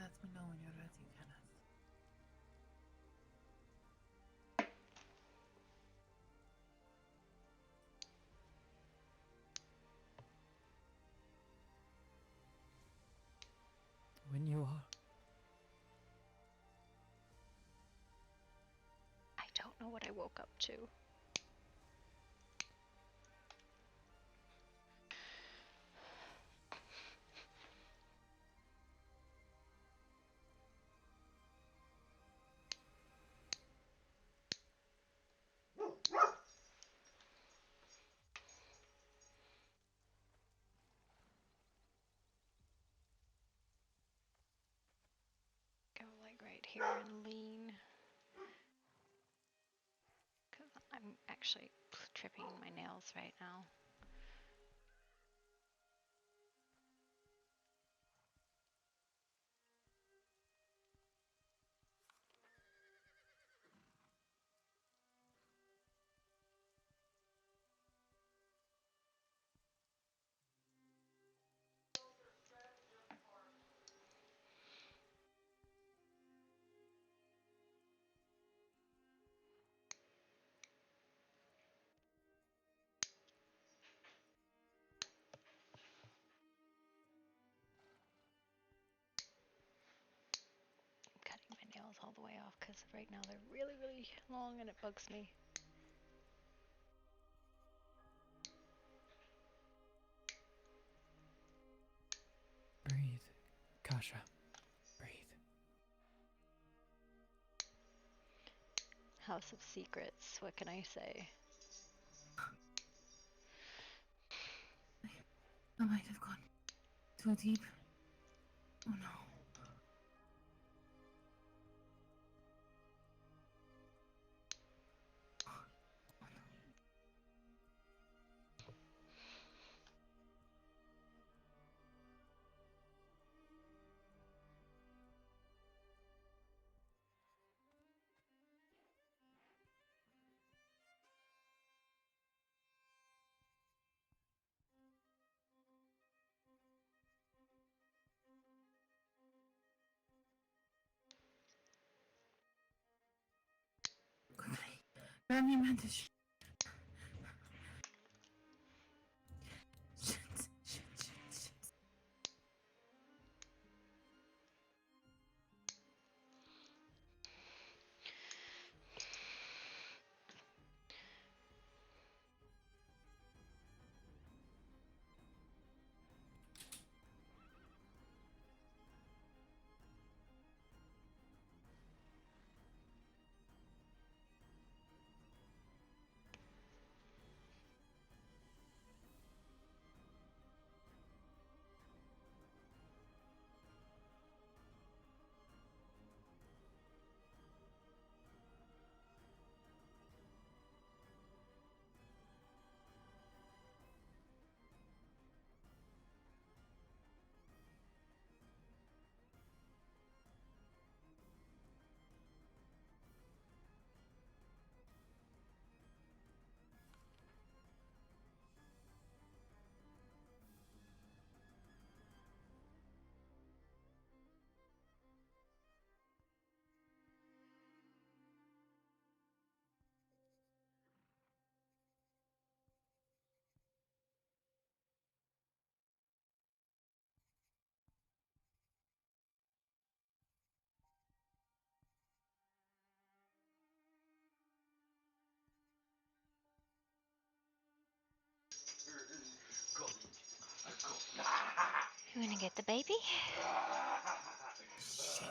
let me know when you're ready, Kenneth. When you are. I don't know what I woke up to. Go like right here and lean. Because I'm actually tripping my nails right now. Cutting my nails all the way off because right now they're really, really long and it bugs me. Breathe. Kasha. Breathe. House of Secrets, what can I say? I might have gone too deep. Oh no. Quickly. Grab me a bandage. Shit. You wanna get the baby? Shit.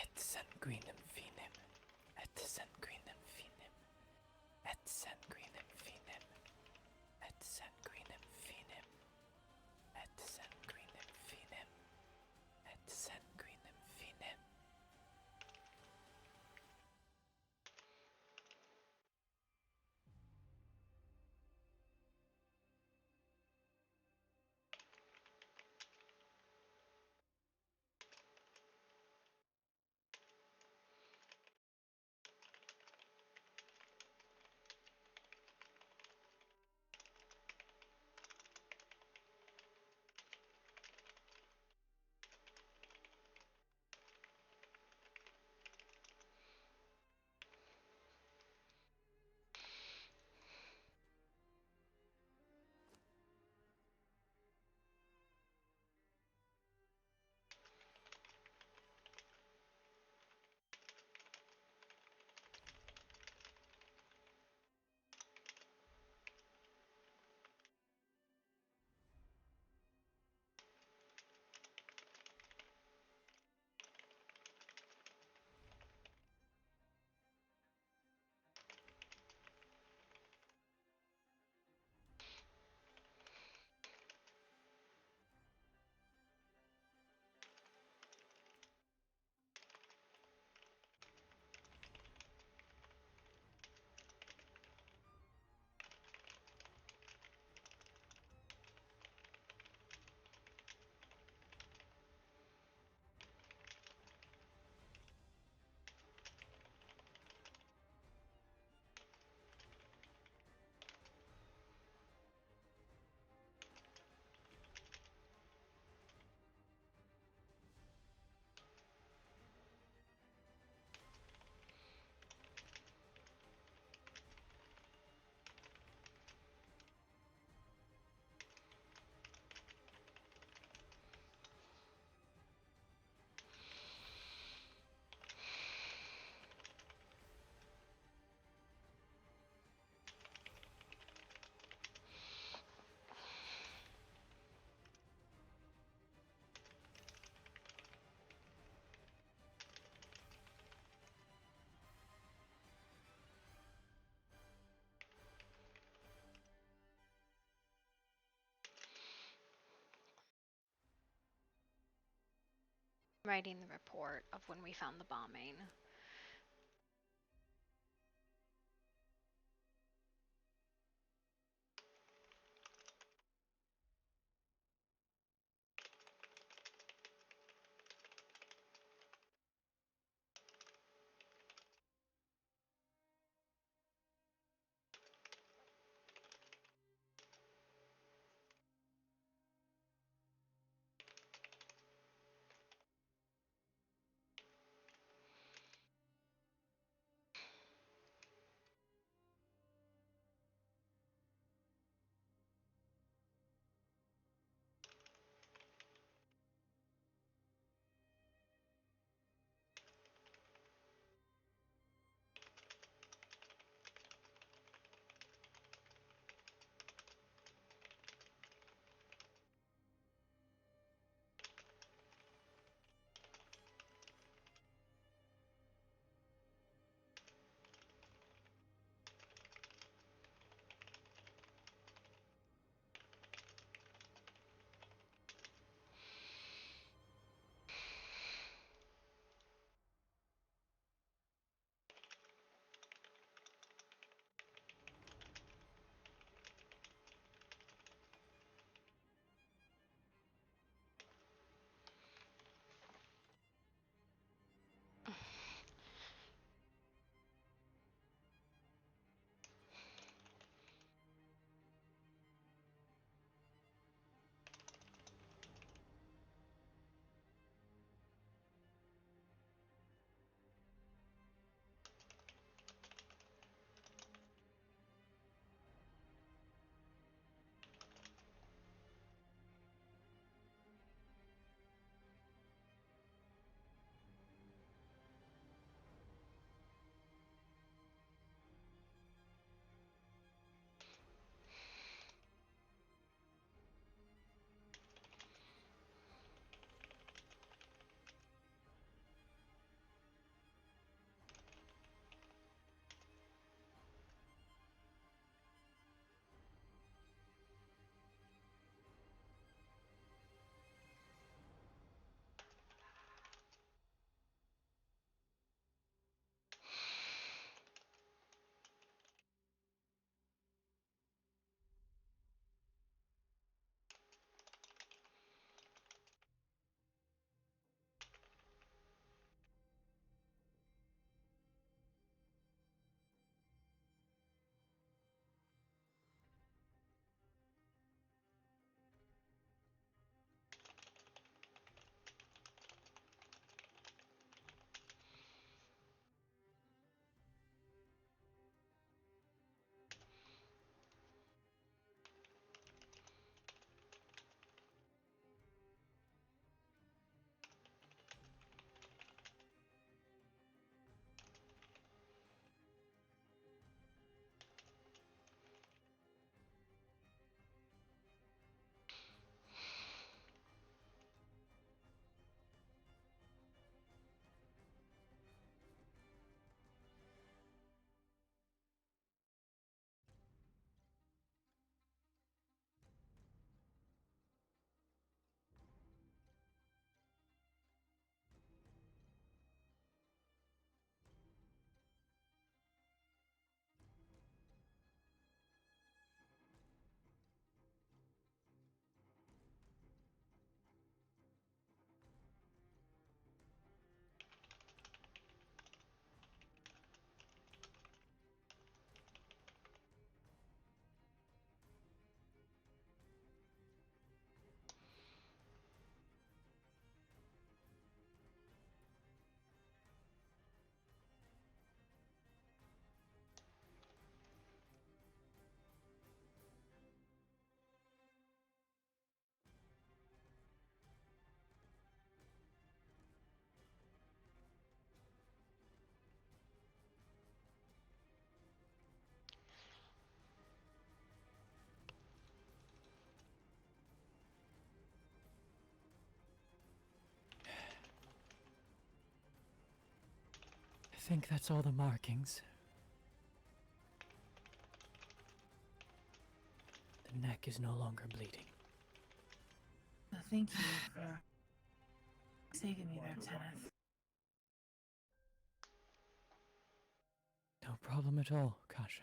Et sanguinem finem. Et sanguinem finem. Et sanguinem finem. Et sanguinem finem. Et sanguinem finem. Et sanguinem finem. Writing the report of when we found the bombing. think that's all the markings. The neck is no longer bleeding. Thank you for saving me there, Teneth. No problem at all, Kasha.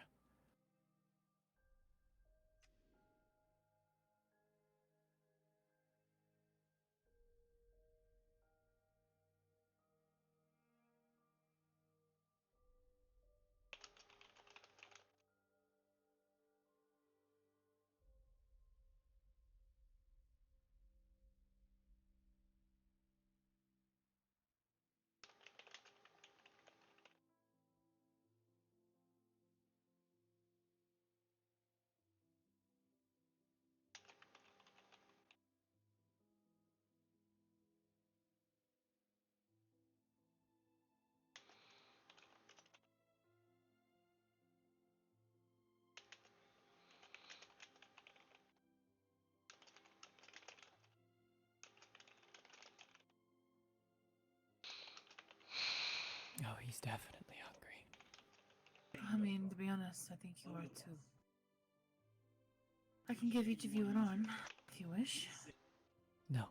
Oh, he's definitely hungry. I mean, to be honest, I think you are too. I can give each of you an arm, if you wish. No.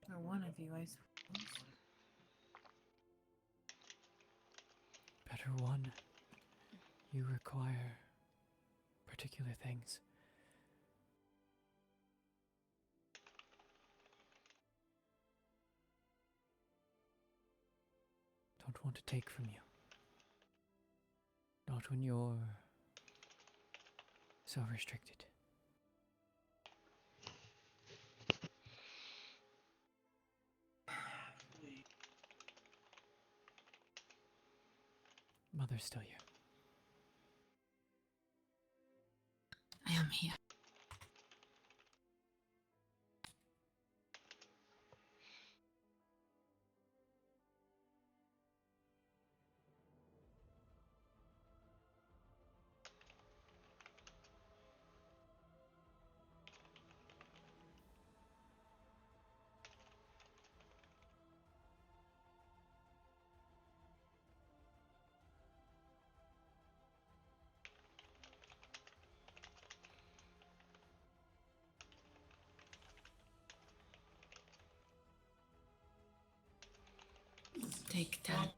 Or one of you, I suppose. Better one. You require particular things. Don't want to take from you. Not when you're so restricted. Mother's still here. I am here. Take that.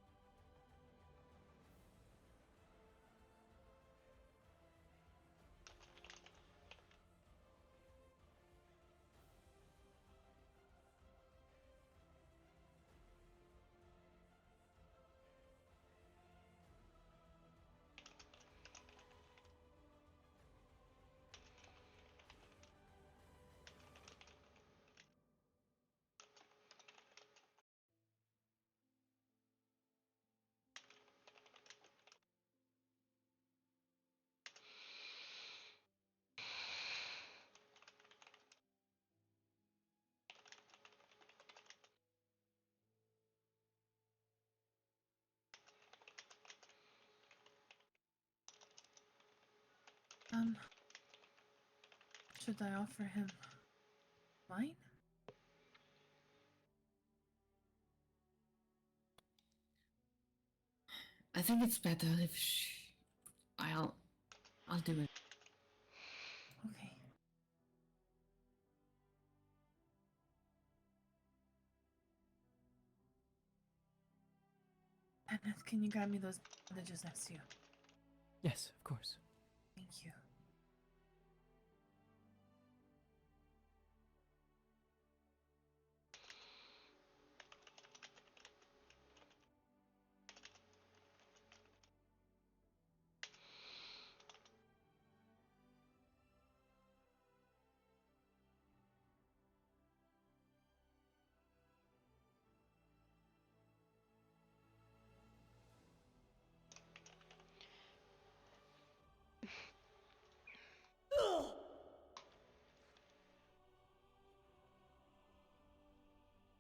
Should I offer him mine? I think it's better if I'll do it. Okay. Kenneth, can you grab me those bandages next to you? Yes, of course. Thank you.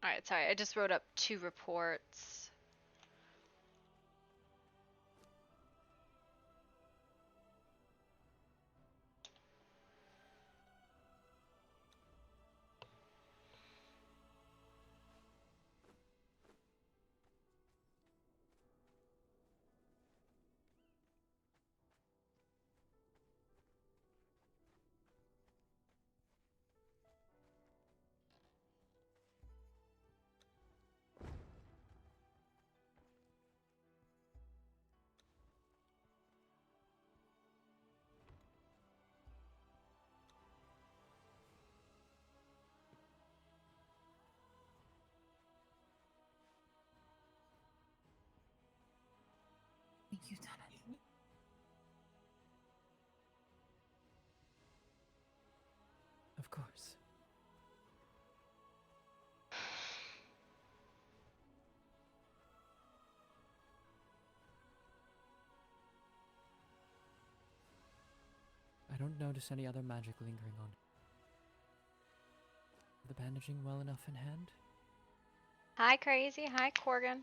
Alright, sorry, I just wrote up 2 reports. Of course. I don't notice any other magic lingering on. The bandaging well enough in hand? Hi, Crazy. Hi, Corgan.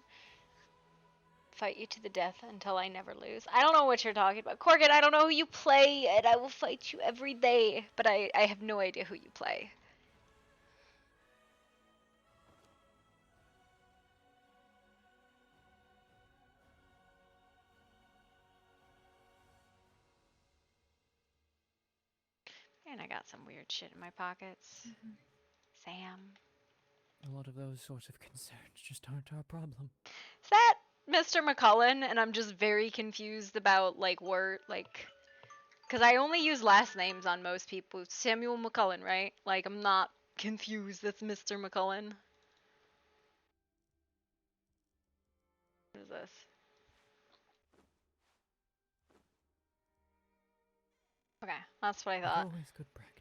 Fight you to the death until I never lose. I don't know what you're talking about. Corgan, I don't know who you play, and I will fight you every day, but I have no idea who you play. And I got some weird shit in my pockets. Sam. A lot of those sorts of concerns just aren't our problem. Is that Mr. McCullen? And I'm just very confused about, like, where, like... Because I only use last names on most people. Samuel McCullen, right? Like, I'm not confused. That's Mr. McCullen. What is this? Okay, that's what I thought. Always good practice.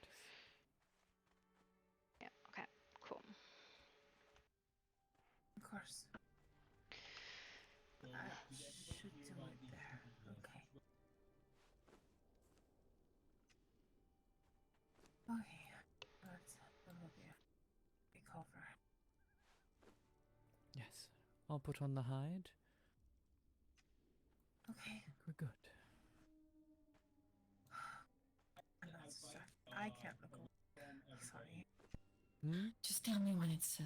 Yeah, okay, cool. Of course. I should do it there. Okay. Okay. That will be a cover. Yes. I'll put on the hide. Okay. We're good. I'm not distracted. I can't look away. Sorry. Hmm? Just tell me when it's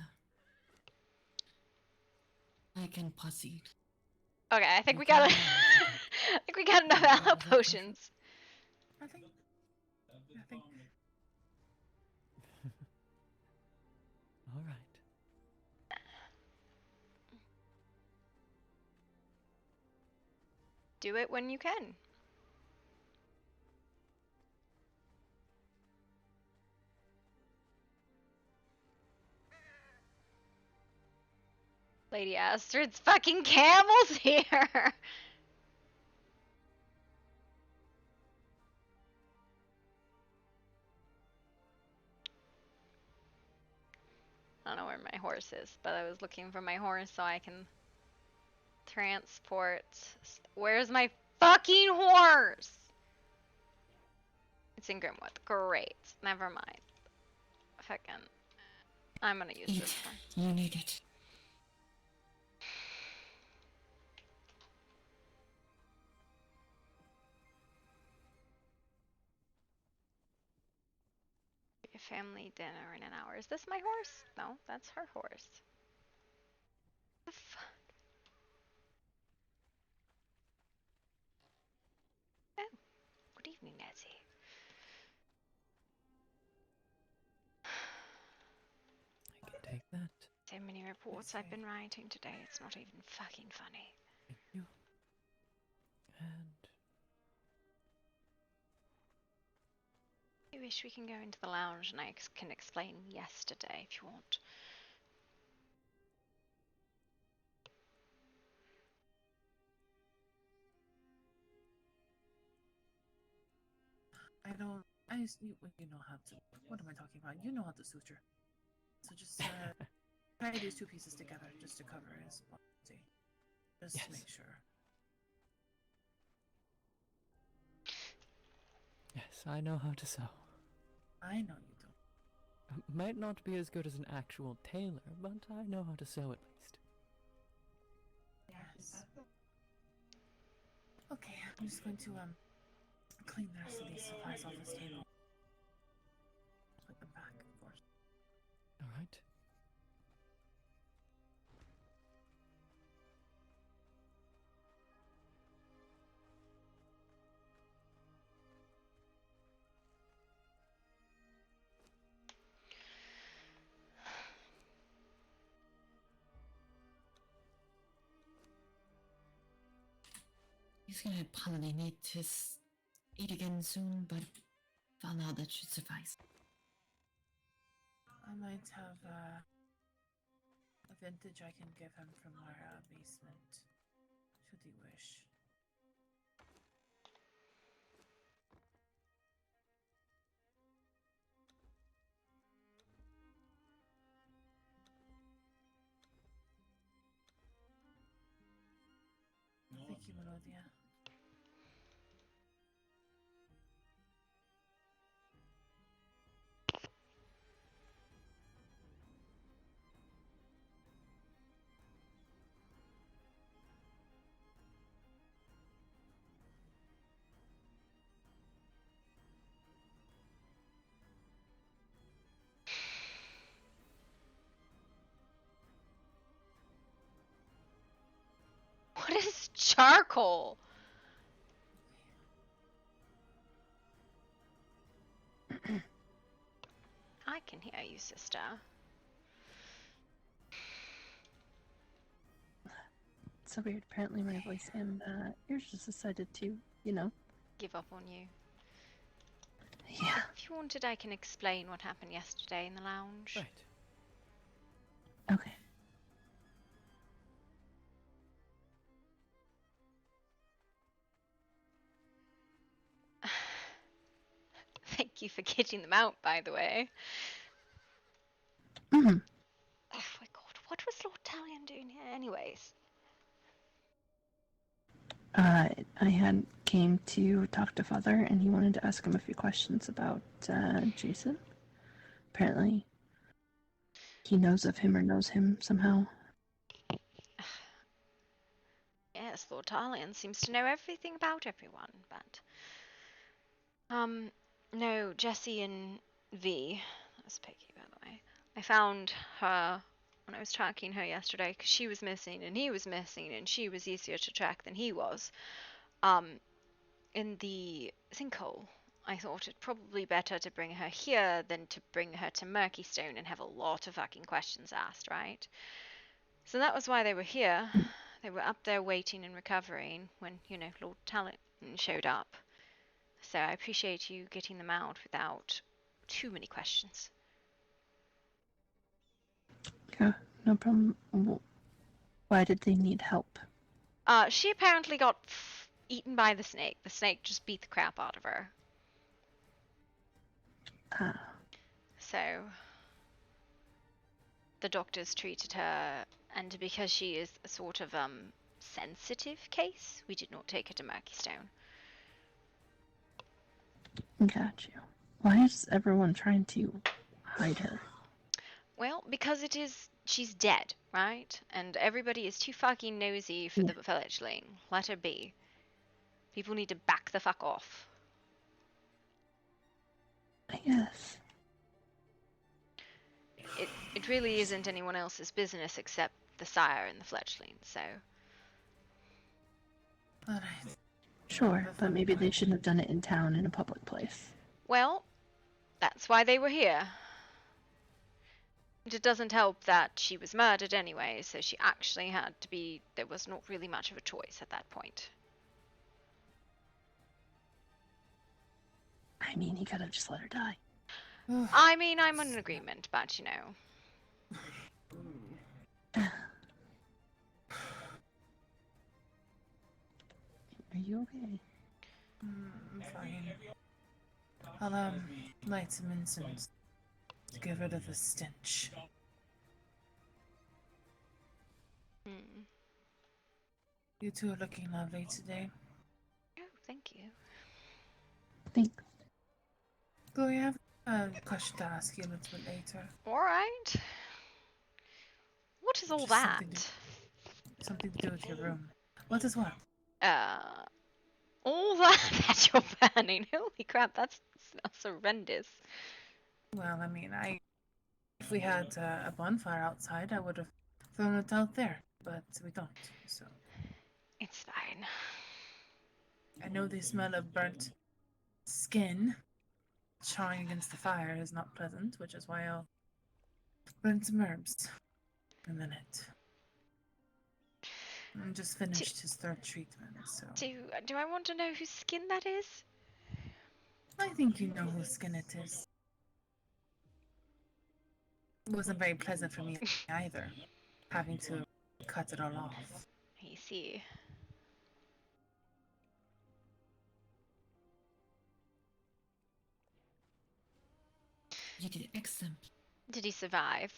I can proceed. Okay, I think You we got can- I think we got enough allo potions. Nothing. Nothing. All right. Do it when you can. Lady Astrid's fucking camels here. I don't know where my horse is, but I was looking for my horse so I can transport. Where's my fucking horse? It's in Grimwood. Great. Never mind. Fucking. I'm gonna use Eat. this one. You need it. A family dinner in an hour. Is this my horse? No, that's her horse. The fuck? Oh, good evening, Nancy. I can take that. So many reports I've been writing today, it's not even fucking funny. Thank you. And I wish we can go into the lounge and I can explain yesterday if you want. I don't. You know how to. What am I talking about? You know how to suture. So just tie these two pieces together just to cover his body. Just Yes. to make sure. yes, I know how to sew. I know you don't. Might not be as good as an actual tailor, but I know how to sew at least. Yes. Okay, I'm just going to clean the rest of these supplies off this table. Put them back, of course. All right. He's gonna probably need to eat again soon, but for now that should suffice. I might have a vintage I can give him from our basement, should he wish. Thank you, Melodia. What is charcoal? I can hear you, sister. So weird. Apparently my voice and ears just decided to, Give up on you. Yeah. If you wanted, I can explain what happened yesterday in the lounge. Right. Okay. Thank you for getting them out, by the way. Mm-hmm. Oh my god, what was Lord Talion doing here anyways? I had came to talk to Father, and he wanted to ask him a few questions about Jason. Apparently, he knows of him or knows him somehow. Yes, Lord Talion seems to know everything about everyone, but... no, Jessie and V, that's Piggy, by the way. I found her when I was tracking her yesterday, because she was missing, and he was missing, and she was easier to track than he was. In the sinkhole. I thought it probably better to bring her here than to bring her to Murkystone and have a lot of fucking questions asked, right? So that was why they were here. They were up there waiting and recovering when, Lord Talon showed up. So I appreciate you getting them out without too many questions. Yeah, no problem. Why did they need help? She apparently got eaten by the snake. The snake just beat the crap out of her. So the doctors treated her, and because she is a sort of sensitive case, we did not take her to Murkystone. Got you. Why is everyone trying to hide her? Well, because she's dead, right? And everybody is too fucking nosy for the fledgling. Let her be. People need to back the fuck off. I guess. It really isn't anyone else's business except the sire and the fledgling, so... Alright. Sure, but maybe they shouldn't have done it in town in a public place. Well, that's why they were here. It doesn't help that she was murdered anyway, so she actually had to be... There was not really much of a choice at that point. I mean, he could have just let her die. I mean, I'm in agreement, but Are you okay? I'm fine. I'll light some incense to get rid of the stench. You two are looking lovely today. Oh, thank you. Thanks. Gloria, I have a question to ask you a little bit later. Alright. What is all Just that? Something to do with your room. What is what? All that you're burning. Holy crap, that's horrendous. Well, I mean, if we had a bonfire outside, I would have thrown it out there, but we don't, so... It's fine. I know the smell of burnt skin charring against the fire is not pleasant, which is why I'll burn some herbs in a minute. I just finished his third treatment, so... Do I want to know whose skin that is? I think you know whose skin it is. It wasn't very pleasant for me either, having to cut it all off. I see. You did excellent. Did he survive?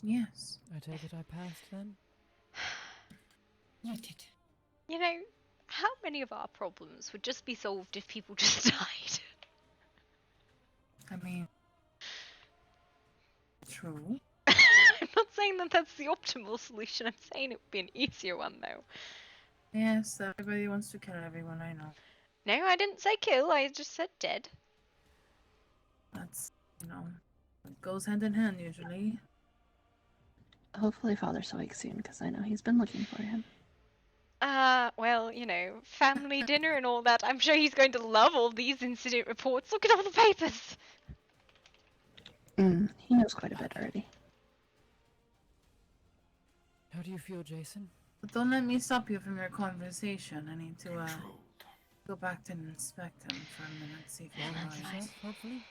Yes. I take it I passed then? You did. You know, how many of our problems would just be solved if people just died? I mean, true. I'm not saying that that's the optimal solution. I'm saying it would be an easier one, though. Yes, everybody wants to kill everyone, I know. No, I didn't say kill. I just said dead. That's, it goes hand in hand usually. Hopefully Father's awake soon, because I know he's been looking for him. Well, family dinner and all that. I'm sure he's going to love all these incident reports. Look at all the papers! He knows quite a bit already. How do you feel, Jason? But don't let me stop you from your conversation. I need to, go back to inspect him for a minute, see if he's Yeah, that's alright. fine. Yourself, hopefully?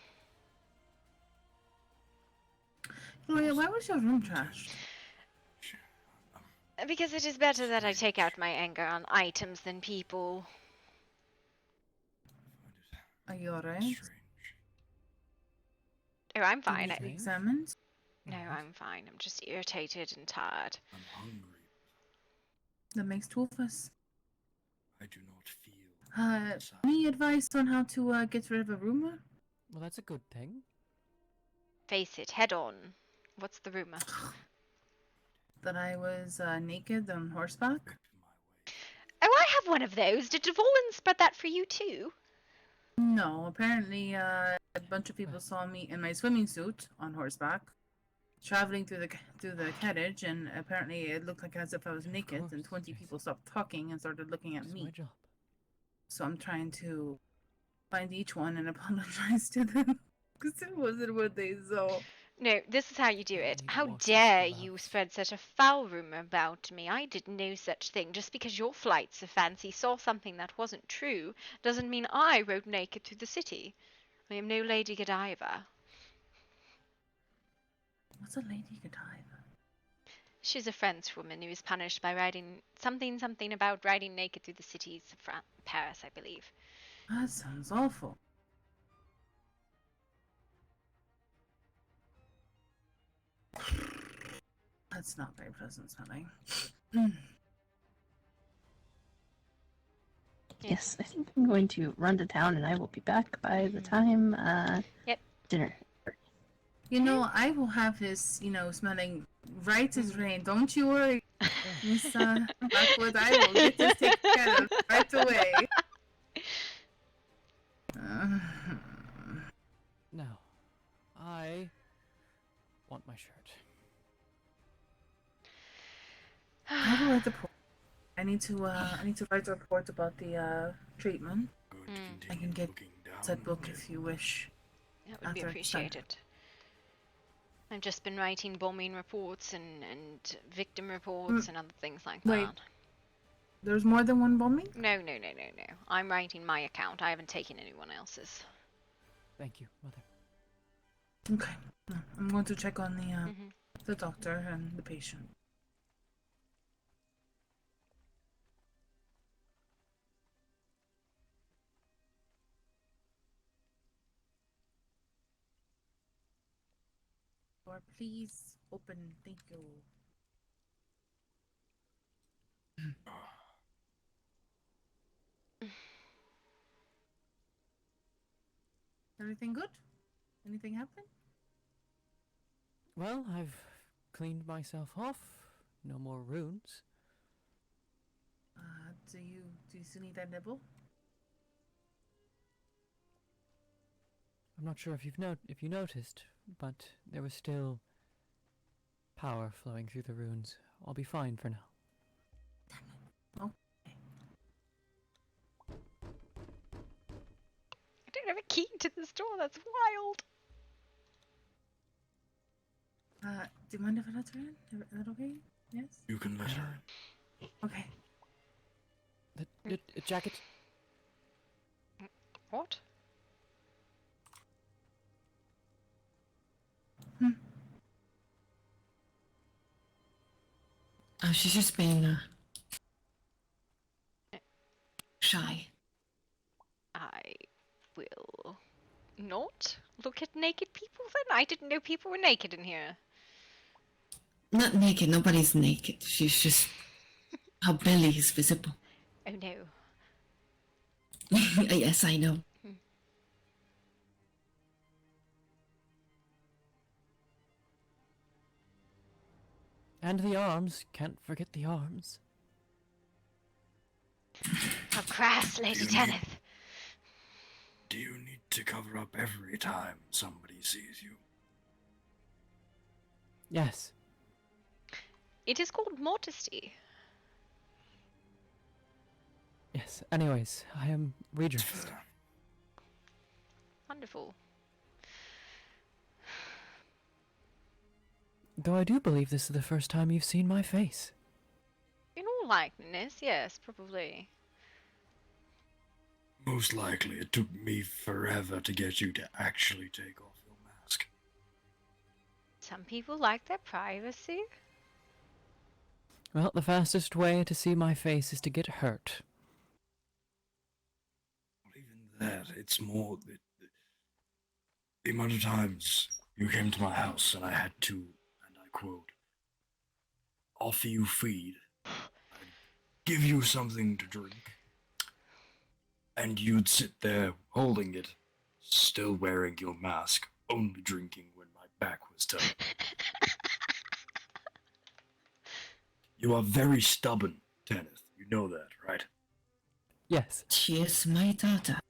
Gloria, why was your room trashed? Because it is better that I take out my anger on items than people. Are you alright? Oh, I'm Did fine. you I- be examined? No, I'm fine. I'm just irritated and tired. I'm hungry. That makes two of us. I do not feel. inside. Any advice on how to get rid of a rumor? Well, that's a good thing. Face it, head on. What's the rumor? That I was naked on horseback? Oh, I have one of those. Did Devolin spread that for you too? No, apparently a bunch of people saw me in my swimming suit on horseback, traveling through the carriage, and apparently it looked like as if I was naked. course, And 20 Jason. people stopped talking and started looking at It's my me. job. So I'm trying to find each one and apologize to them because it wasn't what they saw. No, this is how you do You it. need to How wash those dare you gloves. spread such a foul rumor about me? I did no such thing. Just because your flights of fancy saw something that wasn't true doesn't mean I rode naked through the city. I am no Lady Godiva. What's a lady Godiva? She's a French woman who was punished by riding something about riding naked through the cities of Paris, I believe. That sounds awful. That's not very pleasant smelling. Yes, I think I'm going to run to town and I will be back by the time Yep. dinner. You know, I will have this, smelling right as rain. Don't you worry, Miss Blackwood. I will get this taken care of right away. Now, I want my shirt. I will write the report. I need to write a report about the treatment. Going to Mm. I can continue get looking down Said on book you. if you wish. That would be After it's done. appreciated. I've just been writing bombing reports and victim reports and other things like Wait. that. There's more than one bombing? No. I'm writing my account. I haven't taken anyone else's. Thank you, Mother. Okay. I'm going to check on Mhm. the doctor and the patient. Door, please open. Thank you. Everything good? Anything happen? Well, I've cleaned myself off. No more wounds. Do you still need that nibble? I'm not sure if you noticed, but there was still power flowing through the runes. I'll be fine for now. I don't have a key to this door. That's wild. Do you mind if I let her in? Is that okay? Yes? You can let her. Okay. The jacket. What? Oh, she's just being shy. I will not look at naked people then? I didn't know people were naked in here. Not naked. Nobody's naked. She's just Her belly is visible. Oh no. Yes, I know. And the arms. Can't forget the arms. How crass, Lady You need- Tenneth. Do you need to cover up every time somebody sees you? Yes. It is called modesty. Yes. Anyways, I am It's redressed. fair. Wonderful. Though I do believe this is the first time you've seen my face. In all likeliness, yes, probably. Most likely, it took me forever to get you to actually take off your mask. Some people like their privacy. Well, the fastest way to see my face is to get hurt. Even that, it's more the amount of times you came to my house and I had to, and I quote, offer you feed, I'd give you something to drink, and you'd sit there holding it, still wearing your mask, only drinking when my back was turned. You are very stubborn, Tenneth. You know that, right? Yes. She is my daughter.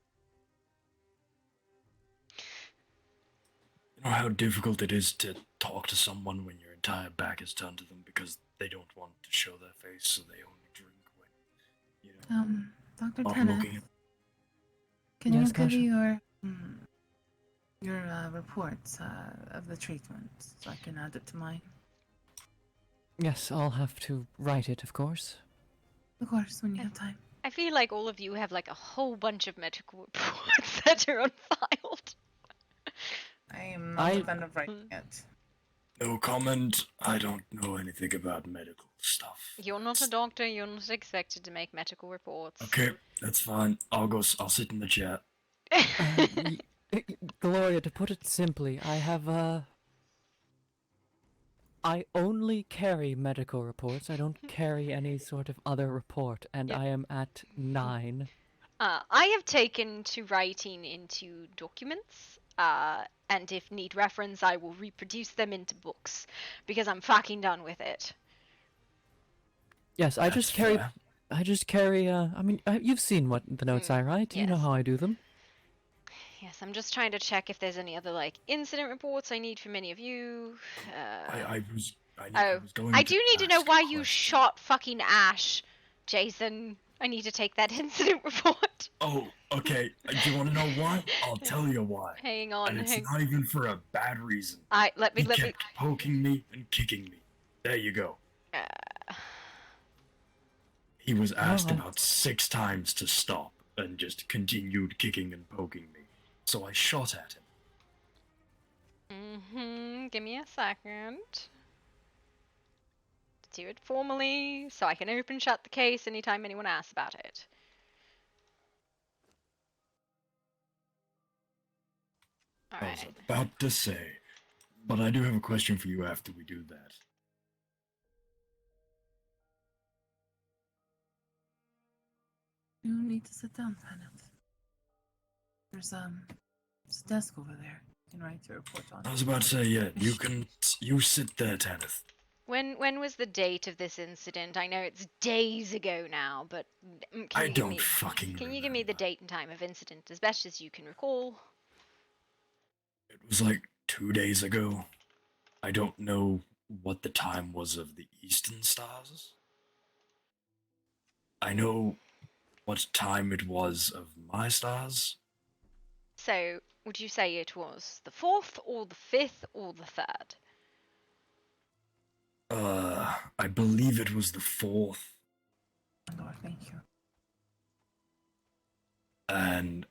You know how difficult it is to talk to someone when your entire back is turned to them because they don't want to show their face, so they only drink when, you know, Dr. not Tennant, looking at. can Yes, you give Kasha? me your reports of the treatment so I can add it to mine? Yes, I'll have to write it, of course. Of course, when you have time. I feel like all of you have like a whole bunch of medical reports that are unfiled. I am not a fan of writing it. No comment. I don't know anything about medical stuff. You're not a doctor, you're not expected to make medical reports. Okay, that's fine. I'll sit in the chair. Gloria, to put it simply, I only carry medical reports. I don't carry any sort of other report, and Yep. I am at 9. I have taken to writing into documents, and if need reference, I will reproduce them into books, because I'm fucking done with it. Yes, I That's just carry. fair. I just carry. I mean, you've seen what the notes I write. You know yes. how I do them. Yes, I'm just trying to check if there's any other, like, incident reports I need from any of you. I was going I to do need to know ask a why you question. shot fucking Ash, Jason. I need to take that incident report. Oh, okay. Do you want to know why? I'll tell you why. Hang on. And it's not even for a bad reason. Let me. He kept poking me and kicking me. There you go. He was asked about 6 times to stop and just continued kicking and poking me. So I shot at him. Give me a second. Do it formally so I can open shut the case anytime anyone asks about it. I was Alright. about to say, but I do have a question for you after we do that. You need to sit down, Tennant. There's a desk over there. You can write your report on. I was about to say, yeah, you sit there, Tenneth. When was the date of this incident? I know it's days ago now, but I don't fucking Can you give me the remember. date and time of incident as best as you can recall? It was like 2 days ago. I don't know what the time was of the Eastern Stars. I know what time it was of my stars. So, would you say it was the 4th or the 5th or the 3rd? I believe it was the 4th. Lord, thank you. And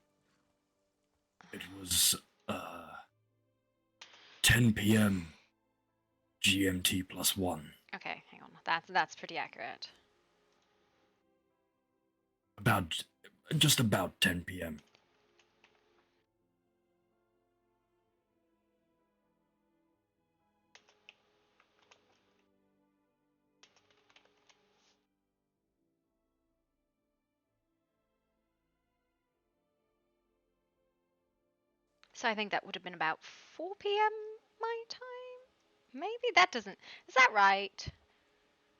it was 10 p.m. GMT +1. Okay, hang on. That's pretty accurate. Just about 10 p.m. So I think that would have been about 4 p.m. my time? Maybe that doesn't... Is that right?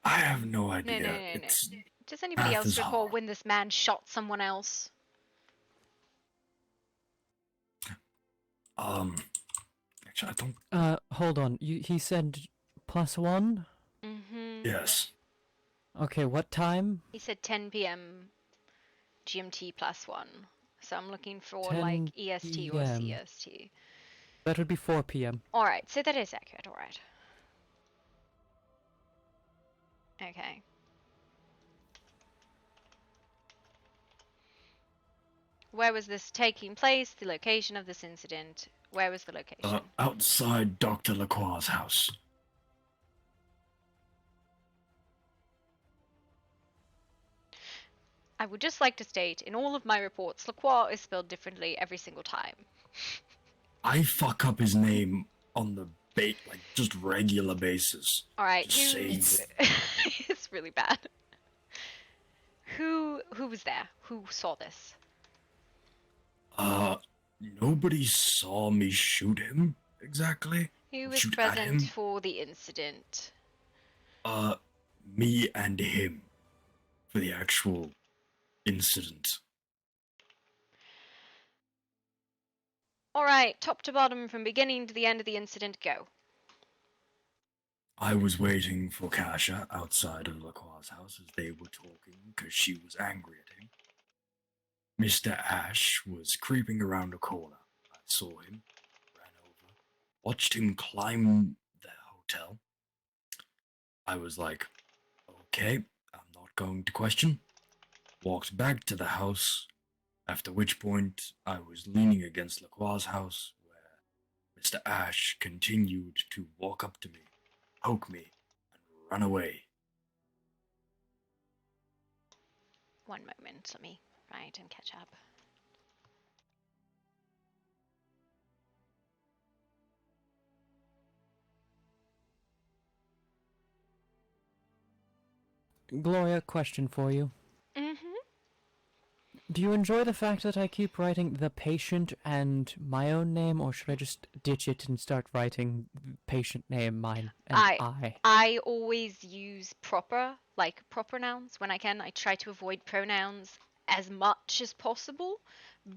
I have no No, idea. no, no, no. It's Does anybody math else is recall hard. when this man shot someone else? Actually, I don't. Hold on. He said +1? Mm-hmm. Yes. Okay, what time? He said 10 p.m. GMT +1. So I'm looking for 10 like EST or PM. CST. That would be 4 p.m. Alright, so that is accurate, alright. Okay. Where was this taking place? The location of this incident? Where was the location? Outside Dr. Lacroix's house. I would just like to state, in all of my reports, Lacroix is spelled differently every single time. I fuck up his name on the just regular basis. Alright, Just who... saying. It's really bad. Who was there? Who saw this? Nobody saw me shoot him exactly. Who was Shoot at present him. for the incident? Me and him for the actual incident. Alright, top to bottom, from beginning to the end of the incident, go. I was waiting for Kasha outside of Lacroix's house as they were talking because she was angry at him. Mr. Ash was creeping around a corner. I saw him, ran over, watched him climb the hotel. I was like, okay, I'm not going to question. Walked back to the house, after which point I was leaning against Lacroix's house where Mr. Ash continued to walk up to me, poke me, and run away. One moment, let me write and catch up. Gloria, question for you. Mm-hmm. Do you enjoy the fact that I keep writing the patient and my own name, or should I just ditch it and start writing patient name, mine, and I? I always use proper nouns when I can. I try to avoid pronouns as much as possible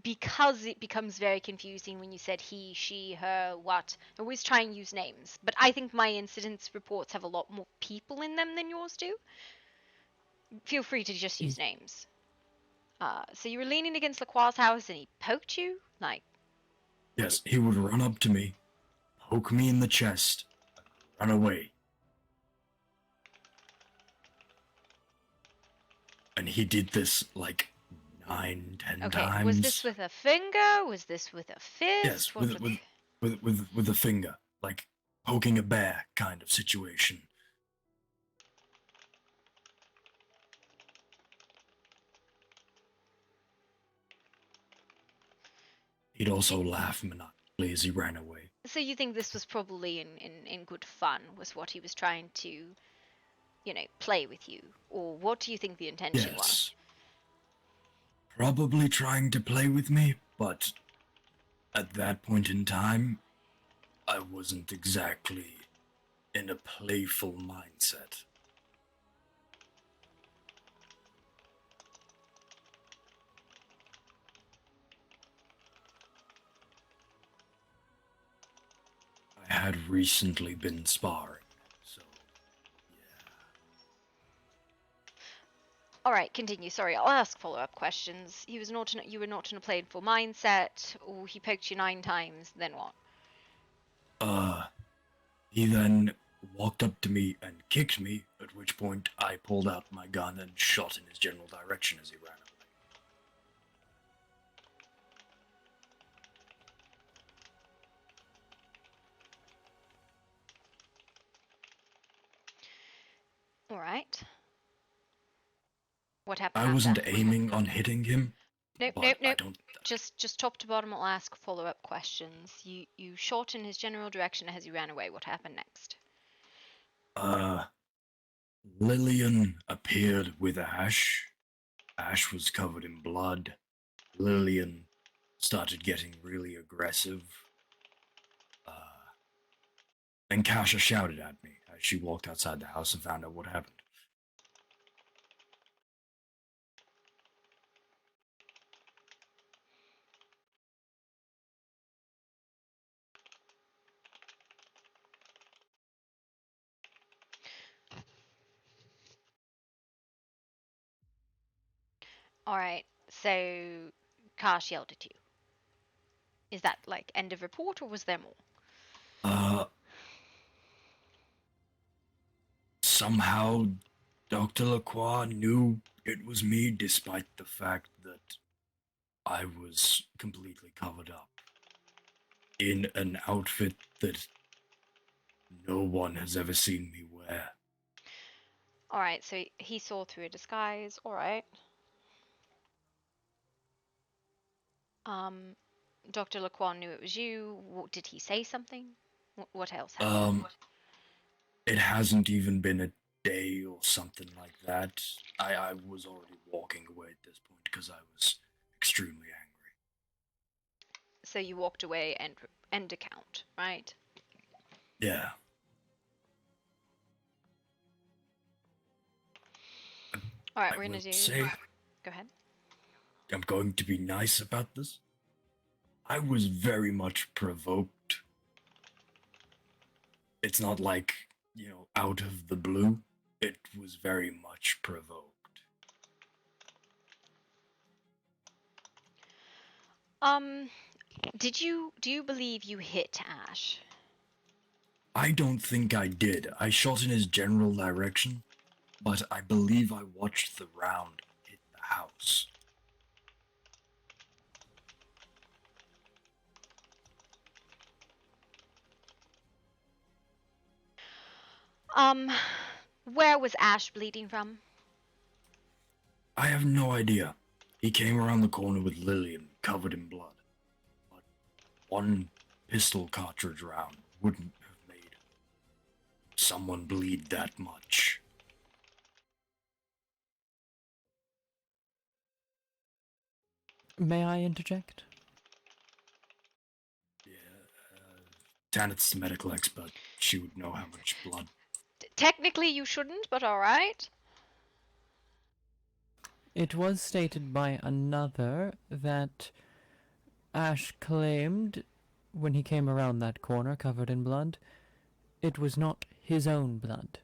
because it becomes very confusing when you said he, she, her, what. I always try and use names. But I think my incidents reports have a lot more people in them than yours do. Feel free to just use names. So you were leaning against Lacroix's house and he poked you? Like... Yes, he would run up to me, poke me in the chest, and run away. And he did this like 9, 10 Okay, times. was this with a finger? Was this with a fist? Yes, What with a finger, like poking a bear kind of situation. He'd also laugh maniacally as he ran away. So you think this was probably in good fun, was what he was trying to, you know, play with you? Or what do you think the intention was? Yes. Probably trying to play with me, but at that point in time, I wasn't exactly in a playful mindset. I had recently been sparring, so yeah. Alright, continue. Sorry, I'll ask follow-up questions. You were not in a playful mindset, or he poked you 9 times, then what? He then walked up to me and kicked me, at which point I pulled out my gun and shot in his general direction as he ran away. Alright. What happened I after? wasn't aiming on hitting him. Nope, but nope, I nope. don't. Just top to bottom, I'll ask follow-up questions. You shot in his general direction as he ran away. What happened next? Lillian appeared with Ash. Ash was covered in blood. Lillian started getting really aggressive. And Kasha shouted at me as she walked outside the house and found out what happened. Alright, so Karsh yelled at you. Is that like end of report or was there more? Somehow Dr. Lacroix knew it was me despite the fact that I was completely covered up in an outfit that no one has ever seen me wear. Alright, so he saw through a disguise, alright. Dr. Lacroix knew it was you. Did he say something? What else happened? It hasn't even been a day or something like that. I was already walking away at this point because I was extremely angry. So you walked away and end account, right? Yeah. Alright, we're gonna do... Go ahead. I'm going to be nice about this. I was very much provoked. It's not like, out of the blue. It was very much provoked. Do you believe you hit Ash? I don't think I did. I shot in his general direction, but I believe I watched the round hit the house. Where was Ash bleeding from? I have no idea. He came around the corner with Lillian, covered in blood. But one pistol cartridge round wouldn't have made someone bleed that much. May I interject? Yeah, Tanith's the medical expert. She would know how much blood. Technically you shouldn't, but alright. It was stated by another that Ash claimed when he came around that corner covered in blood, it was not his own blood.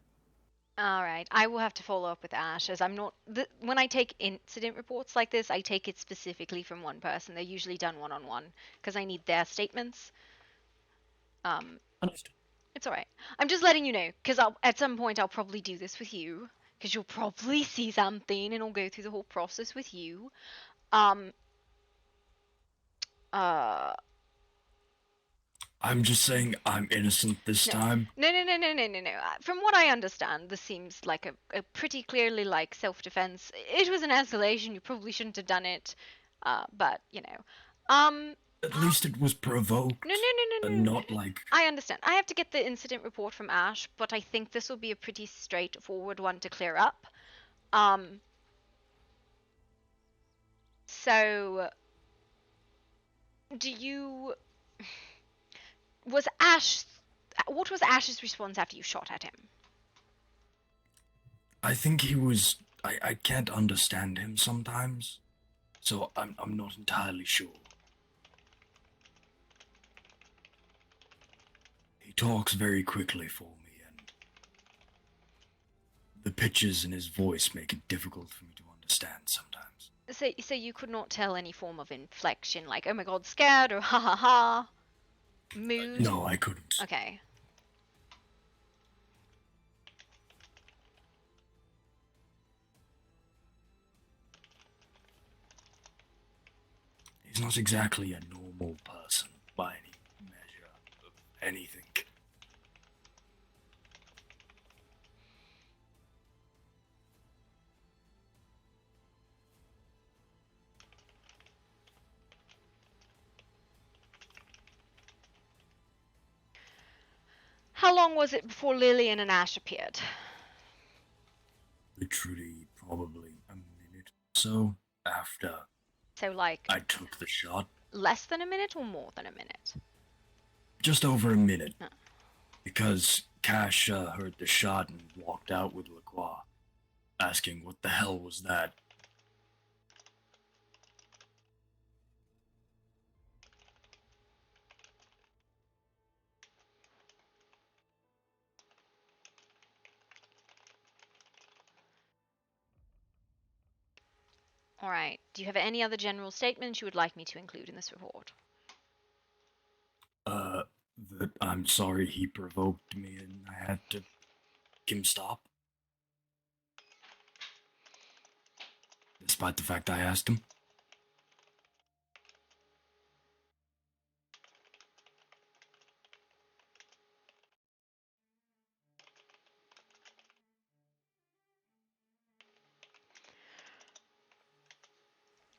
Alright, I will have to follow up with Ash, as I'm not... when I take incident reports like this, I take it specifically from one person. They're usually done one-on-one, because I need their statements. Understood. It's alright. I'm just letting you know, because at some point I'll probably do this with you, because you'll probably see something, and I'll go through the whole process with you. I'm just saying I'm innocent this time. No. From what I understand, this seems like a pretty clearly like self-defense. It was an escalation. You probably shouldn't have done it, but At least it was provoked. No. And not like... I understand. I have to get the incident report from Ash, but I think this will be a pretty straightforward one to clear up. So, what was Ash's response after you shot at him? I think he was... I can't understand him sometimes, so I'm not entirely sure. He talks very quickly for me, and the pitches in his voice make it difficult for me to understand sometimes. So you could not tell any form of inflection, like, oh my god, scared, or ha ha ha, mood? No, I couldn't. Okay. He's not exactly a normal person by any measure of anything. How long was it before Lillian and Ash appeared? Literally, probably a minute or so after So, like... I took the shot. less than a minute or more than a minute? Just over a minute. Huh. Because Cash heard the shot and walked out with LaCroix, asking what the hell was that. Alright, do you have any other general statements you would like me to include in this report? That I'm sorry he provoked me and I had to make him stop. Despite the fact I asked him.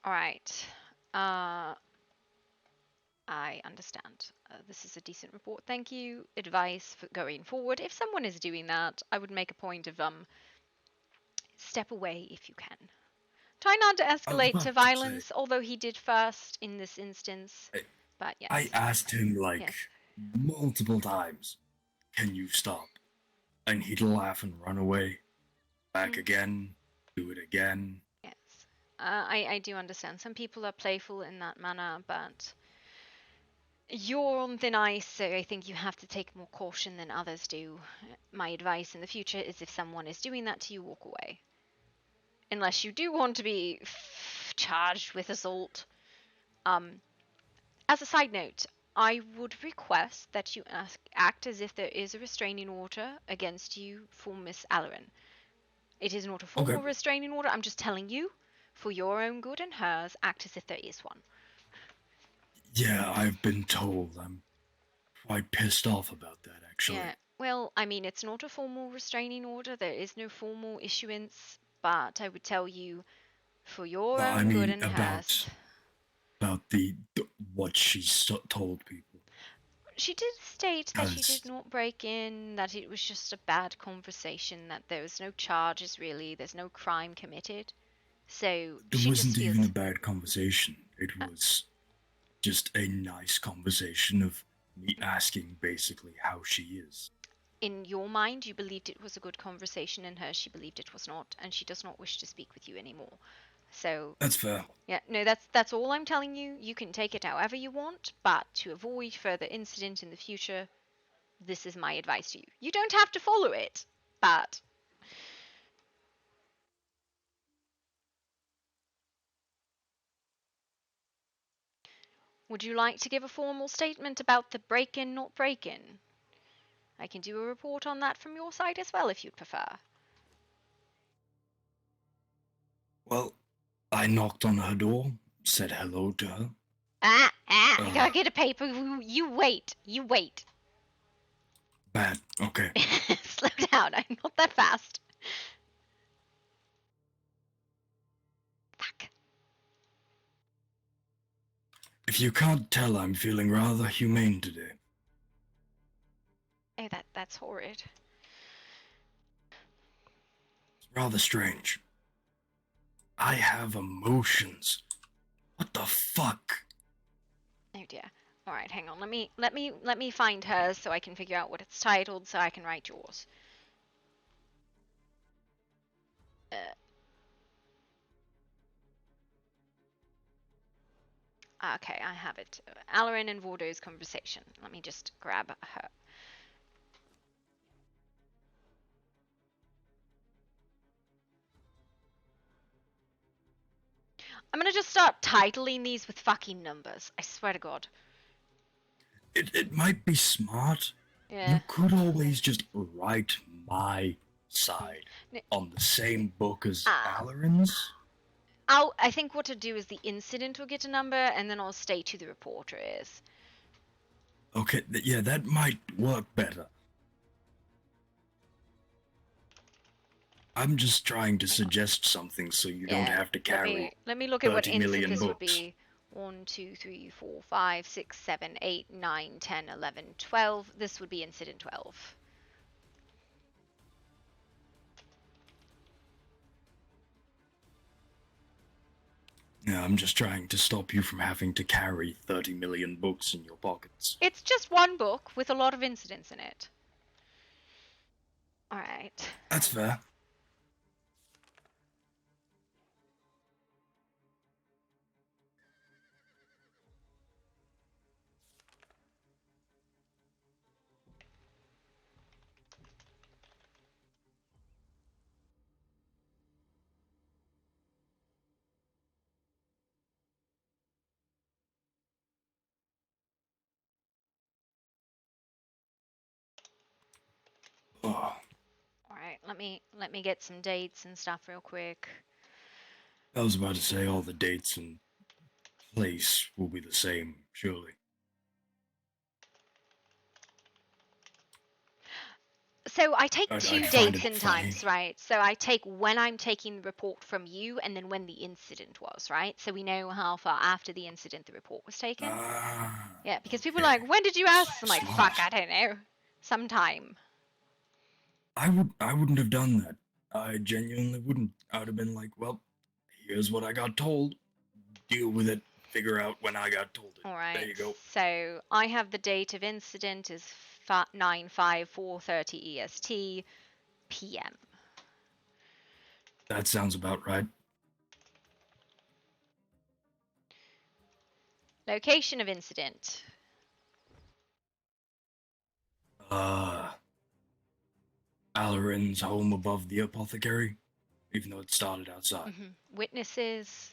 Alright. I understand. This is a decent report. Thank you. Advice for going forward. If someone is doing that, I would make a point of step away if you can. Try not to escalate to violence, although he did first in this instance. But yes. I asked him like Yes. multiple times, "Can you stop?" And he'd laugh and run away. Back again, do it again. Yes. I do understand. Some people are playful in that manner, but you're on thin ice, so I think you have to take more caution than others do. My advice in the future is if someone is doing that to you, walk away. Unless you do want to be charged with assault. As a side note, I would request that you act as if there is a restraining order against you for Miss Allerin. It is not a formal restraining order. I'm just telling you, for your own good and hers, act as if there is one. Yeah, I've been told. I'm quite pissed off about that, actually. Yeah. Well, I mean, it's not a formal restraining order. There is no formal issuance. But I would tell you, for your own good and hers. About what she told people. She did state that she did not break in, that it was just a bad conversation, that there was no charges really, there's no crime committed. So It wasn't even a bad conversation. It was just a nice conversation of me asking basically how she is. In your mind, you believed it was a good conversation, in her, she believed it was not, and she does not wish to speak with you anymore. So that's fair. Yeah, no, that's all I'm telling you. You can take it however you want, but to avoid further incident in the future, this is my advice to you. You don't have to follow it, but would you like to give a formal statement about the break-in, not break-in? I can do a report on that from your side as well if you'd prefer. Well, I knocked on her door, said hello to her. I gotta get a paper. You wait. Bad, okay. Slow down, I'm not that fast. Fuck. If you can't tell, I'm feeling rather humane today. Oh, that's horrid. It's rather strange. I have emotions. What the fuck? Oh dear. All right, hang on. Let me find hers so I can figure out what it's titled so I can write yours. Okay, I have it. Allerin and Vordo's conversation. Let me just grab her. I'm gonna just start titling these with fucking numbers. I swear to God. It might be smart. Yeah. You could always just write my side on the same book as Allerin's. I think what to do is the incident will get a number, and then I'll state who the reporter is. Okay, yeah, that might work better. I'm just trying to suggest something so you don't have to carry. Let me look at what incident this would be. 1, 2, 3, 4, 5, 6, 7, 8, 9, 10, 11, 12. This would be incident 12. Yeah, I'm just trying to stop you from having to carry 30 million books in your pockets. It's just one book with a lot of incidents in it. Alright. That's fair. Oh, Alright, let me get some dates and stuff real quick. I was about to say all the dates and place will be the same, surely. So I take I two find dates it and funny. times, right? So I take when I'm taking the report from you and then when the incident was, right? So we know how far after the incident the report was taken. Ah, Yeah, because people are okay. like, when did you ask? I'm like, Smart. fuck, I don't know. Sometime. I wouldn't have done that. I genuinely wouldn't. I would have been like, well, here's what I got told. Deal with it. Figure out when I got told it. There Alright, you go. so I have the date of incident is 9/5/4:30 EST PM. That sounds about right. Location of incident. Alarin's home above the apothecary, even though it started outside. Witnesses.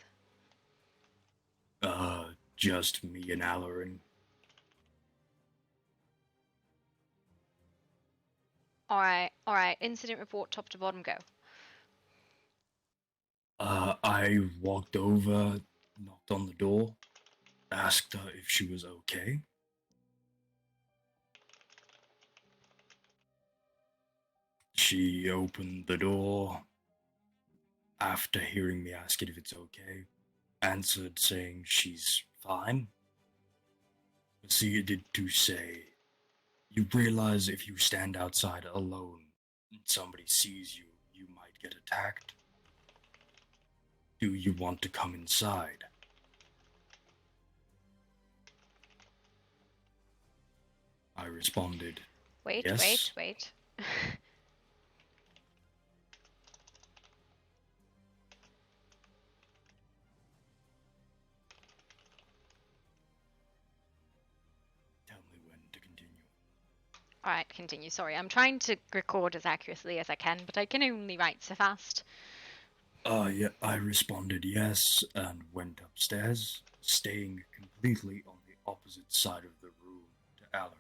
Just me and Alarin. Alright, incident report top to bottom go. I walked over, knocked on the door, asked her if she was okay. She opened the door after hearing me ask it if it's okay, answered saying she's fine. Proceeded to say, you realize if you stand outside alone and somebody sees you, you might get attacked. Do you want to come inside? I responded, Wait. yes. Tell me when to continue. Alright, continue. Sorry, I'm trying to record as accurately as I can, but I can only write so fast. Yeah, I responded yes and went upstairs, staying completely on the opposite side of the room to Alarin.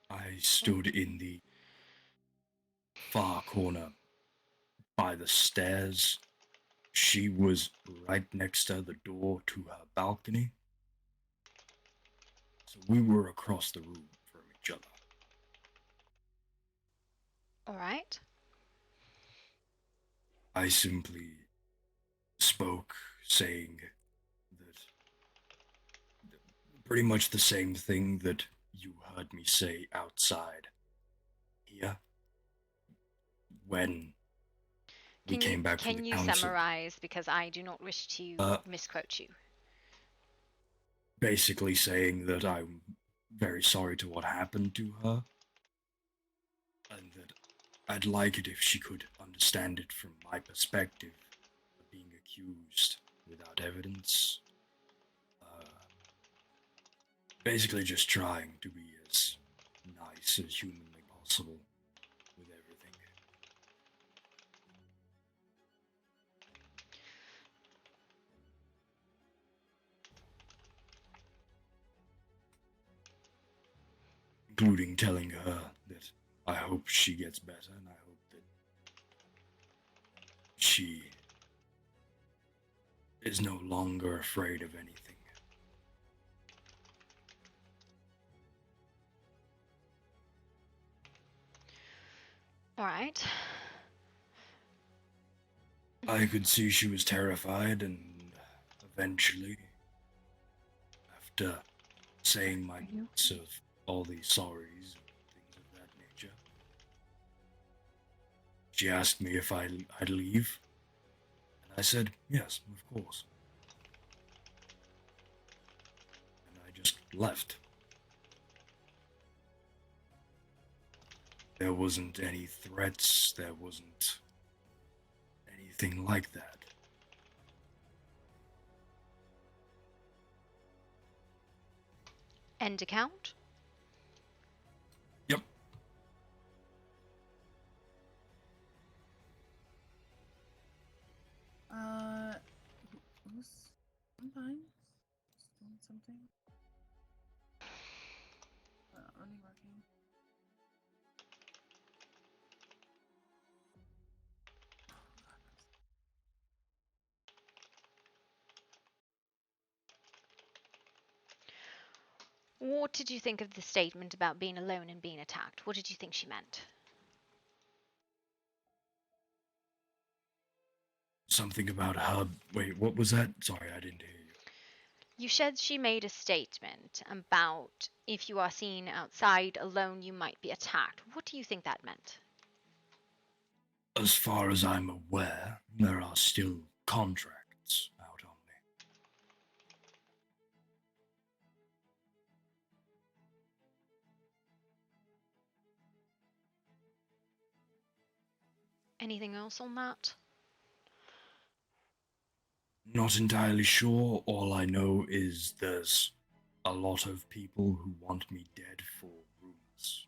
I stood in the far corner by the stairs. She was right next to the door to her balcony. So we were across the room from each other. Alright. I simply spoke, saying that pretty much the same thing that you heard me say outside here when we came back from the Can you council. summarize, because I do not wish to misquote you. Basically saying that I'm very sorry to what happened to her, and that I'd like it if she could understand it from my perspective of being accused without evidence. Basically just trying to be as nice as humanly possible with everything. Including telling her that I hope she gets better and I hope that she is no longer afraid of anything. Alright. I could see she was terrified, and eventually, after saying my notes of all these sorries and things of that nature, She asked me if I'd leave, and I said, yes, of course. And I just left. There wasn't any threats, there wasn't anything like that. End account? Yep. Who's sometimes doing something? Only working. What did you think of the statement about being alone and being attacked? What did you think she meant? Something about her. Wait, what was that? Sorry, I didn't hear you. You said she made a statement about if you are seen outside alone, you might be attacked. What do you think that meant? As far as I'm aware, there are still contracts out on me. Anything else on that? Not entirely sure. All I know is there's a lot of people who want me dead for rumors.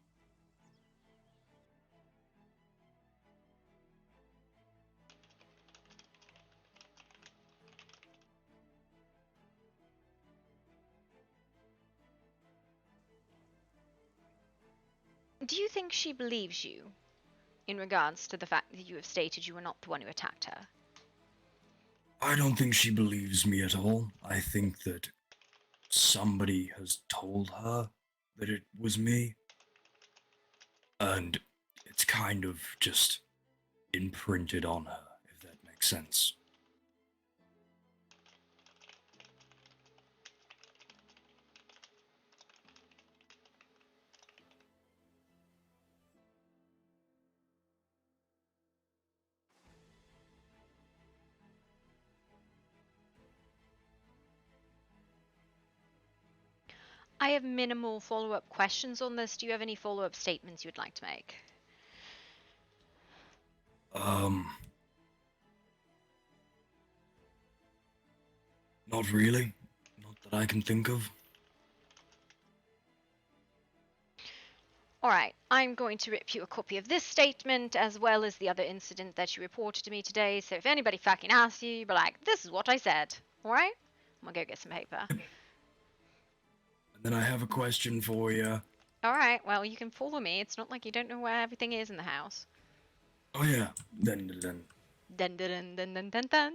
Do you think she believes you in regards to the fact that you have stated you were not the one who attacked her? I don't think she believes me at all. I think that somebody has told her that it was me. And it's kind of just imprinted on her, if that makes sense. I have minimal follow-up questions on this. Do you have any follow-up statements you'd like to make? Not really. Not that I can think of. Alright, I'm going to rip you a copy of this statement as well as the other incident that you reported to me today, so if anybody fucking asks you, you'll be like, this is what I said. Alright? I'm gonna go get some paper. And then I have a question for you. Alright, well, you can follow me. It's not like you don't know where everything is in the house. Oh yeah. Dun dun Dun dun dun dun dun dun.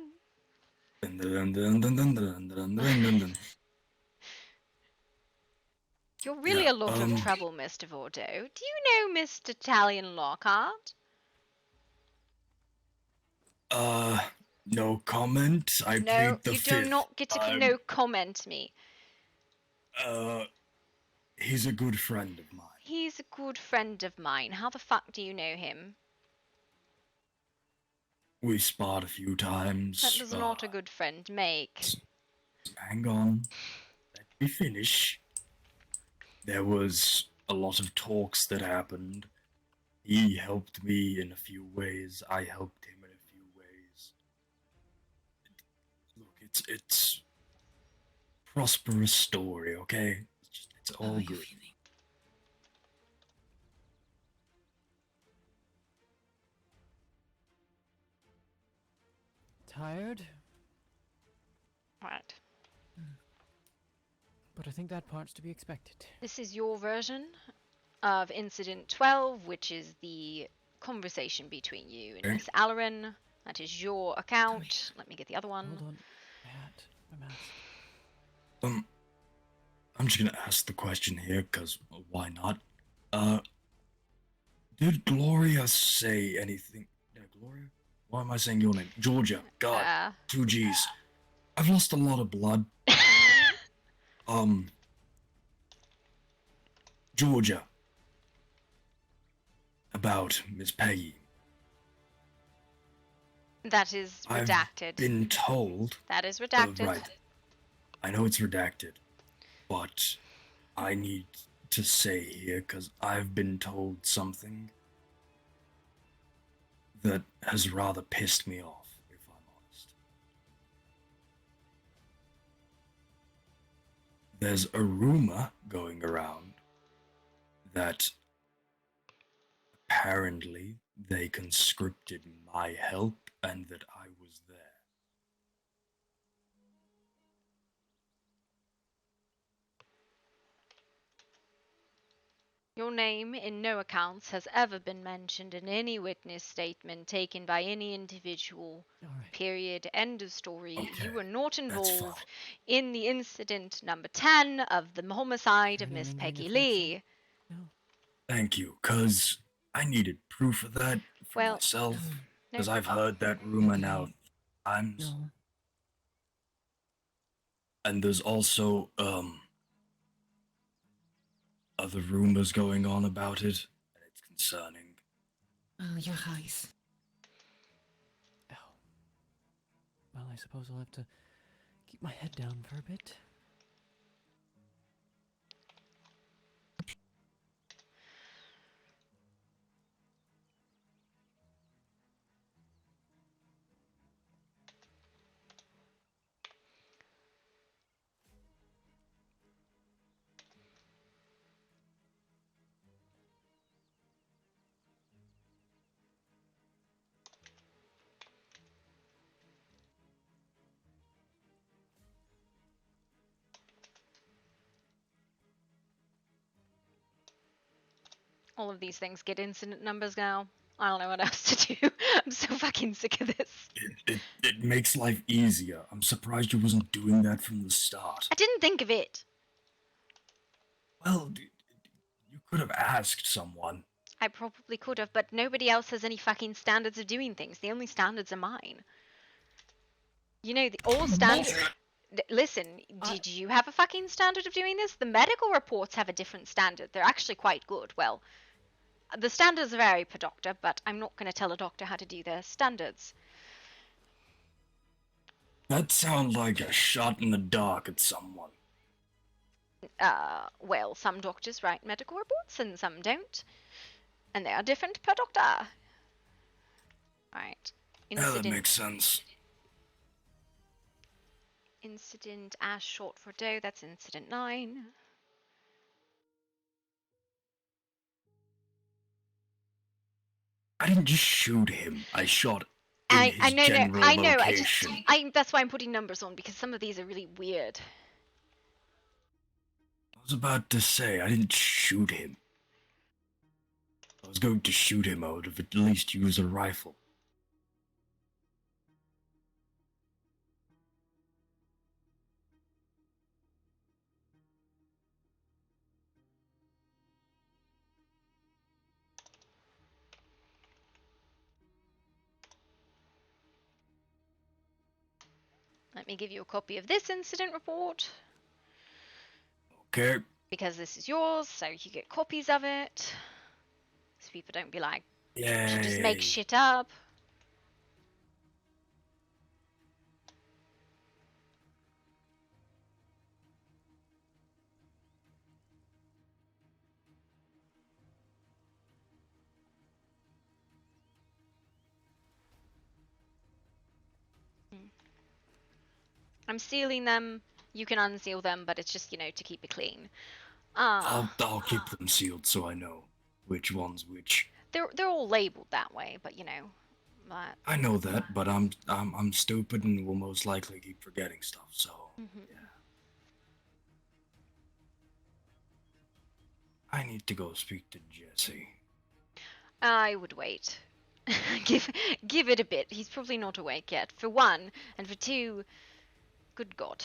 dun dun dun dun dun dun dun dun dun dun. You're really Yeah, a lot of trouble, Mr. Vordo. Do you know Mr. Italian Lockhart? No comment. I No, plead the you fifth. do not get to I'm, no comment me. He's a good friend of mine. He's a good friend of mine. How the fuck do you know him? We sparred a few times. That does not a good friend make. Hang on. Let me finish. There was a lot of talks that happened. He helped me in a few ways. I helped him in a few ways. Look, it's prosperous story, okay? It's How all are you good. feeling? Tired? Right. But I think that part's to be expected. This is your version of Incident 12, which is the conversation between you and Okay. Miss Allerin. That is your account. Let me get the other one. Hold on. My hat. My mask. I'm just gonna ask the question here, because why not? Did Gloria say anything? Yeah, Gloria? Why am I saying your name? Georgia. God, 2 G's. I've lost a lot of blood. Georgia. About Miss Peggy. That is I've redacted. been told. That is redacted. Right. I know it's redacted, but I need to say here because I've been told something that has rather pissed me off, if I'm honest. There's a rumor going around that apparently they conscripted my help and that I was there. Your name in no accounts has ever been mentioned in any witness statement taken by any individual. All right. Period. End of story. Okay, You were not that's involved fine. in the incident number 10 of the homicide of Turning Miss in Peggy if that's Lee. No. Thank you, because I needed proof of that for Well, myself. no. Because I've heard that rumor Okay. now times. No. And there's also, other rumors going on about it, and it's concerning. Oh, your eyes. Oh. Well, I suppose I'll have to keep my head down for a bit. all of these things get incident numbers now. I don't know what else to do. I'm so fucking sick of this. It makes life easier. I'm surprised you wasn't doing that from the start. I didn't think of it. Well, you could have asked someone. I probably could have, but nobody else has any fucking standards of doing things. The only standards are mine. You know, all standards. Listen, did you have a fucking standard of doing this? The medical reports have a different standard. They're actually quite good. Well, the standards vary per doctor, but I'm not going to tell a doctor how to do their standards. That sounds like a shot in the dark at someone. Well, some doctors write medical reports and some don't. And they are different per doctor. Alright. Yeah, that makes sense. Incident as short for doe, that's incident 9. I didn't just shoot him. I shot in I his know, general I know. location. That's why I'm putting numbers on, because some of these are really weird. I was about to say, I didn't shoot him. If I was going to shoot him, I would have at least used a rifle. Let me give you a copy of this incident report. Okay. Because this is yours, so you get copies of it. So people don't be like, she just makes Yay. shit up. I'm sealing them. You can unseal them, but it's just, to keep it clean. I'll keep them sealed so I know which one's which. They're all labeled that way, but but I know that, but I'm stupid and will most likely keep forgetting stuff. So yeah. I need to go speak to Jesse. I would wait. give it a bit. He's probably not awake yet, for one, and for two, good God.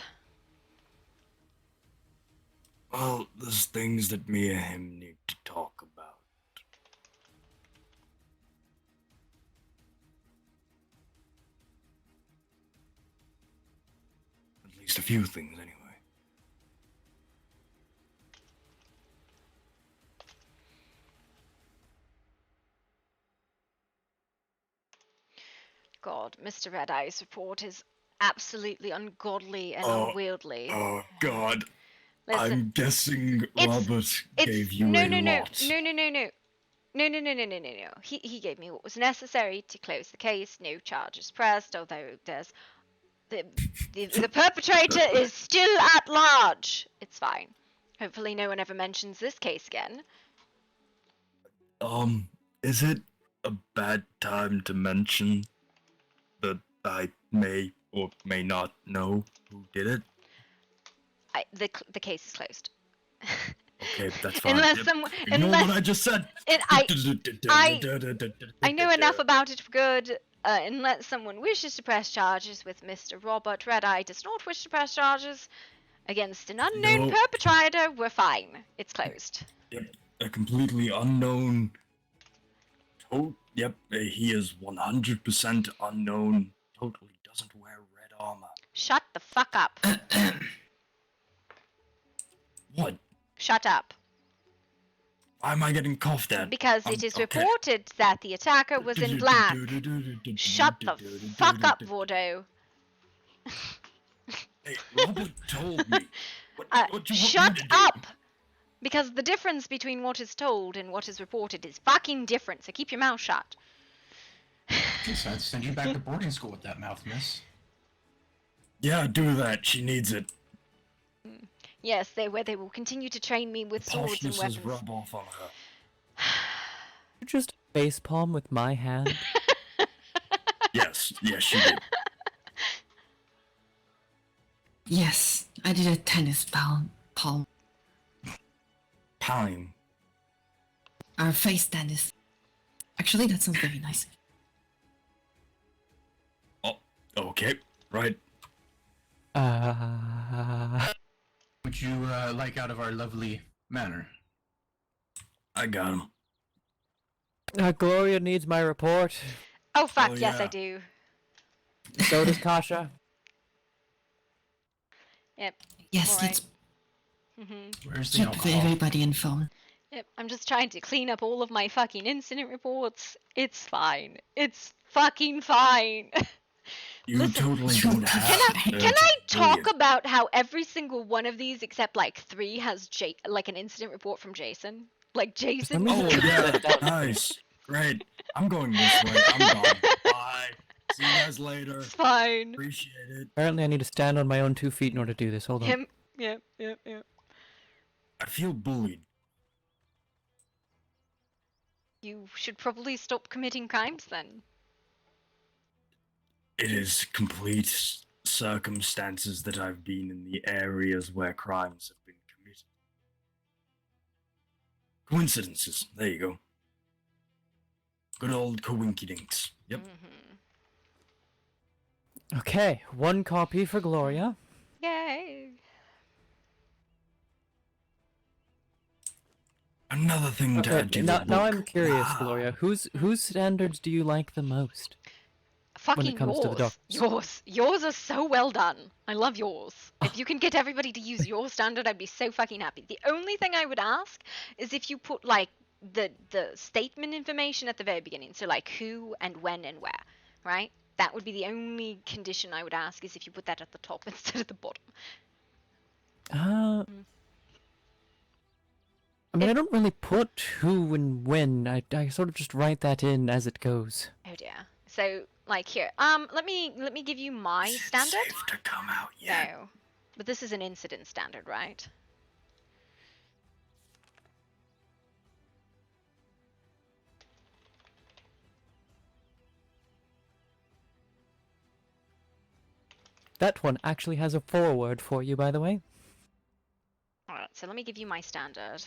Well, there's things that me and him need to talk about. At least a few things, anyway. God, Mr. Red Eye's report is absolutely ungodly and Oh, unwieldy. Oh God, Listen, I'm guessing it's- Robert it's gave you no, a no, no, lot. no, no, no, no. No, no, no, no, no, no, no. He gave me what was necessary to close the case. No charges pressed, although there's the perpetrator is still at large. It's fine. Hopefully, no one ever mentions this case again. Is it a bad time to mention that I may or may not know who did it? The case is closed. Okay, that's fine. Unless Yep. someone, Ignore unless what I just said. I know enough about it for good. Unless someone wishes to press charges with Mr. Robert Red Eye does not wish to press charges against an unknown No. perpetrator, we're fine. It's closed. Yep, a completely unknown. Yep, he is 100% unknown. Totally doesn't wear red armor. Shut the fuck up. What? Shut up. Why am I getting coughed at? Because it is Okay. reported that the attacker was in black. Shut the fuck up, Vordo. Hey, Robert told me. What do you want me Shut to do? up! Because the difference between what is told and what is reported is fucking different, so keep your mouth shut. Okay, so I'd send you back to boarding school with that mouth, miss. Yeah, do that. She needs it. Yes, where they will continue to train me with swords and Poshness weapons. is rub off on her. Just facepalm with my hand. Yes, she did. Yes, I did a tennis palm. Palm. Our face tennis. Actually, that sounds very nice. Oh, okay, right. Would you like out of our lovely manor? I got him. Gloria needs my report. Oh fuck, Oh, yes yeah. I do. So does Kasha. Yep. Yes, Alright. let's Where's the keep alcohol? everybody informed. Yep. I'm just trying to clean up all of my fucking incident reports. It's fine. It's fucking fine. You Listen, totally don't have Can to I talk brilliant. about how every single one of these, except like 3, has like an incident report from Jason? Like Jason. some Oh, reason- yeah, nice. Great. I'm going this way. I'm gone. Bye. See you guys later. It's fine. Appreciate it. Apparently I need to stand on my own 2 feet in order to do this. Hold on. Him. Yep. I feel bullied. You should probably stop committing crimes then. It is complete circumstances that I've been in the areas where crimes have been committed. Coincidences. There you go. Good old coinkydinks. Yep. Mm-hmm. Okay, 1 copy for Gloria. Yay. Another thing to Okay, add to now, the now book. I'm curious, Wow. Gloria. Whose standards do you like the most? Fucking comes to the doctors. Yours are so well done. I love yours. If you can get everybody to use your standard, I'd be so fucking happy. The only thing I would ask is if you put like the statement information at the very beginning. So like who and when and where, right? That would be the only condition I would ask, is if you put that at the top instead of the bottom. I mean, I don't really put who and when. I sort of just write that in as it goes. Oh dear. So like here, let me give you my Is it standard. safe to come out yet? No, but this is an incident standard, right? That one actually has a foreword for you, by the way. Alright, so let me give you my standard.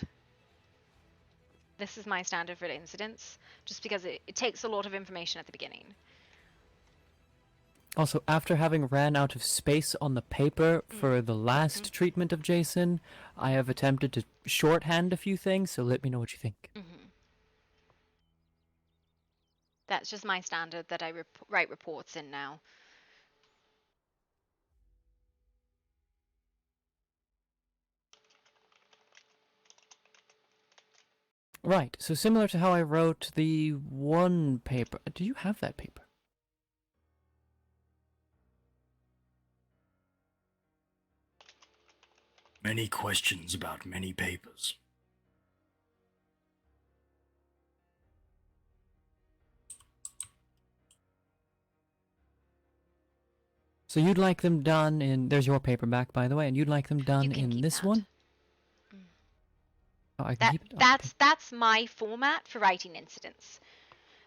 This is my standard for incidents, just because it takes a lot of information at the beginning. Also, after having ran out of space on the paper for the last treatment of Jason, I have attempted to shorthand a few things, so let me know what you think. That's just my standard that I write reports in now. Right, so similar to how I wrote the one paper. Do you have that paper? many questions about many papers. So you'd like them done in... There's your paperback, by the way, and you'd like them You done can in keep this that. one? Oh, I can keep it? Oh, okay. That's my format for writing incidents.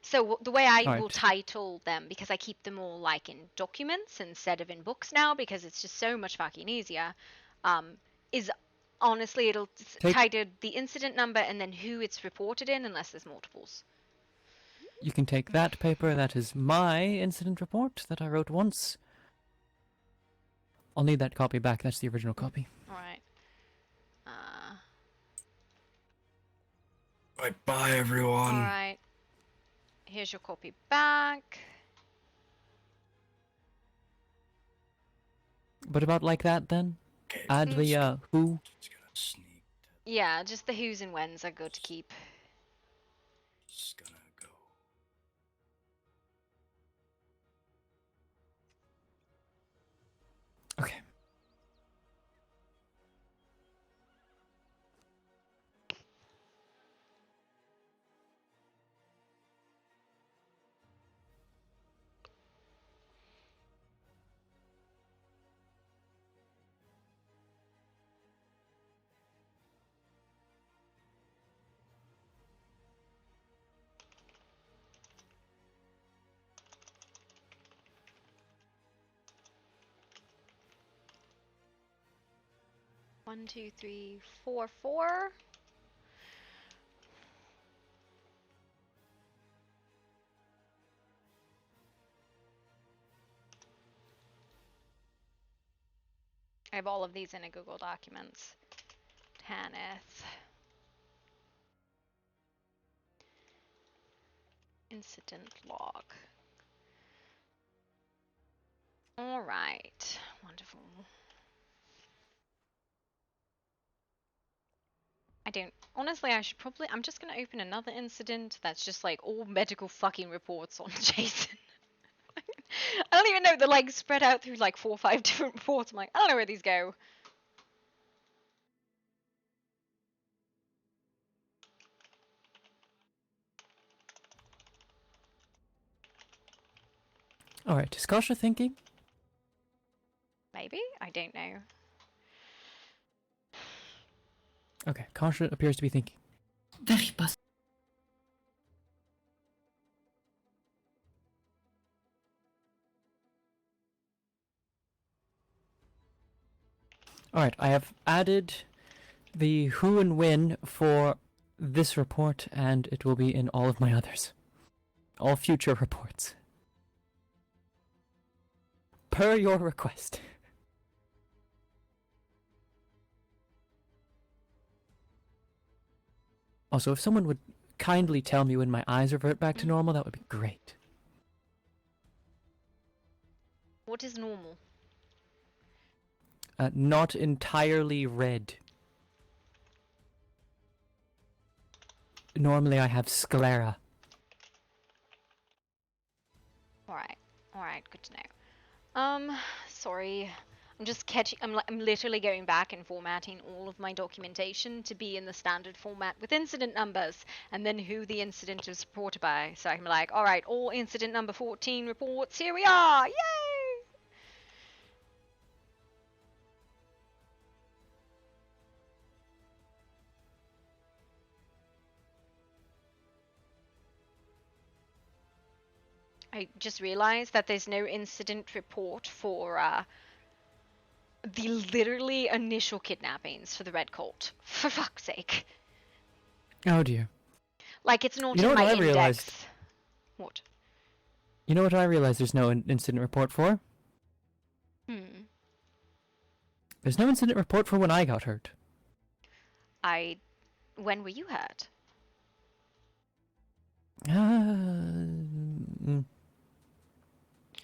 So the way I will Alright. title them, because I keep them all like in documents instead of in books now, because it's just so much fucking easier, is honestly it'll title the incident number and then who it's reported in, unless there's multiples. You can take that paper. That is my incident report that I wrote once. I'll need that copy back. That's the original copy. All right. Right, bye everyone. All right. Here's your copy back. But about like that then? Okay, Add the who. just gonna sneak. Yeah, just the who's and when's are good to keep. Just gonna go. Okay. One, two, three, four, four. I have all of these in a Google Documents. Tanith. Incident log. All right. Wonderful. I don't... Honestly, I should probably... I'm just going to open another incident that's just like all medical fucking reports on Jason. I don't even know. They're like spread out through like 4 or 5 different reports. I'm like, I don't know where these go. Alright, is Kasha thinking? Maybe? I don't know. Okay, Kasha appears to be thinking. Weggepast. Alright, I have added the who and when for this report, and it will be in all of my others. All future reports. Per your request. Also, if someone would kindly tell me when my eyes revert back to normal, that would be great. What is normal? Not entirely red. Normally I have sclera. Alright, good to know. Sorry. I'm just catching... I'm literally going back and formatting all of my documentation to be in the standard format with incident numbers, and then who the incident is reported by. So I'm like, alright, all incident number 14 reports, here we are! Yay! I just realized that there's no incident report for the literally initial kidnappings for the Red Colt. For fuck's sake. Oh dear. Like, it's not You know in what my I index. realized? What? You know what I realized there's no incident report for? There's no incident report for when I got hurt. When were you hurt?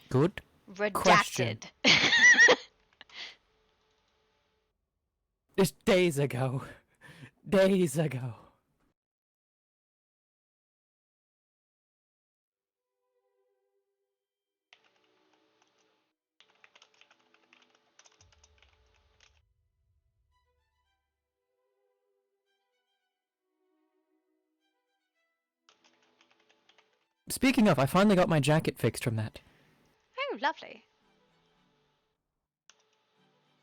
Good question. Redacted. It's days ago. Days ago. Speaking of, I finally got my jacket fixed from that. Oh, lovely.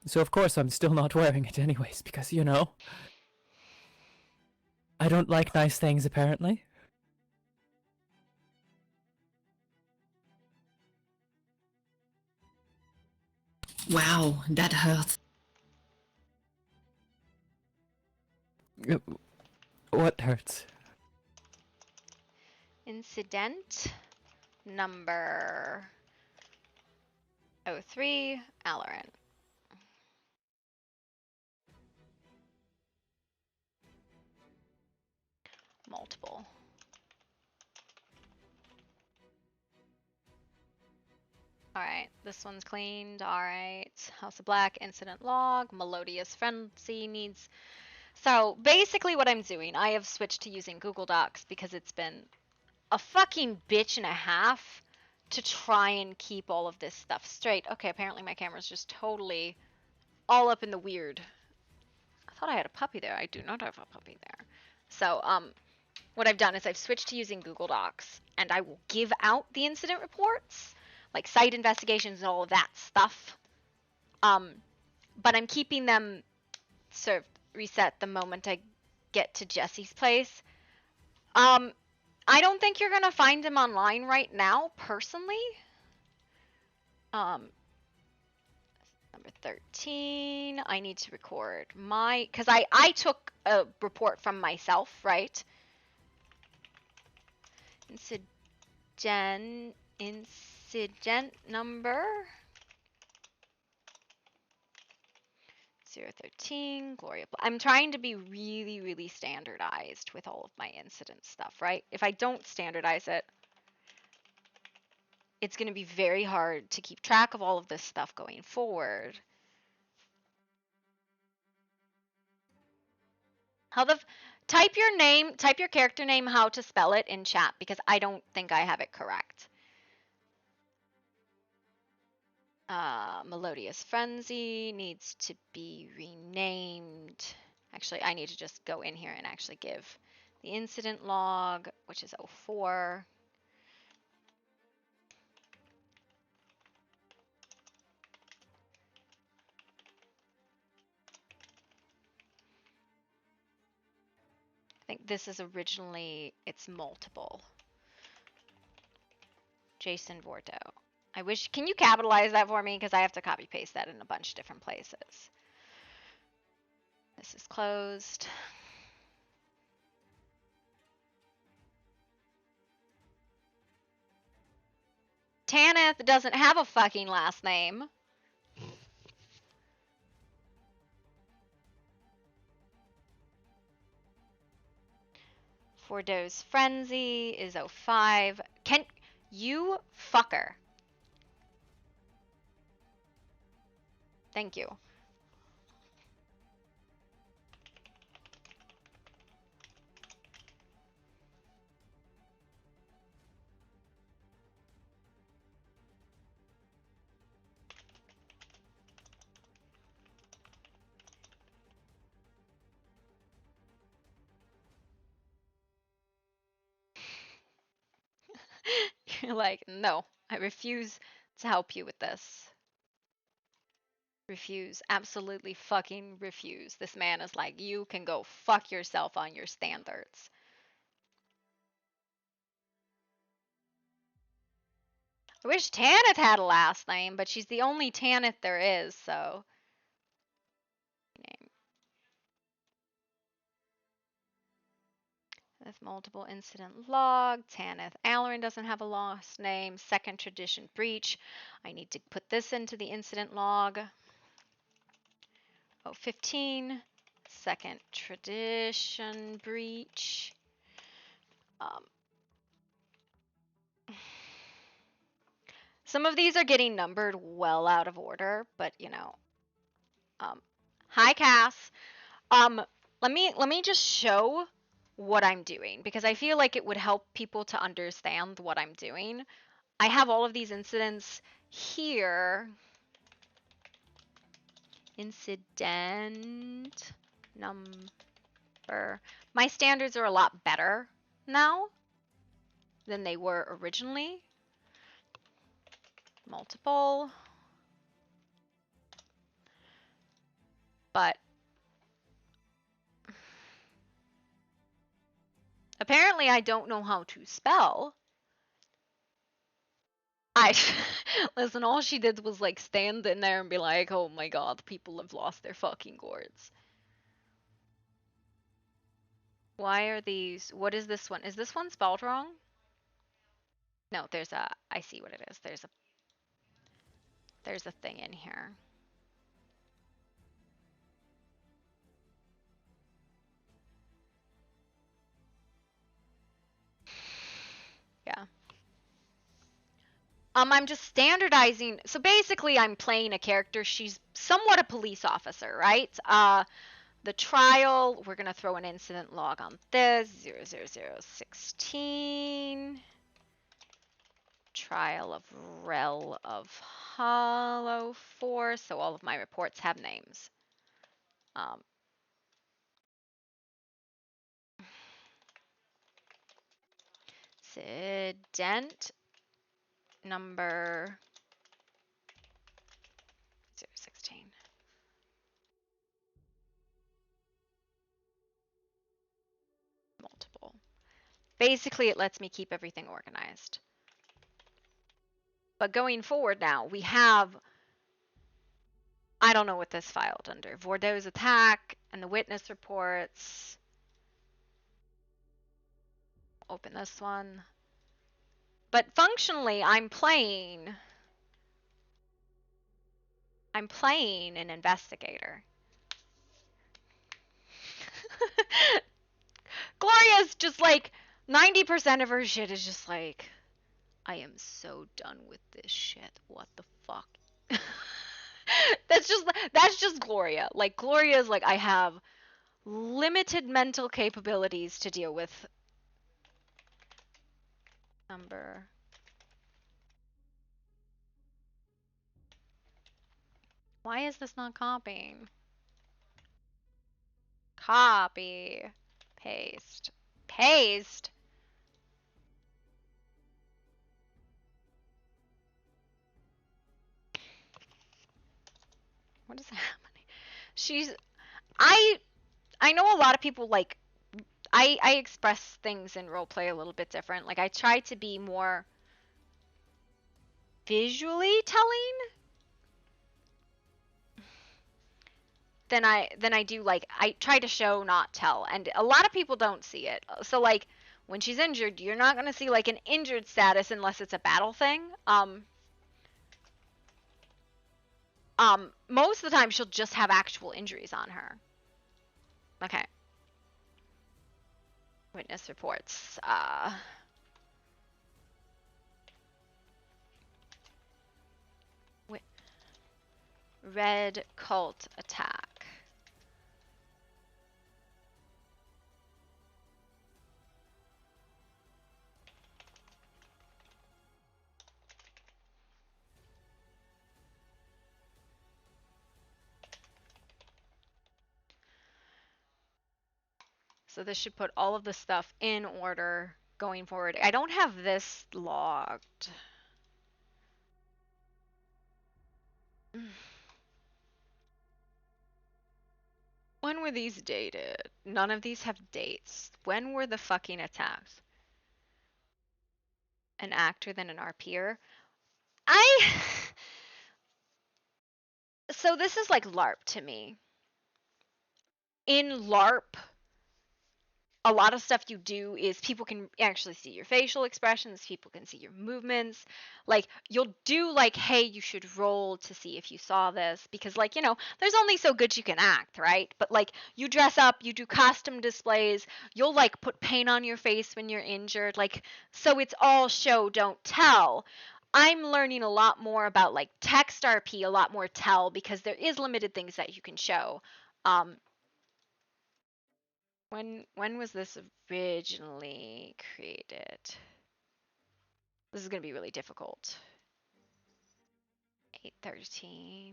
So of course I'm still not wearing it anyways, because, you know, I don't like nice things apparently. Wow, that hurt. Uh, What hurts? Incident number 03, Alarin. Multiple. Alright, this one's cleaned. Alright. House of Black, incident log, melodious frenzy needs. So basically, what I'm doing, I have switched to using Google Docs because it's been a fucking bitch and a half to try and keep all of this stuff straight. Okay, apparently my camera's just totally all up in the weird. I thought I had a puppy there. I do not have a puppy there. So, what I've done is I've switched to using Google Docs, and I will give out the incident reports, like site investigations and all of that stuff. But I'm keeping them sort of reset the moment I get to Jesse's place. I don't think you're gonna find him online right now, personally. Number 13, I need to record my, because I took a report from myself, right? Incident number 013, Gloria. I'm trying to be really, really standardized with all of my incident stuff, right? If I don't standardize it, it's going to be very hard to keep track of all of this stuff going forward. Type your name, type your character name, how to spell it in chat, because I don't think I have it correct. Melodious Frenzy needs to be renamed. Actually, I need to just go in here and actually give the incident log, which is 04. I think this is originally, it's multiple. Jason Vorto. I wish, can you capitalize that for me? Because I have to copy paste that in a bunch of different places. This is closed. Tanith doesn't have a fucking last name. Fordo's Frenzy is 05. Can you fucker? Thank you. You're like, no, I refuse to help you with this. Refuse. Absolutely fucking refuse. This man is like, you can go fuck yourself on your standards. I wish Tanith had a last name, but she's the only Tanith there is, so. Name. With multiple incident log. Tanith Alarin doesn't have a last name. Second tradition breach. I need to put this into the incident log. 015. Second tradition breach. Some of these are getting numbered well out of order, but you know. Hi Cass. Let me just show what I'm doing, because I feel like it would help people to understand what I'm doing. I have all of these incidents here. Incident number. My standards are a lot better now. than they were originally. Multiple. But apparently I don't know how to spell. Listen, all she did was like stand in there and be like, oh my god, people have lost their fucking gourds. Why are these, what is this one? Is this one spelled wrong? No, I see what it is. There's a thing in here. Yeah. I'm just standardizing. So basically, I'm playing a character. She's somewhat a police officer, right? The trial, we're gonna throw an incident log on this. 00016. Trial of Rel of Hollow 4. So all of my reports have names. Incident number 016. Multiple. Basically, it lets me keep everything organized. But going forward now, we have, I don't know what this filed under. Bordeaux's attack and the witness reports. Open this one. But functionally, I'm playing an investigator. Gloria's just like 90% of her shit is just like, I am so done with this shit. What the fuck? that's just Gloria. Like Gloria's like, I have limited mental capabilities to deal with. Number. Why is this not copying? Copy. Paste. Paste? What is happening? I know a lot of people like, I express things in roleplay a little bit different. Like I try to be more visually telling than I do, like I try to show not tell, and a lot of people don't see it. So like when she's injured, you're not going to see like an injured status unless it's a battle thing. Most of the time she'll just have actual injuries on her. Okay. Witness reports. Red cult attack. So this should put all of the stuff in order going forward. I don't have this logged. When were these dated? None of these have dates. When were the fucking attacks? An actor than an RPer? So this is like LARP to me. In LARP, a lot of stuff you do is people can actually see your facial expressions, people can see your movements. Like you'll do like, hey, you should roll to see if you saw this, because like, you know, there's only so good you can act, right? But like you dress up, you do costume displays, you'll like put paint on your face when you're injured, like, so it's all show don't tell. I'm learning a lot more about like text RP, a lot more tell, because there is limited things that you can show. When was this originally created? This is going to be really difficult. 8/13.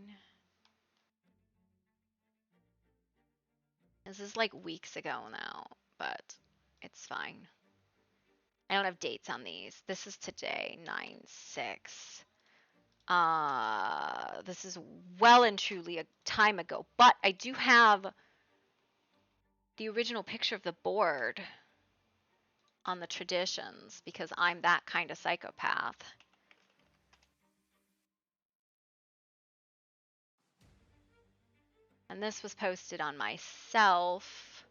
This is like weeks ago now, but it's fine. I don't have dates on these. This is today, 9/6. This is well and truly a time ago, but I do have the original picture of the board on the traditions because I'm that kind of psychopath. And this was posted on myself.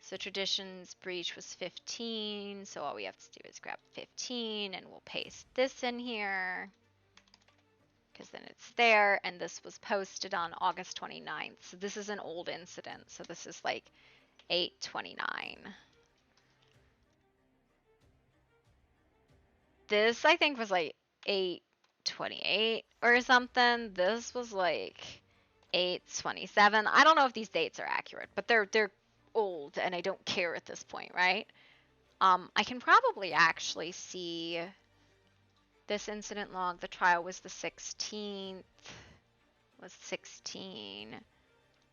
So traditions breach was 15. So all we have to do is grab 15 and we'll paste this in here because then it's there. And this was posted on August 29th. So this is an old incident. So this is like 8/29. This I think was like 8/28 or something. This was like 8/27. I don't know if these dates are accurate, but they're old and I don't care at this point, right? I can probably actually see this incident log. The trial was the 16th. Was 16.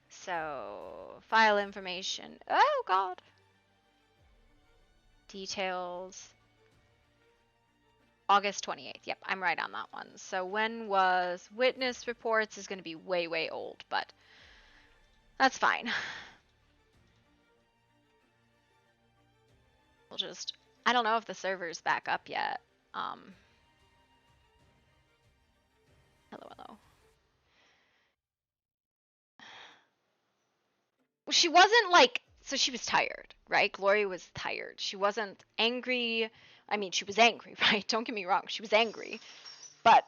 So file information. Oh God. Details. August 28th. Yep, I'm right on that one. So when was witness reports is going to be way, way old, but that's fine. We'll just, I don't know if the server's back up yet. Hello. She wasn't like, so she was tired, right? Gloria was tired. She wasn't angry. I mean, she was angry, right? Don't get me wrong. She was angry, but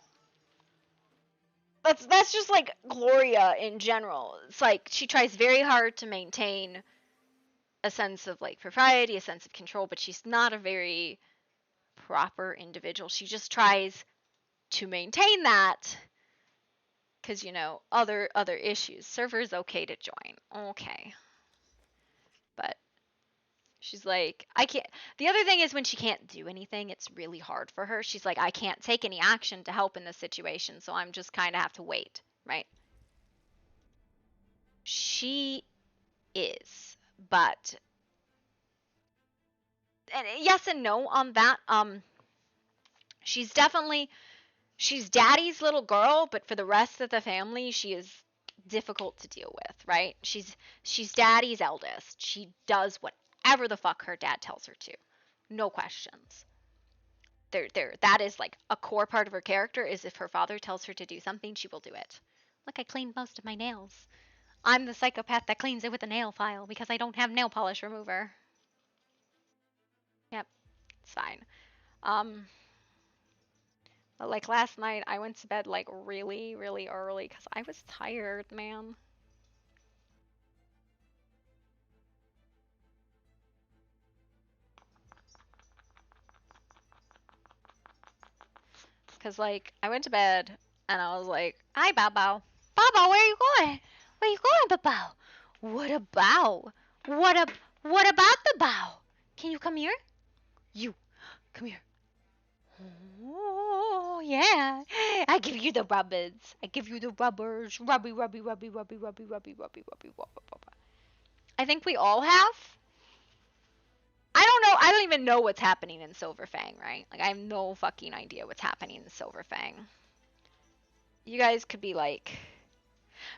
that's just like Gloria in general. It's like she tries very hard to maintain a sense of like propriety, a sense of control, but she's not a very proper individual. She just tries to maintain that because other issues. Server's okay to join. Okay. But she's like, I can't. The other thing is when she can't do anything, it's really hard for her. She's like, I can't take any action to help in this situation, so I'm just kind of have to wait, right? She is, but and yes and no on that. She's daddy's little girl, but for the rest of the family, she is difficult to deal with, right? She's daddy's eldest. She does whatever the fuck her dad tells her to. No questions. That is like a core part of her character is if her father tells her to do something, she will do it. Look, I cleaned most of my nails. I'm the psychopath that cleans it with a nail file because I don't have nail polish remover. Yep, it's fine. But like last night, I went to bed like really, really early because I was tired, man. Because like I went to bed and I was like, "Hi, Bao Bao. Bao Bao, where are you going? Where are you going, Bao Bao? What about? What about the Bao? Can you come here? You, come here. Oh yeah, I give you the rubbers. I give you the rubbers. Rubby, rubby, rubby, rubby, rubby, rubby, rubby, rubby, rubby. I think we all have. I don't know. I don't even know what's happening in Silverfang, right? Like I have no fucking idea what's happening in Silverfang. You guys could be like,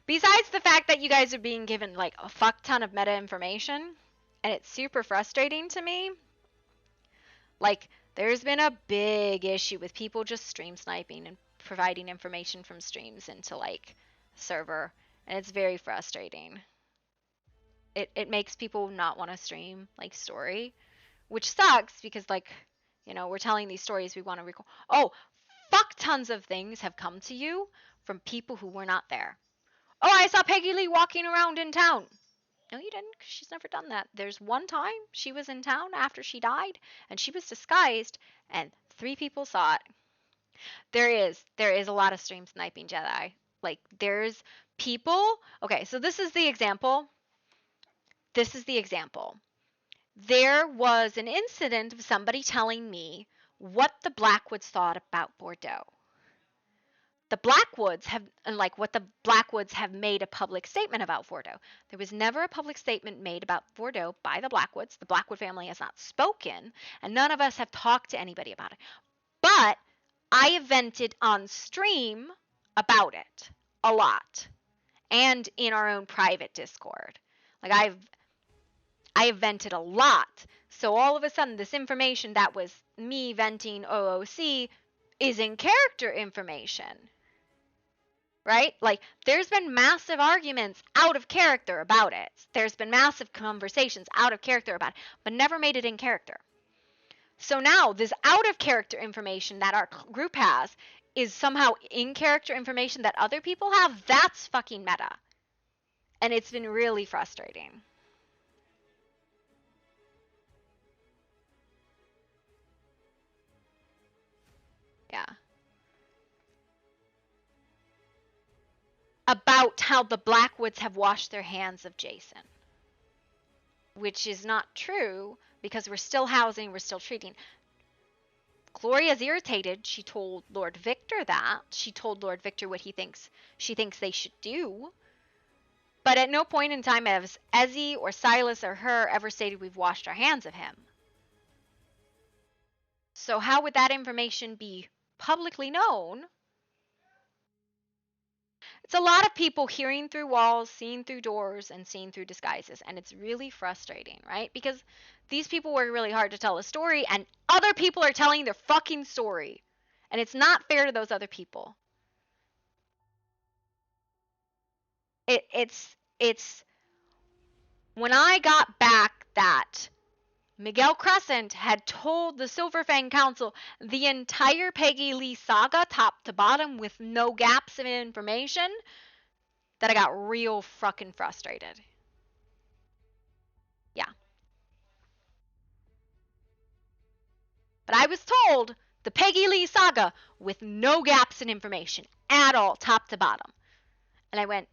besides the fact that you guys are being given like a fuck ton of meta information, and it's super frustrating to me. Like there's been a big issue with people just stream sniping and providing information from streams into like server, and it's very frustrating. It makes people not want to stream like story, which sucks because like we're telling these stories we want to record. Oh, fuck tons of things have come to you from people who were not there. Oh, I saw Peggy Lee walking around in town. No, you didn't, 'cause she's never done that. There's one time she was in town after she died, and she was disguised, and 3 people saw it. There is a lot of stream sniping, Jedi. Like, there's people. Okay, so this is the example. This is the example. There was an incident of somebody telling me what the Blackwoods thought about Bordeaux. the Blackwoods have, and like what the Blackwoods have made a public statement about Fordo. There was never a public statement made about Fordo by the Blackwoods. The Blackwood family has not spoken, and none of us have talked to anybody about it. But I have vented on stream about it a lot, and in our own private Discord. Like I have vented a lot. So all of a sudden, this information that was me venting OOC is in character information. Right? Like, there's been massive arguments out of character about it. There's been massive conversations out of character about it, but never made it in character. So now, this out of character information that our group has is somehow in character information that other people have. That's fucking meta. And it's been really frustrating. Yeah. About how the Blackwoods have washed their hands of Jason. Which is not true, because we're still housing, we're still treating. Gloria's irritated. She told Lord Victor that. She told Lord Victor what she thinks they should do. But at no point in time has Ezzy or Silas or her ever stated we've washed our hands of him. So how would that information be publicly known? It's a lot of people hearing through walls, seeing through doors, and seeing through disguises. And it's really frustrating, right? Because these people work really hard to tell a story, and other people are telling their fucking story. And it's not fair to those other people. It's when I got back that Miguel Crescent had told the Silverfang Council the entire Peggy Lee saga top to bottom with no gaps of information that I got real fucking frustrated. Yeah. But I was told the Peggy Lee saga with no gaps in information at all, top to bottom. And I went,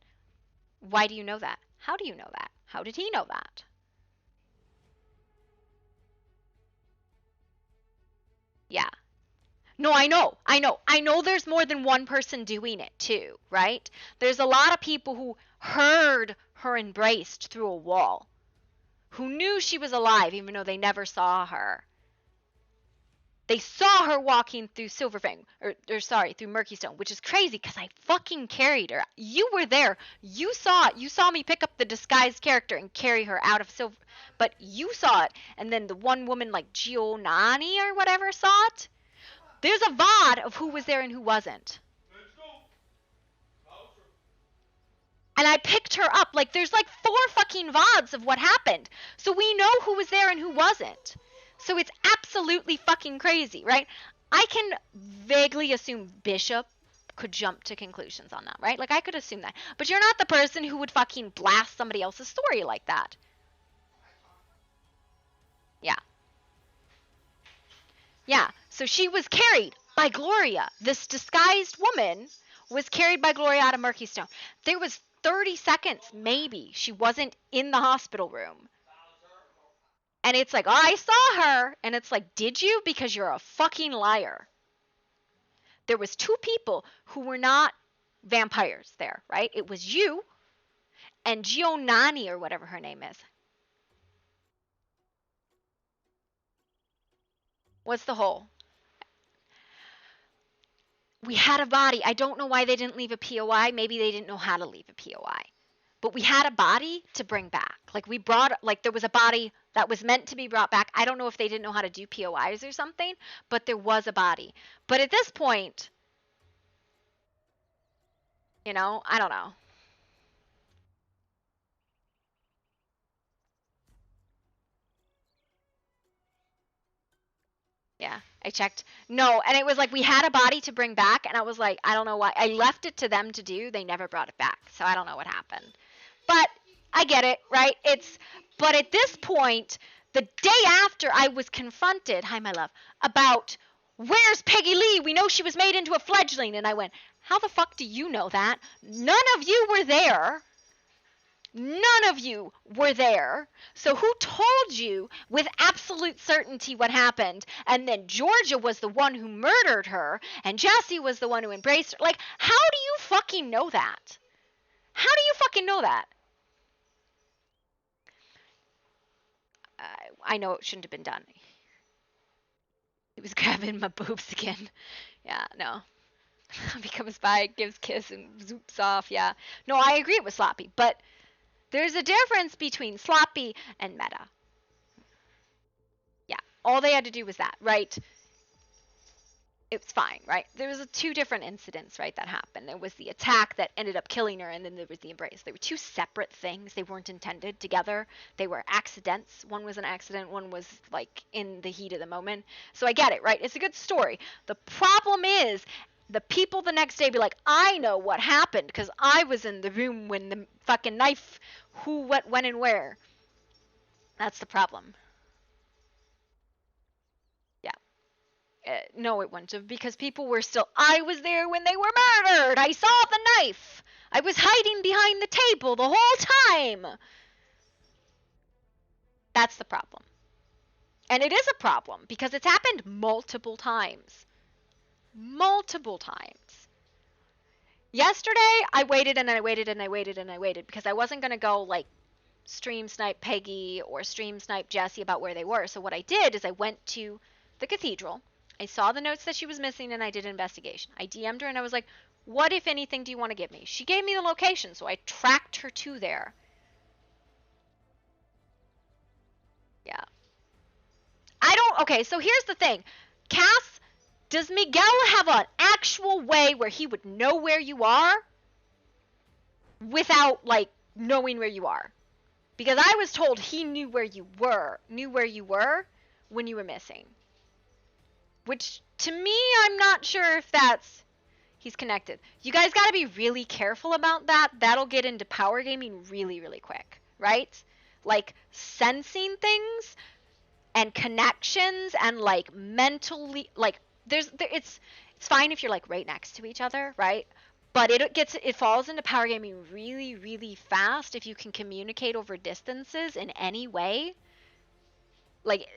why do you know that? How do you know that? How did he know that? Yeah. No, I know there's more than one person doing it too, right? There's a lot of people who heard her embraced through a wall, who knew she was alive even though they never saw her. They saw her walking through Silverfang, through Murkystone, which is crazy because I fucking carried her. You were there. You saw it. You saw me pick up the disguised character and carry her out of Silver, but you saw it. And then the one woman like Gionani or whatever saw it. There's a VOD of who was there and who wasn't. And I picked her up. Like, there's like 4 fucking VODs of what happened. So we know who was there and who wasn't. So it's absolutely fucking crazy, right? I can vaguely assume Bishop could jump to conclusions on that, right? Like, I could assume that. But you're not the person who would fucking blast somebody else's story like that. Yeah. Yeah. So she was carried by Gloria. This disguised woman was carried by Gloria out of Murkystone. There was 30 seconds, maybe, she wasn't in the hospital room. And it's like, oh, I saw her. And it's like, did you? Because you're a fucking liar. There was 2 people who were not vampires there, right? It was you and Gionani or whatever her name is. What's the hole? We had a body. I don't know why they didn't leave a POI. Maybe they didn't know how to leave a POI. But we had a body to bring back. Like, there was a body that was meant to be brought back. I don't know if they didn't know how to do POIs or something, but there was a body. But at this point, I don't know. Yeah, I checked. No, and it was like we had a body to bring back, and I was like, I don't know why. I left it to them to do. They never brought it back, so I don't know what happened. But I get it, right? But at this point, the day after I was confronted, hi my love, about where's Peggy Lee? We know she was made into a fledgling. And I went, how the fuck do you know that? None of you were there. None of you were there. So who told you with absolute certainty what happened? And then Georgia was the one who murdered her, and Jesse was the one who embraced her. Like, how do you fucking know that? How do you fucking know that? I know it shouldn't have been done. He was grabbing my boobs again. Yeah, no. Becomes by, gives kiss, and zoops off. Yeah. No, I agree it was sloppy, but there's a difference between sloppy and meta. Yeah. All they had to do was that, right? It was fine, right? There was two different incidents, right, that happened. There was the attack that ended up killing her, and then there was the embrace. They were two separate things. They weren't intended together. They were accidents. One was an accident. One was, like, in the heat of the moment. So I get it, right? It's a good story. The problem is the people the next day be like, I know what happened because I was in the room when the fucking knife, who, what, when, and where. That's the problem. No, it wouldn't have, because people were still, I was there when they were murdered. I saw the knife. I was hiding behind the table the whole time. That's the problem. And it is a problem because it's happened multiple times. Multiple times. Yesterday, I waited and I waited and I waited and I waited because I wasn't going to go like stream snipe Peggy or stream snipe Jesse about where they were. So what I did is I went to the cathedral. I saw the notes that she was missing and I did an investigation. I DM'd her and I was like, what, if anything, do you want to give me? She gave me the location, so I tracked her to there. Yeah. Okay, so here's the thing. Cass, does Miguel have an actual way where he would know where you are without, like, knowing where you are? Because I was told he knew where you were when you were missing. Which, to me, I'm not sure if that's... He's connected. You guys gotta be really careful about that. That'll get into power gaming really, really quick, right? Like, sensing things and connections and, like, mentally... Like, it's fine if you're, like, right next to each other, right? But it falls into power gaming really, really fast if you can communicate over distances in any way. Like...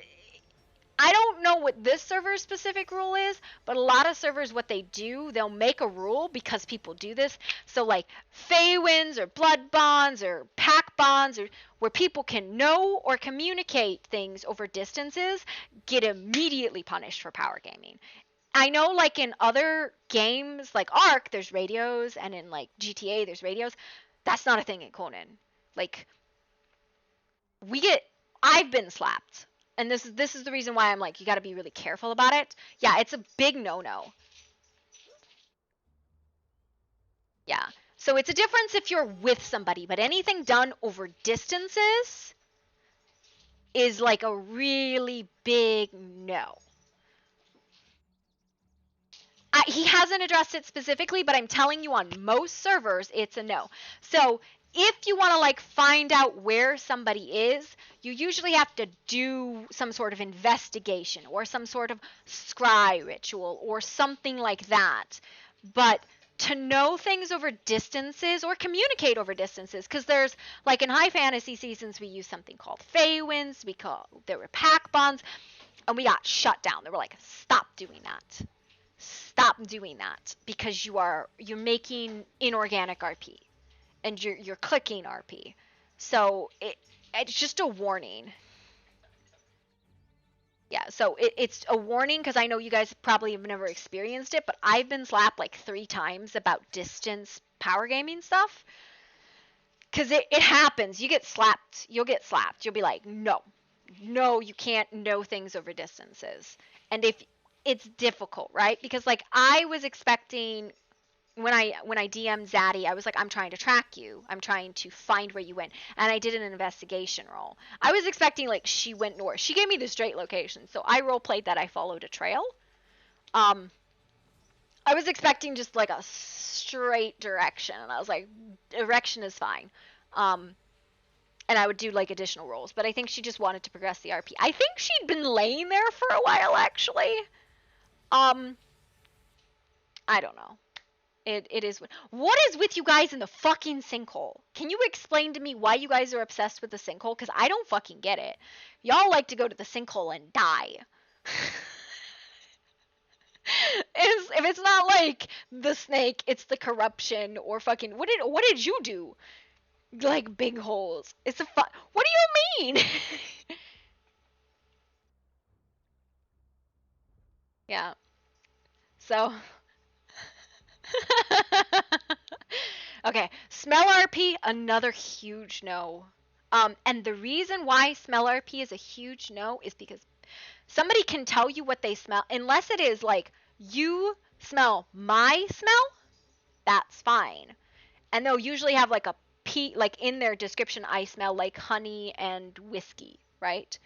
I don't know what this server's specific rule is, but a lot of servers, what they do, they'll make a rule because people do this. So like Fey Winds or Blood Bonds or Pack Bonds, or where people can know or communicate things over distances, get immediately punished for power gaming. I know like in other games like Ark, there's radios, and in like GTA, there's radios. That's not a thing in Conan. Like, I've been slapped. And this is the reason why I'm like, you got to be really careful about it. Yeah, it's a big no-no. Yeah. So it's a difference if you're with somebody, but anything done over distances is like a really big no. He hasn't addressed it specifically, but I'm telling you on most servers, it's a no. So if you want to like find out where somebody is, you usually have to do some sort of investigation or some sort of scry ritual or something like that. But to know things over distances or communicate over distances, because there's like in high fantasy seasons, we use something called Fey Winds, there were pack bonds, and we got shut down. They were like, stop doing that. Stop doing that because you're making inorganic RP and you're clicking RP. So it's just a warning. Yeah, so it's a warning because I know you guys probably have never experienced it, but I've been slapped like 3 times about distance power gaming stuff. Because it happens. You get slapped. You'll get slapped. You'll be like, no, you can't know things over distances. And if it's difficult, right? Because like I was expecting when I DM'd Zaddy, I was like, I'm trying to track you. I'm trying to find where you went. And I did an investigation roll. I was expecting like she went north. She gave me the straight location. So I role played that I followed a trail. I was expecting just like a straight direction. And I was like, direction is fine. And I would do like additional rolls. But I think she just wanted to progress the RP. I think she'd been laying there for a while actually. I don't know. It is. What is with you guys in the fucking sinkhole? Can you explain to me why you guys are obsessed with the sinkhole? Because I don't fucking get it. Y'all like to go to the sinkhole and die. If it's not like the snake, it's the corruption or fucking what did you do? Like big holes. It's a What do you mean? Yeah. So okay, smell RP, another huge no. And the reason why smell RP is a huge no is because somebody can tell you what they smell, unless it is like you smell my smell, that's fine. And they'll usually have like a like in their description, I smell like honey and whiskey, right?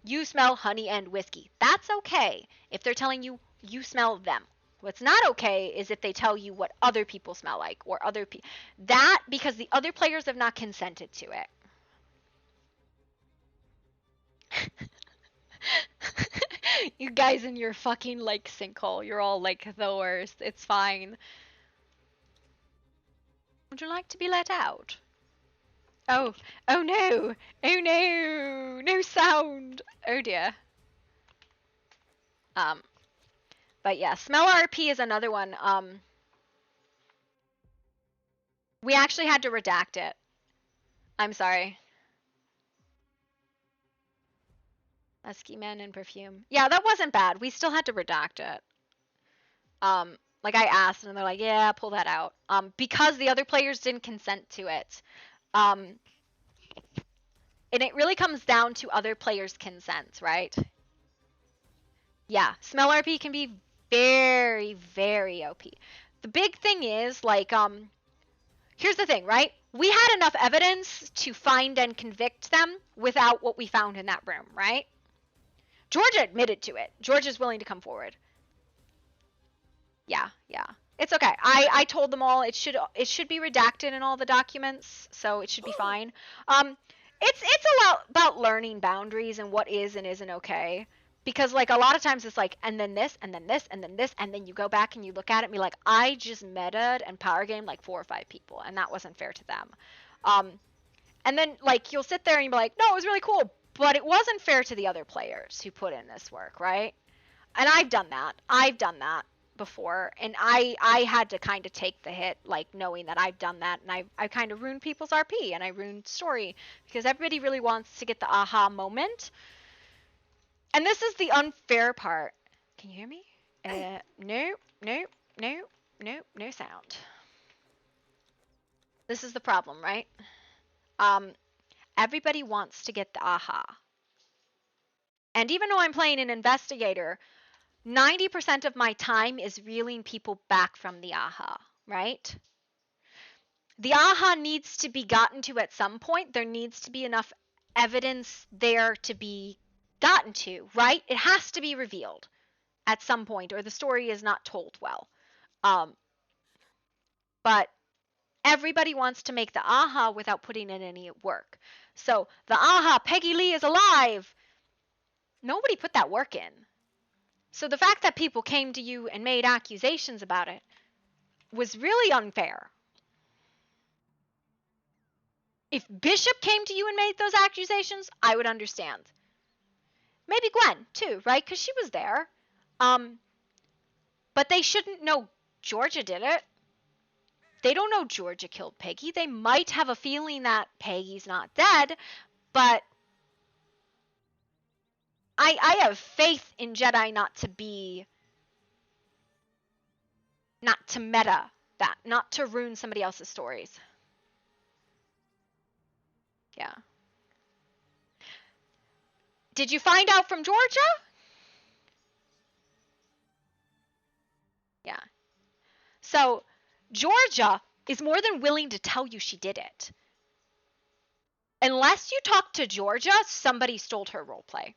You smell honey and whiskey. That's okay if they're telling you you smell them. What's not okay is if they tell you what other people smell like or other people. That because the other players have not consented to it. You guys in your fucking like sinkhole, you're all like the worst. It's fine. Would you like to be let out? Oh, oh no, oh no, no sound. Oh dear. But yeah, smell RP is another one. We actually had to redact it. I'm sorry. Musky men and perfume. Yeah, that wasn't bad. We still had to redact it. Like I asked and they're like, yeah, pull that out. Because the other players didn't consent to it. And it really comes down to other players' consent, right? Yeah, smell RP can be very, very OP. The big thing is, like, here's the thing, right? We had enough evidence to find and convict them without what we found in that room, right? Georgia admitted to it. Georgia's willing to come forward. Yeah, yeah. It's okay. I told them all it should be redacted in all the documents, so it should be fine. It's a lot about learning boundaries and what is and isn't okay. Because like a lot of times it's like and then this and then this and then this and then you go back and you look at it and be like, I just meta'd and power gamed like 4 or 5 people and that wasn't fair to them. And then like you'll sit there and you'll be like, no, it was really cool, but it wasn't fair to the other players who put in this work, right? And I've done that. I've done that before, and I had to kind of take the hit, like knowing that I've done that, and I kind of ruined people's RP and I ruined story because everybody really wants to get the aha moment. And this is the unfair part. Can you hear me? No, no, no, no, no sound. This is the problem, right? Everybody wants to get the aha. And even though I'm playing an investigator, 90% of my time is reeling people back from the aha, right? The aha needs to be gotten to at some point. There needs to be enough evidence there to be gotten to, right? It has to be revealed at some point or the story is not told well. But everybody wants to make the aha without putting in any work. So the aha, Peggy Lee is alive. Nobody put that work in. So the fact that people came to you and made accusations about it was really unfair. If Bishop came to you and made those accusations, I would understand. Maybe Gwen, too, right? Because she was there. But they shouldn't know Georgia did it. They don't know Georgia killed Peggy. They might have a feeling that Peggy's not dead, but I have faith in Jedi not to meta that, not to ruin somebody else's stories. Yeah. Did you find out from Georgia? Yeah. So Georgia is more than willing to tell you she did it. Unless you talk to Georgia, somebody stole her roleplay.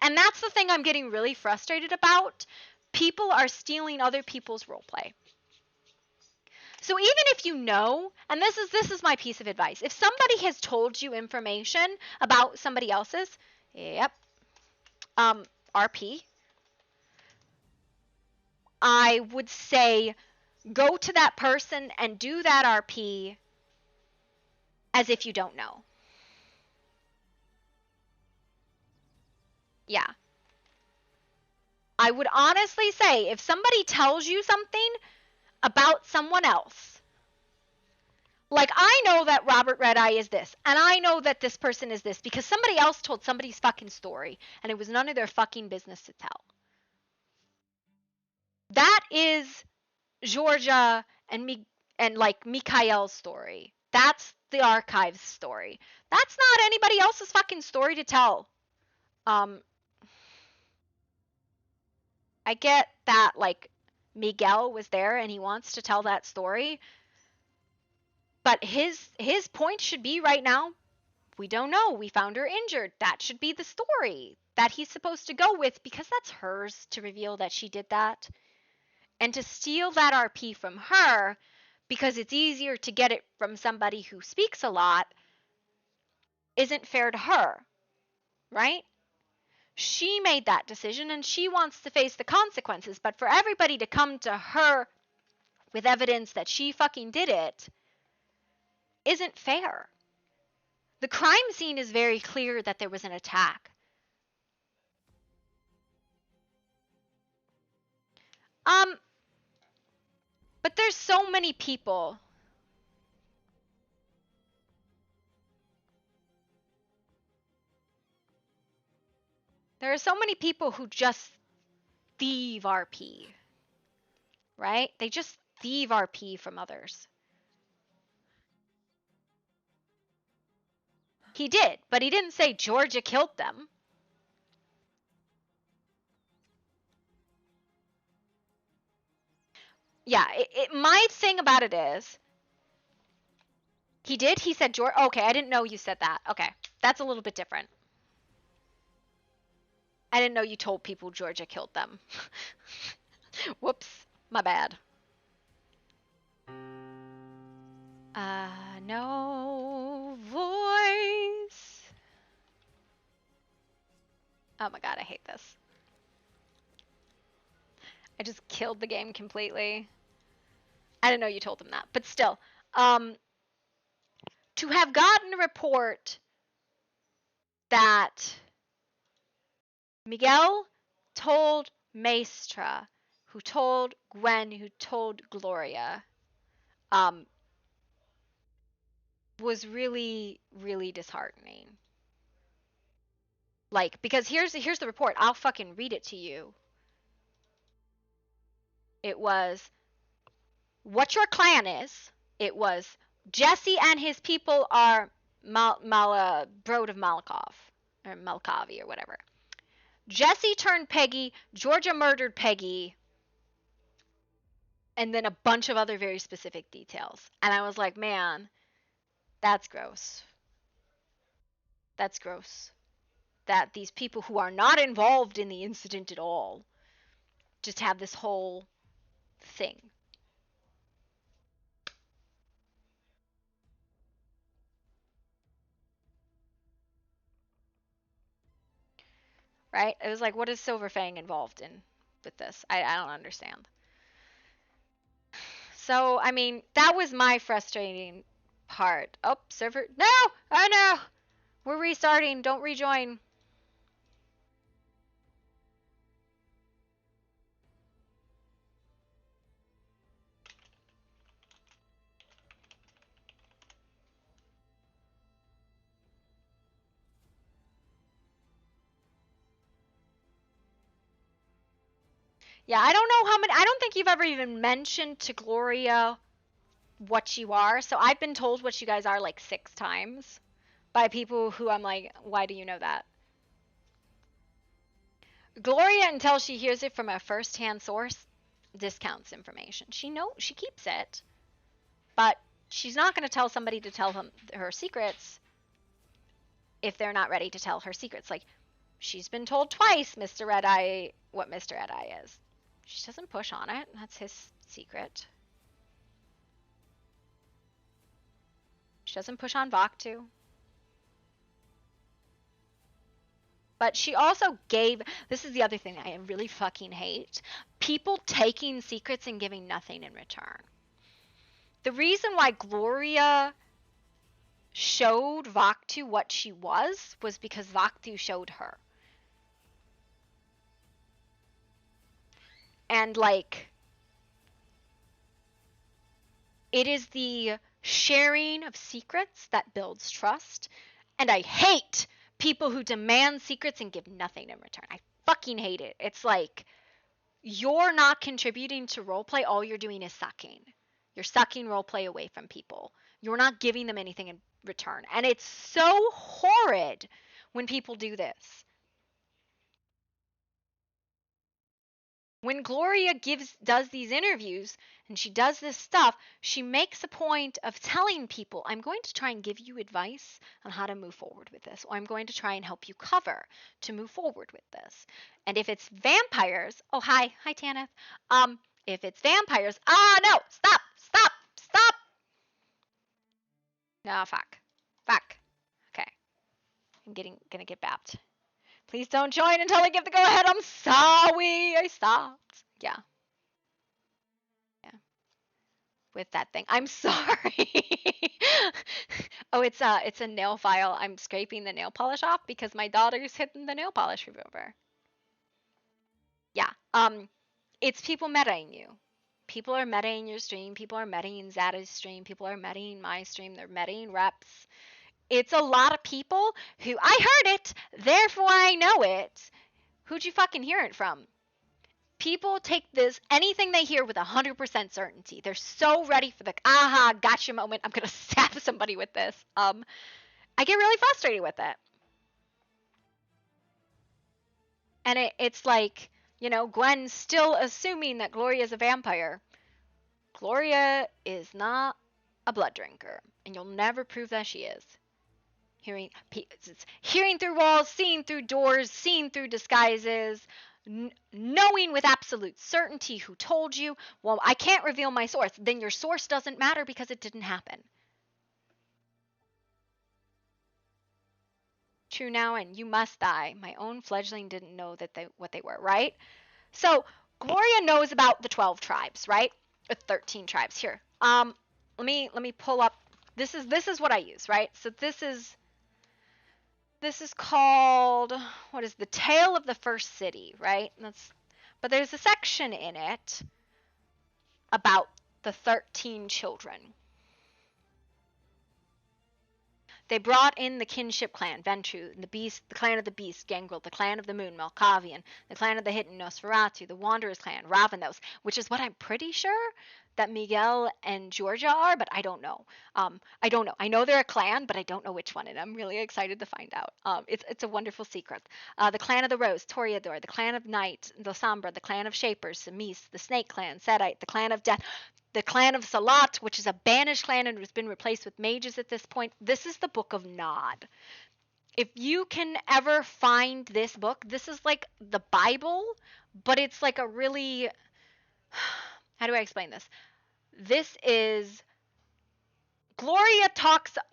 And that's the thing I'm getting really frustrated about. People are stealing other people's roleplay. So even if you know, and this is my piece of advice, if somebody has told you information about somebody else's, yep, RP, I would say go to that person and do that RP as if you don't know. Yeah. I would honestly say if somebody tells you something about someone else, like I know that Robert Red Eye is this, and I know that this person is this because somebody else told somebody's fucking story, and it was none of their fucking business to tell. That is Georgia and like Mikhail's story. That's the archives story. That's not anybody else's fucking story to tell. I get that like Miguel was there and he wants to tell that story, but his point should be right now, we don't know. We found her injured. That should be the story that he's supposed to go with because that's hers to reveal that she did that. And to steal that RP from her because it's easier to get it from somebody who speaks a lot isn't fair to her, right? She made that decision and she wants to face the consequences, but for everybody to come to her with evidence that she fucking did it isn't fair. The crime scene is very clear that there was an attack. But there's so many people. There are so many people who just thieve RP, right? They just thieve RP from others. He did, but he didn't say Georgia killed them. Yeah, my thing about it is, he did? He said Georgia? Okay, I didn't know you said that. Okay, that's a little bit different. I didn't know you told people Georgia killed them. Whoops, my bad. No voice. Oh my god, I hate this. I just killed the game completely. I didn't know you told them that, but still. To have gotten a report that Miguel told Maestra, who told Gwen, who told Gloria, was really, really disheartening. Like, because here's the report. I'll fucking read it to you. It was what your clan is. It was Jesse and his people are Brode of Malakov, or Malkavi, or whatever. Jesse turned Peggy, Georgia murdered Peggy, and then a bunch of other very specific details. And I was like, man, that's gross. That's gross. That these people who are not involved in the incident at all just have this whole thing. Right? It was like, what is Silver Fang involved in with this? I don't understand. So, I mean, that was my frustrating part. Oh, server. No! Oh no! We're restarting. Don't rejoin. Yeah, I don't know how many. I don't think you've ever even mentioned to Gloria what you are. So I've been told what you guys are like 6 times by people who I'm like, why do you know that? Gloria, until she hears it from a first-hand source, discounts information. She keeps it, but she's not going to tell somebody to tell her secrets if they're not ready to tell her secrets. Like, she's been told twice, Mr. Red Eye, what Mr. Red Eye is. She doesn't push on it. That's his secret. She doesn't push on Vaktu. But she also gave, this is the other thing I really fucking hate, people taking secrets and giving nothing in return. The reason why Gloria showed Vaktu what she was because Vaktu showed her. And like, it is the sharing of secrets that builds trust. And I hate people who demand secrets and give nothing in return. I fucking hate it. It's like, you're not contributing to roleplay. All you're doing is sucking. You're sucking roleplay away from people. You're not giving them anything in return. And it's so horrid when people do this. When Gloria does these interviews and she does this stuff, she makes a point of telling people, I'm going to try and give you advice on how to move forward with this, or I'm going to try and help you cover to move forward with this. And if it's vampires, oh, hi Tanith. If it's vampires, no, stop. No, fuck. Okay, I'm gonna get bapped. Please don't join until I give the go ahead. I'm sorry. I stopped. Yeah. With that thing. I'm sorry. Oh, it's a nail file. I'm scraping the nail polish off because my daughter's hitting the nail polish remover. Yeah. It's people metaing you. People are metaing your stream. People are metaing Zada's stream. People are metaing my stream. They're metaing reps. It's a lot of people who I heard it, therefore I know it. Who'd you fucking hear it from? People take this, anything they hear with 100% certainty. They're so ready for the aha, gotcha moment. I'm going to stab somebody with this. I get really frustrated with it. And it's like, you know, Gwen's still assuming that Gloria is a vampire. Gloria is not a blood drinker. And you'll never prove that she is. Hearing through walls, seeing through doors, seeing through disguises, knowing with absolute certainty who told you. Well, I can't reveal my source. Then your source doesn't matter because it didn't happen. True now, and you must die. My own fledgling didn't know what they were, right? So Gloria knows about the 12 tribes, right? Or 13 tribes. Here. Let me pull up. This is what I use, right? So this is called, what is the Tale of the First City, right? But there's a section in it about the 13 children. They brought in the kinship clan, Ventrue, the clan of the Beast, Gangrel, the clan of the Moon, Malkavian, the clan of the Hidden, Nosferatu, the Wanderers clan, Ravanos, which is what I'm pretty sure that Miguel and Georgia are, but I don't know. I don't know. I know they're a clan, but I don't know which one, and I'm really excited to find out. It's a wonderful secret. The clan of the Rose, Toreador, the clan of Night, the Sombra, the clan of Shapers, Samis, the Snake clan, Sedite, the clan of Death, the clan of Salat, which is a banished clan and has been replaced with mages at this point. This is the Book of Nod. If you can ever find this book, this is like the Bible, but it's like a really, how do I explain this? This is, Gloria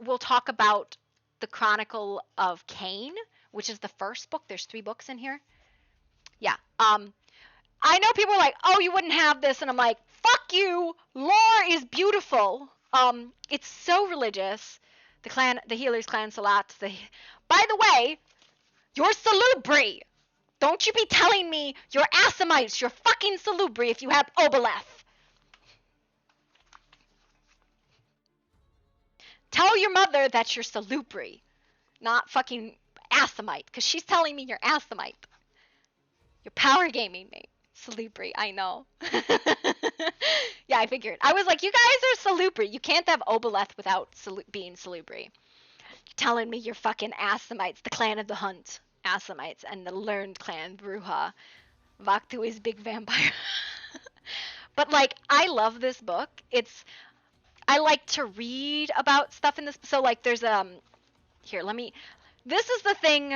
will talk about the Chronicle of Cain, which is the first book. There's 3 books in here. Yeah. I know people are like, oh, you wouldn't have this, and I'm like, fuck you. Lore is beautiful. It's so religious. The Healer's clan, Salat. By the way, you're Salubri. Don't you be telling me you're Assamites. You're fucking Salubri if you have Oboleth. Tell your mother that you're Salubri, not fucking Assamite, because she's telling me you're Assamite. You're power gaming me. Salubri, I know. Yeah, I figured. I was like, you guys are Salubri. You can't have Oboleth without being Salubri. You're telling me you're fucking Assamites, the clan of the Hunt. Assamites, and the learned clan, Bruja. Vaktu is big vampire. But, like, I love this book. I like to read about stuff in this. So, like, there's, here, this is the thing.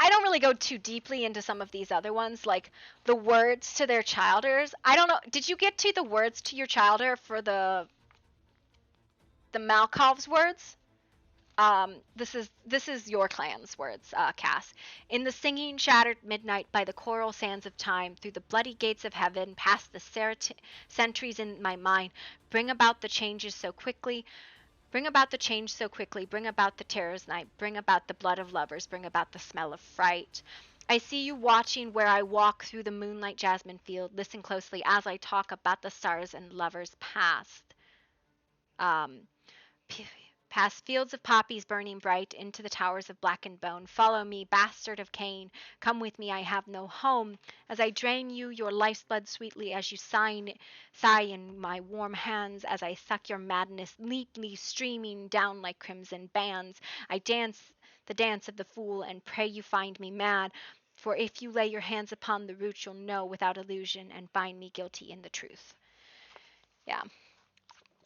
I don't really go too deeply into some of these other ones, like the words to their childers. I don't know. Did you get to the words to your childer for the Malkov's words? This is your clan's words, Cass. In the singing shattered midnight by the coral sands of time, through the bloody gates of heaven, past the centuries in my mind, bring about the changes so quickly. Bring about the change so quickly, bring about the terror's night, bring about the blood of lovers, bring about the smell of fright. I see you watching where I walk through the moonlight jasmine field. Listen closely as I talk about the stars and lovers past. Um, Past fields of poppies burning bright, into the towers of blackened bone. Follow me, bastard of Cain. Come with me, I have no home. As I drain you, your life's blood sweetly, as you sigh in my warm hands, as I suck your madness, neatly streaming down like crimson bands. I dance the dance of the fool, and pray you find me mad. For if you lay your hands upon the root, you'll know without illusion, and find me guilty in the truth. Yeah.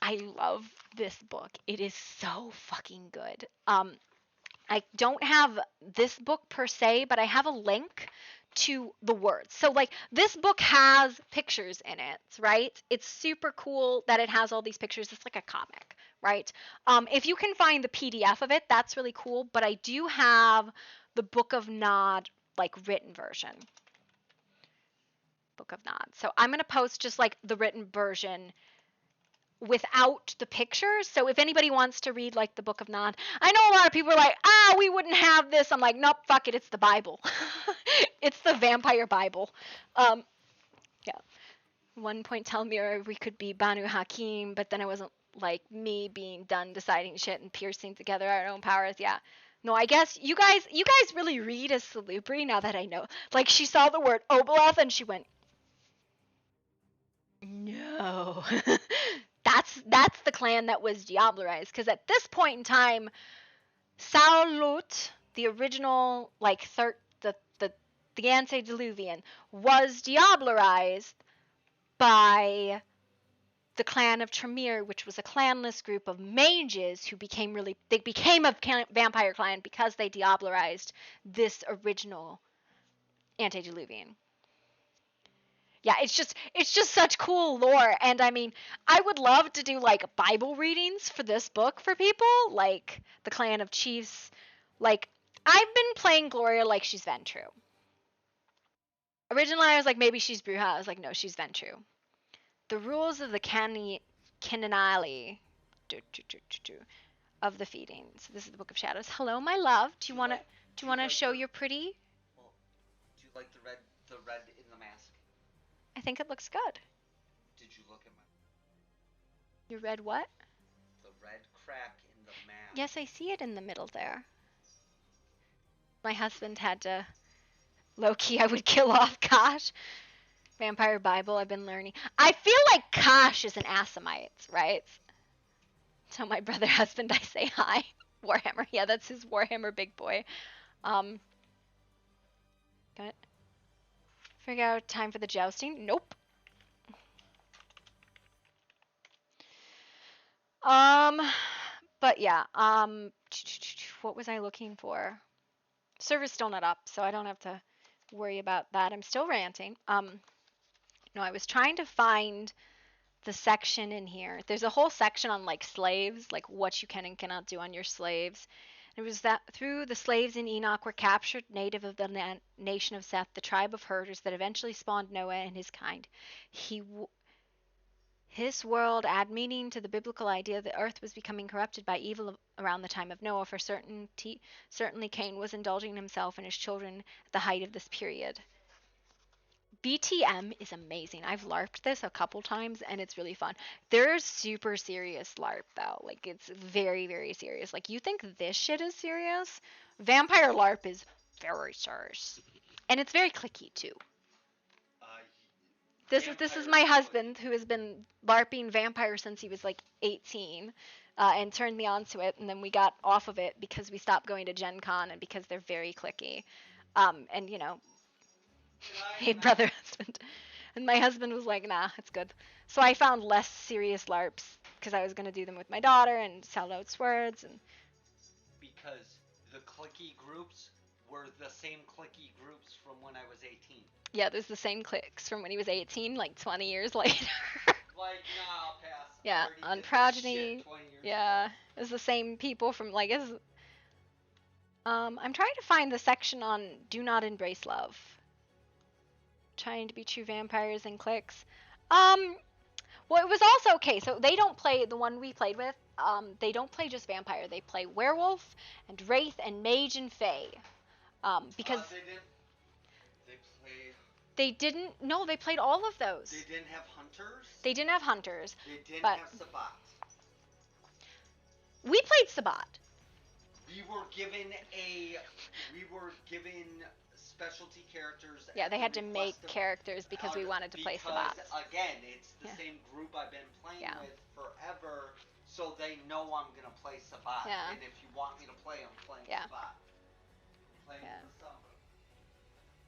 I love this book. It is so fucking good. I don't have this book per se, but I have a link to the words. So like this book has pictures in it, right? It's super cool that it has all these pictures. It's like a comic, right? If you can find the PDF of it, that's really cool. But I do have the Book of Nod like written version. Book of Nod. So I'm gonna post just like the written version without the pictures. So if anybody wants to read like the Book of Nod, I know a lot of people are like, we wouldn't have this. I'm like, nope, fuck it, it's the Bible. It's the vampire Bible. Yeah. One point telling me we could be Banu Hakim, but then it wasn't like me being done deciding shit and piercing together our own powers. Yeah. No, I guess you guys really read as Salubri now that I know. Like she saw the word Obeleth and she went, no. That's the clan that was diablerized, because at this point in time, Saulut, the original like the antediluvian, was diablerized by the clan of Tremere, which was a clanless group of mages who became a vampire clan because they diablerized this original antediluvian. Yeah, it's just such cool lore, and I mean, I would love to do like Bible readings for this book for people, like the Clan of Chiefs. Like I've been playing Gloria like she's Ventru. Originally, I was like maybe she's Bruja. I was like no, she's Ventru. The rules of the Canali of the feedings. This is the Book of Shadows. Hello, my love. Do you wanna show your pretty? Well, do you like the red in the mask? I think it looks good. Did you look at my... Your red what? The red crack in the mask. Yes, I see it in the middle there. My husband had to... Low-key, I would kill off Kosh. Vampire Bible, I've been learning. I feel like Kosh is an Assamite, right? So my brother husband, I say hi. Warhammer, yeah, that's his Warhammer big boy. Got figure out time for the jousting? Nope. But yeah, what was I looking for? Server's still not up, so I don't have to worry about that. I'm still ranting. No, I was trying to find the section in here. There's a whole section on like slaves, like what you can and cannot do on your slaves. It was that through the slaves in Enoch were captured, native of the nation of Seth, the tribe of herders that eventually spawned Noah and his kind. His world add meaning to the biblical idea that earth was becoming corrupted by evil around the time of Noah. For certainly Cain was indulging himself and his children at the height of this period. BTM is amazing. I've LARPed this a couple times and it's really fun. There's super serious LARP though. Like it's very, very serious. Like you think this shit is serious? Vampire LARP is very serious. And it's very clicky too. This is my husband who has been LARPing vampire since he was like 18 and turned me on to it, and then we got off of it because we stopped going to Gen Con and because they're very clicky. And you know, hey brother husband. And my husband was like, nah, it's good. So I found less serious LARPs because I was going to do them with my daughter and sell out swords. And because the clicky groups were the same clicky groups from when I was 18. Yeah, there's the same cliques from when he was 18, like 20 years later. Like, nah, I'll pass. I Yeah, already on did this Progeny. shit 20 years Yeah, ago. it's the same people from like I'm trying to find the section on do not embrace love. Trying to be true vampires and cliques. Well, it was also okay. So they don't play the one we played with. They don't play just vampire. They play werewolf and wraith and mage and fae. Because They didn't. They play. they didn't. No, they played all of those. They didn't have hunters. They didn't have hunters. They didn't but have Sabat. we played Sabat. We were given specialty characters. Yeah, at they the had to make request of- characters because we wanted to play Sabat. Because again, it's the Yeah. same group I've been playing Yeah. with forever, so they know I'm gonna play Sabat. Yeah. And if you want me to play, I'm playing Yeah. Sabat. Playing Yeah. the summer.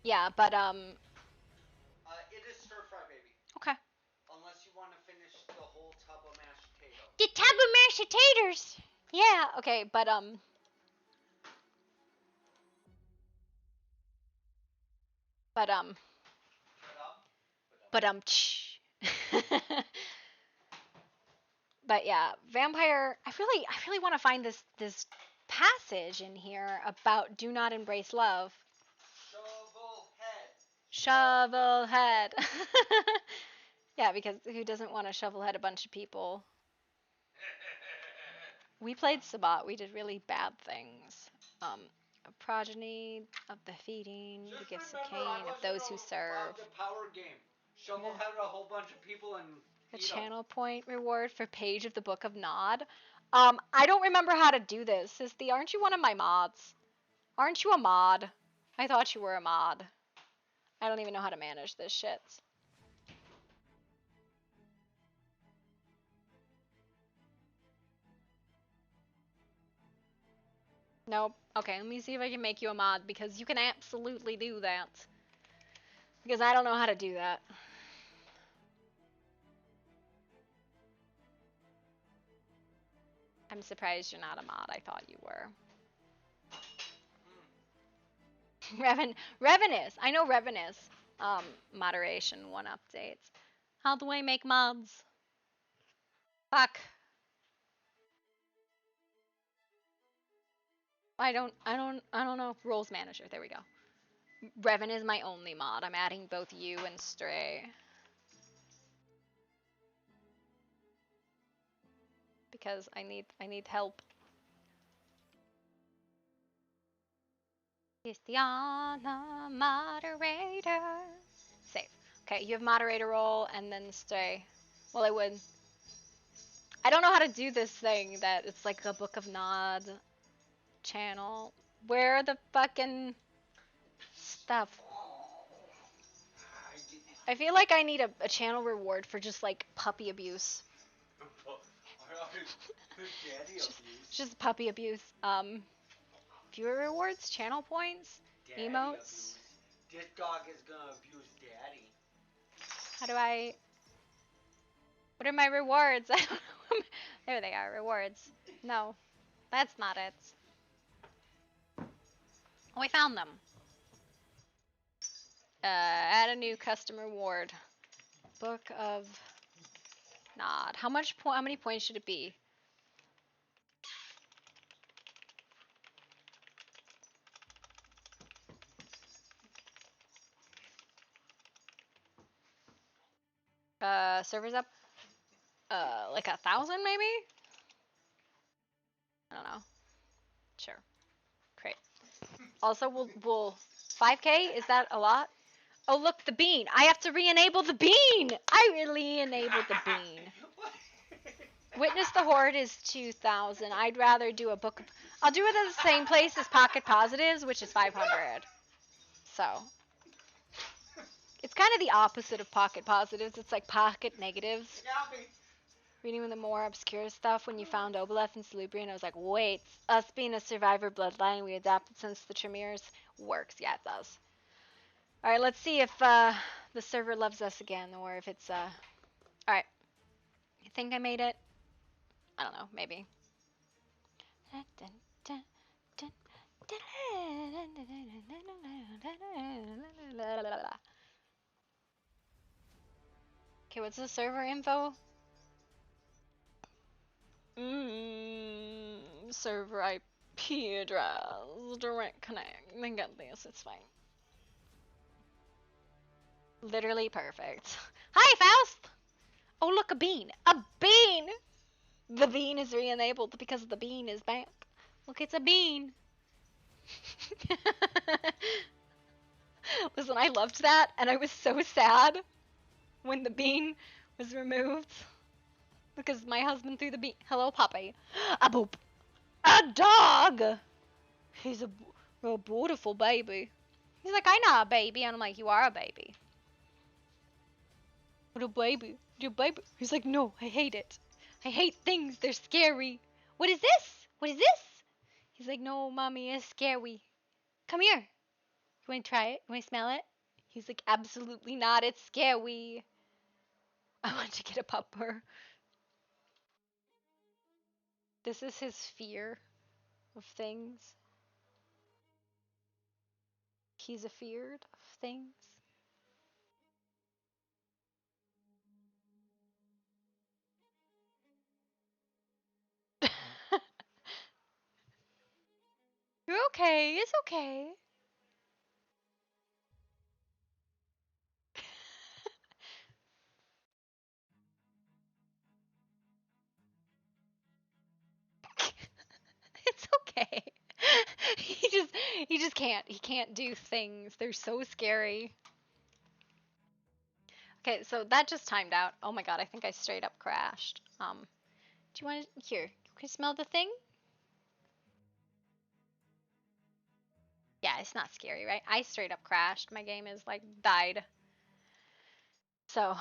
Yeah, but It is stir fry, baby. okay. Unless you want to finish the whole tub of mashed potato. The tub of mashed taters. Yeah. Okay, but but yeah, vampire. I really want to find this passage in here about do not embrace love. Shovel head. Yeah, because who doesn't want to shovel head a bunch of people? We played Sabat. We did really bad things. A progeny of the feeding, the gifts of Cain, of those who serve. The power game. Shovel head a whole bunch of people and A eat 'em. channel point reward for page of the Book of Nod. I don't remember how to do this. Aren't you one of my mods? Aren't you a mod? I thought you were a mod. I don't even know how to manage this shit. Nope. Okay, let me see if I can make you a mod because you can absolutely do that. Because I don't know how to do that. I'm surprised you're not a mod. I thought you were. Reven is. I know Reven is. Moderation 1 updates. How do I make mods? Fuck. I don't know. Roles manager. There we go. Reven is my only mod. I'm adding both you and Stray. Because I need help. Christiana, moderator. Save. Okay, you have moderator role and then Stray. Well, I would. I don't know how to do this thing that it's like a Book of Nod channel. Where are the fucking stuff? I feel like I need a channel reward for just like puppy abuse. Just puppy abuse. Viewer rewards, channel points, Daddy emotes. Abuse. This dog is gonna abuse daddy. How do I? What are my rewards? I don't know. There they are, rewards. No, that's not it. Oh, I found them. Add a new custom reward. Book of Nod. How many points should it be? Servers up? Like 1,000 maybe? I don't know. Sure. Great. Also, we'll 5K? Is that a lot? Oh, look, the bean. I have to re-enable the bean. I really enabled the bean. Witness the Horde is 2,000. I'd rather do a book. I'll do it at the same place as Pocket Positives, which is 500. So it's kind of the opposite of Pocket Positives. It's like Pocket Negatives. Reading the more obscure stuff when you found Oboleth and Salubrian, I was like, wait, us being a survivor bloodline we adapted since the Tremors works. Yeah, it does. All right, let's see if the server loves us again, or if it's all right. I think I made it. I don't know, maybe. Okay, What's the server info? Server IP address. Direct connect. Then get this. It's fine. Literally perfect. Hi, Faust! Oh, look, a bean. A bean! The bean is re-enabled because the bean is back. Look, it's a bean. Listen, I loved that, and I was so sad when the bean was removed. Because my husband threw the bean. Hello, puppy. A boop. A dog! He's a beautiful baby. He's like, I'm not a baby. And I'm like, you are a baby. What a baby. You're a baby. He's like, no, I hate it. I hate things. They're scary. What is this? What is this? He's like, no, mommy, it's scary. Come here. You want to try it? You want to smell it? He's like, absolutely not. It's scary. I want to get a pupper. This is his fear of things. He's afeared of things. You're okay. It's okay. It's okay. He just can't. He can't do things. They're so scary. Okay, so that just timed out. Oh my god, I think I straight up crashed. Do you want to here? Can you smell the thing? Yeah, it's not scary, right? I straight up crashed. My game is like died. So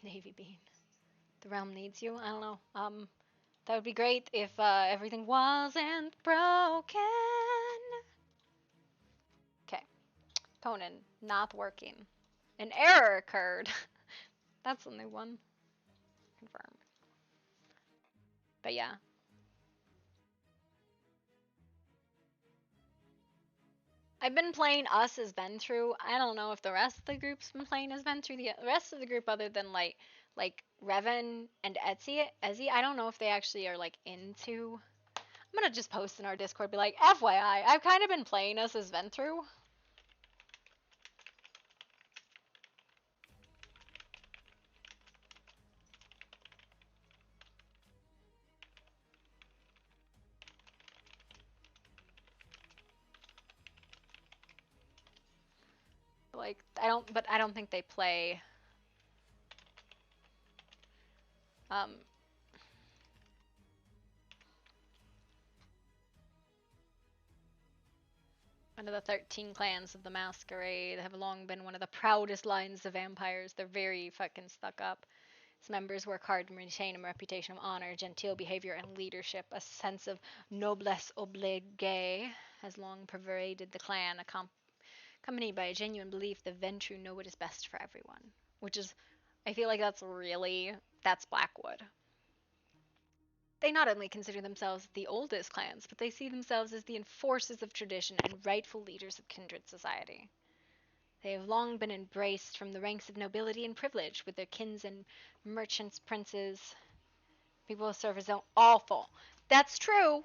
Navy bean. The realm needs you. I don't know. That would be great if everything wasn't broken. Okay. Conan, not working. An error occurred. That's a new one. Confirm. But yeah. I've been playing us as Ventru. I don't know if the rest of the group's been playing as Ventru. The rest of the group, other than like Revan and Ezzy, I don't know if they actually are like into. I'm gonna just post in our Discord, be like, FYI, I've kind of been playing us as Ventru. Like, I don't think they play. One of the 13 clans of the Masquerade have long been one of the proudest lines of vampires. They're very fucking stuck up. Its members work hard and retain a reputation of honor, genteel behavior, and leadership. A sense of noblesse oblige has long pervaded the clan, accompanied by a genuine belief the Ventru know what is best for everyone. Which is, I feel like that's Blackwood. They not only consider themselves the oldest clans, but they see themselves as the enforcers of tradition and rightful leaders of kindred society. They have long been embraced from the ranks of nobility and privilege, with their kins and merchants, princes. People serve as awful. That's true.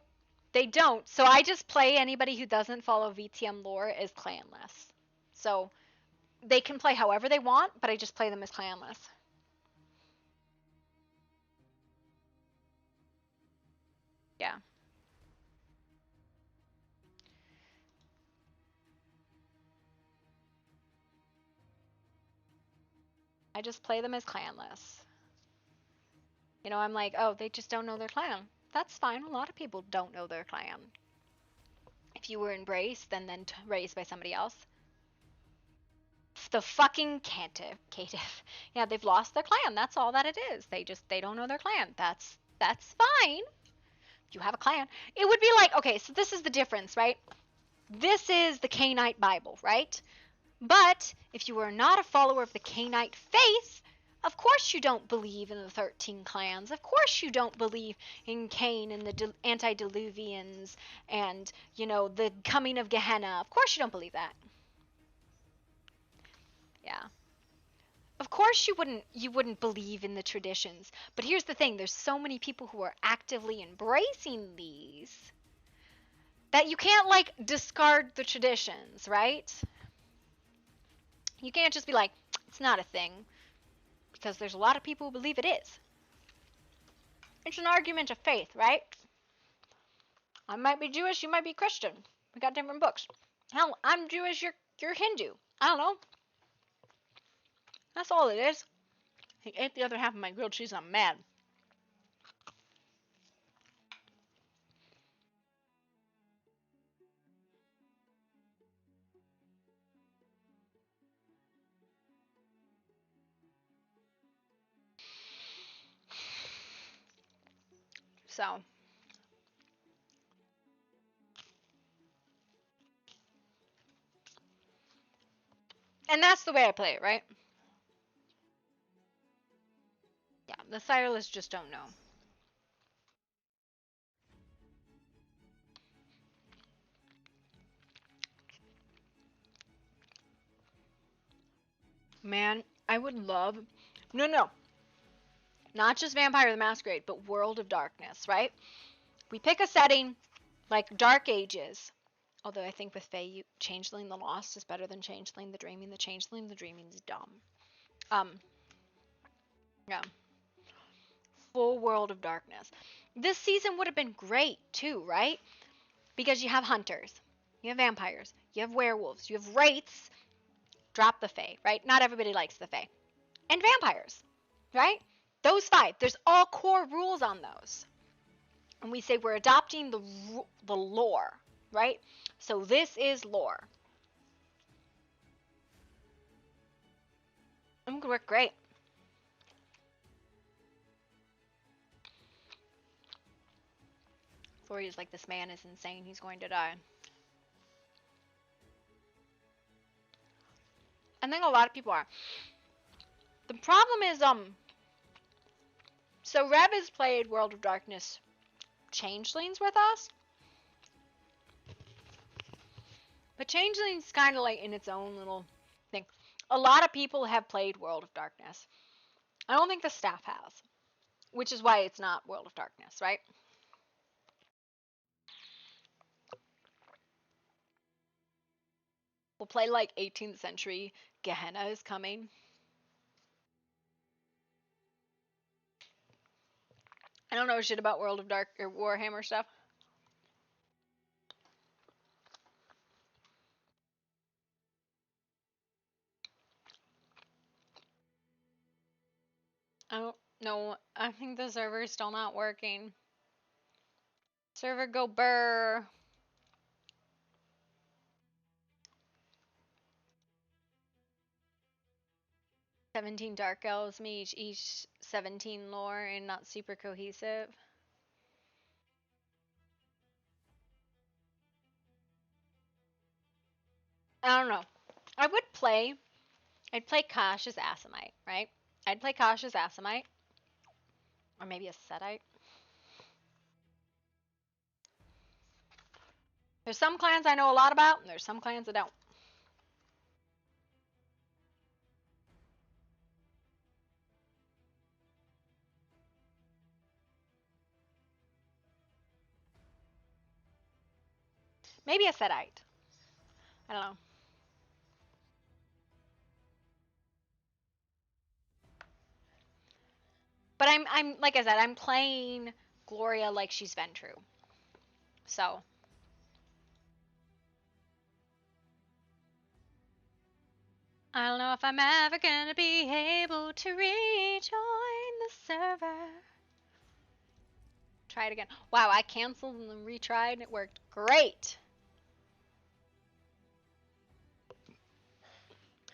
They don't. So I just play anybody who doesn't follow VTM lore as clanless. So they can play however they want, but I just play them as clanless. Yeah. I just play them as clanless. You know, I'm like, oh, they just don't know their clan. That's fine. A lot of people don't know their clan. If you were embraced and then raised by somebody else. The fucking cative. Yeah, they've lost their clan. That's all that it is. They don't know their clan. That's fine. You have a clan. It would be like, okay, so this is the difference, right? This is the Cainite Bible, right? But if you are not a follower of the Cainite faith, of course you don't believe in the 13 clans. Of course you don't believe in Cain and the antediluvians and, you know, the coming of Gehenna. Of course you don't believe that. Yeah. Of course you wouldn't believe in the traditions. But here's the thing, there's so many people who are actively embracing these that you can't like discard the traditions, right? You can't just be like, it's not a thing, because there's a lot of people who believe it is. It's an argument of faith, right? I might be Jewish, you might be Christian. We got different books. Hell, I'm Jewish, you're Hindu. I don't know. That's all it is. He ate the other half of my grilled cheese and I'm mad. So. And that's the way I play it, right? Yeah, the Sireless just don't know. Man, I would love... No. Not just Vampire the Masquerade, but World of Darkness, right? We pick a setting like Dark Ages. Although I think with Fae, Changeling the Lost is better than Changeling the Dreaming. The Changeling the Dreaming is dumb. Yeah. Full World of Darkness. This season would have been great too, right? Because you have hunters, you have vampires, you have werewolves, you have wraiths. Drop the Fae, right? Not everybody likes the Fae. And vampires, right? Those 5. There's all core rules on those. And we say we're adopting the lore, right? So this is lore. It would work great. Gloria's like, this man is insane. He's going to die. I think a lot of people are. The problem is, so Rev has played World of Darkness Changelings with us. But Changelings kind of like in its own little thing. A lot of people have played World of Darkness. I don't think the staff has. Which is why it's not World of Darkness, right? We'll play like 18th century Gehenna is coming. I don't know shit about World of Dark or Warhammer stuff. I don't know. I think the server's still not working. Server go burr. "17 Dark Elves mean each 17 lore and not super cohesive." I don't know. I would play. I'd play Kosh as Assamite, right? I'd play Kosh as Assamite. Or maybe a Setite. There's some clans I know a lot about, and there's some clans I don't. Maybe a Setite. I don't know. But I'm like I said, I'm playing Gloria like she's Ventru. So I don't know if I'm ever gonna be able to rejoin the server. Try it again. Wow, I canceled and then retried and it worked great.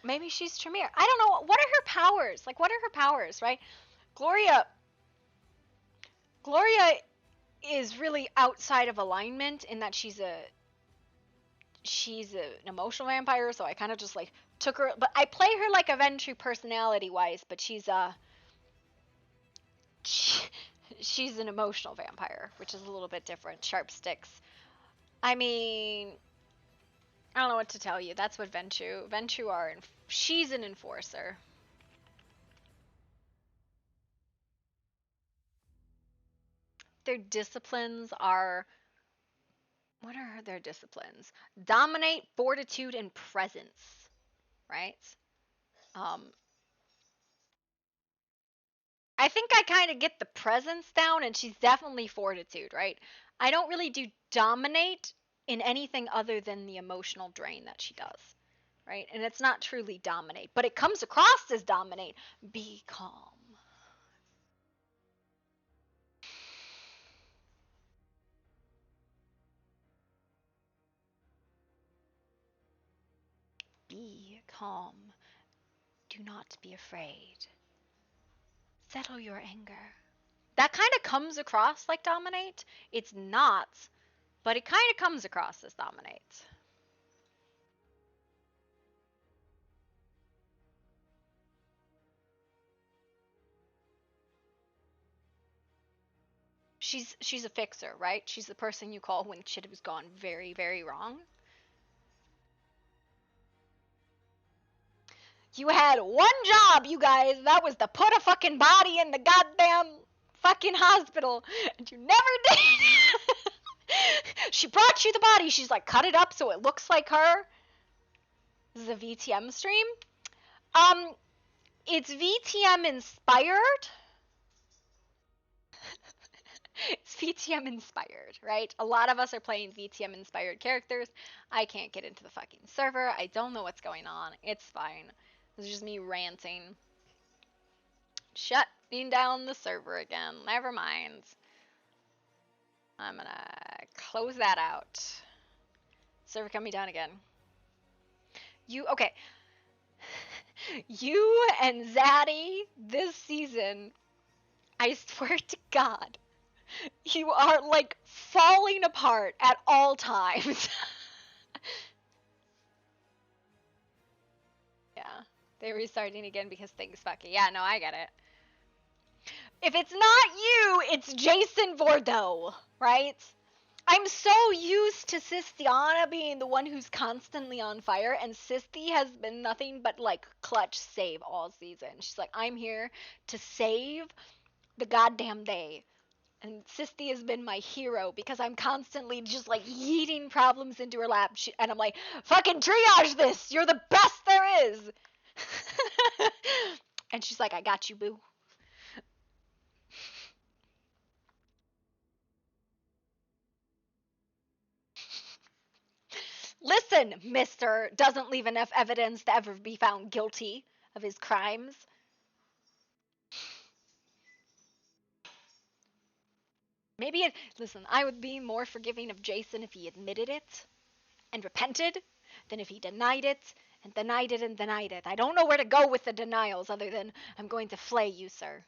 Maybe she's Tremere. I don't know. What are her powers? Like, what are her powers, right? Gloria is really outside of alignment in that she's an emotional vampire, so I kind of just like took her, but I play her like a Ventry personality wise, but she's an emotional vampire, which is a little bit different. Sharp sticks. I mean, I don't know what to tell you. That's what Ventru are. She's an enforcer. their disciplines are, what are their disciplines? Dominate, fortitude, and presence, right? Um, I think I kind of get the presence down, and she's definitely fortitude, right? I don't really do dominate in anything other than the emotional drain that she does, right? And it's not truly dominate, but it comes across as dominate. Be calm. Be calm. Do not be afraid. Settle your anger. That kind of comes across like dominate. It's not, but it kind of comes across as dominate. She's a fixer, right? She's the person you call when shit has gone very, very wrong. You had one job, you guys. That was to put a fucking body in the goddamn fucking hospital, and you never did. She brought you the body. She's like, cut it up so it looks like her. This is a VTM stream. It's VTM inspired. It's VTM inspired, right? A lot of us are playing VTM inspired characters. I can't get into the fucking server. I don't know what's going on. It's fine. It's just me ranting. Shutting down the server again. Never mind. I'm gonna close that out. Server coming down again. Okay. You and Zaddy this season, I swear to God, you are like falling apart at all times. Yeah, they're restarting again because things fucky. Yeah, no, I get it. If it's not you, it's Jason Bordeaux, right? I'm so used to Sistiana being the one who's constantly on fire, and Sisti has been nothing but like clutch save all season. She's like, I'm here to save the goddamn day. And Sisti has been my hero because I'm constantly just like yeeting problems into her lap. And I'm like, fucking triage this! You're the best there is! And she's like, I got you, boo. Listen, mister doesn't leave enough evidence to ever be found guilty of his crimes. Listen, I would be more forgiving of Jason if he admitted it and repented than if he denied it and denied it and denied it. I don't know where to go with the denials other than I'm going to flay you, sir.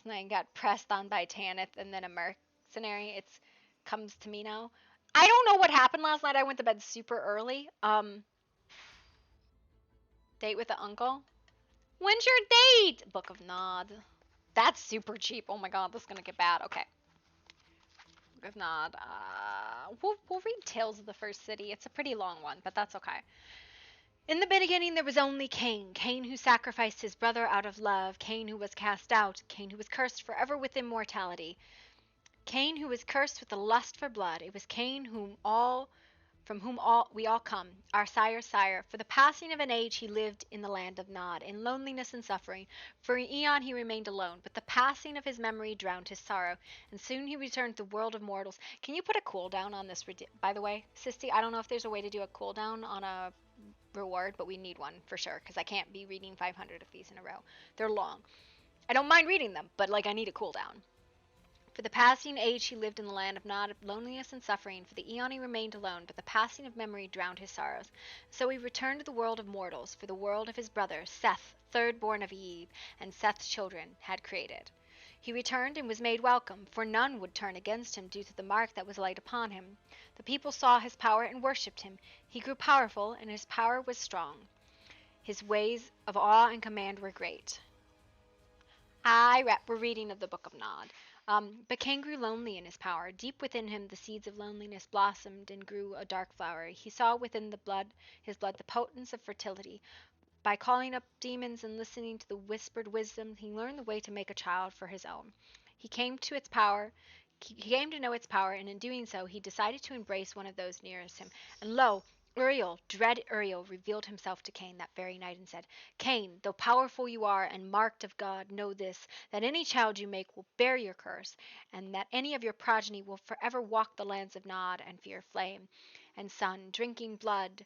So I got pressed on by Tanith and then a mercenary. It's comes to me now. I don't know what happened last night. I went to bed super early. Date with the uncle. When's your date? Book of Nod. That's super cheap. Oh my god, this is gonna get bad. Okay. Book of Nod. We'll read Tales of the First City. It's a pretty long one, but that's okay. In the beginning there was only Cain. Cain who sacrificed his brother out of love. Cain who was cast out. Cain who was cursed forever with immortality. Cain who was cursed with the lust for blood. It was Cain from whom we all come, our sire's sire. For the passing of an age he lived in the land of Nod, in loneliness and suffering. For an eon he remained alone, but the passing of his memory drowned his sorrow, and soon he returned to the world of mortals. Can you put a cooldown on this? By the way, Sisti, I don't know if there's a way to do a cooldown on a reward, but we need one for sure, because I can't be reading 500 of these in a row. They're long. I don't mind reading them, but like I need a cooldown. For the passing age he lived in the land of Nod, loneliness and suffering. For the eon he remained alone, but the passing of memory drowned his sorrows. So he returned to the world of mortals, for the world of his brother, Seth, third born of Eve, and Seth's children, had created. He returned and was made welcome, for none would turn against him due to the mark that was laid upon him. The people saw his power and worshipped him. He grew powerful, and his power was strong. His ways of awe and command were great. We're reading of the Book of Nod. But Cain grew lonely in his power. Deep within him the seeds of loneliness blossomed and grew a dark flower. He saw within his blood the potence of fertility. By calling up demons and listening to the whispered wisdom, he learned the way to make a child for his own. He came to its power. He came to know its power, and in doing so, he decided to embrace one of those nearest him. And lo, Uriel, dread Uriel, revealed himself to Cain that very night and said, Cain, though powerful you are and marked of God, know this, that any child you make will bear your curse, and that any of your progeny will forever walk the lands of Nod and fear flame and sun, drinking blood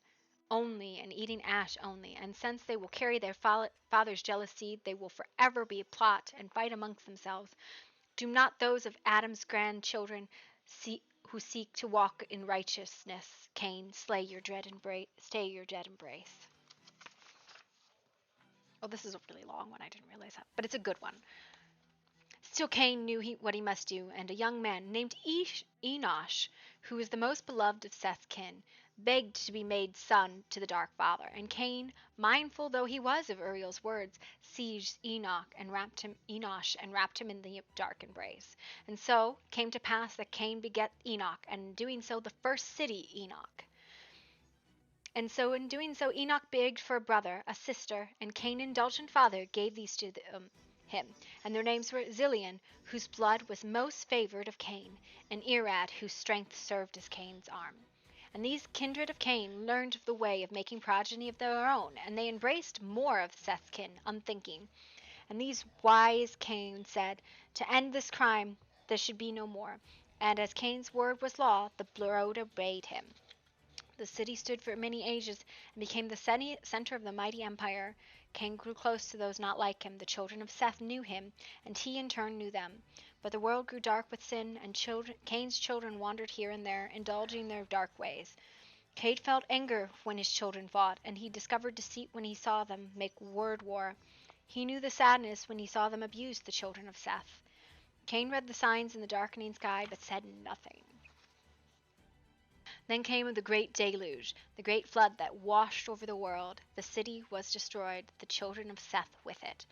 only and eating ash only. And since they will carry their father's jealous seed, they will forever be plot and fight amongst themselves. Do not those of Adam's grandchildren who seek to walk in righteousness, Cain, stay your dread embrace. Oh, this is a really long one. I didn't realize that, but it's a good one. Still Cain knew what he must do, and a young man named Enosh, who was the most beloved of Seth's kin, begged to be made son to the dark father. And Cain, mindful though he was of Uriel's words, seized Enosh and wrapped him in the dark embrace. And so came to pass that Cain begat Enoch, and in doing so the first city Enoch. And so in doing so Enoch begged for a brother, a sister, and Cain, indulgent father, gave these to him. And their names were Zilian, whose blood was most favored of Cain, and Irad, whose strength served as Cain's arm. And these kindred of Cain learned of the way of making progeny of their own, and they embraced more of Seth's kin, unthinking. And these wise Cain said, to end this crime there should be no more. And as Cain's word was law, the brood obeyed him. The city stood for many ages and became the center of the mighty empire. Cain grew close to those not like him. The children of Seth knew him, and he in turn knew them. But the world grew dark with sin, and Cain's children wandered here and there, indulging their dark ways. Cain felt anger when his children fought, and he discovered deceit when he saw them make word war. He knew the sadness when he saw them abuse the children of Seth. Cain read the signs in the darkening sky, but said nothing. Then came the great deluge, the great flood that washed over the world. The city was destroyed, the children of Seth with it.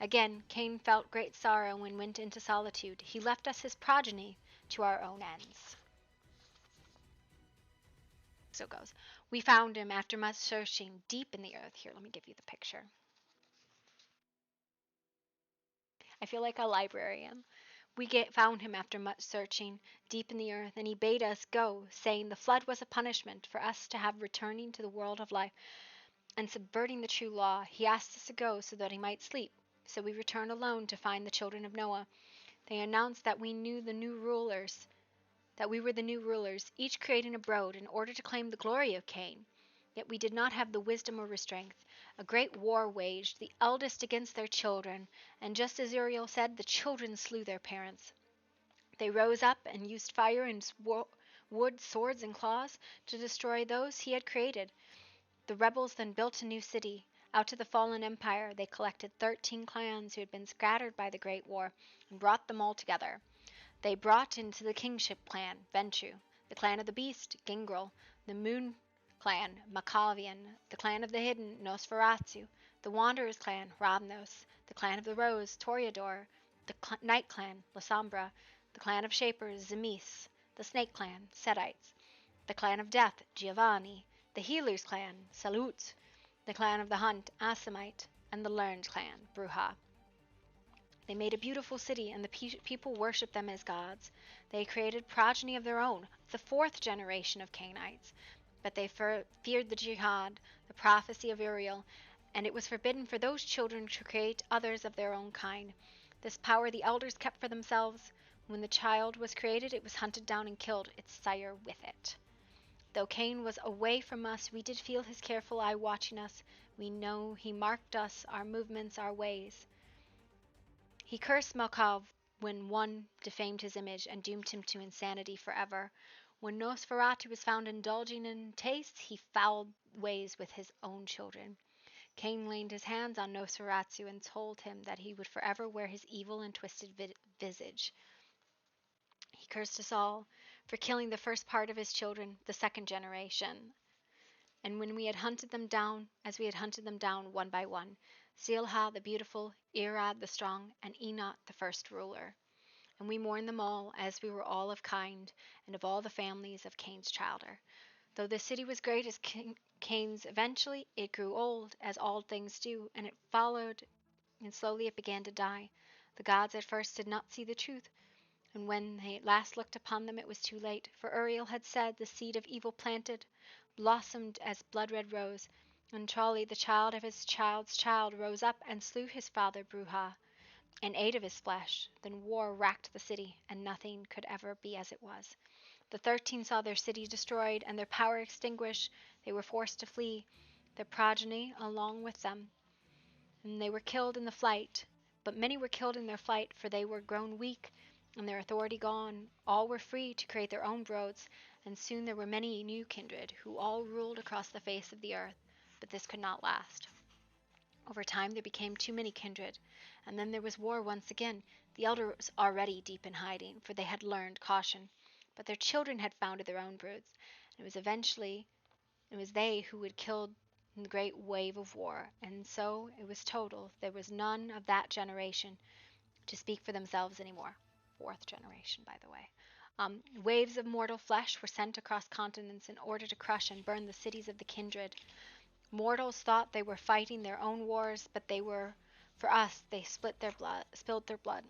Again, Cain felt great sorrow and went into solitude. He left us his progeny to our own ends. So it goes. We found him after much searching deep in the earth. Here, let me give you the picture. I feel like a librarian. We found him after much searching deep in the earth, and he bade us go, saying the flood was a punishment for us to have returning to the world of life and subverting the true law. He asked us to go so that he might sleep. So we returned alone to find the children of Noah. They announced that we were the new rulers, each creating a brood in order to claim the glory of Cain. Yet we did not have the wisdom or restraint. A great war waged, the eldest against their children, and just as Uriel said, the children slew their parents. They rose up and used fire and wood, swords, and claws to destroy those he had created. The rebels then built a new city. Out of the fallen empire, they collected 13 clans who had been scattered by the Great War and brought them all together. They brought into the kingship clan Ventu, the clan of the beast Gingrel, the moon clan Macavian, the clan of the hidden Nosferatu, the wanderers clan Ravnos, the clan of the rose Toreador, the night clan Lasombra, the clan of shapers Zemis, the snake clan Setites, the clan of death Giovanni, the healers clan Salut, the clan of the hunt Asamite, and the learned clan Bruja. They made a beautiful city, and the people worshipped them as gods. They created progeny of their own, the fourth generation of Cainites. But they feared the jihad, the prophecy of Uriel, and it was forbidden for those children to create others of their own kind. This power the elders kept for themselves. When the child was created, it was hunted down and killed, its sire with it. Though Cain was away from us, we did feel his careful eye watching us. We know he marked us, our movements, our ways. He cursed Malkav when one defamed his image and doomed him to insanity forever. When Nosferatu was found indulging in tastes, he fouled ways with his own children. Cain laid his hands on Nosferatu and told him that he would forever wear his evil and twisted visage. He cursed us all for killing the first part of his children, the second generation. And when we had hunted them down, as we had hunted them down one by one, Zilha the beautiful, Irad the strong, and Enoch the first ruler. And we mourned them all, as we were all of kind, and of all the families of Cain's childer. Though the city was great as Cain's, eventually it grew old, as all things do, and it followed, and slowly it began to die. The gods at first did not see the truth, and when they at last looked upon them it was too late, for Uriel had said, the seed of evil planted, blossomed as blood-red rose, and Trolli, the child of his child's child, rose up and slew his father Bruja, and ate of his flesh. Then war racked the city, and nothing could ever be as it was. The 13 saw their city destroyed, and their power extinguished. They were forced to flee, their progeny along with them, and they were killed in the flight. But many were killed in their flight, for they were grown weak, and their authority gone. All were free to create their own broads, and soon there were many new kindred, who all ruled across the face of the earth. But this could not last. Over time there became too many kindred, and then there was war once again. The elder was already deep in hiding, for they had learned caution. But their children had founded their own broods, and it was they who had killed in the great wave of war, and so it was total. There was none of that generation to speak for themselves anymore. 4th generation, by the way. Waves of mortal flesh were sent across continents in order to crush and burn the cities of the kindred. Mortals thought they were fighting their own wars, but for us, they spilled their blood.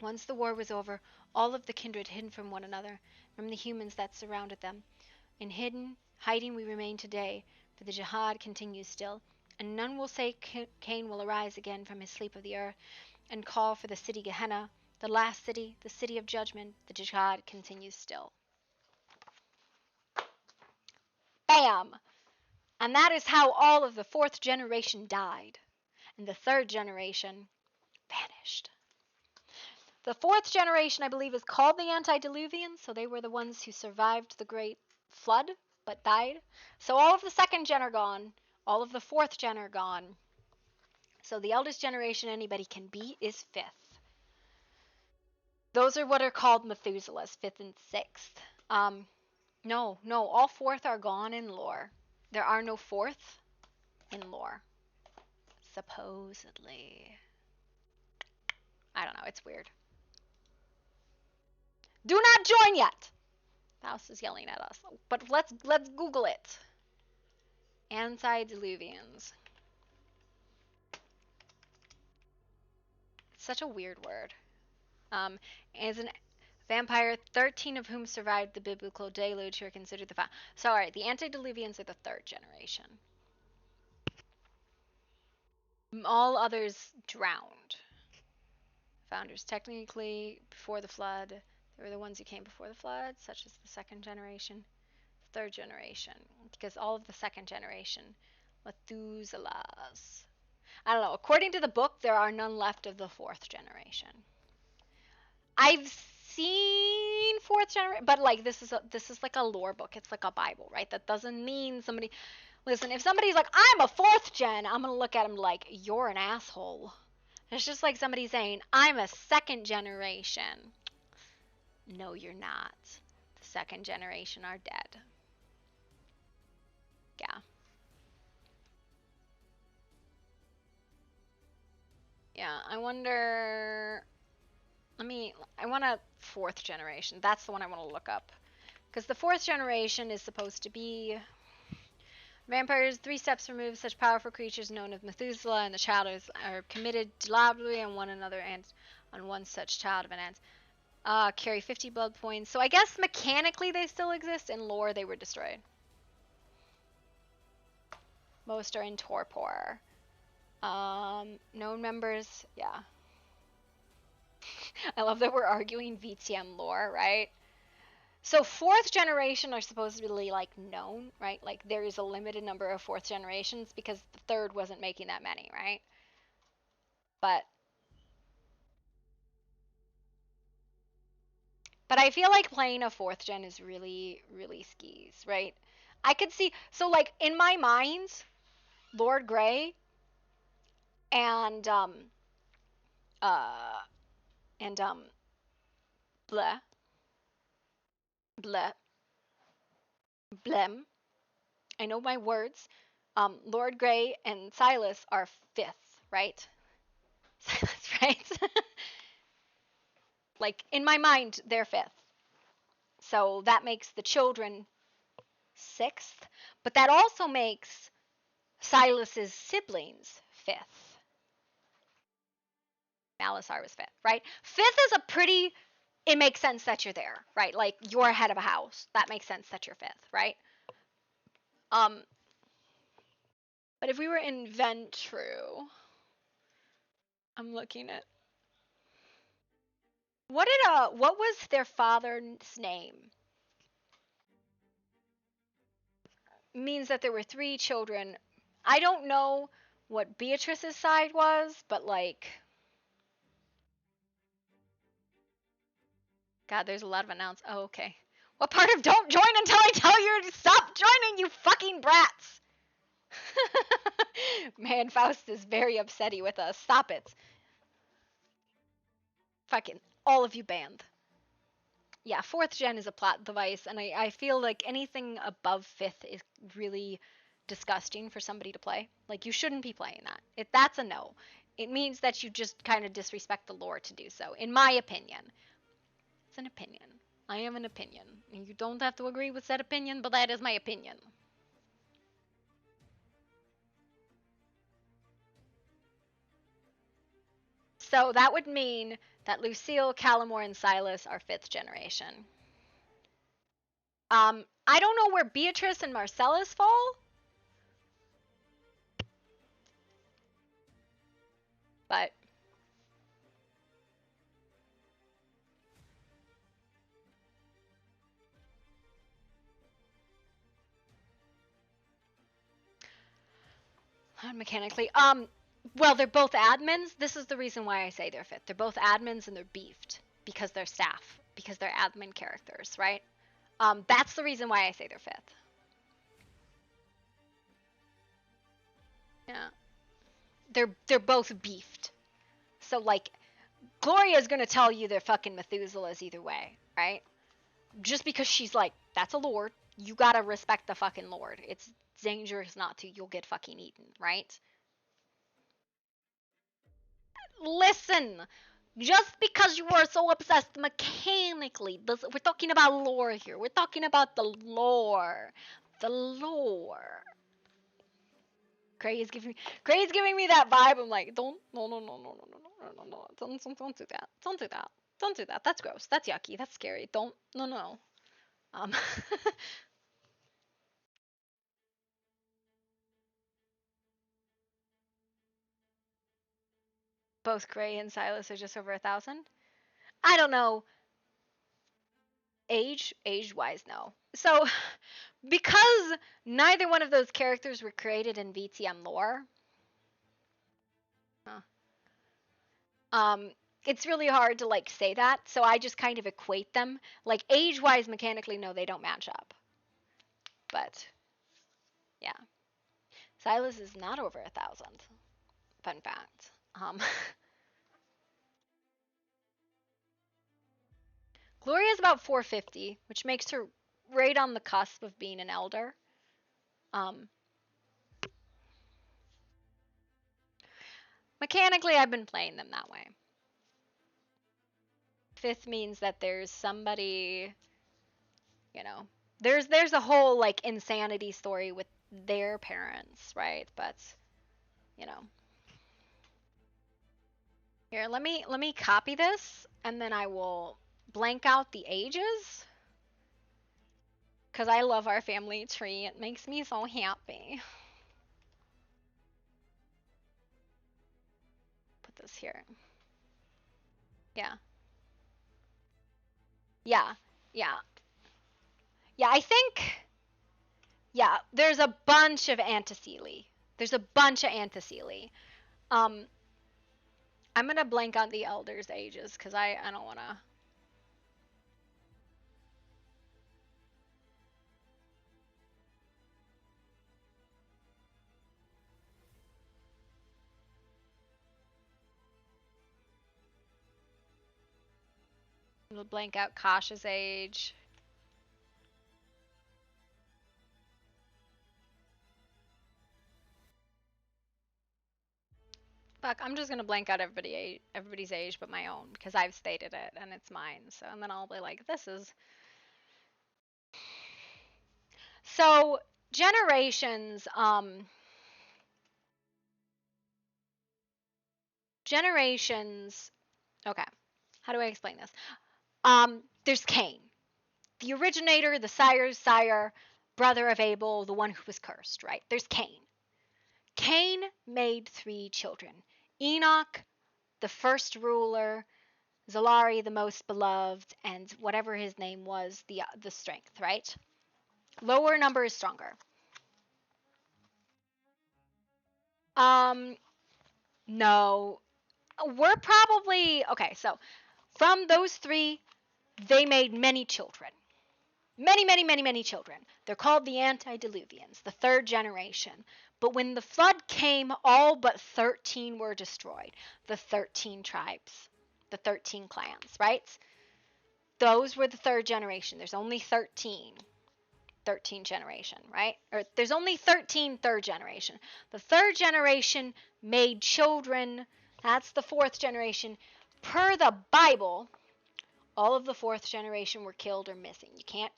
Once the war was over, all of the kindred hid from one another, from the humans that surrounded them. In hiding we remain today, for the jihad continues still, and none will say Cain will arise again from his sleep of the earth and call for the city Gehenna, the last city, the city of judgment. The jihad continues still. Bam! And that is how all of the 4th generation died, and the 3rd generation vanished. The 4th generation, I believe, is called the antediluvians, so they were the ones who survived the great flood but died. So all of the 2nd gen are gone, all of the 4th gen are gone. So the eldest generation anybody can be is 5th. Those are what are called Methuselahs, 5th and 6th. No, all 4th are gone in lore. There are no 4th in lore. Supposedly. I don't know, it's weird. Do not join yet! The house is yelling at us. But let's Google it. Antediluvians. It's such a weird word. As an vampire, 13 of whom survived the biblical deluge, who are considered the Sorry, the antediluvians are the 3rd generation. All others drowned. Founders technically before the flood. They were the ones who came before the flood, such as the 2nd generation, 3rd generation, because all of the 2nd generation, Methuselahs. I don't know. According to the book, there are none left of the 4th generation. I've seen 4th generation, but like this is like a lore book. It's like a Bible, right? That doesn't mean somebody. Listen, if somebody's like, I'm a 4th gen, I'm gonna look at him like, you're an asshole. It's just like somebody saying, I'm a 2nd generation. No, you're not. The 2nd generation are dead. Yeah. Yeah, I wonder. I want a 4th generation. That's the one I want to look up. Because the 4th generation is supposed to be vampires 3 steps removed, such powerful creatures known as Methuselah, and the child are committed deliberately on one another and on one such child of an ant. Carry 50 blood points. So I guess mechanically they still exist. In lore, they were destroyed. Most are in torpor. Known members, yeah. I love that we're arguing VTM lore, right? So 4th generation are supposedly like known, right? Like there is a limited number of 4th generations because the 3rd wasn't making that many, right? But I feel like playing a 4th gen is really, really skis, right? I could see, so like in my mind, Lord Grey and bleh, bleh, blem. I know my words. Lord Grey and Silas are 5th, right? Silas, right? Like in my mind, they're 5th. So that makes the children 6th, but that also makes Silas's siblings 5th. Malasar was 5th, right? 5th is a pretty, it makes sense that you're there, right? Like, you're head of a house. That makes sense that you're 5th, right? But if we were in Ventru, I'm looking at, what was their father's name? Means that there were 3 children. I don't know what Beatrice's side was, but like, God, there's a lot of announce. Oh, okay. What part of don't join until I tell you to stop joining, you fucking brats? Man, Faust is very upsetty with us. Stop it. Fucking all of you banned. Yeah, 4th gen is a plot device, and I feel like anything above 5th is really disgusting for somebody to play. Like, you shouldn't be playing that. That's a no. It means that you just kind of disrespect the lore to do so, in my opinion. It's an opinion. I am an opinion. You don't have to agree with that opinion, but that is my opinion. So that would mean that Lucille, Calamore, and Silas are 5th generation. I don't know where Beatrice and Marcellus fall, but mechanically, well, they're both admins. This is the reason why I say they're 5th. They're both admins and they're beefed because they're staff, because they're admin characters, right? That's the reason why I say they're 5th. Yeah. They're both beefed. So like, Gloria's gonna tell you they're fucking Methuselahs either way, right? Just because she's like, that's a lord. You gotta respect the fucking lord. It's dangerous not to. You'll get fucking eaten, right? Listen, just because you are so obsessed mechanically, we're talking about lore here. We're talking about the lore. The lore. Gray is giving me that vibe. I'm like, don't, no, don't do that. Don't do that. Don't do that. That's gross. That's yucky. That's scary. Don't, no. Um, both Gray and Silas are just over 1,000. I don't know. Age-wise, no. So, because neither one of those characters were created in VTM lore, it's really hard to like say that. So I just kind of equate them. Like age-wise, mechanically, no, they don't match up. But yeah, Silas is not over 1,000. Fun fact. Gloria is about 450, which makes her right on the cusp of being an elder. Mechanically, I've been playing them that way. 5th means that there's somebody, you know, there's a whole like insanity story with their parents, right? But you know, here, let me copy this and then I will blank out the ages because I love our family tree. It makes me so happy. Put this here. Yeah. Yeah. Yeah. Yeah, I think, yeah, there's a bunch of Anticeli. There's a bunch of Anticeli. I'm gonna blank on the elders' ages because I don't wanna. We'll blank out Kasha's age. Fuck, I'm just gonna blank out everybody's age but my own because I've stated it and it's mine. So and then I'll be like, this is. So generations. generations. Okay, how do I explain this? There's Cain, the originator, the sire's sire, brother of Abel, the one who was cursed, right? There's Cain. Cain made 3 children. Enoch, the first ruler, Zalari, the most beloved, and whatever his name was, the strength, right? Lower number is stronger. No. We're probably okay, so from those 3, they made many children. Many children. They're called the antediluvians, the 3rd generation. But when the flood came, all but 13 were destroyed. The 13 tribes, the 13 clans, right? Those were the 3rd generation. There's only 13 generation, right? Or there's only 13 3rd generation. The 3rd generation made children. That's the 4th generation. Per the Bible, all of the 4th generation were killed or missing.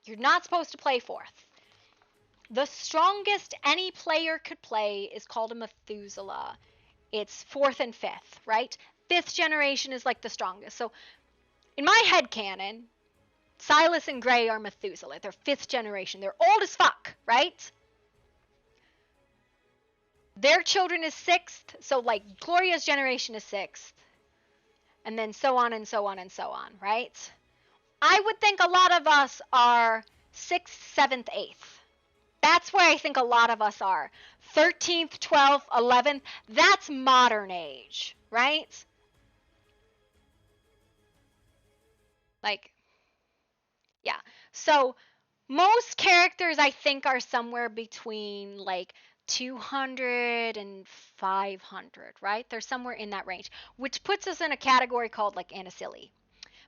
You're not supposed to play 4th. The strongest any player could play is called a Methuselah. It's 4th and 5th, right? 5th generation is like the strongest. So in my head canon, Silas and Gray are Methuselah. They're 5th generation. They're old as fuck, right? Their children is 6th. So like Gloria's generation is 6th. And then so on and so on and so on, right? I would think a lot of us are 6th, 7th, 8th. That's where I think a lot of us are. 13th, 12th, 11th, that's modern age, right? Like, yeah. So most characters I think are somewhere between like 200 and 500, right? They're somewhere in that range, which puts us in a category called like anicilly.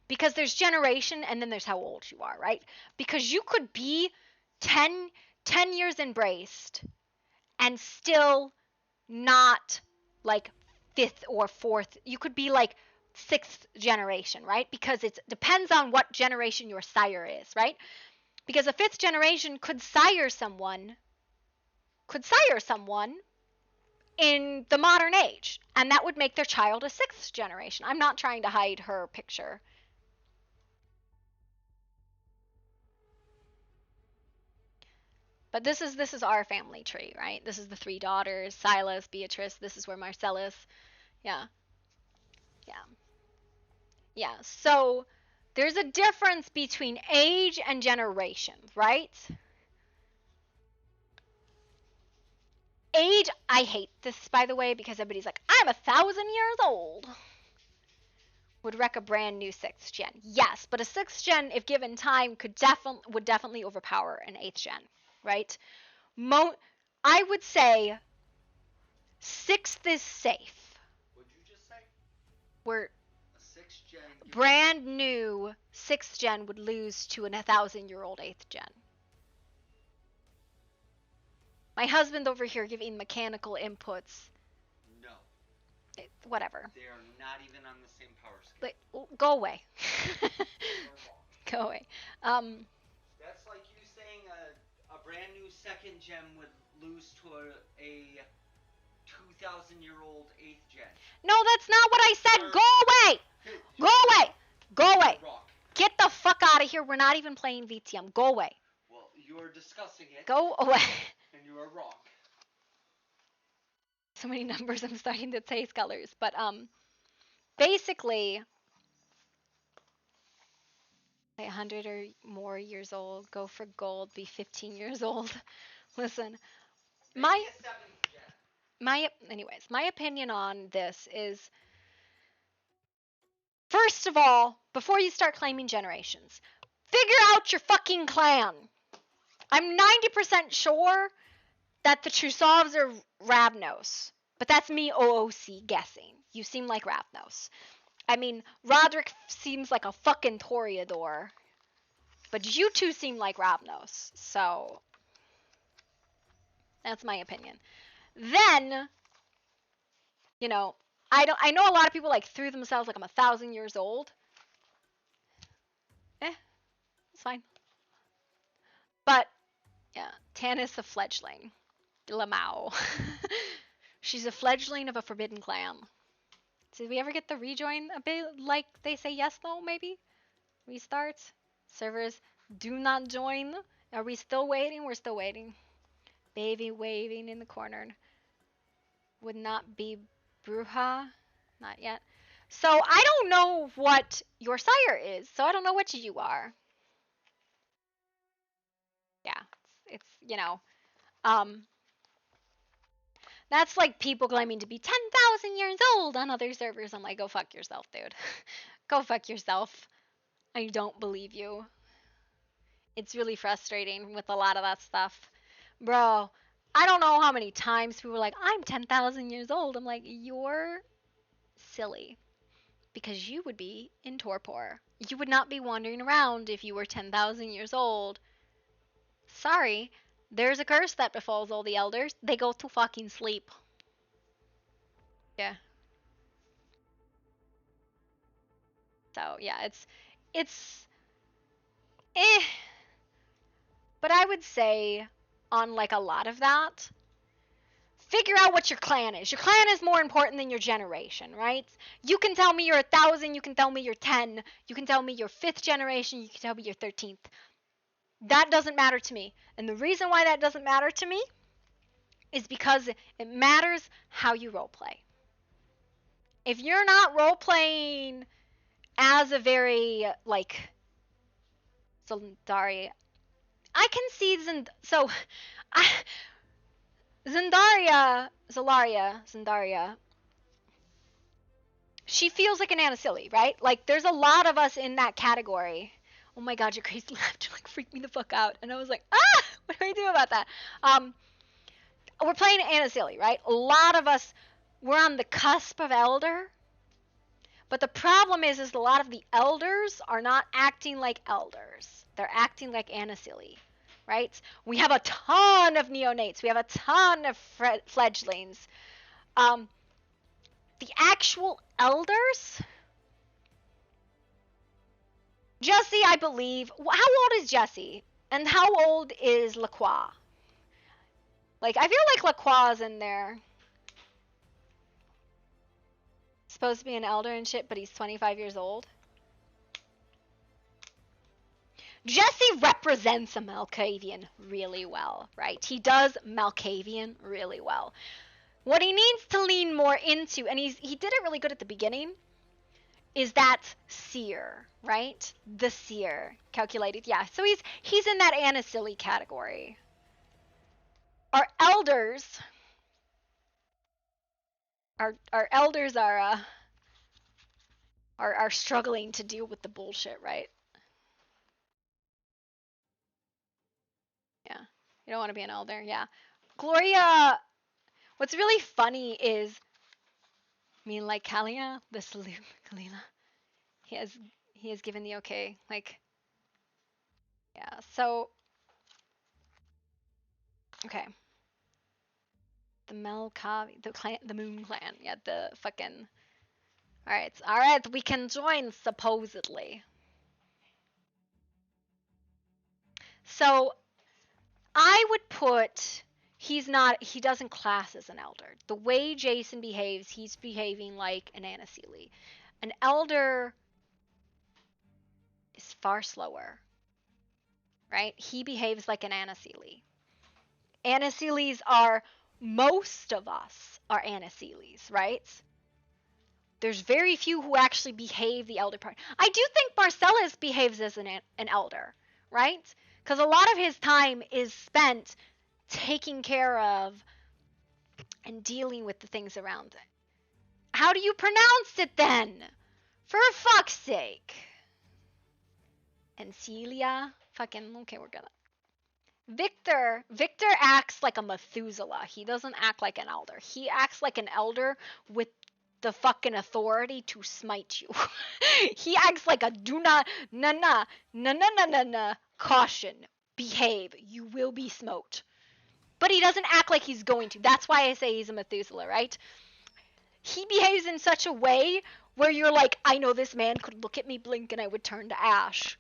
Because there's generation and then there's how old you are, right? Because you could be 10 years embraced and still not like 5th or 4th. You could be like 6th generation, right? Because it depends on what generation your sire is, right? Because a 5th generation could sire someone in the modern age, and that would make their child a 6th generation. I'm not trying to hide her picture. But this is our family tree, right? This is the 3 daughters, Silas, Beatrice. This is where Marcellus. Yeah. So there's a difference between age and generations, right? Age, I hate this, by the way, because everybody's like, I'm 1,000 years old. Would wreck a brand new 6th gen. Yes, but a 6th gen, if given time, would definitely overpower an 8th gen, right? I would say 6th is safe. What'd you just say? We're A 6th gen. brand new 6th gen would lose to an 1,000-year-old 8th gen. My husband over here giving mechanical inputs. No. Whatever. They are not even on the same power scale. Like, go away. Go away. That's like you saying a brand new 2nd gen would lose to a 2,000-year-old 8th gen. No, that's not what I said. Go away. Go away. Go away. Get the fuck out of here. We're not even playing VTM. Go away. Well, you're discussing it. Go away. And you are wrong. So many numbers, I'm starting to taste colors. But basically, 100 or more years old, go for gold, be 15 years old. Listen, my opinion on this is, first of all, before you start claiming generations, figure out your fucking clan. I'm 90% sure that the Trusovs are Ravnos, but that's me OOC guessing. You seem like Ravnos. I mean, Roderick seems like a fucking Toreador, but you two seem like Ravnos, so that's my opinion. Then, I know a lot of people like threw themselves like I'm 1,000 years old. It's fine. But yeah, Tannis a fledgling. Lamau. She's a fledgling of a forbidden clan. Did we ever get the rejoin a bit like they say yes, no, maybe? Restart? Servers do not join. Are we still waiting? We're still waiting. Baby waving in the corner. Would not be Bruja. Not yet. So I don't know what your sire is. So I don't know what you are. Yeah. It's you know. Um, that's like people claiming to be 10,000 years old on other servers. I'm like, go fuck yourself, dude. Go fuck yourself. I don't believe you. It's really frustrating with a lot of that stuff. Bro, I don't know how many times people were like, I'm 10,000 years old. I'm like, you're silly. Because you would be in torpor. You would not be wandering around if you were 10,000 years old. Sorry, there's a curse that befalls all the elders. They go to fucking sleep. Yeah. So, yeah, it's eh. But I would say on like a lot of that, figure out what your clan is. Your clan is more important than your generation, right? You can tell me you're 1,000, you can tell me you're 10, you can tell me you're 5th generation, you can tell me you're 13th. That doesn't matter to me. And the reason why that doesn't matter to me is because it matters how you roleplay. If you're not roleplaying as a very, like, Zendari, I can see so, Zendaria, she feels like an Anacilli, right? Like, there's a lot of us in that category. Oh my god, your crazy laughter, like, freaked me the fuck out. And I was like, ah, what do I do about that? We're playing Anacilli, right? A lot of us, we're on the cusp of Elder. But the problem is a lot of the elders are not acting like elders. They're acting like Anacilli, right? We have a ton of neonates. We have a ton of fledglings. The actual elders, Jesse, I believe. How old is Jesse? And how old is Lacroix? Like, I feel like Lacroix's in there. Supposed to be an elder and shit, but he's 25 years old. Jesse represents a Malkavian really well, right? He does Malkavian really well. What he needs to lean more into, and he did it really good at the beginning, is that seer, right? The seer. Calculated, yeah. So he's in that Anacilli category. Our elders are struggling to deal with the bullshit, right? Yeah. You don't want to be an elder, yeah. Gloria, what's really funny is, I mean, like, Kalia, the salute, Kalila, he has given the okay, like, yeah, so, okay. The Melkavi, the Moon Clan, yeah, the fucking, alright, we can join, supposedly. So, I would put, he doesn't class as an elder. The way Jason behaves, he's behaving like an Anacilli. An elder is far slower, right? He behaves like an Anacilli. Anacillis are, most of us are Anacillis, right? There's very few who actually behave the elder part. I do think Marcellus behaves as an elder, right? Because a lot of his time is spent taking care of and dealing with the things around it. How do you pronounce it then? For fuck's sake. And Celia? Fucking, okay, we're gonna. Victor acts like a Methuselah. He doesn't act like an elder. He acts like an elder with the fucking authority to smite you. He acts like a do not, na, caution, behave, you will be smoked. But he doesn't act like he's going to. That's why I say he's a Methuselah, right? He behaves in such a way where you're like, I know this man could look at me, blink, and I would turn to ash.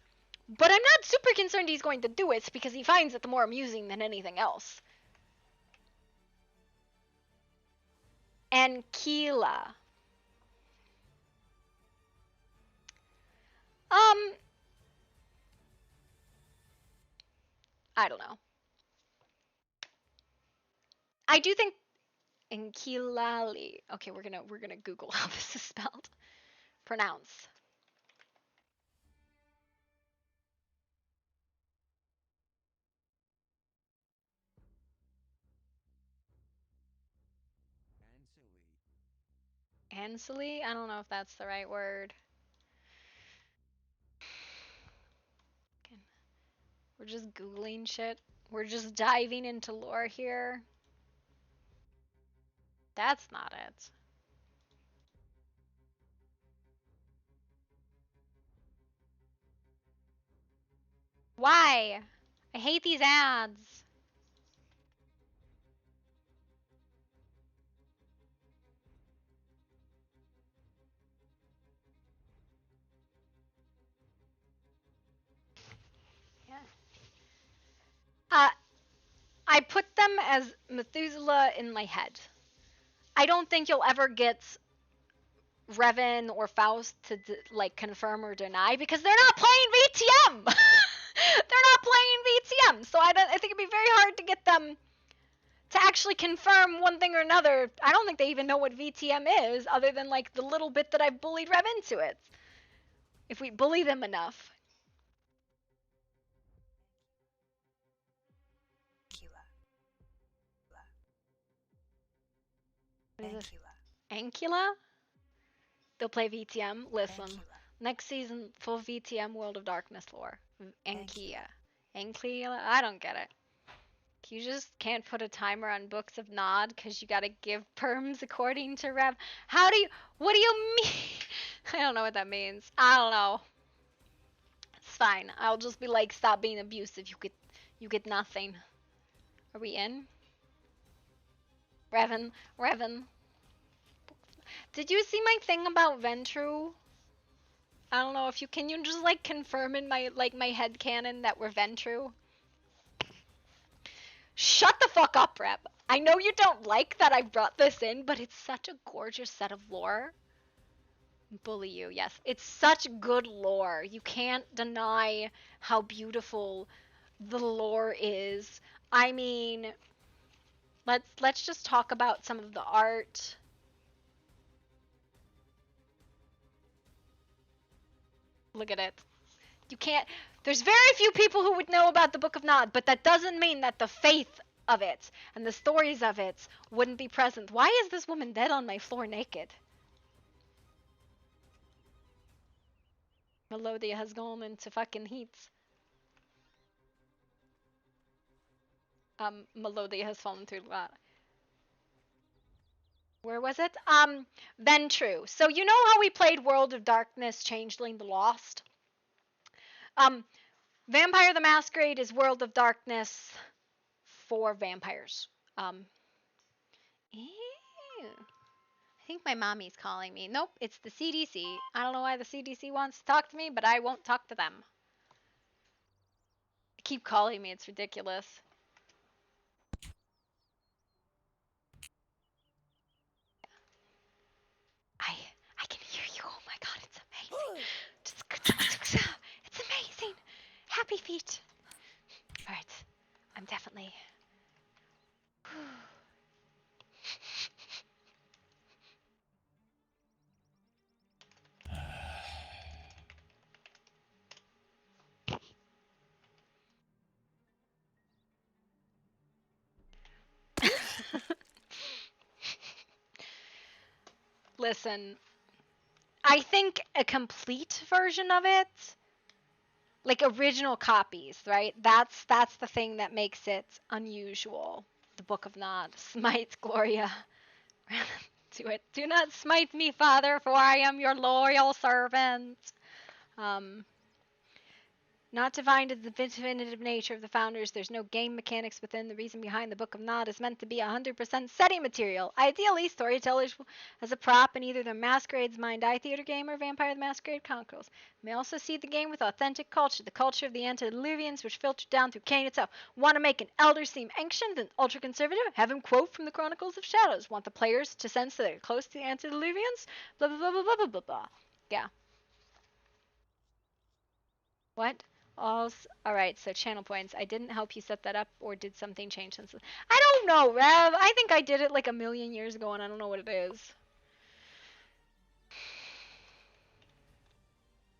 But I'm not super concerned he's going to do it because he finds it more amusing than anything else. And Keela. I don't know. I do think Inkilali. Okay, we're gonna Google how this is spelled. Pronounce. Anseli? I don't know if that's the right word. We're just Googling shit. We're just diving into lore here. That's not it. Why? I hate these ads. Yeah. I put them as Methuselah in my head. I don't think you'll ever get Revan or Faust to like confirm or deny because they're not playing VTM. They're not playing VTM, so I think it'd be very hard to get them to actually confirm one thing or another. I don't think they even know what VTM is, other than like the little bit that I've bullied Rev into it. If we bully them enough. What is this? Ankula? They'll play VTM. Listen, next season, full VTM World of Darkness lore. Ankia. Anklia? I don't get it. You just can't put a timer on Books of Nod because you gotta give perms according to Rev. How do you, what do you mean? I don't know what that means. I don't know. It's fine. I'll just be like, stop being abusive. You get nothing. Are we in? Revan. Did you see my thing about Ventru? I don't know if you can you just like confirm in my head canon that we're Ventru? Shut the fuck up, Reb. I know you don't like that I brought this in, but it's such a gorgeous set of lore. Bully you, yes. It's such good lore. You can't deny how beautiful the lore is. I mean, let's just talk about some of the art. Look at it. You can't. There's very few people who would know about the Book of Nod, but that doesn't mean that the faith of it and the stories of it wouldn't be present. Why is this woman dead on my floor naked? Melodia has gone into fucking heats. Melodia has fallen through a lot. Where was it? Ventru. So you know how we played World of Darkness, Changeling the Lost? Vampire the Masquerade is World of Darkness for vampires. Ew. I think my mommy's calling me. Nope, it's the CDC. I don't know why the CDC wants to talk to me, but I won't talk to them. They keep calling me. It's ridiculous. I can hear you. Oh my god, it's amazing. It's amazing. Happy feet. All right, I'm definitely. Listen, I think a complete version of it, like original copies, right? That's the thing that makes it unusual. The Book of Nod. Smite Gloria. Do it. Do not smite me, Father, for I am your loyal servant. Not to find the definitive nature of the founders, there's no game mechanics within. The reason behind the Book of Nod is meant to be 100% setting material. Ideally, storytellers as a prop in either the Masquerade's Mind Eye Theater game or Vampire the Masquerade Chronicles. May also see the game with authentic culture, the culture of the antediluvians, which filtered down through Cain itself. Want to make an elder seem ancient and ultra-conservative? Have him quote from the Chronicles of Shadows. Want the players to sense that they're close to the antediluvians? Blah, blah, blah, blah, blah, blah, blah, blah. Yeah. What? Alright, so channel points. I didn't help you set that up, or did something change since? I don't know, Rev. I think I did it like a million years ago, and I don't know what it is.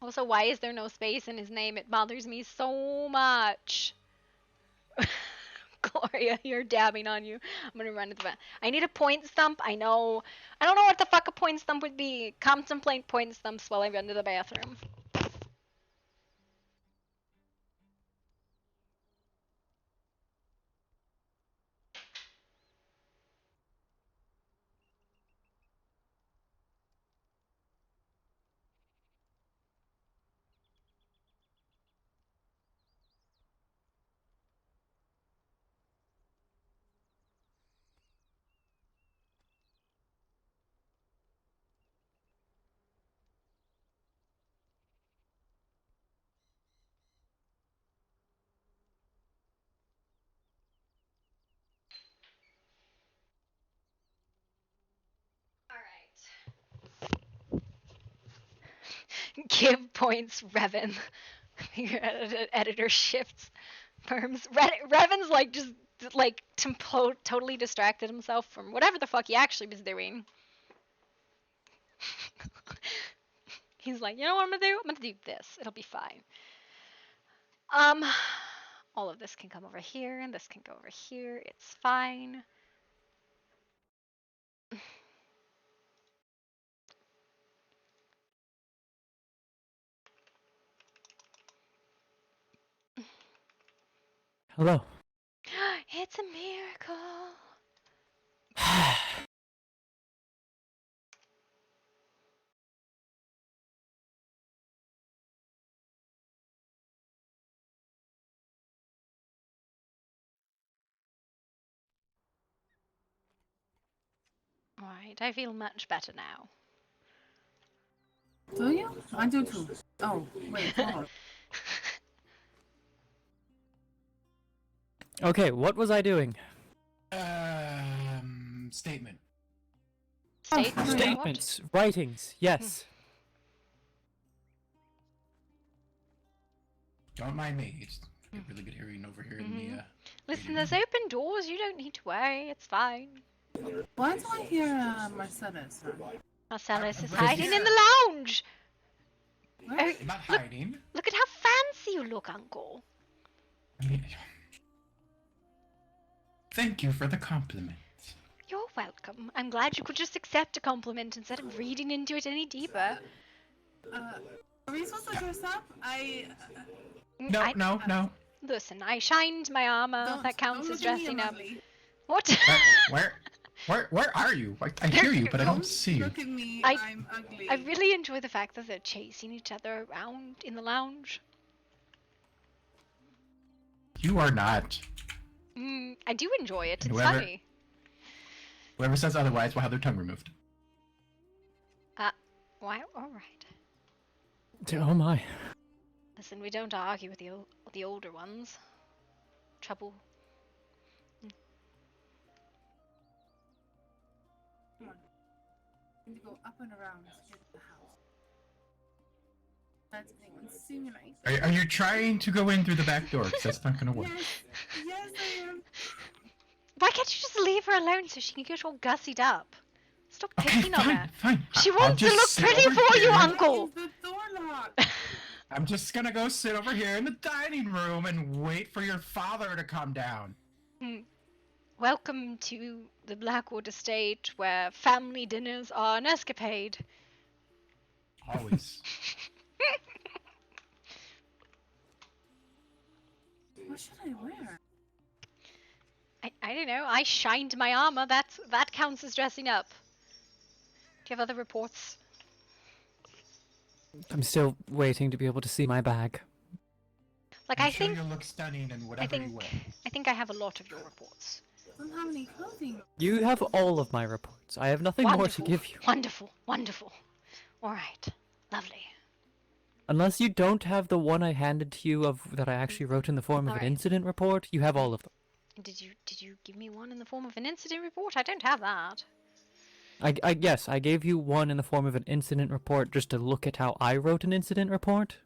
Also, why is there no space in his name? It bothers me so much. Gloria, you're dabbing on you. I'm gonna run to the back. I need a point stump. I know. I don't know what the fuck a point stump would be. Contemplate point stumps while I run to the bathroom. Give points, Revan. Your editor shifts perms. Revan's like just like totally distracted himself from whatever the fuck he actually was doing. He's like, you know what I'm gonna do? I'm gonna do this. It'll be fine. All of this can come over here, and this can go over here. It's fine. Hello. It's a miracle. Alright, I feel much better now. Do you? I do too. Oh, wait, hold on. Okay, what was I doing? Statement. Statements, writings, yes. Don't mind me. It's get really good hearing over here in the. Listen, there's open doors. You don't need to worry. It's fine. Why do I hear Marcellus? Marcellus is Right hiding here. in the lounge. Where? Oh, I'm not hiding. look at how fancy you look, Uncle. I mean, thank you for the compliment. You're welcome. I'm glad you could just accept a compliment instead of reading into it any deeper. Are we supposed to dress up? No. Listen, I shined my armor. That counts don't as look at me, dressing I'm up. ugly. What? Where are you? I hear you, but I don't see you. Look at me, I- I'm ugly. I really enjoy the fact that they're chasing each other around in the lounge. You are not. I do enjoy it. And It's whoever- funny. Whoever says otherwise will have their tongue removed. Why? All right. Oh my. Listen, we don't argue with the older ones. Trouble. Come on. We need to go up and around to get to the house. That's anyone simulate. Are you trying to go in through the back door? Because that's not gonna work. Yes, I am. Why can't you just leave her alone so she can get all gussied up? Stop picking on her. Fine. She I'll wants to just look sit pretty over for you, here. Uncle. Is the door locked? I'm just gonna go sit over here in the dining room and wait for your father to come down. Welcome to the Blackwood estate, where family dinners are an escapade. Always. What should I wear? I don't know. I shined my armor. That counts as dressing up. Do you have other reports? I'm still waiting to be able to see my bag. Like, I'm I sure think you'll look stunning in whatever you wear. I think I have a lot of your reports. I don't have any clothing. You have all of my reports. I have nothing more to give you. Wonderful, wonderful. All right, lovely. Unless you don't have the one I handed to you of that I actually wrote in the form of an Alright. incident report, you have all of them. Did you give me one in the form of an incident report? I don't have that. Yes, I gave you one in the form of an incident report just to look at how I wrote an incident report.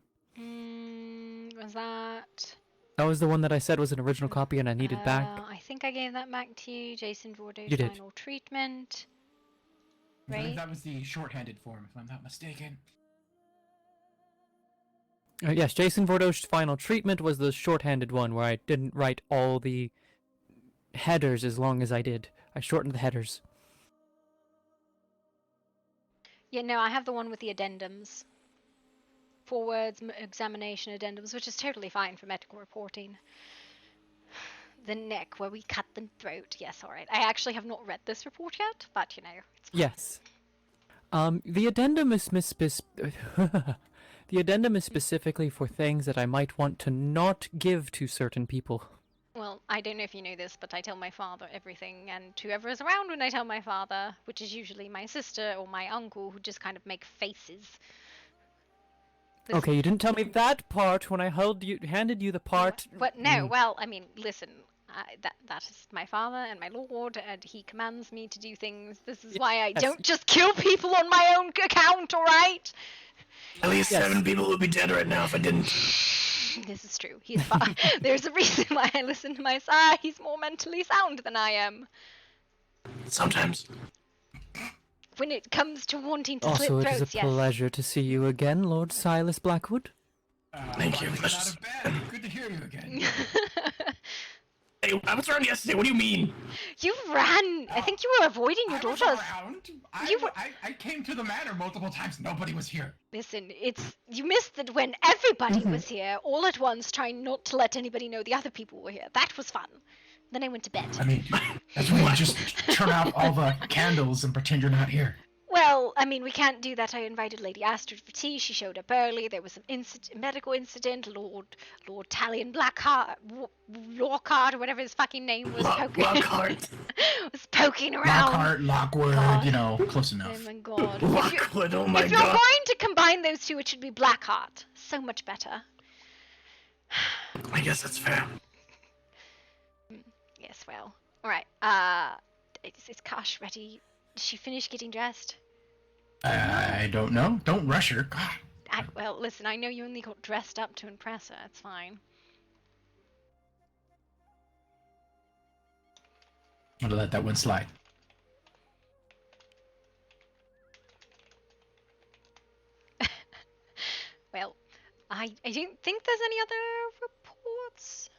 was that? That was the one that I said was an original copy and I needed back. I think I gave that back to you. Jason Vordo's You did. final treatment. I think Right? that was the shorthanded form, if I'm not mistaken. Yes, Jason Vordo's final treatment was the shorthanded one where I didn't write all the headers as long as I did. I shortened the headers. Yeah, no, I have the one with the addendums. 4 words, examination addendums, which is totally fine for medical reporting. The neck, where we cut the throat. Yes, alright. I actually have not read this report yet, but you know, it's fine. Yes. The addendum is the addendum is specifically for things that I might want to not give to certain people. Well, I don't know if you know this, but I tell my father everything, and whoever is around when I tell my father, which is usually my sister or my uncle, who just kind of make faces. This- Okay, you didn't tell me that part when I handed you the part. What? No, well, I mean, listen, that is my father and my lord, and he commands me to do things. This is why I Yes. don't just kill people on my own account, alright? At least Yes. 7 people would be dead right now if I didn't. This is true. He's there's a reason why I listen to my sire. He's more mentally sound than I am. Sometimes. When it comes to wanting to Also, slit it is a throats, yes. pleasure to see you again, Lord Silas Blackwood. Thank you. Finally got out of bed. Good to hear you again. Hey, I was around yesterday. What do you mean? You ran. I think you were avoiding your I was daughters. around. You were- I came to the manor multiple times. Nobody was here. Listen, you missed it when everybody was here, all at once, trying not to let anybody know the other people were here. That was fun. Then I went to bed. I mean, that's when you just turn off all the candles and pretend you're not here. Well, I mean, we can't do that. I invited Lady Astrid for tea. She showed up early. There was an medical incident. Lord Talion Blackheart, Lockhart, or whatever his fucking name was, Lockhart. was poking around. Lockhart, Lockwood, God. you know, close Oh enough. my god. Lockwood, oh my If you're god. going to combine those two, it should be Blackheart. So much better. I guess that's fair. Yes, well. Alright, is Kash ready? Did she finish getting dressed? I don't know. Don't rush her. God. Well, listen, I know you only got dressed up to impress her. It's fine. I'm gonna let that one slide. Well, I don't think there's any other reports.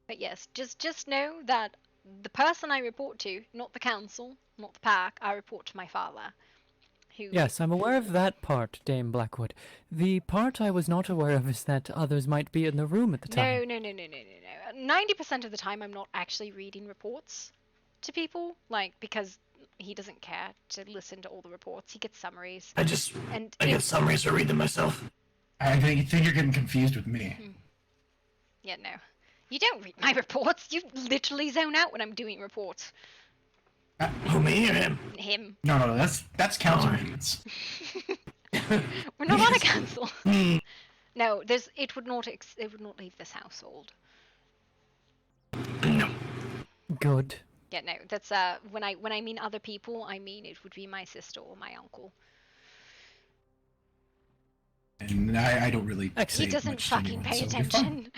But yes, just know that the person I report to, not the council, not the pack, I report to my father. Who Yes, I'm aware of that part, Dame Blackwood. The part I was not aware of is that others might be in the room at the time. No. 90% of the time I'm not actually reading reports to people, like, because he doesn't care to listen to all the reports. He gets summaries. I And get summaries to read them myself. I think you're getting confused with me. yeah, no. You don't read my reports. You literally zone out when I'm doing reports. Who, me or him? Him. No, that's council meetings. We're not on a council. No, it would not leave this household. No. Good. Yeah, no, that's when I mean other people, I mean it would be my sister or my uncle. And I don't really He say doesn't much to fucking anyone, pay so you're fine. attention.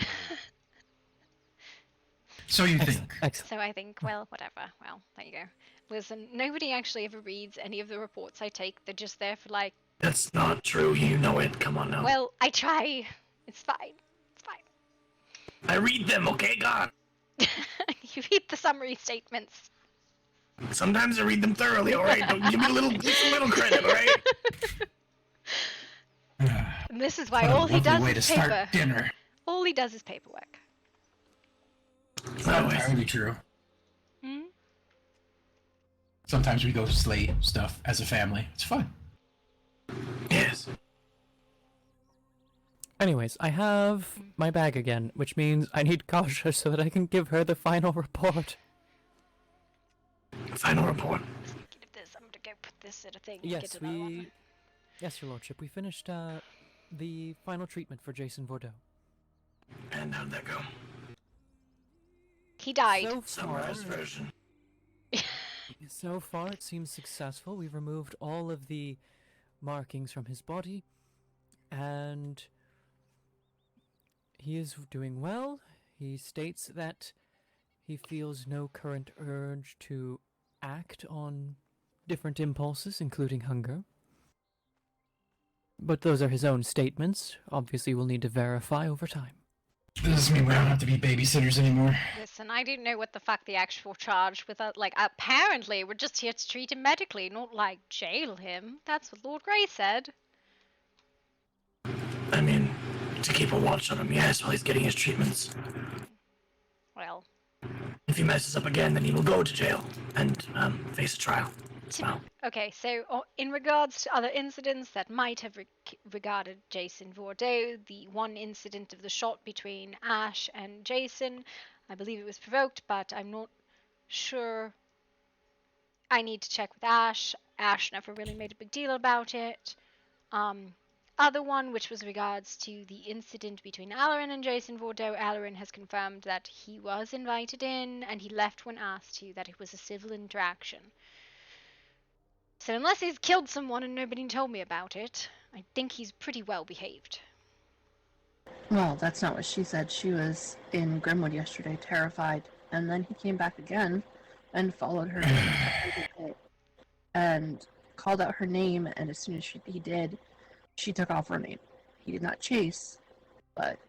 So you think? Excellent. So I think, well, whatever. Well, there you go. Listen, nobody actually ever reads any of the reports I take. They're just there for like, That's not true. You know it. Come on now. well, I try. It's fine. It's fine. I read them, okay? God. You read the summary statements. Sometimes I read them thoroughly, alright? Don't give me just a little credit, alright? And this is why What a all he lovely does way to is start paper. dinner. All he does is paperwork. It's not Always. entirely true. Hmm? Sometimes we go slay stuff as a family. It's fun. Yes. Anyways, I have my bag again, which means I need Kasha so that I can give her the final report. Final report. Get of this. I'm gonna go put this in a thing. and Yes, get another one. Yes, your lordship, we finished the final treatment for Jason Bordeaux. And how'd that go? He died. So far, Summarized version. so far, it seems successful. We've removed all of the markings from his body, and He is doing well. He states that he feels no current urge to act on different impulses, including hunger. But those are his own statements. Obviously, we'll need to verify over time. This doesn't mean we don't have to be babysitters anymore. Listen, I didn't know what the fuck the actual charge with that. Like, apparently, we're just here to treat him medically, not like jail him. That's what Lord Grey said. I mean, to keep a watch on him, yes, while he's getting his treatments. Well, If he messes up again, then he will go to jail and face a trial. Well, okay, so in regards to other incidents that might have regarded Jason Bordeaux, the one incident of the shot between Ash and Jason, I believe it was provoked, but I'm not sure. I need to check with Ash. Ash never really made a big deal about it. Other one, which was regards to the incident between Alarin and Jason Bordeaux, Alarin has confirmed that he was invited in and he left when asked to, that it was a civil interaction. So unless he's killed someone and nobody told me about it, I think he's pretty well behaved. Well, that's not what she said. She was in Grimwood yesterday, terrified, and then he came back again and followed her and called out her name, and as soon as he did, she took off running. He did not chase, but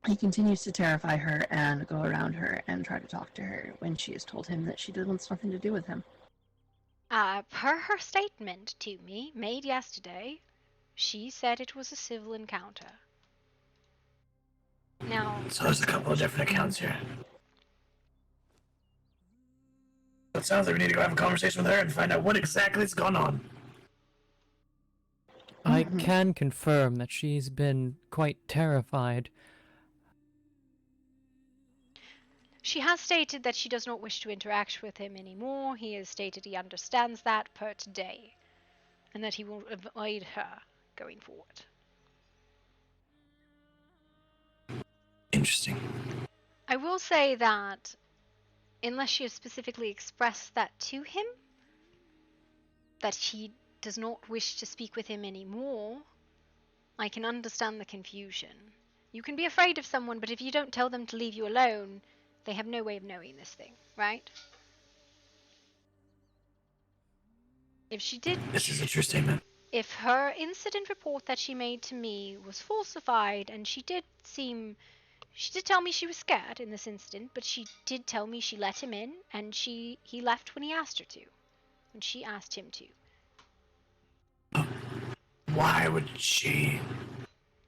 he continues to terrify her and go around her and try to talk to her when she has told him that she wants nothing to do with him. Per her statement to me, made yesterday, she said it was a civil encounter. Now... So there's a couple of different accounts here. It sounds like we need to go have a conversation with her and find out what exactly has gone on. I can confirm that she's been quite terrified. She has stated that she does not wish to interact with him anymore. He has stated he understands that per today, and that he will avoid her going forward. Interesting. I will say that, unless she has specifically expressed that to him, that she does not wish to speak with him anymore, I can understand the confusion. You can be afraid of someone, but if you don't tell them to leave you alone, they have no way of knowing this thing, right? If she did... This is a true statement. If her incident report that she made to me was falsified, and she did tell me she was scared in this incident, but she did tell me she let him in, and he left when he asked her to. When she asked him to. Why would she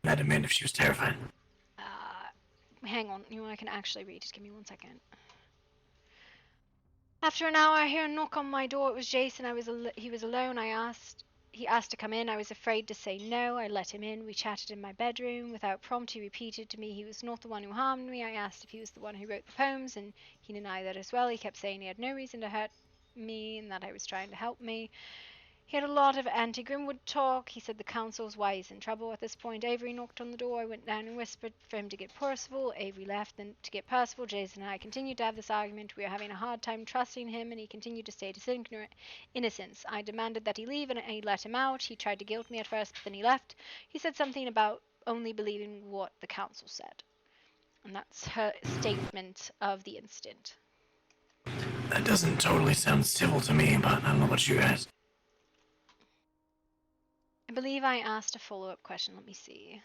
let him in if she was terrified? Hang on, I can actually read. Just give me 1 second. After an hour, I hear a knock on my door. It was Jason. He was alone. He asked to come in. I was afraid to say no. I let him in. We chatted in my bedroom. Without prompt, he repeated to me he was not the one who harmed me. I asked if he was the one who wrote the poems, and he denied that as well. He kept saying he had no reason to hurt me and that I was trying to help me. He had a lot of anti-Grimwood talk. He said the council's why he's in trouble at this point. Avery knocked on the door. I went down and whispered for him to get Percival. Avery left then to get Percival. Jason and I continued to have this argument. We were having a hard time trusting him, and he continued to state his innocence. I demanded that he leave, and he let him out. He tried to guilt me at first, but then he left. He said something about only believing what the council said. And that's her statement of the incident. That doesn't totally sound civil to me, but I don't know about you guys. I believe I asked a follow-up question. Let me see.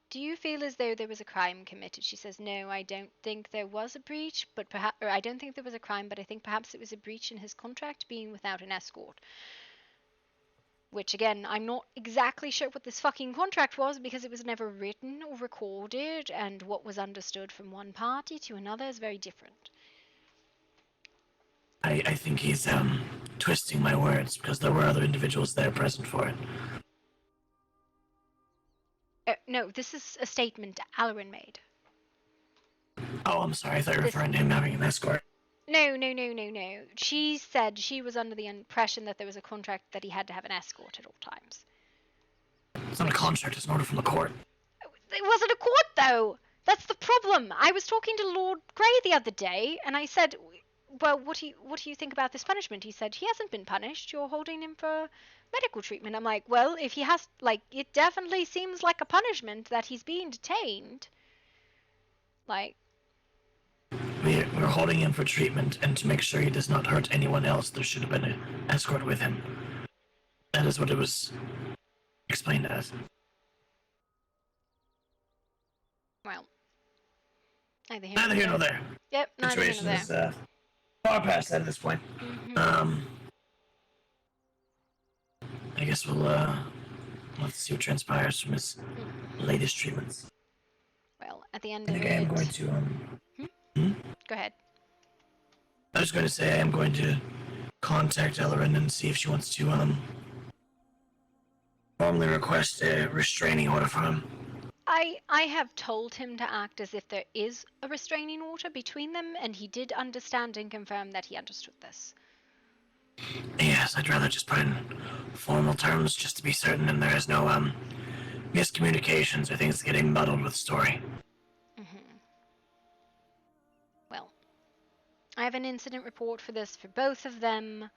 Do you feel as though there was a crime committed? She says, no, I don't think there was a breach, but I don't think there was a crime, but I think perhaps it was a breach in his contract being without an escort. Which, again, I'm not exactly sure what this fucking contract was because it was never written or recorded, and what was understood from one party to another is very different. I think he's twisting my words because there were other individuals there present for it. No, this is a statement Alarin made. Oh, I'm sorry. I thought you were referring to him having an escort. No. She said she was under the impression that there was a contract that he had to have an escort at all times. It's not a contract. It's an order from the court. It wasn't a court, though. That's the problem. I was talking to Lord Grey the other day, and I said, well, what do you think about this punishment? He said he hasn't been punished. You're holding him for medical treatment. I'm like, well, if he has, like, it definitely seems like a punishment that he's being detained. Like, We're holding him for treatment, and to make sure he does not hurt anyone else, there should have been an escort with him. That is what it was explained as. well, neither Neither here nor there. Yep, neither here Situation nor is there. far past that at this point. Mhm. I guess we'll let's see what transpires from his latest treatments. Well, at the end I of think I am it, going to go ahead. I was going to say I am going to contact Ellerin and see if she wants to formally request a restraining order from him. I have told him to act as if there is a restraining order between them, and he did understand and confirm that he understood this. Yes, I'd rather just put in formal terms just to be certain, and there is no miscommunications or things getting muddled with the story. Well, I have an incident report for this for both of them.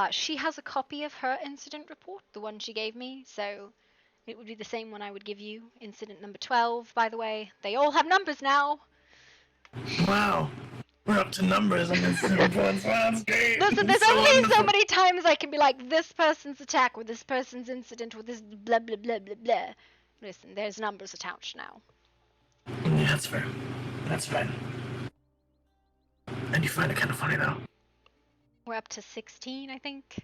She has a copy of her incident report, the one she gave me, so it would be the same one I would give you. Incident number 12, by the way. They all have numbers now. Wow, we're up to numbers on this reports. Wow, that's great. Listen, there's So only so wonderful. many times I can be like, this person's attack with this person's incident with this blah blah blah blah blah. Listen, there's numbers attached now. Yeah, that's fair. That's fine. And you find it kind of funny, though. We're up to 16, I think.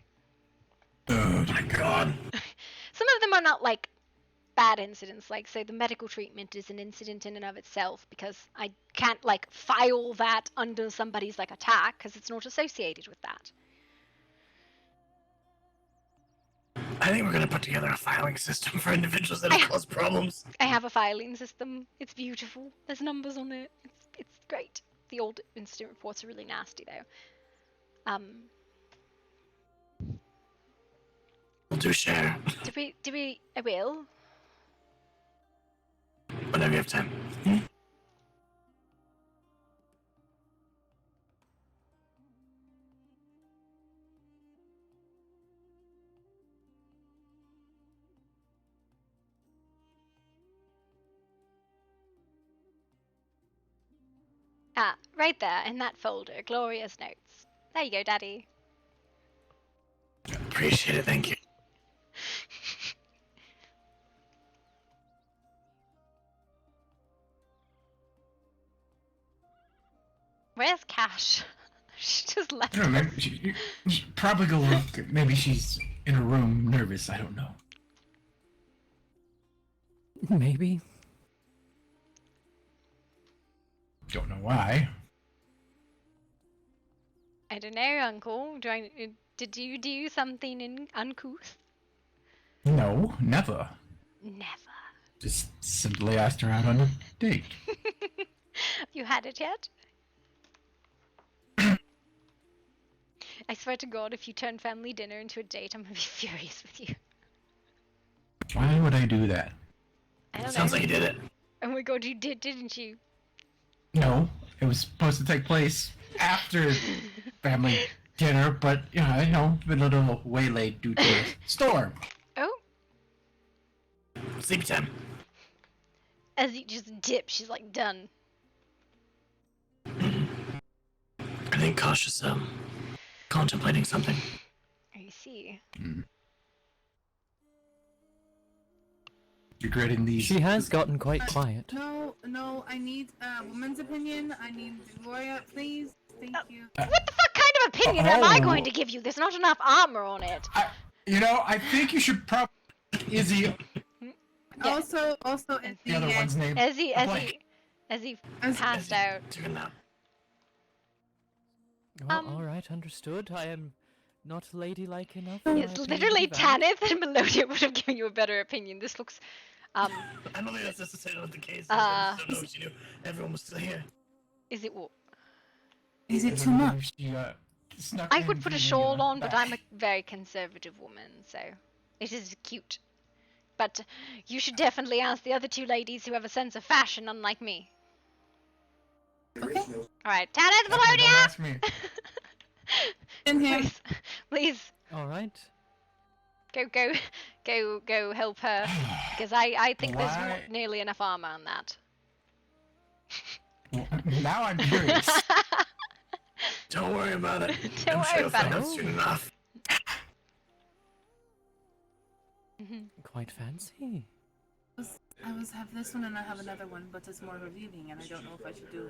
Oh my god. Some of them are not like bad incidents, like say the medical treatment is an incident in and of itself, because I can't like file that under somebody's like attack because it's not associated with that. I think we're gonna put together a filing system for individuals that have caused problems. I have a filing system. It's beautiful. There's numbers on it. It's great. The old incident reports are really nasty though. We'll do share. I will. Whenever you have time. Right there in that folder, Gloria's notes. There you go, Daddy. Appreciate it, thank you. Where's Cash? She just left. I don't know, maybe she should probably go look. Maybe she's in her room nervous, I don't know. Maybe. Don't know why. I don't know, Uncle. Did you do something uncouth? No, never. Never. Just simply asked her out on a date. Have you had it yet? I swear to God, if you turn family dinner into a date, I'm gonna be furious with you. Why would I do that? I don't Sounds know. like you did it. Oh my God, you did, didn't you? No, it was supposed to take place after family dinner, but been a little waylaid due to a storm. Oh, Sleepy time. as you just dip, she's like done. I think Cautious, contemplating something. I see. Regretting these. She has gotten quite quiet. No, I need a woman's opinion. I need Gloria, please. Thank you. What the fuck kind of opinion am I Oh. going to give you? There's not enough armor on it. I think you should probably Izzy. Yeah. Also, at The other one's name. As he Blank. passed out. Took a nap. Well, alright, understood. I am not ladylike enough. It's literally Tanith and Melodia would have given you a better opinion. This looks, I don't think that's necessarily the case. I just don't know what you knew. Everyone was still here. is it what? Is it too much? I would put a shawl on, but I'm a very conservative woman, so it is cute. But you should definitely ask the other two ladies who have a sense of fashion, unlike me. Okay. Alright, Tanith Don't Melodia! ask me. In here. Please, please, Alright. go help her. Because I think there's Why? nearly enough armor on that. Now I'm curious. Don't worry about it. Don't I'm worry sure you'll about find it. out soon enough. Quite fancy. I have this one and I have another one, but it's more revealing, and I don't know if I should do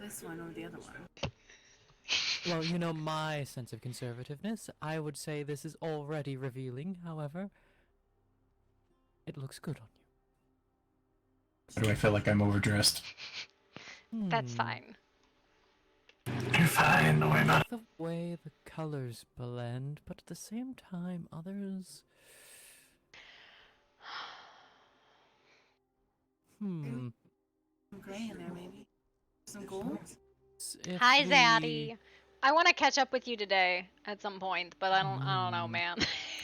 this one or the other one. Well, you know my sense of conservativeness. I would say this is already revealing, however. It looks good on Why do I feel like I'm overdressed? you. That's fine. You're fine. Don't worry about it. The way the colors blend, but at the same time, others. Some gray in there, maybe. Some gold. If Hi, we- Zaddy. I want to catch up with you today at some point, but I don't know, man.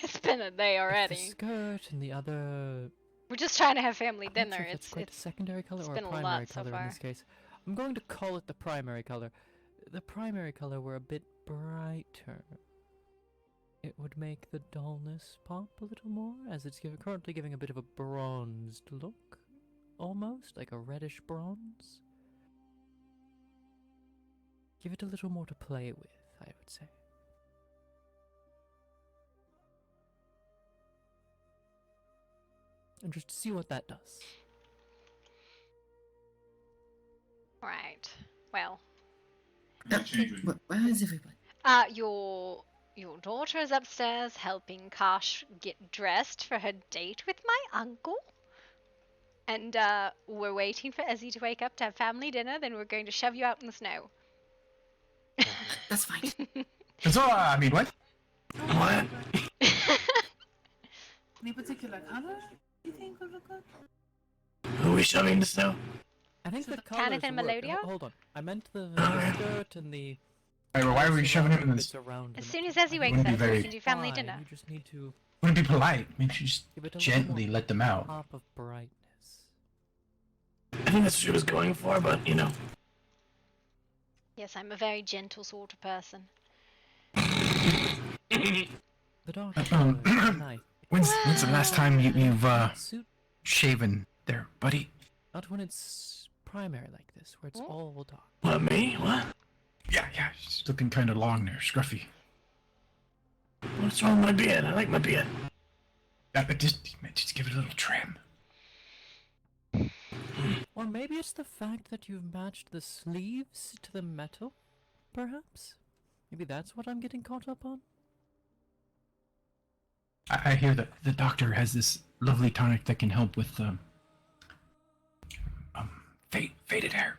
It's been a day if the already. skirt and the other. We're just trying to have family I'm not dinner. sure if that's quite a It's secondary color it's or a been a lot primary so color in far. this case. I'm going to call it the primary color. The primary color were a bit brighter. It would make the dullness pop a little more, as it's currently giving a bit of a bronzed look, almost like a reddish bronze. Give it a little more to play with, I would say. And just to see what that does. Right. Well, Where is everybody? your daughter is upstairs helping Kosh get dressed for her date with my uncle. And we're waiting for Ezzy to wake up to have family dinner, then we're going to shove you out in the snow. That's fine. So, I mean, what? What? Any particular color you think would look good? Who are we shoving in the snow? I think So the the colors Kenneth and work. Melodia? Hold on. I meant the Okay. skirt and the... Wait, why were you shoving him in bits this? around As the soon as neck. Ezzy I wakes think Wouldn't be up, we very- can do family fine. dinner. You just need to Wouldn't it be polite? Maybe you just give it a gently little let them out. pop of brightness. I think that's what she was going for, but you know. Yes, I'm a very gentle sort of person. The dark Um, colors are nice. When's the last time you've Suit shaven there, buddy? not when it's primary like this, where it's Oh. all dark. What, me? What? Yeah, she's looking kind of long there, scruffy. What's wrong with my beard? I like my beard. Just give it a little trim. Or maybe it's the fact that you've matched the sleeves to the metal, perhaps? Maybe that's what I'm getting caught up on? I hear that the doctor has this lovely tonic that can help with faded hair.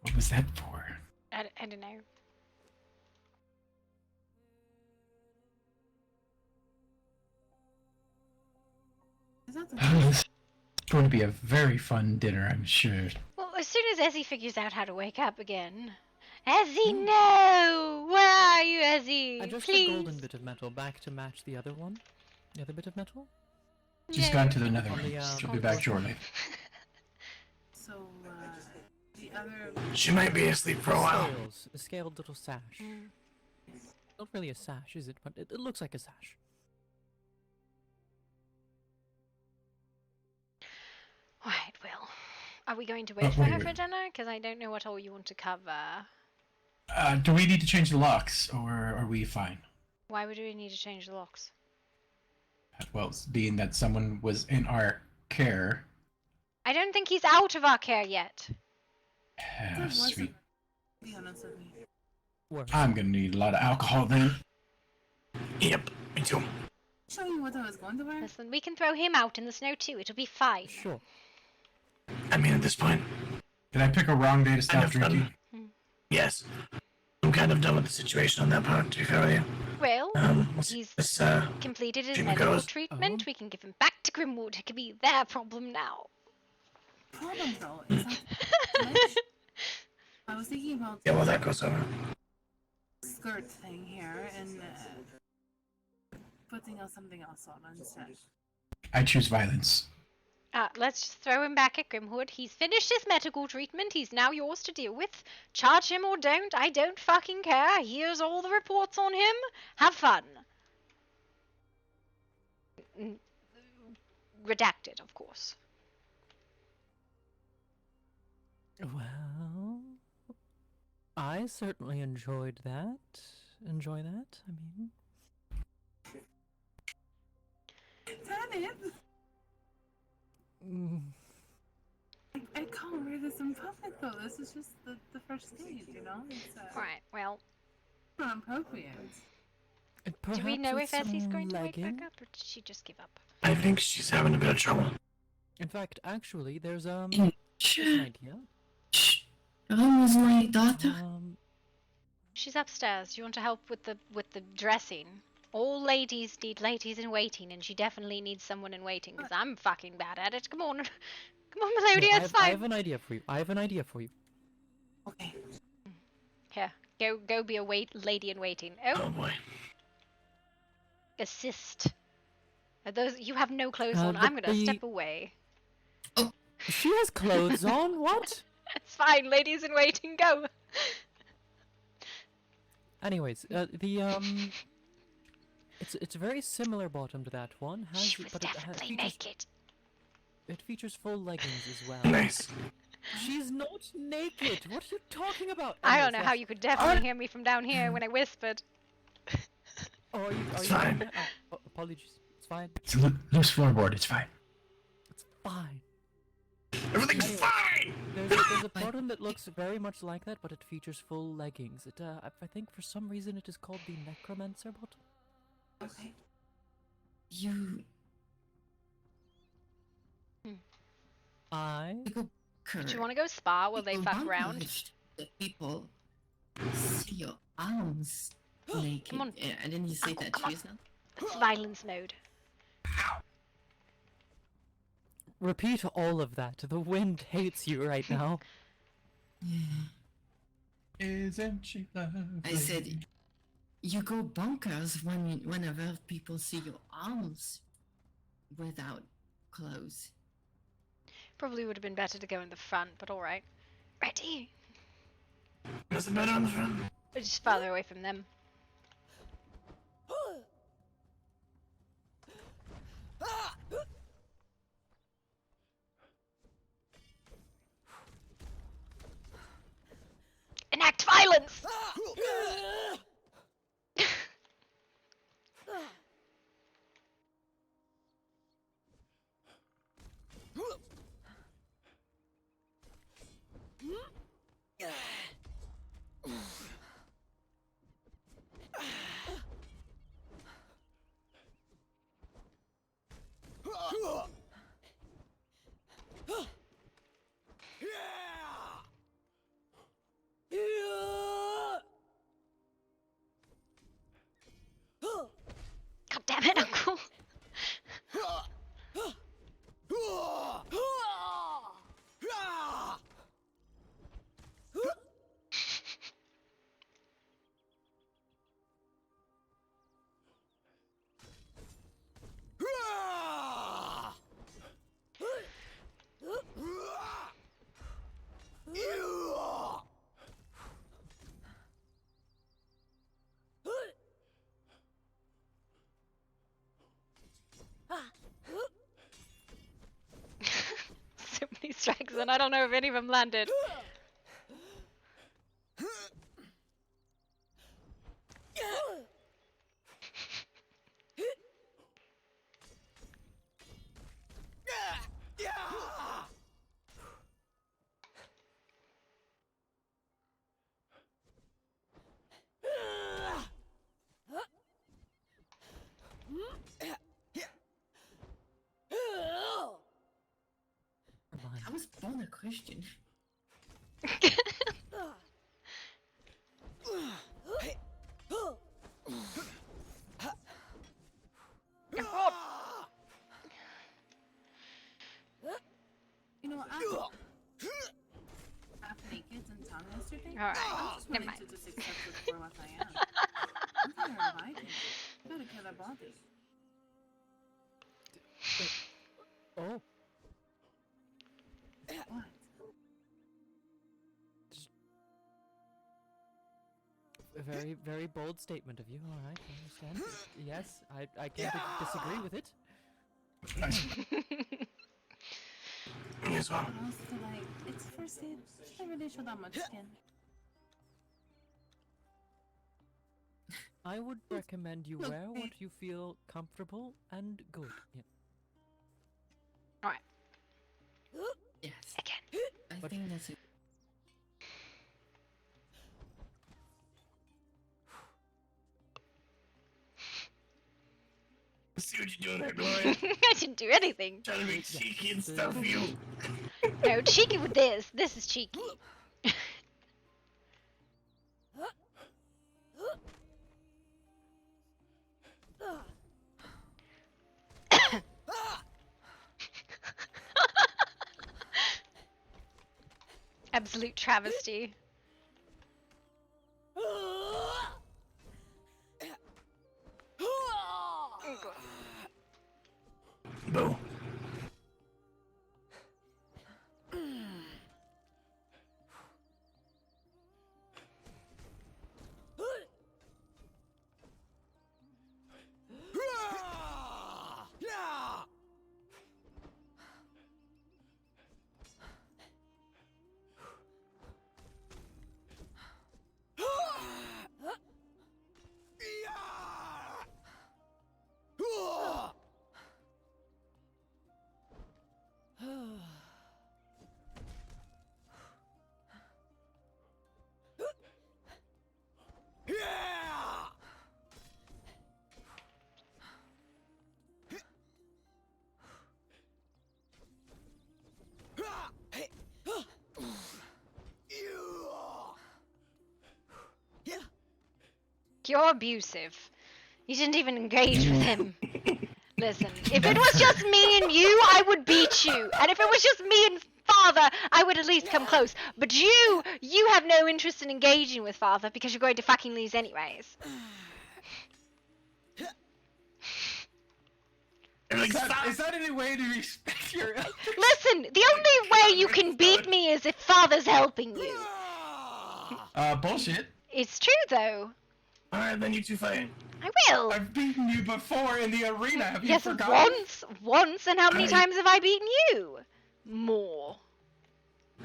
What was that for? I don't know. Is that the It's going to be a very fun dinner, I'm sure. Well, as soon as Ezzy figures out how to wake up again. Ezzy, no! Where are you, Ezzy? Adjust Please. the golden bit of metal back to match the other one. The other bit of metal? She's No. gone to the nether On the, realms. She'll on be the back bottom. shortly. So, the other. She might be asleep for a while. Scales, a scaled little sash. Not really a sash, is it? But it looks like a sash. Right, well. Are we going to wait for wait, her wait. for dinner? Because I don't know what all you want to cover. Do we need to change the locks, or are we fine? Why would we need to change the locks? Well, being that someone was in our care. I don't think he's out of our care yet. Ah, sweet. Be honest with me. Where? I'm gonna need a lot of alcohol then. Yep, me too. Show you what I was going to wear. Listen, we can throw him out in the snow too. It'll be fine. Sure. I mean, at this point, Did I pick a wrong day to I stop have drinking? Yes. Okay. kind of done with the situation on that part, to be fair with you. Well, We'll see he's this, completed his treatment medical goes. treatment. Oh. We can give him back to Grimwood. It could be their problem now. Problem though is that glitch. I was thinking about Yeah, well, that goes over. the skirt thing here and putting something else on instead. I choose violence. Let's just throw him back at Grimwood. He's finished his medical treatment. He's now yours to deal with. Charge him or don't. I don't fucking care. Here's all the reports on him. Have fun. Redacted, of course. Well, I certainly enjoyed that. Enjoy that? I mean, Turnip! mm, I can't wear this in public though. This is just the first stage, you know? It's Right, well, not appropriate. do we know if Essie's some going to wake legging? back up, or did she just give up? I think she's having a bit of trouble. In fact, actually, there's an Shh. idea. Shh. Ron was my daughter. She's upstairs. Do you want to help with the dressing? All ladies need ladies in waiting, and she definitely needs someone in waiting, because I'm fucking bad at it. Come on. Come on, Melody, No, it's I fine. have an idea for you. I have an idea for you. Okay. Here, go be a lady in waiting. Oh Oh, boy. assist. Are those you have no clothes on? but I'm gonna the- step away. She has clothes on. What? It's fine, ladies in waiting, go. Anyways, it's a very similar bottom to that one. She was but definitely features, naked. it features full leggings as well. Nice. She's not naked. What are you talking about? I don't Anyways, know yes. how you could definitely hear me from down here when I whispered. Oh, are you? It's fine. Apologies. It's fine. It's a loose floorboard. It's fine. It's fine. Everything's Anyway. fine! There's a bottom that looks very much like that, but it features full leggings. It I think for some reason it is called the Necromancer bottom. Okay. You I go Kurt. Do you want to go spa while they fuck around? encouraged the people see your arms naked. Come on. Yeah, and then you say that Come on. she's not. It's violence mode. repeat all of that. The wind hates you right now. Isn't she lovely? I said, you go bonkers whenever people see your arms without clothes. Probably would have been better to go in the front, but alright. Ready? Is it better on the front? Just farther away from them. Enact violence! God damn it, Uncle! So many strikes, and I don't know if any of them landed. I was born a Christian. very, very bold statement of you. All right, I understand. Yes, I can't disagree with it. Yes, I well, also feel like it's first aid. Shouldn't really show that much skin. I would recommend you wear what you feel comfortable and good. Yeah. Alright, Yes. again. I But- think that's it. see what you're doing there, Gloria. I didn't do anything. Trying to be cheeky and stuff, you. No, cheeky with this. This is cheeky. Absolute travesty. Boo. You're abusive. You didn't even engage with him. Listen, if it was just me and you, I would beat you. And if it was just me and Father, I would at least come close. But you have no interest in engaging with Father because you're going to fucking lose anyways. Is that any way to respect your elders? Listen, the only way you can beat me is if Father's helping you. Bullshit. It's true, though. Alright, then you two fight. I will. I've beaten you before in the arena. Have you Yes, forgotten? once, and how many I- times have I beaten you? More.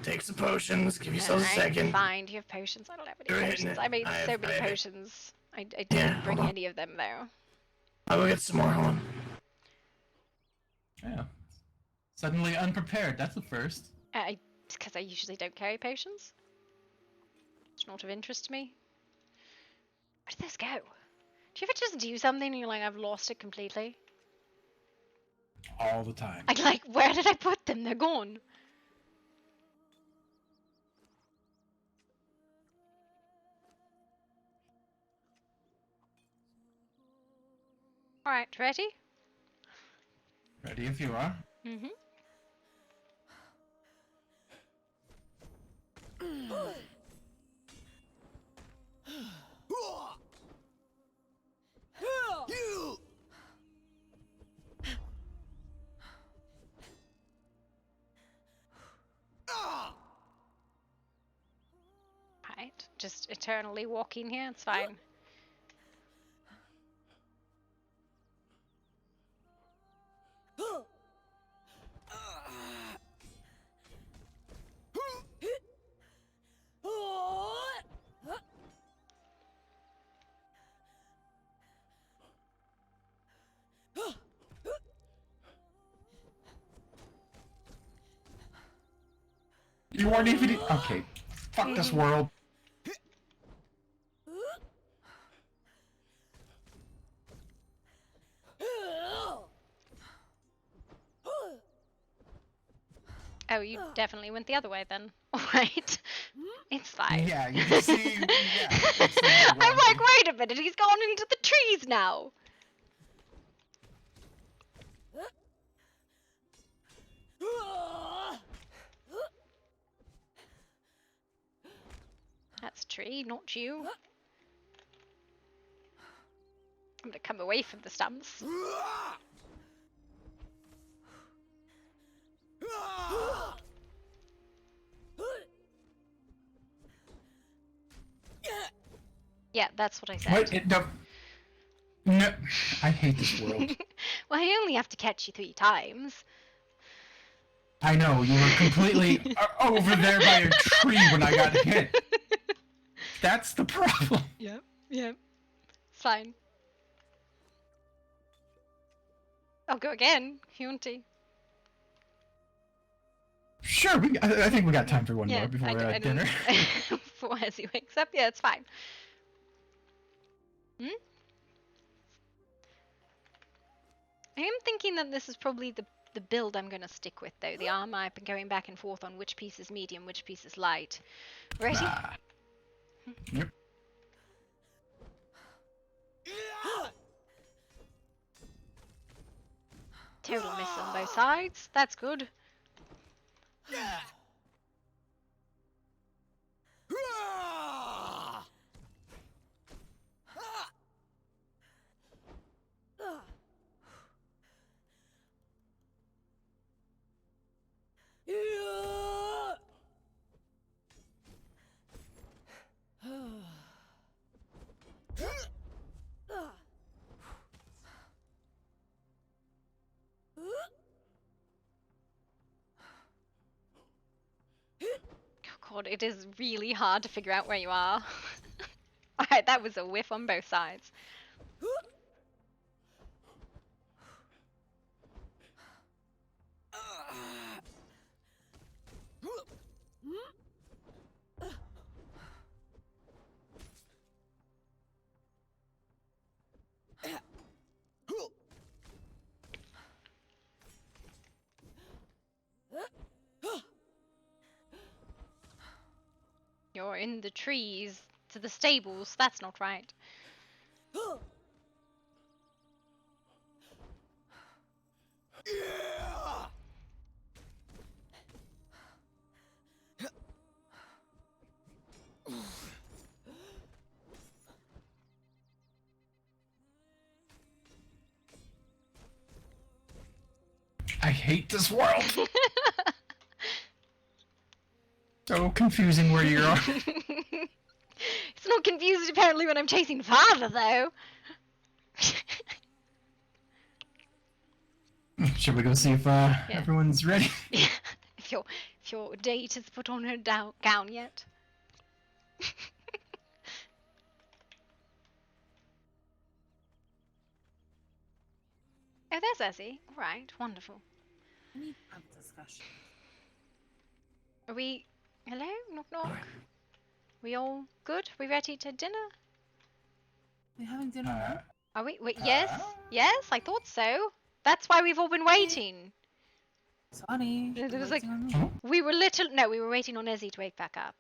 Take some potions, give yourself a Alright, second. fine. Do you have potions? I don't have You're any hitting potions. it. I made I so have- many I have it. potions. I didn't Yeah, bring hold on. any of them, though. I'll go get some more, hold on. Yeah. Suddenly unprepared. That's the first. Because I usually don't carry potions. It's not of interest to me. Where did this go? Do you ever just do something and you're like, I've lost it completely? All the time. Where did I put them? They're gone. Alright, ready? Ready if you are. Mm-hmm. Right, just eternally walking here, it's fine. You weren't even. Okay. Fuck this world. Oh, you definitely went the other way then. Alright. It's fine. Yeah, you can see. Yeah. it's the I'm wrong like, thing. wait a minute, he's gone into the trees now. That's a tree, not you. I'm gonna come away from the stumps. Yeah, that's what I said. What? No, I hate this world. Well, I only have to catch you 3 times. I know, you were completely over there by a tree when I got hit. That's the problem. Yep. It's fine. I'll go again, if you want to. Sure, I think we got time for one Yeah, more before I dinner. Before as he wakes up, yeah, it's fine. I am thinking that this is probably the build I'm gonna stick with, though. The armor, I've been going back and forth on which piece is medium, which piece is light. Ready? Yep. Total miss on both sides. That's good. Oh god, it is really hard to figure out where you are. Alright, that was a whiff on both sides. You're in the trees to the stables. That's not right. I hate this world. So confusing where you are. It's not confused apparently when I'm chasing father, though. Should we go see if everyone's ready? Yeah. If your date has put on her gown yet. Oh, there's Ezzy. All right, wonderful. We need to have a discussion. Are we? Hello, knock knock. We all good? We ready to dinner? We having dinner now? Are we? Wait, yes, I thought so. That's why we've all been waiting. Sorry. There we're was like, waiting on me. we were waiting on Ezzy to wake back up.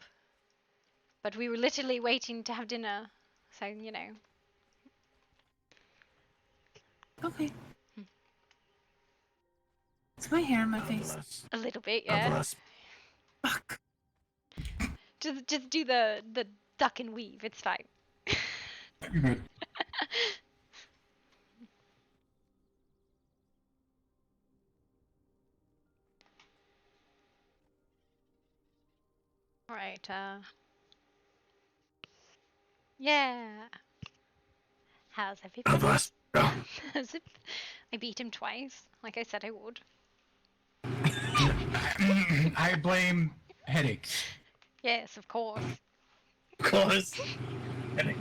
But we were literally waiting to have dinner, so you know. Okay. Is my hair in my face? A little bit, yeah. Fuck. Just do the duck and weave. It's fine. You're good. All right. Yeah. How's everybody? How's it? I beat him twice, like I said I would. I blame headaches. Yes, of course. Of course. Oh no,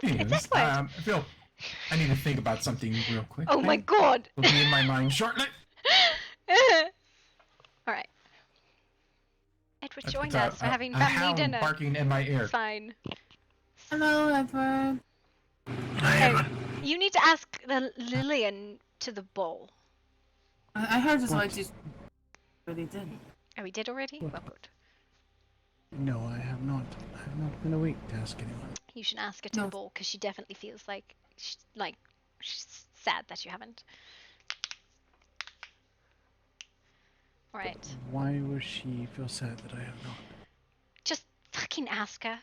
it's Anyways, Edward. Phil, I need to think about something real quick. Oh my god. It'll be in my mind shortly. All right. Edward It's joined us for having a family hound dinner. barking in my ear. Fine. Hello, Edward. Oh, you need to ask the Lillian to the bowl. I heard this already. Already did. Oh, we did already? Well, good. No, I have not. I have not been awake to ask anyone. You should ask her to the bowl because she definitely feels like she's sad that you haven't. All right. Why would she feel sad that I have not? Just fucking ask her.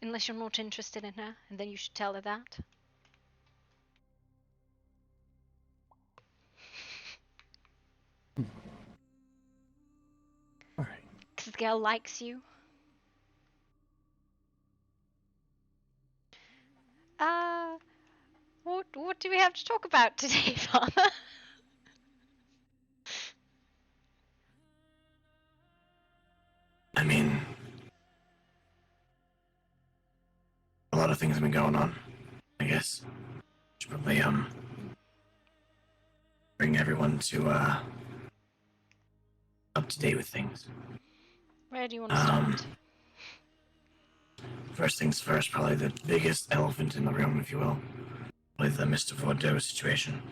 Unless you're not interested in her, and then you should tell her that. Alright. Because the girl likes you. What do we have to talk about today, Father? I mean, a lot of things have been going on, I guess. Should probably, bring everyone to, up to date with things. Where do you want to start? First things first, probably the biggest elephant in the room, if you will, with the Mr. Vordeaux situation.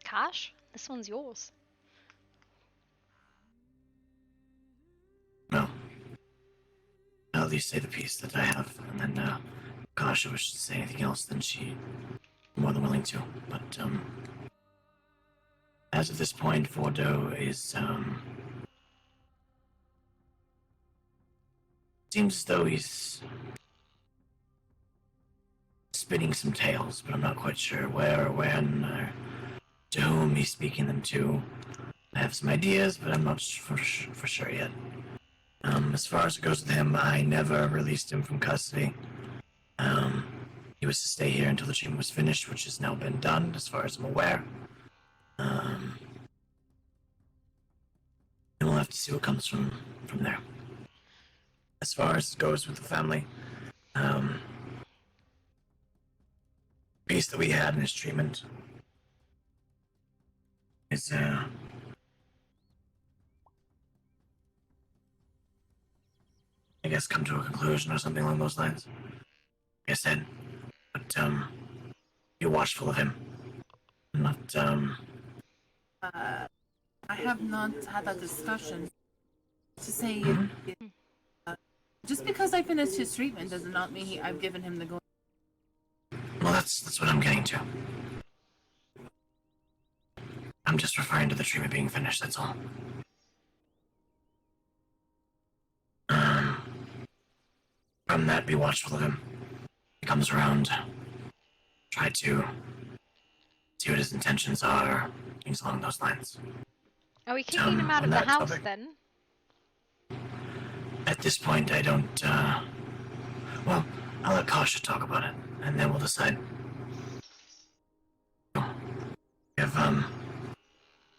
Cash? This one's yours. Well, I'll at least say the piece that I have, and then, Kasha wishes to say anything else, then she more than willing to. But, as of this point, Vordeaux is, seems as though he's spinning some tales, but I'm not quite sure where or when or to whom he's speaking them to. I have some ideas, but I'm not for sure yet. As far as it goes with him, I never released him from custody. He was to stay here until the treatment was finished, which has now been done, as far as I'm aware. And we'll have to see what comes from there. As far as it goes with the family, piece that we had in his treatment is, I guess come to a conclusion or something along those lines. Like I said, but, be watchful of him. Not, I have not had that discussion. To say, just because I finished his treatment does not mean I've given him the go. Well, that's what I'm getting to. I'm just referring to the treatment being finished, that's all. From that, be watchful of him. He comes around, try to see what his intentions are, things along those lines. Are we kicking him out of the house then? At this point, I don't, well, I'll let Kasha talk about it, and then we'll decide. If,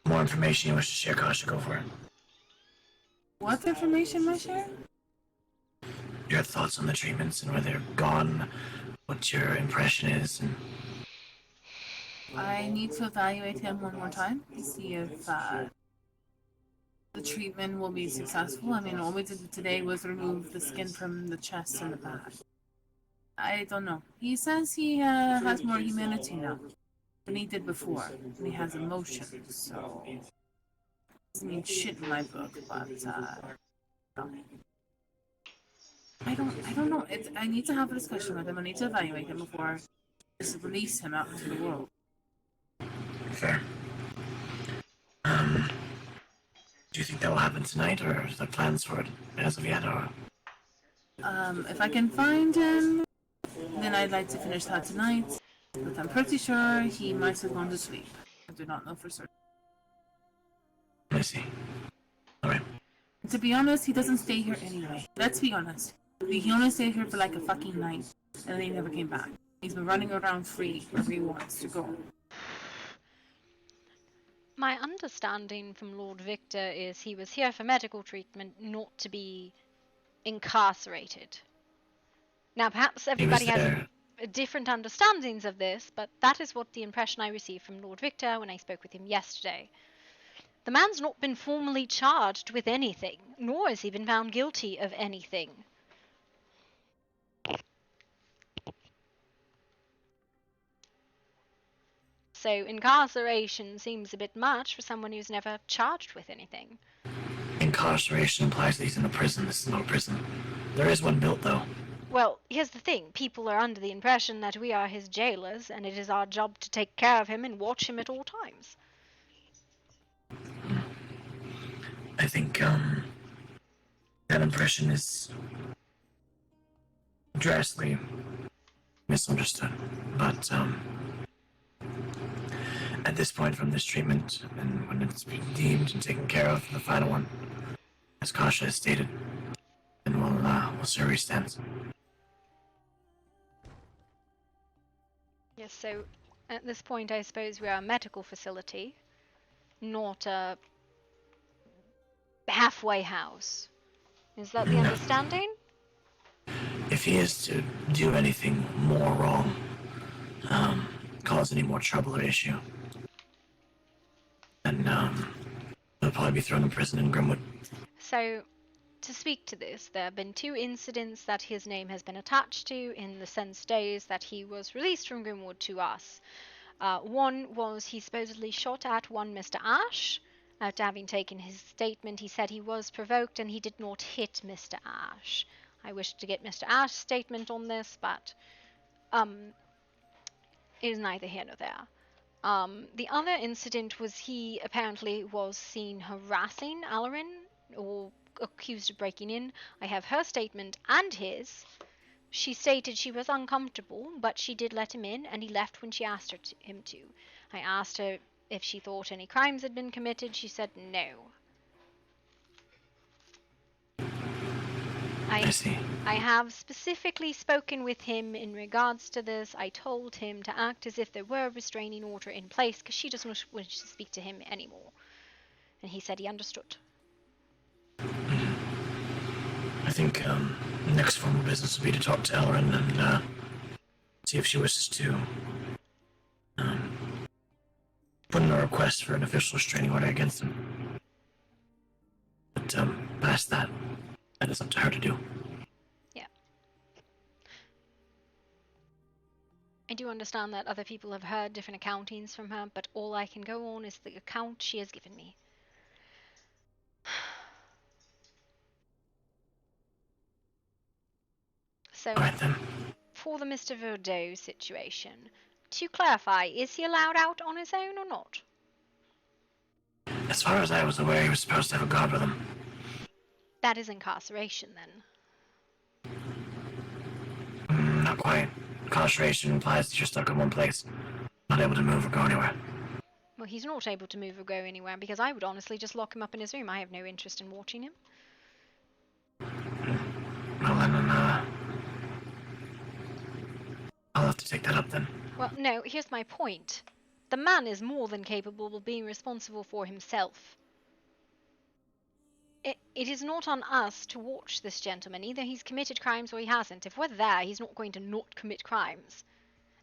more information you wish to share, Kasha, go for it. What information am I sharing? Your thoughts on the treatments and where they're gone, what your impression is, and... I need to evaluate him one more time to see if the treatment will be successful. I mean, all we did today was remove the skin from the chest and the back. I don't know. He says he has more humanity now than he did before, and he has emotions, so... doesn't mean shit in my book, but, I don't know. I need to have a discussion with him. I need to evaluate him before I just release him out into the world. Fair. Do you think that will happen tonight, or are there plans for it as of yet, or...? If I can find him, then I'd like to finish that tonight. But I'm pretty sure he might have gone to sleep. I do not know for certain. I see. Alright. To be honest, he doesn't stay here anyway. Let's be honest. He only stayed here for like a fucking night, and then he never came back. He's been running around free wherever he wants to go. My understanding from Lord Victor is he was here for medical treatment, not to be incarcerated. Now, perhaps everybody has different understandings of this, but that is what the impression I received from Lord Victor when I spoke with him yesterday. The man's not been formally charged with anything, nor has he been found guilty of anything. So incarceration seems a bit much for someone who's never charged with anything. Incarceration implies that he's in a prison. This is not a prison. There is one built, though. Well, here's the thing. People are under the impression that we are his jailers, and it is our job to take care of him and watch him at all times. I think, that impression is drastically misunderstood. But, at this point from this treatment, and when it's been deemed and taken care of, the final one, as Kasha has stated, then we'll see where he stands. Yes, so at this point, I suppose we are a medical facility, not a halfway house. Is that the No. understanding? If he is to do anything more wrong, cause any more trouble or issue, then, he'll probably be thrown in prison in Grimwood. So, to speak to this, there have been 2 incidents that his name has been attached to in the since days that he was released from Grimwood to us. One was he supposedly shot at one Mr. Ash. After having taken his statement, he said he was provoked and he did not hit Mr. Ash. I wish to get Mr. Ash's statement on this, but it is neither here nor there. The other incident was he apparently was seen harassing Alarin, or accused of breaking in. I have her statement and his. She stated she was uncomfortable, but she did let him in, and he left when she asked him to. I asked her if she thought any crimes had been committed. She said no. I see. I have specifically spoken with him in regards to this. I told him to act as if there were a restraining order in place, because she doesn't wish to speak to him anymore. And he said he understood. I think, next formal business would be to talk to Elrin and, see if she wishes to, put in a request for an official restraining order against him. But, past that is up to her to do. Yeah. I do understand that other people have heard different accountings from her, but all I can go on is the account she has given me. So, Alright then. for the Mr. Verdeau situation, to clarify, is he allowed out on his own or not? As far as I was aware, he was supposed to have a guard with him. That is incarceration, then. Not quite. Incarceration implies that you're stuck in one place, not able to move or go anywhere. Well, he's not able to move or go anywhere, because I would honestly just lock him up in his room. I have no interest in watching him. Well then, I'll have to take that up then. Well, no, here's my point. The man is more than capable of being responsible for himself. It is not on us to watch this gentleman. Either he's committed crimes or he hasn't. If we're there, he's not going to not commit crimes.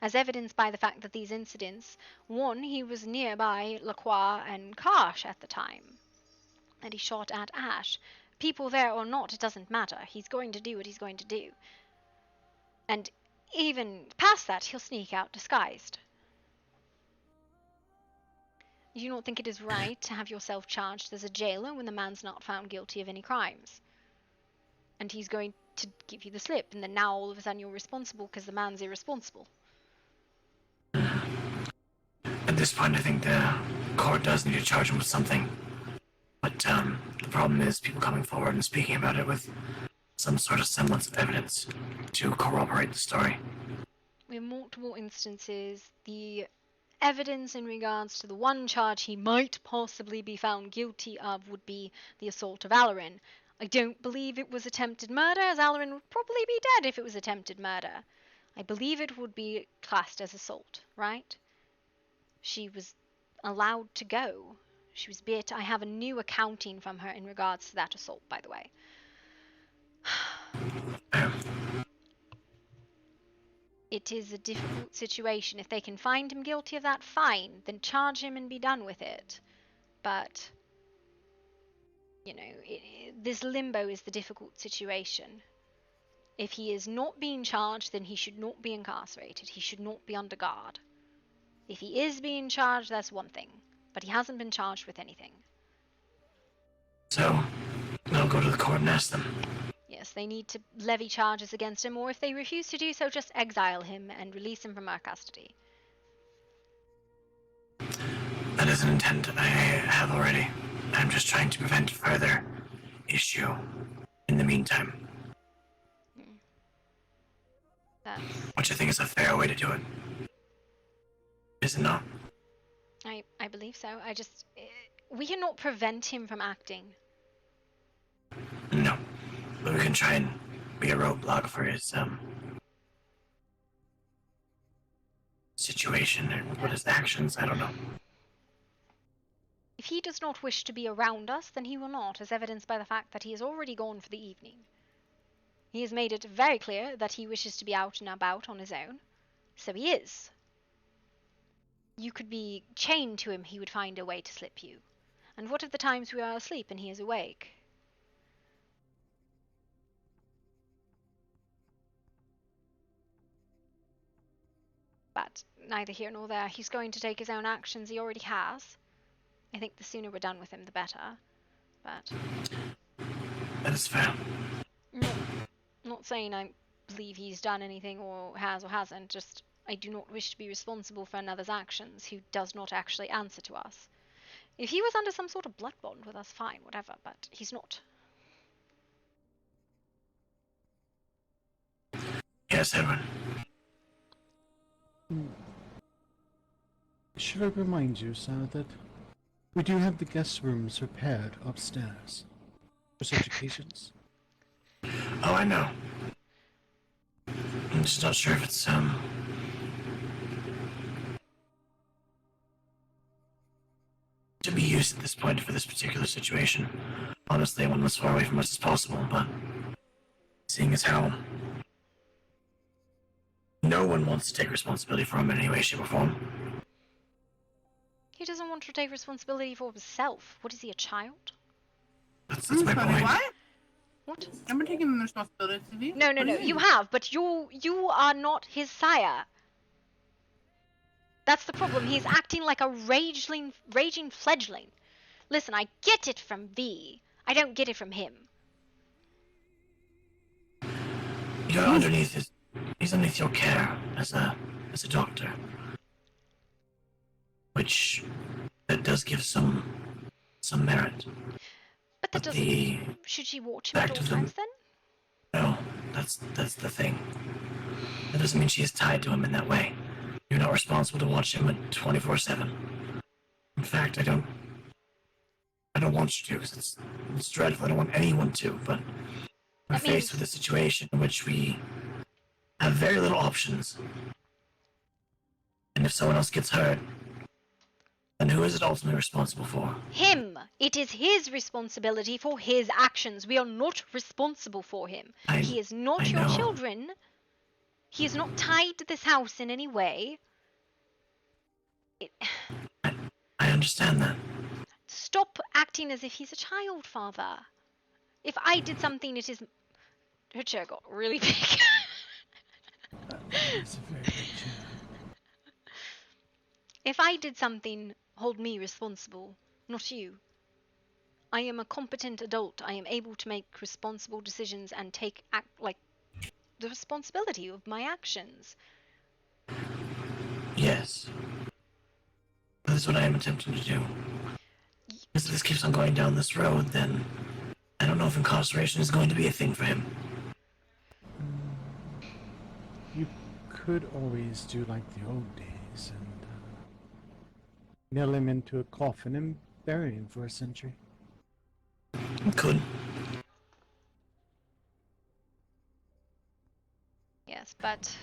As evidenced by the fact that these incidents, one, he was nearby Lacroix and Karsh at the time, and he shot at Ash. People there or not, it doesn't matter. He's going to do what he's going to do. And even past that, he'll sneak out disguised. You don't think it is right to have yourself charged as a jailer when the man's not found guilty of any crimes? And he's going to give you the slip, and then now all of a sudden you're responsible because the man's irresponsible. At this point, I think the court does need to charge him with something. But, the problem is people coming forward and speaking about it with some sort of semblance of evidence to corroborate the story. In multiple instances, the evidence in regards to the one charge he might possibly be found guilty of would be the assault of Alarin. I don't believe it was attempted murder, as Alarin would probably be dead if it was attempted murder. I believe it would be classed as assault, right? She was allowed to go. She was bit. I have a new accounting from her in regards to that assault, by the way. It is a difficult situation. If they can find him guilty of that, fine. Then charge him and be done with it. But, you know, this limbo is the difficult situation. If he is not being charged, then he should not be incarcerated. He should not be under guard. If he is being charged, that's one thing. But he hasn't been charged with anything. So, I'll go to the court and ask them. Yes, they need to levy charges against him, or if they refuse to do so, just exile him and release him from our custody. That is an intent I have already. I'm just trying to prevent further issue in the meantime. Which I think is a fair way to do it. Is it not? I believe so. We cannot prevent him from acting. No. But we can try and be a roadblock for his situation and what his actions, I don't know. If he does not wish to be around us, then he will not, as evidenced by the fact that he has already gone for the evening. He has made it very clear that he wishes to be out and about on his own. So he is. You could be chained to him, he would find a way to slip you. And what of the times we are asleep and he is awake? But neither here nor there. He's going to take his own actions. He already has. I think the sooner we're done with him, the better. But That is fair. not saying I believe he's done anything or hasn't. Just I do not wish to be responsible for another's actions who does not actually answer to us. If he was under some sort of blood bond with us, fine, whatever. But he's not. Yes, Edwin. Should I remind you, sir, that we do have the guest rooms repaired upstairs for such occasions? Oh, I know. I'm just not sure if it's, to be used at this point for this particular situation. Honestly, I want him as far away from us as possible, but seeing as how no one wants to take responsibility for him in any way, shape, or form. He doesn't want to take responsibility for himself. What is he, a child? That's my Sorry, point. what? What? I've been taking the responsibility. No, you have, but you are not his sire. That's the problem. He's acting like a raging fledgling. Listen, I get it from V. I don't get it from him. You're underneath his... He's underneath your care as a doctor. Which... that does give some merit. But that doesn't... Should she watch him at all times, then? No, that's the thing. That doesn't mean she is tied to him in that way. You're not responsible to watch him 24/7. In fact, I don't want you to, because it's dreadful. I don't want anyone to, but we're faced with a situation in which we have very little options. And if someone else gets hurt, then who is it ultimately responsible for? Him! It is his responsibility for his actions. We are not responsible for him. He is not your children. He is not tied to this house in any way. I understand that. Stop acting as if he's a child, Father. If I did something, it is... Her chair got really big. It's a very big chair. If I did something, hold me responsible, not you. I am a competent adult. I am able to make responsible decisions and take the responsibility of my actions. Yes. That's what I am attempting to do. If this keeps on going down this road, then I don't know if incarceration is going to be a thing for him. You could always do like the old days and nail him into a coffin and bury him for a century. Could. Yes, but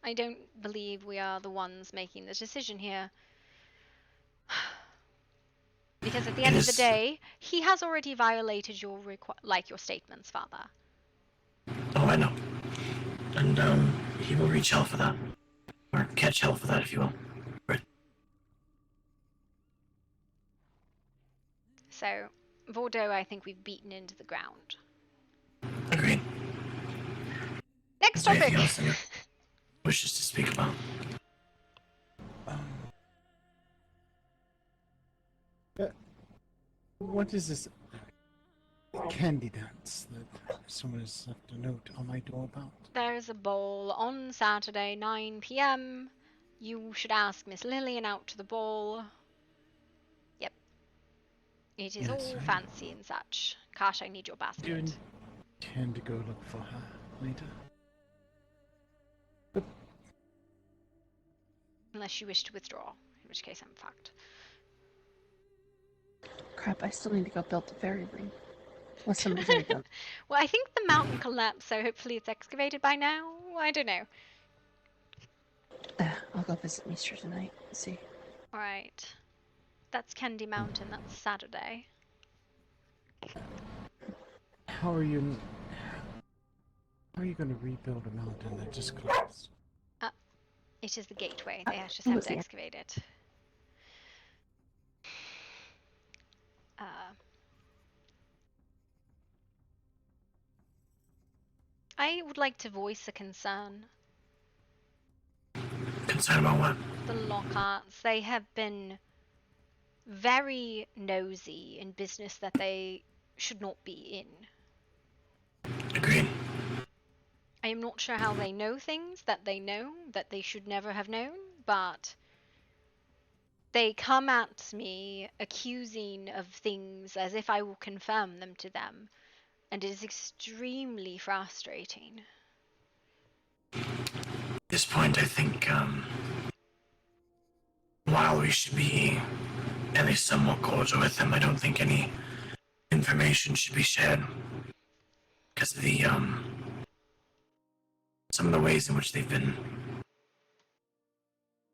I don't believe we are the ones making the decision here. Because at the end of the day, he has already violated your statements, Father. Oh, I know. And, he will reach hell for that. Or catch hell for that, if you will. Right. So, Bordeaux, I think we've beaten into the ground. Agreed. Next topic! Anything else anyone wishes to speak about? What is this candy dance that someone has left a note on my door about? There's a ball on Saturday, 9 p.m. You should ask Miss Lillian out to the ball. Yep. It is all fancy and such. Gosh, I need your basket. Do you intend to go look for her later? Unless you wish to withdraw, in which case I'm fucked. Crap, I still need to go build the fairy ring. Unless somebody's already done. Well, I think the mountain collapsed, so hopefully it's excavated by now. I don't know. I'll go visit Meester tonight. See. Alright. That's Candy Mountain, that's Saturday. How are you? How are you going to rebuild a mountain that just collapsed? It is the gateway, they just Who have was to the- excavate it. I would like to voice a concern. Concerned about what? The Lockharts, they have been very nosy in business that they should not be in. Agreed. I am not sure how they know things that they know that they should never have known, but they come at me accusing of things as if I will confirm them to them, and it is extremely frustrating. At this point, I think, while we should be at least somewhat cordial with them, I don't think any information should be shared. Because of the, some of the ways in which they've been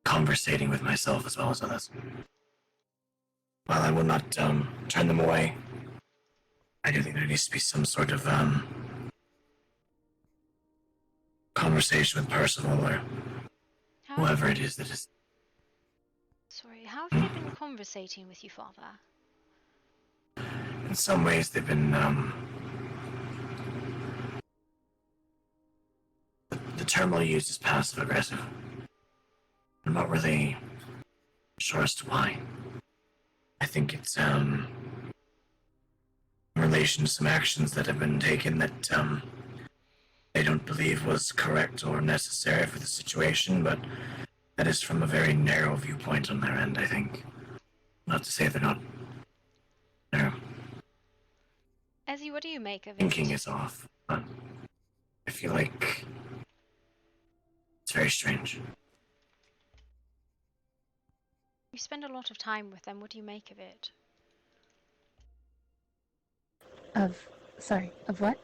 conversating with myself as well as others. While I will not, turn them away, I do think there needs to be some sort of, conversation with Percival or whoever it is that is. Sorry, how have they been conversating with you, Father? In some ways, they've been, the term I'll use is passive-aggressive. I'm not really sure as to why. I think it's, in relation to some actions that have been taken that, they don't believe was correct or necessary for the situation, but that is from a very narrow viewpoint on their end, I think. Not to say they're not. Their Ezzy, what do you make of it? thinking is off, but I feel like it's very strange. You spend a lot of time with them. What do you make of it? Of what?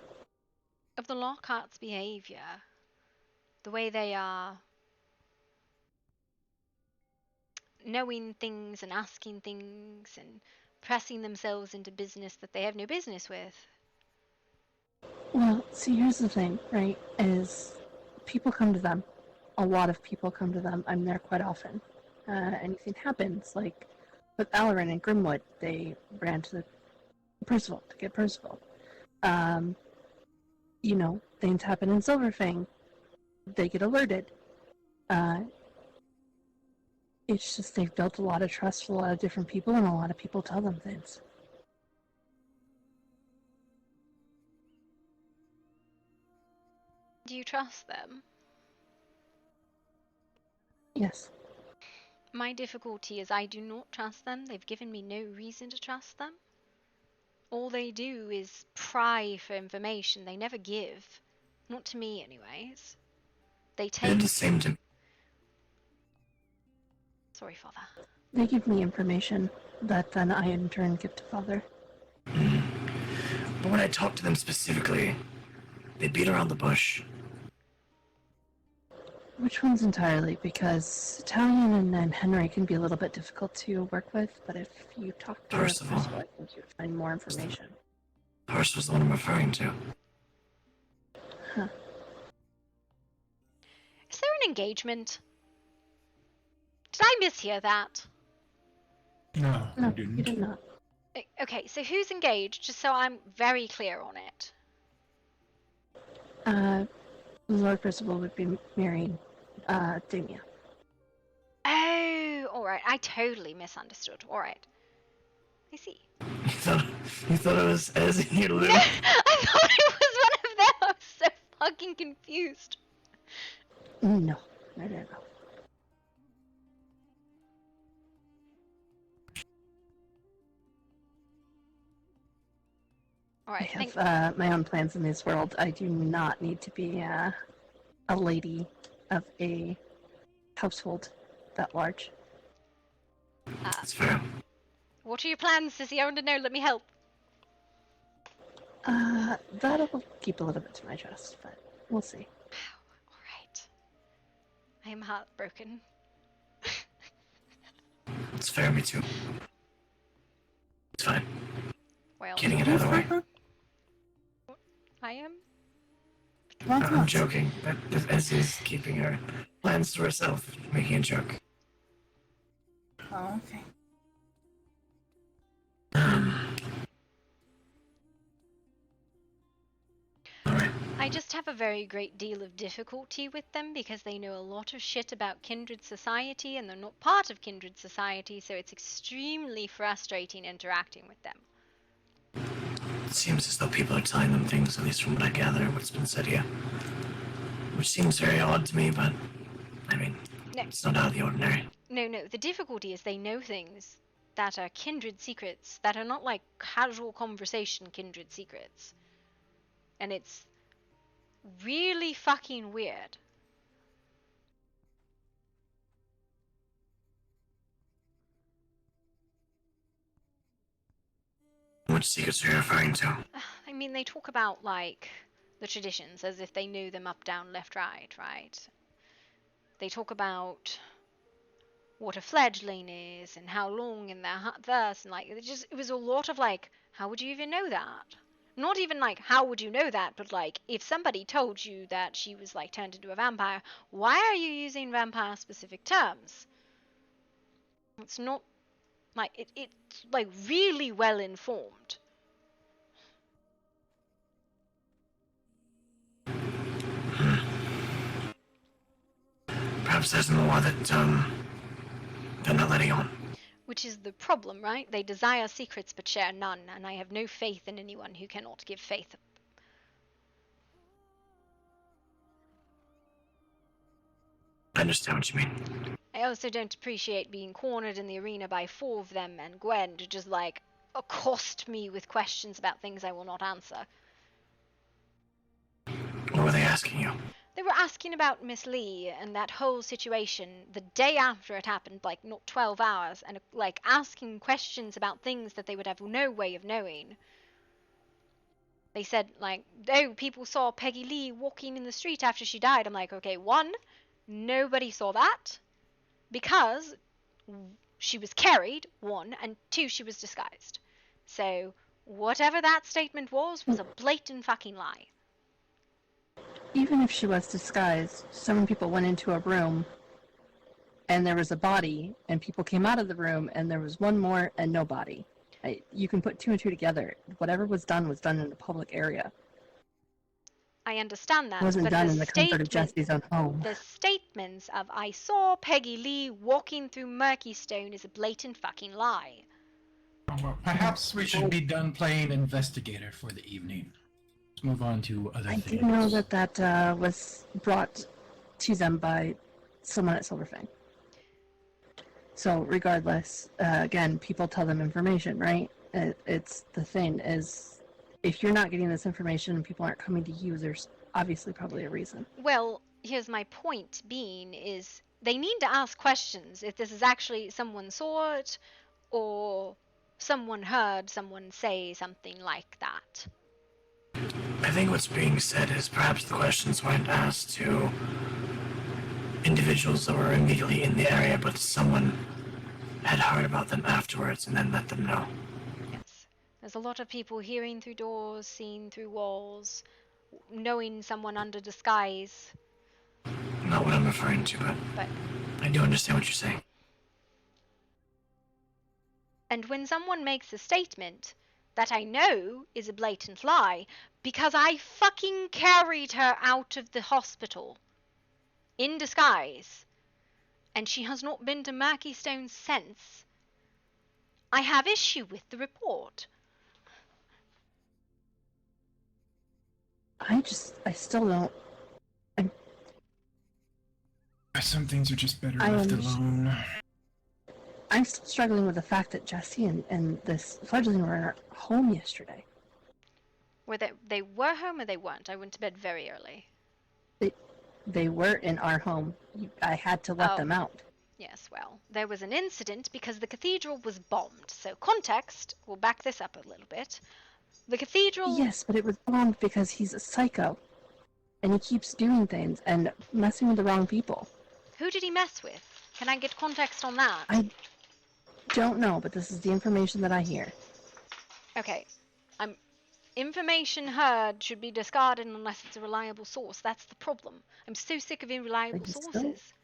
Of the Lockhart's behavior. The way they are knowing things and asking things and pressing themselves into business that they have no business with. Well, see, here's the thing, right? Is people come to them. A lot of people come to them. I'm there quite often. Anything happens, like with Alarin and Grimwood, they ran to the Percival to get Percival. Things happen in Silverfang. They get alerted. It's just they've built a lot of trust with a lot of different people, and a lot of people tell them things. Do you trust them? Yes. My difficulty is I do not trust them. They've given me no reason to trust them. All they do is pry for information. They never give. Not to me, anyways. They They did take... the same to me. Sorry, Father. They give me information that then I in turn give to Father. But when I talk to them specifically, they beat around the bush. Which ones entirely? Because Italian and then Henry can be a little bit difficult to work with, but if you talk to Percival. Percival, I think you'd find more information. Percival was the one I'm referring to. Huh. Is there an engagement? Did I mishear that? No, No, you you didn't. did not. Okay, so who's engaged? Just so I'm very clear on it. Lord Percival would be marrying Damia. Oh, alright. I totally misunderstood. Alright. I see. You thought it was Ezzy or Lou? No, I thought it was one of them. I was so fucking confused. No. Alright, I have my own plans in this world. I do not need to be a lady of a household that large. That's fair. What are your plans, Sissy? I want to know. Let me help. That'll keep a little bit to my chest, but we'll see. Alright. I am heartbroken. It's fair, me too. It's fine. Well, Getting it out of the way. I am. I'm joking, but Essie's keeping her plans to herself, making a joke. Oh, okay. Alright. I just have a very great deal of difficulty with them because they know a lot of shit about kindred society and they're not part of kindred society, so it's extremely frustrating interacting with them. It seems as though people are telling them things, at least from what I gather, what's been said here. Which seems very odd to me, but, I mean, No. it's not out of the ordinary. No, the difficulty is they know things that are kindred secrets, that are not like casual conversation kindred secrets. And it's really fucking weird. Which secrets are you referring to? I mean, they talk about, like, the traditions as if they knew them up, down, left, right? They talk about what a fledgling is and how long in their verse, and, like, it was a lot of, like, how would you even know that? Not even, like, how would you know that, but, like, if somebody told you that she was, like, turned into a vampire, why are you using vampire-specific terms? It's not, like, it's, like, really well-informed. Perhaps there's more that, they're not letting on. Which is the problem, right? They desire secrets but share none, and I have no faith in anyone who cannot give faith. I understand what you mean. I also don't appreciate being cornered in the arena by 4 of them and Gwen to just, like, accost me with questions about things I will not answer. What were they asking you? They were asking about Miss Lee and that whole situation the day after it happened, like, not 12 hours, and, like, asking questions about things that they would have no way of knowing. They said, like, oh, people saw Peggy Lee walking in the street after she died. I'm like, okay, 1, nobody saw that, because she was carried, 1, and 2, she was disguised. So, whatever that statement was a blatant fucking lie. Even if she was disguised, so many people went into a room and there was a body, and people came out of the room and there was one more and no body. You can put 2 and 2 together. Whatever was done in a public area. I understand that, It wasn't but done the in the comfort of Jesse's own home. The statements of I saw Peggy Lee walking through Murkystone is a blatant fucking lie. Well, perhaps we should be done playing investigator for the evening. Let's move on to other I things. do know that was brought to them by someone at Silverfang. So regardless, again, people tell them information, right? It's the thing is, if you're not getting this information and people aren't coming to you, there's obviously probably a reason. Well, here's my point being is they need to ask questions if this is actually someone saw it or someone heard someone say something like that. I think what's being said is perhaps the questions weren't asked to individuals that were immediately in the area, but someone had heard about them afterwards and then let them know. Yes. There's a lot of people hearing through doors, seeing through walls, knowing someone under disguise. Not what I'm referring to, but I do understand what you're saying. And when someone makes a statement that I know is a blatant lie, because I fucking carried her out of the hospital in disguise, and she has not been to Murkystone since, I have issue with the report. I still don't. Some things are just better I left understand. alone. I'm still struggling with the fact that Jesse and this fledgling were in our home yesterday. Were they were home or they weren't? I went to bed very early. They were in our home. I had to let them out. Yes, well, there was an incident because the cathedral was bombed. So context will back this up a little bit. The cathedral... Yes, but it was bombed because he's a psycho. And he keeps doing things and messing with the wrong people. Who did he mess with? Can I get context on that? don't know, but this is the information that I hear. Okay. Information heard should be discarded unless it's a reliable source. That's the problem. I'm so sick of unreliable But he's still- sources.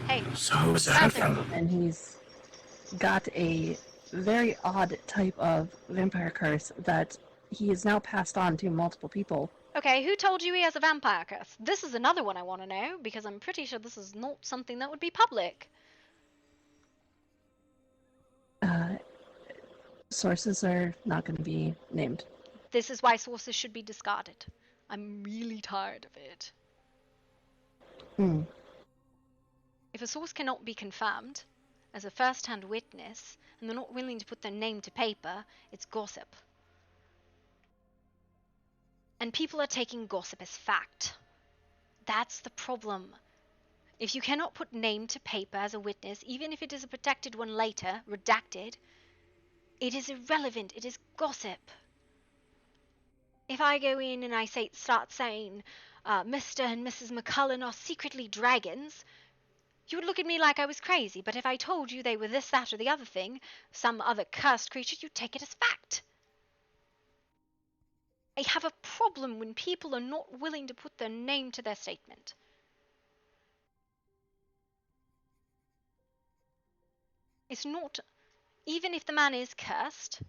Hey, So who was that Arthur. from? And he's got a very odd type of vampire curse that he has now passed on to multiple people. Okay, who told you he has a vampire curse? This is another one I want to know, because I'm pretty sure this is not something that would be public. Sources are not going to be named. This is why sources should be discarded. I'm really tired of it. If a source cannot be confirmed as a first-hand witness, and they're not willing to put their name to paper, it's gossip. And people are taking gossip as fact. That's the problem. If you cannot put name to paper as a witness, even if it is a protected one later, redacted, it is irrelevant. It is gossip. If I go in and I start saying, Mr. and Mrs. McCullen are secretly dragons, you would look at me like I was crazy. But if I told you they were this, that, or the other thing, some other cursed creature, you'd take it as fact. I have a problem when people are not willing to put their name to their statement. It's not, even if the man is cursed,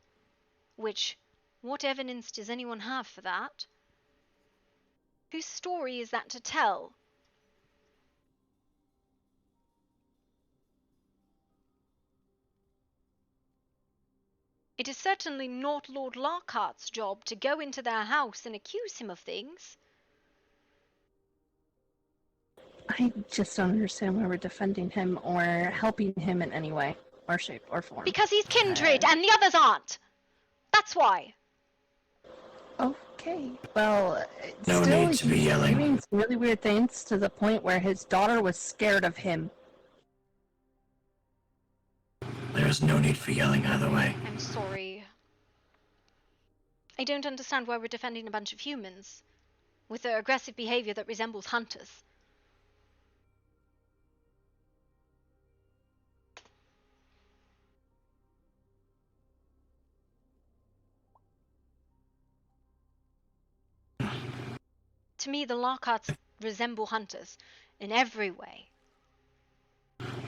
which, what evidence does anyone have for that? Whose story is that to tell? It is certainly not Lord Lockhart's job to go into their house and accuse him of things. I just don't understand why we're defending him or helping him in any way, or shape, or form. Because he's kindred and the others aren't. That's why. Okay, well, No still, need to be he's yelling. doing some really weird things to the point where his daughter was scared of him. There's no need for yelling either way. I'm sorry. I don't understand why we're defending a bunch of humans with their aggressive behavior that resembles hunters. To me, the Lockharts resemble hunters in every way.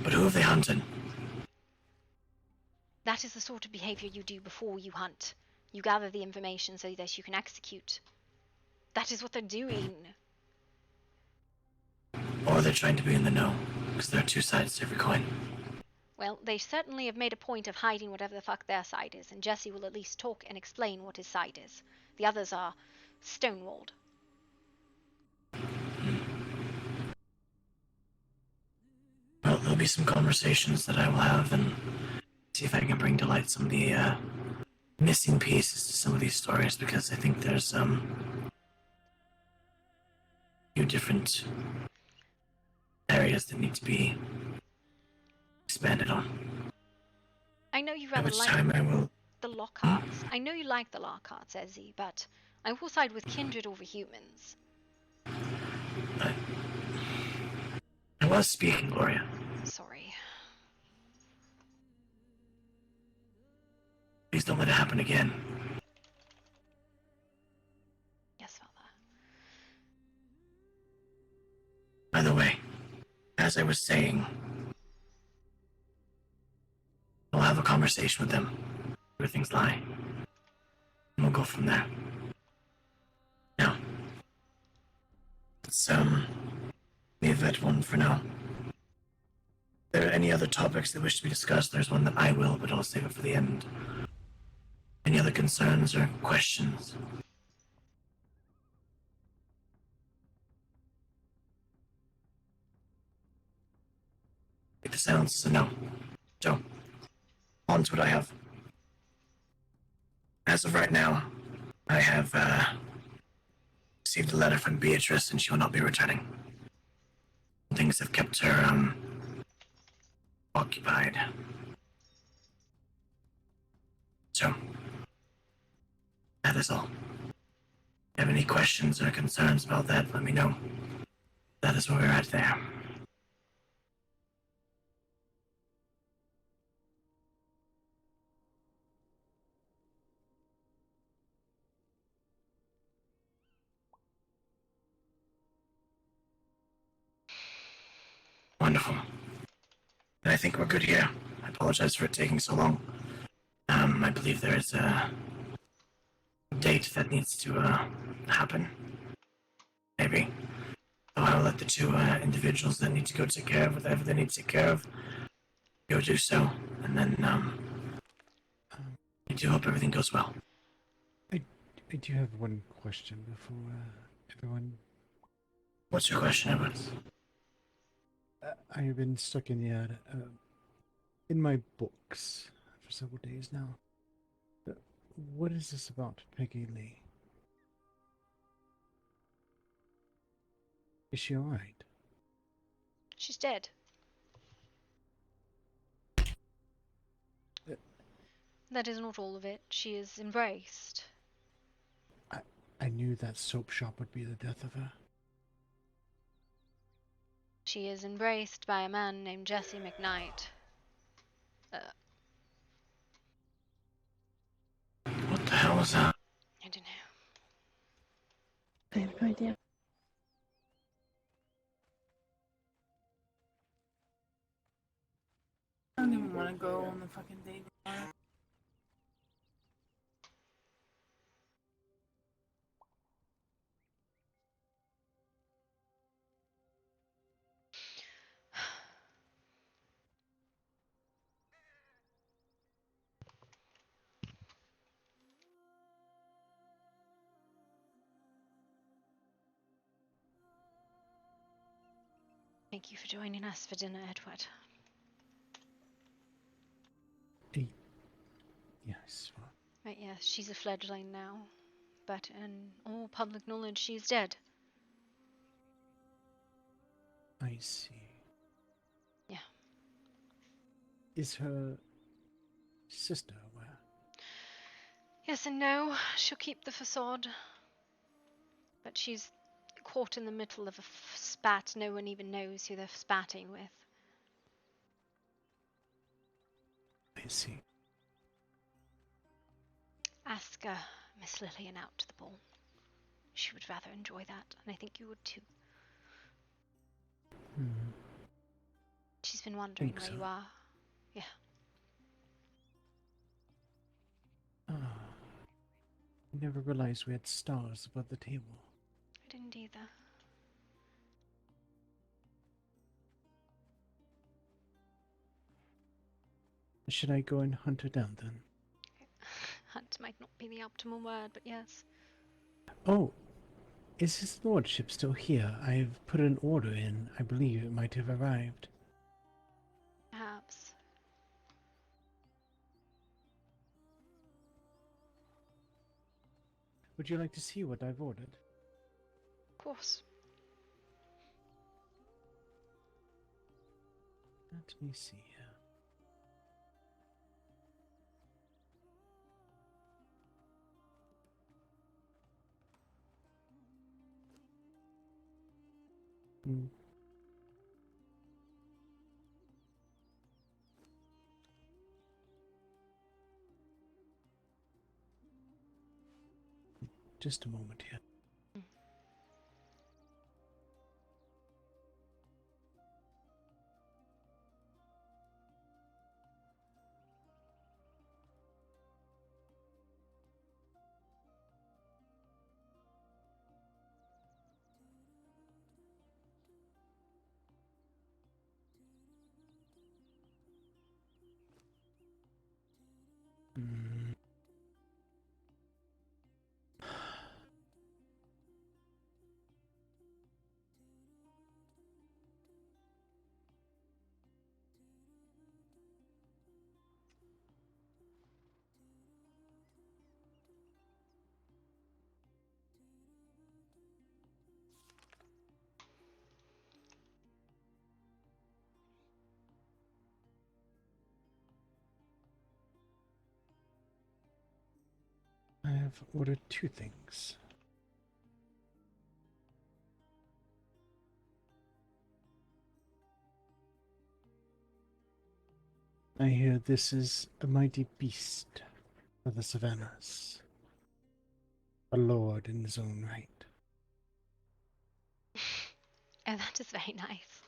But who have they hunted? That is the sort of behavior you do before you hunt. You gather the information so that you can execute. That is what they're doing. Or they're trying to be in the know, because there are two sides to every coin. Well, they certainly have made a point of hiding whatever the fuck their side is, and Jesse will at least talk and explain what his side is. The others are stonewalled. Well, there'll be some conversations that I will have and see if I can bring to light some of the missing pieces to some of these stories, because I think there's few different areas that need to be expanded on. I know you At rather which like time I will. the Lockharts. I know you like the Lockharts, Ezzy, but I will side with kindred over humans. I was speaking, Gloria. Sorry. Please don't let it happen again. Yes, Father. By the way, as I was saying, I'll have a conversation with them where things lie. And we'll go from there. Now, let's leave that one for now. If there are any other topics that wish to be discussed, there's one that I will, but I'll save it for the end. Any other concerns or questions? Take the sounds as a no. So, on to what I have. As of right now, I have received a letter from Beatrice, and she will not be returning. Things have kept her occupied. So, that is all. If you have any questions or concerns about that, let me know. That is where we're at there. Wonderful. I think we're good here. I apologize for it taking so long. I believe there is a date that needs to happen. Maybe. So I'll let the two individuals that need to go take care of whatever they need to take care of go do so, and then I do hope everything goes well. I do have one question before everyone. What's your question, Evans? I have been stuck in my books for several days now. What is this about Peggy Lee? Is she alright? She's dead. That is not all of it. She is embraced. I knew that soap shop would be the death of her. She is embraced by a man named Jesse McKnight. What the hell was that? I don't know. I have no idea. I don't even want to go on the fucking date anymore. Thank you for joining us for dinner, Edward. Yes. Well, Right, yes, she's a fledgling now. But in all public knowledge, she's dead. I see. Yeah. Is her sister aware? Yes and no. She'll keep the facade. But she's caught in the middle of a spat. No one even knows who they're spatting with. I see. Ask Miss Lillian out to the ball. She would rather enjoy that, and I think you would too. She's been wondering Think where so. you are. Yeah. Ah. I never realized we had stars above the table. I didn't either. Should I go and hunt her down then? Hunt might not be the optimal word, but yes. Oh, is his lordship still here? I've put an order in. I believe it might have arrived. Perhaps. Would you like to see what I've ordered? Of course. Let me see here. Just a moment here. I have ordered two things. I hear this is a mighty beast of the savannas. A lord in his own right. Oh, that is very nice.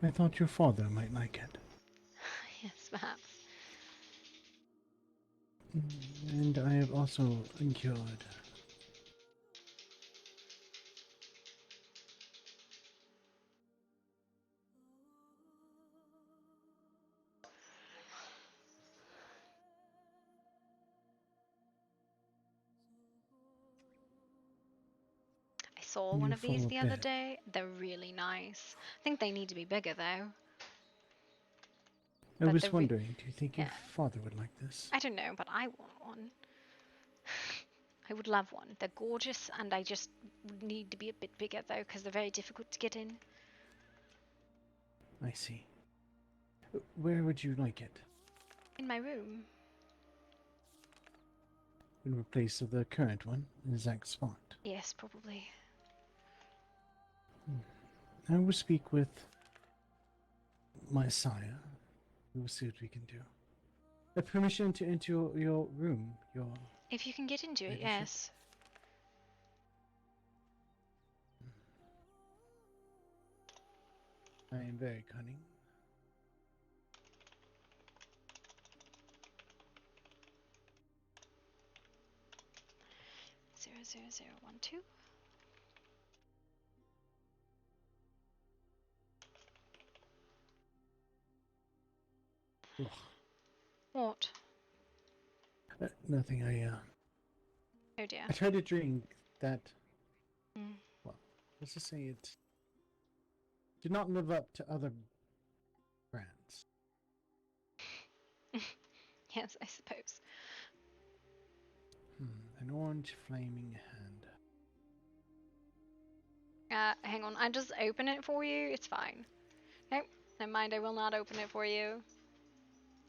I thought your father might like it. Yes, perhaps. And I have also cured. I saw one You're of these full the of other bed. day. They're really nice. I think they need to be bigger though. I But was they're wondering, do you think your yeah. father would like this? I don't know, but I want one. I would love one. They're gorgeous, and I just would need to be a bit bigger though, because they're very difficult to get in. I see. Where would you like it? In my room. In place of the current one, in the exact spot. Yes, probably. I will speak with my sire. We will see what we can do. Permission to enter your room, your If you can get into it, ladyship? yes. I am very cunning. 00012. Ugh. What? Nothing. Oh dear. I tried a drink that. Mm. Well, let's just say it did not live up to other brands. Yes, I suppose. An orange flaming hand. Hang on. I just open it for you. It's fine. Nope. Never mind. I will not open it for you.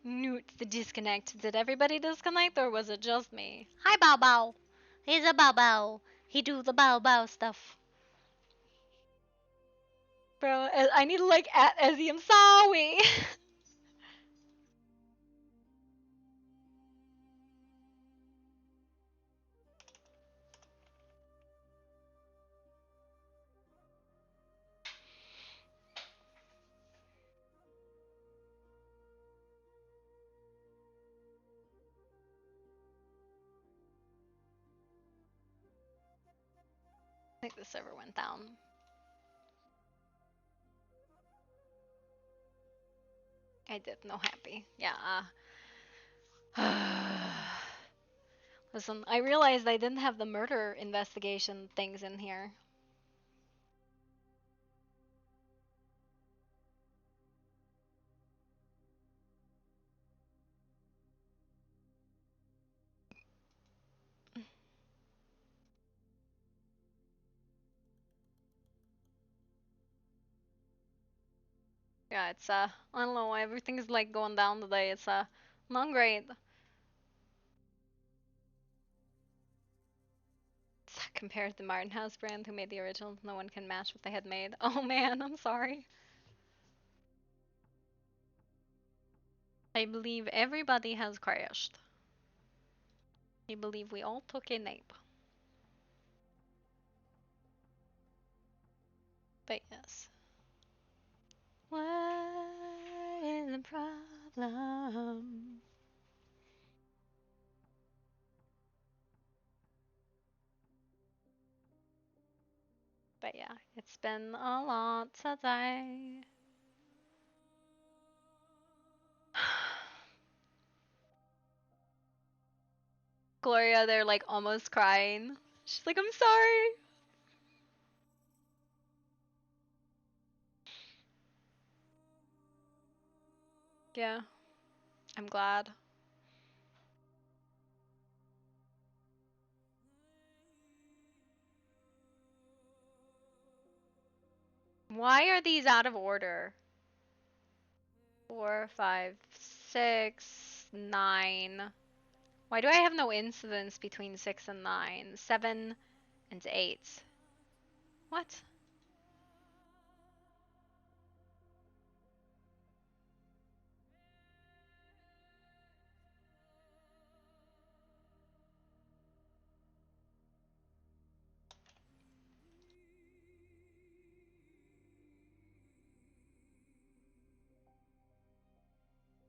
No, it's the disconnect. Did everybody disconnect, or was it just me? Hi, Bao Bao. He's a Bao Bao. He do the Bao Bao stuff. Bro, I need to like at Ezzy. I'm sorry. I think the server went down. I did. No happy. Yeah. Listen, I realized I didn't have the murder investigation things in here. Yeah, it's I don't know, everything's like going down today. It's not great. Compared to Martin House brand who made the original, no one can match what they had made. Oh man, I'm sorry. I believe everybody has crashed. I believe we all took a nap. But yes. What is the problem? But yeah, it's been a lot today. Gloria, they're like almost crying. She's like, I'm sorry. Yeah, I'm glad. Why are these out of order? 4, 5, 6, 9. Why do I have no incidents between 6 and 9? 7 and 8. What?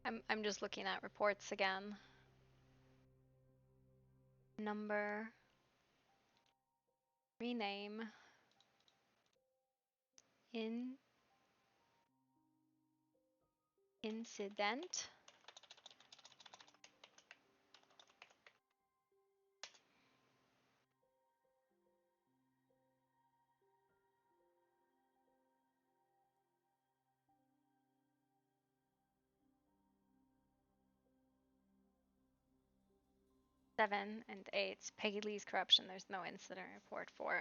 I'm just looking at reports again. Number. Rename. Incident. Seven and 8. Peggy Lee's corruption. There's no incident report for.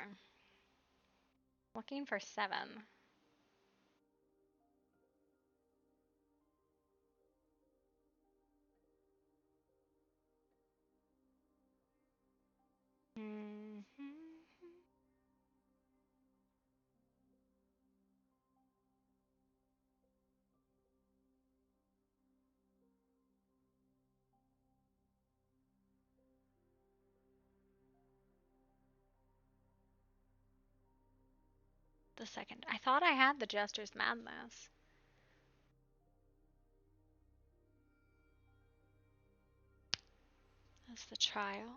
Looking for 7. The second. I thought I had the Jester's Madness. That's the trial.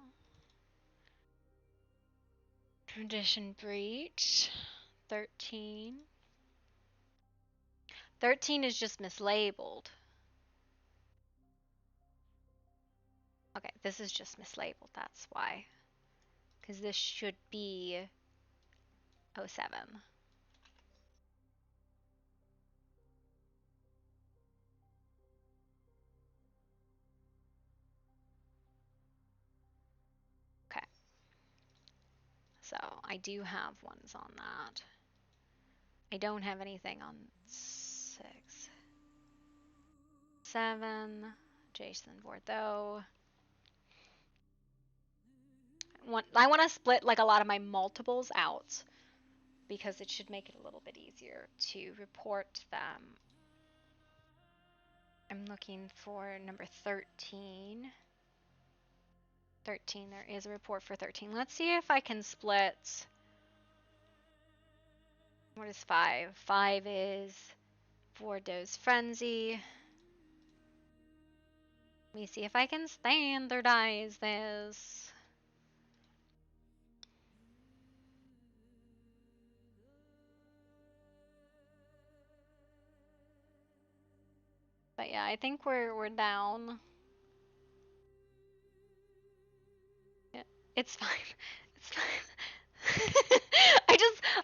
Tradition breach. 13. 13 is just mislabeled. Okay, this is just mislabeled, that's why. Because this should be 07. Okay. So, I do have ones on that. I don't have anything on 6. 7. Jason Bordeaux. I want to split like a lot of my multiples out because it should make it a little bit easier to report them. I'm looking for number 13. 13, there is a report for 13. Let's see if I can split. What is 5? 5 is Bordeaux's Frenzy. Let me see if I can standardize this. But yeah, I think we're down. Yeah, it's fine. It's fine.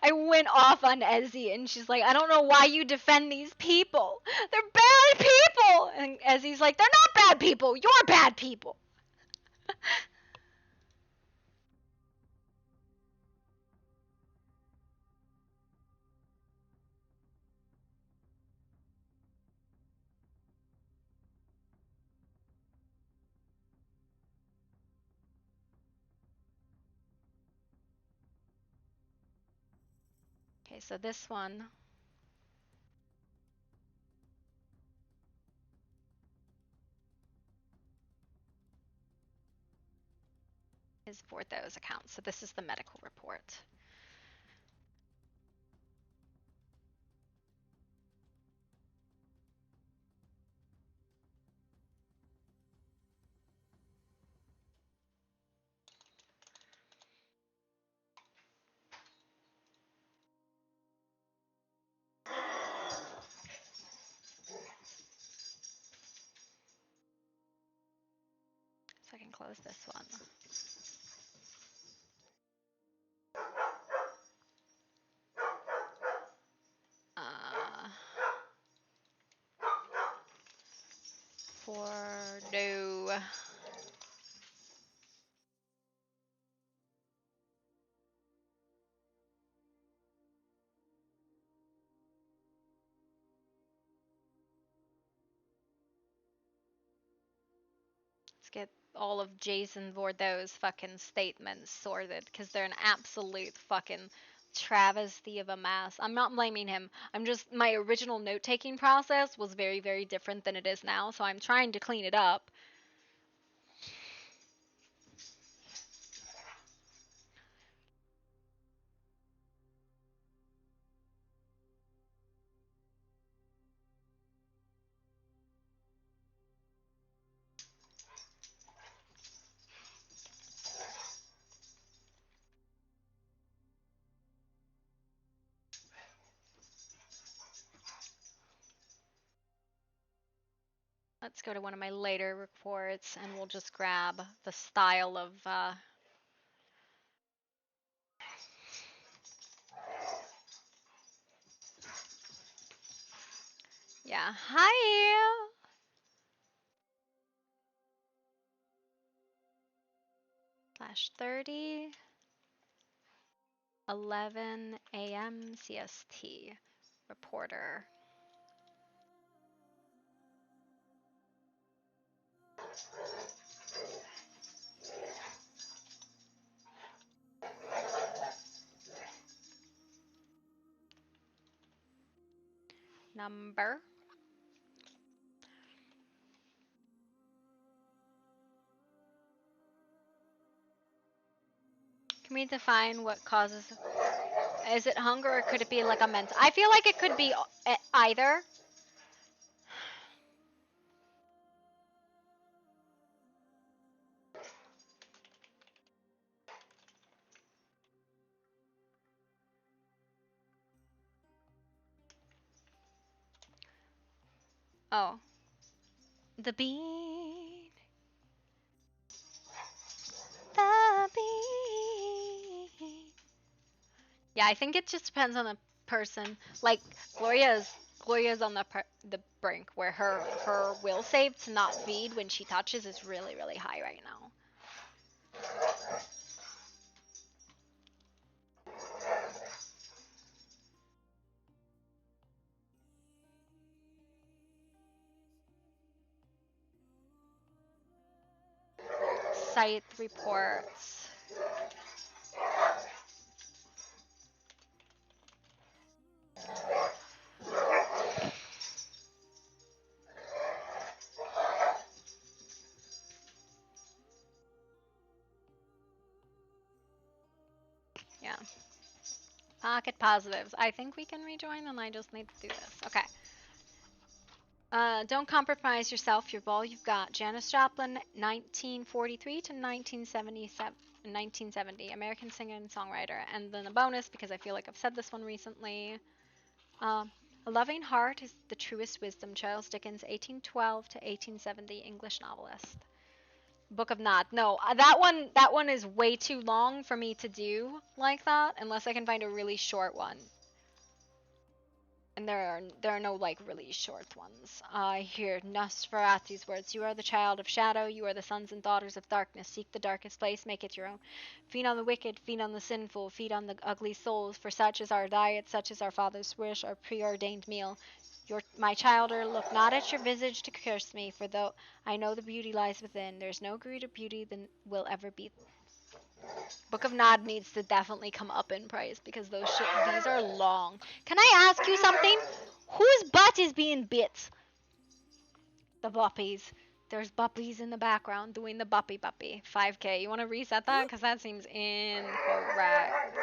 I went off on Ezzy and she's like, I don't know why you defend these people. They're bad people. And Ezzy's like, they're not bad people. You're bad people. Okay, so this one is for those accounts. So this is the medical report. So I can close this one. For no. Let's get all of Jason Bordeaux's fucking statements sorted because they're an absolute fucking travesty of a mess. I'm not blaming him. I'm just, my original note taking process was very, very different than it is now, so I'm trying to clean it up. Let's go to one of my later reports and we'll just grab the style of yeah. Hi. /30 11 a.m. CST reporter. Number. Can we define what causes? Is it hunger or could it be like a mental? I feel like it could be either. Oh. The bean. The bean. Yeah, I think it just depends on the person. Like Gloria's on the brink where her will save to not feed when she touches is really really high right now. Site reports. Yeah. Pocket positives. I think we can rejoin and I just need to do this. Okay. Don't compromise yourself. You're all you've got. Janis Joplin, 1943 to 1970. American singer and songwriter. And then a bonus, because I feel like I've said this one recently. A loving heart is the truest wisdom. Charles Dickens, 1812 to 1870, English novelist. Book of Nod. No, that one is way too long for me to do like that, unless I can find a really short one. And there are no like really short ones. I hear Nosferatu's words. You are the child of shadow. You are the sons and daughters of darkness. Seek the darkest place. Make it your own. Feed on the wicked. Feed on the sinful. Feed on the ugly souls. For such is our diet. Such is our father's wish. Our preordained meal. My childer, look not at your visage to curse me. For though I know the beauty lies within, there's no greater beauty than will ever be. Book of Nod needs to definitely come up in price because these are long. Can I ask you something? Whose butt is being bit? The buppies. There's buppies in the background doing the buppy. 5K. You want to reset that? Because that seems incorrect.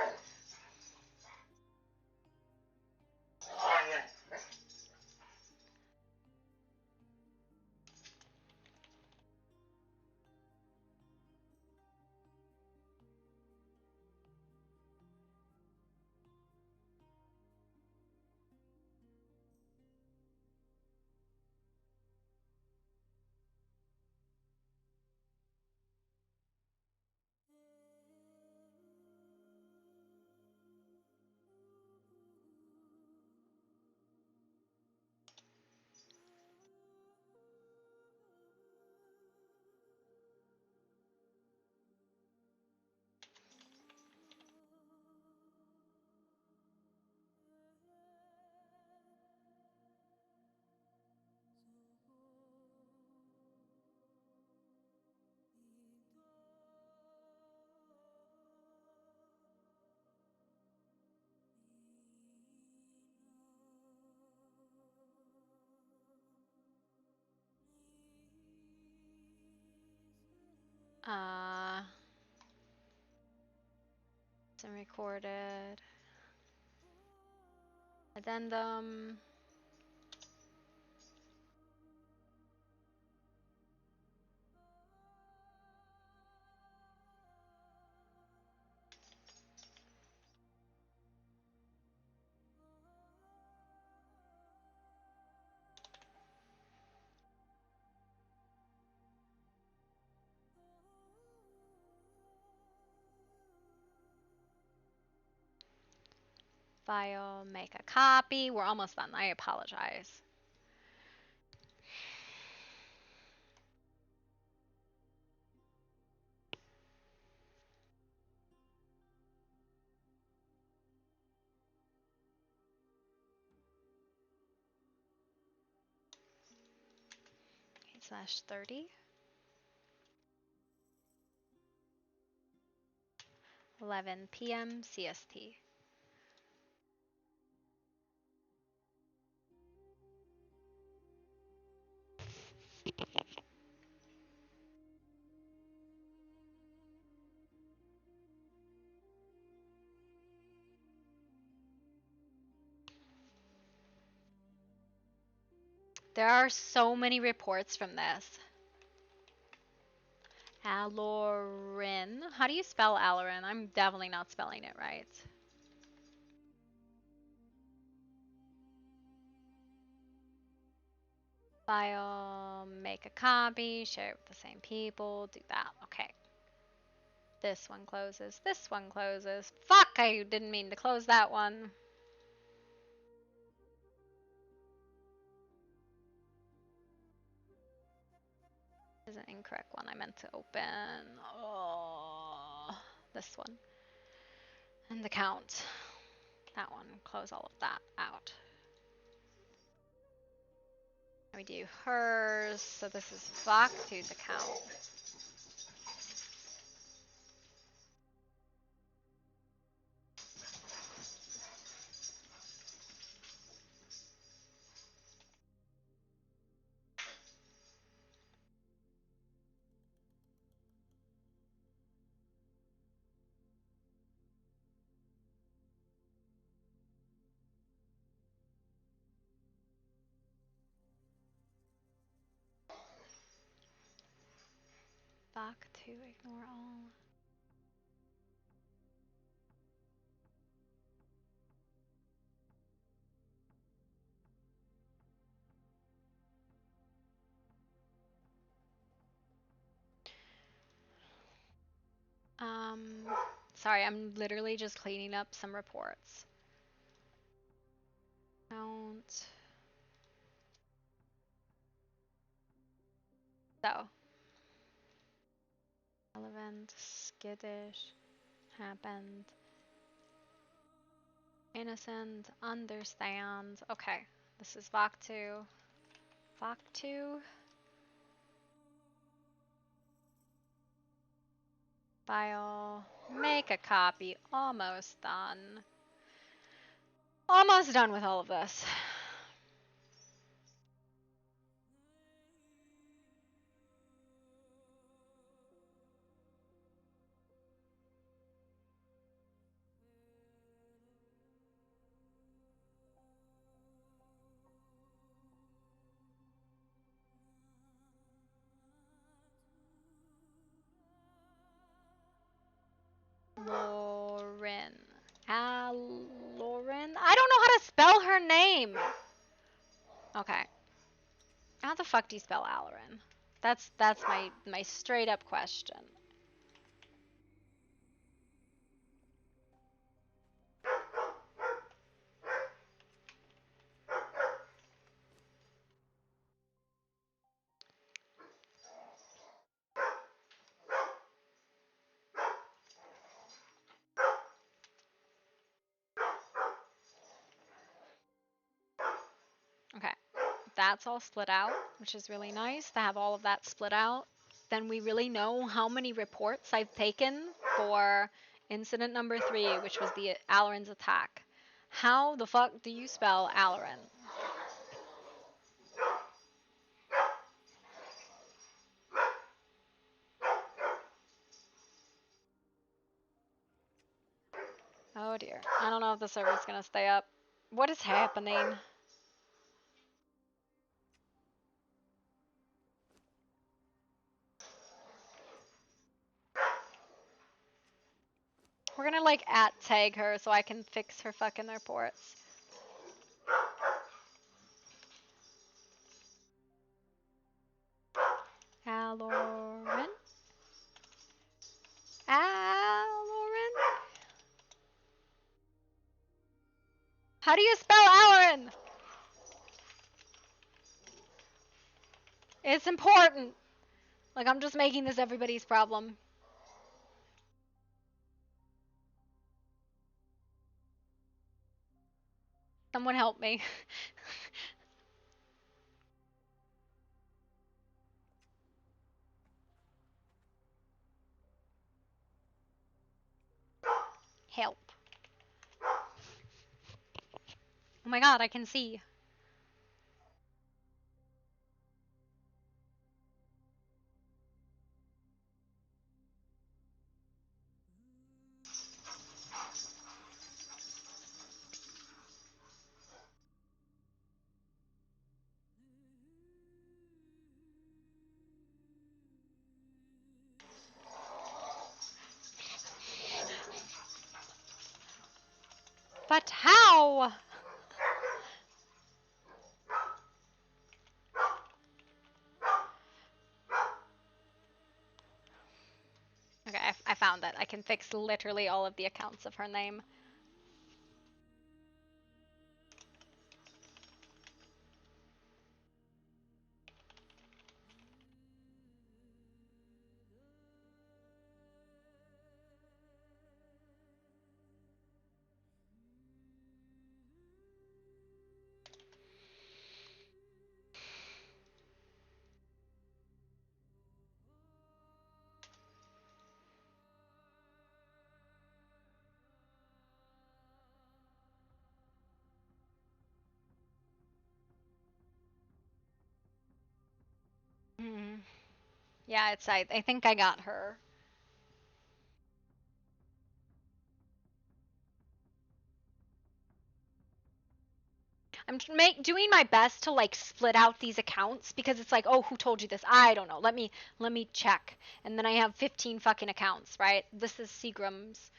Some recorded. Addendum. File, make a copy. We're almost done. I apologize. /30. 11 p.m. CST. There are so many reports from this. Alorin. How do you spell Alorin? I'm definitely not spelling it right. File, make a copy, share it with the same people, do that. Okay. This one closes. This one closes. Fuck! I didn't mean to close that one. This is an incorrect one. I meant to open. Oh, this one. And the count. That one. Close all of that out. We do hers. So this is Vaktu's account. Vaktu, ignore all. Sorry, I'm literally just cleaning up some reports. Count. So. Relevant, skittish, happened. Innocent, understand. Okay, this is Vaktu. Vaktu. File, make a copy. Almost done. Almost done with all of this. Lauren. Lauren? I don't know how to spell her name. Okay. How the fuck do you spell Alorin? That's my straight up question. Okay. That's all split out, which is really nice to have all of that split out. Then we really know how many reports I've taken for incident number 3, which was the Alorin's attack. How the fuck do you spell Alorin? Oh dear. I don't know if the server's gonna stay up. What is happening? We're gonna like @tag her so I can fix her fucking reports. Alorin? Alorin? How do you spell Alarin? It's important. Like, I'm just making this everybody's problem. Someone help me. Help. Oh my god, I can see. But how? Okay, I found it. I can fix literally all of the accounts of her name. Hmm. Yeah, it's I think I got her. I'm doing my best to like split out these accounts because it's like, oh, who told you this? I don't know. Let me check. And then I have 15 fucking accounts, right? This is Seagram's.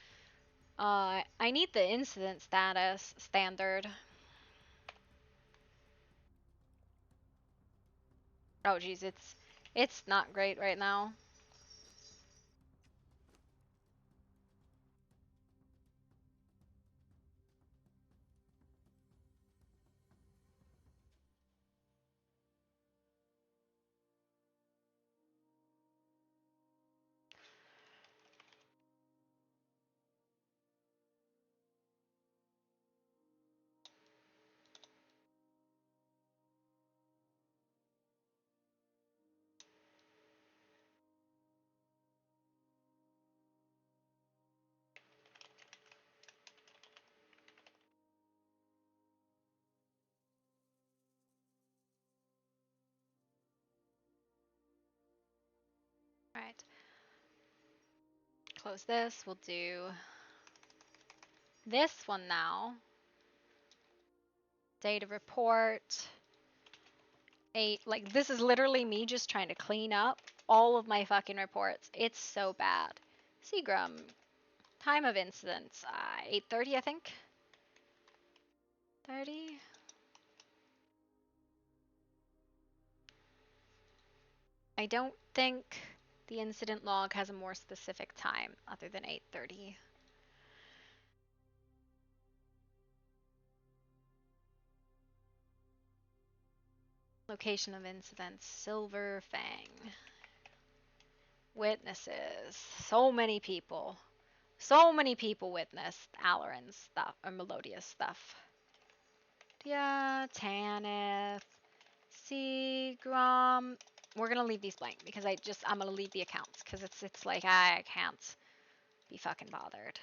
I need the incident status standard. Oh geez, it's not great right now. All right. Close this. We'll do this one now. Data report. 8. Like, this is literally me just trying to clean up all of my fucking reports. It's so bad. Seagram. Time of incidents. 8:30, I think. 30. I don't think the incident log has a more specific time other than 8:30. Location of incidents, Silver Fang. Witnesses. So many people. So many people witnessed Alarin's stuff, or Melodia's stuff. Yeah, Tanith, Seagram. We're gonna leave these blank because I'm gonna leave the accounts because it's like I can't be fucking bothered.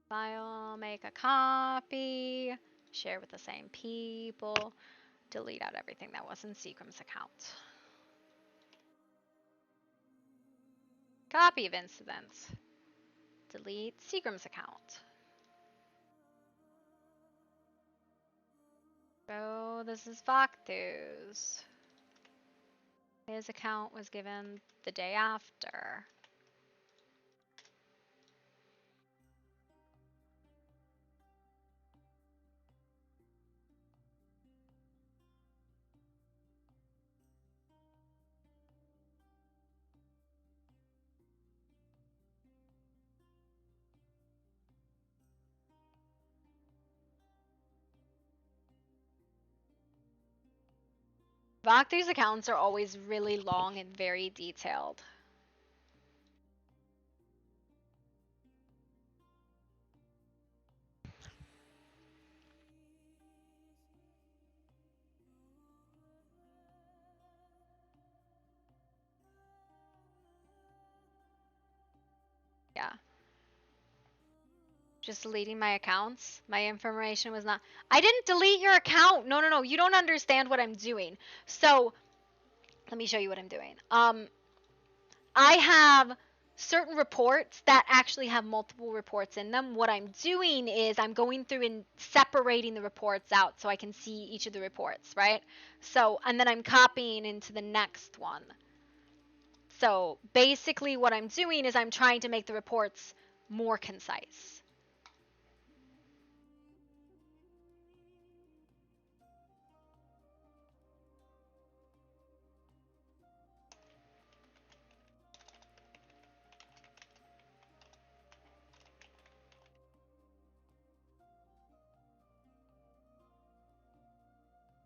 File, make a copy, share with the same people, delete out everything that was in Seagram's account. Copy of incidents. Delete Seagram's account. So this is Vaktu's. His account was given the day after. Vaktu's accounts are always really long and very detailed. Yeah. Just deleting my accounts. My information was not. I didn't delete your account. No, no, no. You don't understand what I'm doing. So, let me show you what I'm doing. I have certain reports that actually have multiple reports in them. What I'm doing is I'm going through and separating the reports out so I can see each of the reports, right? So, and then I'm copying into the next one. So, basically what I'm doing is I'm trying to make the reports more concise.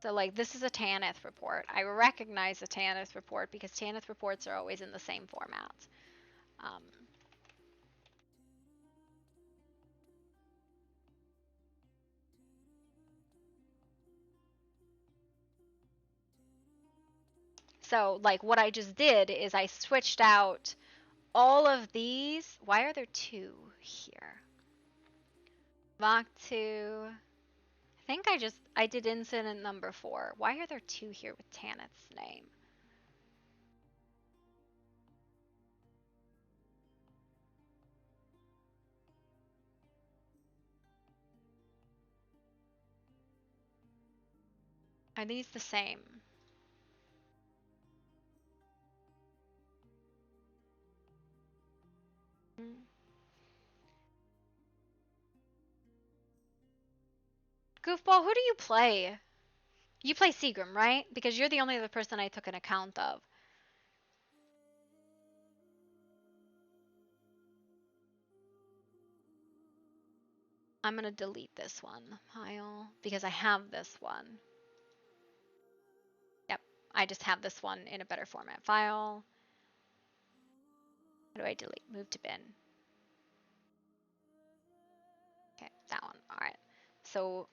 So like this is a Tanith report. I recognize a Tanith report because Tanith reports are always in the same format. Um, so like what I just did is I switched out all of these. Why are there two here? Vaktu. I think I did incident number 4. Why are there two here with Tanith's name? Are these the same? Goofball, who do you play? You play Seagram, right? Because you're the only other person I took an account of. I'm gonna delete this one pile because I have this one. Yep, I just have this one in a better format file. How do I delete? Move to bin. Okay, that one. All right. So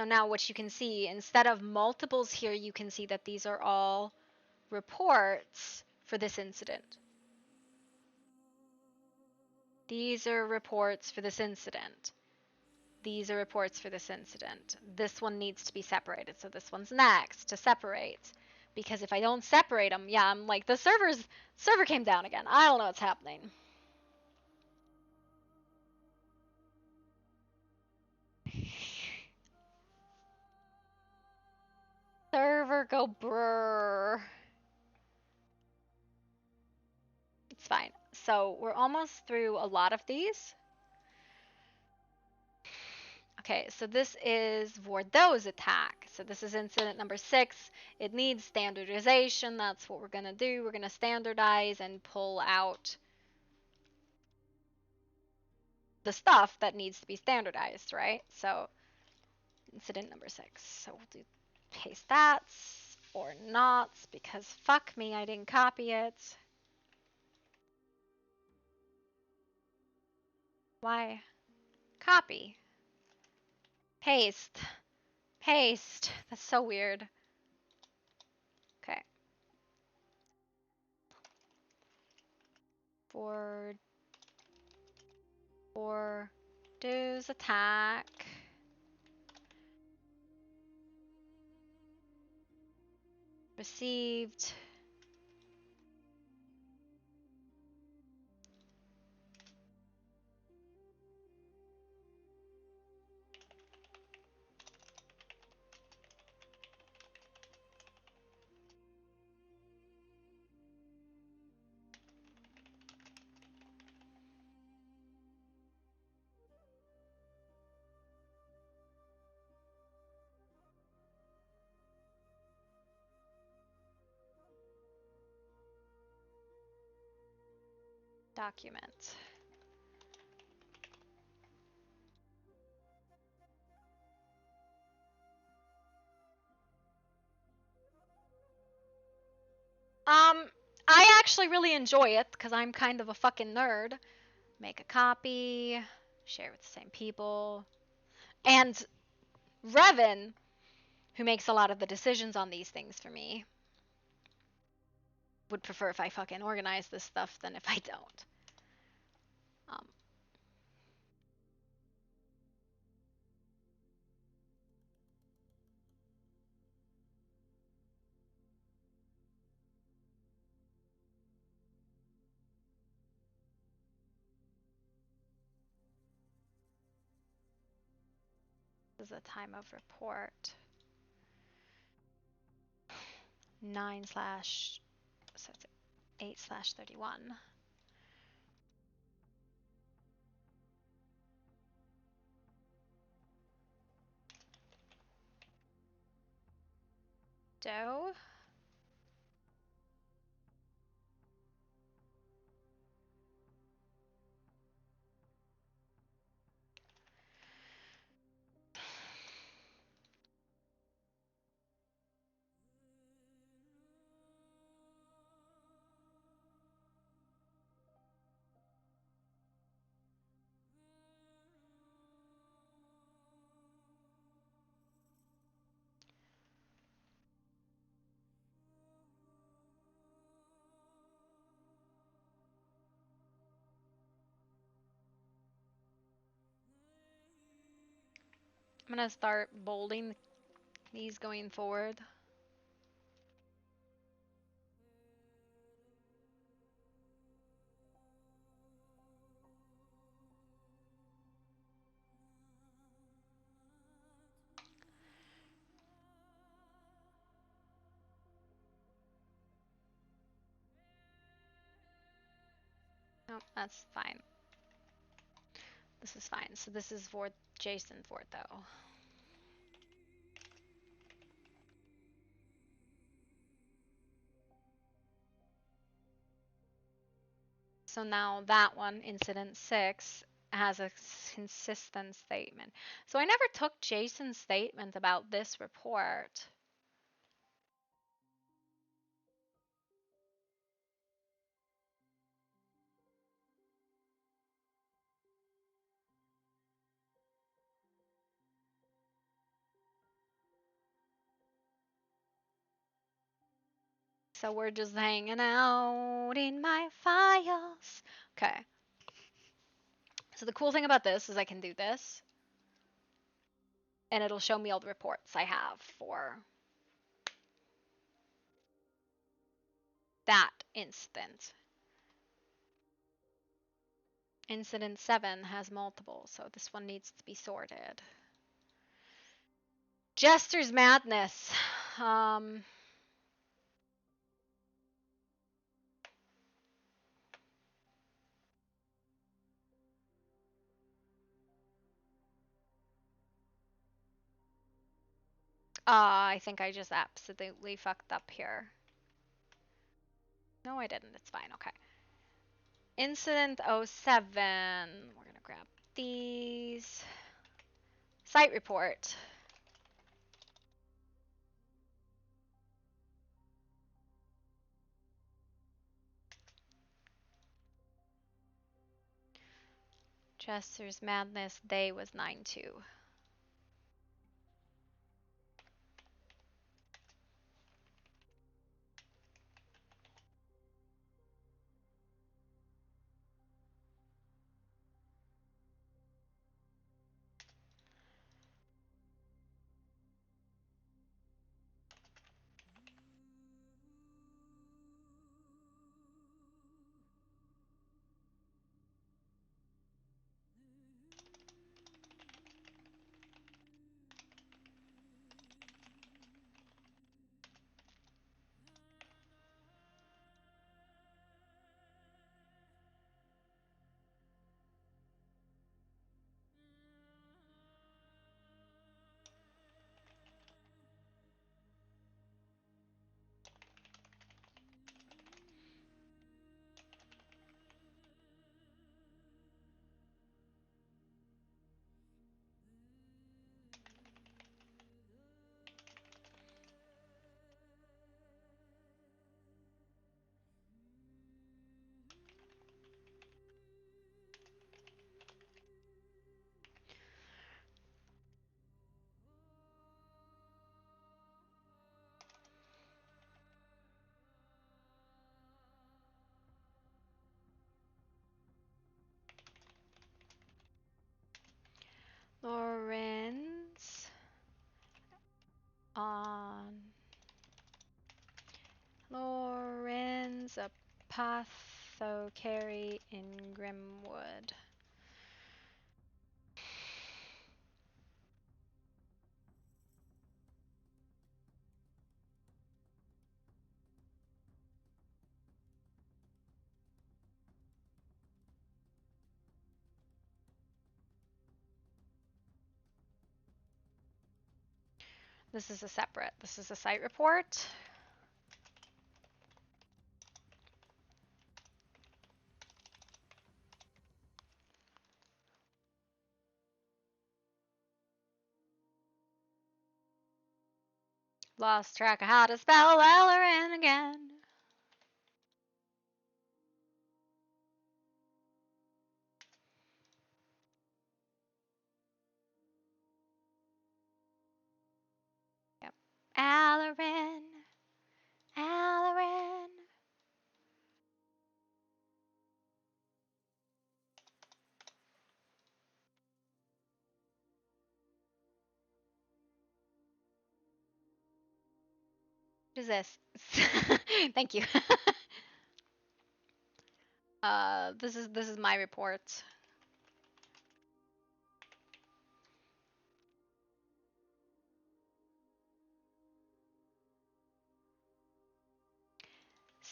now what you can see, instead of multiples here, you can see that these are all reports for this incident. These are reports for this incident. These are reports for this incident. This one needs to be separated, so this one's next to separate. Because if I don't separate them, yeah, I'm like, the server came down again. I don't know what's happening. Server go brrr. It's fine. So we're almost through a lot of these. Okay, so this is Vordo's attack. So this is incident number 6. It needs standardization. That's what we're going to do. We're going to standardize and pull out the stuff that needs to be standardized, right? So incident number 6. So we'll do paste that or not because fuck me, I didn't copy it. Why? Copy. Paste. Paste. That's so weird. Okay. For do's attack. Received. Document. I actually really enjoy it because I'm kind of a fucking nerd. Make a copy, share with the same people. And Revan, who makes a lot of the decisions on these things for me, would prefer if I fucking organize this stuff than if I don't. This is the time of report. 9 slash, so it's 8/31. ToO. I'm gonna start bolding these going forward. No, that's fine. This is fine. So this is for Jason Ford, though. So now that one, incident 6, has a consistent statement. So I never took Jason's statement about this report. So we're just hanging out in my files. Okay. So the cool thing about this is I can do this, and it'll show me all the reports I have for that incident. Incident 7 has multiple, so this one needs to be sorted. Jester's Madness. I think I just absolutely fucked up here. No, I didn't. It's fine. Okay. Incident 07. We're going to grab these. Site report. Jester's Madness day was 9/2. Lorenz on Lorenz apothecary in Grimwood. This is a separate. This is a site report. Lost track of how to spell Ellerin again. Yep. Ellerin. Ellerin. What is this? Thank you. This is my report.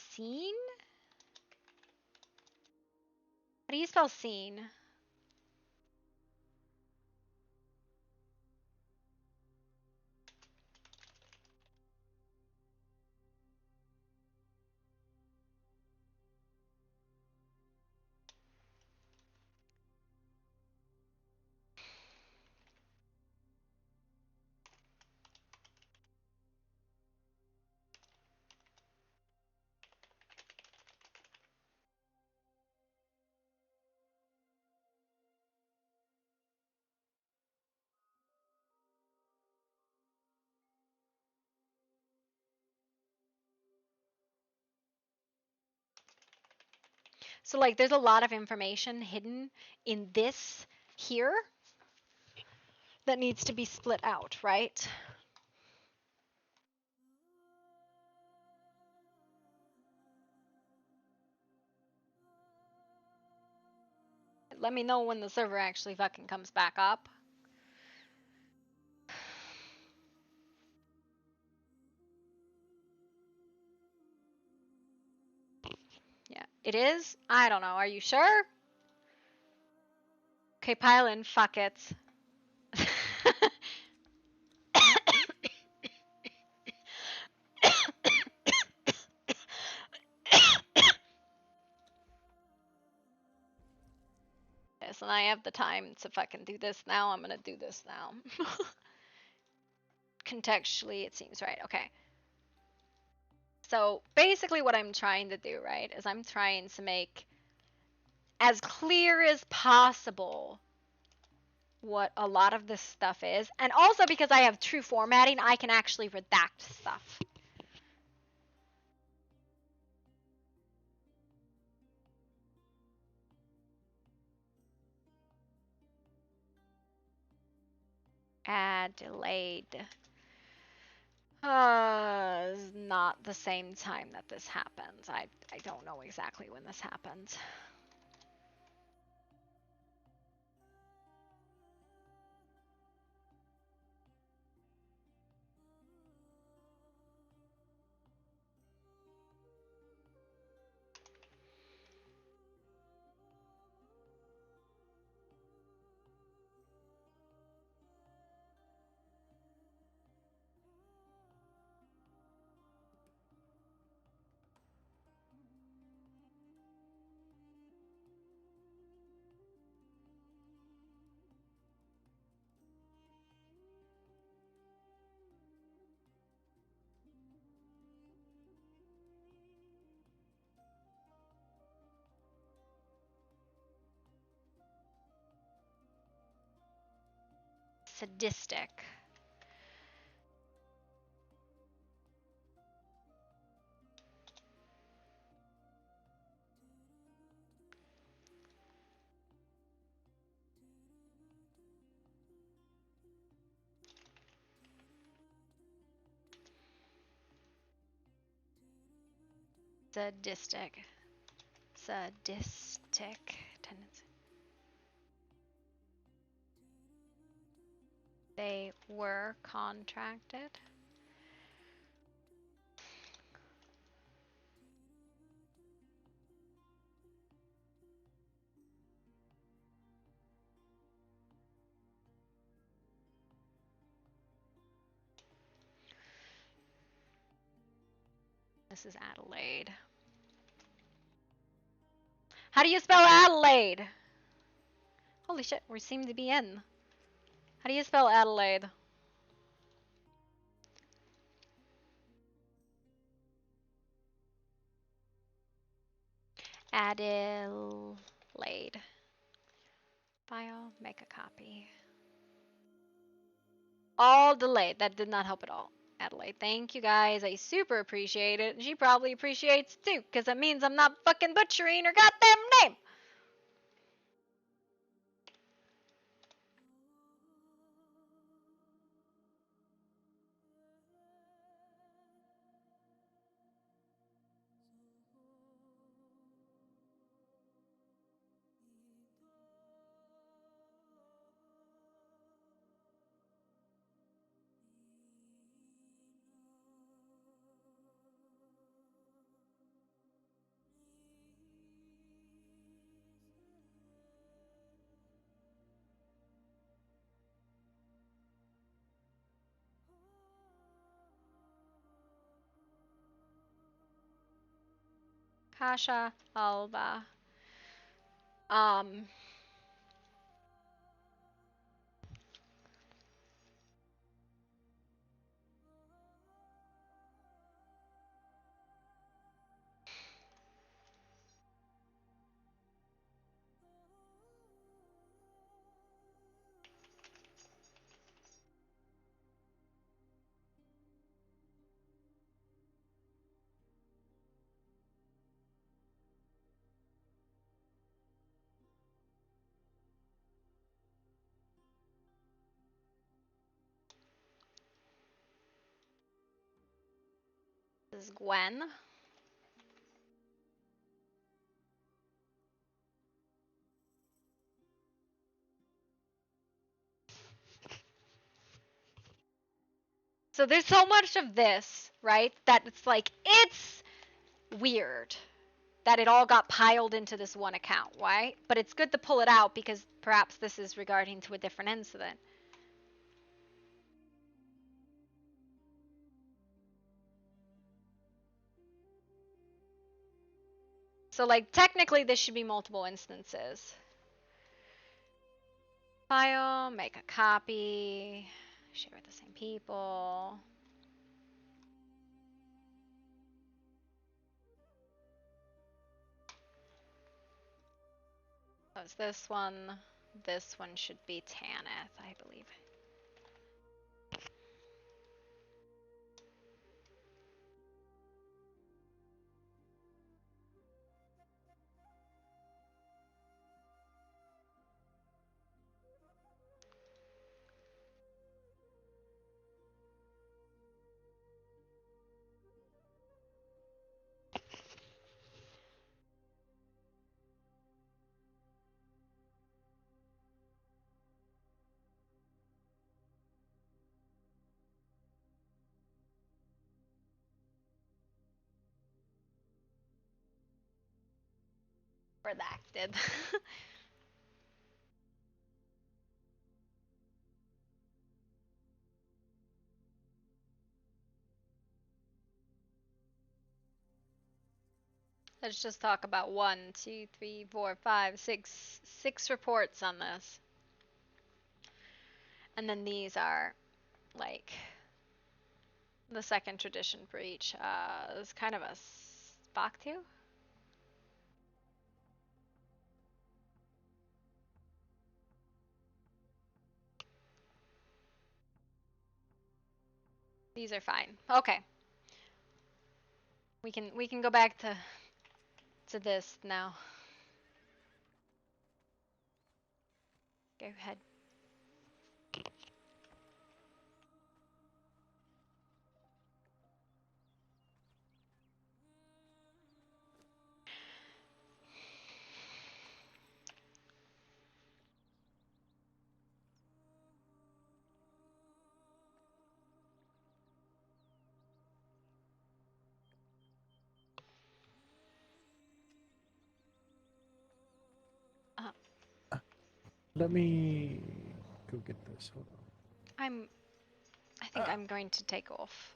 Scene? How do you spell scene? So like there's a lot of information hidden in this here that needs to be split out, right? Let me know when the server actually fucking comes back up. Yeah, it is? I don't know. Are you sure? Okay, pile in. Fuck it. Yes, and I have the time to fucking do this now. I'm gonna do this now. Contextually, it seems right. Okay. So basically what I'm trying to do, right, is I'm trying to make as clear as possible what a lot of this stuff is. And also because I have true formatting, I can actually redact stuff. Adelaide. Is not the same time that this happens. I don't know exactly when this happened. Sadistic. Sadistic tendency. They were contracted. This is Adelaide. How do you spell Adelaide? Holy shit, we seem to be in. How do you spell Adelaide? Adelaide. File, make a copy. All delayed. That did not help at all. Adelaide, thank you guys. I super appreciate it. She probably appreciates it too, because it means I'm not fucking butchering her goddamn name. Kasha Alba. Um. This is Gwen. So there's so much of this, right? That it's like, it's weird that it all got piled into this one account, right? But it's good to pull it out because perhaps this is regarding to a different incident. So like technically this should be multiple instances. File, make a copy, share with the same people. That was this one. This one should be Tanith, I believe. Redacted. Let's just talk about 1, 2, 3, 4, 5, 6, 6 reports on this. And then these are like the second tradition breach. It's kind of a Spock too. These are fine. Okay. We can go back to this now. Go ahead. Let me go get this. Hold on. I think I'm going to take off.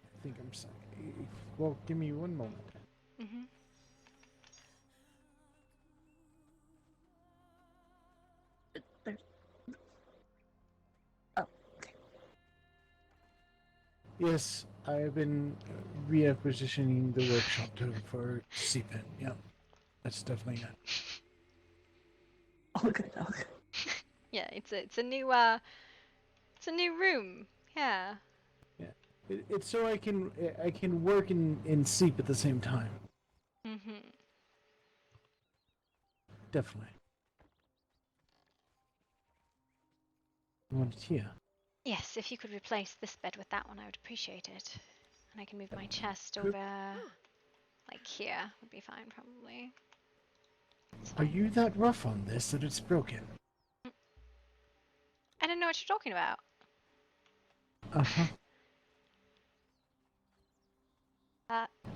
I think I'm safe. Well, give me one moment. Mm-hmm. There's... Oh, okay. Yes, I've been repositioning the workshop for CPEN. Yeah, that's definitely it. All good, all good. Yeah, it's a new room. Yeah. Yeah, it's so I can work and sleep at the same time. Mm-hmm. Definitely. You want it here? Yes, if you could replace this bed with that one, I would appreciate it. And I can move my chest Good. over, like here, would be fine probably. It's Are fine. you that rough on this that it's broken? I don't know what you're talking about. Uh-huh.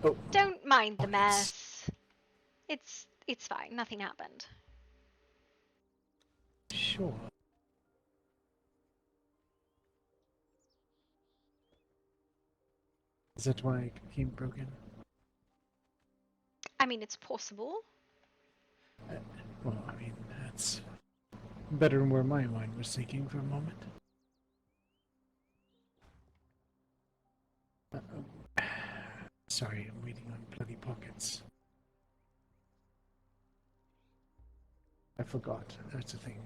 Oh, Don't mind the pockets. mess. It's fine. Nothing happened. Sure. Is that why it became broken? I mean, it's possible. Well, I mean, that's better than where my mind was thinking for a moment. Sorry, I'm waiting on bloody pockets. I forgot. That's a thing.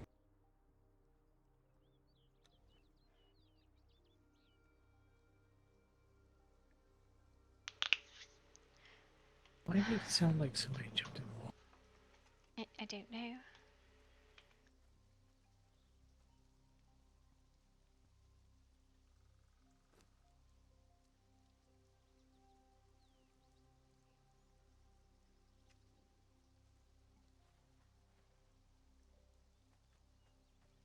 Why did it sound like somebody jumped in the wall? I don't know.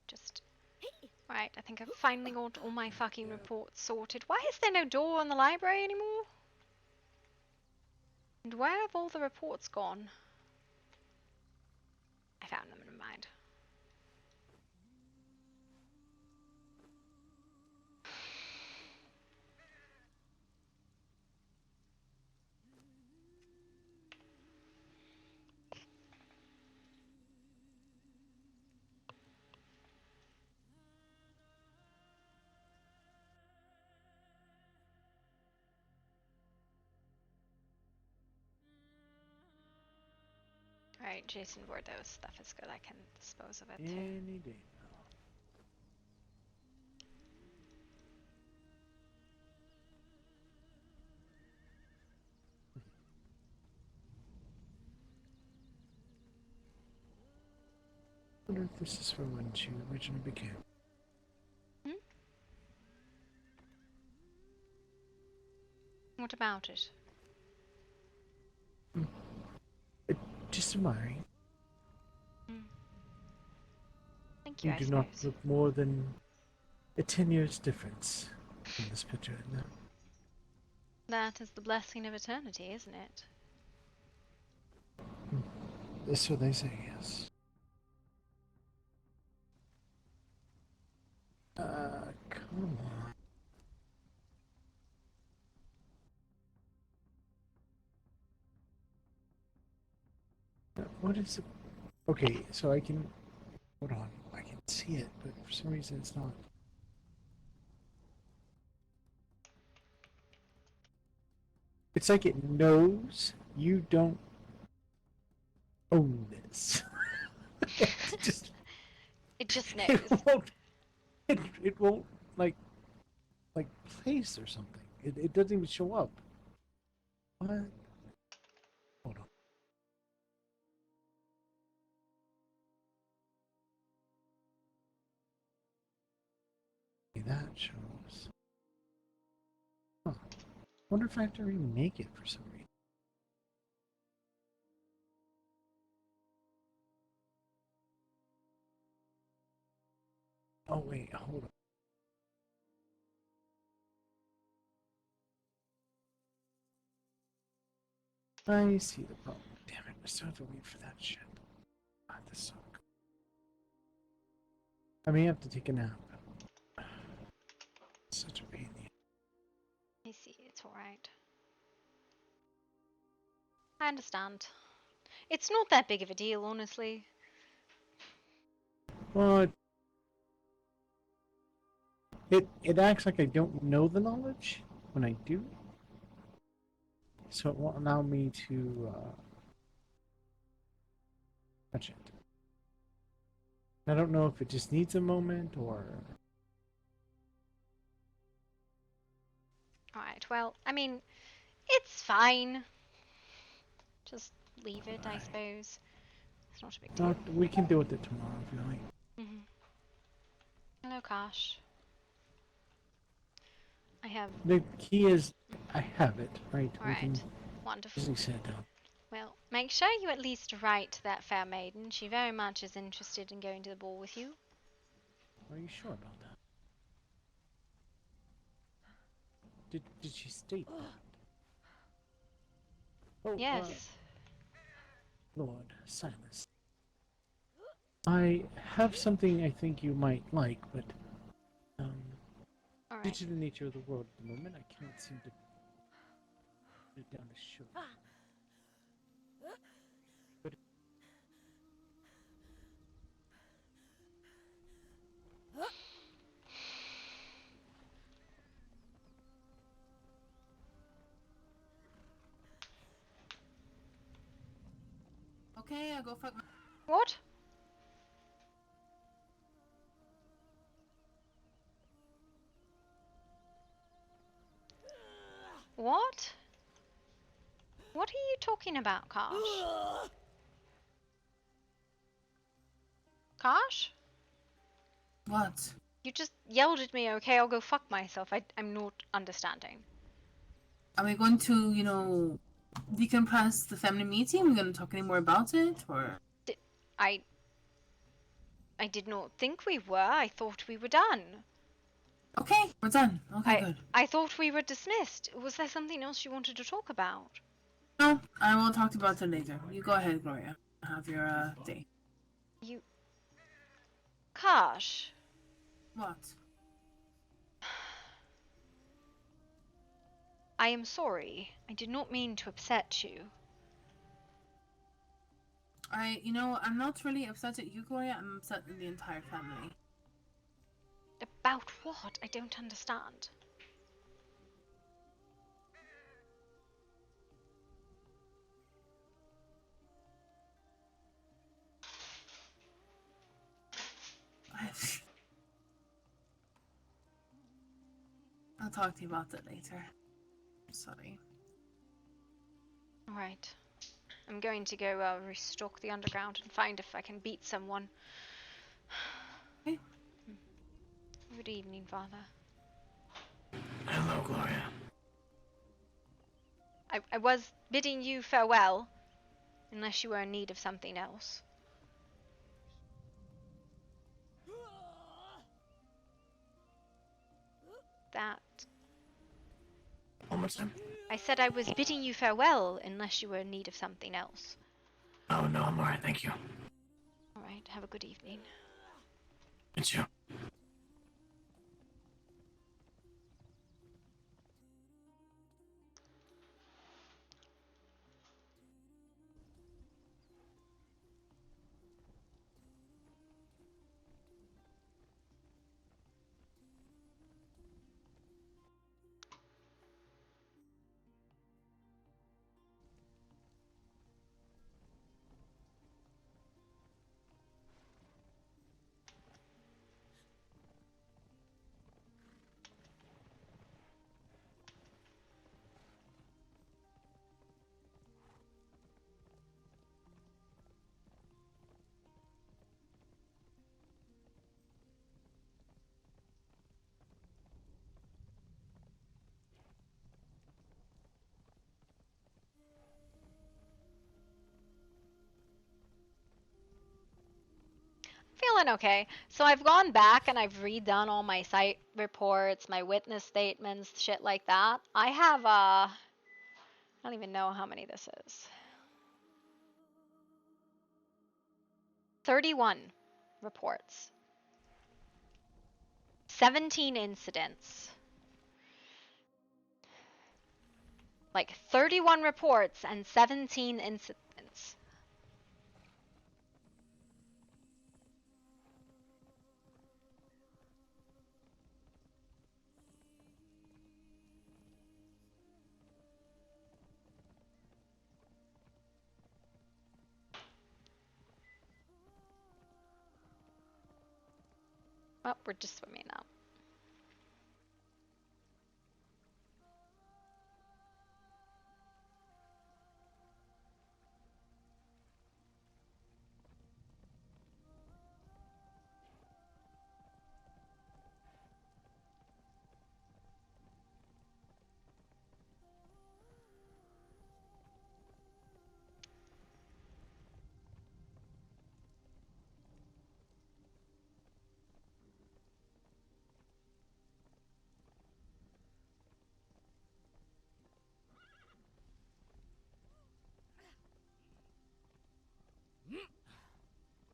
Just... Right, I think I've finally got all my fucking reports sorted. Why is there no door on the library anymore? And where have all the reports gone? I found them, never mind. Alright, Jason Bordeaux's stuff is good. I can dispose of it too. Any day I wonder if this is from when she originally began. Hmm? What about it? Just admiring. Thank you, You I do not suppose. look more than a 10 years difference in this picture. No. That is the blessing of eternity, isn't it? That's what they say, yes. Come on. What is it? Okay, so I can... Hold on. I can see it, but for some reason it's not. It's like it knows you don't own this. It just... It just knows. It won't, like place or something. It doesn't even show up. What? Hold on. That shows. Huh. Wonder if I have to remake it for some reason. Oh wait, hold on. I see the problem. Damn it, I still have to wait for that shit. God, this sucks. I may have to take a nap. Such a pain in the I see, it's alright. I understand. It's not that big of a deal, honestly. Well, it acts like I don't know the knowledge when I do. So it won't allow me to touch it. I don't know if it just needs a moment or... Alright, well, I mean, it's fine. Just leave it, I suppose. It's not a big No, deal. we can deal with it tomorrow if you like. Hello, Kosh. I have... The key is, I have it, right? We can Alright, wonderful. easily set it down. Well, make sure you at least write to that fair maiden. She very much is interested in going to the ball with you. Are you sure about that? Did she state that? Oh, Yes. Lord, Silas. I have something I think you might like, but due Alright. to the nature of the world at the moment, I can't seem to put it down to sugar. But Okay, I'll go fuck my... What? What? What are you talking about, Kosh? Kosh? What? You just yelled at me, okay, I'll go fuck myself. I'm not understanding. Are we going to, decompress the family meeting? We're going to talk any more about it, or... I did not think we were. I thought we were done. Okay, we're done. Okay, good. I thought we were dismissed. Was there something else you wanted to talk about? No, I will talk about it later. You go ahead, Gloria. Have your, day. You... Kosh. What? I am sorry. I did not mean to upset you. I'm not really upset at you, Gloria. I'm upset at the entire family. About what? I don't understand. I'll talk to you about that later. Sorry. Alright. I'm going to go restock the underground and find if I can beat someone. Okay. Good evening, Father. Hello, Gloria. I was bidding you farewell, unless you were in need of something else. That... One more time. I said I was bidding you farewell, unless you were in need of something else. Oh, no, I'm alright, thank you. Alright, have a good evening. It's you. Feeling okay. So I've gone back and I've redone all my site reports, my witness statements, shit like that. I have, I don't even know how many this is. 31 reports. 17 incidents. Like 31 reports and 17 incidents. Well, we're just swimming now.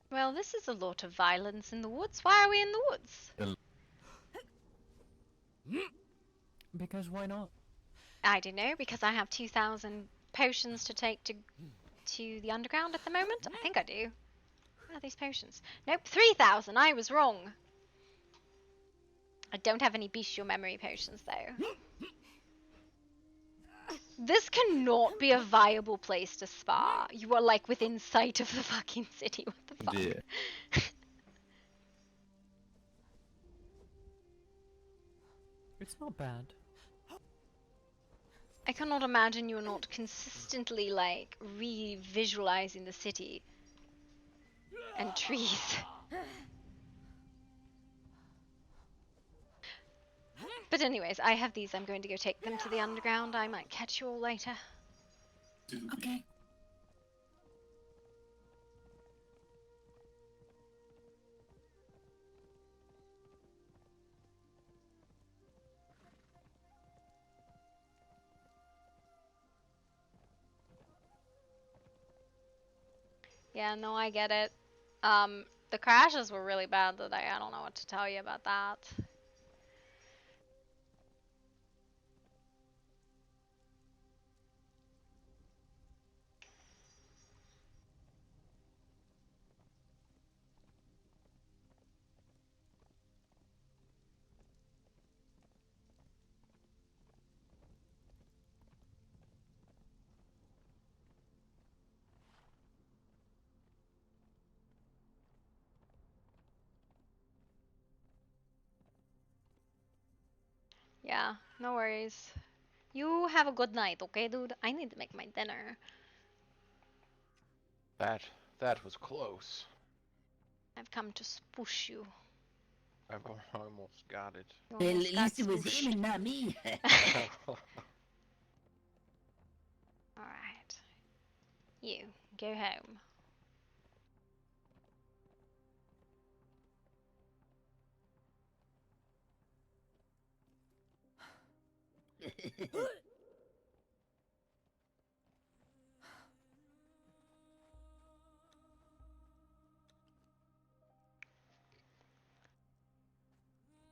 Well, this is a lot of violence in the woods. Why are we in the woods? Because why not? I don't know, because I have 2,000 potions to take to the underground at the moment. I think I do. Where are these potions? Nope, 3,000. I was wrong. I don't have any bestial memory potions, though. This cannot be a viable place to spa. You are, like, within sight of the fucking city. What the fuck? Yeah. It's not bad. I cannot imagine you're not consistently, like, re-visualizing the city and trees. But anyways, I have these. I'm going to go take them to the underground. I might catch you all later. Okay. Yeah, no, I get it. The crashes were really bad today. I don't know what to tell you about that. Yeah, no worries. You have a good night, okay, dude? I need to make my dinner. That was close. I've come to spoosh you. I've almost got it. You Well, almost at got least it was spooshed. him and not me. Alright. You, go home.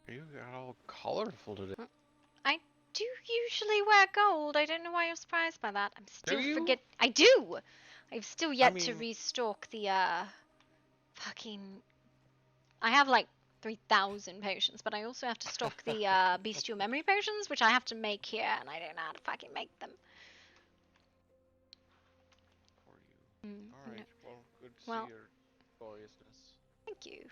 You got all colorful today. I do usually wear gold. I don't know why you're surprised by that. I'm still you? I do! I've still yet to mean- restock the, fucking... I have, like, 3,000 potions, but I also have to stock the, bestial memory potions, which I have to make here, and I don't know how to fucking make them. For you. Mm, Alright, no. well, good to Well- see your gloriousness. Thank you.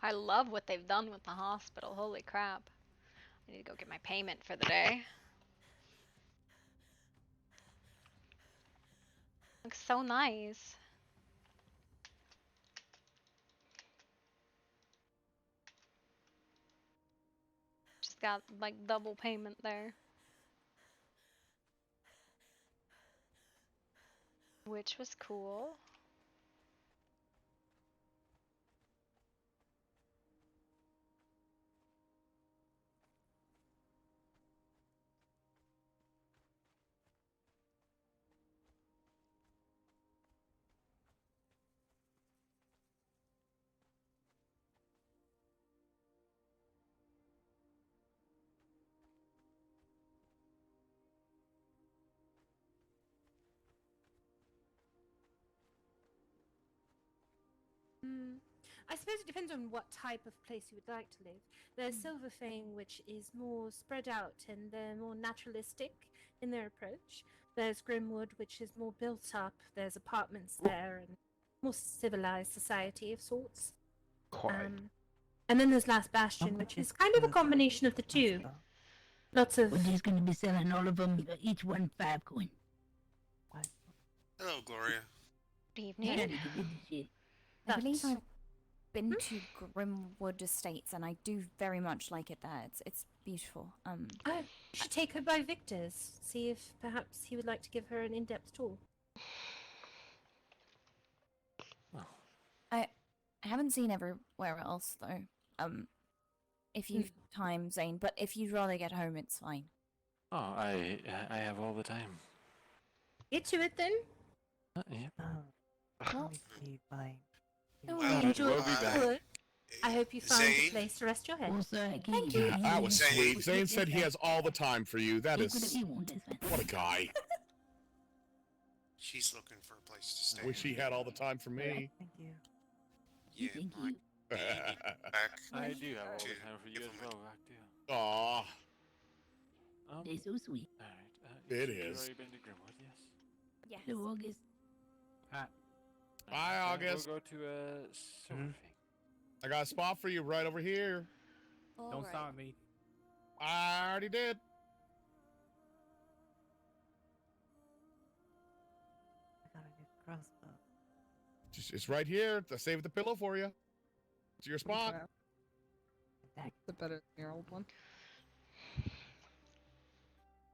I love what they've done with the hospital. Holy crap. I need to go get my payment for the day. Looks so nice. Just got like double payment there. Which was cool. I suppose it depends on what type of place you would like to live. There's Silverfang, which is more spread out and they're more naturalistic in their approach. There's Grimwood, which is more built up. There's apartments there and more civilized society of sorts. And then there's Last Bastion, which is kind of a combination of the two. Lots of. We're just going to be selling all of them, each one 5 coin. Hello, Gloria. Good evening. I believe I've been to Grimwood Estates, and I do very much like it there. It's beautiful. You should take her by Victor's. See if perhaps he would like to give her an in-depth tour. I haven't seen everywhere else though. If you've time, Zane, but if you'd rather get home, it's fine. Oh, I have all the time. Get to it then. Yeah. Well, Well, enjoy we'll the be back. tour. I hope you find Zane? a place to rest your head. Thank you. That was Zane. sweet. Zane said he has all the time for you. That is... What a guy. She's looking for a place to stay. Wish he had all the time for me. Thank you. Yeah, Mike. Back I do have all the to time for you give as him well, back to you. Aw, They're so sweet. Alright. It You've is. already been to Grimwood, yes? Yes. So August. Bye, August. We'll go to Silverfang. I got a spot for you right over here. Don't stop me. I already did. I got a good crossbow. It's right here. I saved the pillow for you. It's your spot. The better than your old one.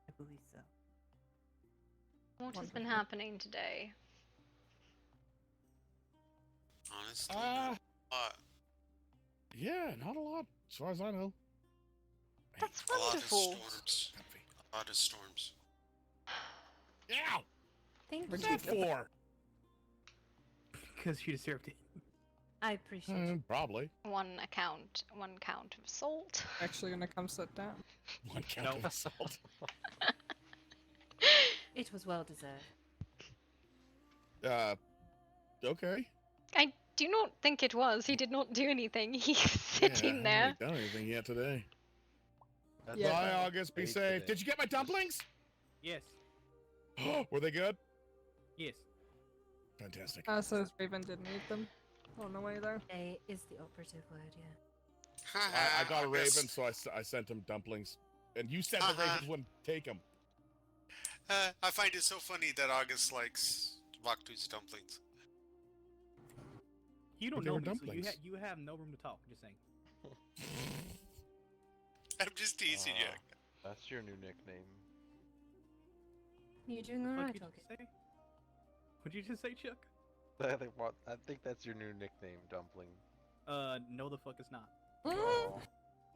I believe so. What has been happening today? Honestly, Yeah, not a lot, as far as I know. That's a lot of wonderful. storms. A lot of storms. Yeah. Thank What's you. that for? Because you deserved it. I appreciate it. Probably. One count of salt. Actually gonna come sit down. One count of assault. It was well deserved. Okay. I do not think it was. He did not do anything. He's sitting I there. haven't done anything yet today. Yeah. Bye, August. Be safe. Did you get my dumplings? Yes. Were they good? Yes. Fantastic. Says Raven didn't eat them. On the way there. A is the operative word, yeah. I got a August. raven, so I sent him dumplings. And you said the ravens wouldn't take them. I find it so funny that August likes Vaktu's dumplings. You don't But they know were me, so dumplings. you have no room to talk. Just saying. I'm just teasing you. That's your new nickname. You doing What alright, did you August? just say? What'd you just say, Chuck? I think that's your new nickname, Dumpling. No, the fuck it's not.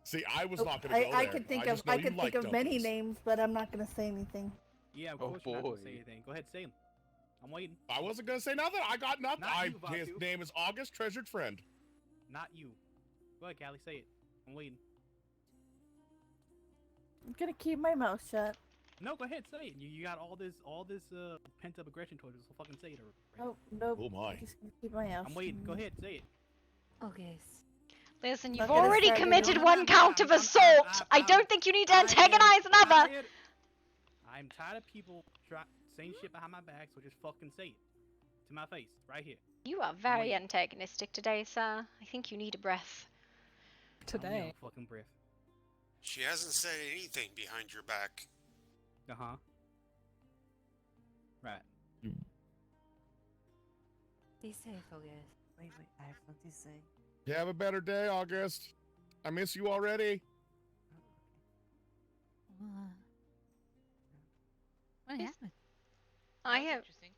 See, I was not going to go there. I could think of just know you like many dumplings. names, but I'm not gonna say anything. Yeah, of Oh, course you're not gonna boy. say anything. Go ahead, say them. I'm waiting. I wasn't going to say nothing. I got nothing. Not you, His Vatu. name is August, treasured friend. Not you. Go ahead, Callie, say it. I'm waiting. I'm gonna keep my mouth shut. No, go ahead, say it. You got all this pent up aggression towards us, so fucking say it. Nope, nope. Oh my. I'm just gonna keep my mouth. I'm waiting. Go ahead, say it. August. Listen, Not you've gonna already start committed anymore. one count of assault. I don't think you need to antagonize another. I'm tired of people saying shit behind my back, so just fucking say it. To my face, right here. You are very antagonistic today, sir. I think you need a breath. Today. Fucking breath. She hasn't said anything behind your back. Uh-huh. Right. Be safe, August. Wait, I have something to say. You have a better day, August. I miss you already. What happened? I have. Interesting.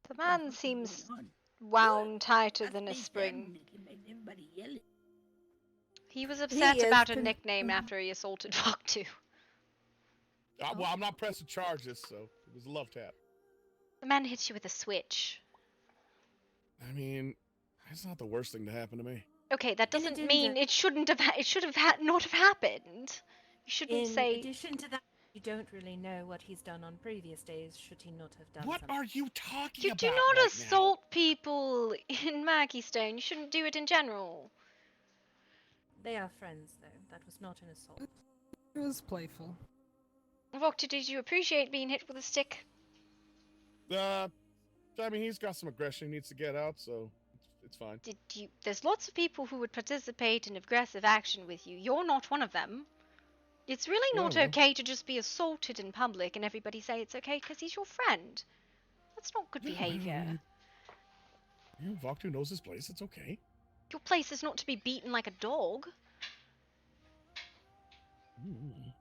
The man What's seems going on? wound tighter That's than a me, spring. Sam. It makes everybody yelling. He was upset is about a con- nickname after he assaulted Vaktu. Well, I'm not pressing charges, so it was a love tap. The man hit you with a switch. I mean, it's not the worst thing to happen to me. Okay, that In doesn't addition mean to- it shouldn't have. It should have not have happened. You shouldn't In say. addition to that, you don't really know what he's done on previous days, should he not have done What something. are you talking You about do not right assault people in Maggystone. You shouldn't do it in general. They are friends, though. That was not an assault. It was playful. Vaktu, did you appreciate being hit with a stick? I mean, he's got some aggression he needs to get out, so it's fine. Did you? There's lots of people who would participate in aggressive action with you. You're not one of them. It's really Yeah, not well. okay to just be assaulted in public and everybody say it's okay because he's your friend. That's not good behavior. Yeah, Vaktu knows his place. It's okay. Your place is not to be beaten like a dog. Mm.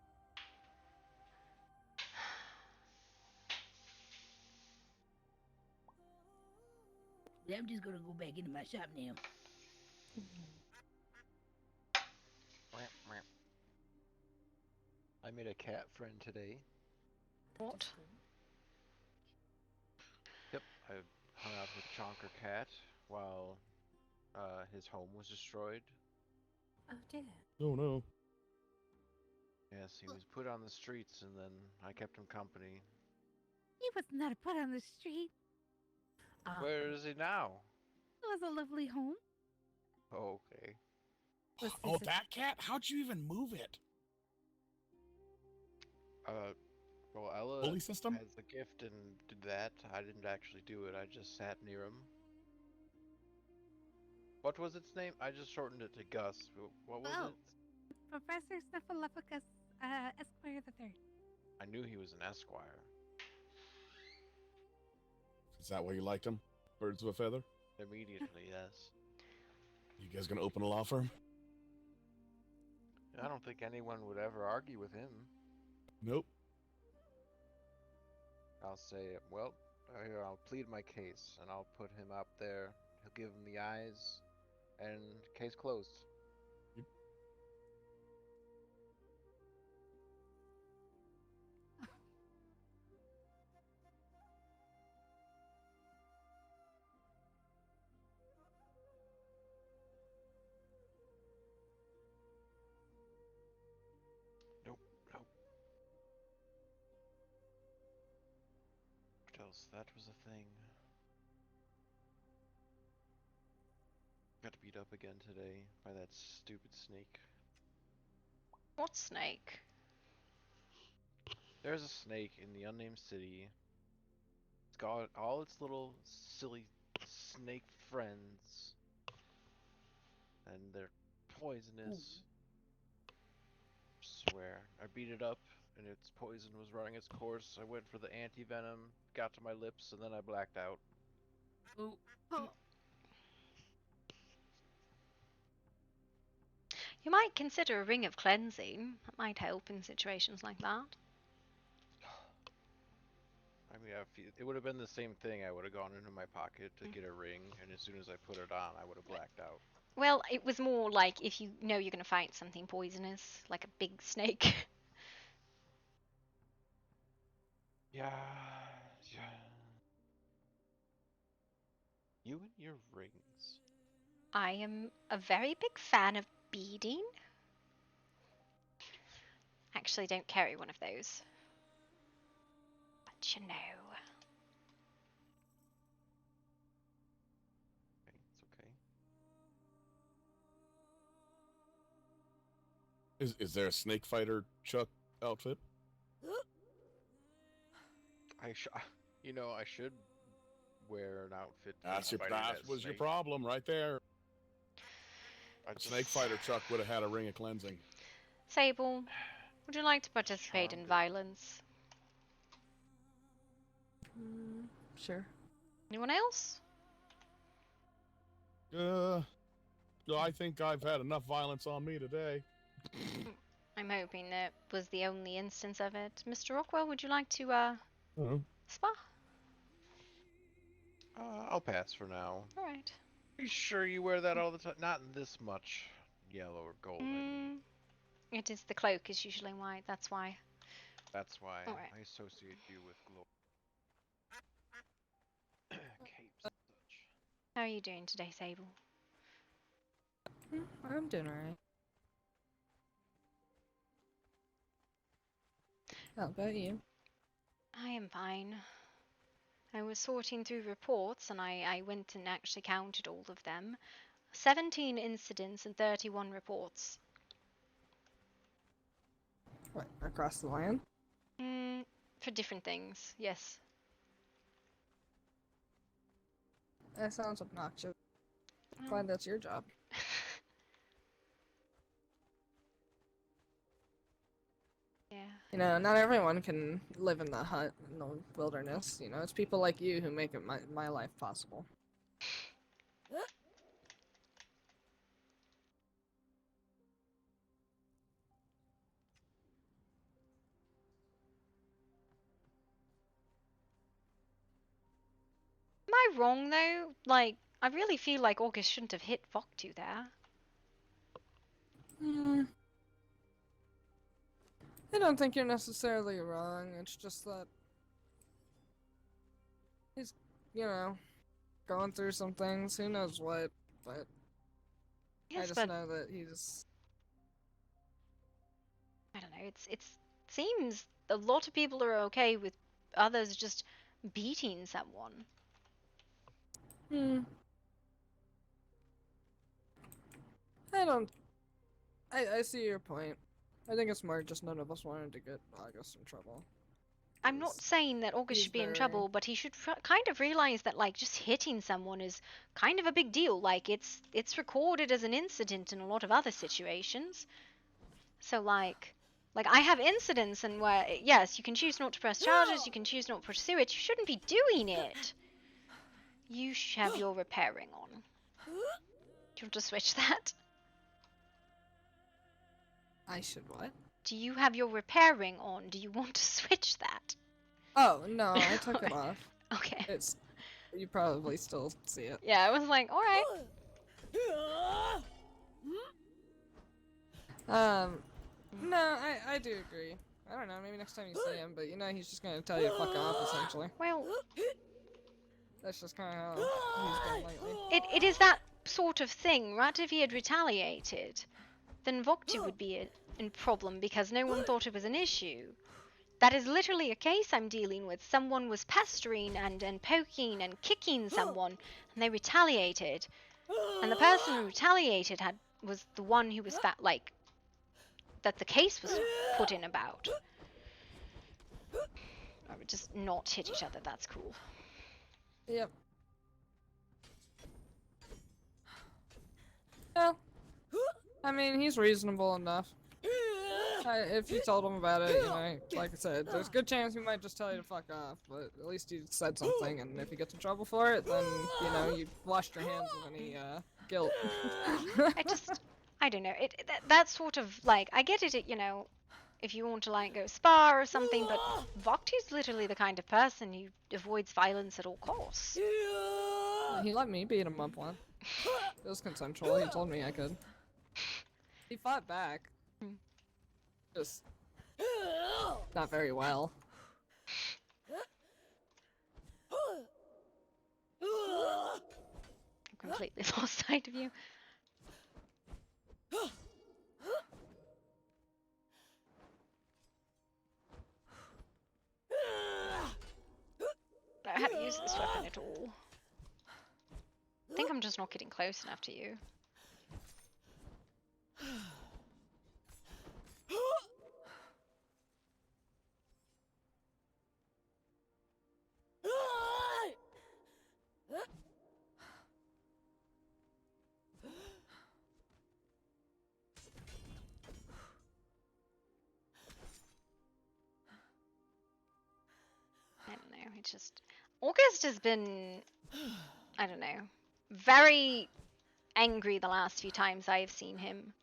I'm just gonna go back into my shop now. I made a cat friend today. What? Yep, I hung out with Chonker Cat while his home was destroyed. Oh dear. Oh no. Yes, he was put on the streets, and then I kept him company. He was not put on the street. Where is he now? It was a lovely home. Oh, okay. Oh, that cat? How'd you even move it? Well, Ella Bully system? has the gift and did that. I didn't actually do it. I just sat near him. What was its name? I just shortened it to Gus. What was it? Professor Snuffleupagus, Esquire the Third. I knew he was an Esquire. Is that why you liked him? Birds of a feather? Immediately, yes. You guys gonna open a law firm? I don't think anyone would ever argue with him. Nope. I'll say, well, here, I'll plead my case, and I'll put him up there. He'll give him the eyes, and case closed. Nope. What else? That was a thing. Got beat up again today by that stupid snake. What snake? There's a snake in the unnamed city. It's got all its little silly snake friends. And they're poisonous. Swear. I beat it up and its poison was running its course. I went for the anti-venom, got to my lips, and then I blacked out. You might consider a ring of cleansing. That might help in situations like that. I mean, it would have been the same thing. I would have gone into my pocket to get a ring, and as soon as I put it on, I would have blacked out. Well, it was more like if you know you're going to fight something poisonous, like a big snake. Yeah. You and your rings. I am a very big fan of beading. Actually, don't carry one of those. But you know. Okay, it's okay. Is there a snake fighter Chuck outfit? I should wear an outfit. That was your snake. problem right there. A snake fighter Chuck would have had a ring of cleansing. Sable, would you like to participate in violence? Sure. Anyone else? I think I've had enough violence on me today. I'm hoping that was the only instance of it. Mr. Rockwell, would you like to, spa? I'll pass for now. Alright. Are you sure you wear that all the time? Not this much yellow or gold. I mean. It is the cloak is usually white, that's why. That's why Alright. I associate you with Gloria. Capes and such. How are you doing today, Sable? I'm doing alright. How about you? I am fine. I was sorting through reports and I went and actually counted all of them. 17 incidents and 31 reports. What, across the line? For different things, yes. That sounds obnoxious. Glad that's your job. Yeah. You know, not everyone can live in the hut in the wilderness. You know, it's people like you who make it my life possible. Am I wrong though? Like, I really feel like August shouldn't have hit Voktu there. I don't think you're necessarily wrong. It's just that he's, you know, going through some things. Who knows what? But Yes, I just but know that he's. I don't know. It seems a lot of people are okay with others just beating someone. I don't. I see your point. I think it's more just none of us wanted to get August in trouble. I'm not saying that August he's should be in very- trouble, but he should kind of realize that like just hitting someone is kind of a big deal. Like it's recorded as an incident in a lot of other situations. So like I have incidents and where yes, you can choose not to press charges, you can choose not to pursue it. You shouldn't be doing it. You should have your repairing on. Do you want to switch that? I should what? Do you have your repairing on? Do you want to switch that? Oh no, I took it off. Okay. It's. You probably still see it. Yeah, I was like, all right. No, I do agree. I don't know, maybe next time you see him, but you know he's just gonna tell you to fuck off, essentially. Well, that's just kind of how he's been lately. it is that sort of thing, right? If he had retaliated, then Voktu would be in problem because no one thought it was an issue. That is literally a case I'm dealing with. Someone was pestering and poking and kicking someone, and they retaliated. And the person who retaliated was the one who was that the case was put in about. I would just not hit each other. That's cool. Yep. Well, I mean, he's reasonable enough. If you told him about it, you know, like I said, there's a good chance he might just tell you to fuck off, but at least you said something, and if he gets in trouble for it, then, you know, you washed your hands of any, guilt. I don't know. That sort of, like, I get it, you know, if you want to, like, go spa or something, but Voktu's literally the kind of person who avoids violence at all costs. He let me beat him up once. It was consensual, he told me I could. He fought back. Just not very well. I completely lost sight of you. I don't know how to use this weapon at all. I think I'm just not getting close enough to you. It's just August has been, I don't know, very angry the last few times I've seen him.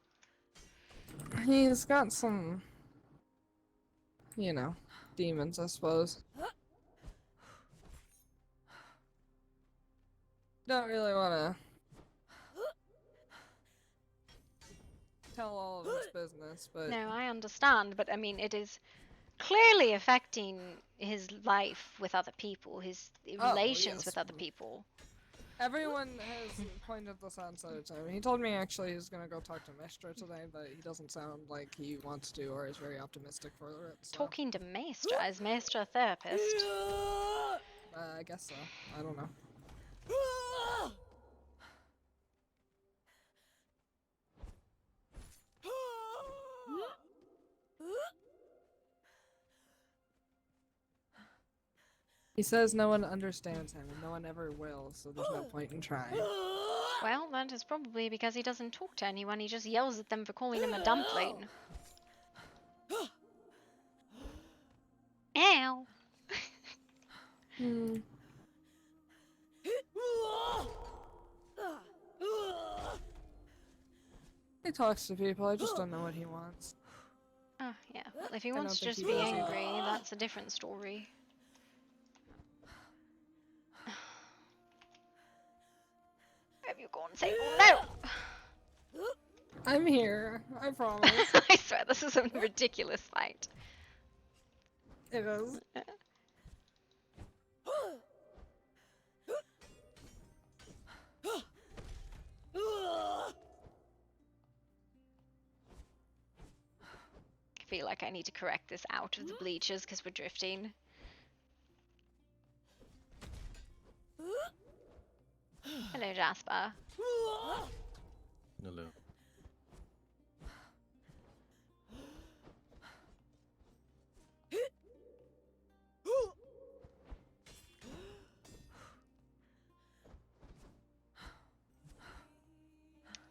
He's got some, you know, demons, I suppose. Don't really want to tell all of his business, but No, I understand, but I mean, it is clearly affecting his life with other people, his relations yes. with other people. Everyone has pointed this out so much time. He told me actually he's gonna go talk to Mestra today, but he doesn't sound like he wants to or is very optimistic for it. So. Talking to Maestra? Is Maestra a therapist? I guess so. I don't know. He says no one understands him, and no one ever will, so there's no point in trying. Well, that is probably because he doesn't talk to anyone, he just yells at them for calling him a dumpling. Ow! He talks to people, I just don't know what he wants. Oh, yeah. Well, if he I wants to don't think just he be does either. angry, that's a different story. Have you gone, Sable? No! I'm here, I promise. I swear, this is a ridiculous fight. It is. I feel like I need to correct this out of the bleachers because we're drifting. Hello, Jasper. Hello.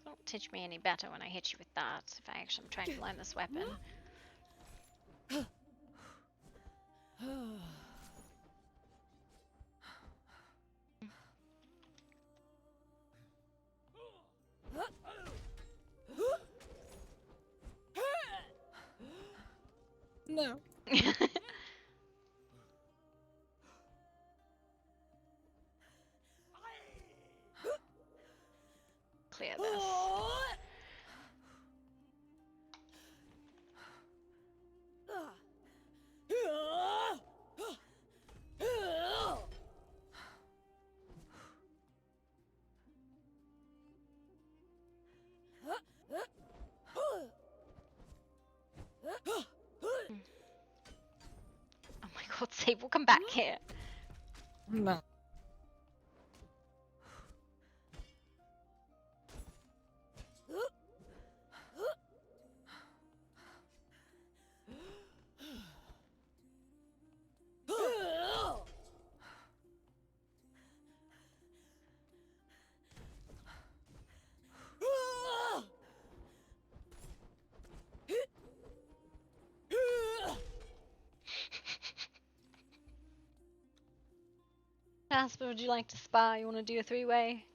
Don't teach me any better when I hit you with that. If I actually am trying to learn this weapon. No. Clear this. Oh my god, Sable, come back here. No. Jasper, would you like to spar? You want to do a three-way?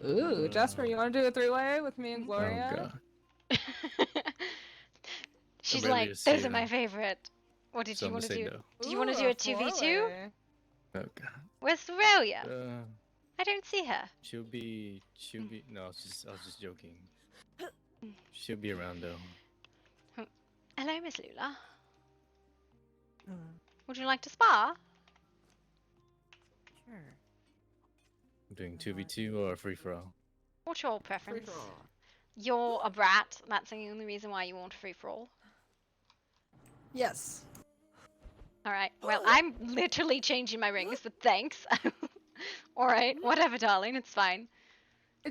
Ooh, Jasper, you want to do a three-way with me and Gloria? Oh god. She's ready like, to see those are it. my favorite. What did So you I'm want to gonna do? say no. Do you want to do a 2v2? Oh god. Where's Aurelia? Uh, I don't see her. she'll be. No, I was just joking. She'll be around though. Hello, Miss Lula. Would you like to spar? Sure. I'm doing 2v2 or free for all. What's your preference? Free-for-all. You're a brat. That's the only reason why you want free for all. Yes. Alright, well, I'm literally changing my rings, but thanks. Alright, whatever, darling, it's fine.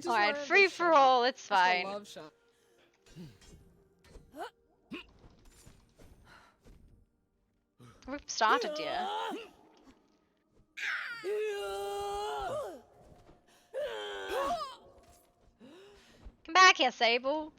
Alright, free for all, it's fine. Love shot. We've started, dear. Come back here, Sable.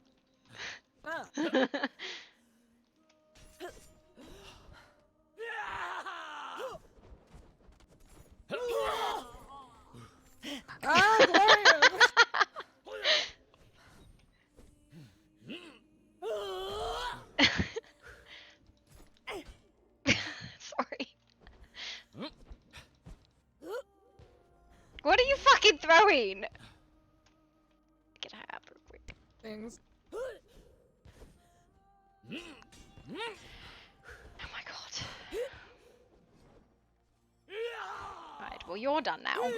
fucking throwing? Get her up real quick. Things. Oh my god. Right, well you're done now.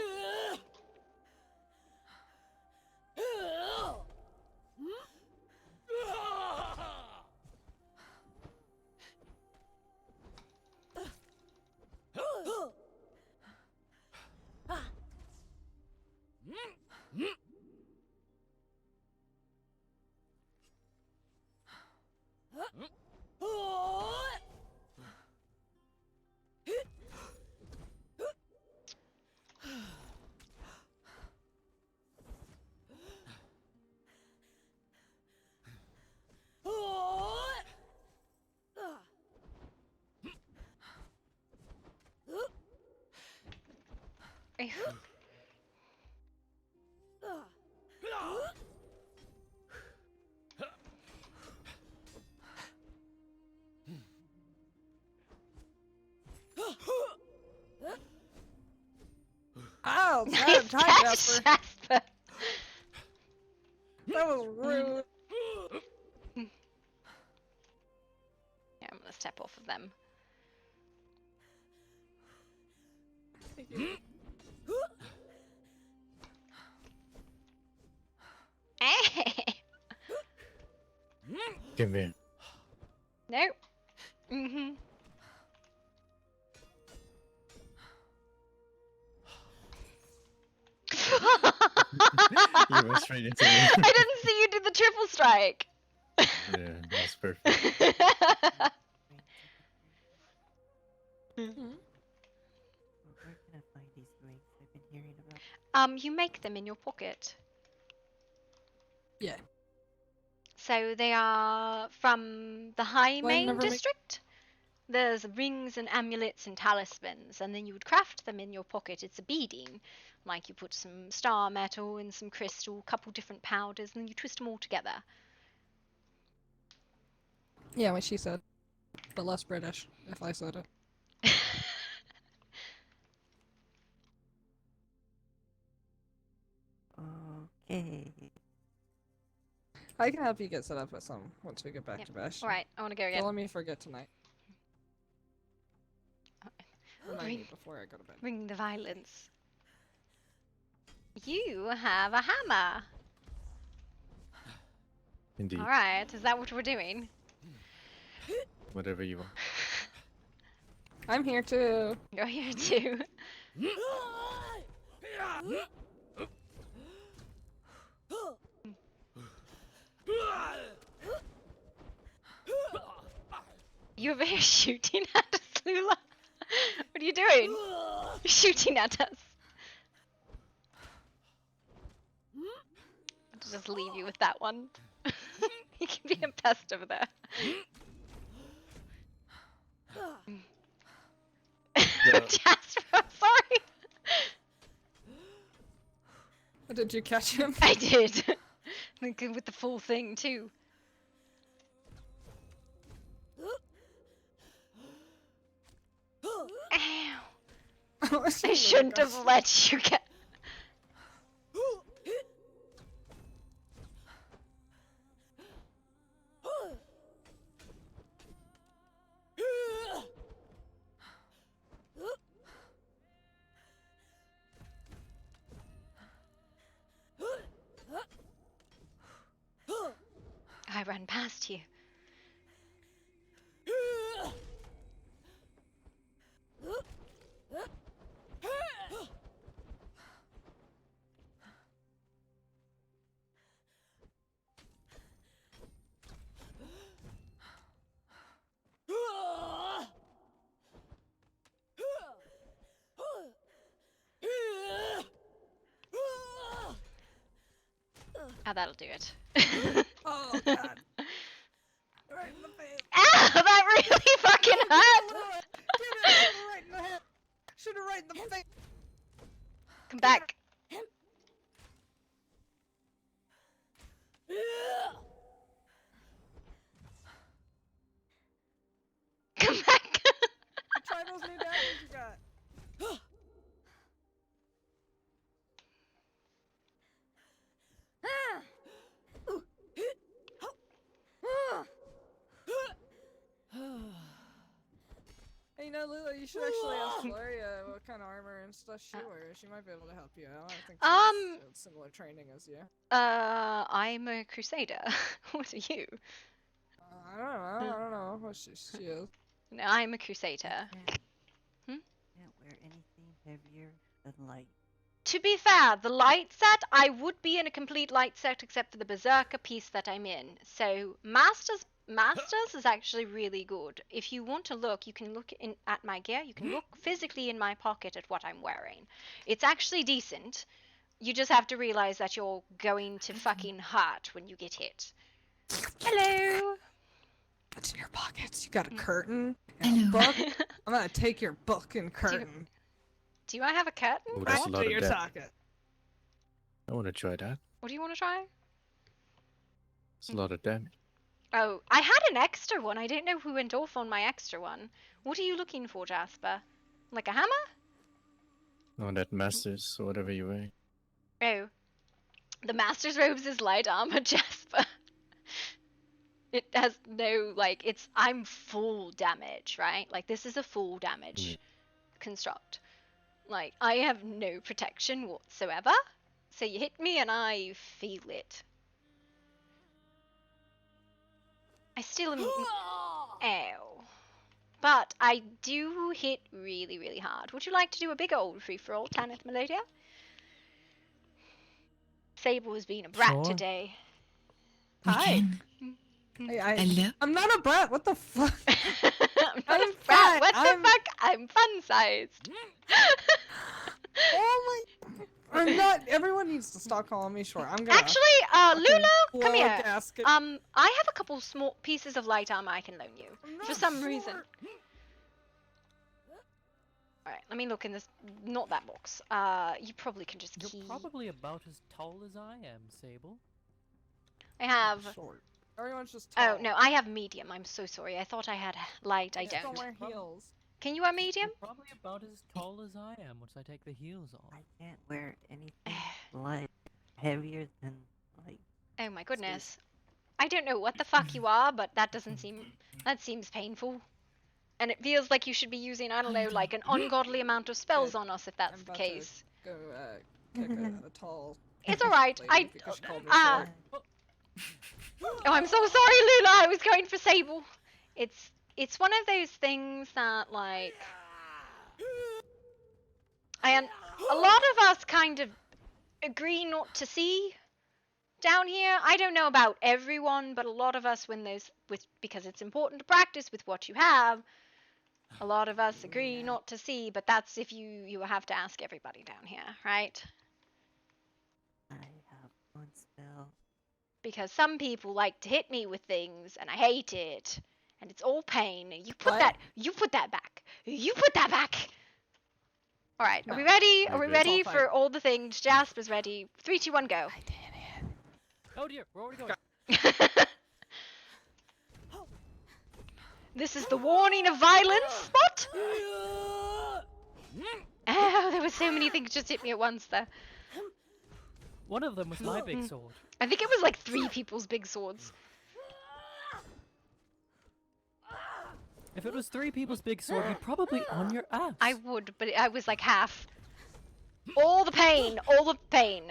Ow! Nice Hi, catch, Jasper. Jasper. That was rude. Yeah, I'm gonna step off of them. Come here. No. Mhm. You went straight into me. I didn't see you do the triple strike. Yeah, that's perfect. Where can I find these rings I've been hearing about? You make them in your pocket. Yeah. So they are from the High Well, I Main never make- district. There's rings and amulets and talismans, and then you would craft them in your pocket. It's a beading. Like you put some star metal and some crystal, couple different powders, and then you twist them all together. Yeah, what she said. But less British, if I said it. Okay. I can help you get set up with some once we get back Yep. to Bash. Alright, I want to go Don't again. let me forget tonight. Remind me before I go to bed. Ring the violence. You have a hammer. Indeed. Alright, is that what we're doing? Whatever you want. I'm here too. You're here too. You over here shooting at us, Lula? What are you doing? You're shooting at us. I'll just leave you with that one. You can be a pest over there. Jasper, I'm sorry. Did you catch him? I did. With the full thing too. Ow. I shouldn't have let you get. I ran past you. Oh, that'll do it. Oh god. Right in the face. Ow, that really fucking hurt! Get it! Right in the head! Shoot her right in the face! Come back. Come back. Try those new daggers you got. you know, Lula, you should actually ask Gloria what kind of armor and stuff she wears. She might be able to help you out. I think she's had similar training as you. I'm a crusader. What are you? I don't know what she is. No, I'm a crusader. Can't wear anything heavier than light. To be fair, the light set, I would be in a complete light set except for the berserker piece that I'm in. So Masters is actually really good. If you want to look, you can look at my gear. You can look physically in my pocket at what I'm wearing. It's actually decent. You just have to realize that you're going to fucking hurt when you get hit. Hello. What's in your pockets? You got a curtain and a book? I'm gonna take your book and curtain. Do I have a curtain? Oh, that's a lot of your debt. socket. I want to try that. What do you want to try? It's a lot of damage. Oh, I had an extra one. I don't know who went off on my extra one. What are you looking for, Jasper? Like a hammer? No, that Masters or whatever you wear. Oh. The Master's Robes is light armor, Jasper. It has no, like, I'm full damage, right? Like, this is a full damage construct. Like, I have no protection whatsoever. So you hit me and I feel it. I still am... Ow. But I do hit really, really hard. Would you like to do a big old free-for-all, Tanith Melodia? Sable has been a brat Sure. today. We Hi. can. Hey, I'm not a brat. What the fuck? I'm not a brat. What the fuck? I'm fun-sized. Oh my! I'm not. Everyone needs to stop calling me short. I'm gonna. Actually, Luna, come blow a here. gasket. I have a couple small pieces of light armor I can loan you for some reason. All right, let me look in this. Not that box. You probably can just You're key. probably about as tall as I am, Sable. I have. Short. Everyone's just tall. Oh no, I have medium. I'm so sorry. I thought I had light. I Just don't. wear heels. Can you wear medium? You're probably about as tall as I am once I take the heels off. I can't wear anything light heavier than light. Oh my goodness. I don't know what the fuck you are, but that doesn't seem. That seems painful. And it feels like you should be using, I don't know, like an ungodly amount of spells on us if that's the case. Go kick a tall. It's alright. lady because she called me short. Oh, I'm so sorry, Luna. I was going for Sable. It's one of those things that, like, and a lot of us kind of agree not to see down here. I don't know about everyone, but a lot of us, because it's important to practice with what you have, a lot of us agree not to see, but that's if you have to ask everybody down here, right? I have one spell. Because some people like to hit me with things, and I hate it. And it's all pain. You put What? that back. You put that back. All right, are we ready? Are we ready It's all for all the things? Jasper's ready. 3, 2, 1, go. Oh dear, we're already going. This is the warning of violence spot. Oh, there were so many things just hit me at once there. One of them was my big sword. I think it was like 3 people's big swords. If it was 3 people's big sword, you'd probably on your ass. I would, but I was like half. All the pain, all the pain.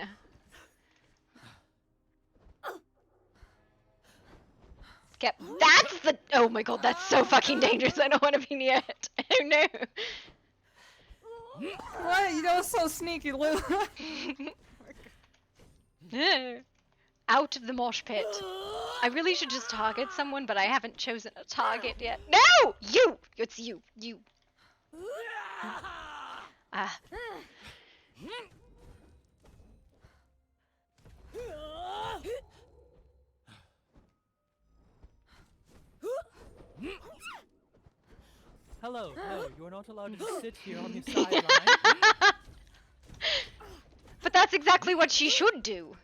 That's the. Oh my god, that's so fucking dangerous. I don't want to be near it. Oh no. What? You know what's so sneaky, Lou? Out of the mosh pit. I really should just target someone, but I haven't chosen a target yet. No! You! It's you. You. Hello, no, you are not allowed to sit here on the sideline. But that's exactly what she should do.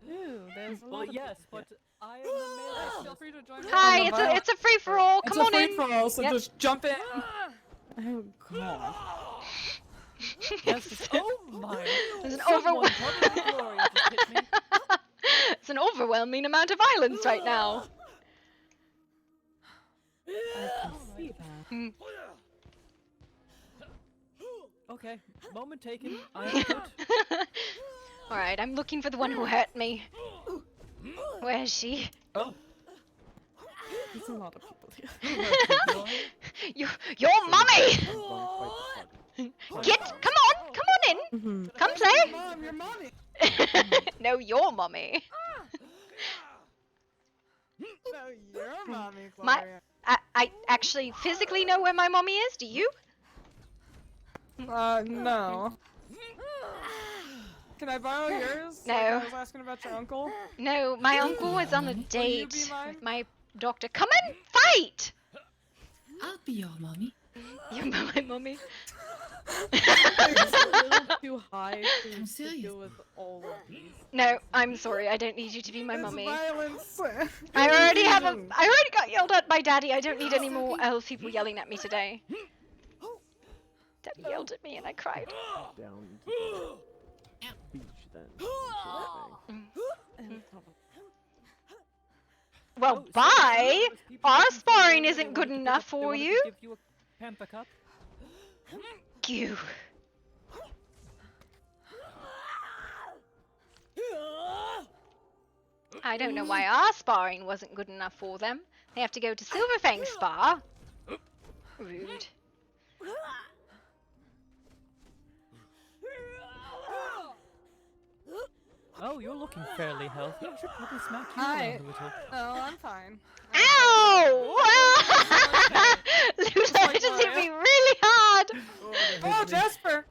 Ew, there's a lot Well, of yes, but I am the melee. Feel free to join Hi, in. it's a free for all. Come on in. It's a free for all, so Yep. just jump in. Oh god. Yes, just, oh my. There's an Someone, probably Gloria, just hit me. It's an overwhelming amount of violence right now. I can see that. Okay, moment taken. I understood. Alright, I'm looking for the one who hurt me. Where is she? Oh. There's a lot of people here. Your mummy! Come on in! Come say! Mom, your mommy! No, your mummy. No, your mommy, My, Gloria. I actually physically know where my mommy is, do you? No. Can I borrow yours? No. Like I was asking about your uncle. No, my uncle is on a Will you date be mine? with my doctor. Come and fight! I'll be your mommy. You're my mummy. It's a little too high I'm to serious. deal with all of these. No, I'm sorry. I don't need you to be my It's mummy. violence. I already got yelled at by Daddy. I don't need any more elf people yelling at me today. Daddy yelled at me and I cried. Down to the beach then. Well, bye! Our sparring isn't good enough for you. Give you a panther cup. You. I don't know why our sparring wasn't good enough for them. They have to go to Silverfang's spa. Rude. Oh, you're looking fairly healthy. I should probably smack you around a little. No, I'm fine. Ow! Lula just hit me really hard. Oh, Jasper!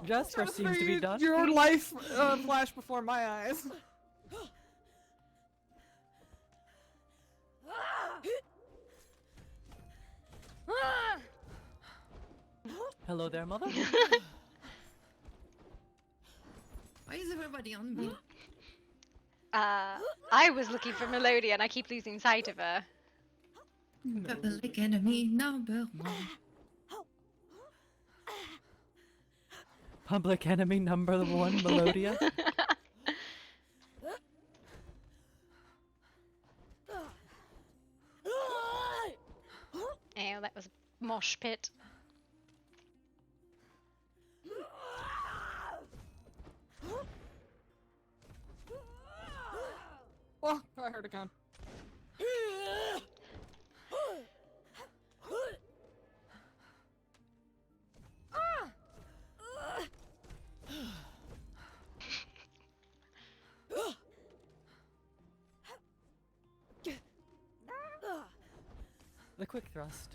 Jasper seems to be done. Your life flashed before my eyes. Hello there, mother. Why is everybody on me? I was looking for Melody and I keep losing sight of her. Public enemy number 1. Public enemy number 1, Melodia. Oh, that was a mosh pit. Oh, I heard a gun. The quick thrust.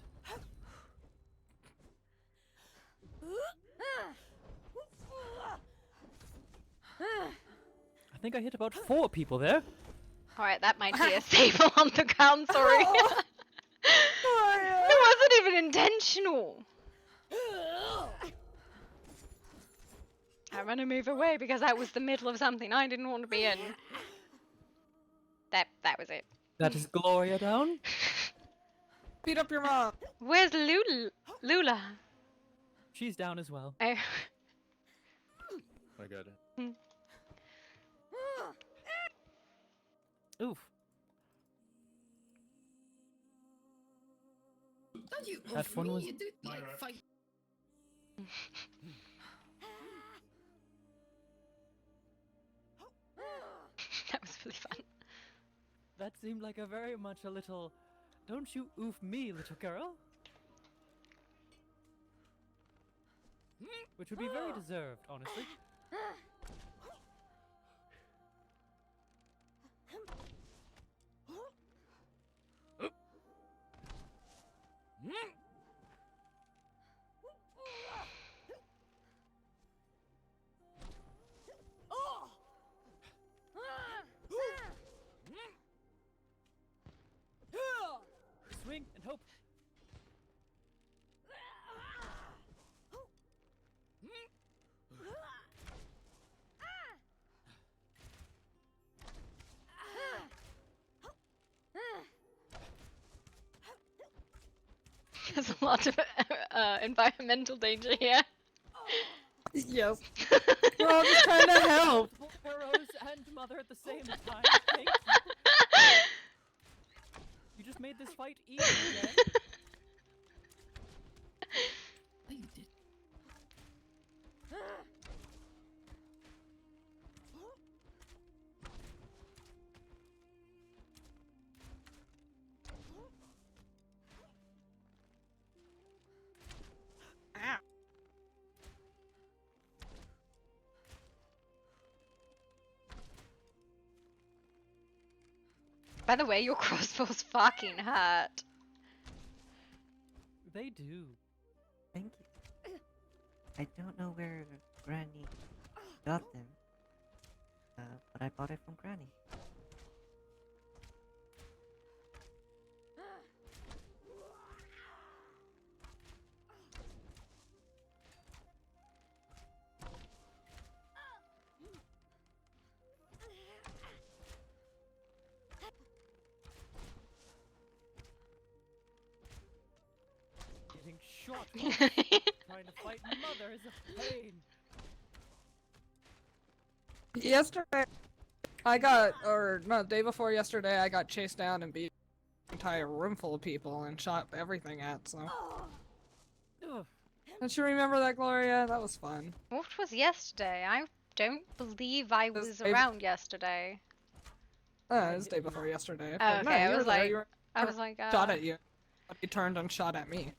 I think I hit about 4 people there. Alright, that might be a sable on the ground, sorry. It wasn't even intentional. I want to move away because that was the middle of something I didn't want to be in. That was it. That is Gloria down. Beat up your mom. Where's Lula? She's down as well. Oh. I got it. Oof. Don't you That off one me, was- you do like fight. That was really fun. That seemed like a very much a little... Don't you oof me, little girl. Which would be very deserved, honestly. Swing and hope. There's a lot of environmental danger here. Yes. We're all just trying to help. Heroes and mother at the same time. Thank you. You just made this fight easy again. Oh, you did. By the way, your crossbows fucking hurt. They do. Thank you. I don't know where Granny got them, but I bought it from Granny. Getting shot trying to fight mother is a pain. Yesterday, I got, or no, the day before yesterday, I got chased down and beat an entire room full of people and shot everything at, so. Don't you remember that, Gloria? That was fun. What was yesterday? I don't believe I was around yesterday. It was the day before yesterday. Oh, But no, okay, you were there, I was like, shot at you. He turned and shot at me.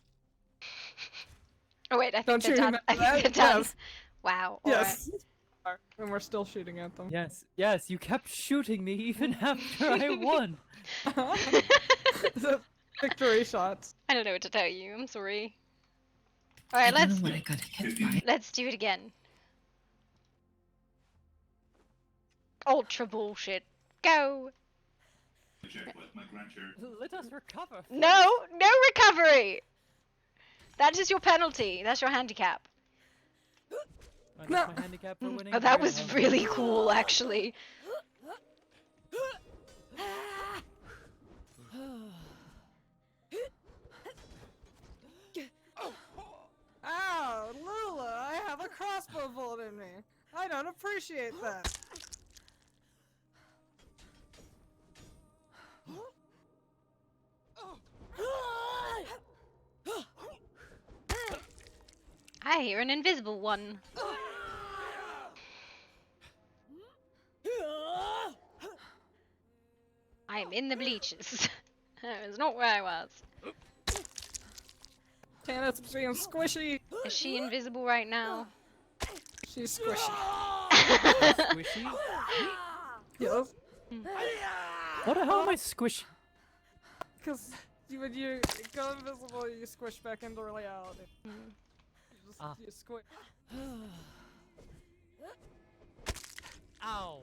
Oh wait, I think Don't they're you done. remember I think that? they're done. Yes. Wow. Yes. And we're still shooting at them. Yes, yes, you kept shooting me even after I won. The victory shots. I don't know what to tell you. I'm sorry. All right, let's do it again. Ultra bullshit. Go. Let us recover. No recovery. That is your penalty. That's your handicap. No. My handicap for winning. Oh, that was really cool, actually. Ow, Lula, I have a crossbow bolt in me. I don't appreciate that. I hear an invisible one. I am in the bleachers. That was not where I was. Tanith's being squishy. Is she invisible right now? She's squishy. Squishy? Yes. What the hell am I squishy? Because when you go invisible, you squish back into reality. You squish. Ow.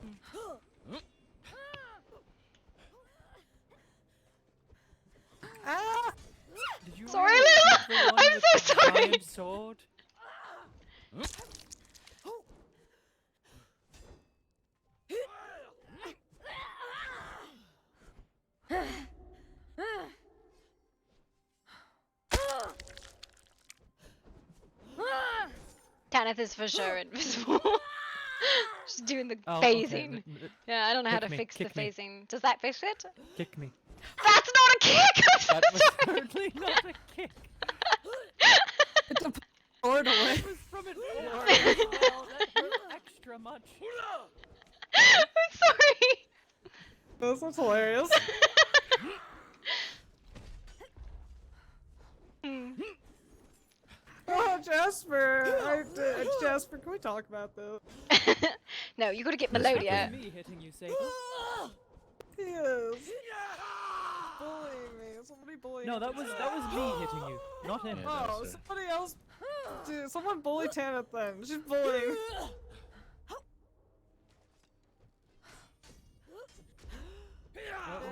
Ah! Did you Sorry, really Lila! pick the one I'm with so the sorry! giant sword? Tanith is for sure invisible. She's doing the Oh, okay. phasing. Yeah, I don't know how to fix the kick me. phasing. Does that fix it? Kick me. That's not a kick! That was certainly not a kick. It's a sword away. It was from an orb. Oh, that hurt extra much. I'm sorry. This was hilarious. Oh, Jasper! Jasper, can we talk about this? No, you gotta get That Melodia. was me hitting you, Sable. Yes. Bullying me. Somebody bullying No, me. that was me hitting you, not him. Oh, somebody else. Dude, someone bully Tanith then. She's bullying.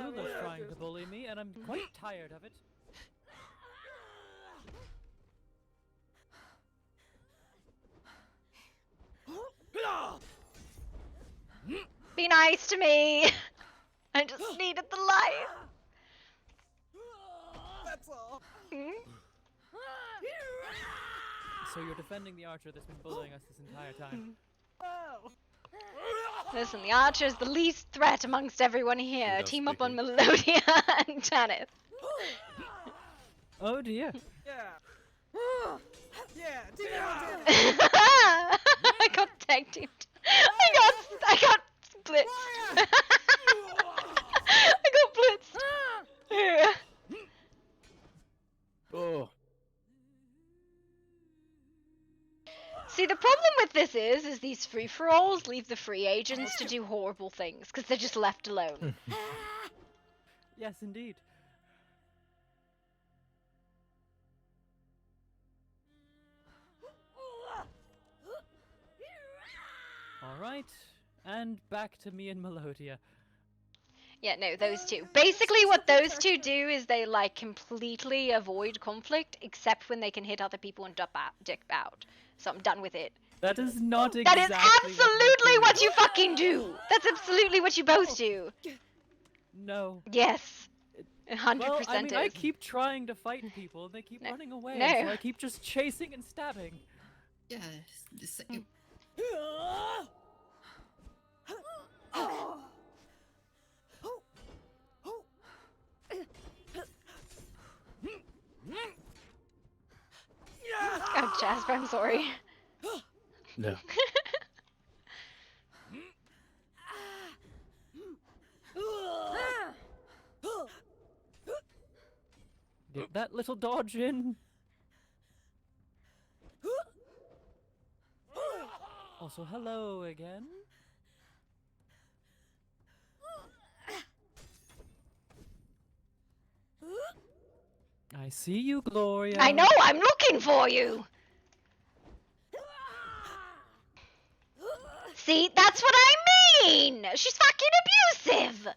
Lula's trying to bully me, and I'm quite tired of it. Be nice to me. I just needed the life. That's all. So you're defending the archer that's been bullying us this entire time. Oh. Listen, the archer is the least threat amongst everyone here. Without Team up on Melodia and Tanith. Oh dear. Yeah. Yeah. I got tag teamed. I got blitzed. I got blitzed. Yeah. Oh. See, the problem with this is these free-for-alls leave the free agents to do horrible things because they're just left alone. Yes, indeed. All right, and back to me and Melodia. Yeah, no, those two. Basically, what those two do is they like completely avoid conflict, except when they can hit other people and dip out. So I'm done with it. That is not That exactly is absolutely what what you fucking do. That's absolutely what you both do. No. Yes. 100% Well, I mean, I is. keep trying to fight people, and they keep running away, No. so I keep just chasing and stabbing. Yeah, the same. Oh, Jasper, I'm sorry. No. Get that little dodge in. Also, hello again. I see you, Gloria. I know, I'm looking for you. See, that's what I mean. She's fucking abusive.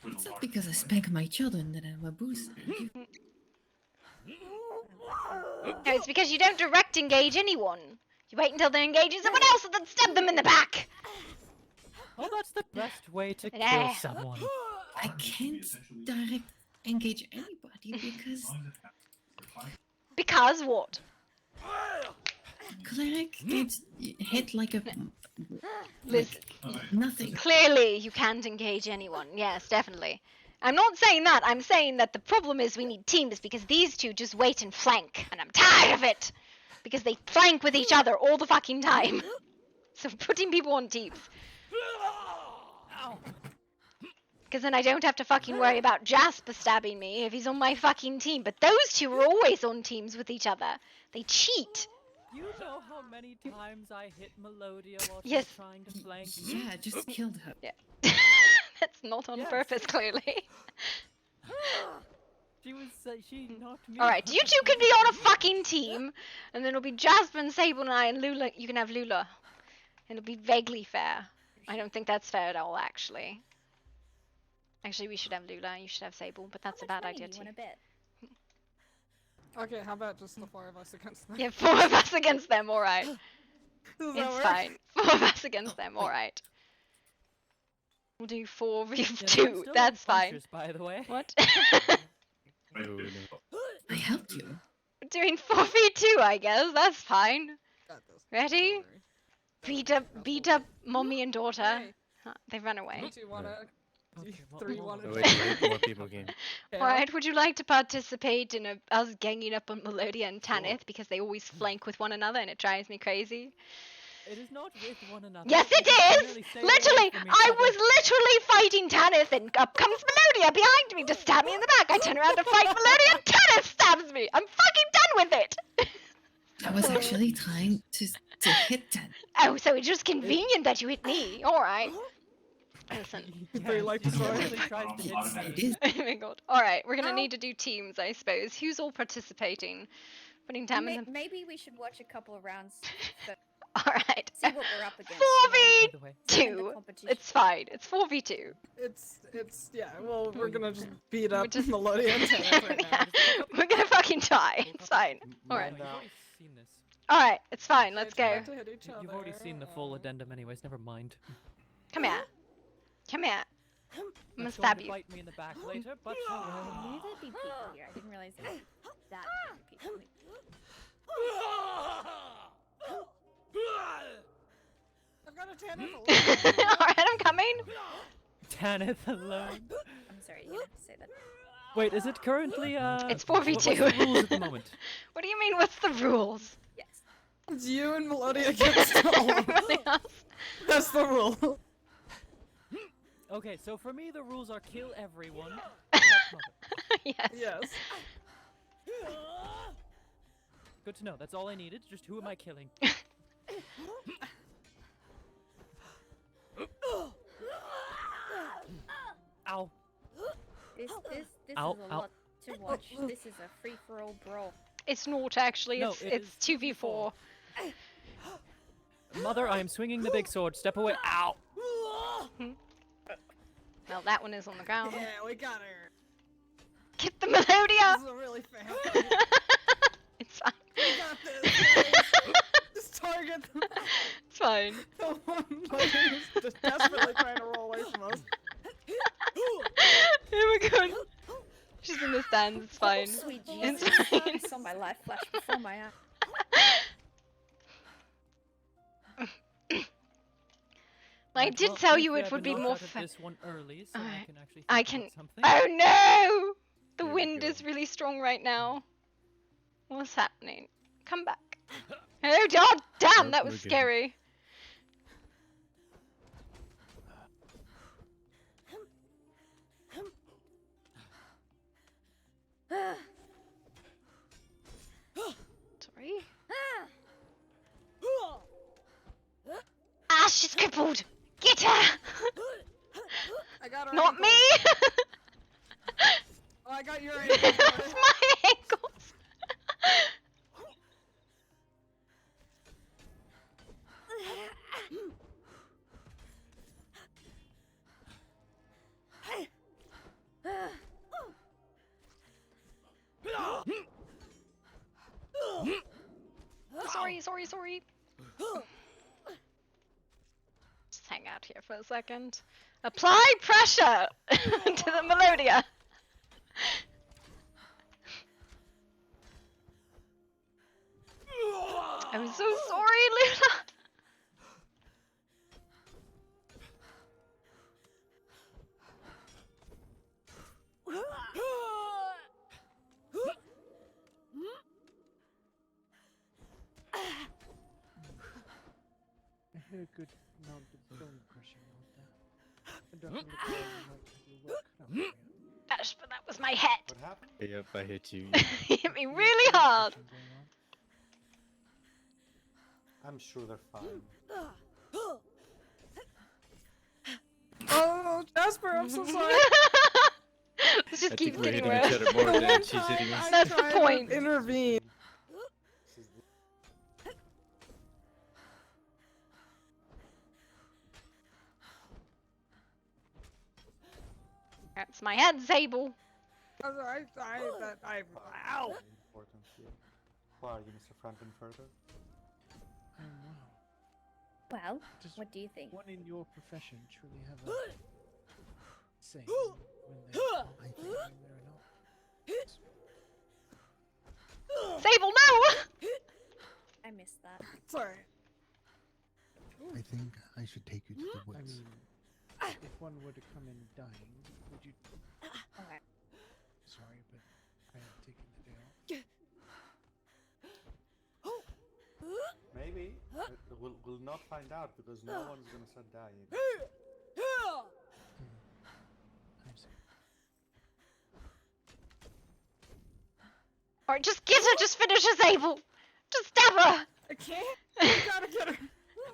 It's not because I spank my children that I'm a booster. No, it's because you don't direct engage anyone. You wait until they're engaging someone else and then stab them in the back. Oh, that's the best way to Nah. kill someone. I can't direct engage anybody because Because what? cleric gets hit like a Listen, nothing. clearly you can't engage anyone. Yes, definitely. I'm not saying that. I'm saying that the problem is we need teams because these two just wait and flank, and I'm tired of it because they flank with each other all the fucking time. So putting people on teams. Because then I don't have to fucking worry about Jasper stabbing me if he's on my fucking team. But those two are always on teams with each other. They cheat. You know how many times I hit Melodia while she Yes. was trying to flank? Yeah, I just killed her. Yeah. That's not on purpose, clearly. She knocked me. Alright, you two can be on a fucking team, and then it'll be Jasper and Sable and I and Lula. You can have Lula. And it'll be vaguely fair. I don't think that's fair at all, actually. Actually, we should have Lula and you should have Sable, but that's a bad idea too. Okay, how about just the four of us against them? Yeah, 4 of us against them, alright. Does that It's work? fine. 4 of us against them, alright. We'll do 4v2, that's fine. Punches, by the way. What? I helped you. We're doing 4v2, I guess, that's fine. Ready? Beat up mommy and daughter. Huh, they run away. Do you wanna? Three wanna? Wait, more people came. Alright, would you like to participate in us ganging up on Melodia and Tanith because they always flank with one another and it drives me crazy? It is not with one another. Yes, it is! Literally, I was literally fighting Tanith and up comes Melodia behind me to stab me in the back. I turn around to fight Melodia and Tanith stabs me. I'm fucking done with it! I was actually trying to hit them. Oh, so it's just convenient that you hit me. Alright. Listen. They like the story. Oh my god. Alright, we're gonna need to do teams, I suppose. Who's all participating? Putting Tam in the... Maybe we should watch a couple of rounds. So Alright. see what we're up against. 4v2! It's fine. It's 4v2. It's yeah. Well, we're gonna just beat up Melodia and Tanith right now. We're gonna fucking die. It's fine. Alright. Alright, it's fine. Let's go. You've already seen the full addendum anyways, never mind. Come here. Come here. I'm gonna That's stab going to you. bite me in the back later, but you will. Maybe there'd be people here. I didn't realize there were that many people. I've got a Tanith. Alright, I'm coming. Tanith alone. I'm sorry, you have to say that. Wait, is it currently It's what's 4v2. the rules at the moment? What do you mean, what's the rules? Yes. It's you and Melodia against all of us. That's the rule. Okay, so for me the rules are kill everyone. Yes. Yes. Good to know. That's all I needed. Just who am I killing? Ow. This Ow, is a ow. lot to watch. This is a free-for-all brawl. It's not actually. No, It's 2v4. Mother, I am swinging the big sword. Step away. Ow. Well, that one is on the ground. Yeah, we got her. Get the Melodia! This is a really fair fight. It's fine. We got this, guys. Just target the, It's fine. the one lady who's just desperately trying to roll away from us. Oh my god. She's in the stands, it's fine. Sweet It's Jesus. fine. I saw my life flash before my eyes. I Right, did well, tell you thankfully it would I've be been more knocked out of fair. this one early, so I can actually I think can. about something. Oh no! The There we wind go. is really strong right now. What's happening? Come back. Oh god damn, Nope, that was we're good. scary. Sorry. Ah, she's crippled! Get her! I got her Not me! Oh, I got your It's my ankles! Sorry. Just hang out here for a second. Apply pressure to the Melodia. I'm so sorry, Luna. I hear a good amount of bone crushing out there. It doesn't look like you might have your work cut out for you. Gosh, but that was my head. What happened? Yep, I hit you. He hit me really hard. I'm sure they're fine. Oh, Jasper, I'm so sorry. Let's just I keep think we're getting hitting each worse. other more than she's hitting us. That's the Trying to point. Intervene. That's my head, Zabel. Ow. Important here. Why are you, Mr. Franklin, further? Oh wow. Well, Does what do you think? one in your profession truly have a say when they're thinking whether or not? Zabel, no! I missed that. Sorry. I think I should take you to the I woods. mean, if one were to come in dying, would you? Okay. Sorry, but I am taking the day off. Maybe. We'll not find out because no one's gonna start dying. I'm sorry. Alright, just get her, just finish her, Zabel. Just stab her. I can't. I gotta get her.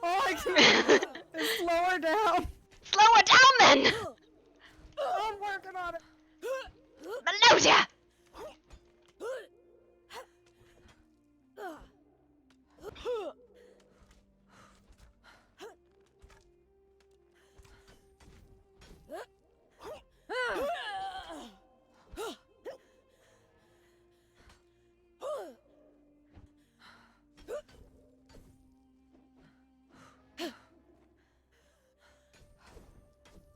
Oh, I can't. Slow her down. Slow her down then. I'm working on it. Melodia.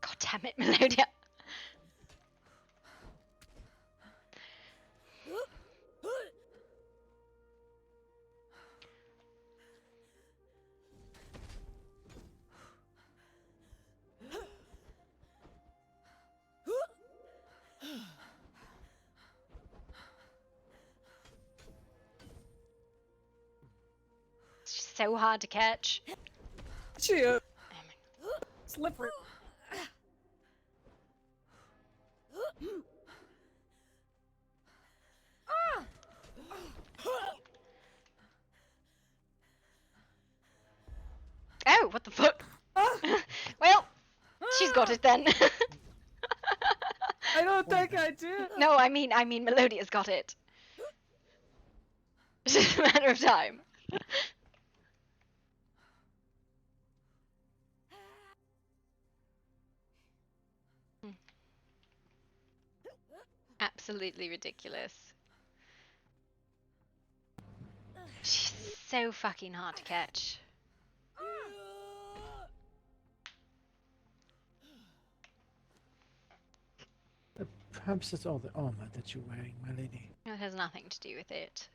God damn it, Melodia. It's just so hard to catch. Shit. Slippery. Oh, what the fuck? Well, she's got it then. don't think I did. No, I mean Melodia's got it. It's just a matter of time. Absolutely ridiculous. She's so fucking hard to catch. Perhaps that's all the armor that you're wearing, my lady. It has nothing to do with it.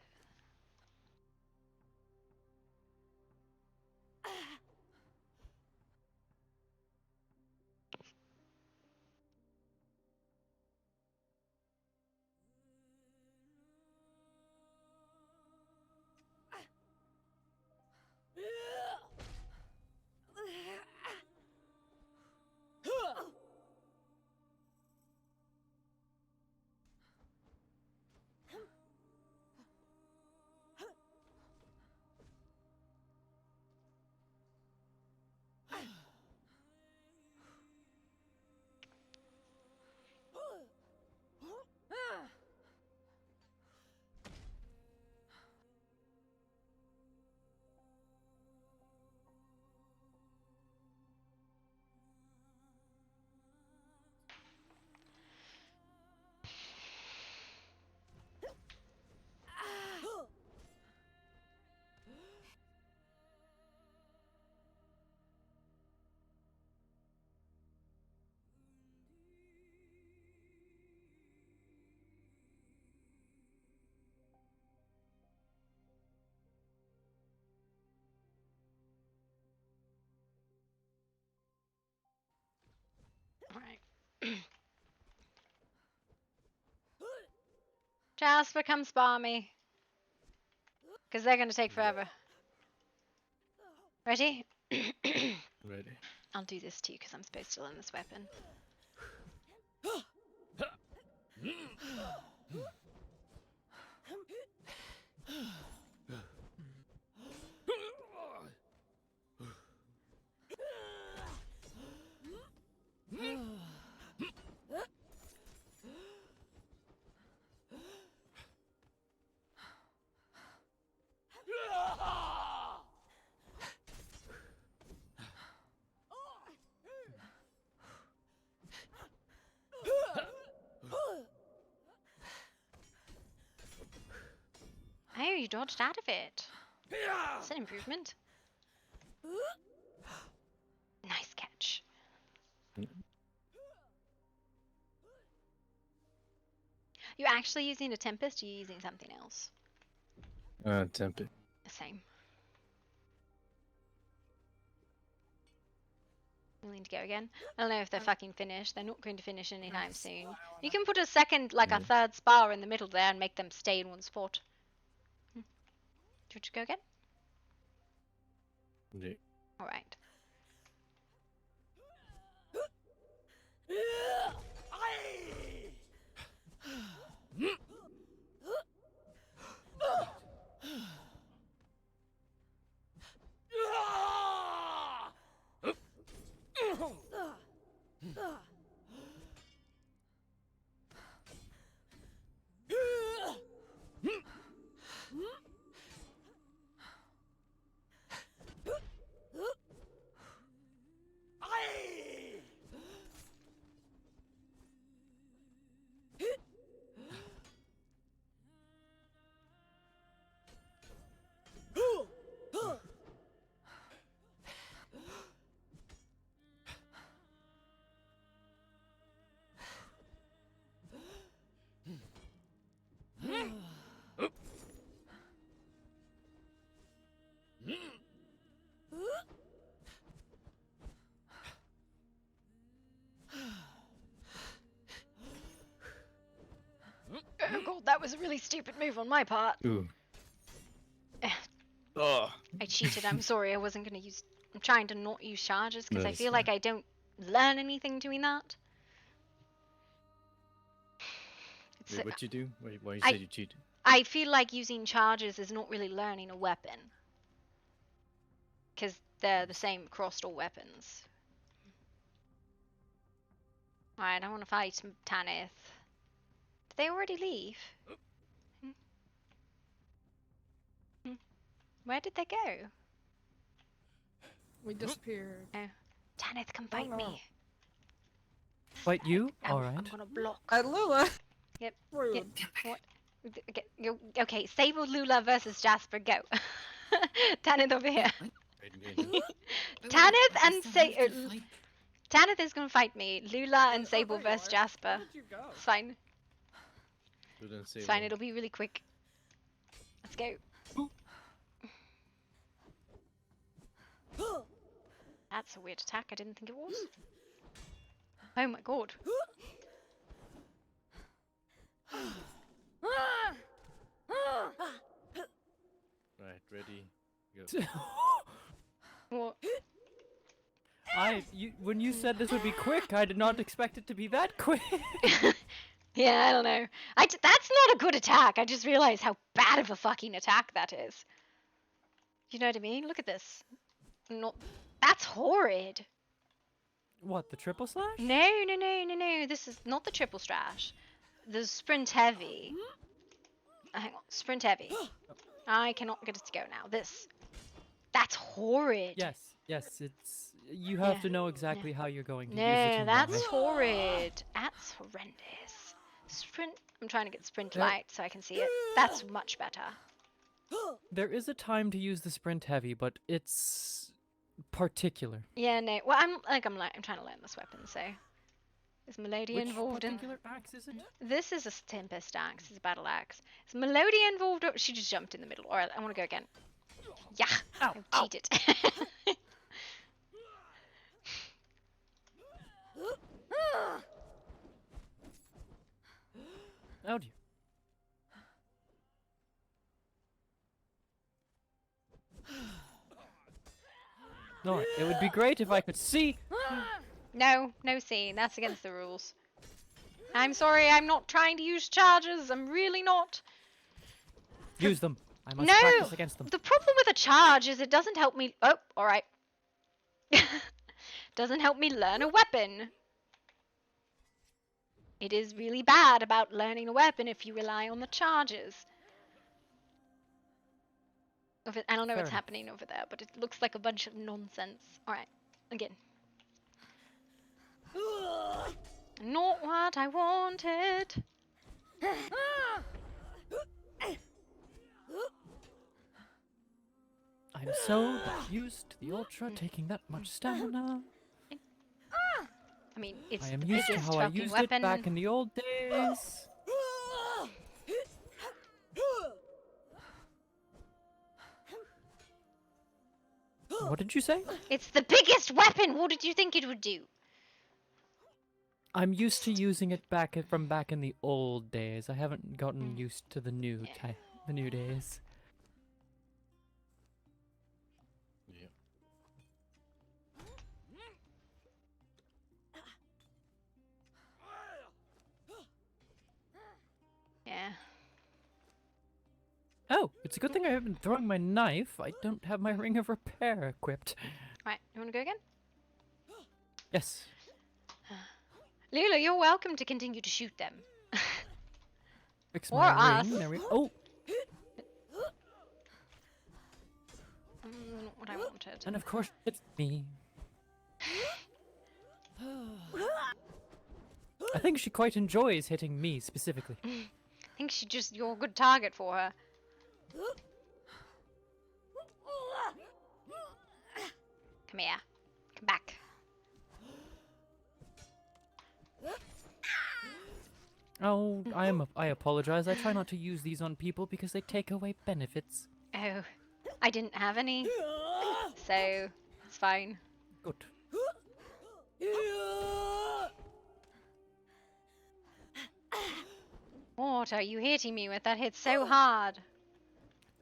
Alright. Jasper, come spar me. Because they're going to take forever. Ready? Ready. I'll do this too because I'm supposed to learn this weapon. Oh, you dodged out of it. That's an improvement. Nice catch. You're actually using a Tempest, or you're using something else? Temp it. Same. Willing to go again? I don't know if they're fucking finished. They're not going to finish anytime soon. You can put a second, like a third spar in the middle there and make them stay in one spot. Do you want to go again? Yeah. Alright. Oh god, that was a really stupid move on my part. Ooh. Oh. I cheated, I'm sorry, I wasn't going to use... I'm trying to not use charges because No, I it's feel like I don't learn anything doing that. Wait, what'd you do? Wait, why you I- said you cheated? I feel like using charges is not really learning a weapon. Because they're the same across all weapons. Alright, I want to fight Tanith. they already leave? Where did they go? We disappeared. Oh. Tanith, come fight me. Fight you? I'm Alright. gonna block. At Lula. Yep. Rude. What? Okay, Sable, Lula versus Jasper, go. Tanith over here. Tanith and Tanith is gonna fight me. Lula and Sable versus Jasper. It's fine. It's fine, it'll be really quick. Let's go. That's a weird attack, I didn't think it was. Oh my god. Right, ready, go. What? When you said this would be quick, I did not expect it to be that quick. Yeah, I don't know. That's not a good attack. I just realized how bad of a fucking attack that is. You know what I mean? Look at this. That's horrid. What, the triple slash? No. This is not the triple slash. The sprint heavy. Hang on, sprint heavy. I cannot get it to go now. That's horrid. Yes, it's... You have to know exactly how you're going to use it. No, and that's why. horrid. That's horrendous. Sprint. I'm trying to get sprint light so I can see it. That's much better. There is a time to use the sprint heavy, but it's particular. Yeah, no. Well, I'm trying to learn this weapon, so is Melodia Which involved in? particular axe is it? This is a Tempest axe. It's a battle axe. Is Melodia involved? She just jumped in the middle. All right, I want to go again. Yeah, I cheated. Oh dear. No, it would be great if I could see. No seeing. That's against the rules. I'm sorry. I'm not trying to use charges. I'm really not. Use them. I must No, practice against them. the problem with a charge is it doesn't help me. Oh, all right. Doesn't help me learn a weapon. It is really bad about learning a weapon if you rely on the charges. I don't know what's happening over there, but it looks like a bunch of nonsense. Alright, again. Not what I wanted. I'm so used to the Ultra taking that much stamina. I mean, it's I am the used to biggest how I fucking used weapon. it back in the old days. What did you say? It's the biggest weapon! What did you think it would do? I'm used to using it from back in the old days. I haven't gotten used to the new days. Yeah. Oh, it's a good thing I haven't been throwing my knife. I don't have my ring of repair equipped. Right, you want to go again? Yes. Lula, you're welcome to continue to shoot them. Fix Or my us. ring. There we Oh, Not what I wanted. and of course it's me. I think she quite enjoys hitting me specifically. I think you're a good target for her. Come here. Come back. Oh, I apologize. I try not to use these on people because they take away benefits. Oh, I didn't have any, so it's fine. Good. What are you hitting me with? That hit so hard.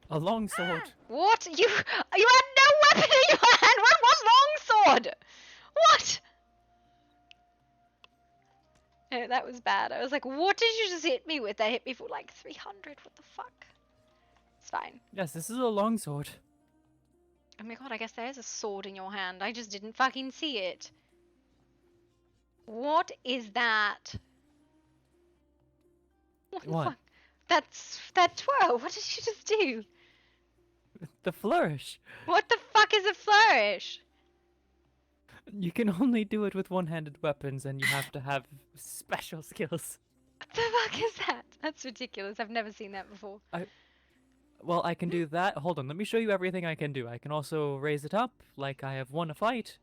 A long sword. What? You had no weapon in your hand. What was longsword? What? Oh, that was bad. I was like, what did you just hit me with? That hit me for like 300. What the fuck? It's fine. Yes, this is a long sword. Oh my god, I guess there is a sword in your hand. I just didn't fucking see it. What is that? What? That twirl. What did you just do? The flourish. What the fuck is a flourish? You can only do it with one-handed weapons, and you have to have special skills. What the fuck is that? That's ridiculous. I've never seen that before. Well, I can do that. Hold on, let me show you everything I can do. I can also raise it up, like I have won a fight.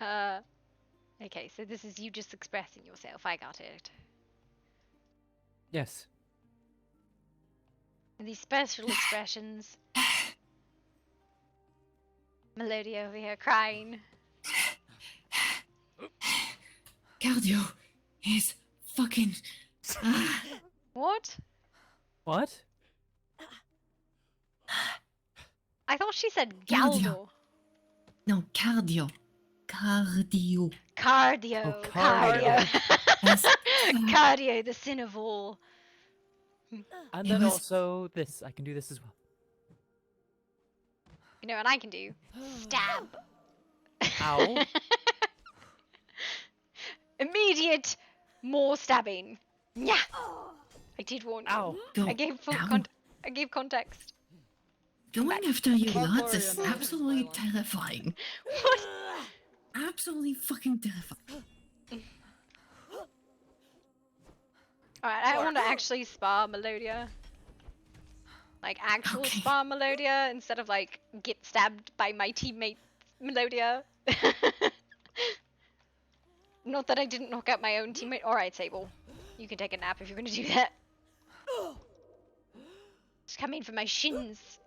Okay, so this is you just expressing yourself. I got it. Yes. These special expressions. Melodia over here crying. Cardio is fucking. What? What? I thought she said Cardio. Galdo. No, cardio. Cardio. Cardio. Oh, cardio. Yes. Cardio, the sin of all. And It then was- also this. I can do this as well. You know what I can do? Stab. Ow. Immediate more stabbing. Yeah. I did warn you. Ow. I gave I gave context. Going after you Love lots Gloria is knows absolutely violence. terrifying. What? Absolutely fucking terrifying. Alright, I want to actually spar Melodia. Like actual spar Melodia instead of like get stabbed by my teammate Melodia. Not that I didn't knock out my own teammate. Alright, Sable. You can take a nap if you're gonna do that. Just come in for my shins.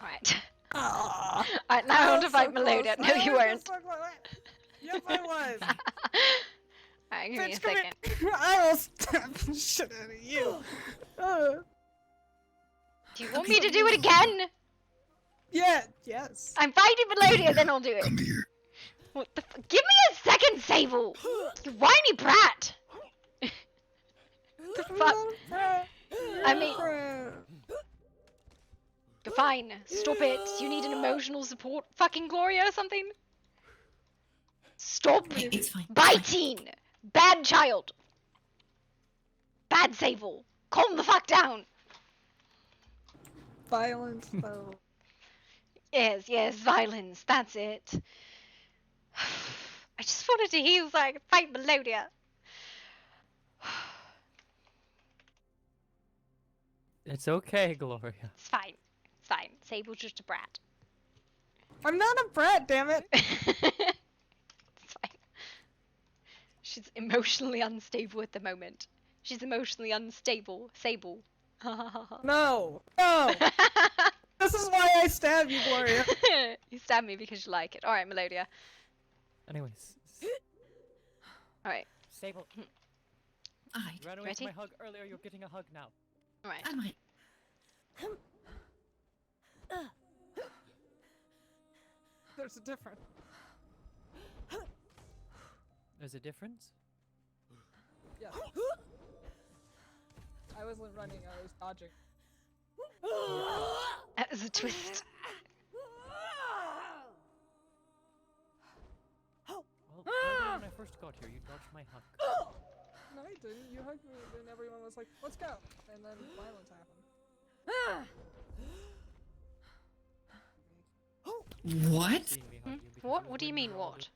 Alright. Alright, now I want to fight Melodia. No, you weren't. Yes, I was. Alright, give me a Bitch, come second. here. I will stab the shit out of you. Do you want me to do it again? Yeah, yes. I'm fighting Melodia, then I'll do it. Come here. What the Give me a second, Sable! You whiny brat! The fuck? I mean... Fine, stop it. You need an emotional support fucking Gloria or something? Stop It's fine. biting! Bad child! Bad Sable! Calm the fuck down! Violence, though. Yes, violence, that's it. I just wanted to heal so I could fight Melodia. It's okay, Gloria. It's fine. It's fine. Sable's just a brat. I'm not a brat, damn it. It's fine. She's emotionally unstable at the moment. She's emotionally unstable. Sable. No. No. This is why I stabbed you, Gloria. You stabbed me because you like it. Alright, Melodia. Anyways. Alright. Sable. Alright. You ran away Ready? from my hug earlier, you're getting a hug now. Alright. I might. There's a difference. There's a difference? Yes. I wasn't running, I was dodging. That was a twist. Well, earlier when I first got here, you dodged my hug. No, I didn't. You hugged me, and then everyone was like, let's go. And then violence happened. What? What? What do you mean, what?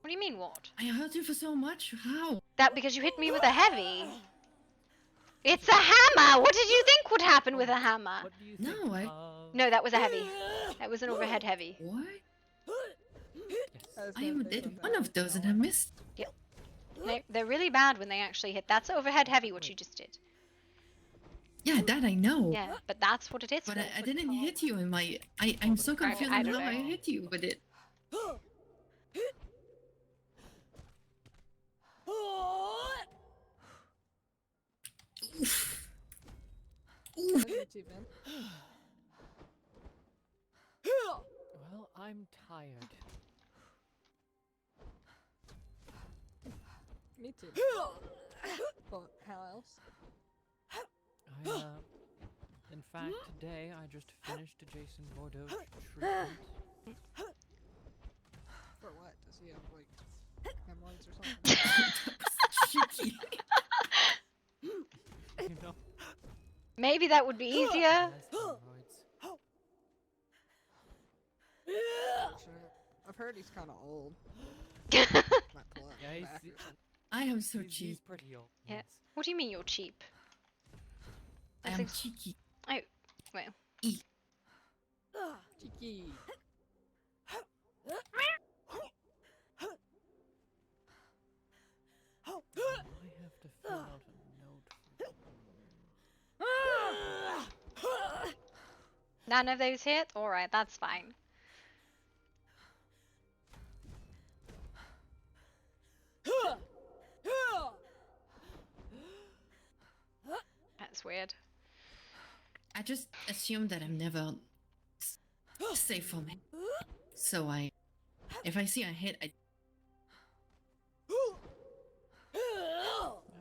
What do you mean, what? I hurt you for so much? How? That because you hit me with a heavy. It's a hammer! What did you think would happen with a hammer? No, No, that was a heavy. That was an overhead heavy. What? I am did one of those and I missed. Yep. No, they're really bad when they actually hit. That's overhead heavy, what you just did. Yeah, that I know. Yeah, but that's what it is. But I didn't hit you in my... I'm so confused I on don't how I know. hit you, but it... Oof. Oof. Well, I'm tired. Me too. But how else? In fact, today I just finished Jason Bordeaux's treatment. For what? Does he have, like, hemorrhoids or something? You know? Maybe that would be easier. I've heard he's kind of old. I am so He's cheap. pretty old. Yeah. What do you mean you're cheap? I am cheeky. Oh, well. Cheeky. I have to fill out a note. None of those hit? Alright, that's fine. That's weird. I just assume that I'm never safe from him. So if I see a hit, I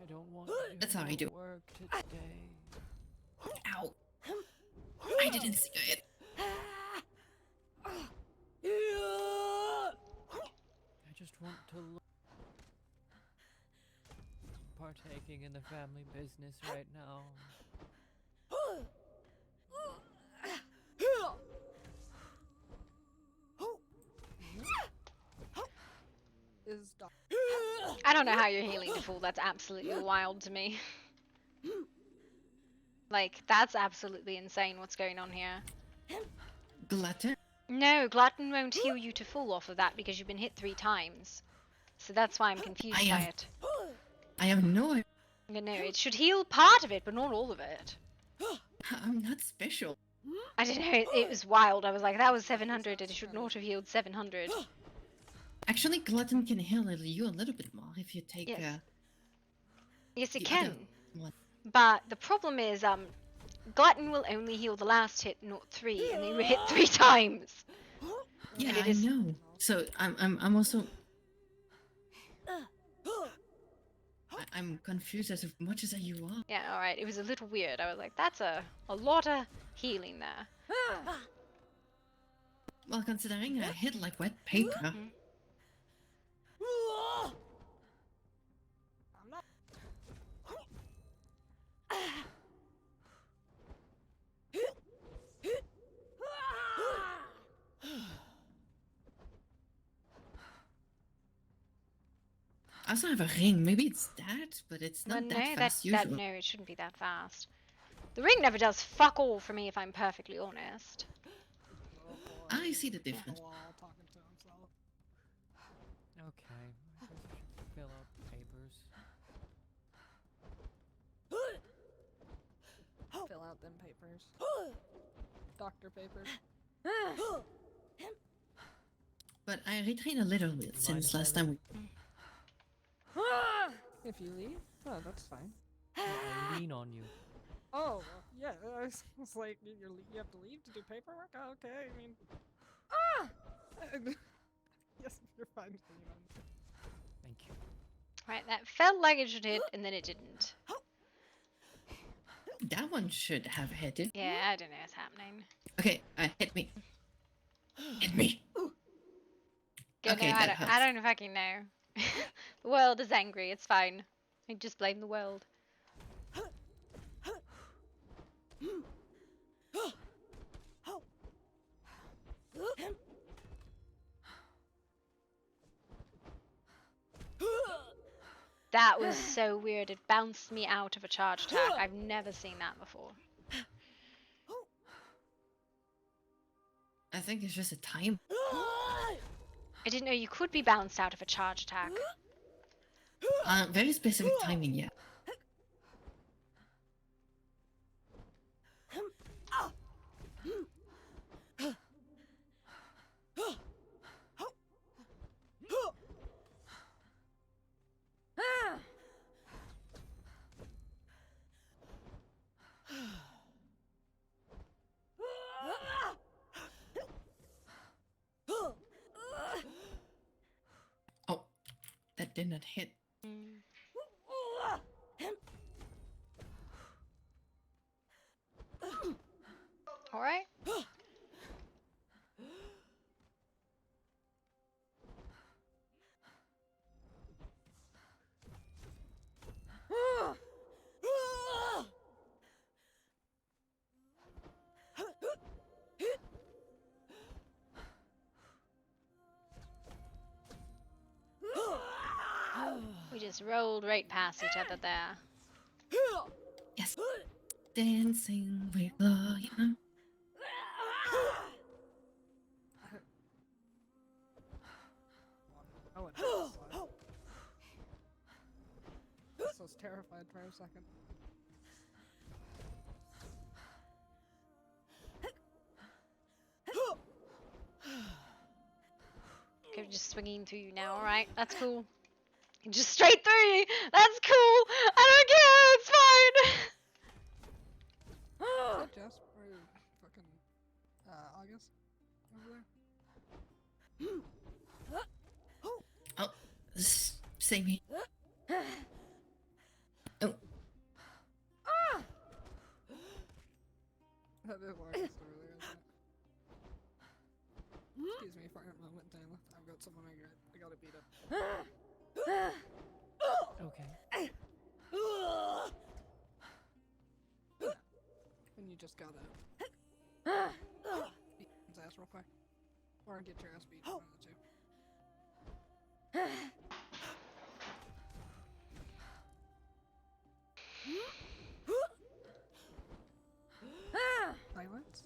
don't want That's how I do. work today. Ow. I didn't see it. I just want to partaking in the family business right now. I don't know how you're healing to full. That's absolutely wild to me. Like, that's absolutely insane what's going on here. Glutton? No, Glutton won't heal you to full off of that because you've been hit 3 times. So that's why I'm confused by it. I have no idea. No, it should heal part of it, but not all of it. I'm not special. I don't know, it was wild. I was like, that was 700, it should not have healed 700. Actually, Glutton can heal you a little bit more if you take Yes. Yes, it the can. other one. But the problem is, Glutton will only heal the last hit, not 3, and they were hit 3 times. Yeah, And it I is- know. So I'm also I'm confused as much as you are. Yeah, alright, it was a little weird. I was like, that's a lot of healing there. Well, considering I hit like wet paper. I also have a ring. Maybe it's that, but it's not Well, that no, fast that usually. no, it shouldn't be that fast. The ring never does fuck all for me, if I'm perfectly honest. I see the difference. Okay, I guess I should fill out papers. Fill out them papers. Doctor papers. But I retrained a little bit since last time we... If you leave? Oh, that's fine. I lean on you. Oh, well, yeah, I was like, you have to leave to do paperwork? Oh, okay, I mean... Yes, you're fine. You know. Thank you. Right, that felt like it should hit, and then it didn't. That one should have hit it. Yeah, I don't know what's happening. Okay, hit me. Hit me. Good, Okay, no, that I hurts. don't fucking know. The world is angry, it's fine. I just blame the world. That was so weird. It bounced me out of a charge attack. I've never seen that before. I think it's just a time. I didn't know you could be bounced out of a charge attack. Very specific timing, yeah. Oh, that did not hit. Alright. We just rolled right past each other there. Yes. Dancing with Gloria. Oh, it hurts. I was terrified for a second. Okay, just swinging through you now, alright? That's cool. Just straight through you! That's cool! I don't care! It's fine! Is that Jess or fucking August over there? Oh, save me. Oh. That is August over there, isn't it? Excuse me for a moment, Taylor. I've got someone I gotta beat up. Okay. And you just gotta beat his ass real quick. Or get your ass beat, one of the two. Silence.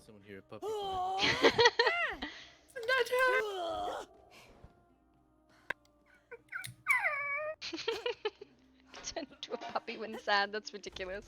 Someone hear a puppy? Not her! Turn into a puppy when sad, that's ridiculous.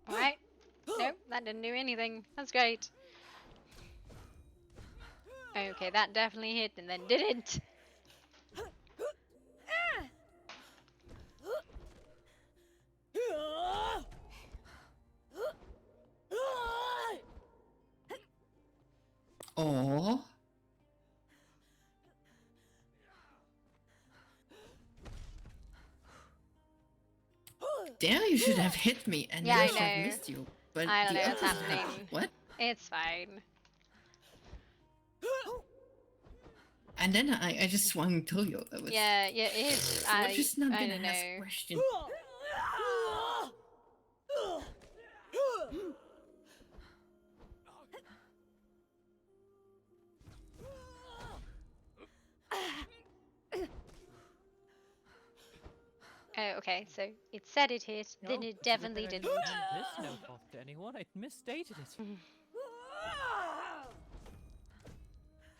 Alright. Nope, that didn't do anything. That's great. Okay, that definitely hit and then didn't. Oh. Damn, you should have hit me and Yeah, then I I should have know. missed you. But I don't the know what's others happening. What? It's fine. And then I just swung ToO. That was Yeah, it is. We're just not I gonna don't ask know. questions. Okay, so it said it hit, then No, it but definitely I didn't. didn't hand this note off to anyone. I misstated it.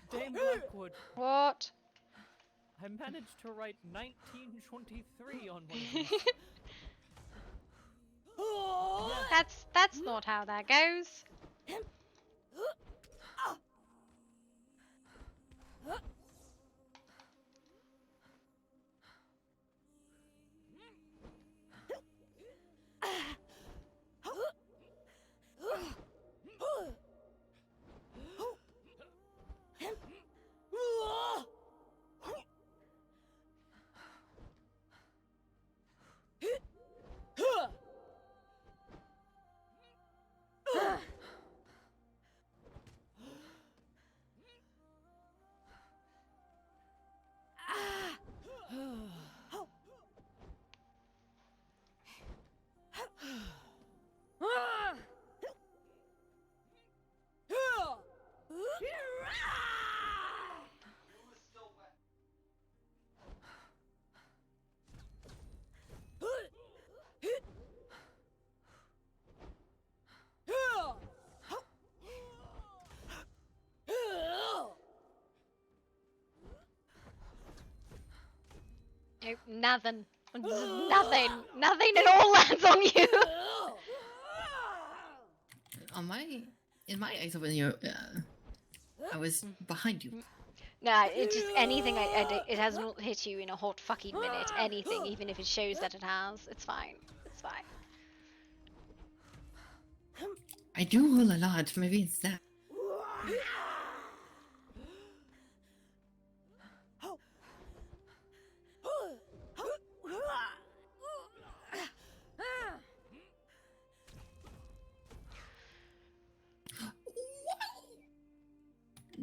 Dame Blackwood. What? I managed to write 1923 on one of these. That's not how that goes. Nothing. Nothing at all lands on you. On my, in my eyes, when you, I was behind you. Nah, it just anything it has not hit you in a hot fucking minute. Anything, even if it shows that it has, it's fine. It's fine. I do roll a lot. Maybe it's that.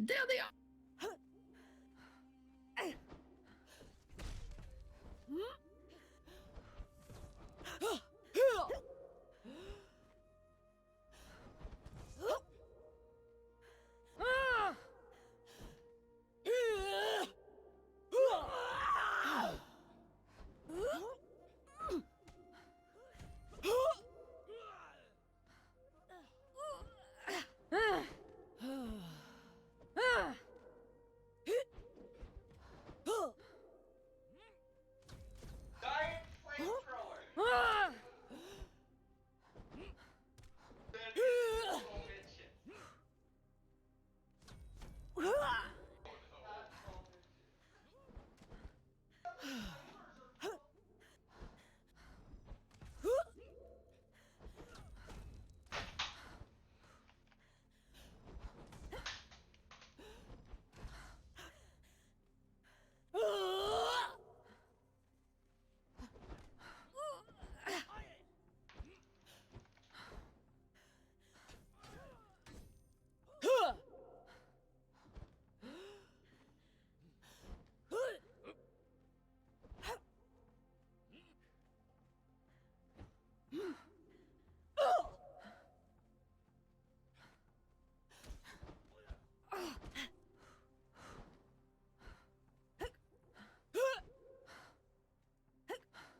There they are.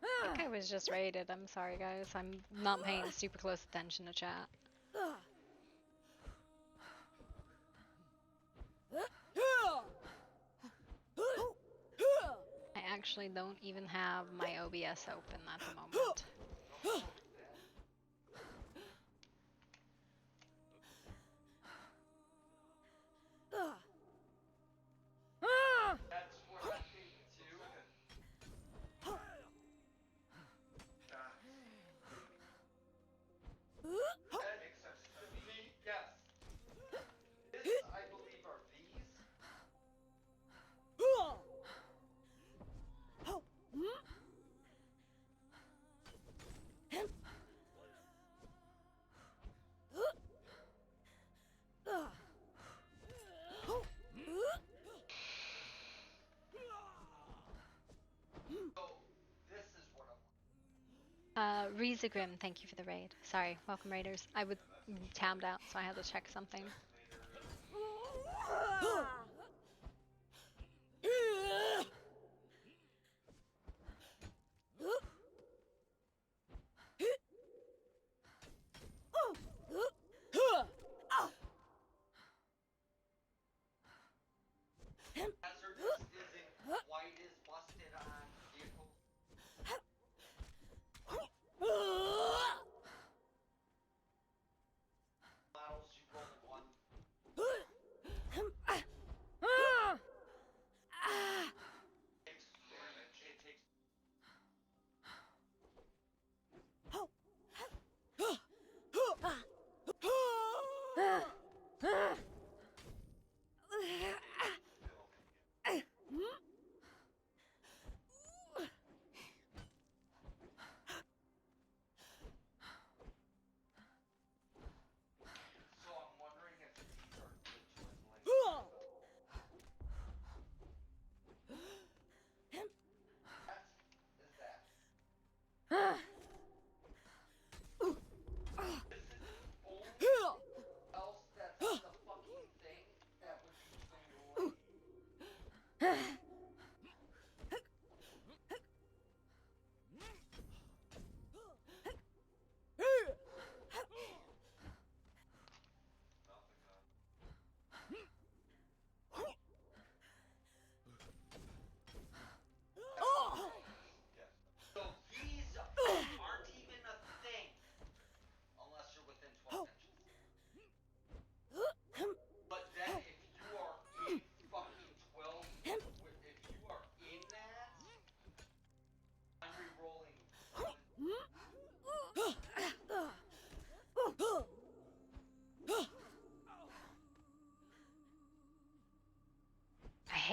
I think I was just raided. I'm sorry, guys. I'm not paying super close attention to chat. I actually don't even have my OBS open at the moment. Riza Grim, thank you for the raid. Sorry, welcome raiders. I was tabbed out, so I had to check something.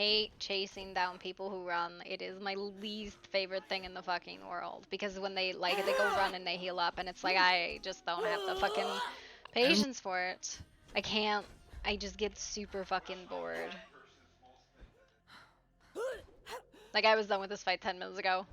hate chasing down people who run. It is my least favorite thing in the fucking world because when they they go run and they heal up and it's like I just don't have the fucking patience for it. I can't. I just get super fucking bored. Like I was done with this fight 10 minutes ago.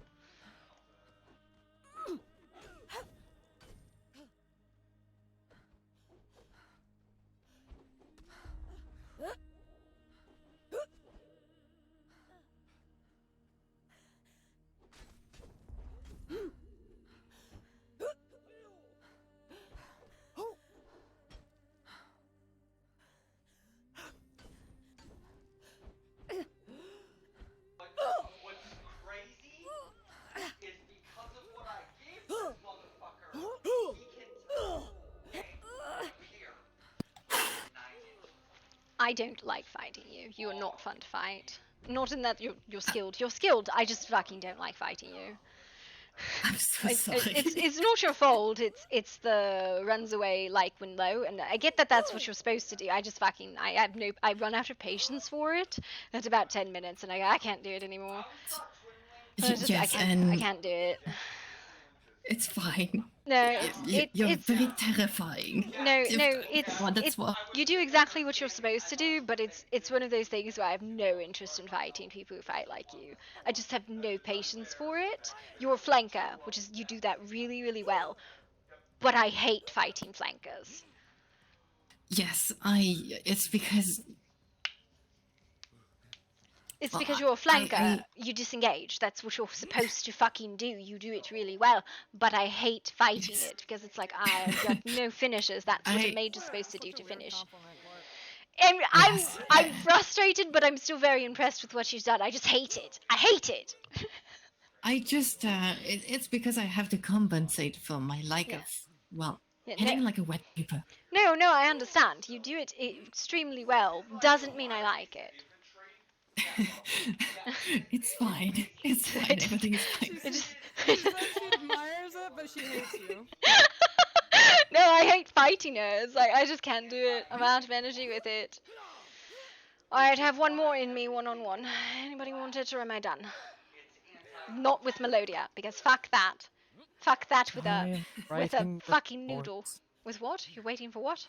What's crazy is because of what I gave this motherfucker, he can here. I don't like fighting you. You are not fun to fight. Not in that you're skilled. You're skilled. I just fucking don't like fighting you. I'm so sorry. It's not your fault. It's the runs away like when low, and I get that that's what you're supposed to do. I just fucking I run out of patience for it. That's about 10 minutes, and I can't do it anymore. Just, Yes, I and can't do it. it's fine. No, You're very terrifying. No, Well, that's what. you do exactly what you're supposed to do, but it's one of those things where I have no interest in fighting people who fight like you. I just have no patience for it. You're a flanker, which is you do that really, really well, but I hate fighting flankers. Yes, It's because. It's Well, because you're a flanker, you disengage. That's what you're supposed to fucking do. You do it really well, but I hate fighting it because it's like I've got no finishes. That's what a mage is supposed to do to finish. And I'm frustrated, but I'm still very impressed with what she's done. I just hate it. I hate it. I just. It's because I have to compensate for my lack of. Well, hitting like a wet paper. No, I understand. You do it extremely well. Doesn't mean I like it. It's fine. It's fine. Everything is fine. She says she admires it, but she hates you. No, I hate fighting her. It's like I just can't do it. I'm out of energy with it. I'd have one more in me, one-on-one. Anybody want it, or am I done? Not with Melodia, because fuck that. Fuck that with a fucking noodle. With what? You're waiting for what?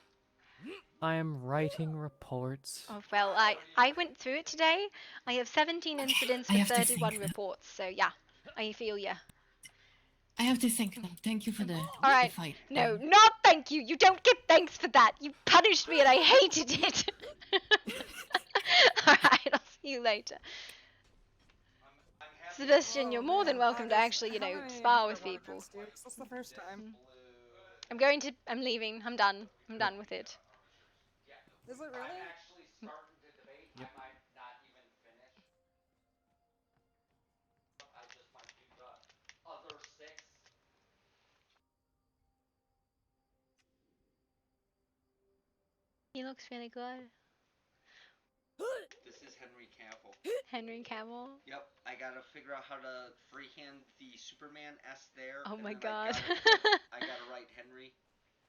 I am writing reports. Oh, well, I went through it today. I have 17 incidents with 31 reports, so yeah, I feel ya. I have to thank them. Thank you for the Alright. fight. No, not thank you. You don't get thanks for that. You punished me and I hated it. Alright, I'll see you later. Sebastian, you're more than welcome to actually, spar with people. That's the first time. I'm leaving. I'm done. I'm done with it. Is it really? Yep. I might not even finish. I just might do the other 6. He looks really good. This is Henry Cavill. Henry Cavill? Yep, I gotta figure out how to freehand the Superman S there. Oh my and god. I gotta write Henry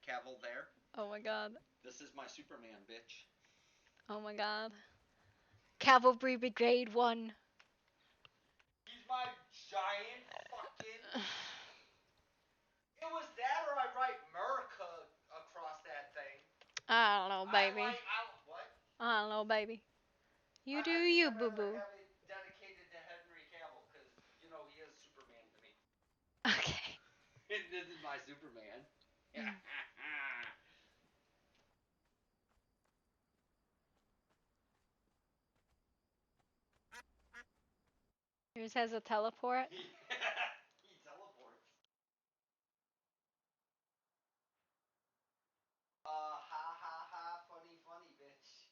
Cavill there. Oh my god. This is my Superman, bitch. Oh my god. Cavalry Brigade 1. He's my giant fucking... It was that or I write America across that thing. I don't know, baby. What? I don't know, baby. You do you, boo-boo. Have it dedicated to Henry Cavill, because, he is Superman to me. Okay. This is my Superman. Yours has a teleport. He teleports. Ha ha ha, funny, funny, bitch.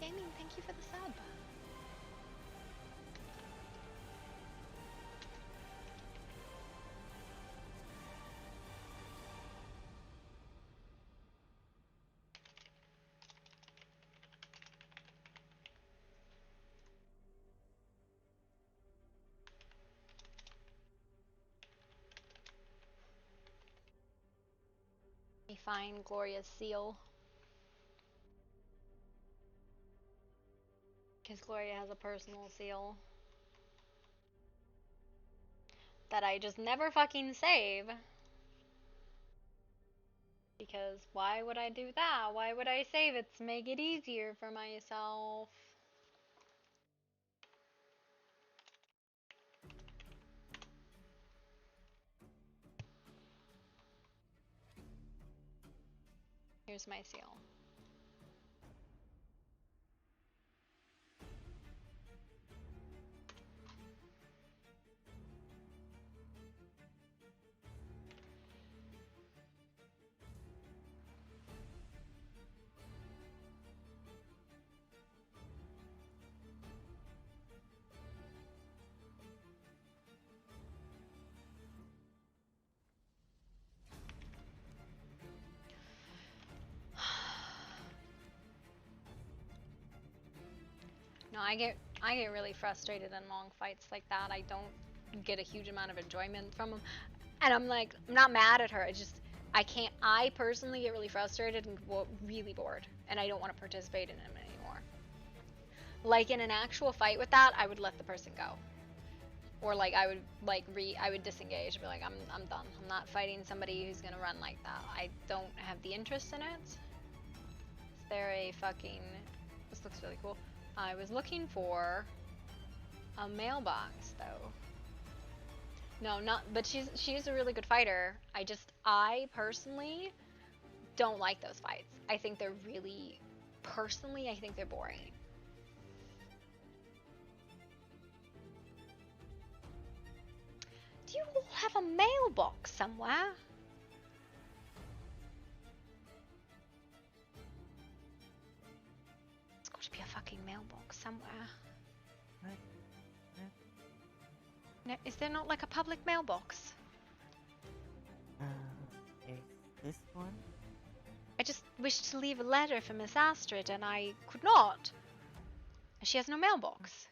Gaming, thank you for the sub. Let me find Gloria's seal. Because Gloria has a personal seal that I just never fucking save. Because why would I do that? Why would I save it to make it easier for myself? Here's my seal. No, I get really frustrated in long fights like that. I don't get a huge amount of enjoyment from them. And I'm like, I'm not mad at her. I personally get really frustrated and really bored. And I don't want to participate in them anymore. Like in an actual fight with that, I would let the person go. Or like I would disengage and be like, I'm done. I'm not fighting somebody who's gonna run like that. I don't have the interest in it. Is there a fucking... This looks really cool. I was looking for a mailbox though. No, not, but she's a really good fighter. I personally don't like those fights. I think they're really, personally, I think they're boring. Do you all have a mailbox somewhere? There's got to be a fucking mailbox somewhere. No, is there not like a public mailbox? There's this one. I just wished to leave a letter for Miss Astrid and I could not. She has no mailbox.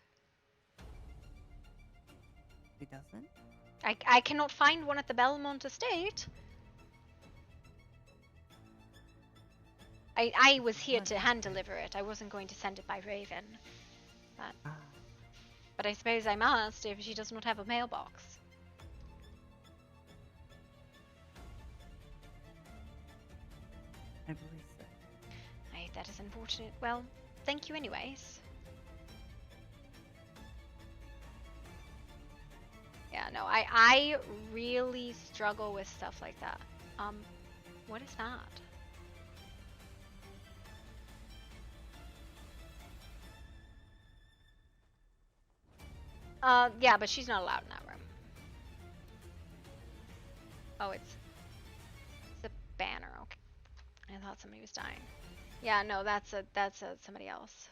Who doesn't? I cannot find one at the Belmont estate. I was here to hand deliver it. I wasn't going to send it by Raven. But I suppose I must if she does not have a mailbox. I believe so. That is unfortunate. Well, thank you anyways. Yeah, no, I really struggle with stuff like that. What is that? Yeah, but she's not allowed in that room. Oh, it's a banner. Okay, I thought somebody was dying. Yeah, no, that's somebody else.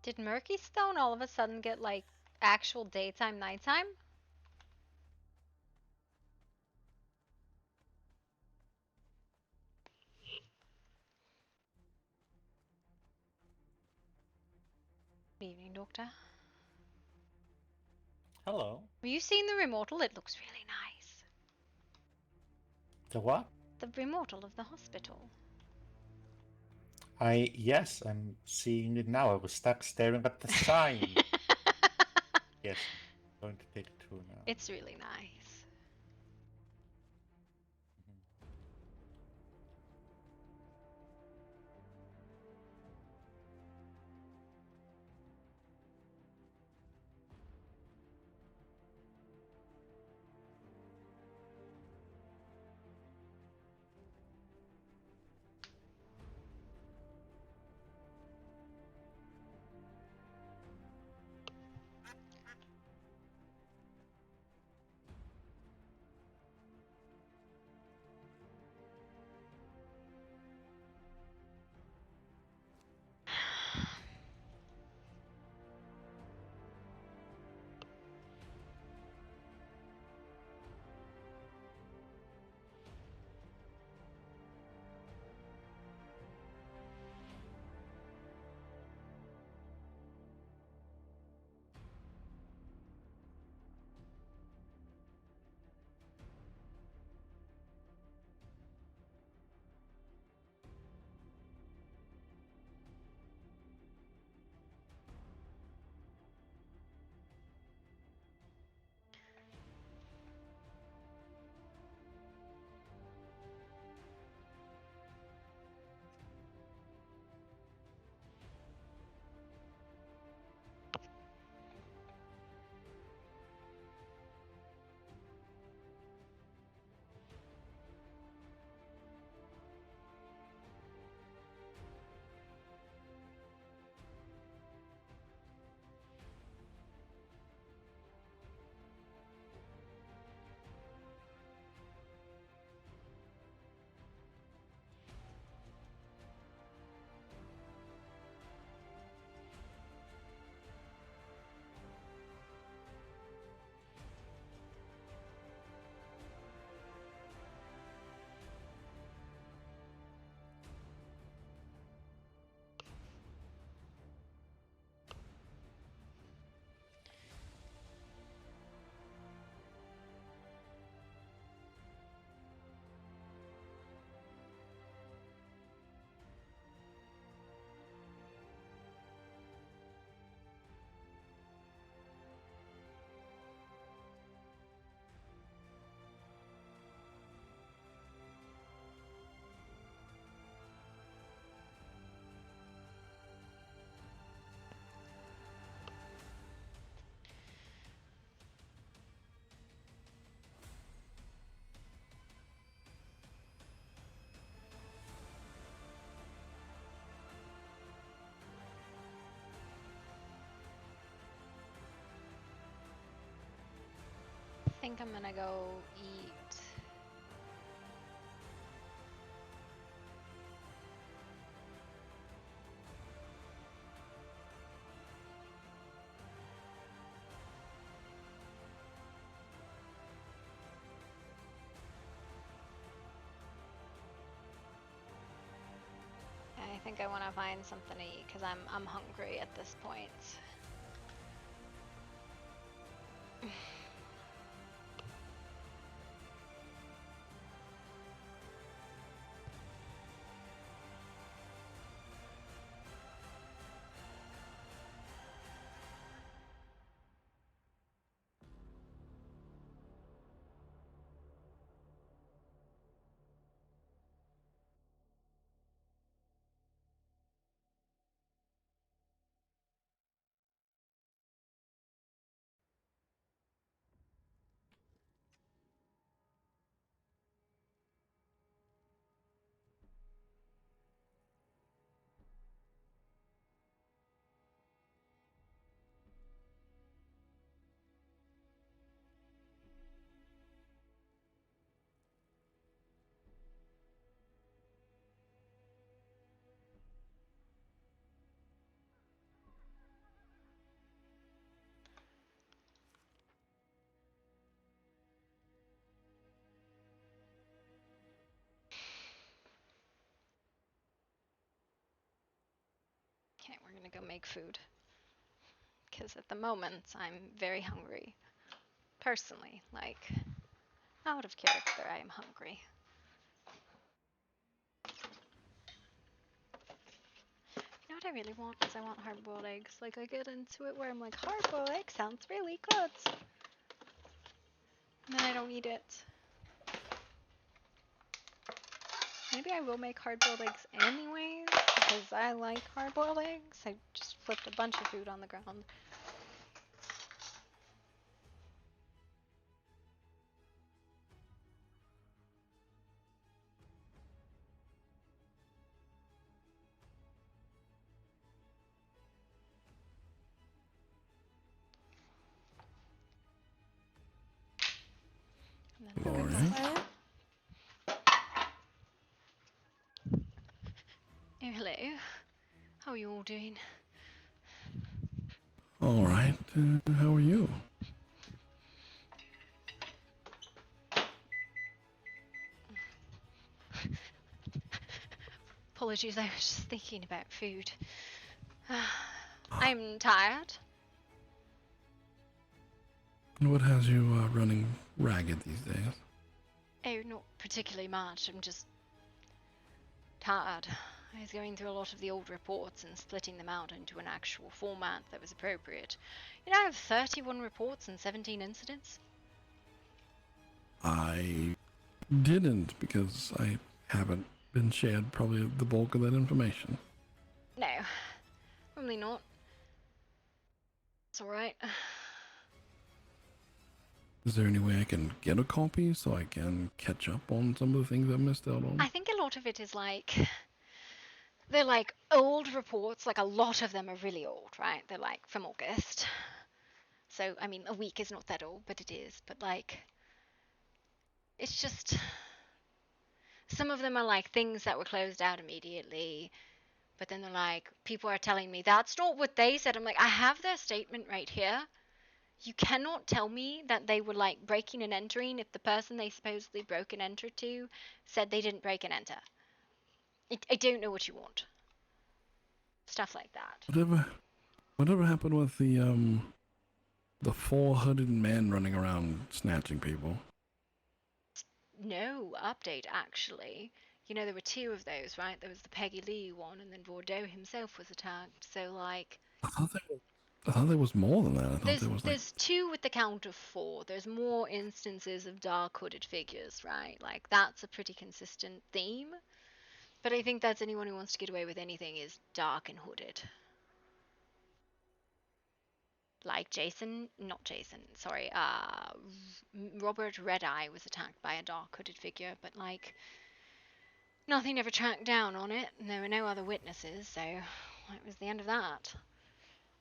Did Murky Stone all of a sudden get like actual daytime, nighttime? Good evening, Doctor. Hello. Have you seen the remodel? It looks really nice. The what? The remodel of the hospital. Yes, I'm seeing it now. I was stuck staring at the sign. Yes, I'm going to take a tour now. It's really nice. I think I'm gonna go eat. I think I want to find something to eat because I'm hungry at this point. we're gonna go make food. Because at the moment, I'm very hungry. Personally, like, out of character, I am hungry. You know what I really want is I want hard-boiled eggs. Like, I get into it where I'm like, hard-boiled egg sounds really good. And then I don't eat it. Maybe I will make hard-boiled eggs anyways, because I like hard-boiled eggs. I just flipped a bunch of food on the ground. Gloria? Oh, hello. How are you all doing? All right. How are you? Apologies, I was just thinking about food. I'm tired. And what has you running ragged these days? Oh, not particularly much. I'm just tired. I was going through a lot of the old reports and splitting them out into an actual format that was appropriate. You know, I have 31 reports and 17 incidents. I didn't, because I haven't been shared probably the bulk of that information. No, probably not. It's alright. Is there any way I can get a copy so I can catch up on some of the things I missed out on? I think a lot of it is like, they're like old reports, like a lot of them are really old, right? They're like from August. So, I mean, a week is not that old, but it is. But like, it's just, some of them are like things that were closed out immediately. But then they're like, people are telling me, that's not what they said. I'm like, I have their statement right here. You cannot tell me that they were like breaking and entering if the person they supposedly broke and entered to said they didn't break and enter. I don't know what you want. Stuff like that. Whatever happened with the 400 men running around snatching people? No update, actually. You know, there were two of those, right? There was the Peggy Lee one, and then Bordeaux himself was attacked. So, like, I thought there was more than that. I thought there was like... there's two with the count of 4. There's more instances of dark hooded figures, right? Like, that's a pretty consistent theme. But I think that's anyone who wants to get away with anything is dark and hooded. Like Robert Red Eye was attacked by a dark hooded figure, but like, nothing ever tracked down on it, and there were no other witnesses, so that was the end of that.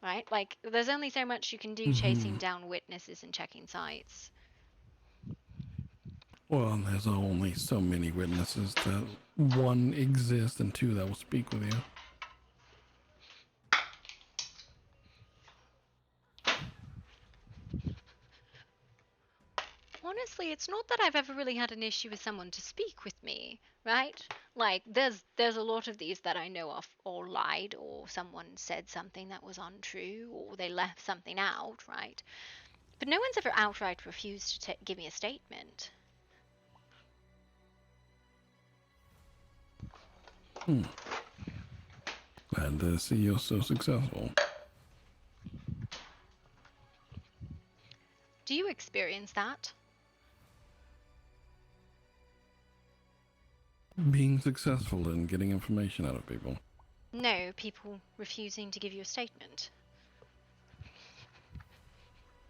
Right? Like, there's only so much you can do chasing down witnesses and checking sites. Well, there's only so many witnesses that, 1, exist, and 2, that will speak with you. Honestly, it's not that I've ever really had an issue with someone to speak with me, right? Like, there's a lot of these that I know of or lied, or someone said something that was untrue, or they left something out, right? But no one's ever outright refused to give me a statement. Glad to see you're so successful. Do you experience that? Being successful in getting information out of people. No, people refusing to give you a statement.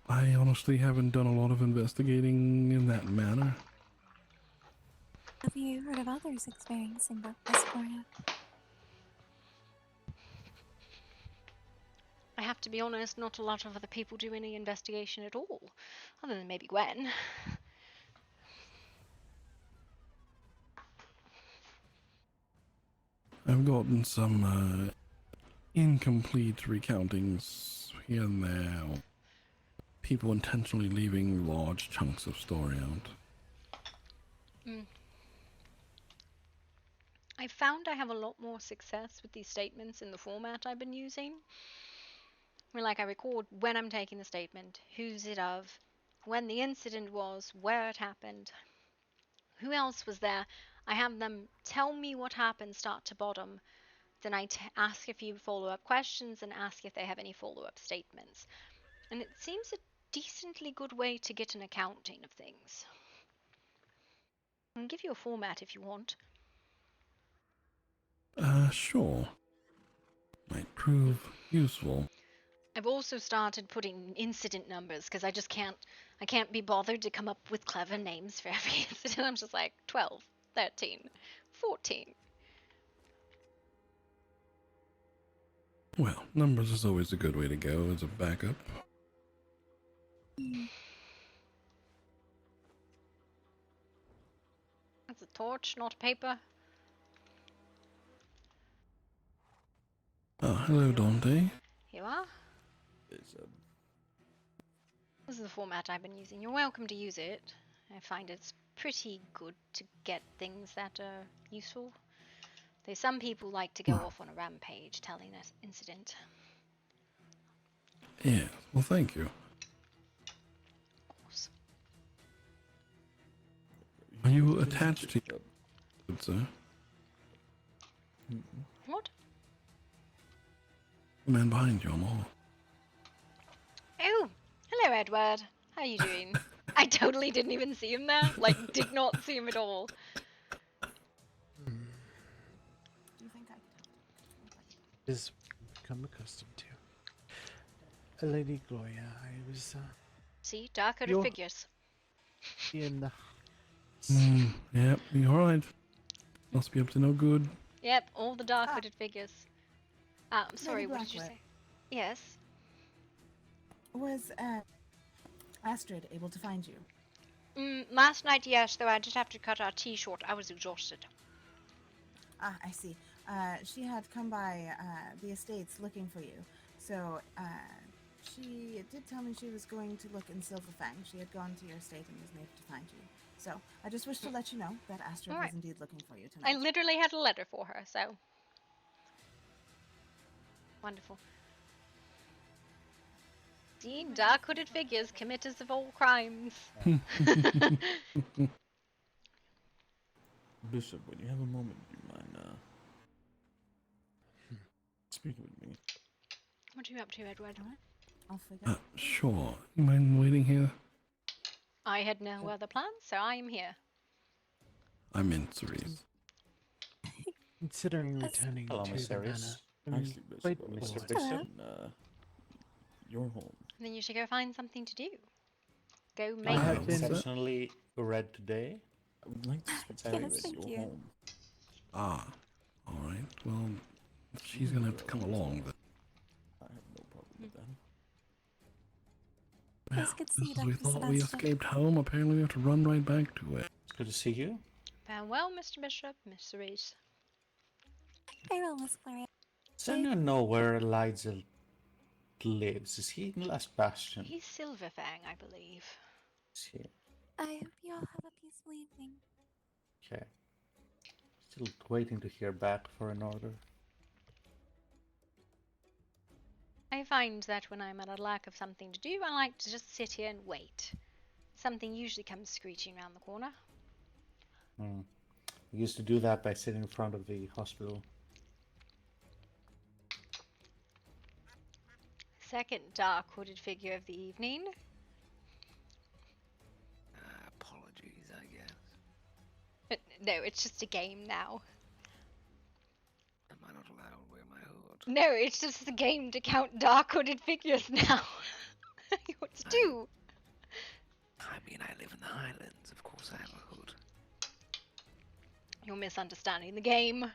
I honestly haven't done a lot of investigating in that manner. Have you heard of others experiencing this, Gloria? I have to be honest, not a lot of other people do any investigation at all. Other than maybe Gwen. I've gotten some incomplete recountings here and there. People intentionally leaving large chunks of story out. I found I have a lot more success with these statements in the format I've been using. Where, like, I record when I'm taking the statement, who's it of, when the incident was, where it happened, who else was there. I have them tell me what happened start to bottom. Then I ask a few follow-up questions and ask if they have any follow-up statements. And it seems a decently good way to get an accounting of things. I can give you a format if you want. Sure. Might prove useful. I've also started putting incident numbers because I can't be bothered to come up with clever names for every incident. I'm just like 12, 13, 14. Well, numbers is always a good way to go as a backup. That's a torch, not paper. Hello, Dante. You are? This is the format I've been using. You're welcome to use it. I find it's pretty good to get things that are useful. Though some people like to go off on a rampage telling an incident. Yeah, well, thank you. Of course. Are you attached to good sir? What? The man behind you, I'm all. Oh, hello, Edward. How are you doing? I totally didn't even see him there. Like, did not see him at all. Do you think I could Is become accustomed to. Lady Gloria, I was See, dark-coated You're- figures. in the Yep, you alright? Must be up to no good. Yep, all the dark-coated figures. I'm sorry, Lady what did you Blackwood. say? Yes. Was Astrid able to find you? Last night, yes, though I did have to cut our tea short. I was exhausted. Ah, I see. She had come by the estates looking for you. So she did tell me she was going to look in Silverfang. She had gone to your estate and was able to find you. So I just wish to let you know that Astrid Alright. was indeed looking for you tonight. I literally had a letter for her, so. Wonderful. See, dark-hooded figures, committers of all crimes. Bishop, when you have a moment, do you mind speaking with me? What are you up to, Edward? I'll figure. Sure. You mind waiting here? I had no other plans, so I am here. I'm in Cerise. considering returning Hello, to Miss the manor. Aries. Actually, quite Bishop, Mr. bored. Bishop. Your home. Then you should go find something to do. Go I make. have exceptionally read today. I would like to spend with your home. Ah, alright. Well, she's gonna have to come along then. I have no problem with that. Well, It's good to see you, just as we Dr. thought we Sebastian. escaped home, apparently we have to run right back to it. It's good to see you. Farewell, Mr. Bishop, Miss Cerise. Farewell, Miss Gloria. Does anyone know where Elijah lives? Is he in Last Bastion? He's Silverfang, I believe. Is he? I hope you all have a peaceful evening. Okay. Still waiting to hear back for an order. I find that when I'm at a lack of something to do, I like to just sit here and wait. Something usually comes screeching around the corner. We used to do that by sitting in front of the hospital. Second dark hooded figure of the evening. Apologies, I guess. No, it's just a game now. Am I not allowed to wear my hood? No, it's just a game to count dark hooded figures now. What to do? I mean, I live in the Highlands. Of course I have a hood. You're misunderstanding the game.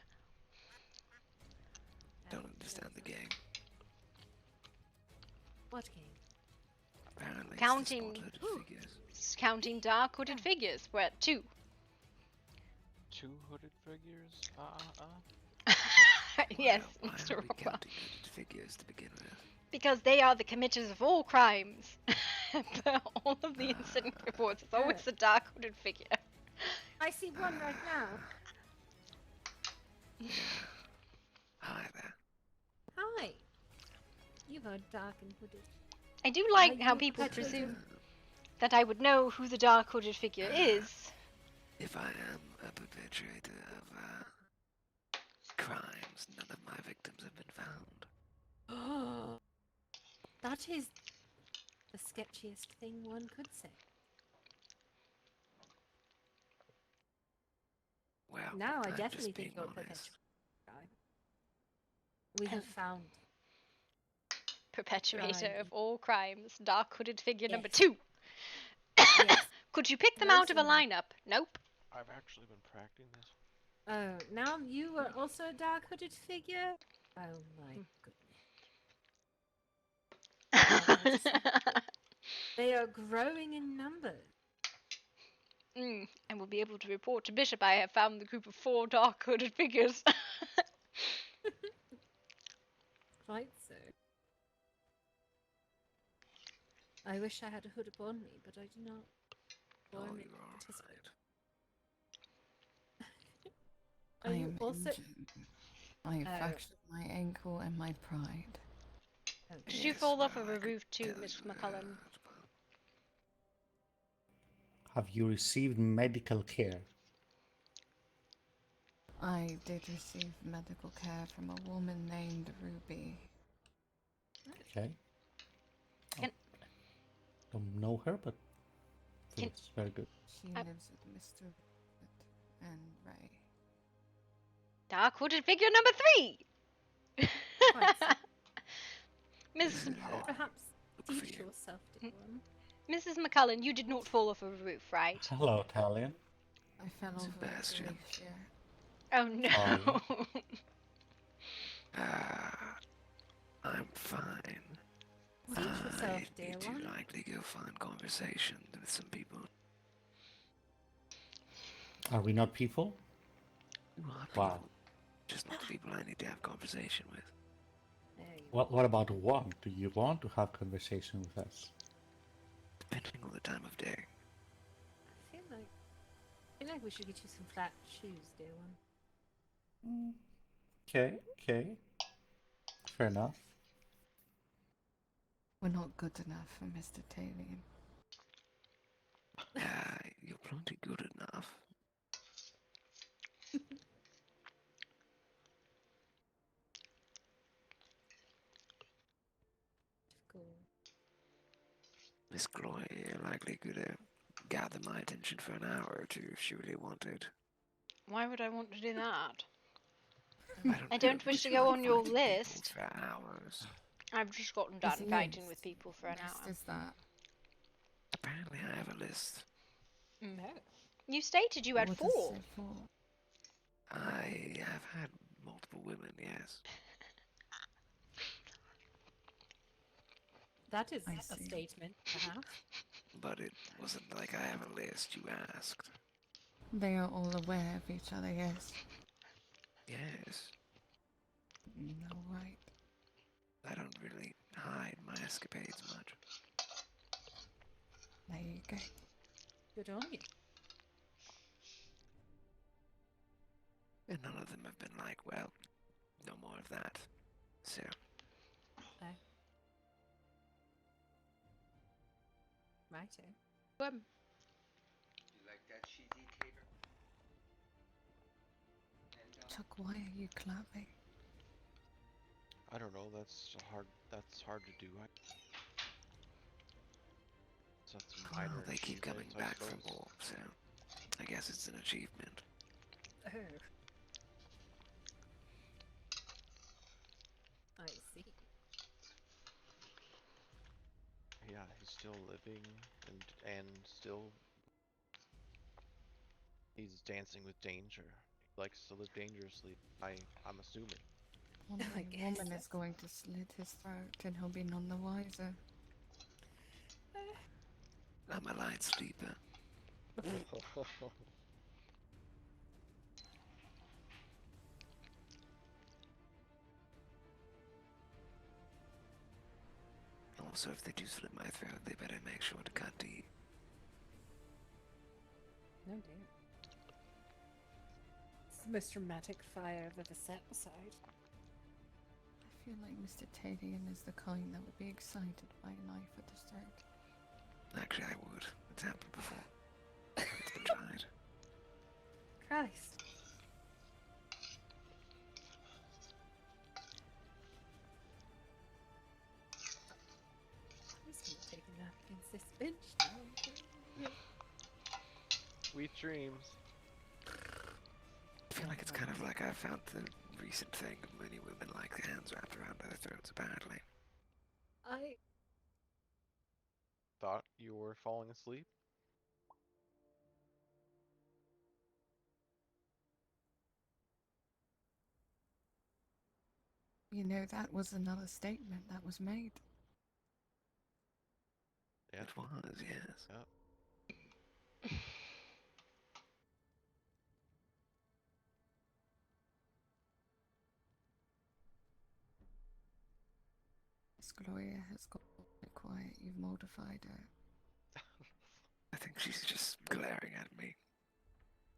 Don't understand the game. What game? Apparently Counting. it's the spot-hooded figures. Counting dark hooded figures. We're at 2. 2 hooded figures? Yes, Why Mr. are we Rockwell. counting hooded figures to begin with? Because they are the committers of all crimes. For all of the incident reports, it's always a dark hooded figure. I see one right now. Hi there. Hi. You are dark and hooded. I do Are like how you people perpetrator? presume that I would know who the dark hooded figure is. If I am a perpetrator of crimes, none of my victims have been found. That is the sketchiest thing one could say. Well, Now I I'm definitely just think being you're a honest. perpetrator. We have found Perpetrator Crime. of all crimes, dark hooded figure number Yes. 2. Yes. Could you pick them Very out of a similar. lineup? Nope. I've actually been practicing this. Oh, now you are also a dark hooded figure? Oh my goodness. They are growing in numbers. And we'll be able to report to Bishop I have found the group of 4 dark hooded figures. Quite so. I wish I had a hood upon me, but I do not. Or I'm you're all participate. I Are you am also? injured. I fractured my ankle and my pride. Did you fall off of a roof too, Miss McCullen? Have you received medical care? I did receive medical care from a woman named Ruby. Okay. Can- Don't know her, but it's very good. She lives with Mr. and Ray. Dark hooded figure number 3! Miss. Perhaps teach yourself, dear one. Mrs. McCullen, you did not fall off a roof, right? Hello, Italian. I fell over Sebastian. a glacier. Oh no. Sorry. I'm fine. Teach yourself, dear need one. to likely go find conversations with some people. Are we not people? You are Wow. people, just not the people I need to have conversation with. What about want? Do you want to have conversation with us? Depending on the time of day. I feel like we should get you some flat shoes, dear one. Okay. Fair enough. We're not good enough for Mr. Talion. You're plenty good enough. Cool. Miss Gloria likely could gather my attention for an hour or two if she really wanted. Why would I want to do that? I I don't wish to go on your list. For hours. I've just gotten done Yes, fighting yes. with people for an Next hour. is that. Apparently I have a list. No. You stated you had What 4. is it for? I have had multiple women, yes. That is I a see. statement, perhaps. But it wasn't like I have a list, you asked. They are all aware of each other, yes. Yes. No, right. I don't really hide my escapades much. There you go. Good on you. And none of them have been like, well, no more of that. So, Righto. You like that cheesy tater? Chuck, why are you clapping? I don't know. That's hard to do. That's well, minor. they keep coming achievements, I back for suppose. more, so I guess it's an achievement. Oh. I see. Yeah, he's still living and still he's dancing with danger. He likes to live dangerously. I'm assuming. One I day a guess woman is going to slit his throat and he'll be none the wiser. I'm a light sleeper. Also, if they do slit my throat, they better make sure to cut deep. No, dear. the most dramatic fire I've ever set aside. I feel like Mr. Tadian is the kind that would be excited by a knife at the start. Actually, I would. It's happened before. It's been tried. Christ. I'm just gonna take a nap against this bench now. Sweet dreams. I feel like it's kind of like I found the recent thing of many women like their hands wrapped around their throats, apparently. I Thought you were falling asleep? You know, that was another statement that was made. Yeah. It was, yes. Yep. Miss Gloria has got a bit quiet. You've mortified her. I think she's just glaring at me.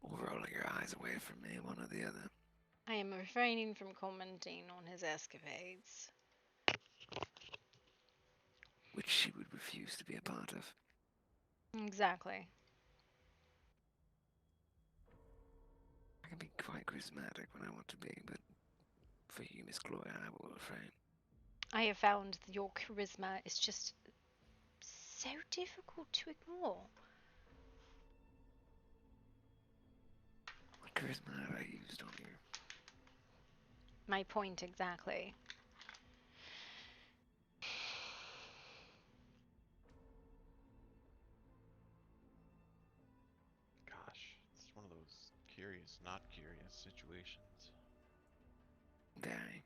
Or rolling her eyes away from me, one or the other. I am refraining from commenting on his escapades. Which she would refuse to be a part of. Exactly. I can be quite charismatic when I want to be, but for you, Miss Gloria, I will refrain. I have found that your charisma is just so difficult to ignore. What charisma have I used on you? My point exactly. Gosh, it's one of those curious, not curious situations. Very.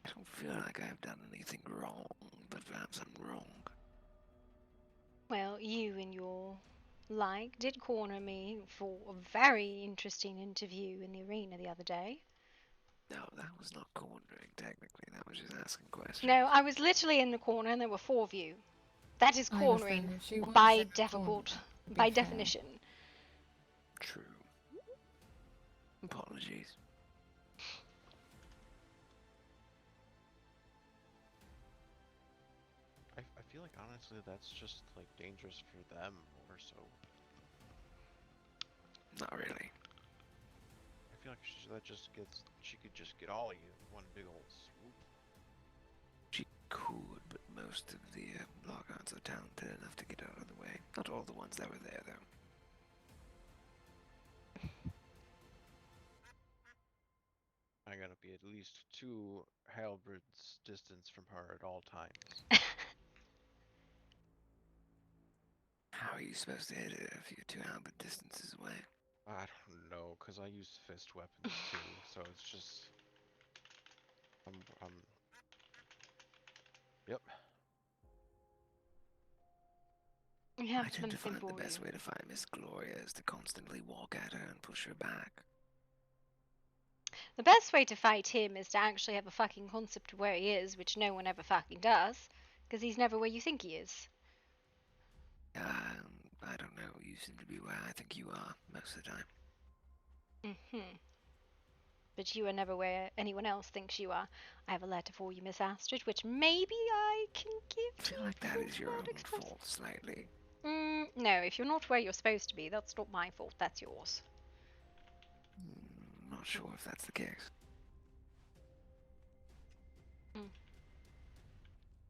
I don't feel like I've done anything wrong, but perhaps I'm wrong. Well, you and your like did corner me for a very interesting interview in the arena the other day. No, that was not cornering, technically. That was just asking questions. No, I was literally in the corner and there were 4 of you. That is I cornering understand. She was by in the difficult, corner, to be by fair. definition. True. Apologies. I feel like honestly that's just like dangerous for them more so. Not really. I feel like she could just get all of you in one big old swoop. She could, but most of the Lockharts are talented enough to get out of the way. Not all the ones that were there, though. I gotta be at least 2 halberds distance from her at all times. How are you supposed to hit it if you're 2 halberd distances away? I don't know, cause I use fist weapons too, so it's just Yep. We have I tend to something find for the best you. way to find Miss Gloria is to constantly walk at her and push her back. The best way to fight him is to actually have a fucking concept of where he is, which no one ever fucking does, because he's never where you think he is. I don't know. You seem to be where I think you are most of the time. Mm-hmm. But you are never where anyone else thinks you are. I have a letter for you, Miss Astrid, which maybe I can give to you. I feel like that is your own fault, slightly. No, if you're not where you're supposed to be, that's not my fault, that's yours. Not sure if that's the case. I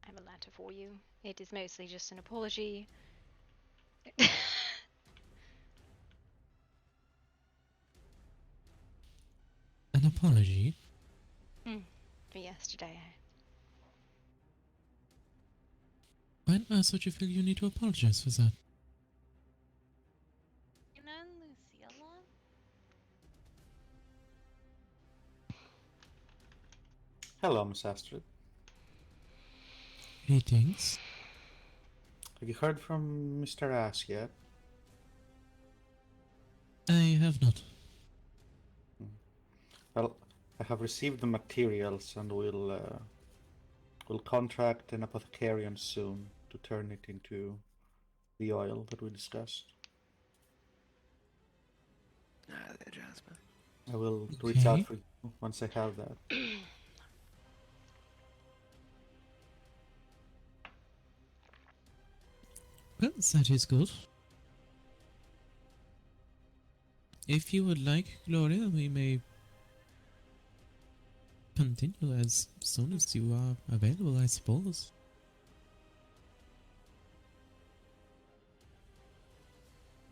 have a letter for you. It is mostly just an apology. An apology? For yesterday. Why on earth would you feel you need to apologize for that? You know Lucilla? Hello, Miss Astrid. Greetings. Have you heard from Mr. Ash yet? I have not. Well, I have received the materials and will contract an apothecarian soon to turn it into the oil that we discussed. Hi there, Jasper. I will reach out Okay. for you once I have that. Well, that is good. If you would like, Gloria, we may continue as soon as you are available, I suppose.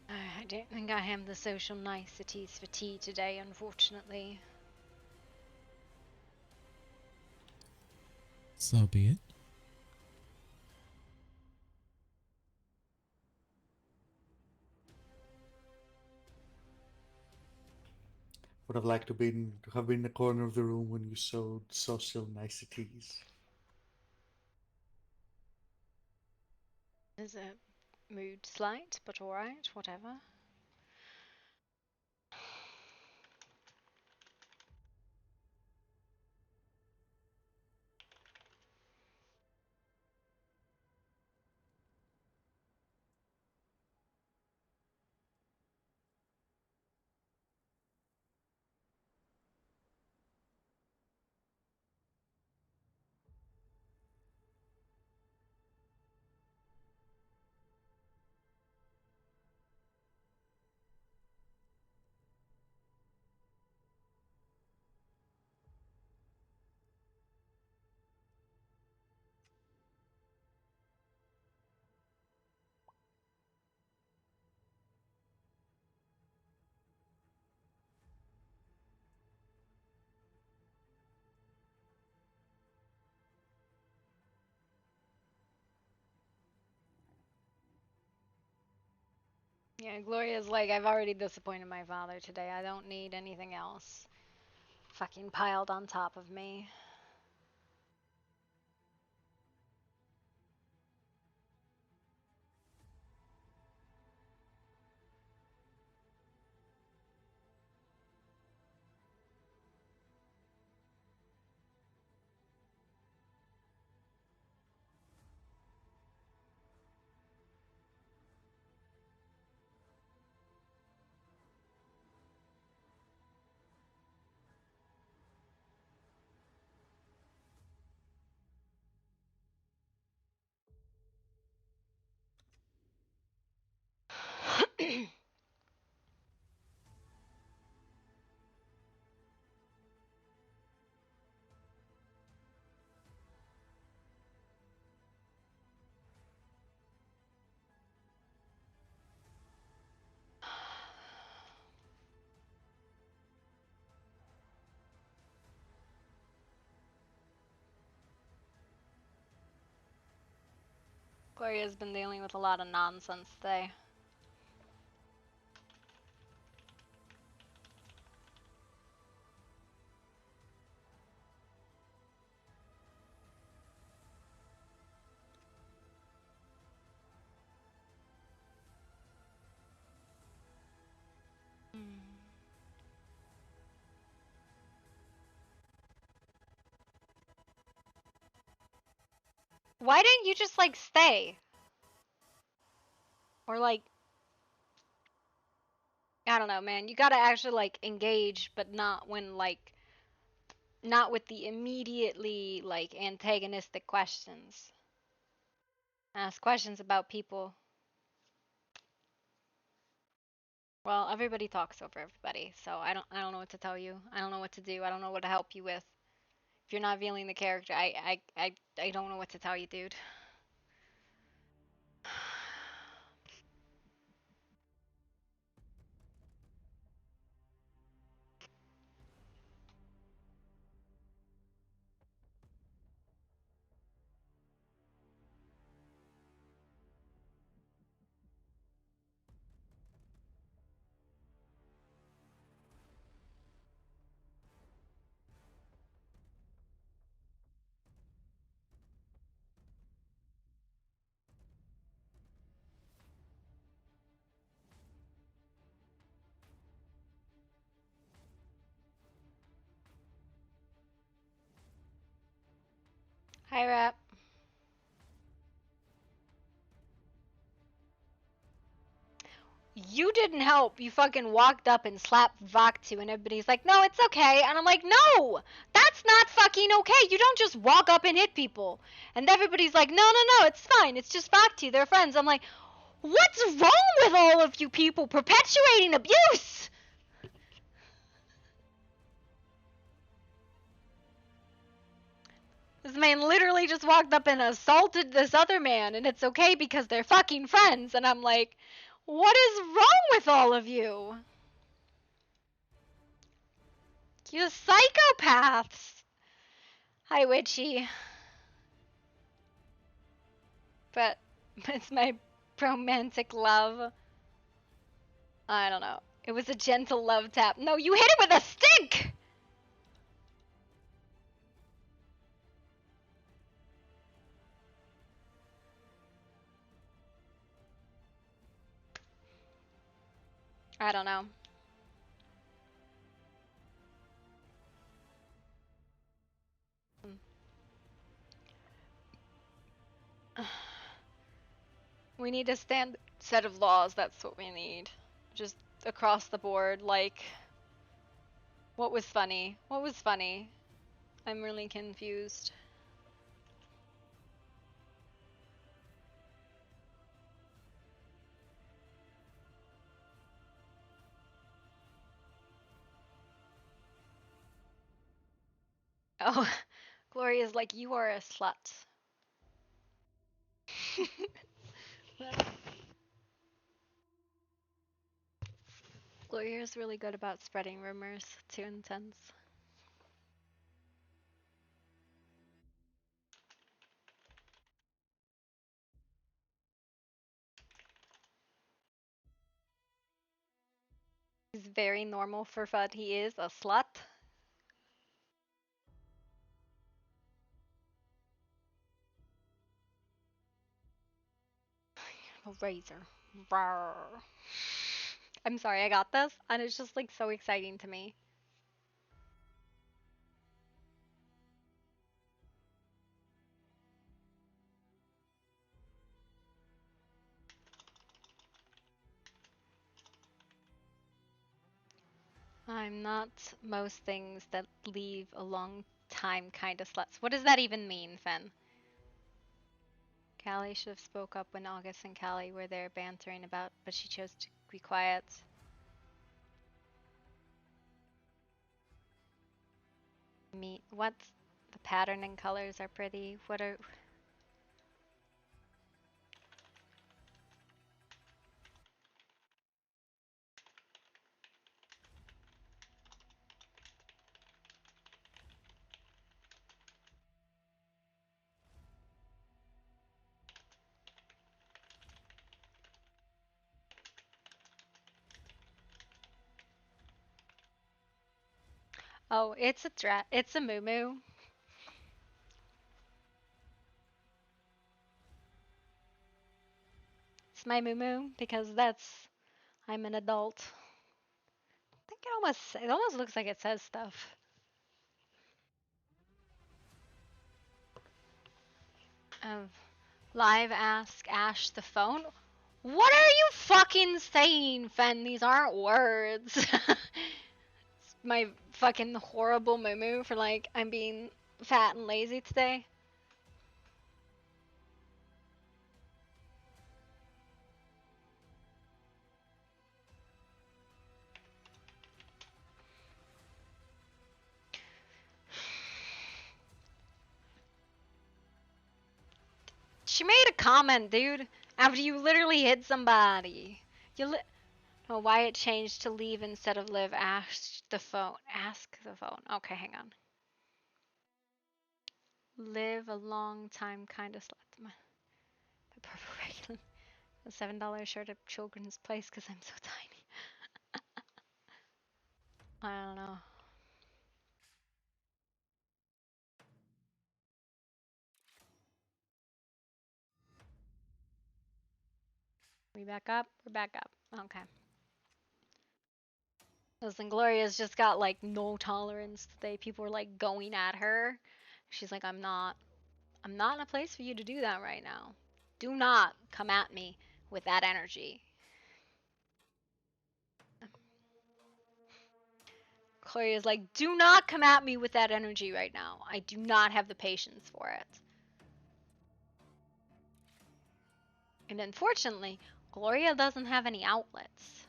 I don't think I have the social niceties for tea today, unfortunately. So be it. Would have liked to have been in the corner of the room when you showed social niceties. There's a mood slight, but alright, whatever. Yeah, Gloria's like, I've already disappointed my father today. I don't need anything else fucking piled on top of me. Gloria's been dealing with a lot of nonsense today. Why didn't you just like stay? Or like, I don't know, man. You gotta actually like engage, but not when like, not with the immediately like antagonistic questions. Ask questions about people. Well, everybody talks over everybody, so I don't know what to tell you. I don't know what to do. I don't know what to help you with. If you're not feeling the character, I don't know what to tell you, dude. Hi, Rap. you didn't help. You fucking walked up and slapped Vaktu, and everybody's like, no, it's okay. And I'm like, no, that's not fucking okay. You don't just walk up and hit people. And everybody's like, no, it's fine. It's just Vaktu. They're friends. I'm like, what's wrong with all of you people perpetuating abuse? This man literally just walked up and assaulted this other man, and it's okay because they're fucking friends. And I'm like, what is wrong with all of you? You psychopaths. Hi, Witchy. But it's my romantic love. I don't know. It was a gentle love tap. No, you hit it with a stick! I don't know. We need a standard set of laws. That's what we need. Just across the board. Like, what was funny? What was funny? I'm really confused. Oh, Gloria's like, you are a slut. Gloria's really good about spreading rumors. Too intense. He's very normal for what he is, a slut. A razor. Rawr. I'm sorry, I got this, and it's just like so exciting to me. I'm not most things that leave a long time kind of sluts. What does that even mean, Fen? Callie should have spoke up when August and Callie were there bantering about, but she chose to be quiet. Me, what? The pattern and colors are pretty. What are... Oh, it's a it's a moo. It's my moo because I'm an adult. I think it almost looks like it says stuff. Live ask Ash the phone. What are you fucking saying, Fen? These aren't words. It's my fucking horrible moo for like I'm being fat and lazy today. She made a comment, dude, after you literally hit somebody. Oh, why it changed to leave instead of live? Ask the phone. Ask the phone. Okay, hang on. Live a long time, kind of slut. The purple regular. A $7 shirt at Children's Place because I'm so tiny. I don't know. We back up? We're back up. Okay. Listen, Gloria's just got like no tolerance today. People were like going at her. She's like, I'm not in a place for you to do that right now. Do not come at me with that energy. Gloria's like, do not come at me with that energy right now. I do not have the patience for it. And unfortunately, Gloria doesn't have any outlets.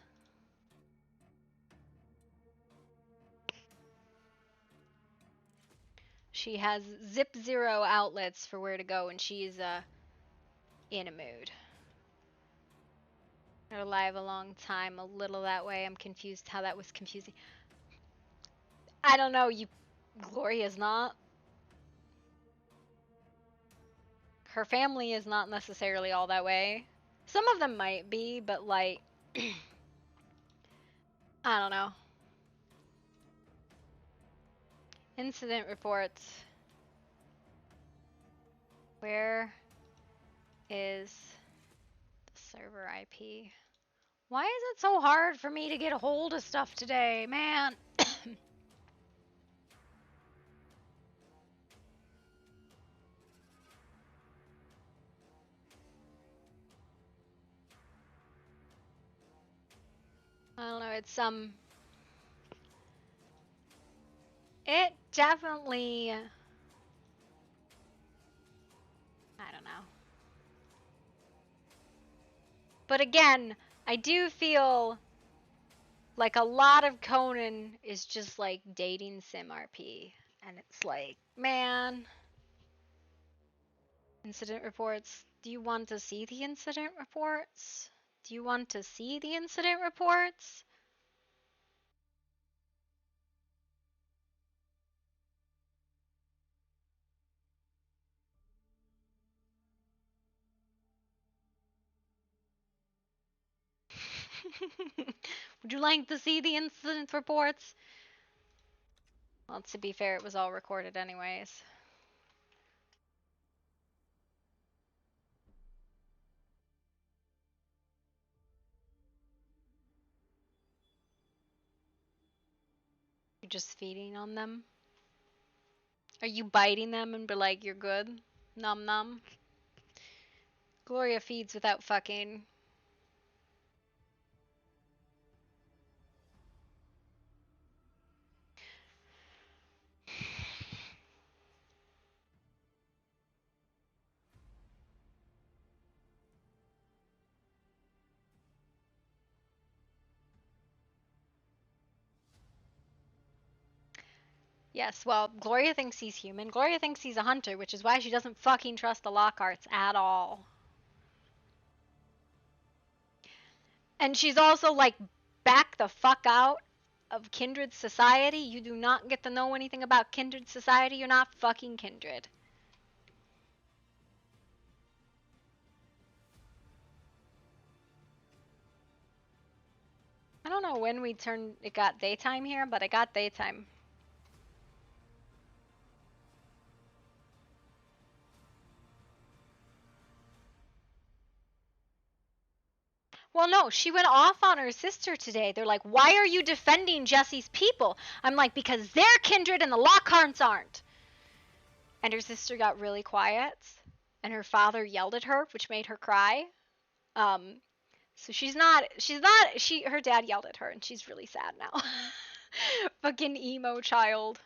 She has zip zero outlets for where to go, and she's in a mood. Been alive a long time, a little that way. I'm confused how that was confusing. I don't know, Gloria's not. Her family is not necessarily all that way. Some of them might be, but like, I don't know. Incident reports. Where is the server IP? Why is it so hard for me to get a hold of stuff today, man? I don't know, it's it definitely, I don't know. But again, I do feel like a lot of Conan is just like dating sim RP. And it's like, man, incident reports. Do you want to see the incident reports? Do you want to see the incident reports? Would you like to see the incident reports? Well, to be fair, it was all recorded anyways. You're just feeding on them? Are you biting them and be like, you're good? Num num. Gloria feeds without fucking. Yes, well, Gloria thinks he's human. Gloria thinks he's a hunter, which is why she doesn't fucking trust the Lockharts at all. And she's also like, back the fuck out of Kindred Society. You do not get to know anything about Kindred Society. You're not fucking Kindred. I don't know when it got daytime here, but it got daytime. Well, no, she went off on her sister today. They're like, why are you defending Jesse's people? I'm like, because they're Kindred and the Lockharts aren't. And her sister got really quiet, and her father yelled at her, which made her cry. So her dad yelled at her, and she's really sad now. Fucking emo child.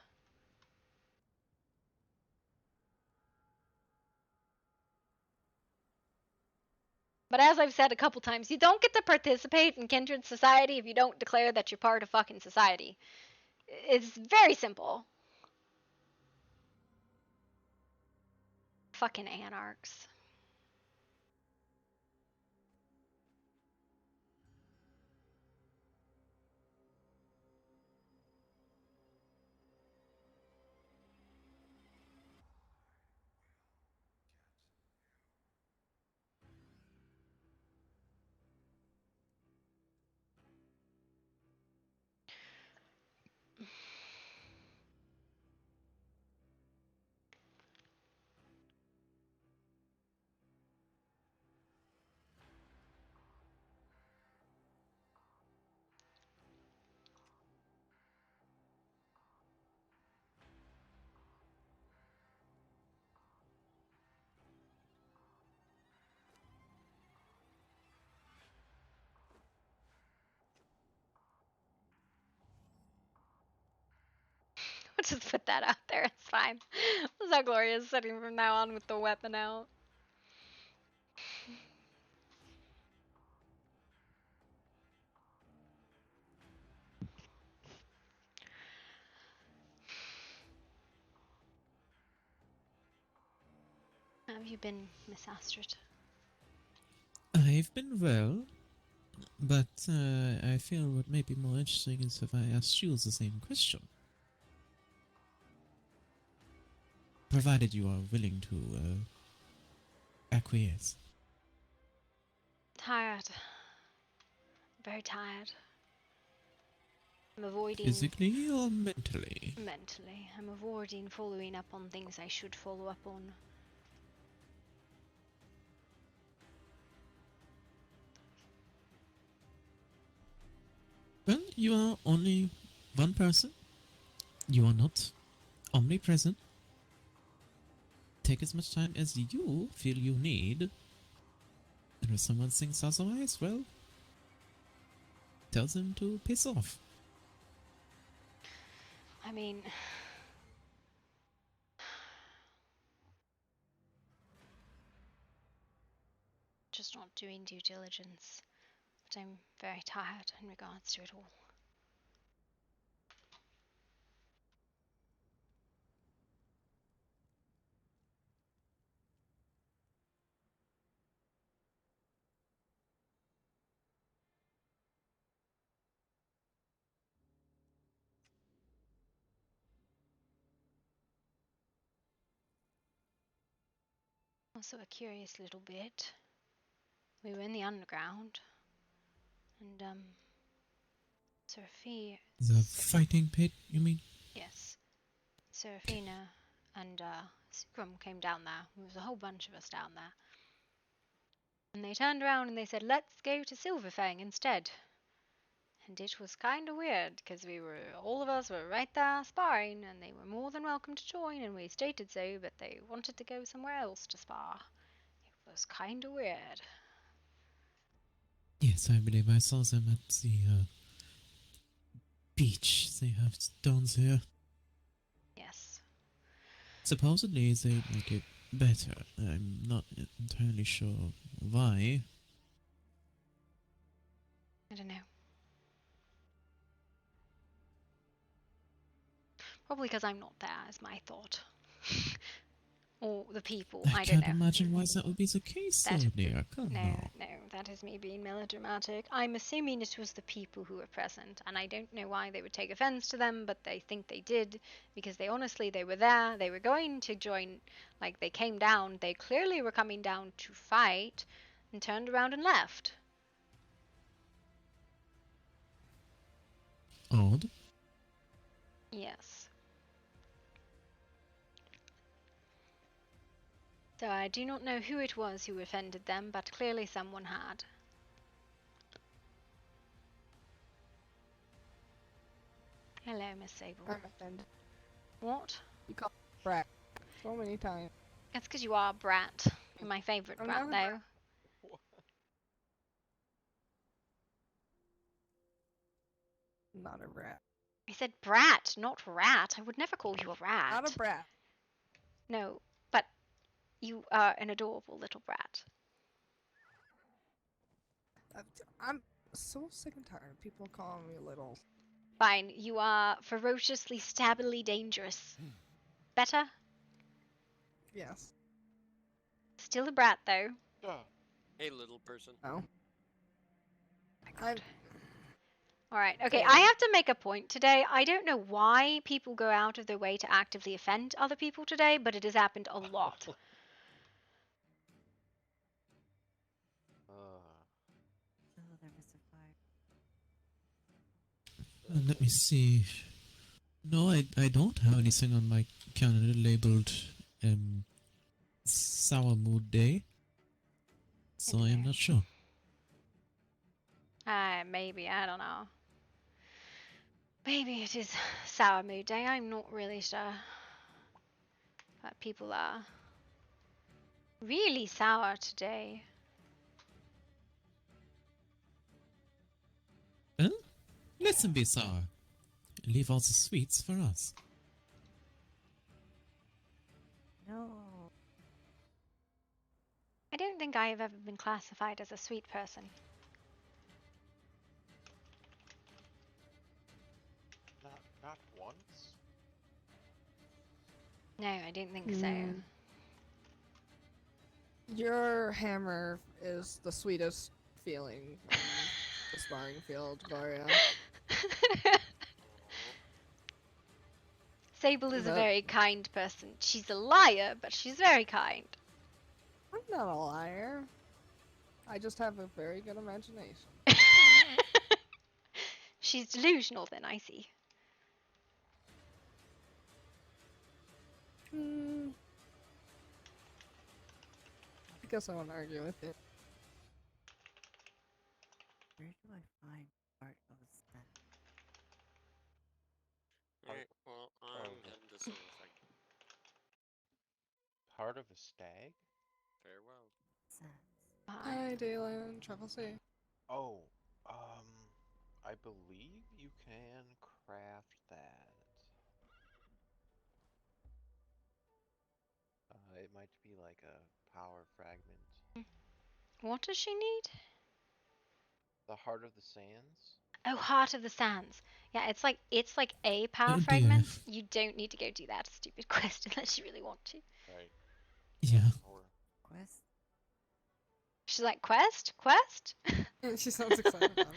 But as I've said a couple times, you don't get to participate in Kindred Society if you don't declare that you're part of fucking society. It's very simple. Fucking anarchs. Just put that out there. It's fine. That's how Gloria's sitting from now on with the weapon out. How have you been, Miss Astrid? I've been well, but I feel what may be more interesting is if I asked you the same question. Provided you are willing to acquiesce. Tired. Very tired. I'm avoiding... Physically or mentally? Mentally. I'm avoiding following up on things I should follow up on. Well, you are only one person. You are not omnipresent. Take as much time as you feel you need. And if someone thinks otherwise, well, tell them to piss off. I mean... just not doing due diligence. But I'm very tired in regards to it all. Also a curious little bit. We were in the underground, and The fighting pit, you mean? Yes, Seraphina and Sukrum came down there. There was a whole bunch of us down there, and they turned around and they said, "Let's go to Silverfang instead." And it was kind of weird because all of us were right there sparring, and they were more than welcome to join, and we stated so, but they wanted to go somewhere else to spar. It was kind of weird. Yes, I believe I saw them at the beach they have down there. Yes. Supposedly they make it better. I'm not entirely sure why. I don't know. Probably because I'm not there, is my thought. Or the people, I don't can't know. imagine why that would be the case, though, dear. Come on. No, that is me being melodramatic. I'm assuming it was the people who were present, and I don't know why they would take offense to them, but they think they did, because they were there, they were going to join, like, they came down, they clearly were coming down to fight, and turned around and left. Odd. Yes. So I do not know who it was who offended them, but clearly someone had. Hello, Miss Sable. I'm offended. What? You called me brat so many times. That's because you are a brat. You're my favourite I'm brat, not a though. Not a brat. I said brat, not rat. I would never call you a rat. Not a brat. No, but you are an adorable little brat. I'm so sick and tired of people calling me little. Fine, you are ferociously, stabbily dangerous. Better? Yes. Still a brat, though. Hey, little person. No. Alright, okay, I have to make a point today. I don't know why people go out of their way to actively offend other people today, but it has happened a lot. Let me see. No, I don't have anything on my calendar labeled Sour Mood Day. So I am not sure. Maybe, I don't know. Maybe it is Sour Mood Day, I'm not really sure. But people are really sour today. Well, let them be sour. Leave all the sweets for us. think I have ever been classified as a sweet person. Not once. No, I don't think so. Your hammer is the sweetest feeling on the sparring field, Gloria. Sable is a That- very kind person. She's a liar, but she's very kind. I'm not a liar. I just have a very good imagination. She's delusional then, I see. I guess I won't argue with it. Where do I find part of that? Alright, well, I'm heading to Silverfang. Part of a stag? Farewell. Hi, Dalen. Travel safe. Oh, I believe you can craft that. It might be like a power fragment. What does she need? The Heart of the Sands? Oh, Heart of the Sands. Yeah, it's like a power Oh, dear. fragment. You don't need to go do that stupid quest unless you really want to. Right. Yeah. Quest? She's like, quest? Quest? She sounds excited about it.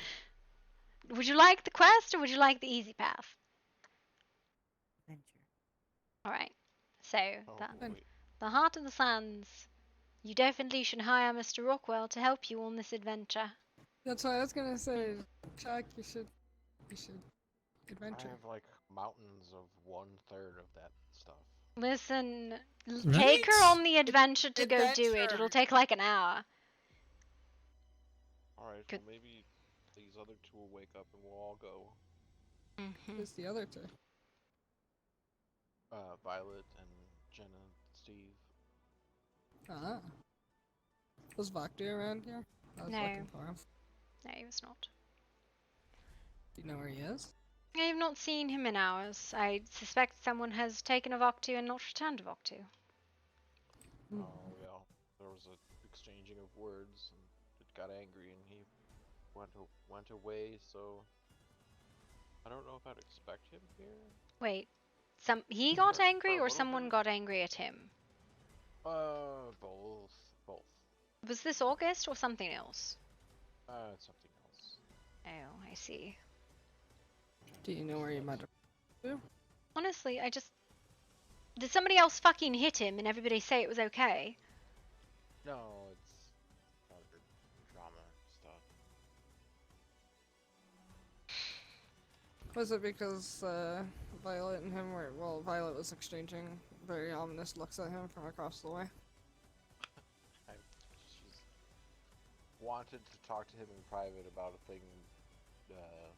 Would you like the quest or would you like the easy path? Adventure. Alright. So, boy. the Heart of the Sands. You definitely should hire Mr. Rockwell to help you on this adventure. That's what I was gonna say. Chuck, you should adventure. I have like mountains of 1/3 of that stuff. Listen, Right? take her on the adventure to go do it. Adventure. It'll take like an hour. Alright, well maybe these other two will wake up and we'll all go. Who's the other two? Violet and Jenna, Steve. Ah. Was Vakti around here? I was No. looking for him. No, he was not. Do you know where he is? I have not seen him in hours. I suspect someone has taken a Voktu and not returned a Voktu. Oh yeah, there was a exchanging of words and it got angry and he went away, so I don't know if I'd expect him here. Wait, he got angry for a or little someone bit. got angry at him? Both. Was this August or something else? It's something else. Oh, I see. Do you know where you might have? Honestly, did somebody else fucking hit him and everybody say it was okay? No, it's other drama stuff. Was it because Violet and him were, well, Violet was exchanging very ominous looks at him from across the way? She's wanted to talk to him in private about a thing that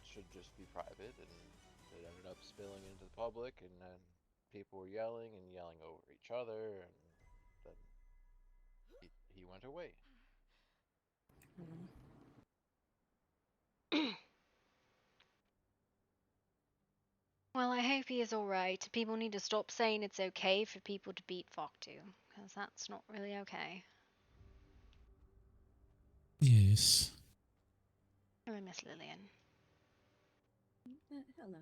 should just be private, and it ended up spilling into the public, and then people were yelling over each other, and then he went away. Well, I hope he is alright. People need to stop saying it's okay for people to beat Voktu, because that's not really okay. Yes. Hello, Miss Lillian. Hello.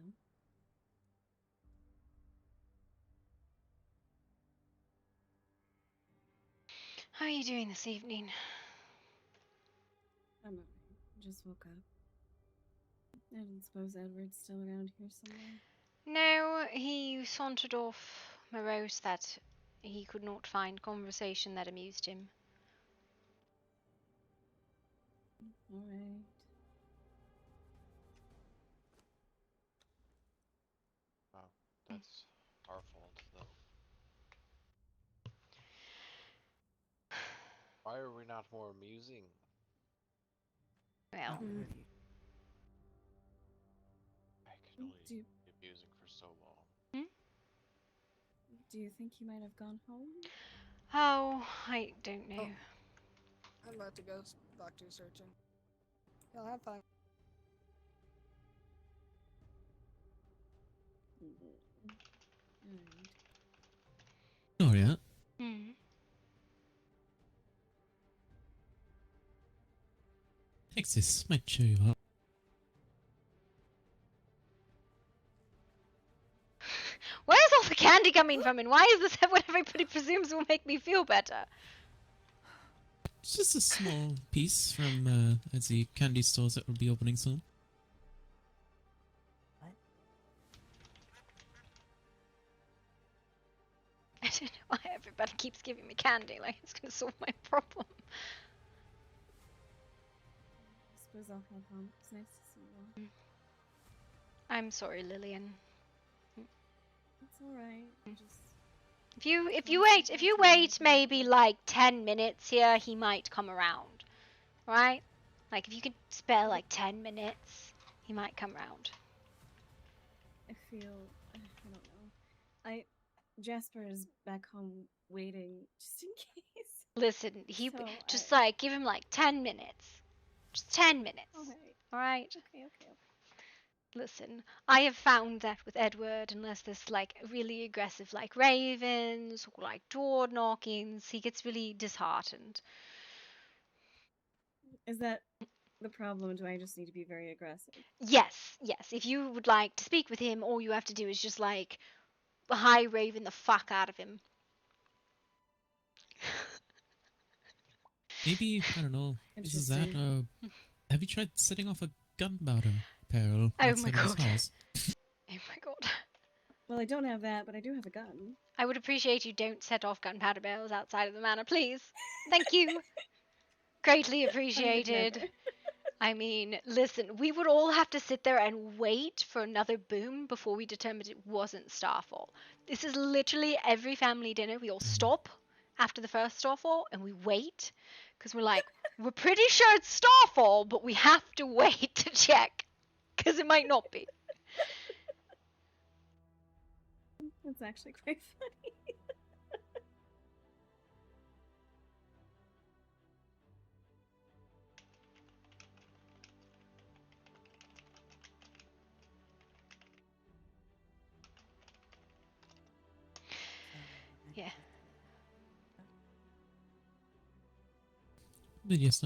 How are you doing this evening? I'm alright. Just woke up. I don't suppose Edward's still around here somewhere. No, he sauntered off, morose that he could not find conversation that amused him. Alright. Oh, that's our fault, though. Why are we not more amusing? Well, I can only be amusing for so long. Do you think he might have gone home? Oh, I don't know. I'm about to go doctor searching. Y'all have fun. Alright. Gloria, Hmm. Thanks, this might cheer you up. Where's all the candy coming from, and why is this what everybody presumes will make me feel better? It's just a small piece from the candy stores that will be opening soon. I don't know why everybody keeps giving me candy, like it's gonna solve my problem. I suppose I'll head home. It's nice to see you all. I'm sorry, Lillian. It's alright. Just If you wait maybe like 10 minutes here, he might come around. Right? Like if you could spare like 10 minutes, he might come around. I feel I don't know. Jasper is back home waiting just in case. Listen, he So just like give him like 10 minutes. Just 10 minutes. Alright? Okay. Listen, I have found that with Edward, unless there's like really aggressive like ravens or like door knockings, he gets really disheartened. Is that the problem? Do I just need to be very aggressive? Yes. If you would like to speak with him, all you have to do is just like high raven the fuck out of him. Maybe, I don't know, this is that, have you tried setting off a gunpowder barrel outside of his house? Oh my god. Well, I don't have that, but I do have a gun. I would appreciate you don't set off gunpowder barrels outside of the manor, please. Thank you. Greatly appreciated. I mean, listen, we would all have to sit there and wait for another boom before we determined it wasn't Starfall. This is literally every family dinner. We all stop after the first Starfall and we wait because we're like, we're pretty sure it's Starfall, but we have to wait to check because it might not be. That's actually quite funny. Yeah. But yes,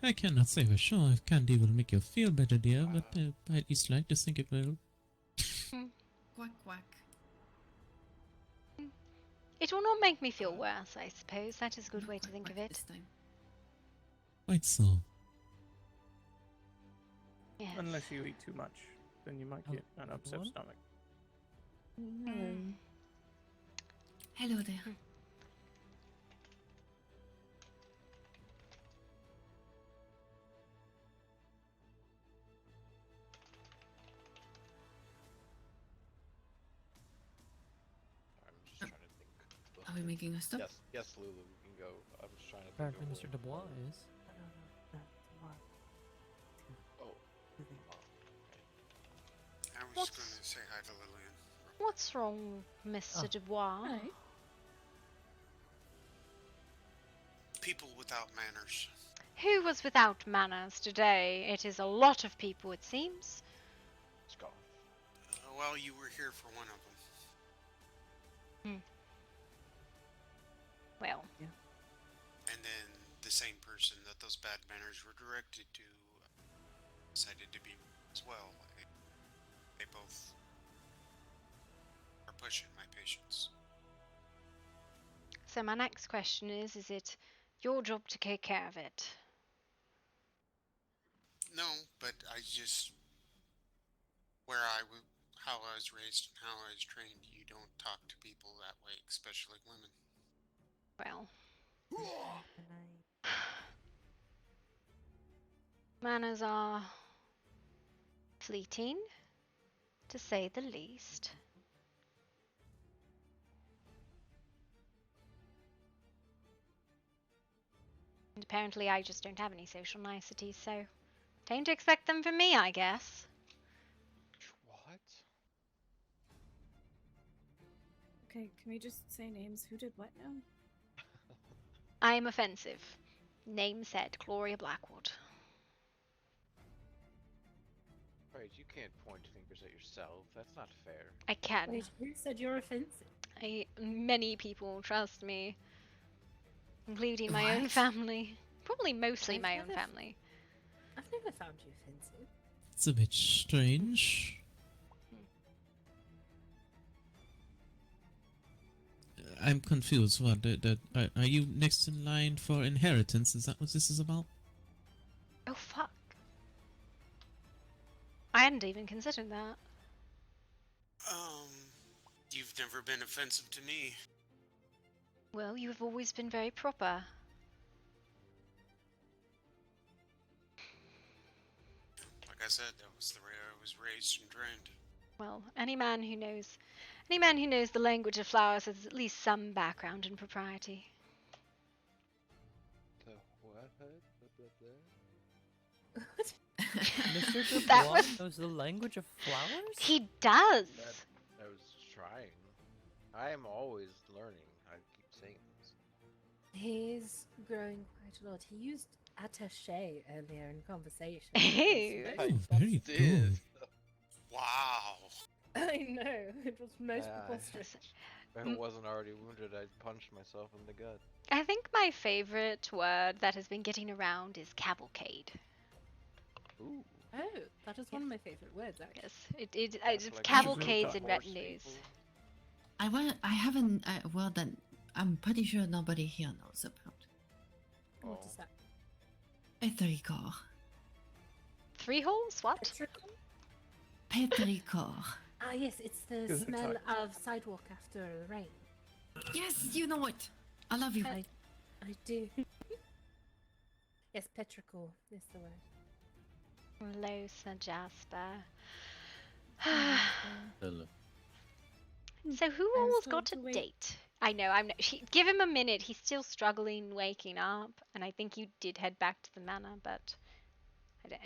I cannot say for sure if candy will make you feel better, dear, but I at least like to think it will. Quack quack. It will not make me feel worse, I suppose. That is a good way to think of it. Quite so. Yes. Unless you eat too much, then you might get an upset stomach. Hello there. I'm just trying to think. Are we making a stop? Yes, Lulu, we can go. I'm just trying to think. Apparently, of Mr. Dubois is. Oh. I was going to say hi to Lillian. What's wrong, Mr. Dubois? People without manners. Who was without manners today? It is a lot of people, it seems. Well, you were here for one of them. Well. Yeah. And then the same person that those bad manners were directed to decided to be as well. They both are pushing my patience. So my next question is it your job to take care of it? No, but I just... how I was raised and how I was trained, you don't talk to people that way, especially women. Well. Manners are fleeting, to say the least. And apparently I just don't have any social niceties, so don't expect them from me, I guess. What? Okay, can we just say names? Who did what now? I am offensive. Name said, Gloria Blackwood. Right, you can't point fingers at yourself. That's not fair. I can. Wait, who said you're offensive? Many people, trust me. Including my own family. Probably mostly my own family. I've never found you offensive. It's a bit strange. I'm confused. What? Are you next in line for inheritance? Is that what this is about? Oh fuck. I hadn't even considered that. You've never been offensive to me. Well, you've always been very proper. Like I said, that was the way I was raised and trained. Well, any man who knows the language of flowers has at least some background in propriety. The what? Mr. That Dubois was- knows the language of flowers? He does. I was trying. I am always learning. I keep saying this. He's growing quite a lot. He used attaché earlier in conversation. Ew. Oh, very good. Wow. I know, it was most Yeah, preposterous. If I wasn't already wounded, I'd punched myself in the gut. I think my favorite word that has been getting around is cavalcade. Ooh. Oh, that is one of my favorite words, actually. Yes, it's cavalcades and retinues. I haven't a word that I'm pretty sure nobody here knows about. What is that? Petrichor. Three holes? What? Petrichor. Ah, yes, it's the Good smell talk. of sidewalk after rain. Yes, you know it. I love you. I do. Yes, petrichor is the word. Hello, Sir Jasper. Hello. So who I was all's told got to a wait. date? I know, give him a minute. He's still struggling waking up, and I think you did head back to the manor, but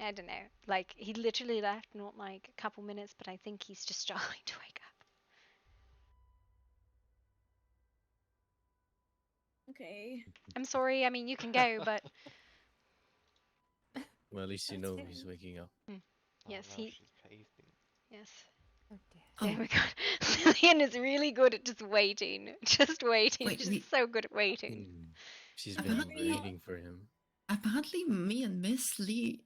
I don't know. Like, he literally left not like a couple minutes, but I think he's just struggling to wake up. Okay. I'm sorry. I mean, you can go, but Well, at least you know he's waking up. yes, Oh, no, he. she's paving. Yes. Oh There we go. Lillian is really good at just waiting. Just waiting. Wait, She's so good at waiting. She's been waiting for him. Apparently, me and Miss Lian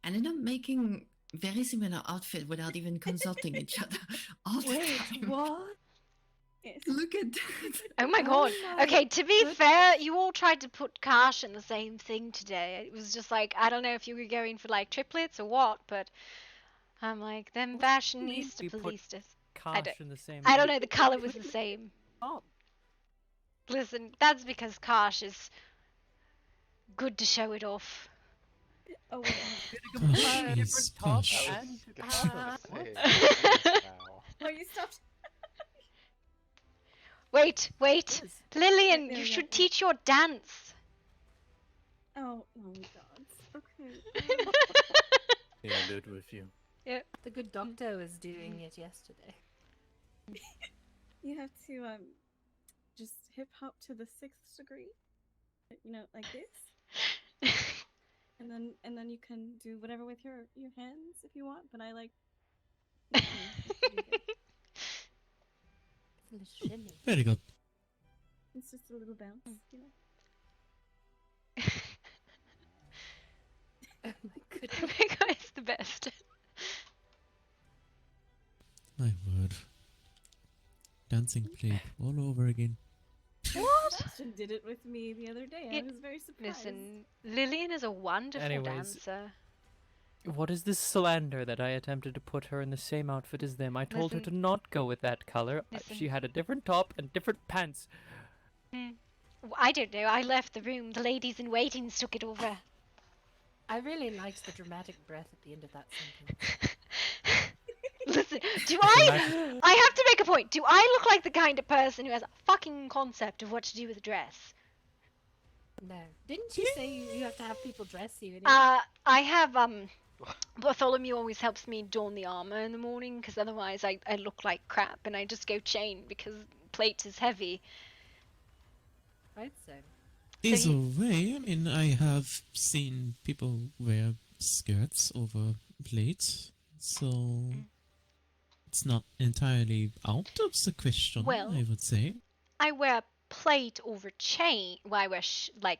ended up making very similar outfit without even consulting each other all the time. What? Look at that. Oh my god. Okay, to be fair, you all tried to put Karsh in the same thing today. It was just like, I don't know if you were going for like triplets or what, but I'm like, them fashionista We put policetas. Karsh in the same. I don't know, the colour was the same. Oh. Listen, that's because Karsh is good to show it off. Oh, wait. Gosh, he's gosh. Oh, you stopped. Wait, Lillian, There you we should go. teach your dance. Oh God. Okay. Yeah, I'll do it with you. Yeah. The good doctor was doing it yesterday. You have to just hip hop to the 6th degree. You know, like this. and then you can do whatever with your hands if you want, but I like Very good. it's just a little bounce, you know. Oh my goodness. Oh my god, it's the best. My word. Dancing played all over again. What? Sebastian did it with me the other day. I was very surprised. Listen, Lillian is a wonderful Anyways. dancer. What is this slander that I attempted to put her in the same outfit as them? I told her Listen. to not go with that color. Listen. She had a different top and different pants. I don't know. I left the room. The ladies in waiting took it over. I really liked the dramatic breath at the end of that sentence. Listen, I have to make a point. Do I look like the kind of person who has a fucking concept of what to do with a dress? No. Didn't you say you have to have people dress you? I have, Bartholomew always helps me don the armor in the morning, because otherwise I look like crap, and I just go chain, because plate is heavy. Right, so. Either way, I mean, I have seen people wear skirts over plates, so it's not entirely out of the question, Well, I would say. I wear plait over chain. Well, I wear a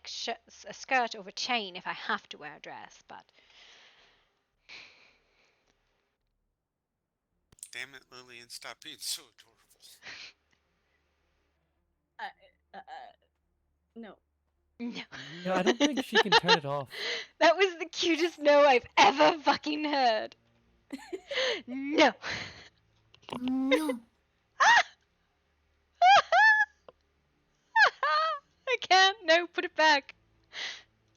skirt over chain if I have to wear a dress, but Damn it, Lillian, stop being so adorable. No. no. No, I don't think she can turn it off. That was the cutest no I've ever fucking heard. No. No. I can't. No, put it back.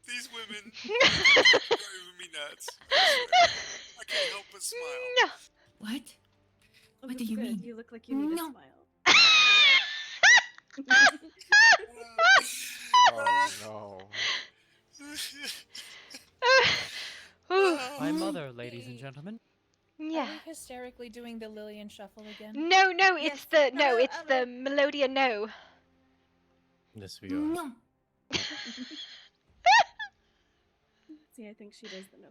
These women are driving me nuts. I swear. I can't help but smile. No. What? Oh, What do that's you good. mean? You look like you need No. a smile. Oh My mother, ladies and gentlemen. Yeah. Are we hysterically doing the Lillian shuffle again? No, it's Yes. the Hello, it's hello. the Melodia no. Yes, we are. No. See, I think she does the no.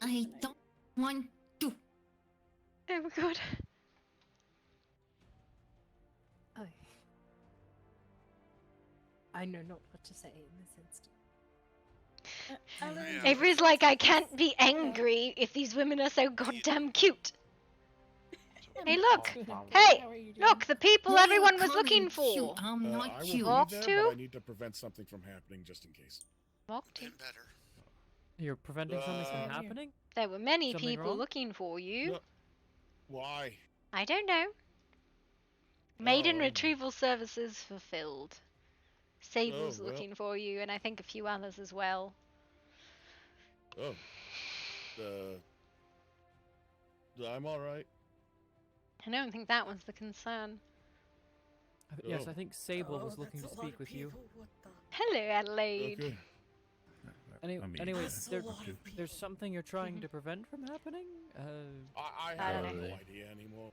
I don't want to. Oh my god. Oh. I know not what to say in this instant. Avery's like, I can't be angry if these women are so goddamn cute. Hey, look! Hey! Look, the people everyone was looking for! I'm not I will cute. be Walk there, to? but I need to prevent something from happening just in case. Walk to? Better. You're preventing something from happening? There were many Something people wrong? looking for you. No. Why? I don't know. Maiden Oh. retrieval services fulfilled. Sable's Oh, well. looking for you, and I think a few others as well. Oh. I'm alright. I don't think that was the concern. Yes, Oh. I think Sable was looking to speak with you. Hello, Adelaide. Okay. Anyways, there's something you're trying to prevent from happening? I I have don't no know. idea anymore.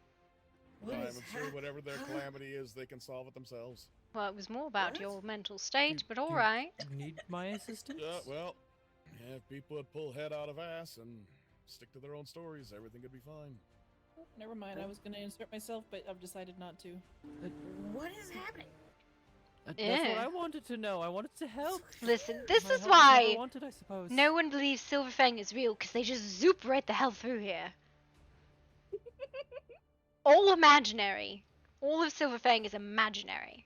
What I'm is sure whatever their calamity is, they can solve it themselves. Well, it was more about your mental state, but alright. Need my assistance? Yeah, well, if people would pull head out of ass and stick to their own stories, everything could be fine. Never mind, I was gonna insert myself, but I've decided not to. What is happening? That's what Yeah. I wanted to know. I wanted to help. Listen, this My is help was never why wanted, I suppose. no one believes Silverfang is real, because they just zoop right the hell through here. All imaginary. All of Silverfang is imaginary.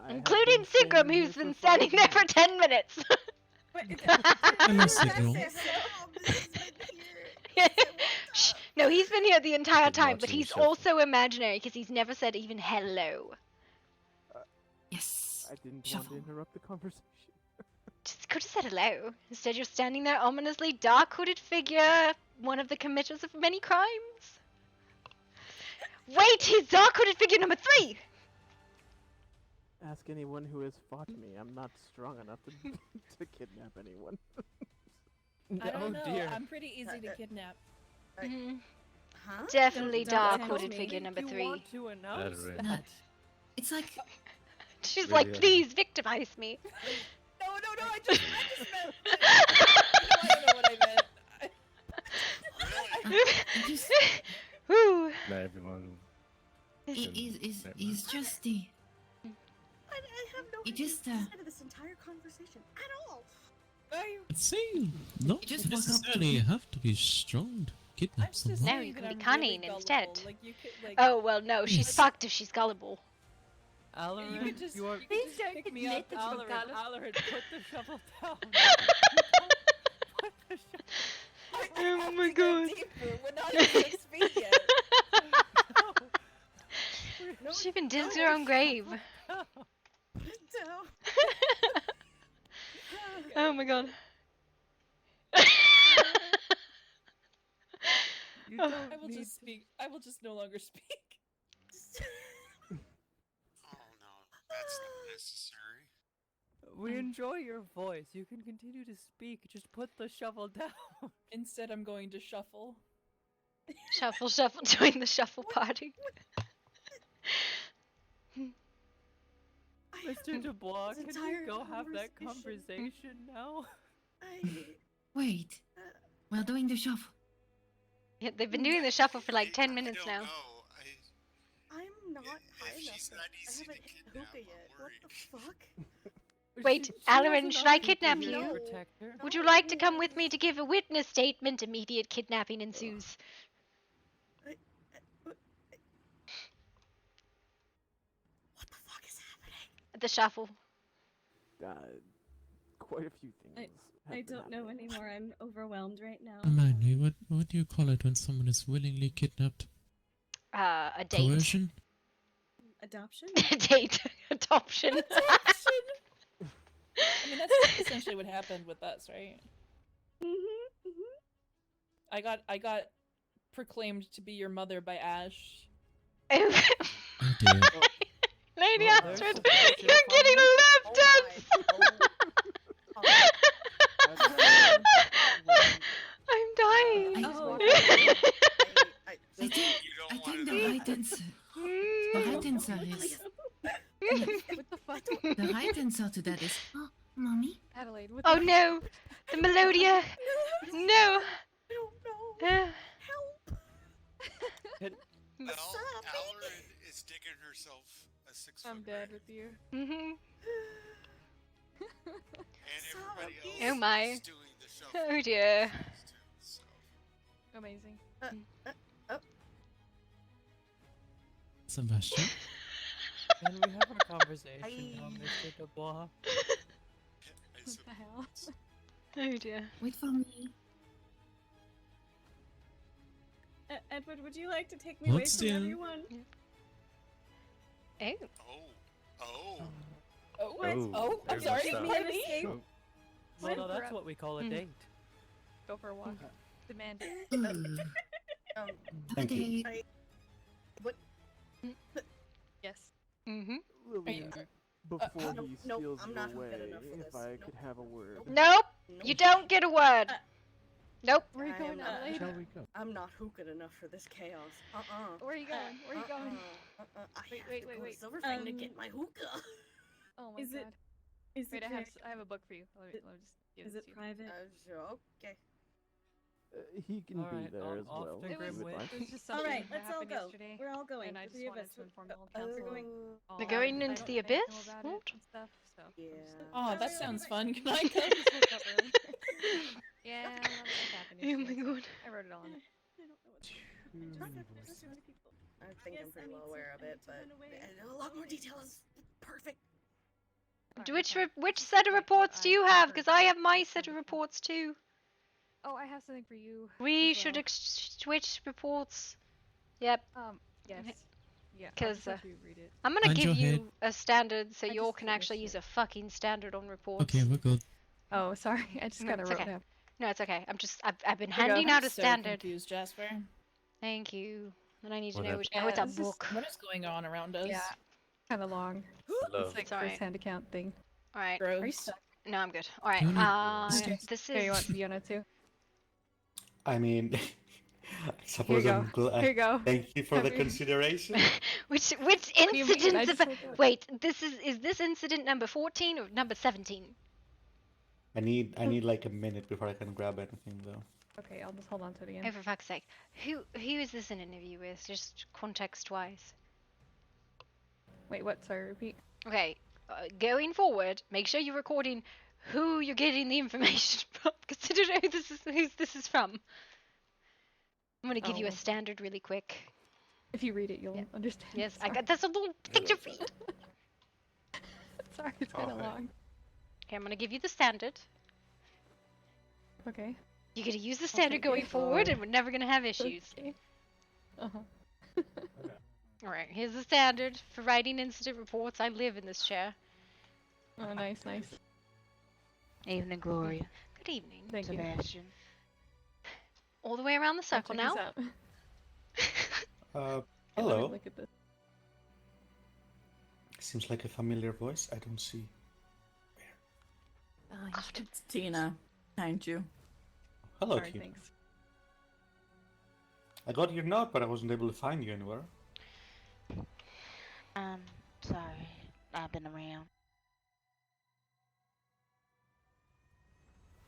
Including Sigram, who's been standing there for 10 minutes. Hello, Signal. Shh. No, he's been here the entire Been time, but watching he's the shuffle. also imaginary, because he's never said even hello. Yes. I didn't want Shuffle. to interrupt the conversation. Just could have said hello. Instead, you're standing there ominously dark-hooded figure, one of the committers of many crimes. Wait, he's dark-hooded figure number 3! Ask anyone who has fought me. I'm not strong enough to to kidnap anyone. I don't know. dear. I'm pretty easy to kidnap. Huh? Definitely Don't tempt dark-hooded me. figure number You 3. want to announce Adelaide. that? It's like She's Really, like, Adelaide? please victimize me. No, I just meant. I don't know what I meant. I just Whew. Not everyone. is just the I have no It just, idea of this entire conversation at all. See, not You just woke up. necessarily have to be strong to kidnap someone. No, you can be cunning instead. Like you could, like, Oh, well, no, she's Yes. fucked if she's gullible. Alarin, you could just, you are. Please don't pick me up, Alarin, Alarin, put the shovel down. Put the shovel. Oh my god. We're not even 6 feet yet. She even digs her own grave. Oh my god. You Oh. don't I will need just speak. I will just no longer speak. Oh no, that's not necessary. We enjoy your voice. You can continue to speak. Just put the shovel down. Instead, I'm going to shuffle. Shuffle, shuffle, join the shuffle party. Mr. Dubois, this can entire we go have that conversation. conversation now? wait. We're doing the shuffle. Yeah, they've been doing the shuffle for like 10 I minutes don't now. know. I'm not high if enough. she's that I easy to haven't hit kidnap, hookah yet. I'm What worried. the fuck? Wait, Alarin, should I kidnap you? No. Protector. Would you like to come with me to give a witness statement? Immediate kidnapping ensues. What the fuck is happening? The shuffle. Quite a few things. I don't know anymore. I'm overwhelmed right now. Remind me, what do you call it when someone is willingly kidnapped? A date. Coercion? Adoption? Date. Adoption. Adoption! I mean, that's essentially what happened with us, right? I got proclaimed to be your mother by Ash. Oh dear. Lady Oh, Astrid, there's you're getting left I'm dying. I think the right answer. The right answer is. What the fuck? The right answer to that is. Oh, mommy. Adelaide, what Oh the no, the Melodia. No. I don't know. Help. Alarin is digging herself a 6-foot I'm dead with you. Mhm. and everybody else Oh my. is doing the shuffle. Oh dear. So. Amazing. Sebastian? Can we have a conversation now, Mr. Dubois? What the hell? Oh dear. Wait for me. Edward, would you like to take me away Hold from still. everyone? Oh. Oh. Oh, What? oh, I'm there's sorry. the stuff. Pardon me? Oh, Well, no, that's what we call a date. Go for a walk. Demand it. Thank you. What? Yes. Mhm. Lillian, before he nope, steals I'm you not away, good enough for if this. I Nope. could have a word. Nope. You don't get a word. Nope. Where are you I going, am not- Adelaide? shall we go? I'm not hookah enough for this chaos. Where are you going? Where are you going? I Wait, have wait, to wait, go wait. to Silverfang to get my hookah. Oh my Is god. it? Is Wait, it? I have a book for you. Let me just give Is this it to you. private? Sure, okay. He can Alright, be there as off well. to It was, if you would Grimwit. like. it was just All something right, that let's all happened go. yesterday. We're all going. And I The just three of wanted us. to inform the whole We're council. going. all They're going that I into don't the know anything abyss? about What? it and stuff, so Yeah. Oh, that sounds fun. Can I I go? just woke up early. Yeah, a lot of stuff happened Oh my yesterday, so god. I wrote it all in. I don't know what's Too many voices. too many people. I think I'm Yes, pretty I well need aware to- of I it, need to but run away. a lot more detail is perfect. Which set of reports do you have? Because I have my set of reports too. Oh, I have something for you. We as should well. switch reports. Yep. Yes. Yeah. I'll Because just let you read it. I'm gonna Mind give your you head. a standard so I you all just can hit actually this use a fucking standard on reports. Okay, we're good. Oh, sorry. I just No, kind of it's wrote okay. down. No, it's okay. I've been Here you go. handing I'm out a so standard. confused, Jasper. Thank you. And I need to What know hap- which. Oh, it's a it's just- book. What is going on around us? Yeah. Kind of long. Hello. It's like Sorry. first-hand account thing. All right. Are you Gross. stuck? No, I'm good. All right. You need- This Here, you want is. Fiona too? I mean, I Here you suppose go. I'm glad. Here you go. Thank you for the Have you- consideration. Which do you mean? I incident? just woke up. Wait, this is this incident number 14 or number 17? I need like a minute before I can grab anything though. Okay, I'll just hold on to it again. Oh, for fuck's sake. Who is this an interview with? Just context-wise. Wait, what? Sorry, repeat. Okay, going forward, make sure you're recording who you're getting the information from, because I don't know who this is from. I'm gonna give you a Oh. standard really quick. If you read it, you'll understand. Yes, I got this a little picture feed. Sorry, it's kind of Okay. long. Okay, I'm gonna give you the standard. Okay. You're gonna use the standard take going it. forward, and we're never gonna have issues. Okay. Uh-huh. Alright, here's the standard for writing incident reports. I live in this chair. Oh, nice, nice. Evening, Gloria. Good evening, Thank you. Sebastian. All the way around the circle Check now. this out. Uh, Let me hello. Look at this. Seems like a familiar voice. I don't see. It's Tina. Behind you. Hello, Sorry, Tina. thanks. I got your note, but I wasn't able to find you anywhere. Sorry. I've been around.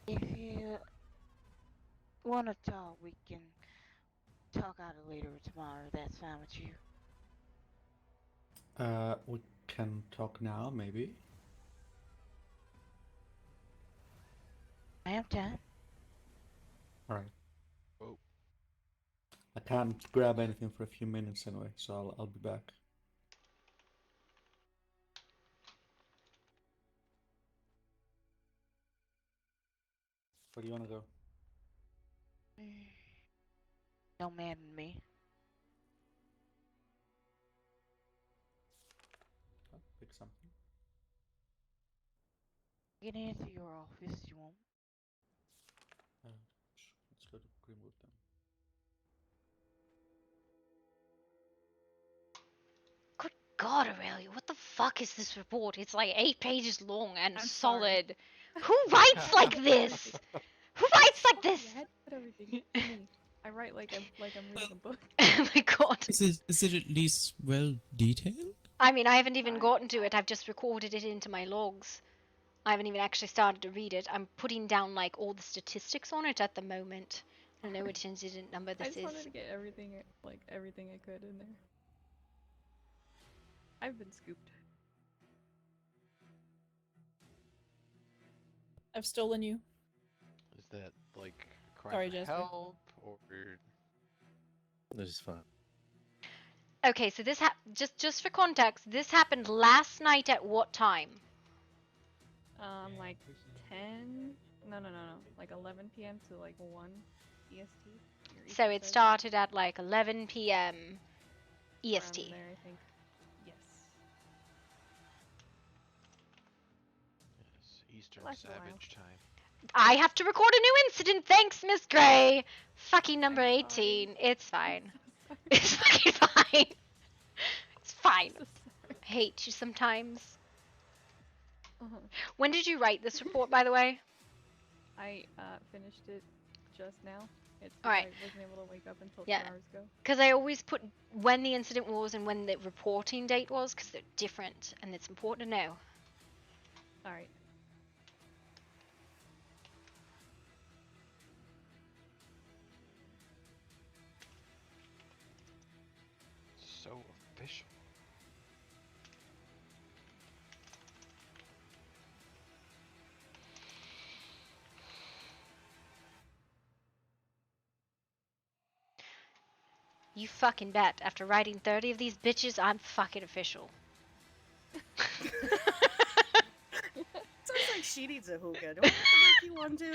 If you want to talk, we can talk out it later or tomorrow. That's fine with you. We can talk now, maybe. I have done. Alright. Oh. I can't grab anything for a few minutes anyway, so I'll be back. Where do you wanna go? Don't madden me. Oh, pick something. You can answer your office you want. Let's go to Greenwood then. God, Aurelia, what the fuck is this report? It's like 8 pages long and I'm solid. Who writes like this? Who writes like this? I had to put everything in me. I write like I'm reading a book. Oh my god. Is it at least well detailed? I mean, I haven't even gotten to it. I've just recorded it into my logs. I haven't even actually started to read it. I'm putting down like all the statistics on it at the moment. I don't know which incident number I this just is. wanted to get everything I could in there. I've been scooped. I've stolen you. Is that like a cry Sorry, for Jasper. help or? This is fine. Okay, so this just for context, this happened last night at what time? Like 10? No, like 11 p.m. to like 1 EST. or So Eastern it Standard started at like 11 p.m. Time. EST. Around there, I think. Yes. Yes, Eastern Lasted a while. Savage time. I have to record a new incident. Thanks, Miss Gray. Fucking number 18. It's fine. It's fucking fine. It's fine. I hate you sometimes. When did you write this report, by the way? I finished it just now. It's Alright. I wasn't able to wake up until Yeah. 2 hours ago. Because I always put when the incident was and when the reporting date was, because they're different, and it's important to know. Alright. So official. You fucking bet. After writing 30 of these bitches, I'm fucking official. Sounds like she needs a hookah. Do I have to make you one too?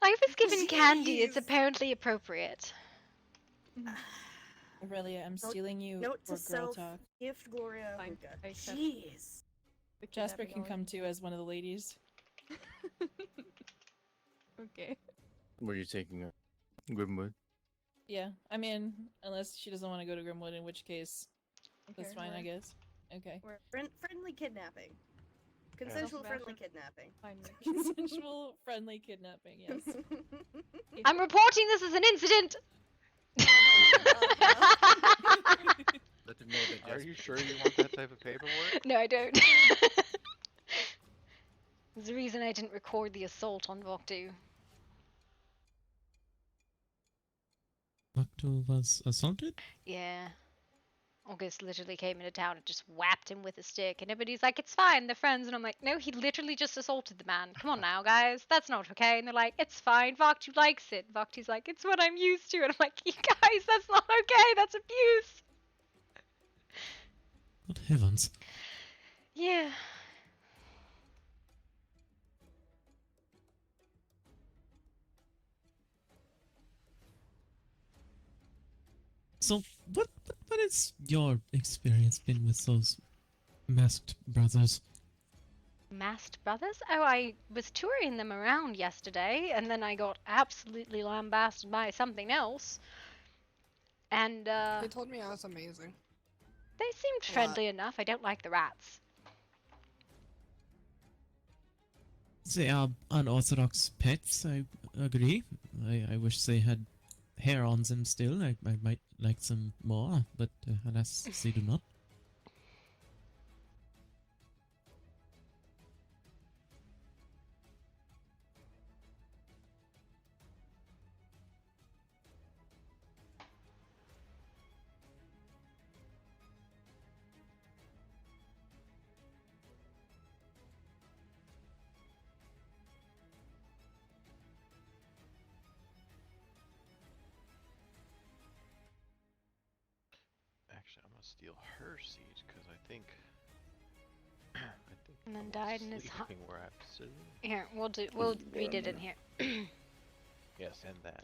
I was given candy. It's Jeez. apparently appropriate. Aurelia, I'm stealing you Note for to girl self: talk. gift Gloria a Fine, hookah. I accept. Jeez. Jasper can come too as one of the ladies. Okay. Were you taking a Grimwood? Yeah, I mean, unless she doesn't want to go to Grimwood, in which case, that's Okay, fine, I we're- guess. Okay. We're friendly kidnapping. Consensual friendly kidnapping. Fine. Consensual, friendly kidnapping, yes. I'm reporting this as an incident! Let them know that Are Jasper. you sure you want that type of paperwork? No, I don't. There's a reason I didn't record the assault on Voktu. Vaktu was assaulted? Yeah. August literally came into town and just whapped him with a stick, and everybody's like, it's fine, they're friends, and I'm like, no, he literally just assaulted the man. Come on now, guys, that's not okay. And they're like, it's fine, Voktu likes it. Voktu's like, it's what I'm used to, and I'm like, you guys, that's not okay, that's abuse. Good heavens. Yeah. So, what has your experience been with those masked brothers? Masked Brothers? Oh, I was touring them around yesterday, and then I got absolutely lambasted by something else. And, They told me I was amazing. they seemed friendly enough. I don't like the rats. They are unorthodox pets, I agree. I wish they had hair on them still. I might like them more, but alas, they do not. to steal her seat because I think And then I'm died in his sleeping where I have to sit. Here, we'll read it in here. Yes, and that.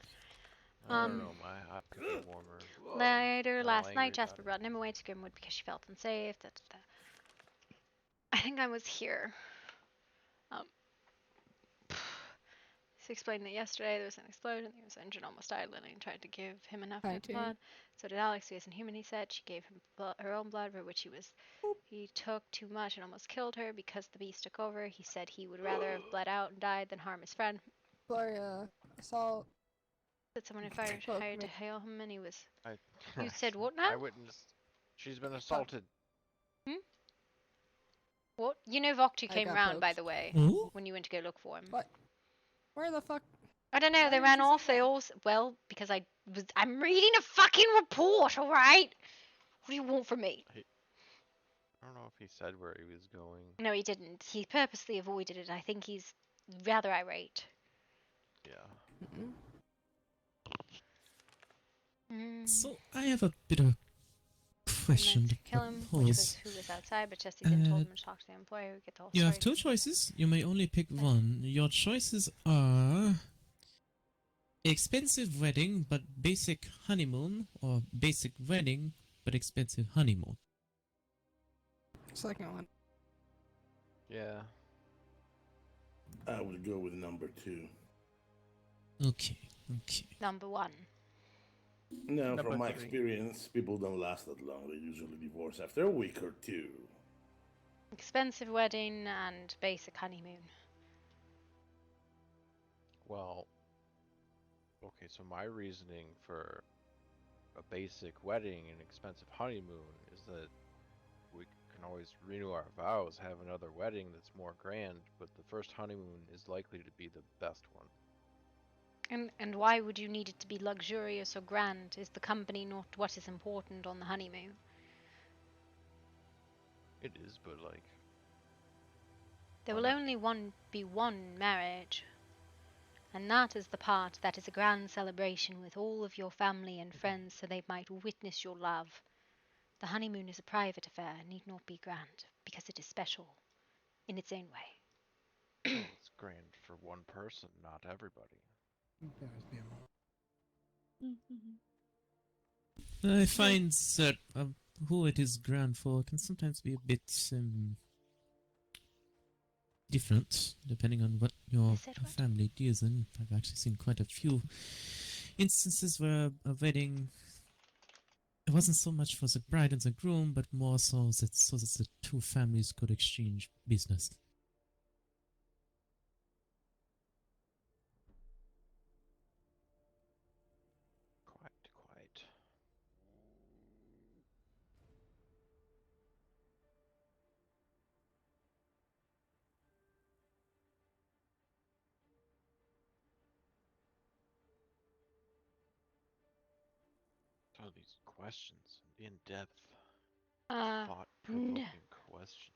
I don't know, my hot could be warmer. Later I'm last angry night, about Jasper it. brought Nim away to Grimwood because she felt unsafe. I think I was here. He explained that yesterday there was an explosion. He was injured, almost died. Lillian tried to give him enough Hi, good Tia. blood. So did Alex, who isn't human, he said. She gave him her own blood, for which he took too much and almost killed her because the beast took over. He said he would rather have bled out and died than harm his friend. Gloria, assault. That someone had hired to hail him, and he was. You said what I now? witnessed. She's been assaulted. What? You know Voktu I came got round, by poked. the way, Ooh. when you went to go look for him. What? Where the fuck? I don't know. Why They didn't ran you off. say They that? all. Well, because I'm reading a fucking report. All right. What do you want from me? I don't know if he said where he was going. No, he didn't. He purposely avoided it. I think he's rather irate. Yeah. So I have a bit of a question To to kill him, which propose. was who was outside, but Jesse then told him to talk to the employer who get the whole You story. have two choices. You may only pick one. Your choices are expensive wedding but basic honeymoon, or basic wedding but expensive honeymoon. Second one. Yeah. I would go with number 2. Okay. Number 1. No, Number from my 3. experience, people don't last that long. They usually divorce after a week or 2. Expensive wedding and basic honeymoon. Well, okay, so my reasoning for a basic wedding and expensive honeymoon is that we can always renew our vows, have another wedding that's more grand, but the first honeymoon is likely to be the best one. And why would you need it to be luxurious or grand? Is the company not what is important on the honeymoon? It is, but like... There will only be one marriage. And that is the part that is a grand celebration with all of your family and friends so they might witness your love. The honeymoon is a private affair and need not be grand, because it is special in its own way. Well, it's grand for one person, not everybody. I find that who it is grand for can sometimes be a bit different depending on what your family deals in. I've actually seen quite a few instances where a wedding, it wasn't so much for the bride and the groom, but more so that the two families could exchange business. Quite. All these questions, in-depth, thought-provoking questions.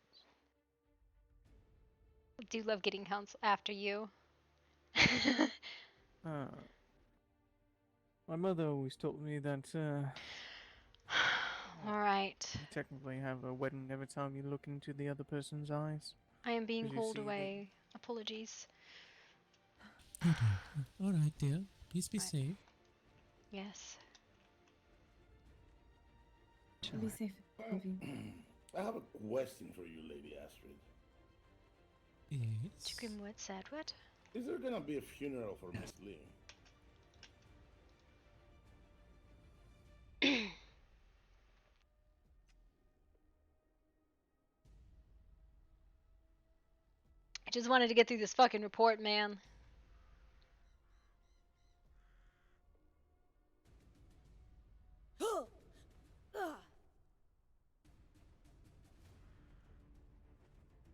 I do love getting counsel after you. My mother always told me that, Alright. you technically have a wedding every time you look into the other person's eyes. I am being 'Cause you hauled see away. Apologies. Alright, dear. Please be safe. Yes. Be safe, Evie. I have a question for you, Lady Astrid. Yes? To Grimwood, Sedwood? Is there gonna be a funeral for Miss Lee? I just wanted to get through this fucking report, man.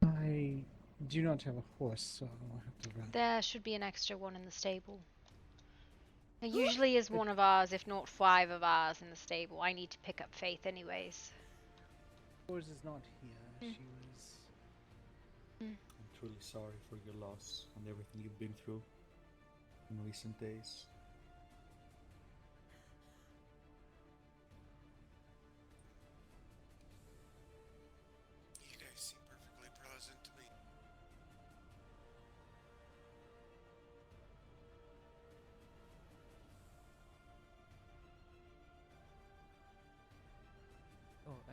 I do not have a horse, so I'll have to run. There should be an extra one in the stable. There usually is one of ours, if not 5 of ours in the stable. I need to pick up Faith anyways. Horse is not here. She was. I'm truly sorry for your loss and everything you've been through in recent days.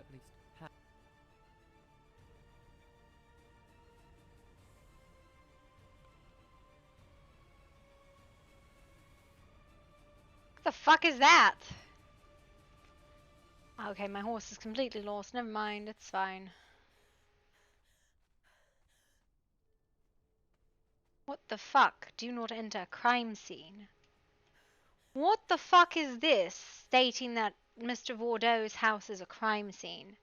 at least have. What the fuck is that? Okay, my horse is completely lost. Never mind, it's fine. What the fuck? Do not enter a crime scene. What the fuck is this? Stating that Mr. Bordeaux's house is a crime scene.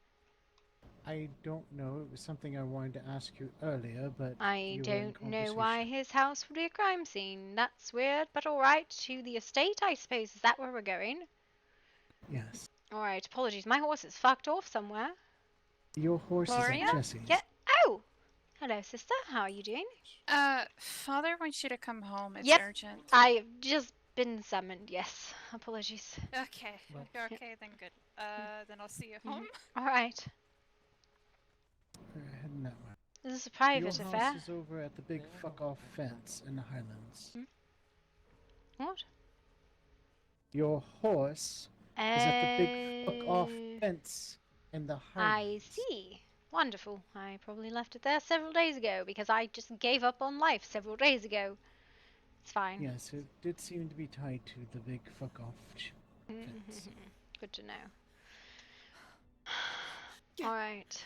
I don't know. It was something I wanted to ask you earlier, but I you were in don't know why conversation. his house would be a crime scene. That's weird, but alright. To the estate, I suppose. Is that where we're going? Yes. Alright, apologies. My horse is fucked off somewhere. Your horse is Gloria? at Jesse's. Yeah. Oh! Hello, sister. How are you doing? Father wants you to come home. It's Yep. urgent. I've just been summoned, yes. Apologies. Okay. But- Okay, then good. Then I'll see you home. Alright. We're heading that way. This is a private Your affair. house is over at the big fuck-off fence in the Highlands. What? Your horse is at the big fuck-off fence in the Highlands. I see. Wonderful. I probably left it there several days ago because I just gave up on life several days ago. It's fine. Yes, it did seem to be tied to the big fuck-off fence. Good to know. Alright.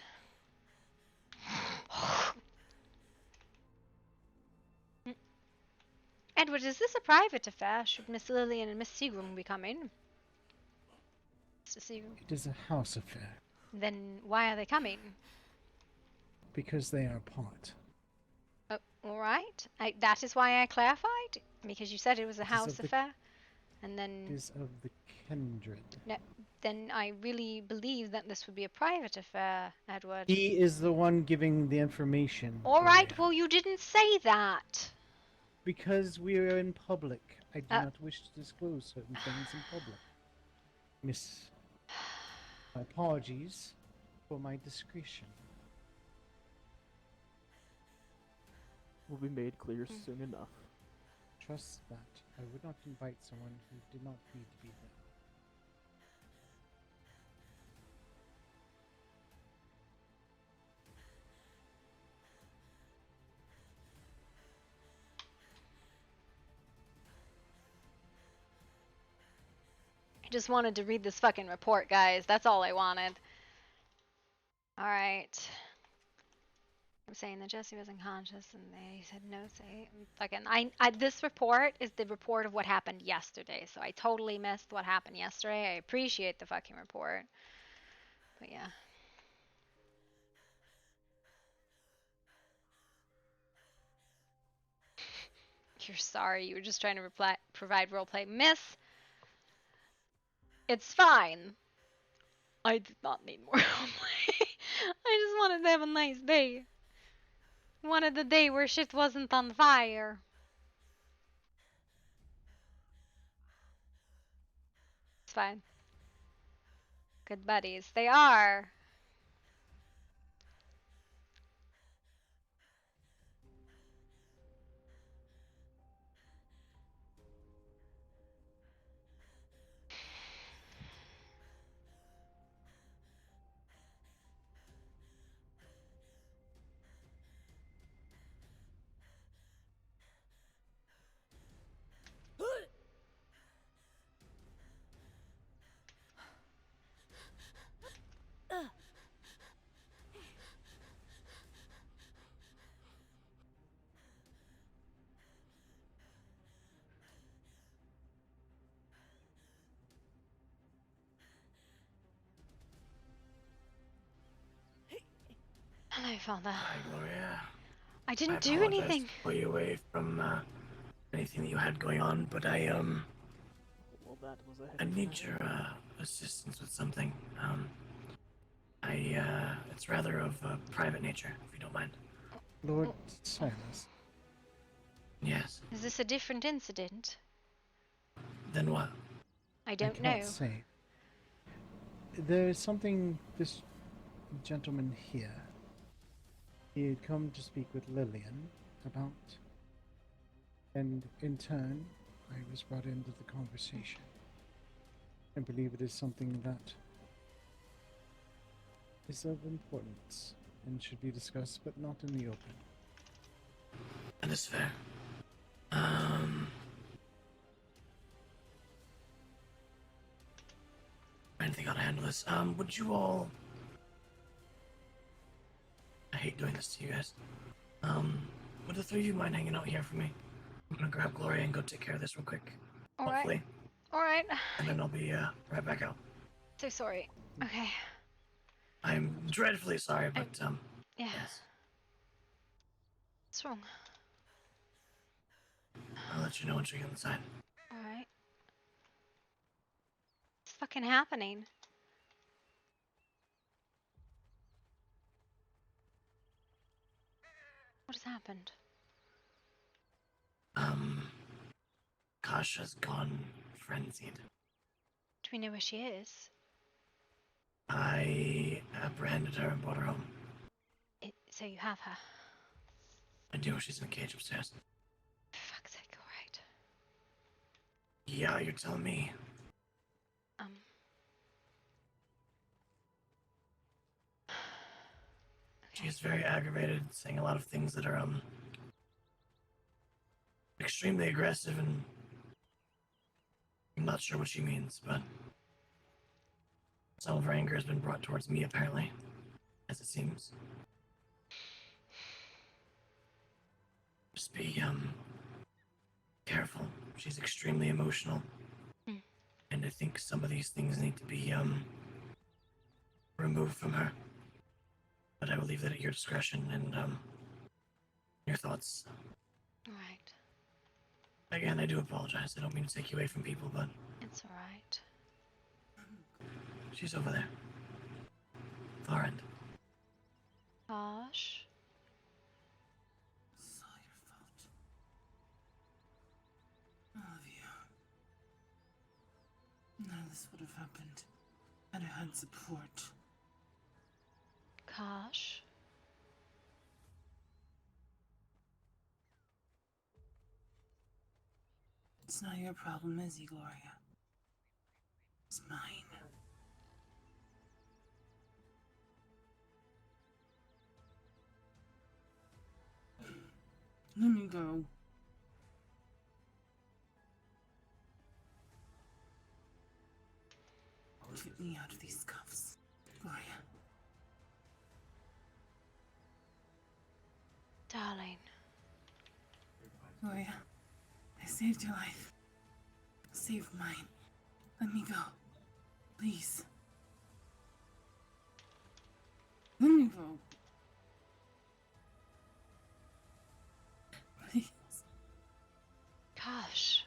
Edward, is this a private affair? Should Miss Lillian and Miss Seagram be coming? Mr. Seagram. It is a house affair, Then why are they coming? because they are part. Oh, alright. That is why I clarified. Because you said it was a It is house of the- affair. And then... It is of the kindred. No, then I really believe that this would be a private affair, Edward. He is the one giving the information. Alright, well you didn't say that. Because we are in public. I do not wish to disclose certain things in public. Miss, my apologies for my discretion. Will be made clear soon enough. Trust that. I would not invite someone who did not need to be there. I just wanted to read this fucking report, guys. That's all I wanted. Alright. I'm saying that Jesse was unconscious and they said no say. Fucking, this report is the report of what happened yesterday, so I totally missed what happened yesterday. I appreciate the fucking report. But yeah. You're sorry, you were just trying to provide roleplay. Miss, it's fine. I did not need more roleplay. I just wanted to have a nice day. Wanted the day where shit wasn't on fire. It's fine. Good buddies. They are. Hello, Father. Hi, Gloria. I didn't I do apologize anything. to pull you away from anything that you had going on, but Well, that was a I need your assistance with something. It's rather of a private nature, if you don't mind. Lord Silas. Yes. Is this a different incident? Then what? I don't cannot know. say. There is something this gentleman here. He had come to speak with Lillian about, and in turn, I was brought into the conversation. I believe it is something that is of importance and should be discussed, but not in the open. That is fair. I think how to handle this. Would you all... I hate doing this to you guys. Would the three of you mind hanging out here for me? I'm gonna grab Gloria and go take care of this real quick. Hopefully. Alright. And then I'll be, right back out. So sorry. Okay. I'm dreadfully sorry, but, Yeah. yes. What's wrong? I'll let you know once we get inside. Alright. What's fucking happening? What has happened? Kasha's gone frenzied. Do we know where she is? I apprehended her and brought her home. So you have her? I do. She's in a cage upstairs. For fuck's sake, alright. Yeah, you're telling me. She's very aggravated, saying a lot of things that are, extremely aggressive, and I'm not sure what she means, but some of her anger has been brought towards me, apparently, as it seems. Just be, careful. She's extremely emotional. And I think some of these things need to be, removed from her. But I will leave that at your discretion and, your thoughts. Alright. Again, I do apologize. I don't mean to take you away from people, but It's alright. she's over there. Far end. Gosh. It's all your fault. All of you. None of this would have happened had I had support. Gosh. It's not your problem, is it, Gloria? It's mine. Let me go. Get me out of these cuffs, Gloria. Darling. Gloria, I saved your life. Save mine. Let me go. Please. Let me go. Please. Gosh.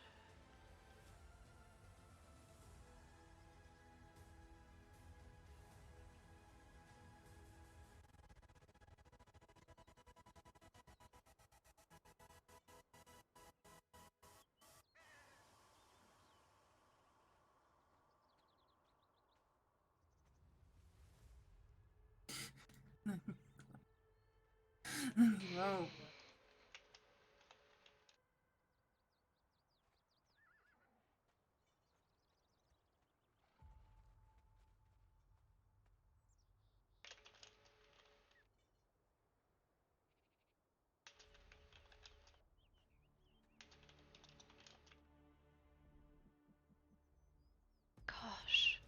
Let me go. Gosh.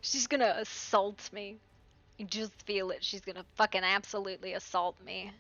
She's gonna assault me. You just feel it. She's gonna fucking absolutely assault me.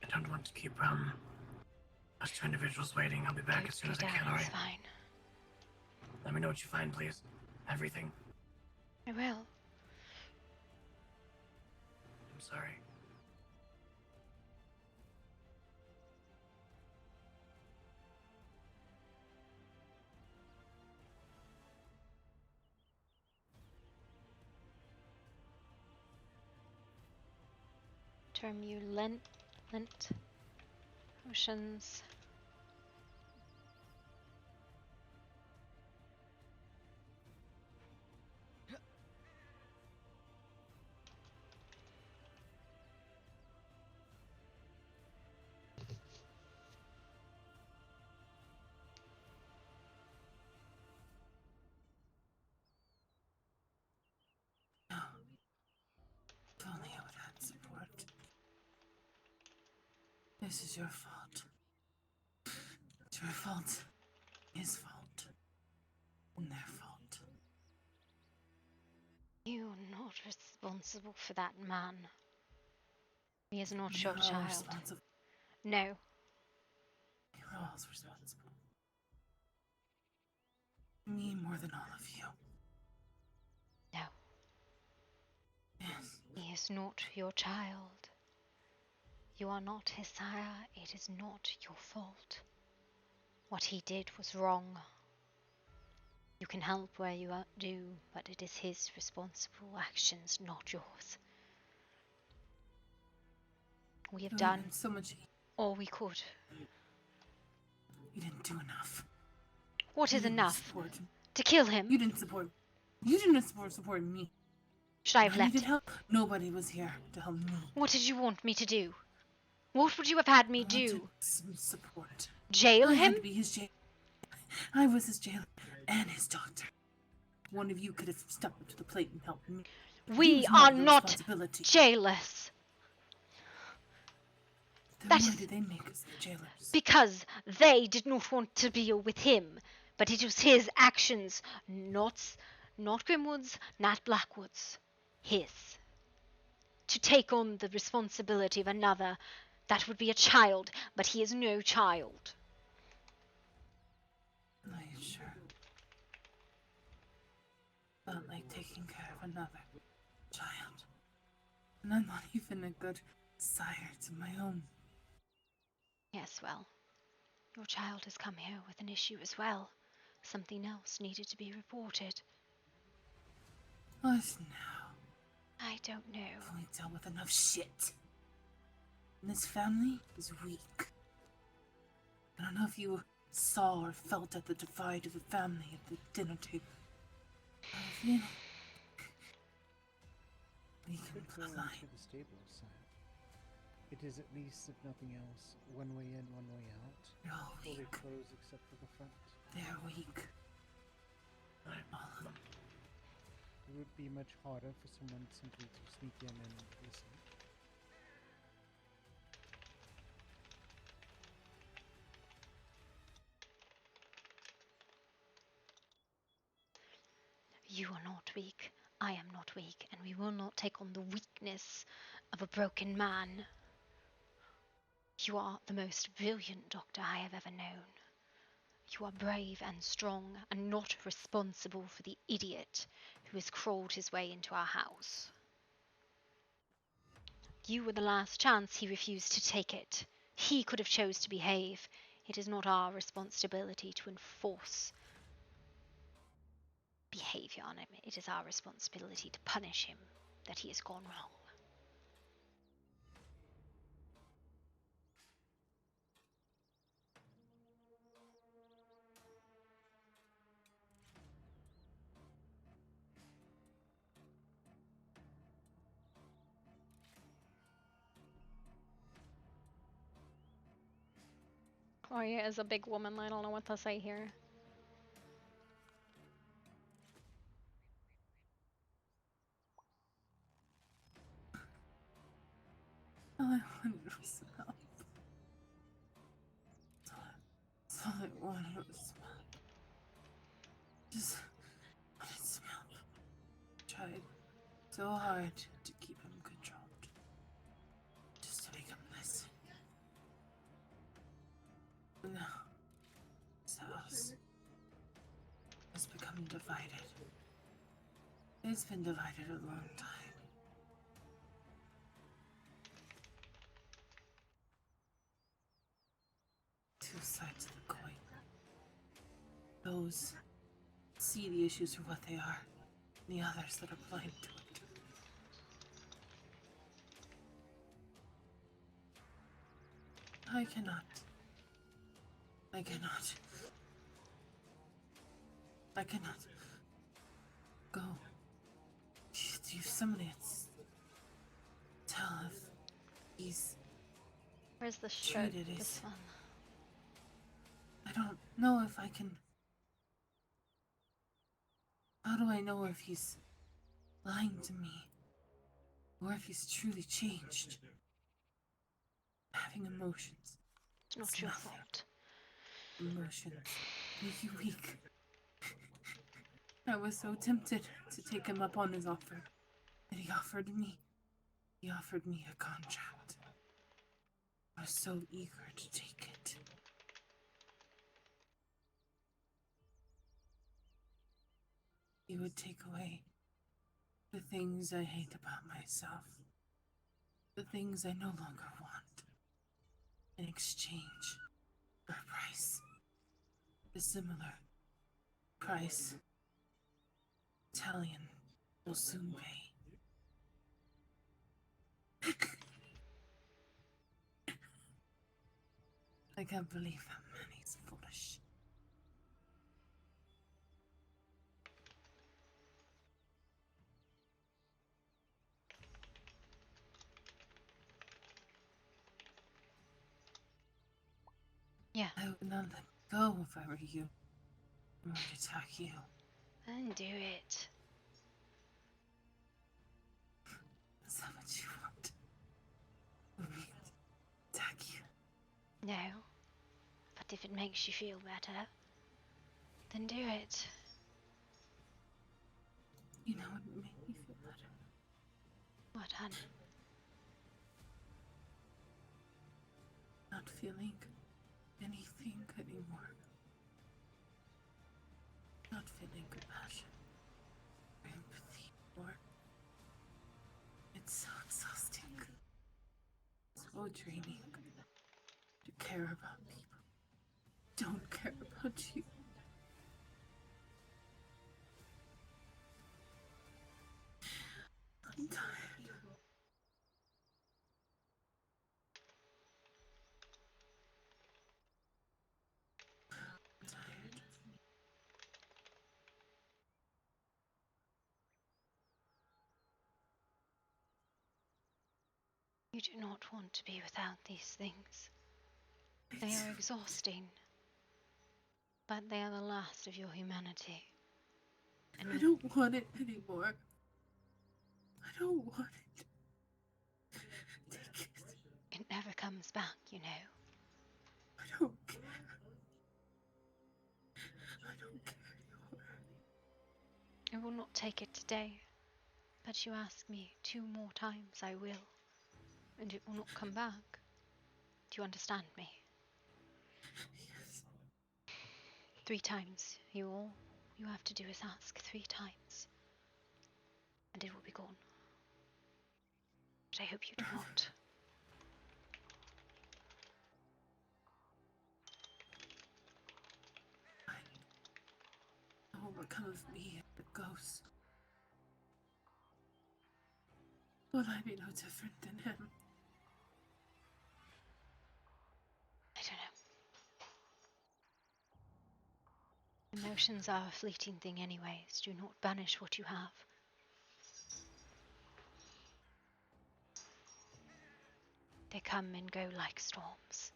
I don't want to keep us two individuals waiting. I'll be back as soon as I can, alright? Fine. Let me know what you find, please. Everything. I will. I'm sorry. Term you lent potions. If only I would have had support. This is your fault. It's your fault. His fault. And their fault. You are not responsible for that man. He is not your You're all child. responsible. No. You're all responsible. Me more than all of you. No. Yes. He is not your child. You are not his sire. It is not your fault. What he did was wrong. You can help where you do, but it is his responsible actions, not yours. We have done so much. all we could. You didn't do enough. What You is didn't enough? support him. To kill him? You didn't support. You didn't support me. Should I have I left needed him? help. Nobody was here to help me. What did you want me to do? What would you have had me I wanted do? some support. Jail I him? had to be his jailer. I was his jailer and his doctor. One of you could have stepped up to the plate and helped me. We are not jailers. Then why did they make us the jailers? Because they did not want to deal with him. But it was his actions, not Grimwood's, not Blackwood's. His. To take on the responsibility of another, that would be a child, but he is no child. Are you sure? Felt like taking care of another child. And I'm not even a good sire to my own. Yes, well, your child has come here with an issue as well. Something else needed to be reported. What now? I don't know. I've only dealt with enough shit. And this family is weak. I don't know if you saw or felt at the divide of the family at the dinner table. But I feel we can Could go climb. into the stables, sire. It is at least, if nothing else, one way in, one way out. They're all Fully weak. closed except for the front. They're weak. All of them. It would be much harder for someone simply to sneak in and listen. You are not weak. I am not weak, and we will not take on the weakness of a broken man. You are the most brilliant doctor I have ever known. You are brave and strong, and not responsible for the idiot who has crawled his way into our house. You were the last chance. He refused to take it. He could have chose to behave. It is not our responsibility to enforce behavior on him. It is our responsibility to punish him that he has gone wrong. Gloria is a big woman. I don't know what to say here. All I wanted was some help. That's all I wanted was some help. Just wanted some help. Tried so hard to keep him controlled. Just to make him listen. divided. It's been divided a long time. Two sides of the coin. Those see the issues for what they are, and the others that are blind to it. I cannot. Go. Do somebody tell if he's Where's the shirt? treated This as... one. I don't know if I can... How do I know if he's lying to me? Or if he's truly changed? Having emotions. It's not your fault. Emotions make you weak. I was so tempted to take him up on his offer that he offered me a contract. I was so eager to take it. He would take away the things I hate about myself, the things I no longer want, in exchange for a price, a similar price Italian will soon pay. I can't believe that man is foolish. Yeah. I would not let go if I were you. I would attack you. Then do it. Is that what you want? For me to attack you? No. But if it makes you feel better, then do it. You know what would make me feel better? What, hun? Not feeling anything anymore. Not feeling compassion or empathy or... It's so exhausting. So draining to care about people. Don't care about you. I'm tired. You do not want to be without these things. They are exhausting, but they are the last of your humanity. And I don't want it anymore. I don't want it. Take it. it never comes back, you know. I don't care. I don't care anymore. I will not take it today, but you ask me 2 more times, I will. And it will not come back. Do you understand me? Yes. 3 times. All you have to do is ask 3 times. And it will be gone. But I hope you do not. What will become of me if it goes? Will I be no different than him? I don't know. Emotions are a fleeting thing anyways. Do not banish what you have. They come and go like storms.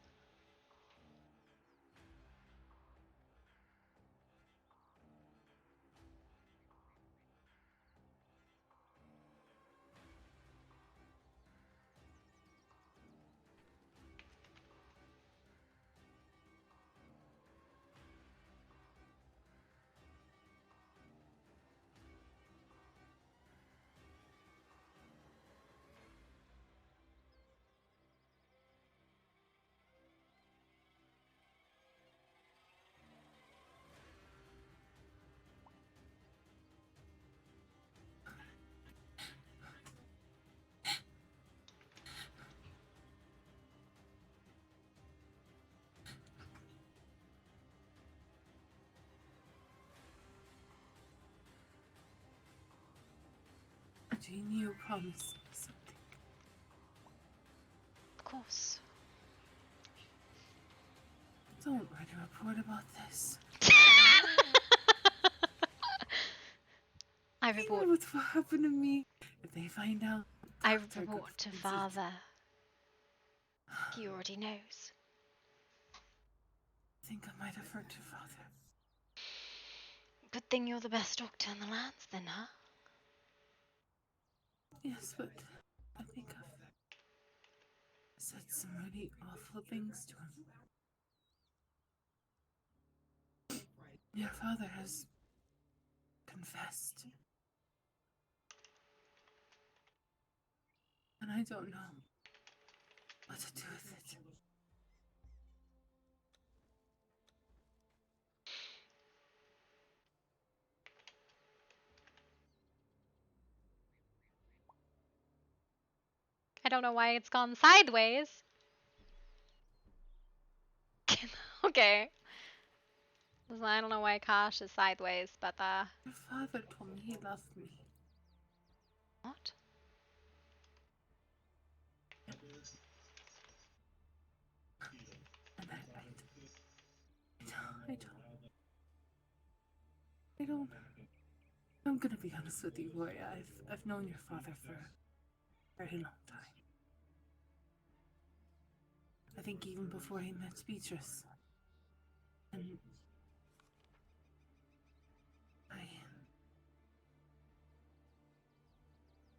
Geraldine, you promised me something. Of course. Don't write a report about this. I You report. know what will happen to me if they find out. I Dr. report to Goodfriend's father. He already knows. I think I might have hurt your father. Good thing you're the best doctor in the lands, then, huh? Yes, but I think I've said some really awful things to him. Your father has confessed. And I don't know what to do with it. I don't know why it's gone sideways. Okay. Listen, I don't know why Kosh is sideways, but Your father told me he loved me. what? And I don't. I'm gonna be honest with you, Gloria. I've known your father for a very long time. I think even before he met Beatrice. And I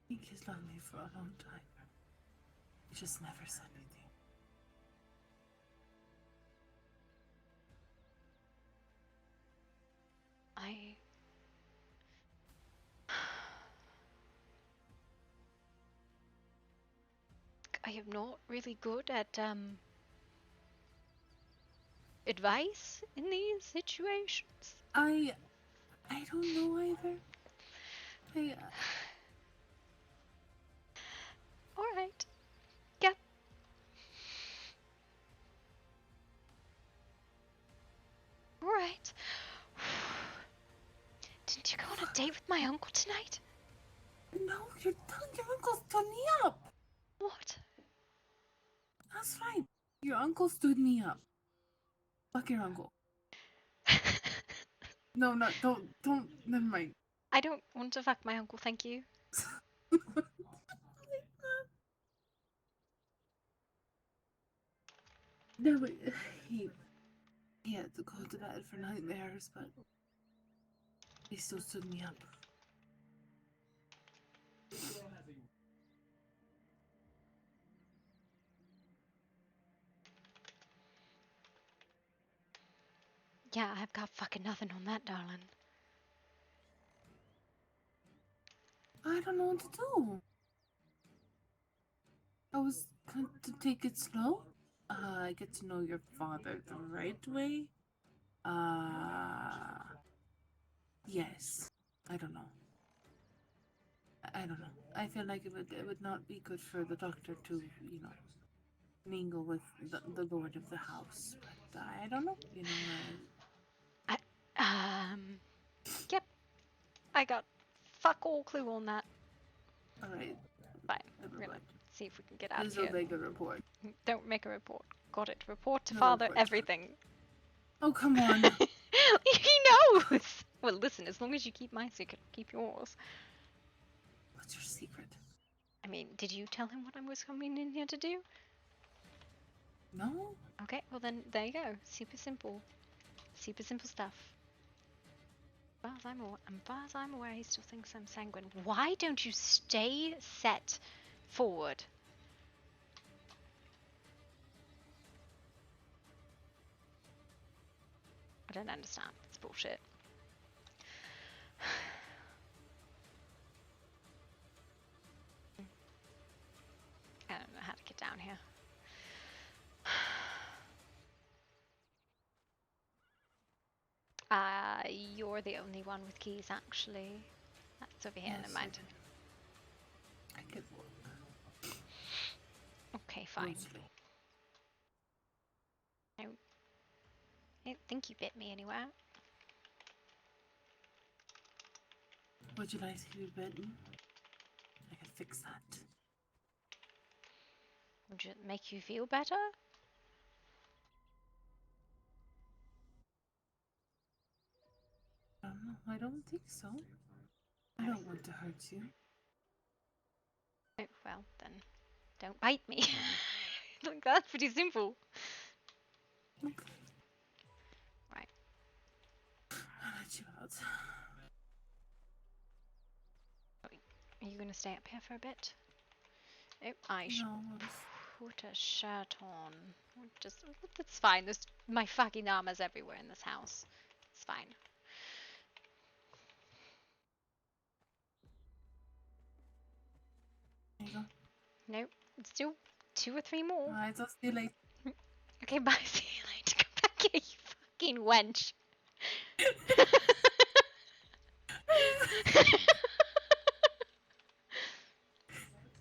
think he's loved me for a long time. He just never said anything. I am not really good at advice in these situations. I don't know either. All right. Yep. All right. Didn't you go on a date with my uncle tonight? No, your uncle stood me up. What? That's right. Your uncle stood me up. Fuck your uncle. No, don't. Never mind. I don't want to fuck my uncle, thank you. No, but he had to go to bed for nightmares, but he still stood me up. Yeah, I've got fucking nothing on that, darling. I don't know what to do. I was going to take it slow. Get to know your father the right way. Yes. I don't know. I don't know. I feel like it would not be good for the doctor to, mingle with the lord of the house. But I don't know. Yep. I got fuck all clue on that. Alright. Fine. We're gonna see if we can get out Please of here. don't make a report. Don't make a report. Got it. Report to No father, report. everything. Oh, come on. He knows! Well, listen, as long as you keep my secret, keep yours. What's your secret? I mean, did you tell him what I was coming in here to do? No. Okay, well then, there you go. Super simple. Super simple stuff. As far as I'm aware, he still thinks I'm sanguine. Why don't you stay set forward? I don't understand. It's bullshit. I don't know how to get down here. You're the only one with keys, actually. That's over here, never mind. I could walk. Okay, fine. I don't think you bit me anywhere. Would you like to be bitten? fix that. Would it make you feel better? I don't think so. I don't want to hurt you. Oh, well, then don't bite me. Like, that's pretty simple. Right. I'll let you out. Are you gonna stay up here for a bit? Oh, I should put a shirt on. Just, that's fine. There's my fucking armor's everywhere in this house. It's fine. There you go. Nope. Still 2 or 3 more. Alright, I'll see you later. Okay, bye. See you later. Come back here, you fucking wench.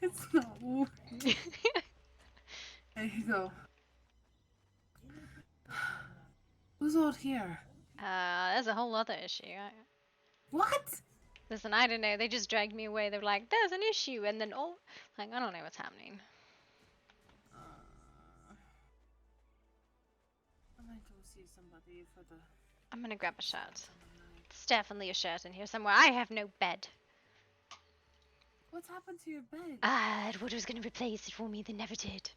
It's not working. There you go. Who's all here? There's a whole other issue. What? Listen, I don't know. They just dragged me away. They were like, "There's an issue," and then like, I don't know what's happening. I might go see somebody for the. I'm gonna grab a shirt. There's definitely a shirt in here somewhere. I have no bed. What's happened to your bed? Edward was gonna replace it for me. They never did.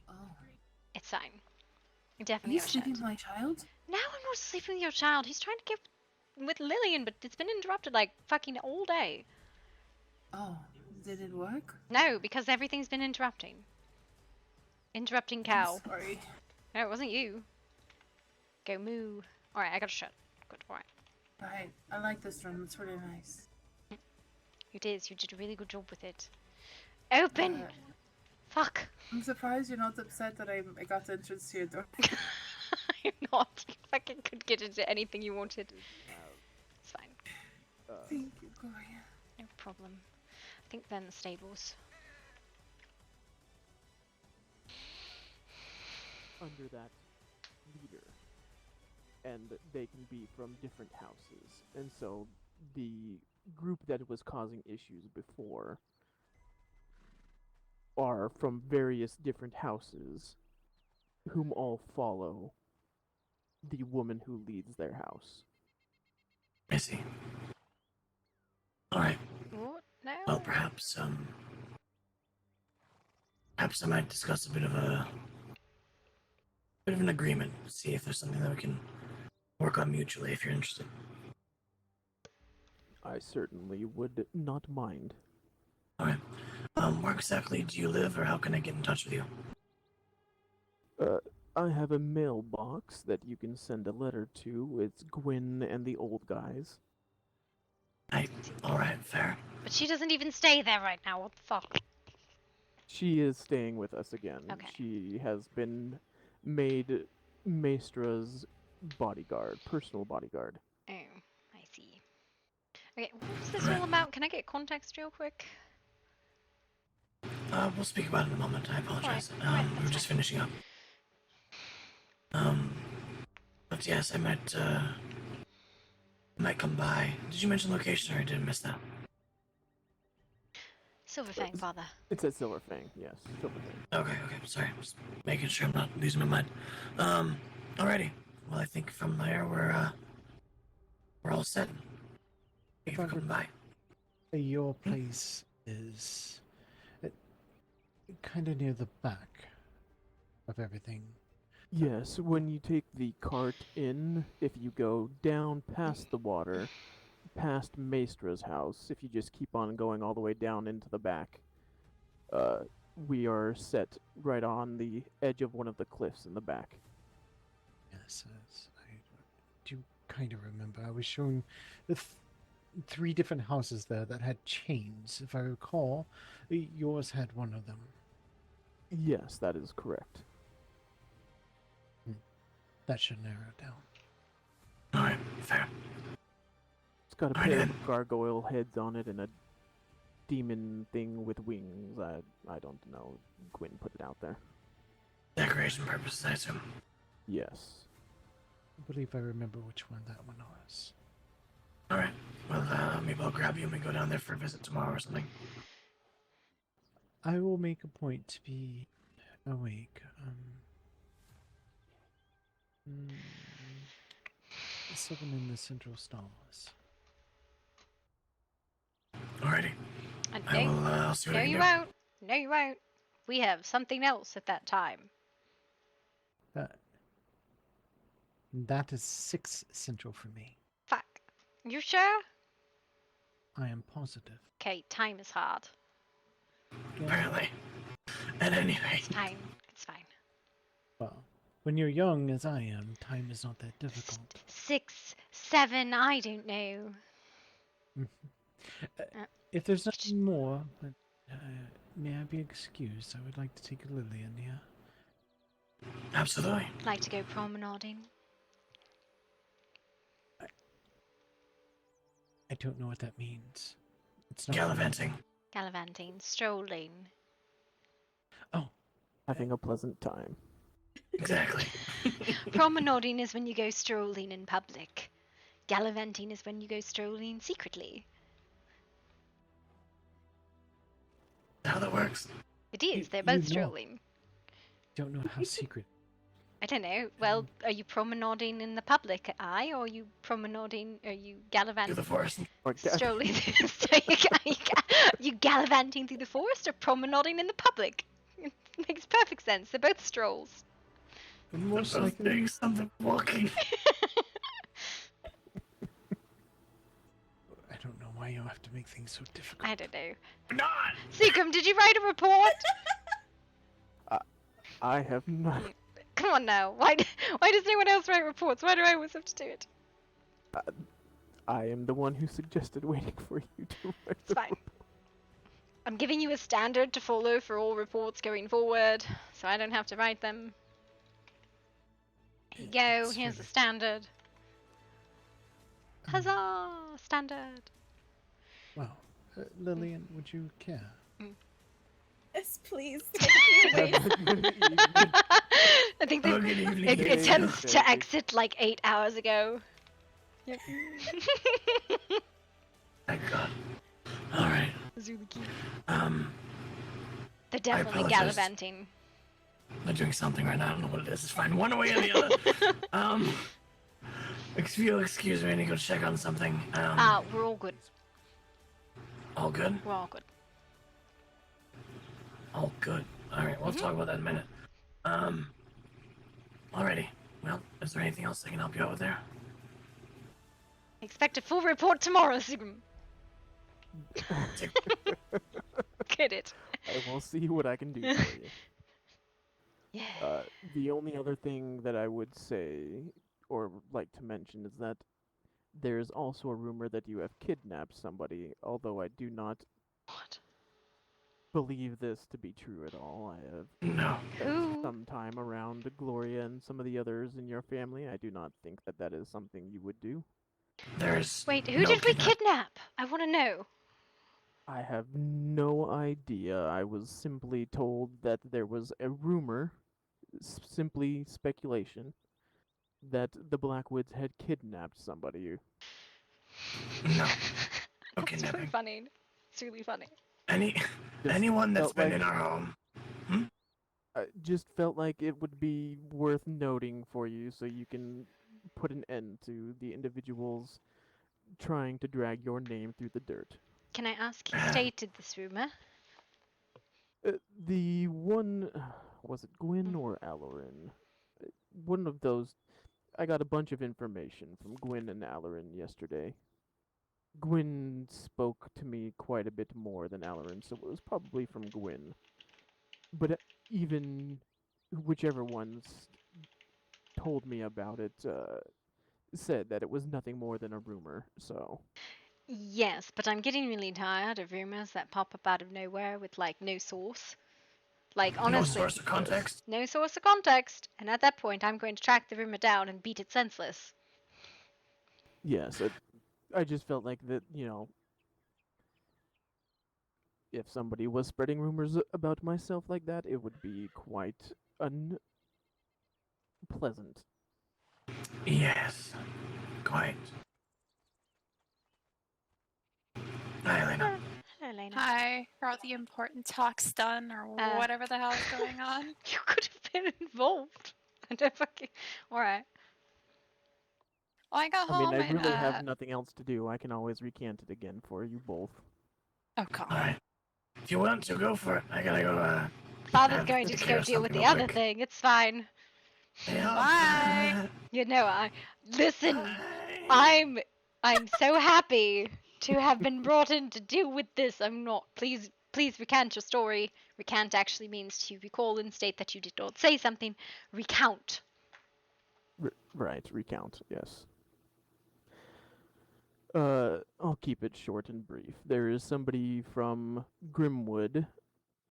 Oh. It's fine. I Are definitely you have a shirt. sleeping with my child? No, I'm not sleeping with your child. He's trying to get with Lillian, but it's been interrupted like fucking all day. Oh, did it work? No, because everything's been interrupting. Interrupting cow. I'm sorry. No, it wasn't you. Go moo. Alright, I got a shirt. Good, alright. Alright, I like this room. It's really nice. It is. You did a really good job with it. Open! Fuck. I'm surprised you're not upset that I got the entrance to your door. I'm not. You fucking could get into anything you wanted. It's fine. Thank you, Gloria. No problem. I think they're in the stables. Under that leader, and they can be from different houses, and so the group that was causing issues before are from various different houses, whom all follow the woman who leads their house. I see. Alright. What? No? Well, perhaps I might discuss a bit of an agreement. See if there's something that we can work on mutually if you're interested. I certainly would not mind. Alright. Where exactly do you live, or how can I get in touch with you? I have a mailbox that you can send a letter to. It's Gwyn and the old guys. Alright, fair. But she doesn't even stay there right now. What the fuck? She is staying with us again. Okay. She has been made Maestra's bodyguard, personal bodyguard. Oh, I see. Okay, what's this all about? Can I get context real quick? We'll speak about it in a moment. I apologize. We were just finishing up. But yes, I might come by. Did you mention location, or I didn't miss that? Silverfang, father. It's at Silverfang, yes. Silverfang. Okay, sorry. Just making sure I'm not losing my mind. Alrighty. Well, I think from there we're all set. Thank you for coming by. Your place is kind of near the back of everything. Yes, when you take the cart in, if you go down past the water, past Maestra's house, if you just keep on going all the way down into the back, we are set right on the edge of one of the cliffs in the back. Yes, I do kind of remember. I was shown the 3 different houses there that had chains. If I recall, yours had one of them. Yes, that is correct. That should narrow it down. Alright, fair. It's got a pair of gargoyle heads on it and a demon thing with wings. I don't know. Gwyn put it out there. Decoration purposes, I assume. Yes. I believe I remember which one that one was. Alright. Well, maybe I'll grab you and we go down there for a visit tomorrow or something. I will make a point to be awake. Mm, 7 in the central stalls. Alrighty. I No, will, I'll see what no, I can you do. won't. No, you won't. We have something else at that time. That is 6 central for me. Fuck. You sure? I am positive. Okay, time is hard. Apparently. At any rate. It's fine. It's fine. Well, when you're young as I am, time is not that difficult. 6, 7, I don't know. If there's nothing more, but may I be excused? I would like to take Lillian here. Absolutely. Like to go promenading? I don't know what that means. It's not Gallivanting. Gallivanting, strolling. Having a pleasant time. Exactly. Promenading is when you go strolling in public. Gallivanting is when you go strolling secretly. How that works. It is. They're you both know. strolling. Don't know how secret. I don't know. Well, are you promenading in the public eye, or are you promenading? Are you gallivanting? Through the forest. Strolling. So you gallivanting through the forest, or promenading in the public? It makes perfect sense. They're both strolls. Most Those likely. things, something walking. I don't know why you have to make things so difficult. I don't know. Not. Seagram, did you write a report? I have not. Come on now. Why does anyone else write reports? Why do I always have to do it? I am the one who suggested waiting for you to write It's fine. I'm giving you a standard to follow for all reports going forward, so I don't have to write them. Here you go. Here's the standard. Huzzah! Standard. Well, Lillian, would you care? Yes, please. Take me away. I think Oh, good evening, it ladies. attempts to exit like 8 hours ago. Yep. Thank God. Alright. They're I definitely apologize. gallivanting. They're doing something right now. I don't know what it is. It's fine. One way or the other. If you'll excuse me, I need to go check on something. We're all good. All good? We're all good. All good. Alright, we'll talk about that in a minute. Alrighty. Well, is there anything else I can help you out with there? Expect a full report tomorrow, Seagram. Get it. I will see what I can do for you. Yeah. The only other thing that I would say, or like to mention, is that there's also a rumor that you have kidnapped somebody, although I do not believe this to be true at all. I have spent some time around Gloria and some of the others in your family. I do not think that that is something you would do. Wait, who did we kidnap? I want to know. I have no idea. I was simply told that there was a rumor, simply speculation, that the Blackwoods had kidnapped somebody. No. That's really funny. It's really funny. Anyone that's felt been like- in our home. I just felt like it would be worth noting for you so you can put an end to the individuals trying to drag your name through the dirt. Can I ask who stated this rumor? The one, was it Gwyn or Alarin? One of those. I got a bunch of information from Gwyn and Alarin yesterday. Gwyn spoke to me quite a bit more than Alarin, so it was probably from Gwyn. But even whichever ones told me about it said that it was nothing more than a rumor, so... Yes, but I'm getting really tired of rumors that pop up out of nowhere with like no source. Like honestly, No source or context? No source or context, and at that point I'm going to track the rumor down and beat it senseless. Yes, I just felt like that, you know, if somebody was spreading rumors about myself like that, it would be quite unpleasant. Yes. Quite. Hi, Elena. Hello, Elena. Hi. Are all the important talks done, or whatever the hell is going on? You could have been involved. I don't fucking. Alright. Well, I got I mean, home I and really have nothing else to do. I can always recant it again for you both. Oh god. Alright. If you want to, go for it. I gotta go, Father's have going to to care go of deal with something the real other quick. thing. It's fine. Bye. You know, listen. I'm so happy to have been brought in to deal with this. I'm not. Please recant your story. Recant actually means to recall and state that you did not say something. Recount. Right, recount, yes. I'll keep it short and brief. There is somebody from Grimwood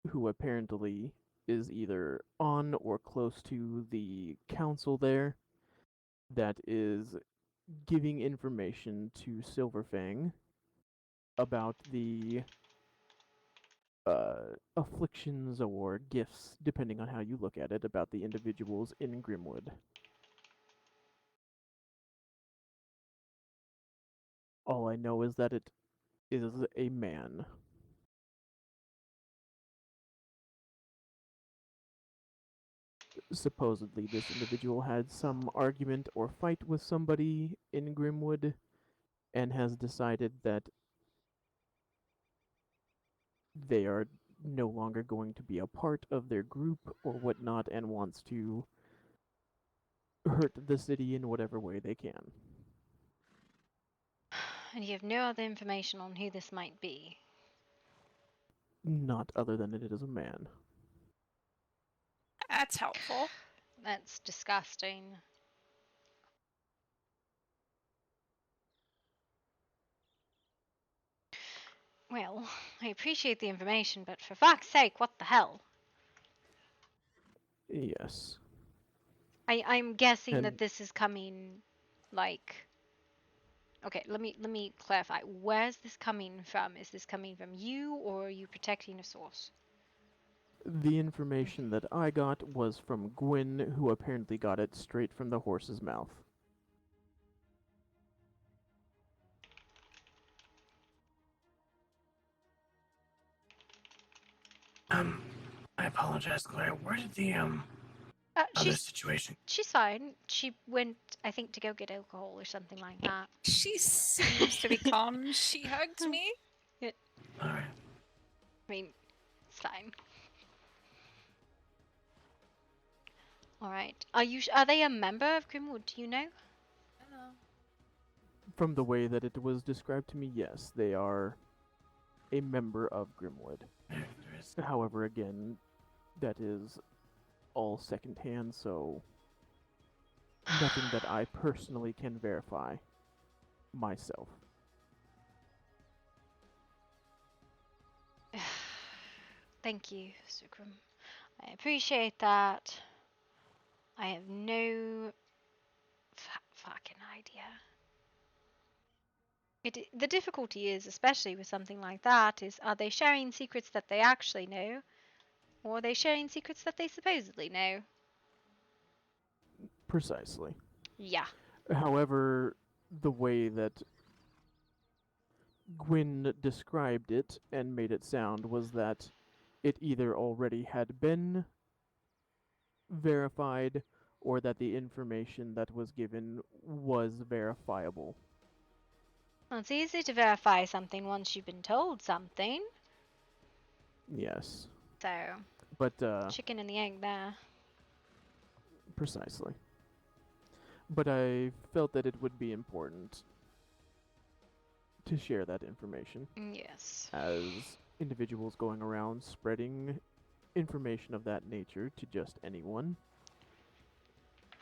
who apparently is either on or close to the council there that is giving information to Silverfang about the afflictions or gifts, depending on how you look at it, about the individuals in Grimwood. All I know is that it is a man. Supposedly, this individual had some argument or fight with somebody in Grimwood and has decided that they are no longer going to be a part of their group or whatnot and wants to hurt the city in whatever way they can. And you have no other information on who this might be. Not other than it is a man. That's helpful. That's disgusting. Well, I appreciate the information, but for fuck's sake, what the hell? Yes. I'm guessing And that this is coming, like. Okay, let me clarify. Where's this coming from? Is this coming from you, or are you protecting a source? the information that I got was from Gwyn, who apparently got it straight from the horse's mouth. I apologize, Gloria. Where did the other situation? She's fine. She went, I think, to go get alcohol or something like that. She seems to be calm. She hugged me. Alright. I mean, it's fine. Alright. Are they a member of Grimwood? Do you know? From the way that it was described to me, yes, they are a member of Grimwood. However, again, that is all secondhand, so nothing that I personally can verify myself. Thank you, Sukram. I appreciate that. I have no fucking idea. The difficulty is, especially with something like that, is are they sharing secrets that they actually know, or are they sharing secrets that they supposedly know? Precisely. Yeah. However, the way that Gwyn described it and made it sound was that it either already had been verified or that the information that was given was verifiable. Well, it's easy to verify something once you've been told something. Yes. So, But, chicken and the egg there. Precisely. But I felt that it would be important to share that information. Yes. As individuals going around spreading information of that nature to just anyone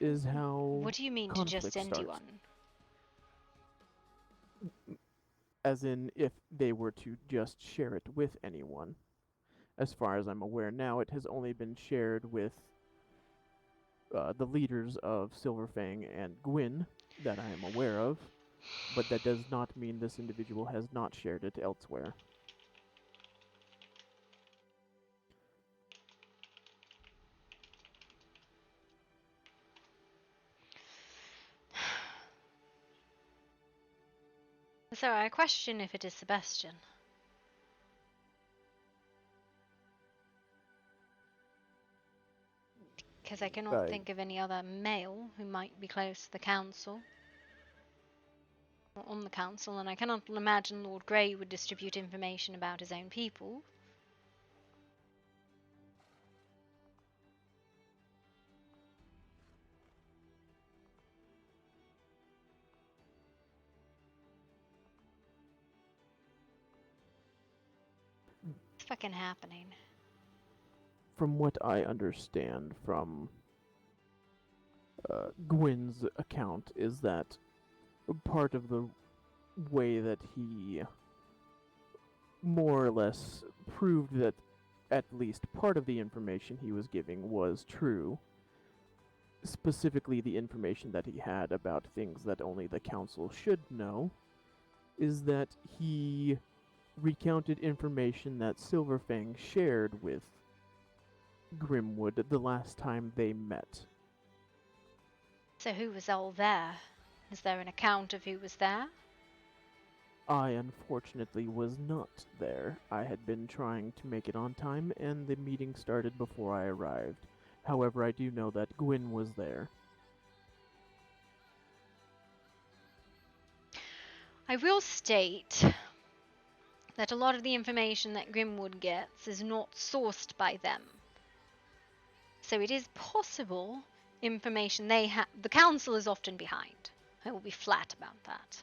is how What do you mean to just conflict anyone? starts. As in, if they were to just share it with anyone. As far as I'm aware now, it has only been shared with the leaders of Silverfang and Gwyn that I am aware of, but that does not mean this individual has not shared it elsewhere. So I question if it is Sebastian. because I cannot think of any other male who might be close to the council. Or on the council, and I cannot imagine Lord Grey would distribute information about his own people. What's fucking happening? From what I understand from Gwyn's account is that part of the way that he more or less proved that at least part of the information he was giving was true, specifically the information that he had about things that only the council should know, is that he recounted information that Silverfang shared with Grimwood the last time they met. So who was all there? Is there an account of who was there? I unfortunately was not there. I had been trying to make it on time, and the meeting started before I arrived. However, I do know that Gwyn was there. I will state that a lot of the information that Grimwood gets is not sourced by them. So it is possible information they have. The council is often behind. I will be flat about that.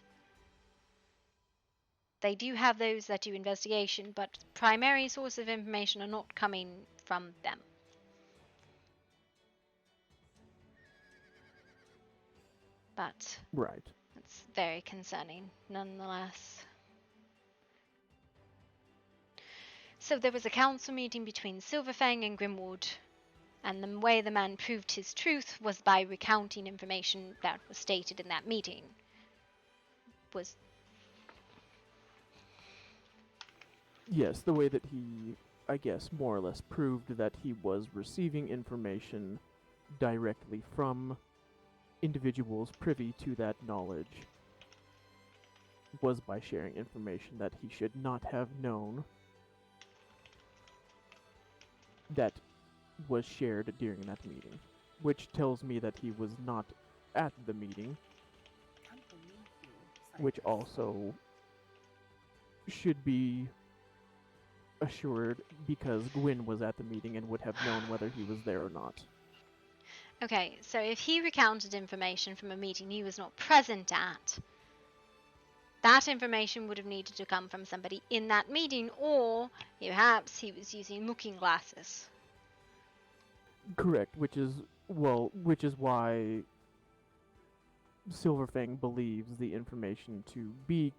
They do have those that do investigation, but primary source of information are not coming from them. But right, it's very concerning nonetheless. So there was a council meeting between Silverfang and Grimwood, and the way the man proved his truth was by recounting information that was stated in that meeting. Yes, the way that he, I guess, more or less proved that he was receiving information directly from individuals privy to that knowledge was by sharing information that he should not have known that was shared during that meeting, which tells me that he was not at the meeting, which also should be assured because Gwyn was at the meeting and would have known whether he was there or not. Okay, so if he recounted information from a meeting he was not present at, that information would have needed to come from somebody in that meeting, or perhaps he was using looking glasses. Correct, which is why Silverfang believes the information to be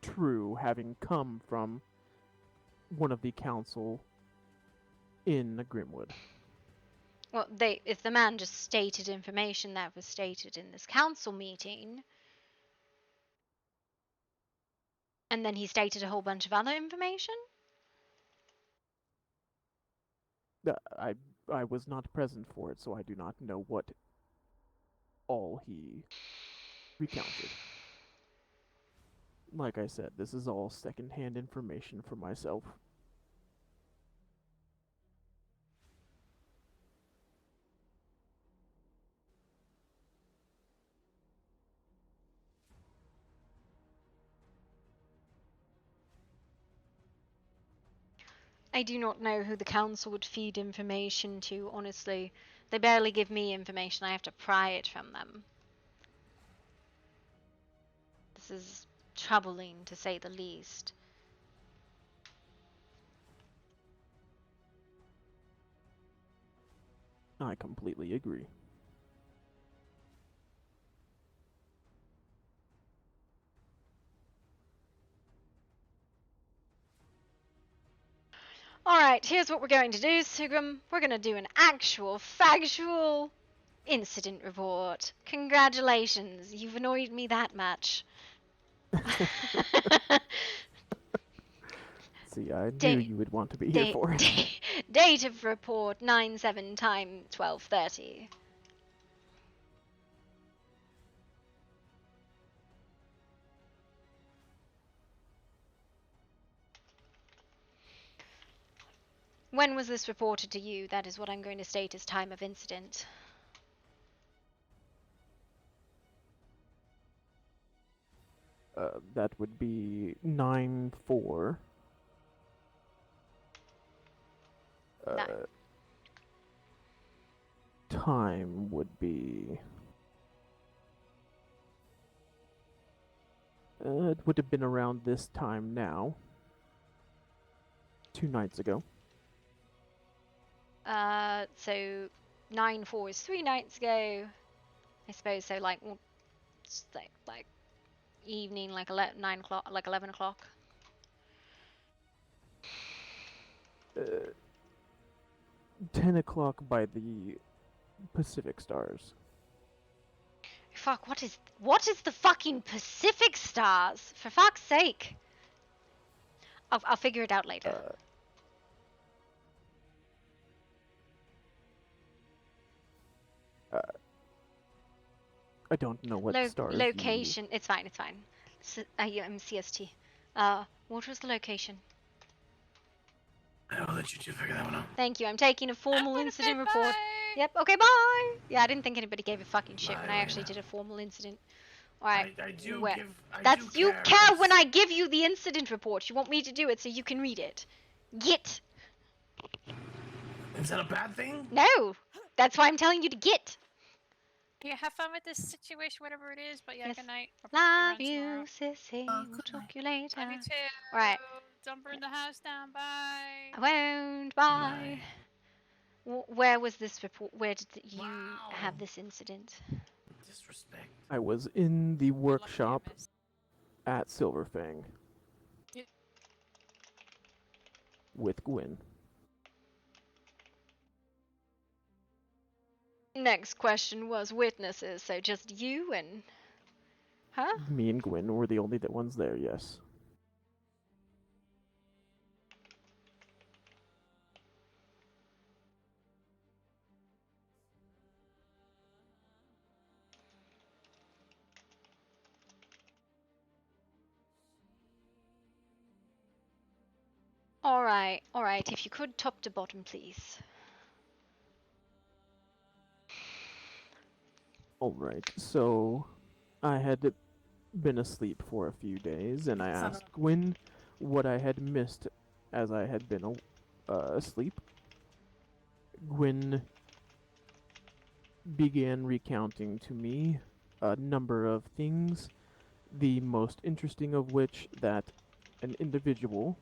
true, having come from one of the council in Grimwood. Well, if the man just stated information that was stated in this council meeting, and then he stated a whole bunch of other information? I was not present for it, so I do not know what all he recounted. Like I said, this is all second-hand information for myself. I do not know who the council would feed information to, honestly. They barely give me information. I have to pry it from them. This is troubling, to say the least. I completely agree. Alright, here's what we're going to do, Sigrim. We're going to do an actual, factual incident report. Congratulations, you've annoyed me that much. See, I knew you would want to be here for it. Date of report 9/7 time 12:30. When was this reported to you? That is what I'm going to state as time of incident. That would be 9/4. Time would be. It would have been around this time now. 2 nights ago. So 9/4 is 3 nights ago. I suppose so. Like, well, like evening, like 9 o'clock, like 11 o'clock. 10 o'clock by the Pacific Stars. Fuck, what is the fucking Pacific Stars? For fuck's sake. I'll figure it out later. I don't know what stars Location. It's fine. It's fine. I'm CST. What was the location? I'll let you two figure that one out. Thank you. I'm taking a formal incident report. Yep. Okay. Bye. Yeah, I didn't think anybody gave a fucking shit when I actually did a formal incident. All right. I do where? give. That's you care when I give you the incident report. You want me to do it so you can read it. Git. Is that a bad thing? No. That's why I'm telling you to git. Yeah, have fun with this situation, whatever it is. But yeah, good night. Love you, sissy. We'll talk you later. Love you too. All right. Don't burn the house down. Bye. I won't. Bye. Where was this report? Where did you have this incident? Disrespect. I was in the workshop at Silverfang with Gwyn. Next question was witnesses, so just you and... Huh? Me and Gwyn were the only ones there, yes. Alright, if you could top to bottom, please. Alright, so I had been asleep for a few days, and I asked Gwyn what I had missed as I had been asleep. Gwyn began recounting to me a number of things, the most interesting of which that an individual,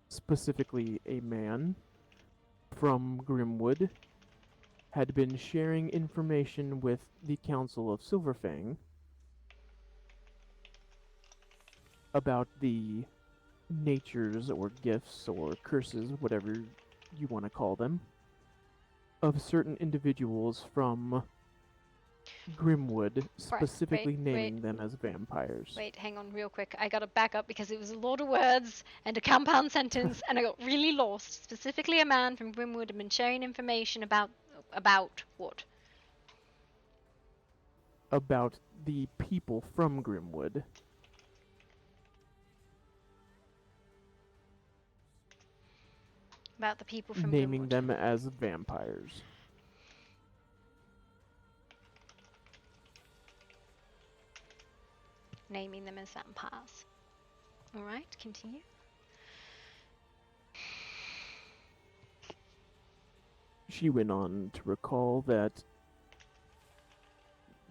specifically a man from Grimwood, had been sharing information with the Council of Silverfang about the natures or gifts or curses, whatever you want to call them, of certain individuals from Grimwood, specifically naming them as vampires. Wait, hang on real quick. I gotta back up because it was a lot of words and a compound sentence and I got really lost. Specifically a man from Grimwood had been sharing information about what? About the people from Grimwood. About the people from naming Grimwood. them as vampires. Naming them as vampires. Alright, continue. She went on to recall that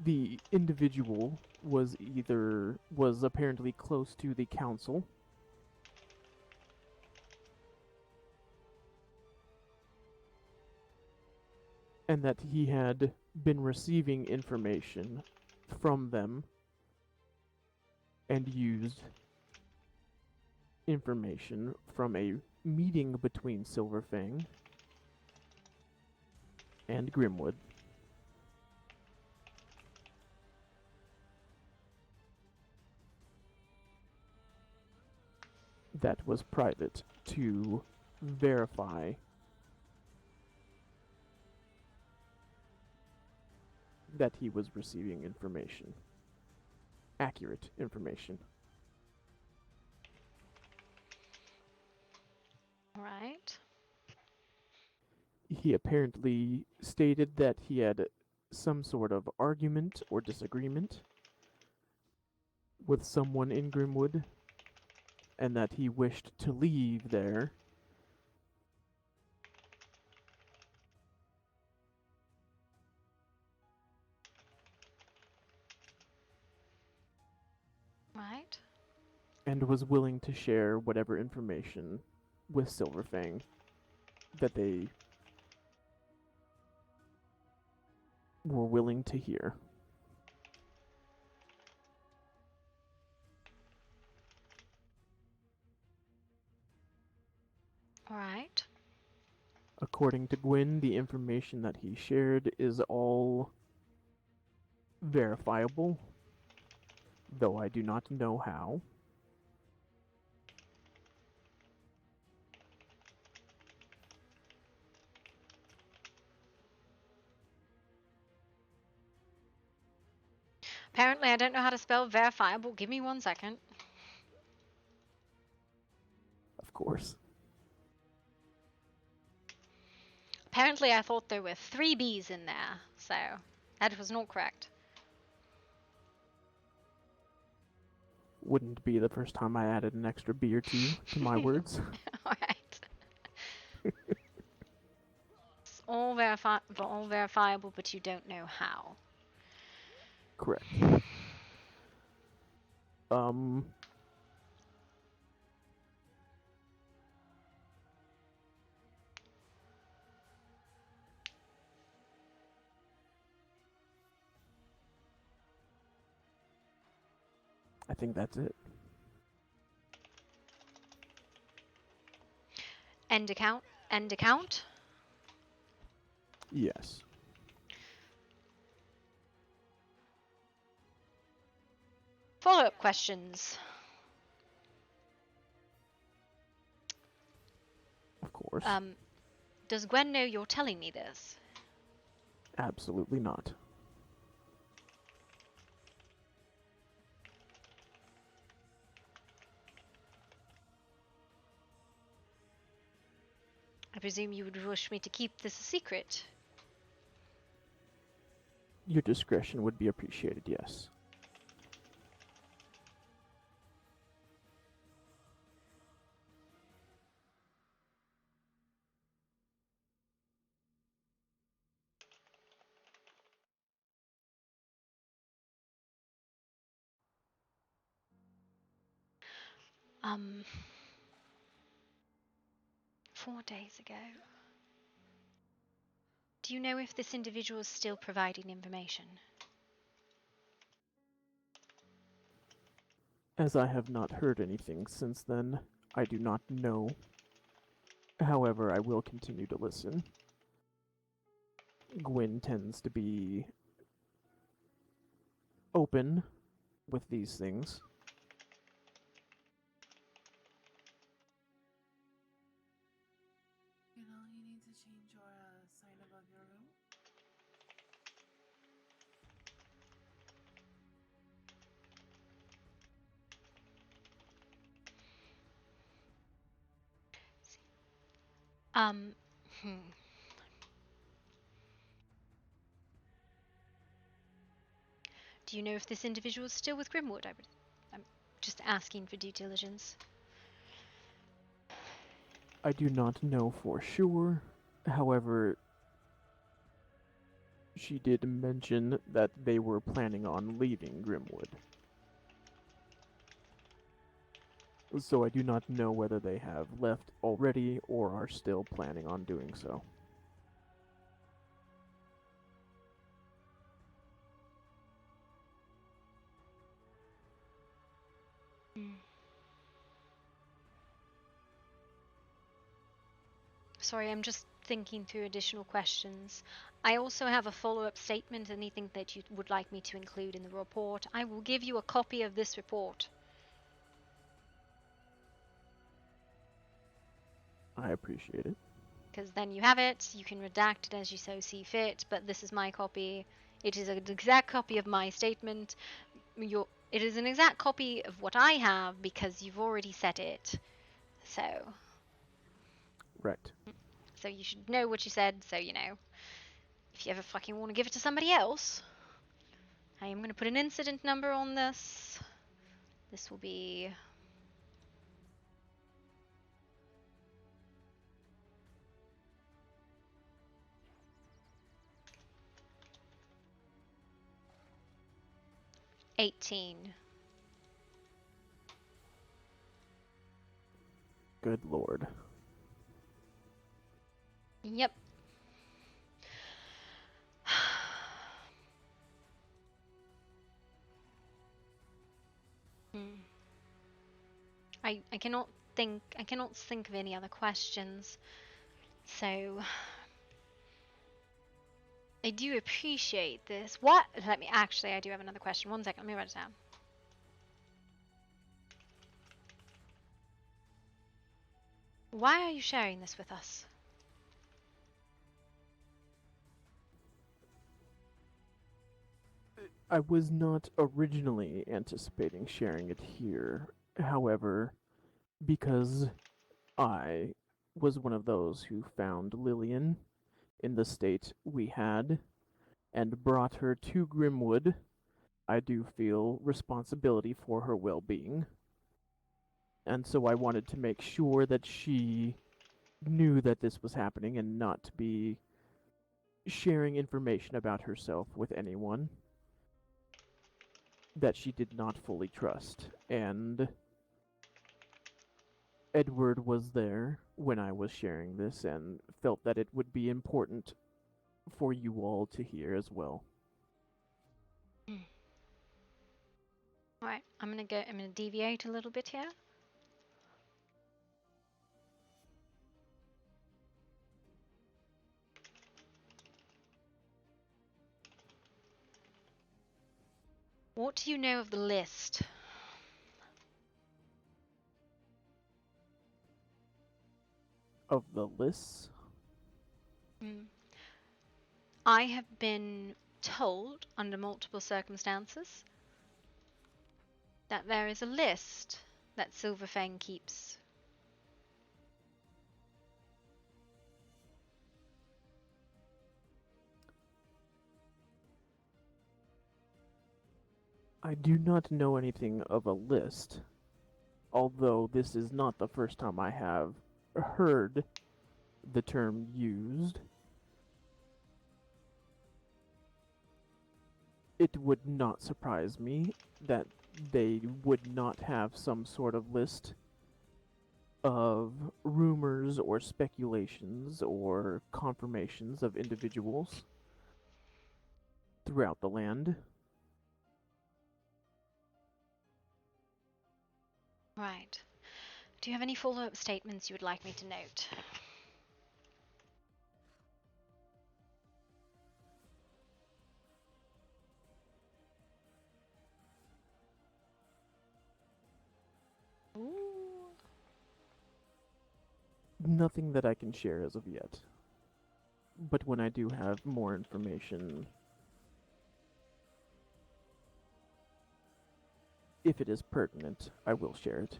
the individual was apparently close to the council, and that he had been receiving information from them and used information from a meeting between Silverfang and Grimwood. That was private to verify that he was receiving information. Accurate information. Alright. he apparently stated that he had some sort of argument or disagreement with someone in Grimwood, and that he wished to leave there. Right. And was willing to share whatever information with Silverfang that they were willing to hear. Alright. According to Gwyn, the information that he shared is all verifiable, though I do not know how. Apparently I don't know how to spell verifiable. Give me 1 second. Of course. Apparently I thought there were 3 B's in there, so that was not correct. Wouldn't be the first time I added an extra B or two to my words. Alright. It's all verifiable, but you don't know how. Correct. I think that's it. End account? End account? Yes. Follow-up questions. Of course. Does Gwen know you're telling me this? Absolutely not. I presume you would wish me to keep this a secret. Your discretion would be appreciated, yes. Um, 4 days ago. Do you know if this individual is still providing information? As I have not heard anything since then, I do not know. However, I will continue to listen. Gwyn tends to be open with these things. You know, you need to change your sign above your room. Hmm. Do you know if this individual is still with Grimwood? I'm just asking for due diligence. I do not know for sure. However, she did mention that they were planning on leaving Grimwood. So I do not know whether they have left already or are still planning on doing so. Sorry, I'm just thinking through additional questions. I also have a follow-up statement, anything that you would like me to include in the report. I will give you a copy of this report. I appreciate it. Because then you have it, you can redact it as you so see fit, but this is my copy. It is an exact copy of my statement. It is an exact copy of what I have because you've already said it. So. Right. so you should know what you said, so you know. If you ever fucking want to give it to somebody else, I am going to put an incident number on this. This will be... $18. Good lord. Yep. I cannot think of any other questions. So I do appreciate this. What? I do have another question. One second, let me write it down. Why are you sharing this with us? I was not originally anticipating sharing it here. However, because I was one of those who found Lillian in the state we had and brought her to Grimwood, I do feel responsibility for her well-being. And so I wanted to make sure that she knew that this was happening and not to be sharing information about herself with anyone that she did not fully trust. And Edward was there when I was sharing this and felt that it would be important for you all to hear as well. Alright, I'm gonna deviate a little bit here. What do you know of the list? Of the lists? I have been told, under multiple circumstances, that there is a list that Silverfang keeps. I do not know anything of a list, although this is not the first time I have heard the term used. It would not surprise me that they would not have some sort of list of rumors or speculations or confirmations of individuals throughout the land. Right. Do you have any follow-up statements you would like me to note? Ooh. Nothing that I can share as of yet. But when I do have more information, if it is pertinent, I will share it.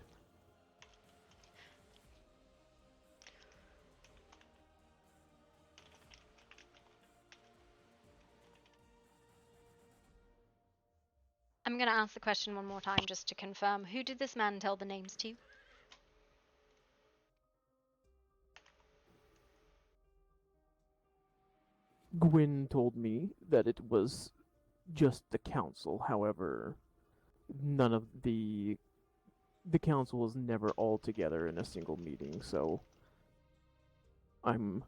I'm going to ask the question one more time just to confirm. Who did this man tell the names to? Gwyn told me that it was just the council. However, none of the council was never all together in a single meeting, so I'm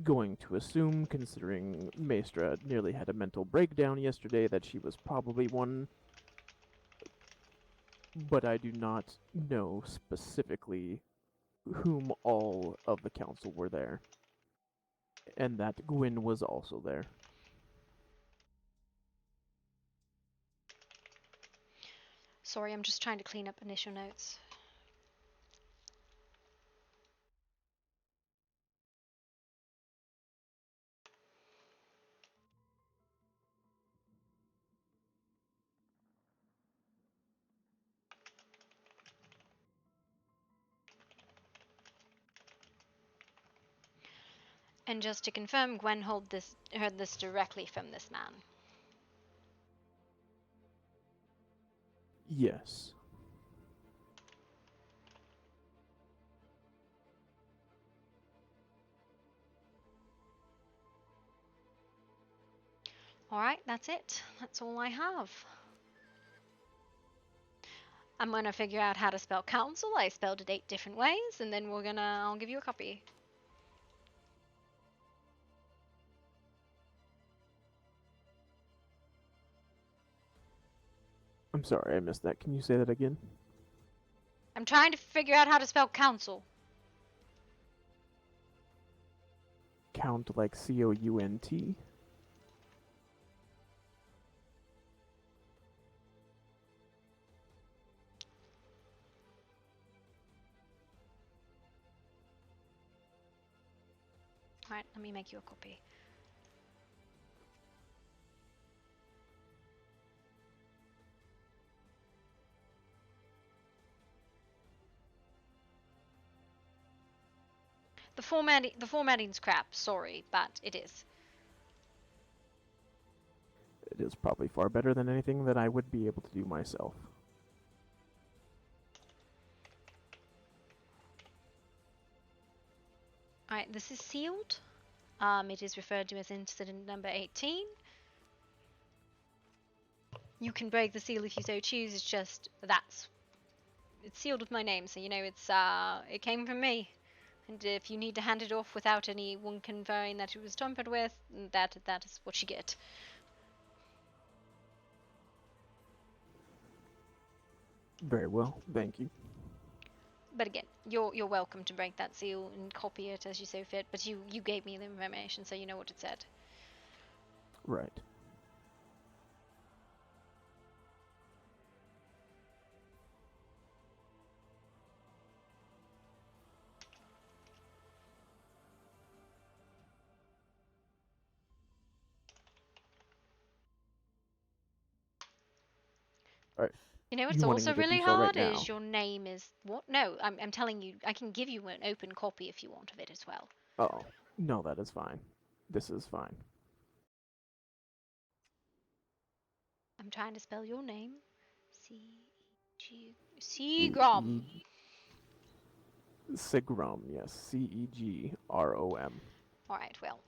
going to assume, considering Maestra nearly had a mental breakdown yesterday, that she was probably one, but I do not know specifically whom all of the council were there, and that Gwyn was also there. Sorry, I'm just trying to clean up initial notes. And just to confirm, Gwen heard this directly from this man. Yes. Alright, that's it. That's all I have. I'm gonna figure out how to spell council. I spelled it 8 different ways, and then I'll give you a copy. I'm sorry, I missed that. Can you say that again? I'm trying to figure out how to spell council. Count like C-O-U-N-T? Alright, let me make you a copy. The formatting's crap, sorry, but it is. It is probably far better than anything that I would be able to do myself. Alright, this is sealed. It is referred to as incident number 18. You can break the seal if you so choose, it's just it's sealed with my name, so you know it came from me. And if you need to hand it off without anyone conferring that it was tampered with, that is what you get. Very well, thank you. But again, you're welcome to break that seal and copy it as you so fit, but you gave me the information, so you know what it said. Right. Alright. You know what's also really hard is your name is what? No, I'm telling you, I can give you an open copy if you want of it as well. Oh, no, that is fine. This is fine. I'm trying to spell your name. Segrom. Segrom, yes. C-E-G-R-O-M. Alright, well,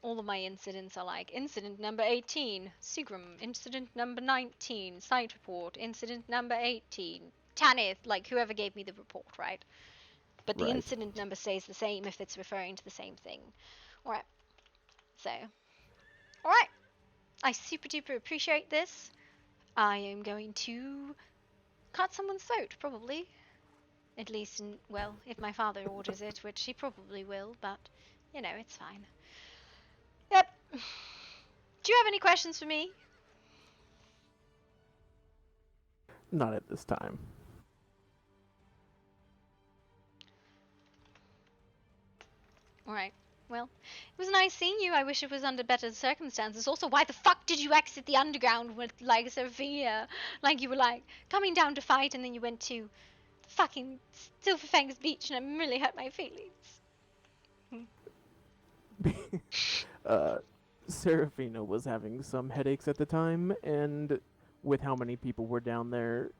all of my incidents are like, incident number 18, Seagram, incident number 19, site report, incident number 18, Tanith, like whoever gave me the report, right? But the incident number stays the same if it's referring to the same thing. Alright, so, alright, I super duper appreciate this. I am going to cut someone's throat, probably. At least, well, if my father orders it, which he probably will, but, you know, it's fine. Yep. Do you have any questions for me? Not at this time. Alright. Well, it was nice seeing you. I wish it was under better circumstances. Also, why the fuck did you exit the underground with, like, Sophia? Like, you were, like, coming down to fight, and then you went to fucking Silverfang's Beach, and it really hurt my feelings. Serafina was having some headaches at the time, and with how many people were down there,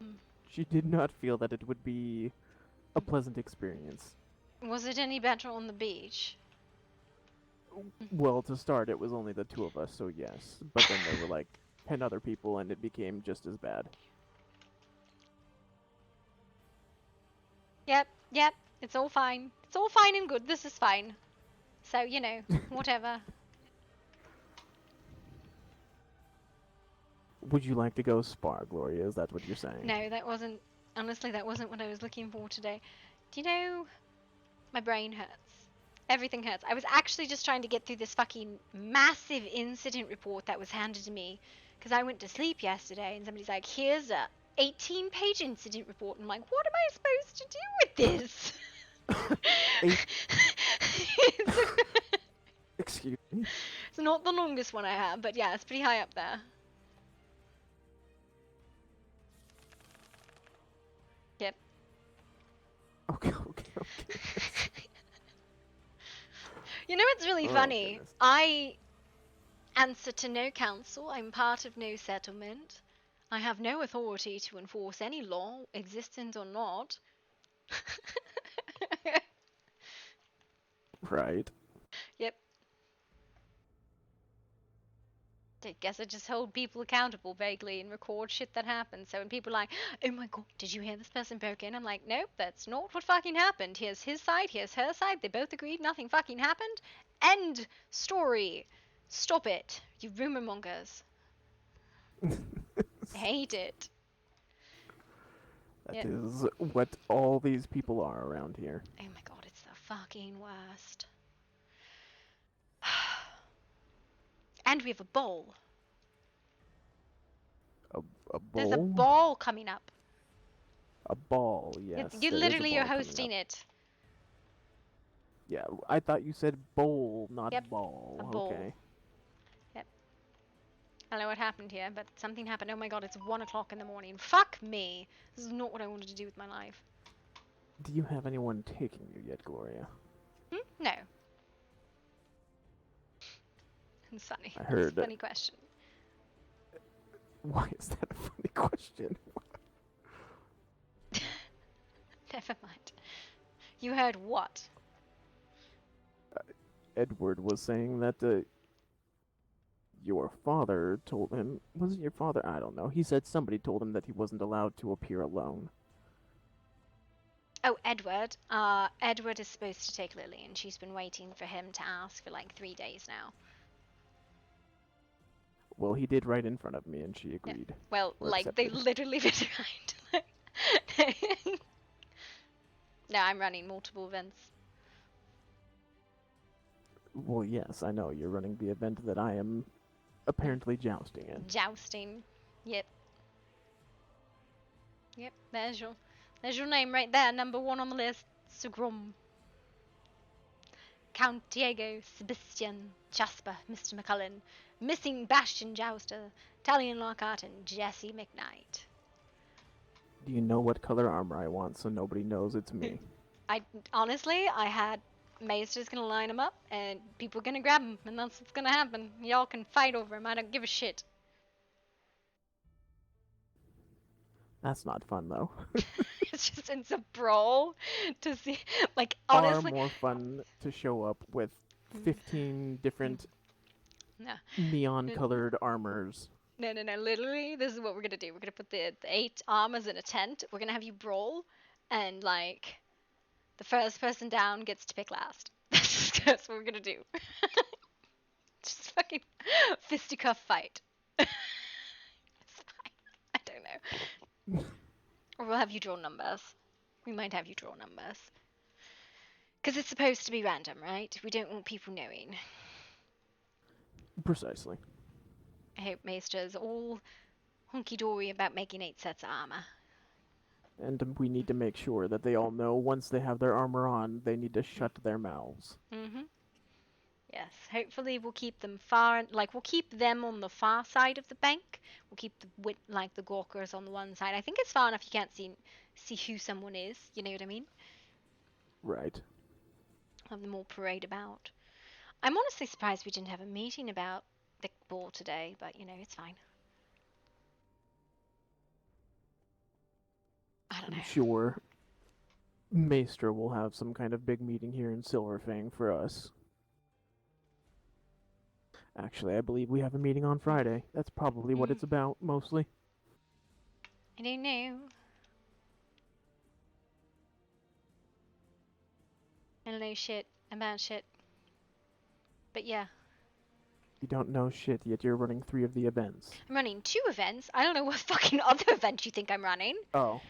she did not feel that it would be a pleasant experience. Was it any better on the beach? Well, to start, it was only the two of us, so yes. But then there were like 10 other people, and it became just as bad. Yep, it's all fine. It's all fine and good. This is fine. So, you know, whatever. Would you like to go spar, Gloria? Is that what you're saying? No, honestly, that wasn't what I was looking for today. Do you know, my brain hurts. Everything hurts. I was actually just trying to get through this fucking massive incident report that was handed to me, because I went to sleep yesterday, and somebody's like, here's a 18-page incident report. And I'm like, what am I supposed to do with this? Excuse me? It's not the longest one I have, but yeah, it's pretty high up there. Yep. Okay. You know what's really Oh, funny? goodness. I answer to no council. I'm part of no settlement. I have no authority to enforce any law, existent or not. Right. Yep. I guess I just hold people accountable vaguely and record shit that happens. So when people are like, oh my god, did you hear this person broke in? I'm like, nope, that's not what fucking happened. Here's his side, here's her side. They both agreed nothing fucking happened. End story. Stop it, you rumor mongers. I hate it. That Yep. is what all these people are around here. Oh my god, it's the fucking worst. And we have a ball. A There's a bowl? ball coming up. A ball, yes. You there is a literally are ball coming hosting up. it. Yeah, I thought you said bowl, not Yep, ball. a bowl. Okay. Yep. I don't know what happened here, but something happened. Oh my god, it's 1 o'clock in the morning. Fuck me. This is not what I wanted to do with my life. Do you have anyone taking you yet, Gloria? No. It's funny. I heard. It's a funny question. Why is that a funny question? Never mind. You heard what? Edward was saying that your father told him. Was it your father? I don't know. He said somebody told him that he wasn't allowed to appear alone. Oh, Edward. Edward is supposed to take Lily, and she's been waiting for him to ask for like 3 days now. Well, he did right in front of me, and she agreed. Yeah. Well, or like, they accepted. literally behind. No, I'm running multiple events. Well, yes, I know. You're running the event that I am apparently jousting in. Jousting. Yep. Yep, there's your name right there, number 1 on the list. Sugrum. Count Diego, Sebastian, Jasper, Mr. McCullen, Missing Bastion Jouster, Talion Lockhart, and Jesse McKnight. Do you know what color armor I want so nobody knows it's me? Honestly, I had Maester's gonna line them up, and people are gonna grab them, and that's what's gonna happen. Y'all can fight over them, I don't give a shit. That's not fun, though. It's a brawl to see, like, honestly. Far more fun to show up with 15 different No. neon-colored armors. No, literally, this is what we're gonna do. We're gonna put the 8 armors in a tent, we're gonna have you brawl, and, like, the first person down gets to pick last. That's what we're gonna do. Just fucking fisticuff fight. It's fine. I don't know. Or we'll have you draw numbers. We might have you draw numbers. Because it's supposed to be random, right? We don't want people knowing. Precisely. I hope Maester's all hunky-dory about making 8 sets of armor. And we need to make sure that they all know once they have their armor on, they need to shut their mouths. Yes, hopefully we'll keep them far, like, we'll keep them on the far side of the bank. We'll keep the the gawkers on the one side. I think it's far enough you can't see who someone is, you know what I mean? Right. Have them all parade about. I'm honestly surprised we didn't have a meeting about the ball today, but, you know, it's fine. I don't know. I'm sure Maester will have some kind of big meeting here in Silverfang for us. Actually, I believe we have a meeting on Friday. That's probably what it's about, mostly. I don't know. I don't know shit about shit. But yeah. You don't know shit, yet you're running 3 of the events. I'm running 2 events. I don't know what fucking other event you think I'm running. Oh.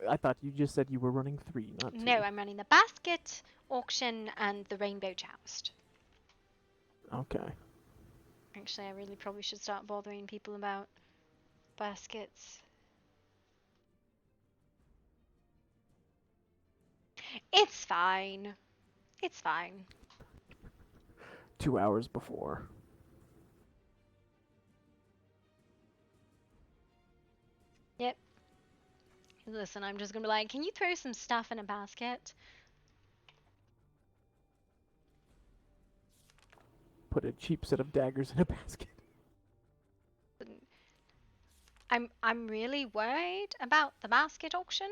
I thought you just said you were running 3, not 2. No, I'm running the basket, auction, and the rainbow joust. Okay. Actually, I really probably should start bothering people about baskets. It's fine. It's fine. 2 hours before. Yep. Listen, I'm just gonna be like, can you throw some stuff in a basket? put a cheap set of daggers in a basket. I'm really worried about the basket auction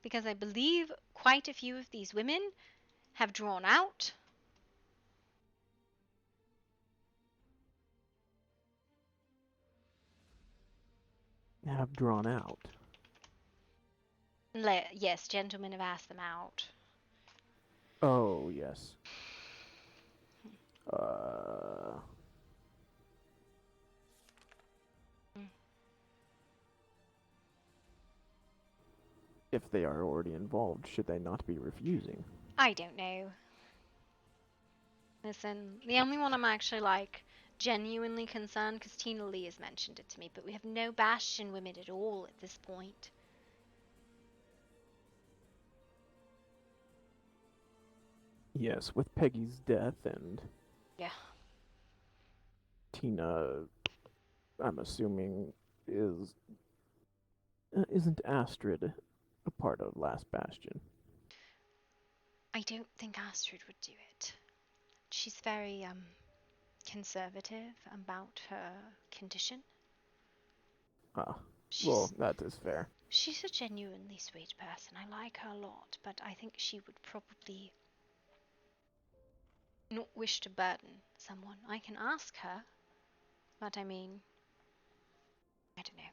because I believe quite a few of these women have drawn out. Have drawn out. Yes, gentlemen have asked them out. Oh, yes. If they are already involved, should they not be refusing? I don't know. Listen, the only one I'm actually like genuinely concerned because Tina Lee has mentioned it to me, but we have no Bastion women at all at this point. Yes, with Peggy's death and Yeah. Tina, I'm assuming, isn't Astrid a part of Last Bastion? I don't think Astrid would do it. She's very conservative about her condition. Well, that is fair. She's a genuinely sweet person. I like her a lot, but I think she would probably not wish to burden someone. I can ask her, but I mean, I don't know.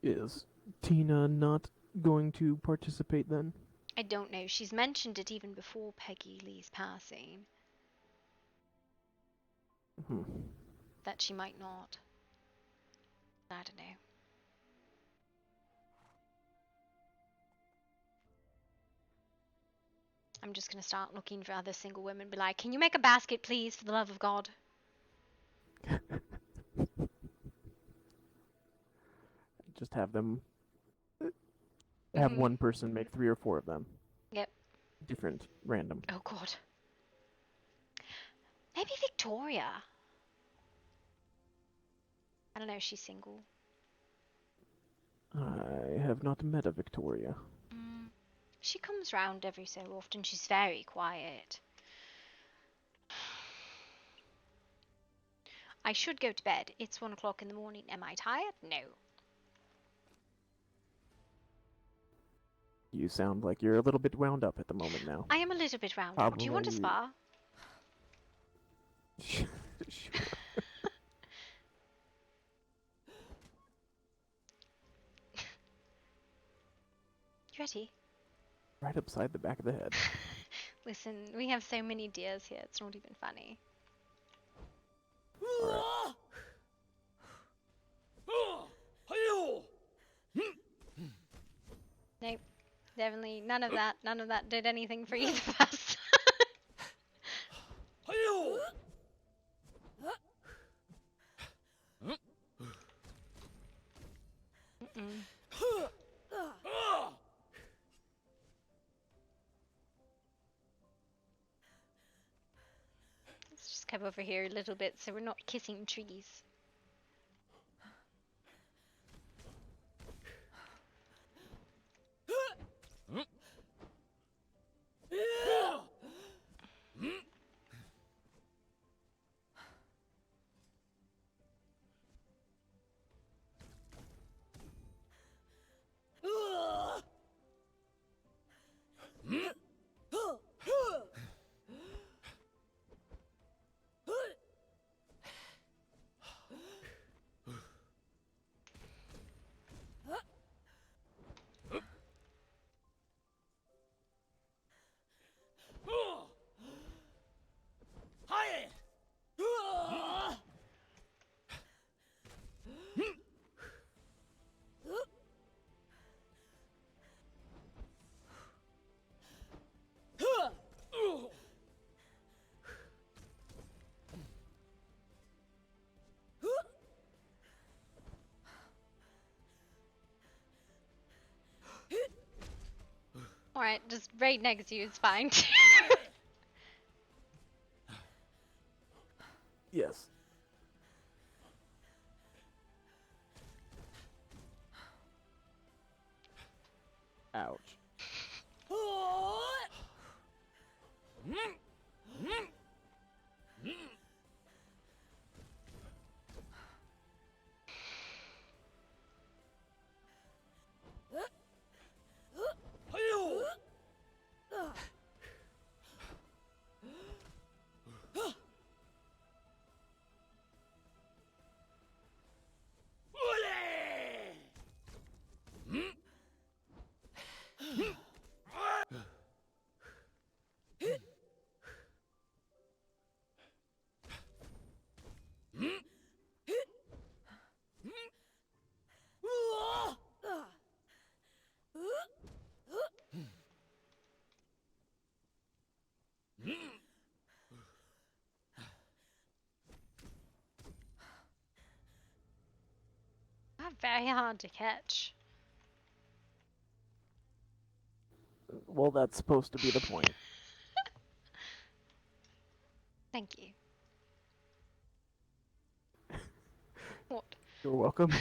Is Tina not going to participate then? I don't know. She's mentioned it even before Peggy Lee's passing. That she might not. I don't know. I'm just going to start looking for other single women. Be like, can you make a basket, please, for the love of God? Just have them... Have one person make 3 or 4 of them. Yep. Different, random. Oh, God. Maybe Victoria. I don't know, she's single. I have not met a Victoria. She comes round every so often. She's very quiet. I should go to bed. It's 1 o'clock in the morning. Am I tired? No. You sound like you're a little bit wound up at the moment now. I am a little bit round up. Do you want a spa? Sure. You ready? Right upside the back of the head. Listen, we have so many deers here. It's not even funny. Alright. Nope. Definitely none of that. None of that did anything for either of us. Let's just come over here a little bit so we're not kissing trees. Alright, just right next to you is fine. Yes. Ouch. very hard to catch. Well, that's supposed to be the point. Thank you. What? You're welcome.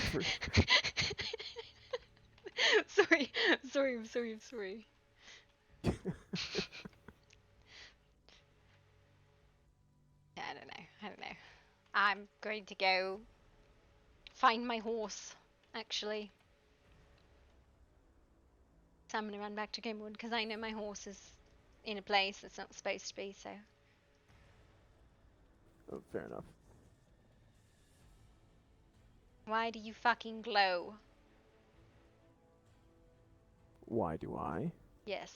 sorry. I don't know. I'm going to go find my horse, actually. So I'm going to run back to Grimwood because I know my horse is in a place it's not supposed to be, so. Oh, fair enough. Why do you fucking glow? Why do I? Yes.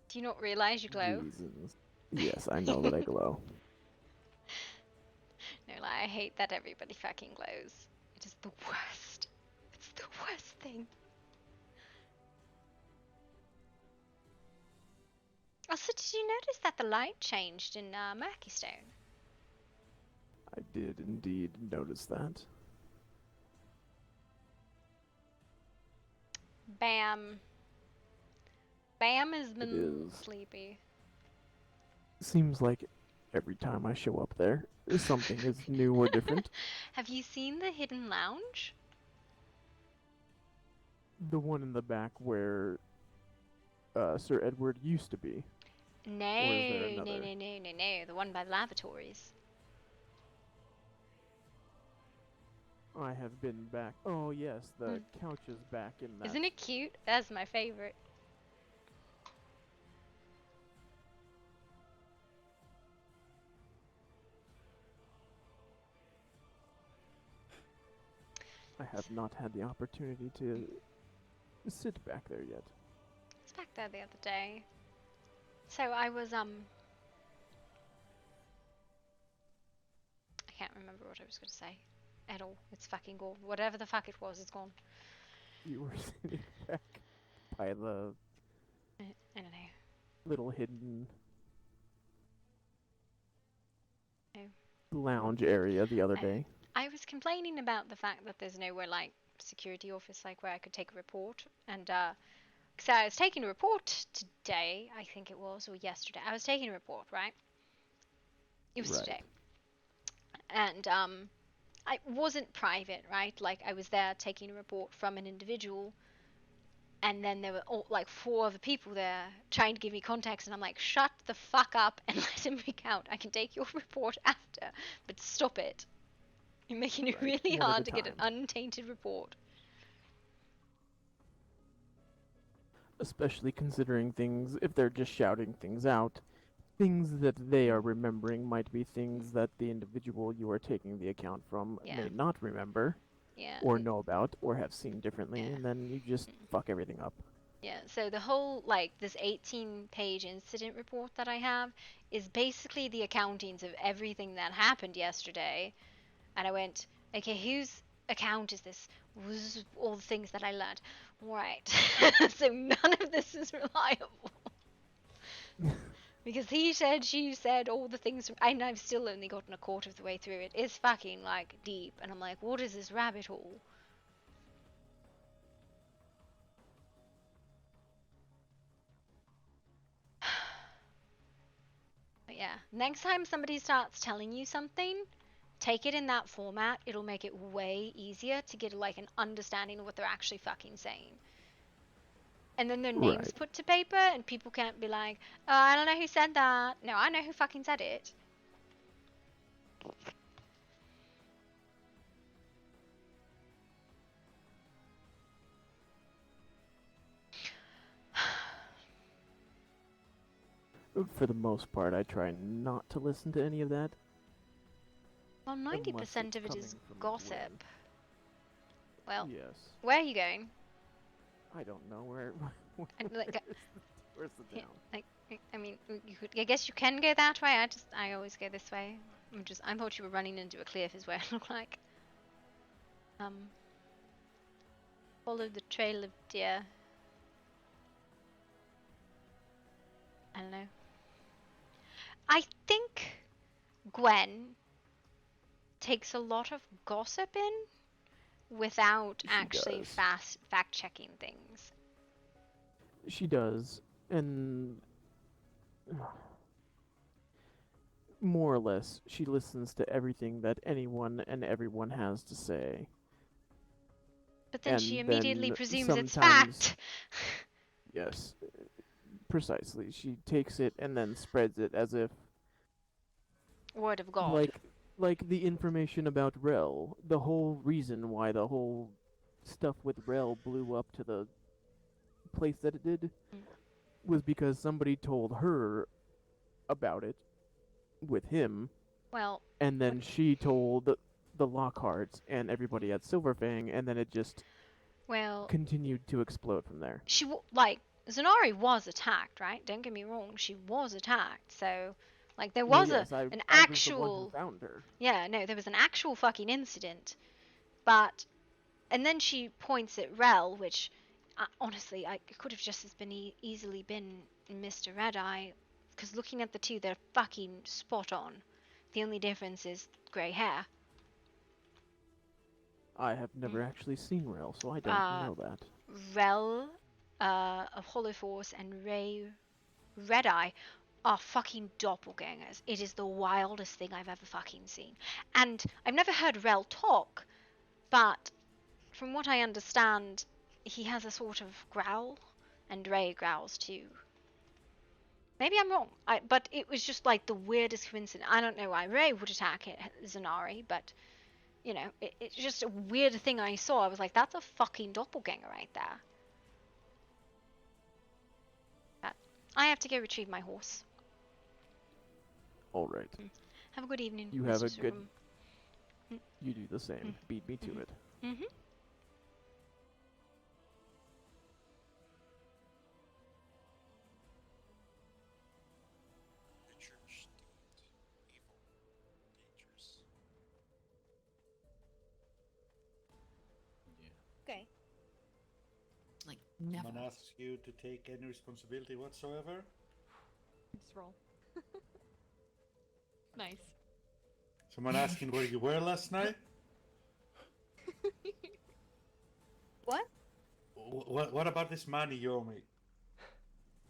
Do you not realize you glow? Reasons. Yes, I know that I glow. No, like, I hate that everybody fucking glows. It is the worst. It's the worst thing. Also, did you notice that the light changed in Murkystone? I did indeed notice that. Bam. Bam has been is. sleepy. Seems like every time I show up there, something is new or different. Have you seen the hidden lounge? The one in the back where Sir Edward used to be. No, Or is there no, another? no. The one by the lavatories. I have been back. Oh yes, the couch is back in that. Isn't it cute? That's my favorite. I have not had the opportunity to sit back there yet. I was back there the other day. So I was I can't remember what I was going to say at all. It's fucking gone. Whatever the fuck it was, it's gone. You were sitting back by the I don't know. little hidden Oh. lounge area the other day. I was complaining about the fact that there's nowhere like security office like where I could take a report, and because I was taking a report today, I think it was, or yesterday. I was taking a report, right? It was today, and I wasn't private, right? Like I was there taking a report from an individual, and then there were like 4 other people there trying to give me context, and I'm like, shut the fuck up and let him recount. I can take your report after, but stop it. You're making it really One at hard a to get an time. untainted report. Especially considering things, if they're just shouting things out, things that they are remembering might be things that the individual you are taking the account from may not remember, or know about, or have seen differently, and then you just fuck everything up. Yeah, so the whole, like, this 18-page incident report that I have is basically the accountings of everything that happened yesterday. And I went, okay, whose account is this? Was all the things that I learned. Right. So none of this is reliable. Because he said, she said, all the things, and I've still only gotten a quarter of the way through it. It's fucking, like, deep. And I'm like, what is this rabbit hole? But yeah, next time somebody starts telling you something, take it in that format. It'll make it way easier to get like an understanding of what they're actually fucking saying. And then their names put to paper, and people can't be like, oh, I don't know who said that. No, I know who fucking said it. For the most part, I try not to listen to any of that. Well, 90% of it is gossip. Well, yes. Where are you going? I don't know where's the town. Like, I mean, I guess you can go that way. I always go this way. I thought you were running into a cliff is where it looked like. Follow the trail of deer. I don't know. I think Gwen takes a lot of gossip in without She actually does. fact checking things. She does, and more or less, she listens to everything that anyone and everyone has to say. But then she And immediately then presumes it's sometimes, fact. yes, precisely. She takes it and then spreads it as if, Word of God. like the information about Rel. The whole reason why the whole stuff with Rel blew up to the place that it did was because somebody told her about it with him. Well, and then she told the Lockharts and everybody at Silverfang, and then it just continued to explode from there. Zanari was attacked, right? Don't get me wrong, she was attacked. So, like, there Well, was yes, an I was the one actual. who found her. Yeah, no, there was an actual fucking incident. But, and then she points at Rel, which, honestly, it could have just as easily been Mr. Red Eye, because looking at the two, they're fucking spot on. The only difference is grey hair. I have never actually seen Rel, so I don't know that. Rel of Hollow Force and Red Eye are fucking doppelgangers. It is the wildest thing I've ever fucking seen. And I've never heard Rel talk, but from what I understand, he has a sort of growl, and Ray growls too. Maybe I'm wrong, but it was just like the weirdest coincidence. I don't know why Ray would attack Zanari, but you know, it's just a weird thing I saw. I was like, that's a fucking doppelganger right there. But I have to go retrieve my horse. All right. Have a good evening. You Mr. have a good. Surum. You do the same. Beat me to it. Mm-hmm. Okay. Like, never. Someone asks you to take any responsibility whatsoever? Just roll. Nice. Someone asking where you were last night? What? What about this money you owe me?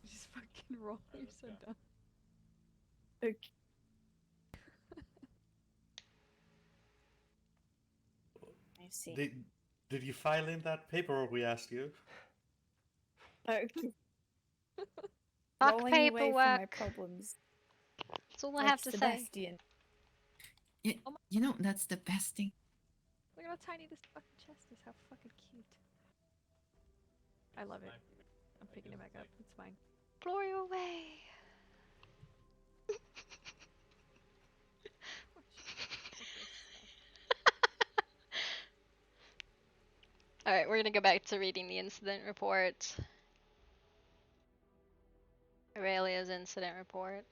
Just fucking roll. You're so dumb. Okay. I see. Did you file in that paperwork we asked you? Okay. Fuck Rolling away from my paperwork. problems. That's all I Like have to say. Sebastian. You know, that's the best thing. Look at how tiny this fucking chest is. How fucking cute. I love it. I'm picking it back up. It's fine. Gloria away. Alright, we're gonna go back to reading the incident report. Aurelia's incident report.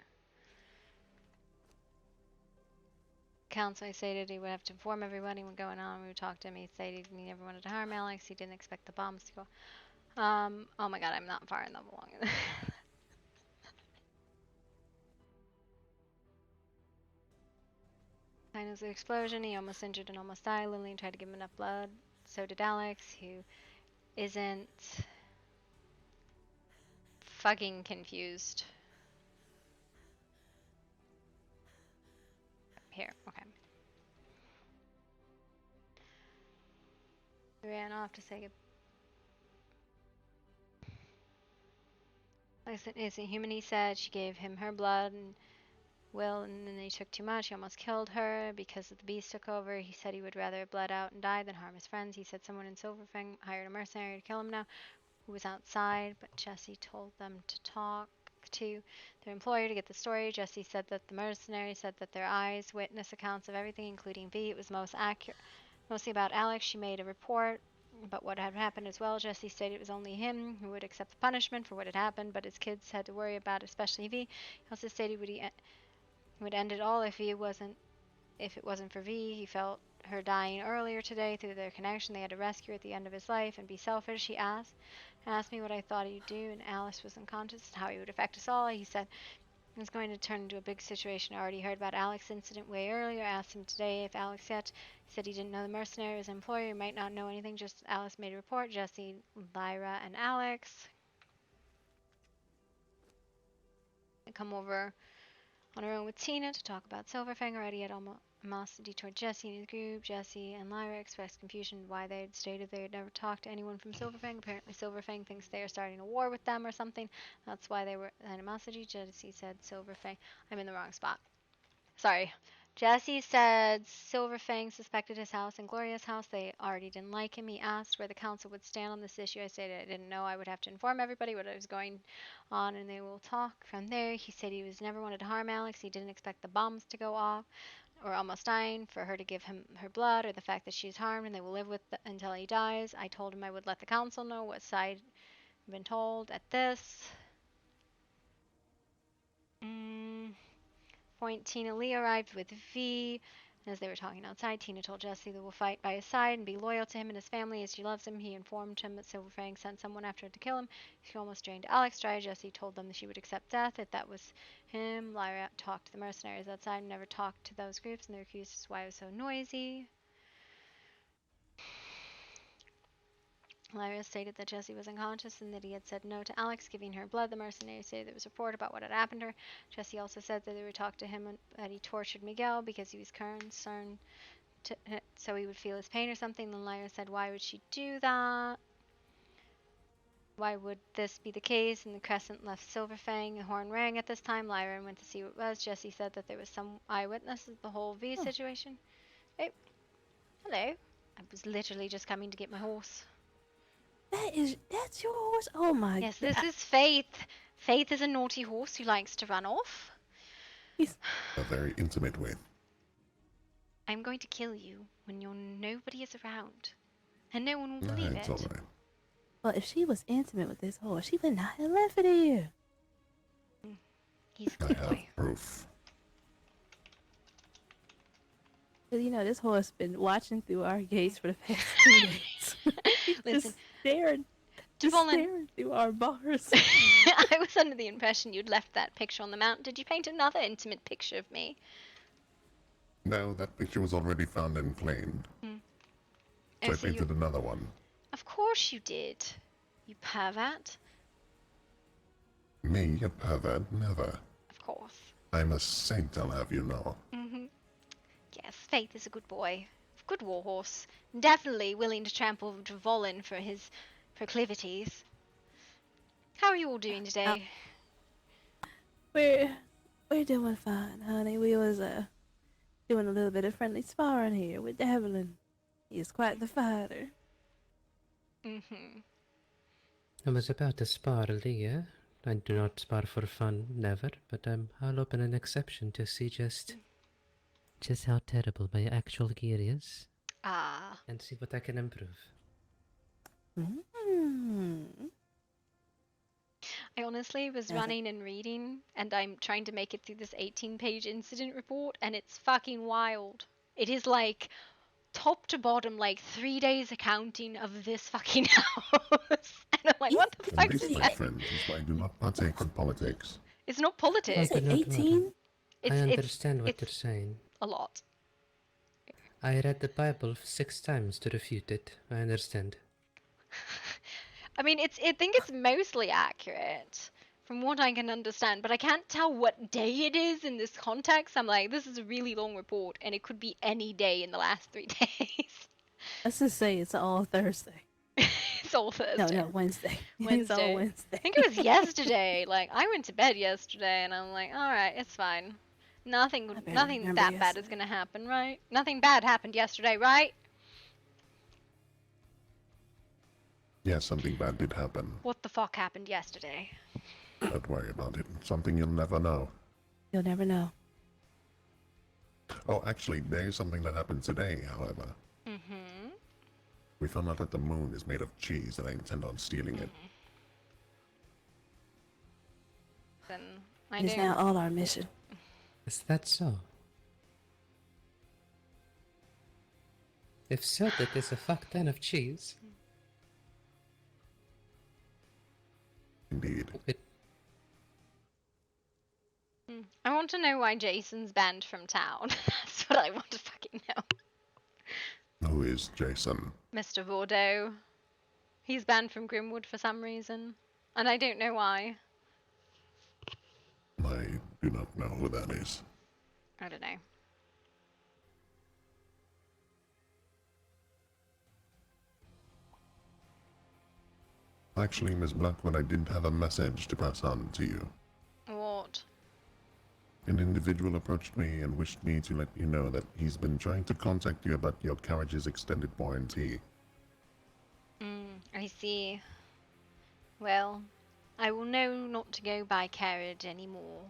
Counsel stated he would have to inform everybody what's going on. We would talk to him. He stated he never wanted to harm Alex. He didn't expect the bombs to go. Oh my god, I'm not far enough along. Time of the explosion, he almost injured and almost died. Lillian tried to give him enough blood. So did Alex, who isn't fucking confused. Here, okay. He ran off to say goodbye. Isn't human, he said. She gave him her blood and will, and then he took too much. He almost killed her because the beast took over. He said he would rather have bled out and die than harm his friends. He said someone in Silverfang hired a mercenary to kill him now, who was outside, but Jesse told them to talk to their employer to get the story. Jesse said that the mercenary said that their eyes witness accounts of everything, including V. It was most accurate, mostly about Alex. She made a report about what had happened as well. Jesse stated it was only him who would accept the punishment for what had happened, but his kids had to worry about it, especially V. He also stated would end it all if it wasn't for V. He felt her dying earlier today through their connection. They had to rescue her at the end of his life and be selfish. He asked me what I thought he'd do, and Alice was unconscious, how he would affect us all. He said It's going to turn into a big situation. I already heard about Alex's incident way earlier. I asked him today if Alex yet. He said he didn't know the mercenary was an employer. He might not know anything. Just Alice made a report. Jesse, Lyra, and Alex. I come over on her own with Tina to talk about Silverfang. Already had animosity toward Jesse and his group. Jesse and Lyra expressed confusion why they had stated they had never talked to anyone from Silverfang. Apparently Silverfang thinks they are starting a war with them or something. That's why they were animosity. Jesse said Silverfang. I'm in the wrong spot. Sorry. Jesse said Silverfang suspected his house and Gloria's house. They already didn't like him. He asked where the council would stand on this issue. I stated I didn't know. I would have to inform everybody what was going on and they will talk from there. He said he was never wanted to harm Alex. He didn't expect the bombs to go off or almost dying for her to give him her blood or the fact that she's harmed and they will live with until he dies. I told him I would let the council know what side I've been told at this. Point, Tina Lee arrived with V. As they were talking outside, Tina told Jesse they will fight by his side and be loyal to him and his family as she loves him. He informed him that Silverfang sent someone after her to kill him. She almost drained Alex dry. Jesse told them that she would accept death if that was him. Lyra talked to the mercenaries outside and never talked to those groups, and they accused us why it was so noisy. Lyra stated that Jesse was unconscious and that he had said no to Alex giving her blood. The mercenaries say there was a report about what had happened to her. Jesse also said that they would talk to him and that he tortured Miguel because he was concerned so he would feel his pain or something. Then Lyra said, why would she do that? Why would this be the case? And the Crescent left Silverfang. The horn rang at this time. Lyra went to see what it was. Jesse said that there was some eyewitness of the whole V situation. Oh, hello. I was literally just coming to get my horse. That's your horse? Oh my god. Yes, this is Faith. Faith is a naughty horse who likes to run off. A very intimate way. I'm going to kill you when nobody is around. And no one will believe It's it. all right. Well, if she was intimate with this horse, she would not have left it here. He's a good boy. Proof. But you know, this horse been watching through our gates for the past 2 days. Listen, staring through our bars. I was under the impression you'd left that picture on the mountain. Did you paint another intimate picture of me? No, that picture was already found and claimed. So I painted another one. Of course you did. You pervert. Me, a pervert? Never. Of course. I'm a saint, I'll have you know. Yes, Faith is a good boy. Good warhorse. Definitely willing to trample Dravolin for his proclivities. How are you all doing today? We're doing fine, honey. We was doing a little bit of friendly sparring here with Devlin. He is quite the fighter. I was about to spar Leah. I do not spar for fun, never, but I'll open an exception to see just how terrible my actual gear is. And see what I can improve. I honestly was running and reading, and I'm trying to make it through this 18-page incident report, and it's fucking wild. It is like top to bottom, like 3 days accounting of this fucking house. And I'm like, what the fuck is This, my that? friend, is why I do not partake in politics. It's not politics. I do not 18? I understand what you're saying. A lot. I read the Bible 6 times to refute it. I understand. I mean, I think it's mostly accurate from what I can understand, but I can't tell what day it is in this context. I'm like, this is a really long report, and it could be any day in the last 3 days. Let's just say it's all Thursday. It's all Thursday. No, Wednesday. Wednesday. It's all Wednesday. I think it was yesterday. Like, I went to bed yesterday, and I'm like, all right, it's fine. Nothing that bad is gonna happen, right? Nothing bad happened yesterday, right? Yeah, something bad did happen. What the fuck happened yesterday? Don't worry about it. Something you'll never know. You'll never know. Oh, actually, there is something that happened today, however. We found out that the moon is made of cheese, and I intend on stealing it. Then It is now all our mission. Is that so? If so, that is a fuck ton of cheese. Indeed. want to know why Jason's banned from town. That's what I want to fucking know. Who is Jason? Mr. Bordeaux. He's banned from Grimwood for some reason. And I don't know why. I do not know who that is. I don't know. Actually, Miss Blackwood, I did have a message to pass on to you. What? An individual approached me and wished me to let you know that he's been trying to contact you about your carriage's extended warranty. I see. Well, I will know not to go by carriage anymore.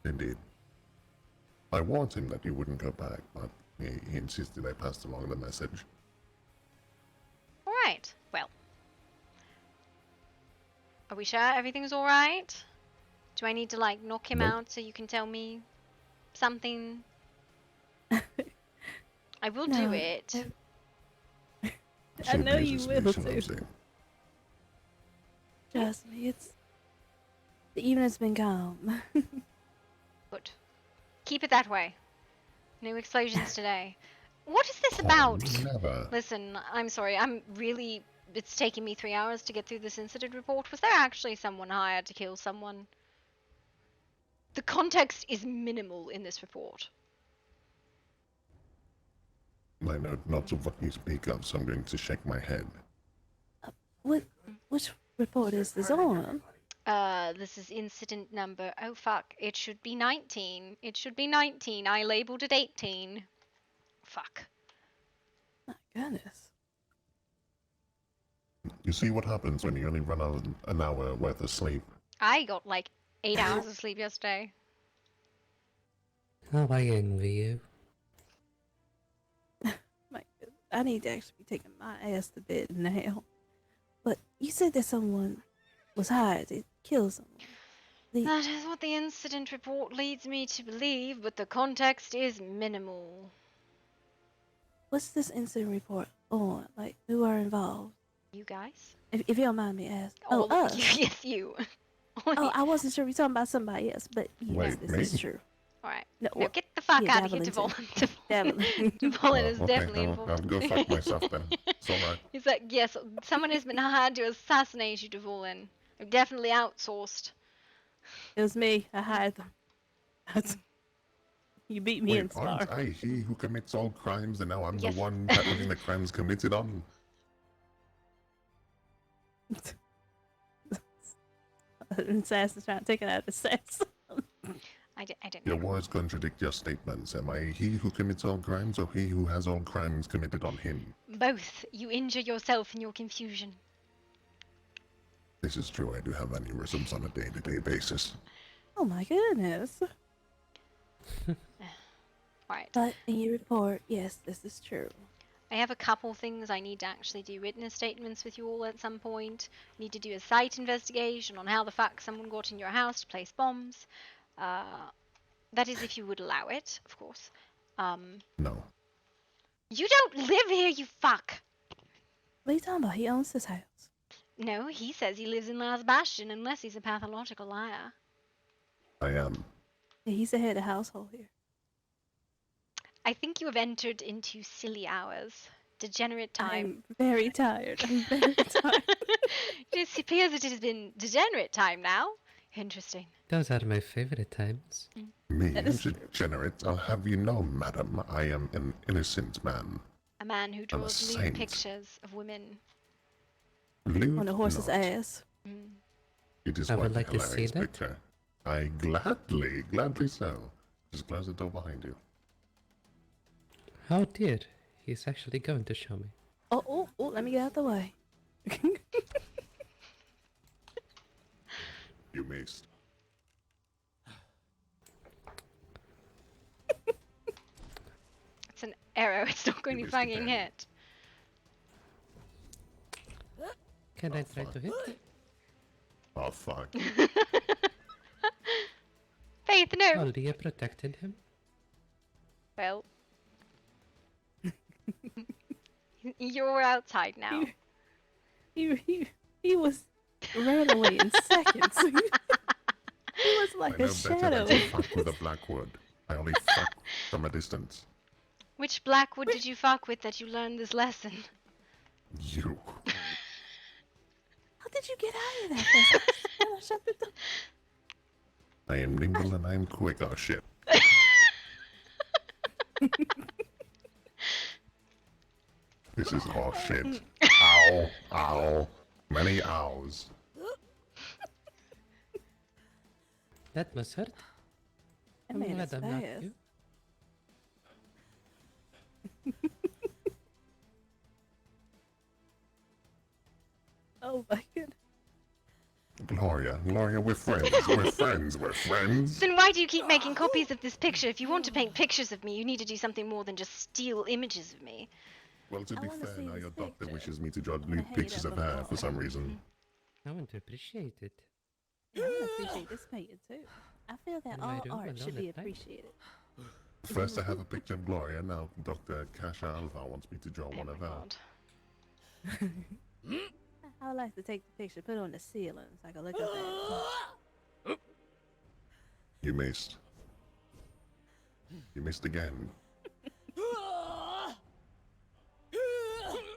Indeed. I warned him that you wouldn't go back, but he insisted I passed along the message. Alright, well. Are we sure everything's alright? Do I need to, like, knock him Nope. out so you can tell me something? I will No, do it. I know you will Shall I too. say? Trust me, the evening's been calm. Good. Keep it that way. No explosions today. What is this about? Never. Listen, I'm sorry. It's taking me 3 hours to get through this incident report. Was there actually someone hired to kill someone? The context is minimal in this report. I know not of what you speak of, so I'm going to shake my head. Which report is this on? This is incident number. Oh fuck! It should be 19. It should be 19. I labeled it 18. Fuck. My goodness. You see what happens when you only run out an hour worth of sleep. I got like 8 hours of sleep yesterday. Oh, I envy you. I need to actually be taking my ass to bed now. But you said that someone was hired to kill someone. That is what the incident report leads me to believe, but the context is minimal. What's this incident report on? Like, who are involved? You guys? If you don't mind me asking. Oh, us. yes, you. Oh, I wasn't sure if you're talking about somebody else, but yes, Wait, this is me? true. Alright. No, No, get the fuck yeah, out of here, Devlin too. Devlin. Devlin. Devlin is Okay, definitely involved. I'll go fuck myself then. It's alright. He's like, yes, someone has been hired to assassinate you, Devlin. I've definitely outsourced. It was me. I hired them. You beat me in Wait, Spar. aren't I he who commits all crimes and now I'm Yes. the one having the crimes committed on? An assassin's trying to take it out of assassin. I don't know. Your words contradict your statements. Am I he who commits all crimes or he who has all crimes committed on him? Both. You injure yourself in your confusion. This is true. I do have aneurysms on a day-to-day basis. Oh my goodness. Right. But in your report, yes, this is true. I have a couple things I need to actually do witness statements with you all at some point. Need to do a site investigation on how the fuck someone got in your house to place bombs. That is if you would allow it, of course. No. You don't live here, you fuck! What are you talking about? He owns this house. No, he says he lives in Last Bastion unless he's a pathological liar. I am. Yeah, he's the head of household here. I think you have entered into silly hours. Degenerate time. I'm very tired. I'm very tired. It appears it has been degenerate time now. Interesting. Those are my favorite times. Me, degenerate, I'll have you know, madam, I am an innocent man. A man who I'm a draws lewd saint. pictures of women. Lewd On a horse's not. ass. It is I would quite a like to see hilarious that. picture. I gladly so. Just close the door behind you. Oh dear, he's actually going to show me. Oh, let me get out the way. You missed. It's an arrow, it's not going to fucking hit. Can I try to hit? Oh, fuck. Faith, no! Oh, Leah protected him. Well. You're outside now. He was ran away in seconds. He was I know better than to fuck with a Blackwood. I only fuck from a distance. Which Blackwood did you fuck with that you learned this lesson? You. How did you get out of that? I shut the door. I am nimble and I am quick, oh shit. This is all shit. Ow, ow. Many ows. That must hurt. I I'm mean, glad it's I'm not fast. you. Oh my goodness. Gloria, we're friends. We're friends. We're friends. Then why do you keep making copies of this picture? If you want to paint pictures of me, you need to do something more than just steal images of me. Well, to be wanna fair, see now this your doctor picture. wishes me to draw wanna nude hang it pictures up of on the her wall. for some reason. I want to appreciate it. Yeah, I want to appreciate this painting too. I feel that In my all room art should alone be at night. appreciated. First, I have a picture of Gloria. Now, Dr. Kasha Alva wants me to draw one of her. I would like to take the picture, put it on the ceiling so I can look up at it. You missed. You missed again.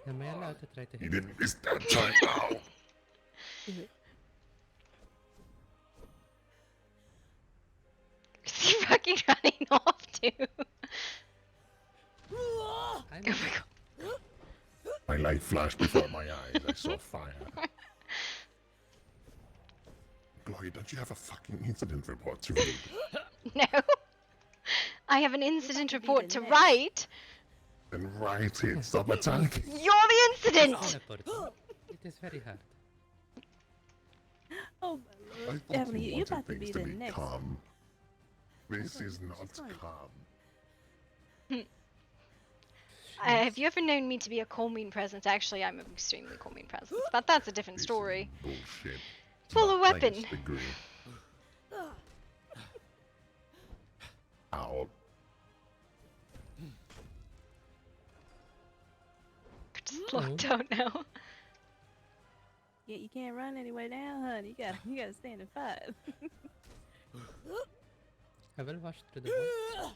Am I allowed to try to You hit didn't miss that time now. Is he fucking running off too? Oh my god. My light flashed before my eyes. I saw fire. Gloria, don't you have a fucking incident report to read? No. I have an incident report to write. Then write it. Stop attacking. You're the incident! It is very hard. Oh my I lord. thought Definitely, you you wanted about to things be to the be next. calm. This is not calm. Have you ever known me to be a calming presence? Actually, I'm an extremely calming presence, but that's a different story. Bullshit. Pull a weapon. Highest degree. Ow. We're just locked out now. Yeah, you can't run anyway now, honey. You gotta stand and fight. I will wash through the wall.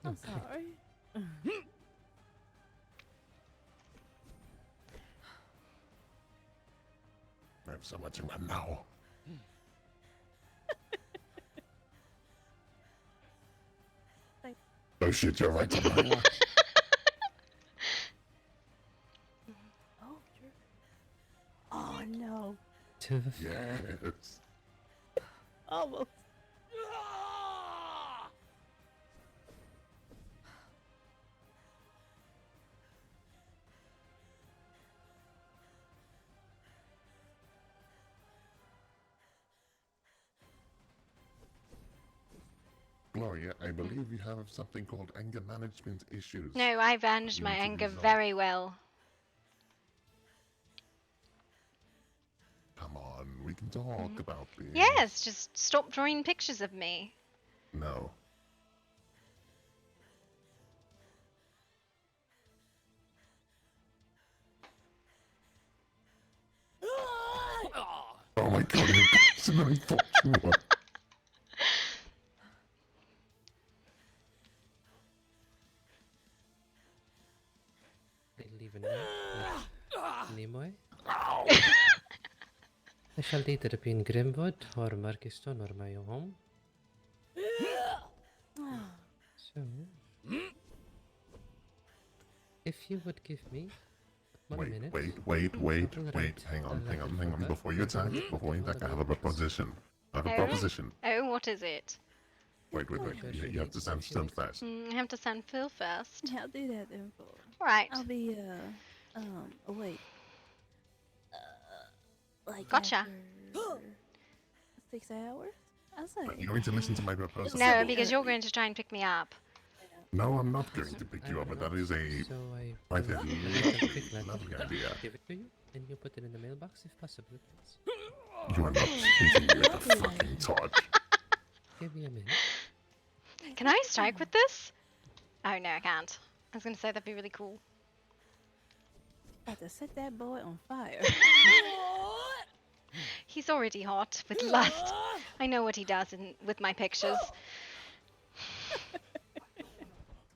I'm sorry. I have so much in my mouth. Oh shit, you're right to my watch. Oh no. Yes. Almost. Gloria, I believe you have something called anger management issues. No, I managed my You need to anger resolve. very well. Come on, we can talk about this. Yes, just stop drawing pictures of me. No. Oh my god, it's an unfortunate one. Leave Nimoy. I shall either be in Grimwood or Markiston or my home. So, if you would give me 1 minute. Wait, hang on. Before you attack, I have a proposition. Oh, what is it? Wait. You have to stand still fast. I have to stand still first. Yeah, I'll do that then for. Right. I'll be awake. Like Gotcha. after 6 hours. I say. Are you going to listen to my proposal? No, because you're going to try and pick me up. No, I'm not going to pick you up, but that is a quite a lovely idea. Give it to you, and you put it in the mailbox if possible, please. You are not hitting me with a fucking torch. Give me a minute. Can I strike with this? Oh no, I can't. I was going to say that'd be really cool. About to set that boy on fire. He's He's already hot with lust. I know what he does with my pictures.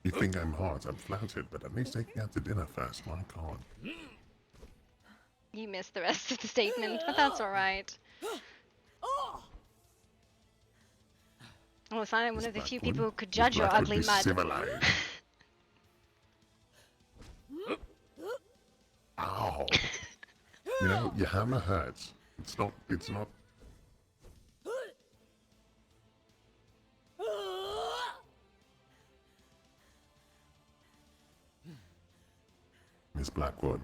You think I'm hot? I'm flattered, but at least take me out to dinner first. My God. You missed the rest of the statement, but that's alright. Oh, finally one of the few people who could judge your ugly mud. Civilized. Ow. You know, your hammer hurts. It's not. Miss Blackwood.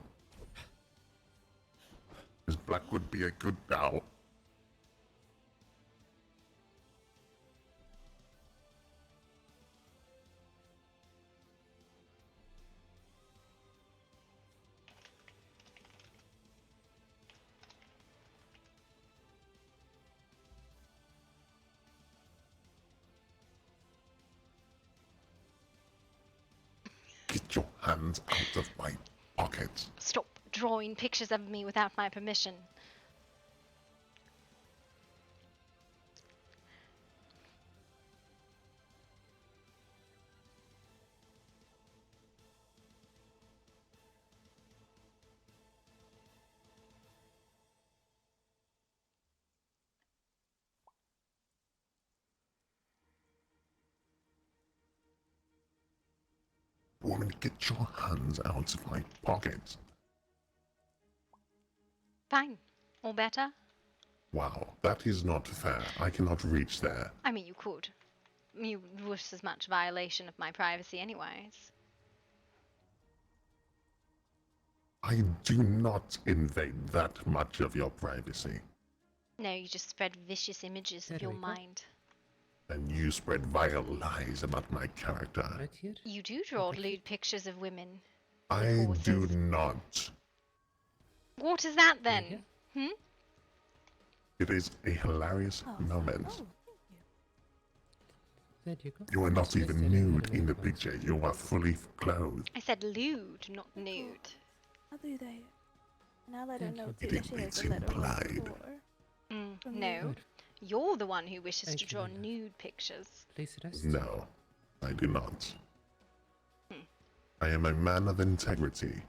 Miss Blackwood, be a good gal. Get your hands out of my pockets. Stop drawing pictures of me without my permission. Woman, get your hands out of my pockets. Fine. Or better? Wow, that is not fair. I cannot reach there. I mean, you could. You was as much violation of my privacy anyways. I do not invade that much of your privacy. No, you just spread vicious images of your mind. And you spread vile lies about my character. Right here? You do draw lewd pictures of women. I do not. What is that then? Hmm? It is a hilarious moment. There you go. You are not even nude in the picture. You are fully clothed. I said lewd, not nude. I'll do that. And I'll let her know It too that she has a letter implied. from No. you. You're the one who wishes Thank to you, draw Lena. nude pictures. Please rest. No, I do not. I am a man of integrity.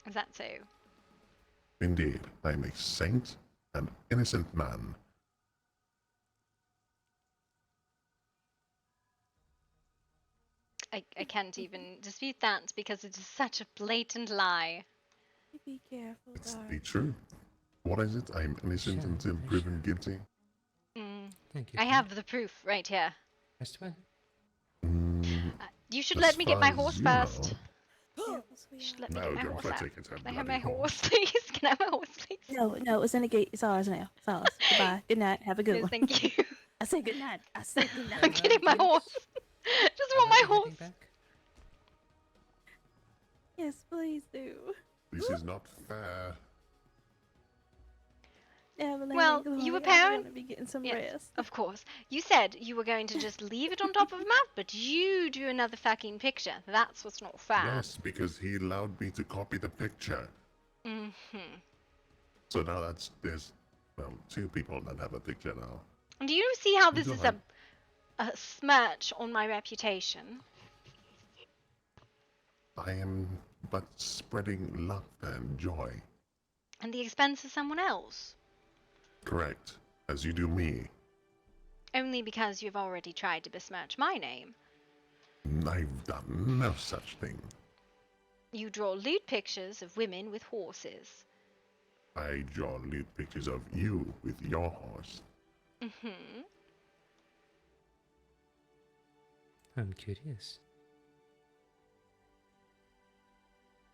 Is that so? Indeed, I am a saint and innocent man. I can't even dispute that because it is such a blatant lie. Be careful, It's darling. the truth. What is it? I am innocent until proven guilty. Thank you. I have the proof right here. Rest well. You should As let me get my far as horse you first. know. You should let me No, get my don't horse let out. take it, Can I have my bloody horse, please? Can I have my horse, please? No, it's in the gate. It's ours now. It's ours. Goodbye. Good night. Have a good Yes, one. thank you. I said good night. I said good night. I'm getting my horse. Just want my horse. Yes, please do. This is not fair. Evelyn Well, and Gloria you are apparent. gonna be getting some Yes, rest. of course. You said you were going to just leave it on top of a map, but you drew another fucking picture. That's what's not fair. Yes, because he allowed me to copy the picture. Mm-hmm. So now there's two people that have a picture now. And do you see how You this don't is have- a smirch on my reputation? I am but spreading laughter and joy. And the expense of someone else? Correct, as you do me. Only because you've already tried to besmirch my name. I've done no such thing. You draw lewd pictures of women with horses. I draw lewd pictures of you with your horse. Mm-hmm. I'm curious.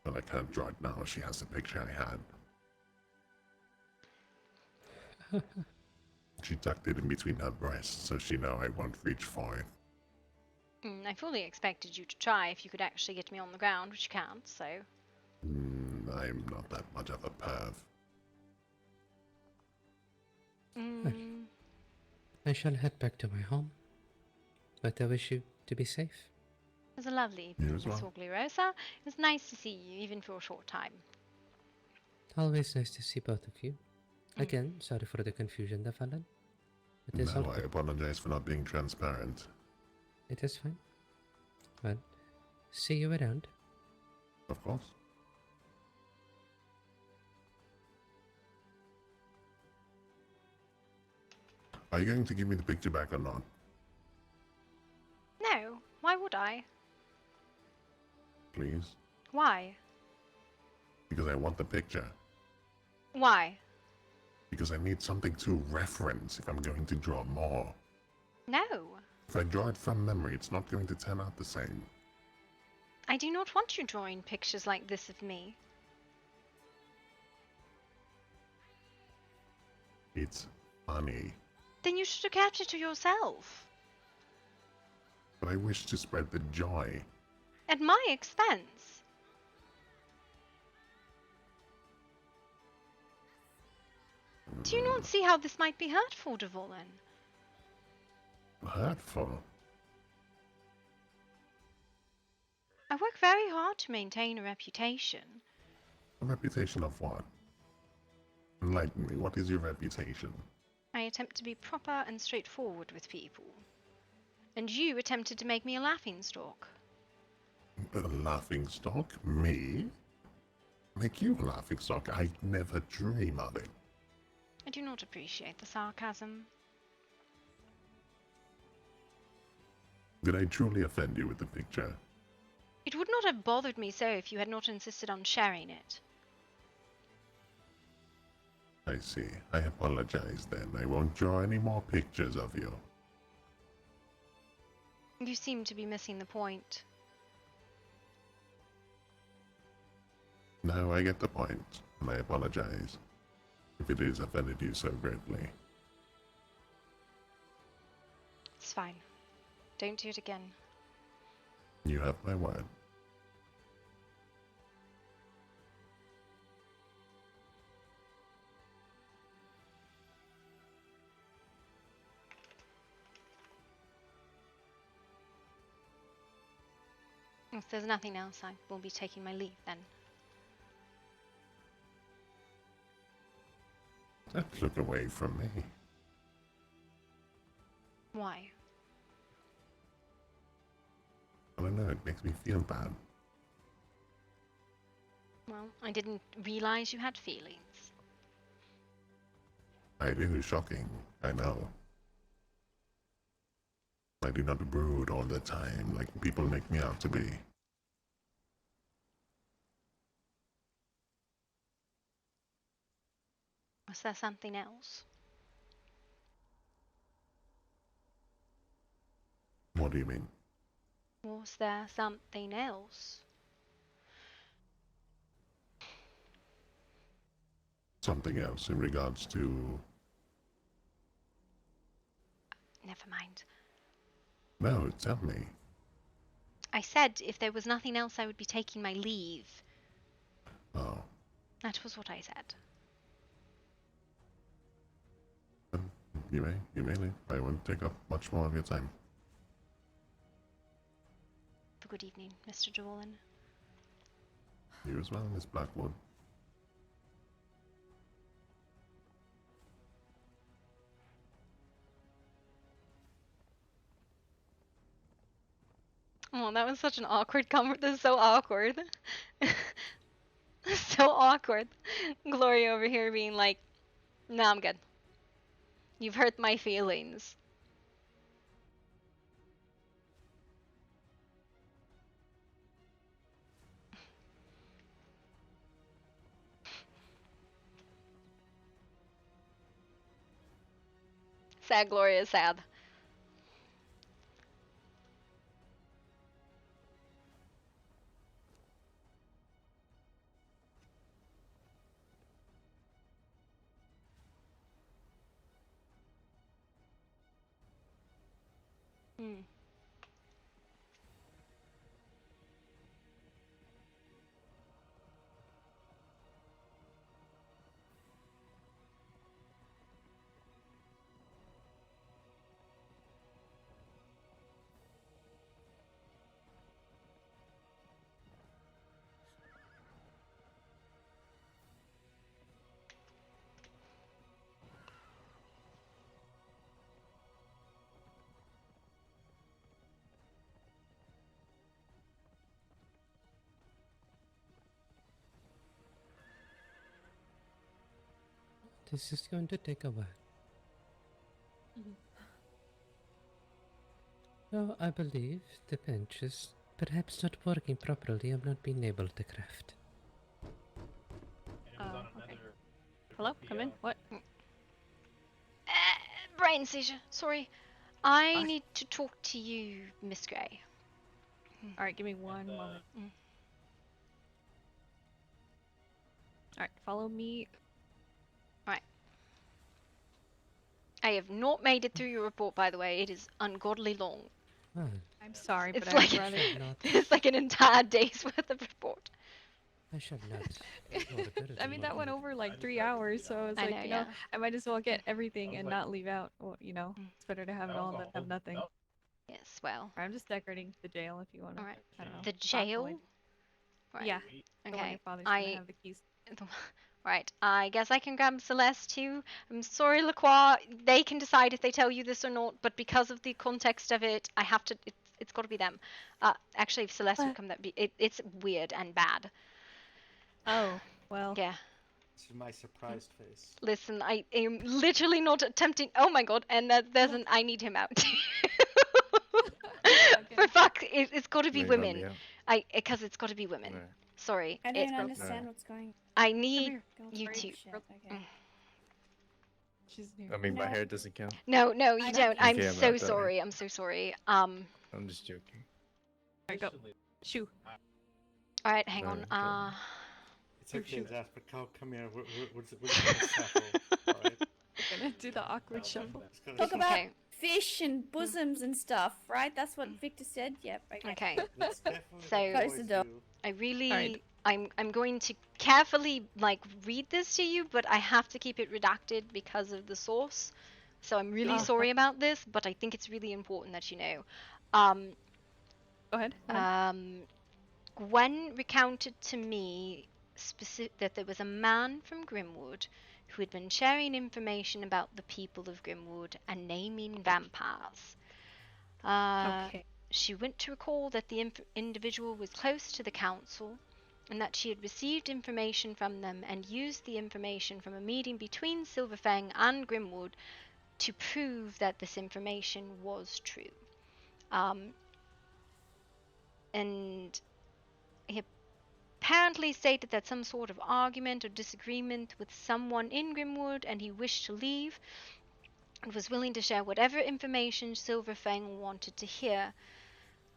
But I can't draw it now. She has the picture I had. She tucked it in between her breasts, so she know I won't reach for it. I fully expected you to try if you could actually get me on the ground, which you can't, so... I'm not that much of a perv. I shall head back to my home, but I wish you to be safe. It was a lovely You evening, as Miss well. Gloriosa. It was nice to see you, even for a short time. Always nice to see both of you. Again, sorry for the confusion, Devalin. It is all No, I good. apologize for not being transparent. It is fine. Well, see you around. Of course. Are you going to give me the picture back or not? No, why would I? Please? Why? Because I want the picture. Why? Because I need something to reference if I'm going to draw more. No. If I draw it from memory, it's not going to turn out the same. I do not want you drawing pictures like this of me. It's funny. Then you should have kept it to yourself. But I wish to spread the joy. At my expense. Do you not see how this might be hurtful, Devolin? Hurtful? I work very hard to maintain a reputation. A reputation of what? Enlighten me, what is your reputation? I attempt to be proper and straightforward with people. And you attempted to make me a laughingstock. A laughingstock? Me? Make you a laughingstock? I'd never dream of it. I do not appreciate the sarcasm. Did I truly offend you with the picture? It would not have bothered me so if you had not insisted on sharing it. I see. I apologize then. I won't draw any more pictures of you. You seem to be missing the point. Now I get the point, and I apologize if it has offended you so greatly. It's fine. Don't do it again. You have my word. If there's nothing else, I will be taking my leave then. Don't look away from me. Why? I don't know, it makes me feel bad. Well, I didn't realize you had feelings. I do, shocking, I know. I do not brood all the time like people make me out to be. Was there something else? What do you mean? Was there something else? Something else in regards to... Never mind. No, tell me. I said if there was nothing else, I would be taking my leave. Oh. That was what I said. You may leave. I won't take up much more of your time. Have a good evening, Mr. Dolan. You as well, Miss Blackwood. Oh, that was such an awkward comment. This is so awkward. So awkward. Gloria over here being like, no, I'm good. You've hurt my feelings. Sad Gloria is sad. Hmm. This is going to take a while. So I believe the bench is perhaps not working properly. I'm not being able to craft. Okay. Hello? Come in? What? Brain seizure. Sorry. I need to talk to you, Miss Gray. Alright, give me one moment. Alright, follow me. Right. I have not made it through your report, by the way. It is ungodly long. I'm sorry, It's but like I'd rather... it's like an entire day's worth of report. I shall not. I mean, that went over like 3 hours, so I was like, know, you know, yeah. I might as well get everything and not leave out. Well, you know, it's better to have it all than have nothing. Yes, well. I'm just decorating the jail if you want to. Alright. I don't know. The jail? Right. Yeah. The one Okay. your father's gonna have the keys. Right. I guess I can grab Celeste too. I'm sorry, Lacroix. They can decide if they tell you this or not, but because of the context of it, I have to. It's got to be them. Actually, if Celeste would come, it's weird and bad. Oh well. Yeah. This is my surprised face. Listen, I am literally not attempting. Oh my god! And there's an. I need him out. For fuck, it's got to be women. Because it's got to be women. Sorry. I don't understand what's going on. I need you to. She's here. I mean, my hair doesn't count. No, you don't. I'm Okay, so not sorry. I'm so sorry. I'm just joking. Alright, go. Shoo. Alright, hang on. It's okay, Jasper. Come here. We're just gonna shuffle. Alright? We're gonna do the awkward shuffle. Talk about fish and bosoms and stuff, right? That's what Victor said. Yep. Okay. So close the door. I really, Alright. I'm going to carefully like read this to you, but I have to keep it redacted because of the source. So I'm really sorry about this, but I think it's really important that you know. Go ahead. Gwen recounted to me that there was a man from Grimwood who had been sharing information about the people of Grimwood and naming vampires. Okay. She went to recall that the individual was close to the council and that she had received information from them and used the information from a meeting between Silverfang and Grimwood to prove that this information was true. And he apparently stated that some sort of argument or disagreement with someone in Grimwood and he wished to leave and was willing to share whatever information Silverfang wanted to hear.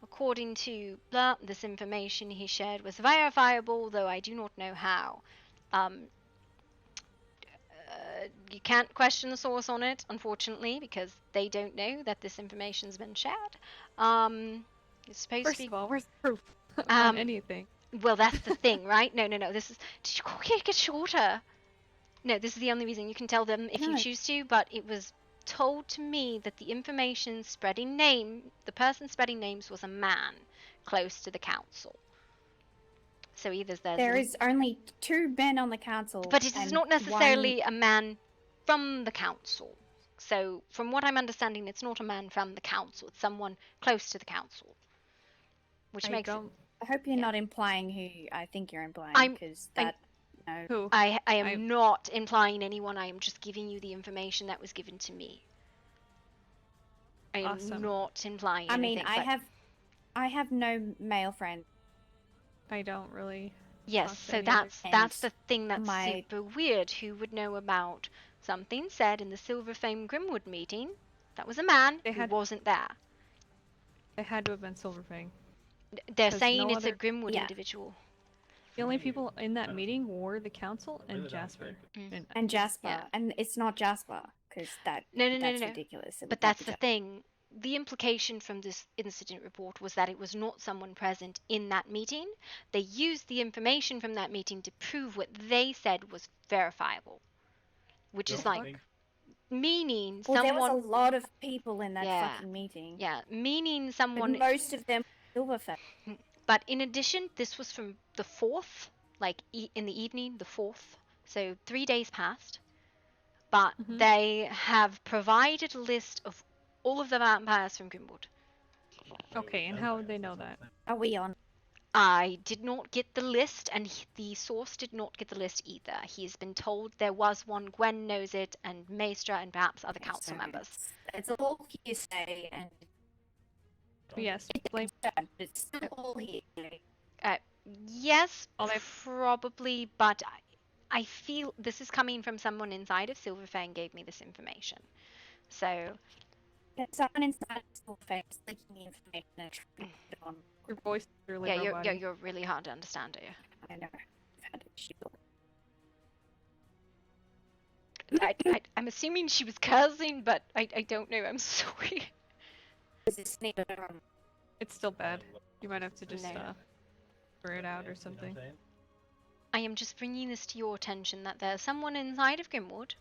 According to blah, this information he shared was verifiable, though I do not know how. You can't question the source on it, unfortunately, because they don't know that this information's been shared. It's supposed First to be... of all, where's the proof on anything? Well, that's the thing, right? No. This is... Did you get shorter? No, this is the only reason. You can tell them if you choose to, but it was told to me that the information spreading the person spreading names was a man close to the council. So either There is only 2 men on the council. But it is not necessarily a man from the council. So from what I'm understanding, it's not a man from the council. It's someone close to the council. Which makes it... I hope you're not implying who I think you're implying, because that... No. I am not implying anyone. I am just giving you the information that was given to me. I am not implying anything. I mean, I have no male friend. I don't really. Yes, so that's the thing that's super weird. Who would know about something said in the Silverfang Grimwood meeting? That was a man who wasn't there. It had to have been Silverfang. They're saying it's a Grimwood individual. The only people in that meeting were the council and Jasper. And Jasper. And it's not Jasper, because that's ridiculous. But that's the thing. The implication from this incident report was that it was not someone present in that meeting. They used the information from that meeting to prove what they said was verifiable. Which is like... Meaning someone... there was a lot of people in that fucking meeting. Yeah, meaning someone... But most of them were Silverfang. But in addition, this was from the 4th, like in the evening, the 4th. So 3 days passed. But they have provided a list of all of the vampires from Grimwood. Okay, and how would they know that? Are we on? I did not get the list, and the source did not get the list either. He's been told there was one, Gwen knows it, and Maestra, and perhaps other council members. It's all hearsay, and yes, it's still all hearsay. Yes, probably, but I feel this is coming from someone inside of Silverfang gave me this information. So... someone inside Silverfang is leaking the information and trying to put it on. Your voice is really yeah, robotic. you're really hard to understand, are you? I know. I've had issues. I'm assuming she was cursing, but I don't know. I'm sorry. It's still bad. You might have to just throw it out or something. I am just bringing this to your attention that there's someone inside of Grimwood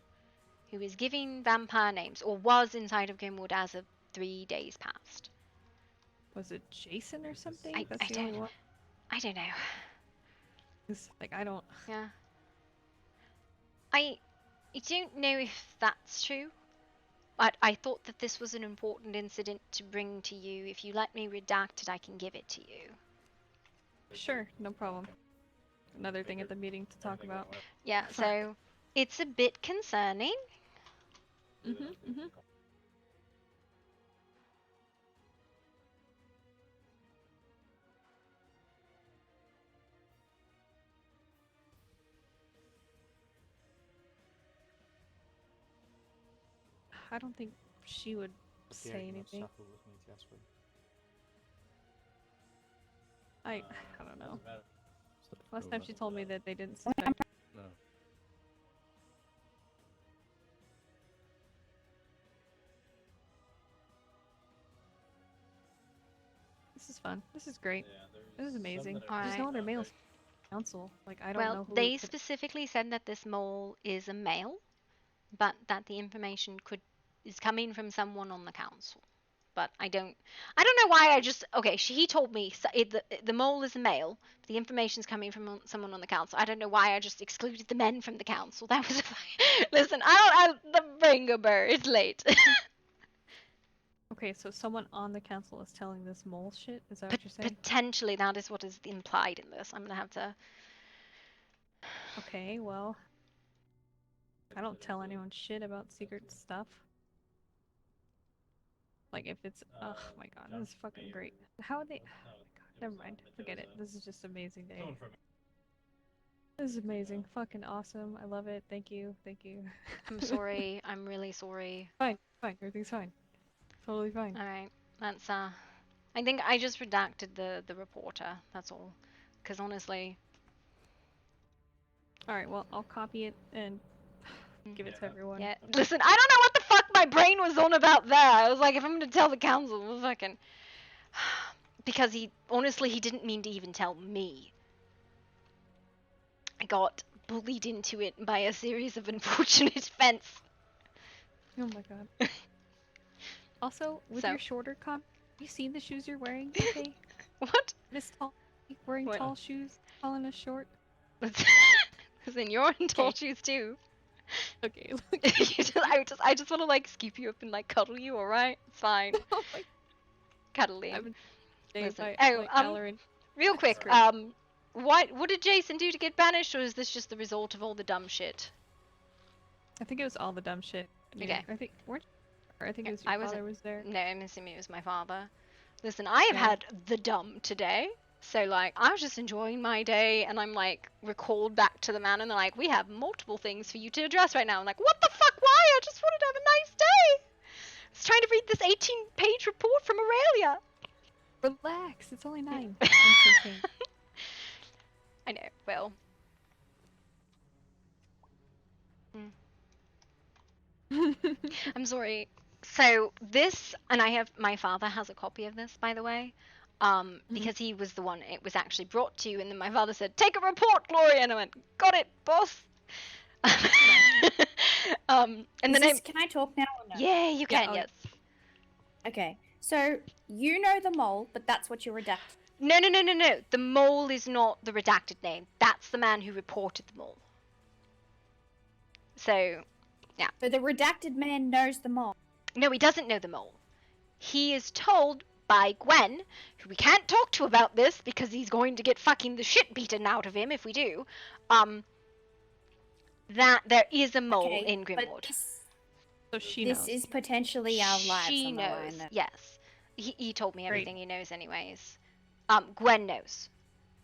who is giving vampire names, or was inside of Grimwood as of 3 days past. Was it Jason or something? I don't know. Like, I don't... Yeah. I don't know if that's true, but I thought that this was an important incident to bring to you. If you let me redact it, I can give it to you. Sure, no problem. Another thing at the meeting to talk about. Yeah, so it's a bit concerning. I don't think she would say anything. I don't know. Last time she told me that they didn't suspect. No. This is fun. This is great. This is amazing. All There's no right. other males council. Like, I don't know Well, who they it could... specifically said that this mole is a male, but that the information is coming from someone on the council. But I don't know why I just... Okay, he told me the mole is a male, but the information's coming from someone on the council. I don't know why I just excluded the men from the council. That was... Listen, the Ringo Burr, it's late. Okay, so someone on the council is telling this mole shit? Is that what you're saying? Potentially, that is what is implied in this. I'm gonna have to... Okay, well... I don't tell anyone shit about secret stuff. Like, if it's... Oh my god, this is fucking great. How are they... Oh my god, never mind. Forget it. This is just an amazing day. This is amazing. Fucking awesome. I love it. Thank you. Thank you. I'm sorry. I'm really sorry. Fine. Everything's fine. Totally fine. Alright. That's, I think I just redacted the reporter. That's all. Because honestly... Alright, well, I'll copy it and give it to everyone. Yeah. Listen, I don't know what the fuck my brain was on about there. I was like, if I'm gonna tell the council, well, fucking... Because he didn't mean to even tell me. I got bullied into it by a series of unfortunate events. Oh my god. Also, with your shorter have you seen the shoes you're wearing, okay? What? Miss Tall, wearing tall shoes, calling us short. Listen, you're in tall shoes too. Okay. I just want to like scoop you up and like cuddle you. All right, it's fine. Oh my. Cuddling. Listen. Oh, real quick. What did Jason do to get banished, or is this just the result of all the dumb shit? I think it was all the dumb shit. Okay. I think it was your father was there. No, I'm assuming it was my father. Listen, I have had the dumb today. So, like, I was just enjoying my day, and I'm, like, recalled back to the man, and they're like, we have multiple things for you to address right now. I'm like, what the fuck, why? I just wanted to have a nice day. I was trying to read this 18-page report from Aurelia. Relax, it's only 9. I know, well. I'm sorry. So, this, and my father has a copy of this, by the way. Because he was the one it was actually brought to, and then my father said, take a report, Gloria, and I went, got it, boss. And then can I talk now or no? Yeah, you can, yes. Okay, so you know the mole, but that's what you redact. No. The mole is not the redacted name. That's the man who reported the mole. So, yeah. So the redacted man knows the mole. No, he doesn't know the mole. He is told by Gwen, who we can't talk to about this because he's going to get fucking the shit beaten out of him if we do, that there is a mole in Grimwood. So she This knows. is potentially our lives She on the knows, line. Then. yes. He told me Great. everything he knows anyways. Gwen knows.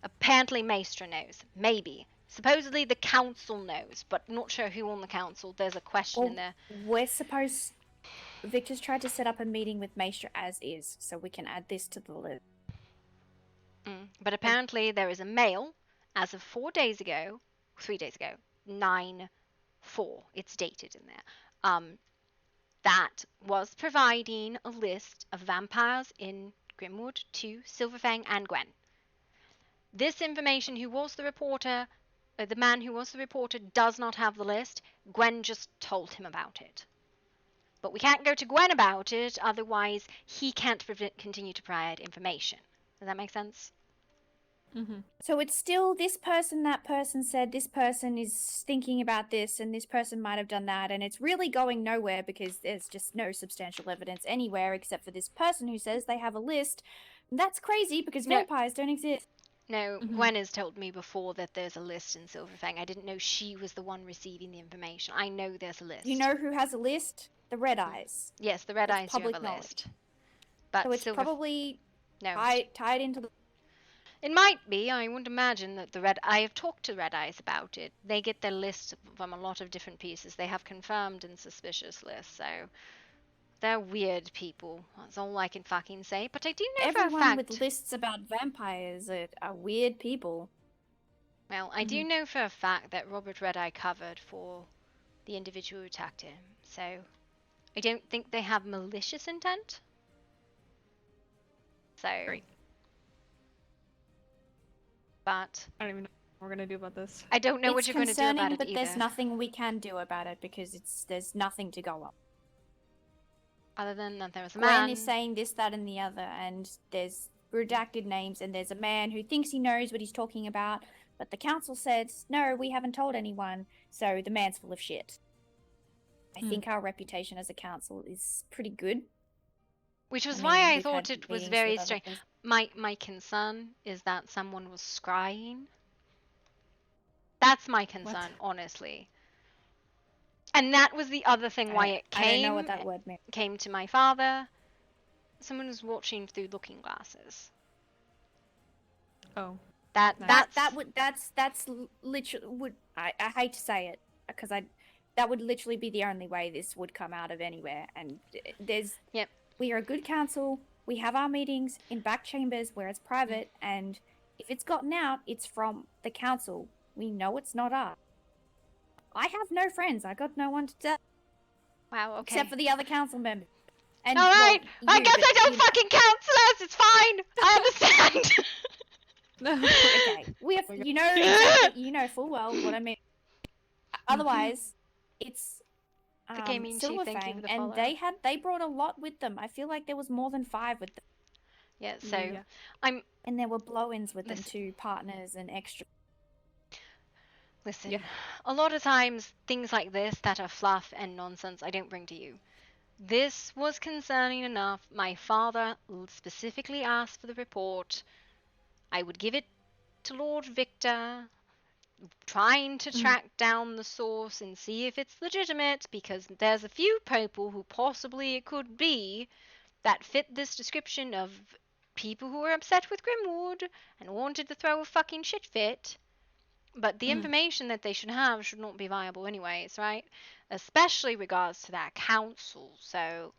Apparently Maestra knows. Maybe. Supposedly the council knows, but not sure who on the council. There's a question in there. We're supposed... Victor's tried to set up a meeting with Maestra as is, so we can add this to the list. But apparently there is a mail, as of 3 days ago, 9/4, it's dated in there, that was providing a list of vampires in Grimwood to Silverfang and Gwen. This information, who was the reporter, the man who was the reporter does not have the list. Gwen just told him about it. But we can't go to Gwen about it, otherwise he can't continue to provide information. Does that make sense? Mm-hmm. So it's still this person, that person said, this person is thinking about this, and this person might have done that, and it's really going nowhere because there's just no substantial evidence anywhere except for this person who says they have a list. And that's crazy because vampires don't exist. No, Gwen has told me before that there's a list in Silverfang. I didn't know she was the one receiving the information. I know there's a list. You know who has a list? The Red Eyes. Yes, the Red Eyes do have a knowledge. list. But So it's probably tied into the... It might be. I wouldn't imagine that I have talked to Red Eyes about it. They get their list from a lot of different pieces. They have confirmed and suspicious lists, so they're weird people. That's all I can fucking say. But I do know for a Everyone fact... with lists about vampires are weird people. Well, I do know for a fact that Robert Red Eye covered for the individual who attacked him, so I don't think they have malicious intent. So... Great. But I don't even know what we're gonna do about this. I don't know what you're going to do about it but either. there's nothing we can do about it because there's nothing to go up. Other than that, there's a Gwen man. is saying this, that, and the other, and there's redacted names, and there's a man who thinks he knows what he's talking about, but the council says, no, we haven't told anyone, so the man's full of shit. I think our reputation as a council is pretty good. Which was I why mean, I we've thought had it was meetings very with other strange. things. My concern is that someone was scrying. That's my concern, honestly. And that was the other thing why it I don't know what that word meant. came to my father. Someone was watching through looking glasses. Oh. That's literally would I hate to say it because that would literally be the only way this would come out of anywhere, and we are a good council. We have our meetings in back chambers where it's private, and if it's gotten out, it's from the council. We know it's not us. I have no friends. I got no one to tell. Wow, okay. Except for the other council members. And, Alright, well, I you, guess but I don't you- fucking count, Celeste, it's fine! I understand! Okay, we have, you know, exactly, you know full well what I mean. Otherwise, it's The gaming chief, thank you for Silverfang, the and follow. they brought a lot with them. I feel like there was more than 5 with them. Yeah, so and there were blow-ins with them too, partners and extra. Listen, a lot of times things like this that are fluff and nonsense I don't bring to you. This was concerning enough. My father specifically asked for the report. I would give it to Lord Victor, trying to track down the source and see if it's legitimate, because there's a few people who possibly it could be that fit this description of people who were upset with Grimwood and wanted to throw a fucking shit fit. But the information that they should have should not be viable anyways, right? Especially regards to that council. So,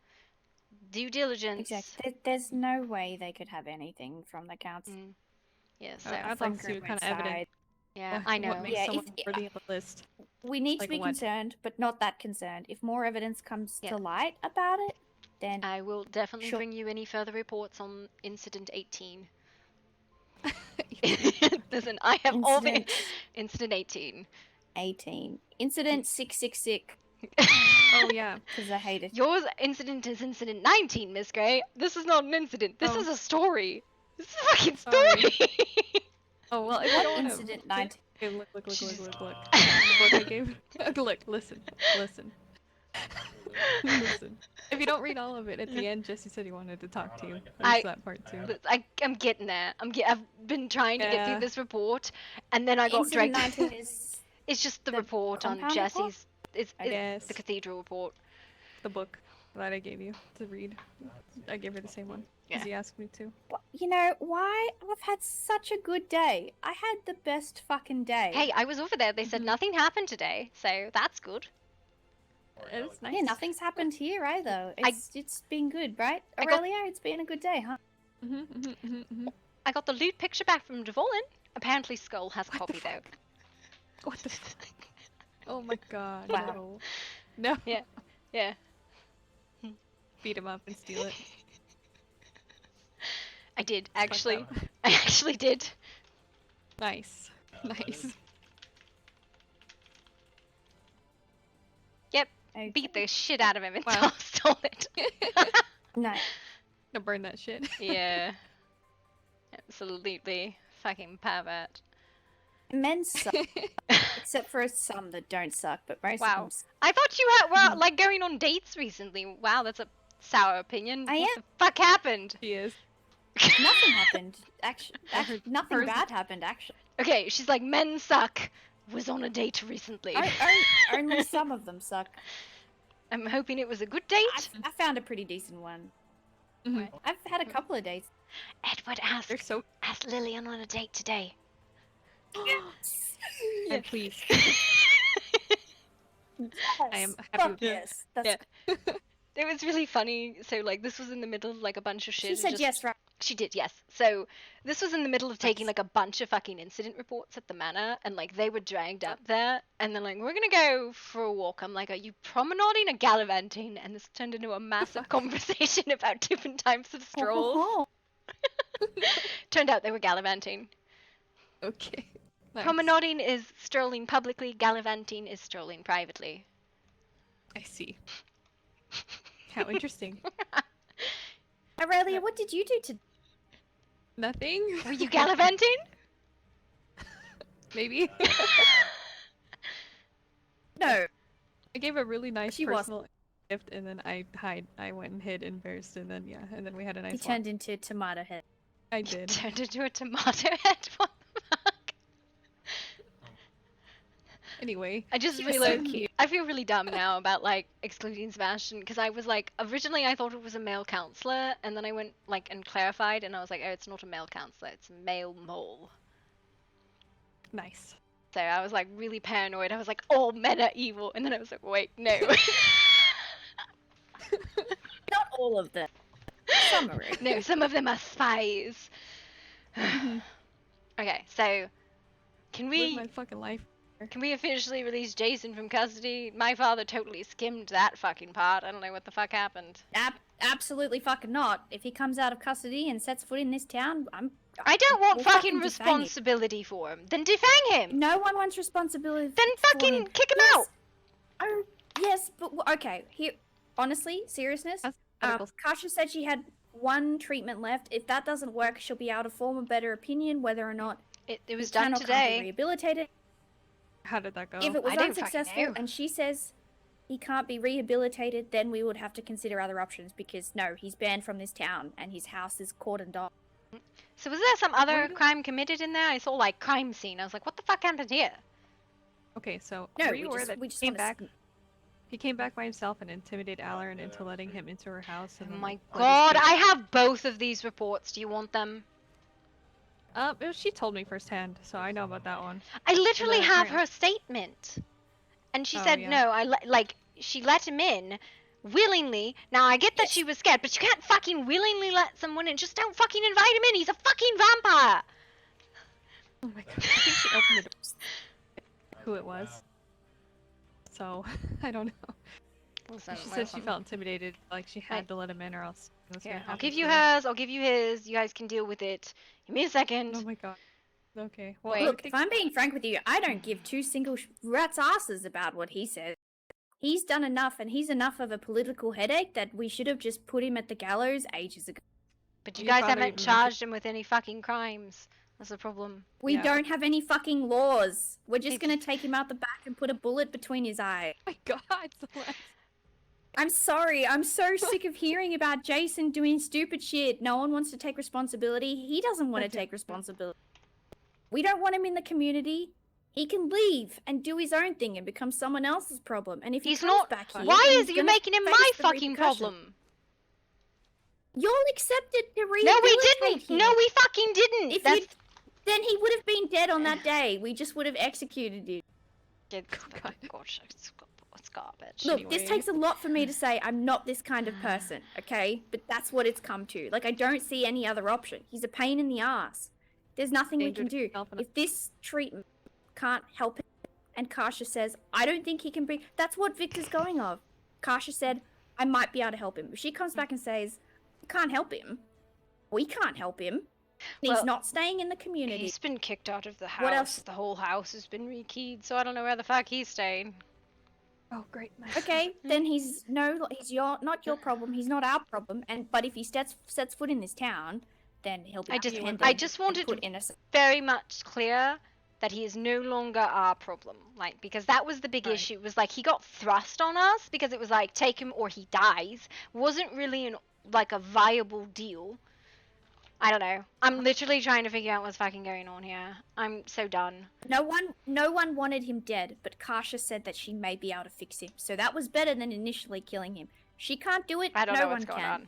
due diligence. Exactly. There's no way they could have anything from the council. Yeah, so I'd like to see what kind of evidence. Yeah, I know. What makes someone worthy of the list? We need to Like be what? concerned, but not that concerned. If more evidence comes to light about it, then I will definitely bring you any further reports on Incident 18. Listen, I have all the Incident 18. 18. Incident 666. Oh yeah, because I hate it. Yours incident is Incident 19, Miss Gray. This is not an incident. This is a story. This is a fucking story. Oh well, if What you don't wanna- incident 19? Okay, look. Look, I gave. Look, listen. Listen, if you don't read all of it, at the end, Jesse said he wanted to talk to you. I- There's that part too. I'm getting there. I've been trying to get through Yeah. this report, and then I got Incident dragged. 19 is It's just the report on compound report? Jesse's. It's Yes. the cathedral report. The book that I gave you to read. I gave her the same one because he asked me to. You know why? I've had such a good day. I had the best fucking day. Hey, I was over there. They said nothing happened today, so that's good. It's nice. Yeah, nothing's happened here either. It's been good, right, Aurelia? It's been a good day, huh? I got the loot picture back from Devolin. Apparently, Skull has a copy though. What the fuck? Oh my god. Wow. No. Yeah. Yeah. Beat him up and steal it. I did actually. I actually did. Nice. Nice. Yep. Beat the shit out of him and stole it. Nice. To burn that shit. Yeah. Absolutely. Fucking pervert. Men suck. Except for some that don't suck, but most of Wow. them suck. I thought you were like going on dates recently. Wow, that's a sour opinion. I What am. the fuck happened? She is. Nothing happened. Actually, nothing hers- bad happened, actually. Okay, she's like, men suck. Was on a date recently. Only some of them suck. I'm hoping it was a good date. I found a pretty decent one. I've had a couple of dates. Edward asked Lillian on a date today. Yes. And please. I am happy Fuck with yes. Yeah. That's It was really funny. So like this was in the middle of like a bunch of shit. She said yes, right? She did, yes. So this was in the middle of taking like a bunch of fucking incident reports at the manor, and like they were dragged up there, and then like we're gonna go for a walk. I'm like, are you promenading or gallivanting? And this turned into a massive conversation about different types of strolls. Turned out they were gallivanting. Okay. Nice. Promenading is strolling publicly. Gallivanting is strolling privately. I see. How interesting. Aurelia, what did you do to? Nothing. Were you gallivanting? Maybe. No. I gave a really nice She personal gift, and then I went and hid and burst, and then and then we had a nice. You turned into a tomato head. I did. Turned into a tomato head. What the fuck? Anyway, I just she was realized so cute. I feel really dumb now about like excluding Sebastian because I was like originally I thought it was a male counselor, and then I went like and clarified, and I was like, oh, it's not a male counselor, it's a male mole. Nice. So I was like really paranoid. I was like, all men are evil, and then I was like, wait, no. Not all of them. Some are. No, some of them are spies. Okay, so can Live we my fucking life. can we officially release Jason from custody? My father totally skimmed that fucking part. I don't know what the fuck happened. Absolutely fucking not. If he comes out of custody and sets foot in this town, I don't want we'll fucking defang him. responsibility for him. Then defang him. No one wants responsibility. Then for fucking him. kick him Yes. out. Oh, yes, but okay. Here, honestly, seriousness. Kasha said she had one treatment left. If that doesn't work, she'll be able to form a better opinion whether or not it was he done can or can't be today. rehabilitated. How did that go? If it was I don't fucking unsuccessful know. and she says he can't be rehabilitated, then we would have to consider other options because no, he's banned from this town and his house is cordoned off. So was there some other crime committed in there? I saw like crime scene. I was like, what the fuck happened here? Okay, so No, were we you aware just- that we he just came wanna back? He came back by himself and intimidated Alarin into letting him into her house. And Oh then, my like, let god, his I have both of these reports. Do you want them? She told me firsthand, so I know about that one. I literally And, have apparently- her statement. And she Oh, said, yeah. no, like, she let him in willingly. Now, I get that she was scared, but you can't fucking willingly let someone in. Just don't fucking invite him in. He's a fucking vampire. Oh my god, I think she opened the doors. Who it was. So, I don't know. Listen, She said she felt intimidated, like she had to let him in or else it was Here, gonna I'll happen give to you her. hers. I'll give you his. You guys can deal with it. Give me a second. Oh my god. Okay. Well, Wait. Look, if I'm being frank with you, I don't give two single rat's asses about what he says. He's done enough, and he's enough of a political headache that we should have just put him at the gallows ages ago. But you Your guys father haven't even charged him with any fucking crimes. That's the problem. We Yeah. don't have any fucking laws. We're just gonna take him out the back and put a bullet between his eyes. Oh my god, Celeste. I'm sorry. I'm so sick of hearing about Jason doing stupid shit. No one wants to take responsibility. He doesn't want to take responsibility. We don't want him in the community. He can leave and do his own thing and become someone else's problem. And if he He's comes not. back here, Why then is he's you gonna making him face my the fucking repercussions. problem? Y'all accepted to No, we rehabilitate didn't. him. No, we fucking didn't. If That's... you, then he would have been dead on that day. We just would have executed you. Gosh, it's garbage. Look, this takes a lot for me to say I'm not this kind of person, okay? But that's what it's come to. Like, I don't see any other option. He's a pain in the ass. There's nothing we can do. If this treatment can't help him, and Kasha says, I don't think he can be... That's what Victor's going off. Kasha said, I might be able to help him. If she comes back and says, we can't help him, we can't help him, and he's not staying in the community. He's been kicked out of the house. What else? The whole house has been rekeyed, so I don't know where the fuck he's staying. Oh, great. Okay, then he's not your problem. He's not our problem. But if he sets foot in this town, then he'll be apprehended. I just and wanted put to in a... very much clear that he is no longer our problem. Like, because that was the big issue. It was like he got thrust on us because it was like take him or he dies. Wasn't really a viable deal. I don't know. I'm literally trying to figure out what's fucking going on here. I'm so done. No one wanted him dead, but Kasha said that she may be able to fix him. So that was better than initially killing him. She can't do it. I don't no know one what's going can. on.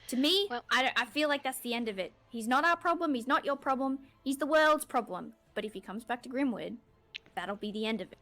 To me, I feel like that's the end of it. He's not our problem. He's not your problem. He's the world's problem. But if he comes back to Grimwood, that'll be the end of it.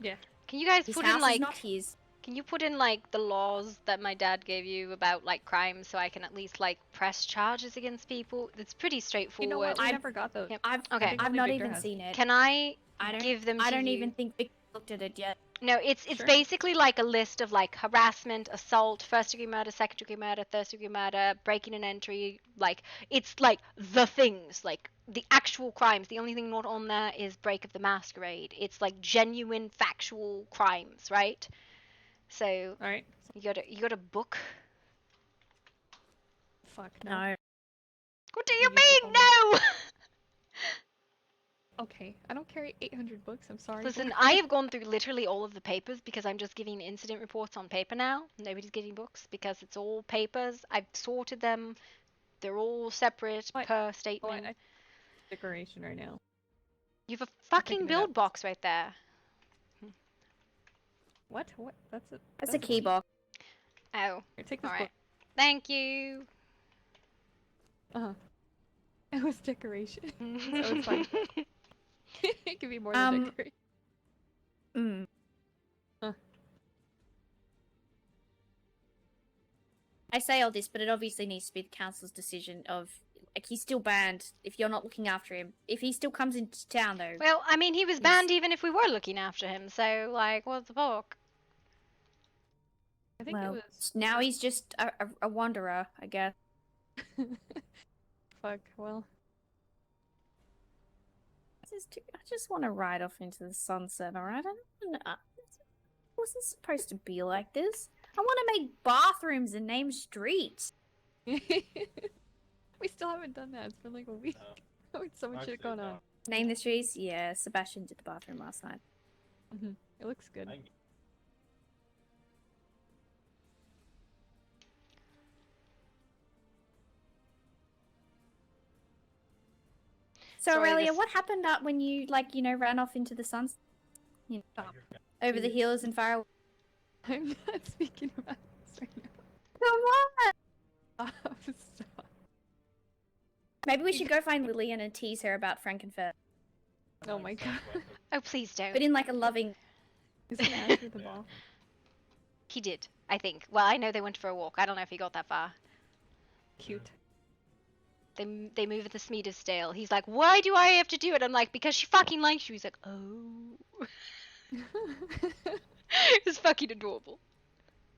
Yeah. Can you guys His put house in like is not his. Can you put in like the laws that my dad gave you about like crimes so I can at least like press charges against people? It's pretty straightforward. You know what? I never got those. Yep. I've not even seen it. Can I give them to you? I don't even think Vic looked at it yet. No, it's basically like a list of like harassment, assault, first-degree murder, second-degree murder, third-degree murder, breaking and entry. Like it's like the things, like the actual crimes. The only thing not on there is break of the masquerade. It's like genuine, factual crimes, right? So you got a book. Fuck no. What do you mean no? Okay, I don't carry 800 books. I'm sorry. Listen, I have gone through literally all of the papers because I'm just giving incident reports on paper now. Nobody's getting books because it's all papers. I've sorted them. They're all separate per statement. Decoration right now. You have a fucking build box right there. What? That's a. That's a key box. Oh. Here, take this all book. right. Thank you. It was decoration. So it's fine. It could be more than decoration. I say all this, but it obviously needs to be the council's decision of, like, he's still banned if you're not looking after him. If he still comes into town, though. Well, I mean, he was banned even if we were looking after him, so, like, what's the book? I think it was... Now he's just a wanderer, I guess. Fuck, well... I just want to ride off into the sunset, alright? It wasn't supposed to be like this. I want to make bathrooms and name streets. We still haven't done that. It's been like a week. With so much shit going on. Name the streets? Yeah, Sebastian did the bathroom last night. It looks good. So Sorry, Aurelia, this- what happened up when you, like, ran off into the sunset? Over the hills and far away? I'm not speaking about this right now. Come on! Stop. Maybe we should go find Lillian and tease her about Frankenfurt. Oh my god. Oh, please don't. But in, like, a loving... Is he after the ball? He did, I think. Well, I know they went for a walk. I don't know if he got that far. Cute. They move at the speed of stale. He's like, why do I have to do it? I'm like, because she fucking likes you. He's like, oh. It's fucking adorable.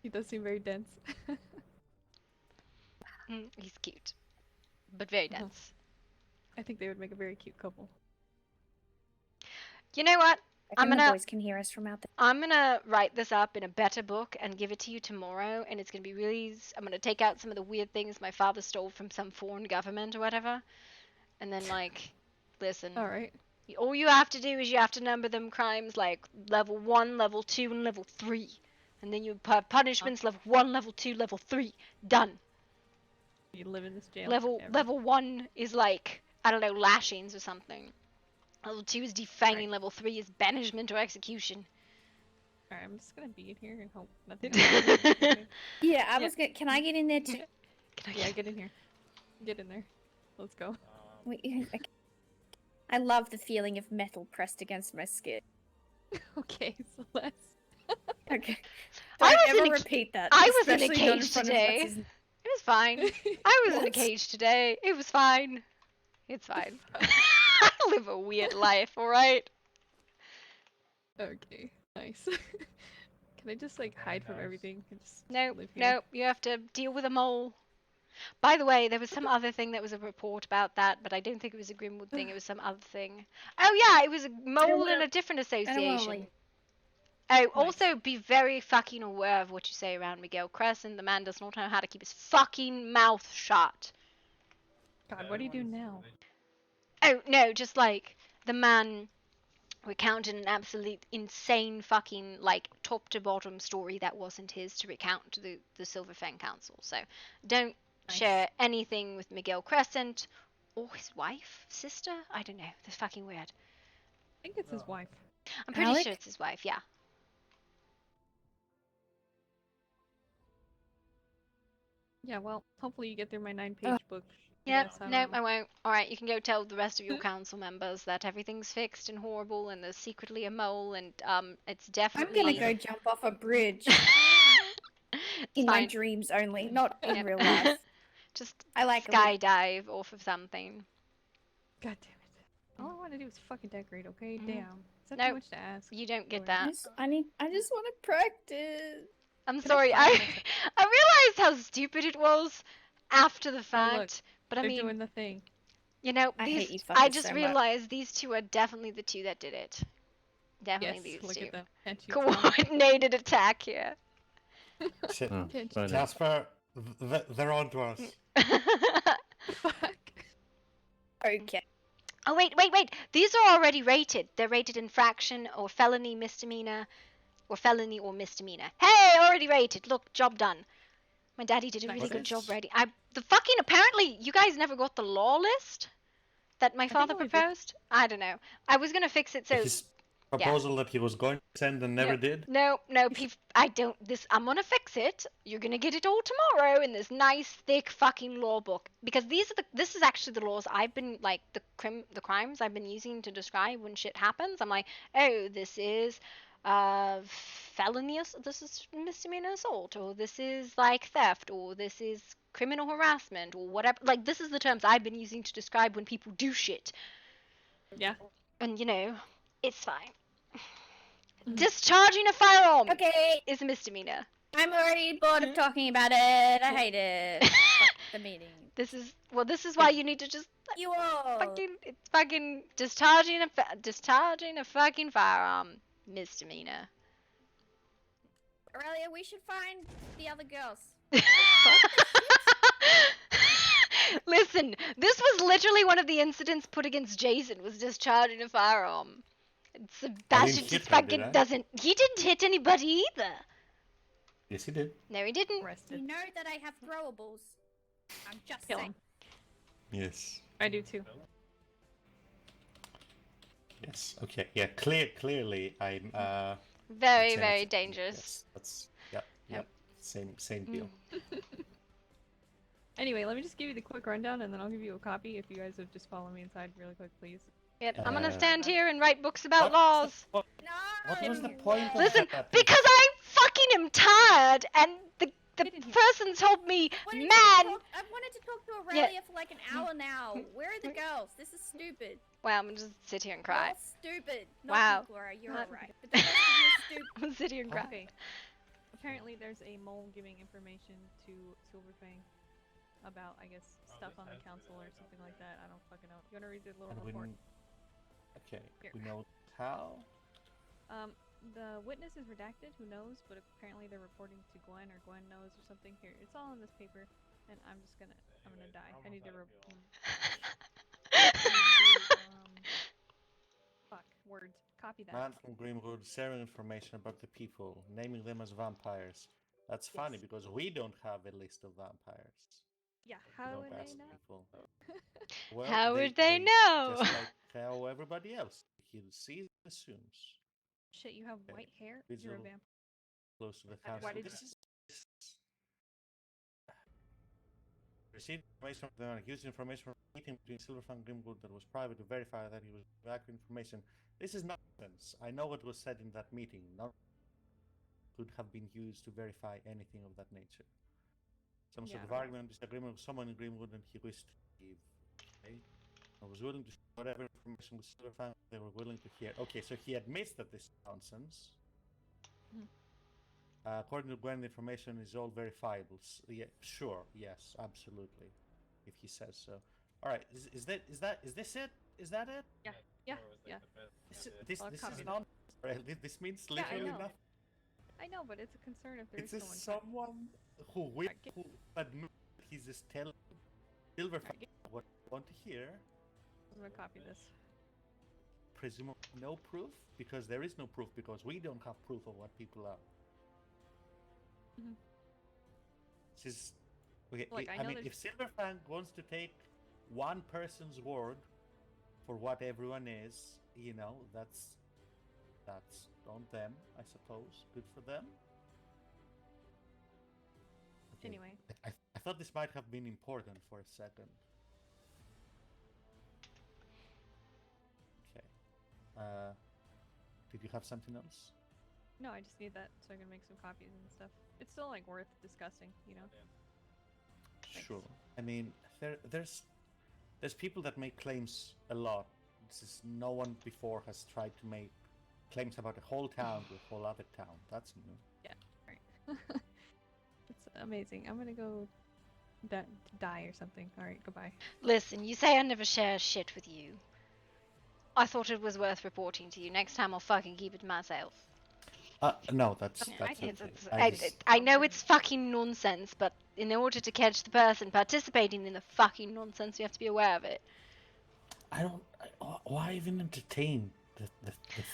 He does seem very dense. He's cute. But very dense. I think they would make a very cute couple. You know what? The boys can hear us from out there. I'm gonna write this up in a better book and give it to you tomorrow, and it's gonna be really. I'm gonna take out some of the weird things my father stole from some foreign government or whatever, and then like, listen. All right. All you have to do is you have to number them crimes like level 1, level 2, and level 3, And then you have punishments level 1, level 2, level 3. Done. You live in this jail. Level 1 is like, I don't know, lashings or something. Level 2 is defanging. Level 3 is banishment or execution. Alright, I'm just gonna be in here and hope nothing happens. Yeah, I was gonna. Can I get in there too? Yeah, get in here. Get in there. Let's go. Wait, I love the feeling of metal pressed against my skin. Okay, so let's. Okay. I Don't was ever in a repeat that. I was in a especially not in cage front of today. what's his- It was fine. I was in a What? cage today. It was fine. It's fine. I live a weird life, alright? Okay, nice. Can I just like hide from everything and just Nope, live here? nope. You have to deal with a mole. By the way, there was some other thing that was a report about that, but I don't think it was a Grimwood thing. It was some other thing. Oh yeah, it was a mole in a different association. Oh, also be very fucking aware of what you say around Miguel Crescent. The man does not know how to keep his fucking mouth shut. God, what do you do now? Oh, no, just like the man recounted an absolute insane fucking, like, top to bottom story that wasn't his to recount to the Silver Fang Council. So don't share anything with Miguel Crescent or his wife, sister? I don't know. That's fucking weird. I think it's his wife. I'm pretty Alec? sure it's his wife, yeah. Yeah, well, hopefully you get through my 9-page book. Yep, Yes, nope, I won't. Alright, you can go tell the rest of your council members that everything's fixed and horrible and there's secretly a mole and it's I'm definitely... gonna go jump off a bridge. In my dreams only, not in real life. Just I like skydive off of something. God damn it. All I want to do is fucking decorate, okay? Mhm. Damn. Is that Nope, too much to ask? you don't get that. I just want to practice. I'm sorry, I realized how stupid it was after the fact, look, but I they're mean, doing the thing. you know, I hate you I fuckers just so much. realized these two are definitely the two that did it. Definitely Yes, these look two. at them. Can't you Coordinated attack here. Shit. Can't Jasper, they're on to us. Okay. Oh, wait. These are already rated. They're rated infraction or felony, misdemeanor, or felony or misdemeanor. Hey, already rated. Look, job done. My daddy did a really good job ready. Apparently, you guys never got the law list that my father proposed? I don't know. I was gonna fix it so... His proposal that he was going to send and never did? No, I'm gonna fix it. You're gonna get it all tomorrow in this nice, thick fucking law book. Because this is actually the laws I've been, like, the crimes I've been using to describe when shit happens. I'm like, oh, this is, felony, this is misdemeanor assault, or this is, like, theft, or this is criminal harassment, or whatever. Like, this is the terms I've been using to describe when people do shit. Yeah. And, you know, it's fine. Discharging a firearm is a misdemeanor. I'm already bored of talking about it. I hate it. Fuck the meeting. This is why you need to just You all. It's fucking discharging a fucking firearm misdemeanor. Aurelia, we should find the other girls. Listen, this was literally one of the incidents put against Jason, was discharging a firearm. Sebastian just fucking doesn't. He didn't hit anybody either. Yes, he did. No, he didn't. You know that I have throwables. I'm just saying. Yes. I do too. Yes. Okay. Yeah. Clearly, I'm. Very, lieutenant. very dangerous. Yes, that's yep. Same deal. Anyway, let me just give you the quick rundown, and then I'll give you a copy if you guys would just follow me inside really quick, please. Yep, I'm gonna stand here and write books about laws. What was the point of Listen, that? because I fucking am tired, and the person told me, man. I wanted to talk to Aurelia for like an hour now. Where are the girls? This is stupid. Wow, I'm gonna just sit here and cry. You're stupid. Not Wow. you, Gloria. You're alright. But the rest of you are stupid. I'm gonna sit here and cry. Okay. Apparently, there's a mole giving information to Silverfang about, I guess, stuff on the council or something like that. I don't fucking know. You wanna read the little report? Okay. Here. We know how. The witness is redacted, who knows, but apparently they're reporting to Gwen, or Gwen knows or something. Here, it's all in this paper, and I'm gonna die. I need to fuck. words. Copy that. Man from Grimwood sharing information about the people, naming them as vampires. That's funny because we don't have a list of vampires. Yeah, We how don't would they ask know? people. Well, How would they know? Just like how everybody else. He sees, assumes. Shit, you have white hair? It's You're a all vampire. close to the Why council. did This is received information from them, used information from a meeting between Silverfang and Grimwood that was private to verify that he was accurate information. This is nonsense. I know what was said in that meeting. None could have been used to verify anything of that nature. Some sort of argument, disagreement with someone in Grimwood, and he wished to leave. Okay. I was willing to share whatever information with Silverfang they were willing to hear. Okay, so he admits that this is nonsense. According to Gwen, the information is all verifiable. Yeah, sure, yes, absolutely, if he says so. All right, is this it? Is that it? Yeah. This is nonsense. Right? This means literally nothing. I know, but it's a concern if there's It's someone who admits he's just telling Silverfang what you want to hear. I'm gonna copy this. Presumably no proof, because there is no proof, because we don't have proof of what people are. This is okay. Like, I mean, if Silverfang wants to take one person's word for what everyone is, you know, that's on them, I suppose. Good for them. Okay. Anyway, I thought this might have been important for a second. Okay. Did you have something else? no, I just need that so I can make some copies and stuff. It's still like worth discussing, you know. Sure. I mean, there's people that make claims a lot. This is no one before has tried to make claims about a whole town to a whole other town. That's new. Yeah, right. It's amazing. I'm gonna go die or something. All right, goodbye. Listen, you say I never share shit with you. I thought it was worth reporting to you. Next time I'll fucking keep it to myself. No, that's okay. I know it's fucking nonsense, but in order to catch the person participating in the fucking nonsense, you have to be aware of it. Why even entertain the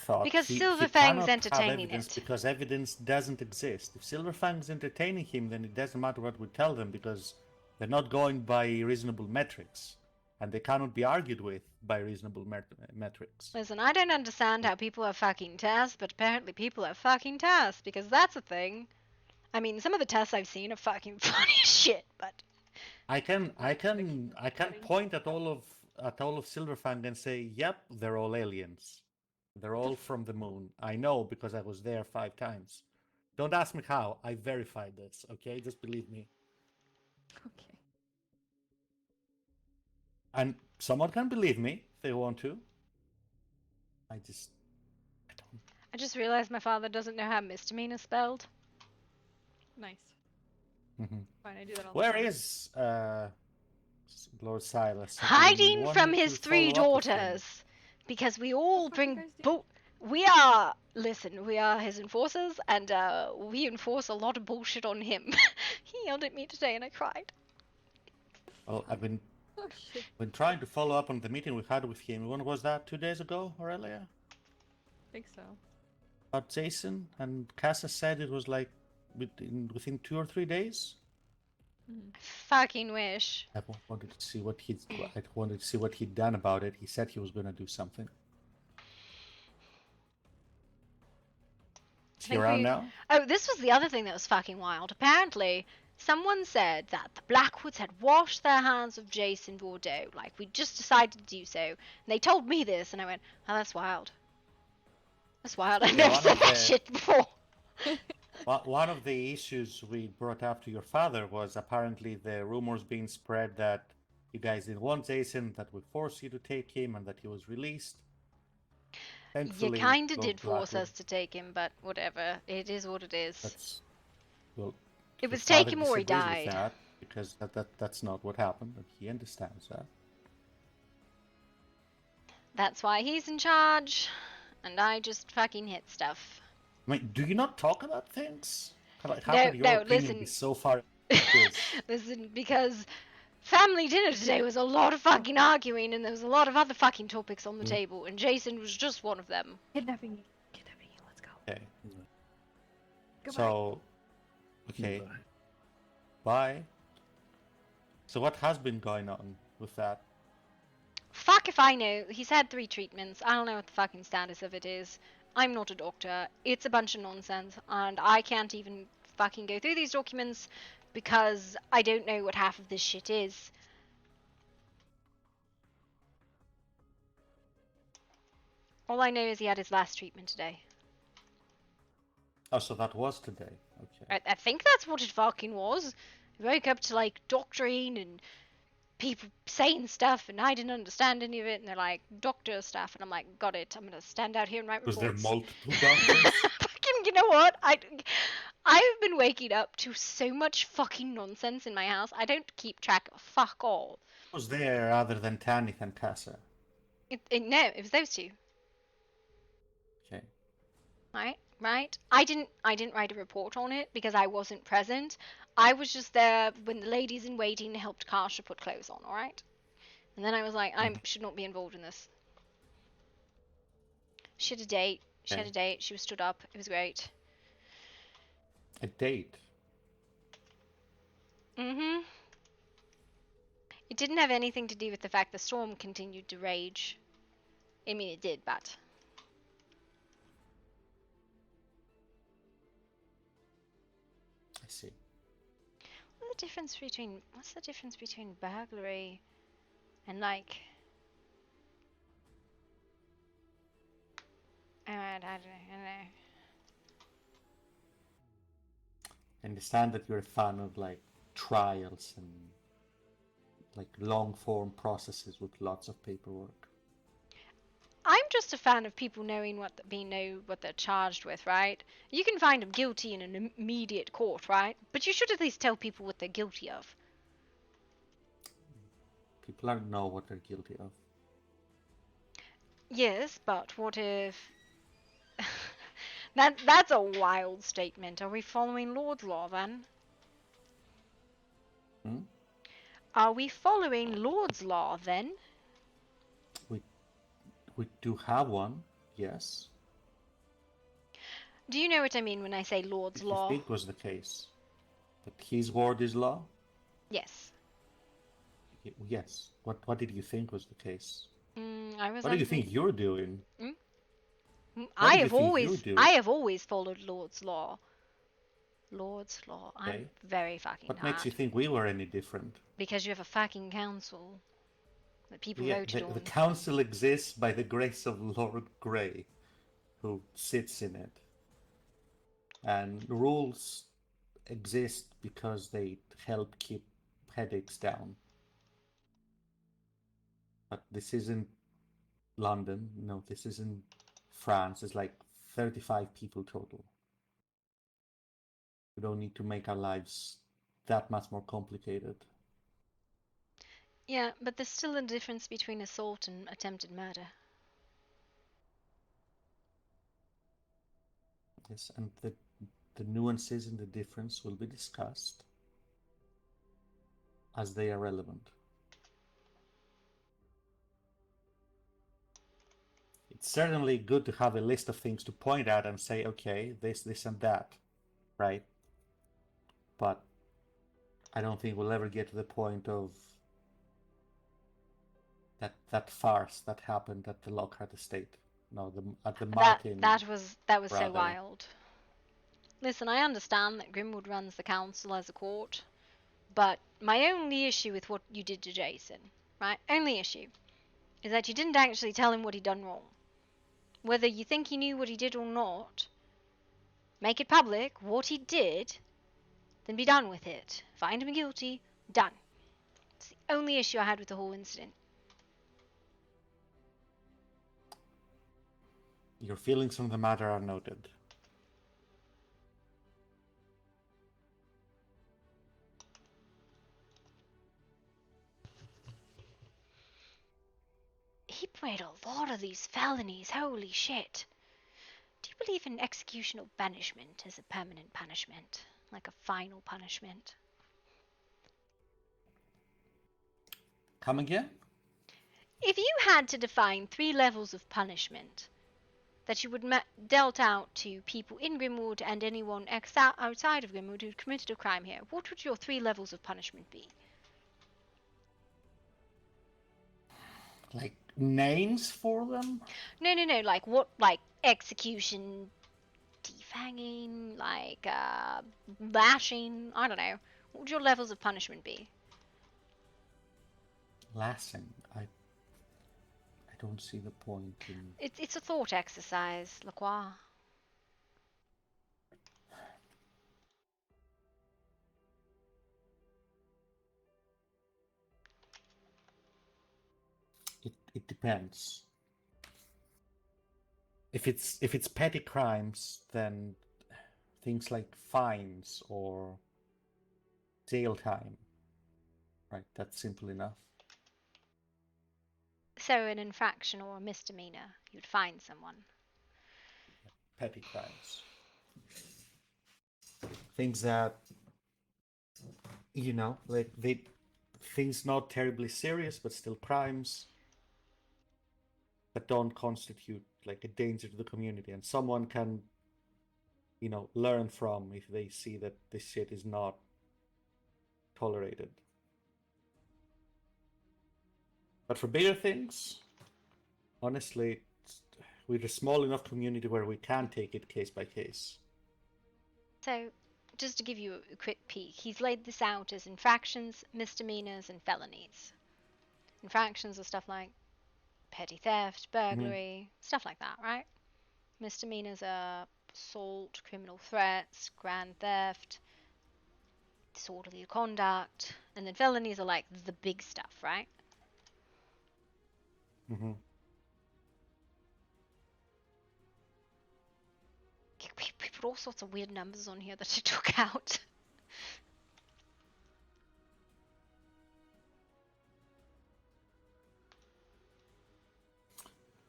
thought? Because he Silverfang's cannot entertaining have evidence it. because evidence doesn't exist. If Silverfang's entertaining him, then it doesn't matter what we tell them because they're not going by reasonable metrics, and they cannot be argued with by reasonable metrics. Listen, I don't understand how people have fucking tests, but apparently people have fucking tests, because that's a thing. I mean, some of the tests I've seen are fucking funny as shit, but... I can point at all of Silverfang and say, yep, they're all aliens. They're all from the moon. I know because I was there 5 times. Don't ask me how. I verified this, okay? Just believe me. Okay. And someone can believe me if they want to. I just realized my father doesn't know how misdemeanor spelled. Nice. Mm-hmm. Fine, I do that all Where the time. is Lord Silas? Hiding from his 3 daughters. Because we all bring... we are his enforcers, and we enforce a lot of bullshit on him. He yelled at me today and I cried. Well, I've been trying to follow up on the meeting we had with him. When was that? 2 days ago, Aurelia? I think so. About Jason, and Casa said it was like within 2 or 3 days. I fucking wish. I wanted to see what he'd done about it. He said he was going to do something. Is he around now? Oh, this was the other thing that was fucking wild. Apparently, someone said that the Blackwoods had washed their hands of Jason Bordeaux. Like, we just decided to do so. And they told me this, and I went, oh, that's wild. That's wild. I've never said that shit before. One of the issues we brought up to your father was apparently the rumors being spread that you guys didn't want Jason, that we forced you to take him, and that he was released. Thankfully, you kinda did force us to take him, but whatever. It is what it is. It was take him or he died. That because that's not what happened, and he understands that. That's why he's in charge, and I just fucking hit stuff. I mean, do you not talk about things? How no, could your opinion listen. be so far? Listen, because Family dinner today was a lot of fucking arguing, and there was a lot of other fucking topics on the table, and Jason was just one of them. Kidnapping you. Let's go. Okay. Goodbye. So, okay. Bye. So what has been going on with that? Fuck if I know. He's had 3 treatments. I don't know what the fucking status of it is. I'm not a doctor. It's a bunch of nonsense, and I can't even fucking go through these documents because I don't know what half of this shit is. All I know is he had his last treatment today. Oh, so that was today. Okay. I think that's what it fucking was. I woke up to like doctoring and people saying stuff, and I didn't understand any of it, and they're like, doctor stuff, and I'm like, got it, I'm gonna stand out here and write Was reports. there multiple doctors? Fucking, you know what? I've been waking up to so much fucking nonsense in my house, I don't keep track of fuck all. Was there other than Tanith and Casa? No, it was those 2. Okay. Right? I didn't write a report on it because I wasn't present. I was just there when the ladies in waiting helped Kasha put clothes on, alright? And then I was like, I should not be involved in this. She had a date. She was stood up. It was great. A date? Mm-hmm. It didn't have anything to do with the fact the storm continued to rage. I mean, it did, but... I see. What's the difference between burglary and like... I don't know. I understand that you're a fan of like trials and like long form processes with lots of paperwork. I'm just a fan of people knowing what they're charged with, right? You can find them guilty in an immediate court, right? But you should at least tell people what they're guilty of. People don't know what they're guilty of. Yes, but what if... That's a wild statement. Are we following Lord's law, then? Hmm? Are we following Lord's law, then? We do have one, yes. Do you know what I mean when I say Lord's law? I think was the case. That his word is law? Yes. Yes. What did you think was the case? What do you think you're doing? I have always followed Lord's law. Lord's law. Okay. I'm very fucking What makes you think we were any different? Because you have a fucking council that people voted on. The council exists by the grace of Lord Grey, who sits in it. And rules exist because they help keep headaches down. But this isn't London. No, this isn't France. It's like 35 people total. We don't need to make our lives that much more complicated. Yeah, but there's still a difference between assault and attempted murder. Yes, and the nuances and the difference will be discussed as they are relevant. It's certainly good to have a list of things to point at and say, okay, this, and that, right? But I don't think we'll ever get to the point of that farce that happened at the Lockhart estate. No, at the Martin. That was so wild. Listen, I understand that Grimwood runs the council as a court, but my only issue with what you did to Jason, right? Only issue is that you didn't actually tell him what he'd done wrong. Whether you think he knew what he did or not, make it public what he did, then be done with it. Find him guilty, done. It's the only issue I had with the whole incident. Your feelings on the matter are noted. He made a lot of these felonies, holy shit. Do you believe in execution or banishment as a permanent punishment? Like a final punishment? Come again? If you had to define 3 levels of punishment that you would dealt out to people in Grimwood and anyone outside of Grimwood who committed a crime here, what would your 3 levels of punishment be? Like names for them? No, like what, like execution, defanging, like lashing, I don't know. What would your levels of punishment be? Lashing. I don't see the point in... It's a thought exercise, Lacroix. It depends. If it's petty crimes, then things like fines or jail time, right? That's simple enough. So an infraction or a misdemeanor, you'd find someone. Petty crimes. Things that, you know, like things not terribly serious, but still crimes that don't constitute like a danger to the community, and someone can, you know, learn from if they see that this shit is not tolerated. But for bigger things, honestly, we're a small enough community where we can take it case by case. So, just to give you a quick peek, he's laid this out as infractions, misdemeanors, and felonies. Infractions are stuff like petty theft, burglary, stuff like that, right? Misdemeanors are assault, criminal threats, grand theft, disorderly conduct, and then felonies are like the big stuff, right? Mm-hmm. We put all sorts of weird numbers on here that he took out.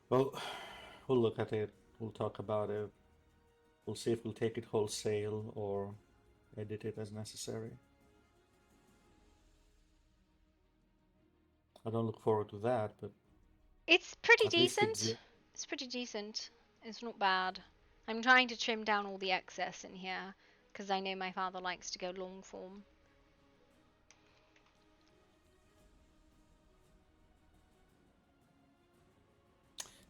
Well, we'll look at it. We'll talk about it. We'll see if we'll take it wholesale or edit it as necessary. I don't look forward to that, but it's pretty decent. It's pretty decent. It's not bad. I'm trying to trim down all the excess in here because I know my father likes to go long form.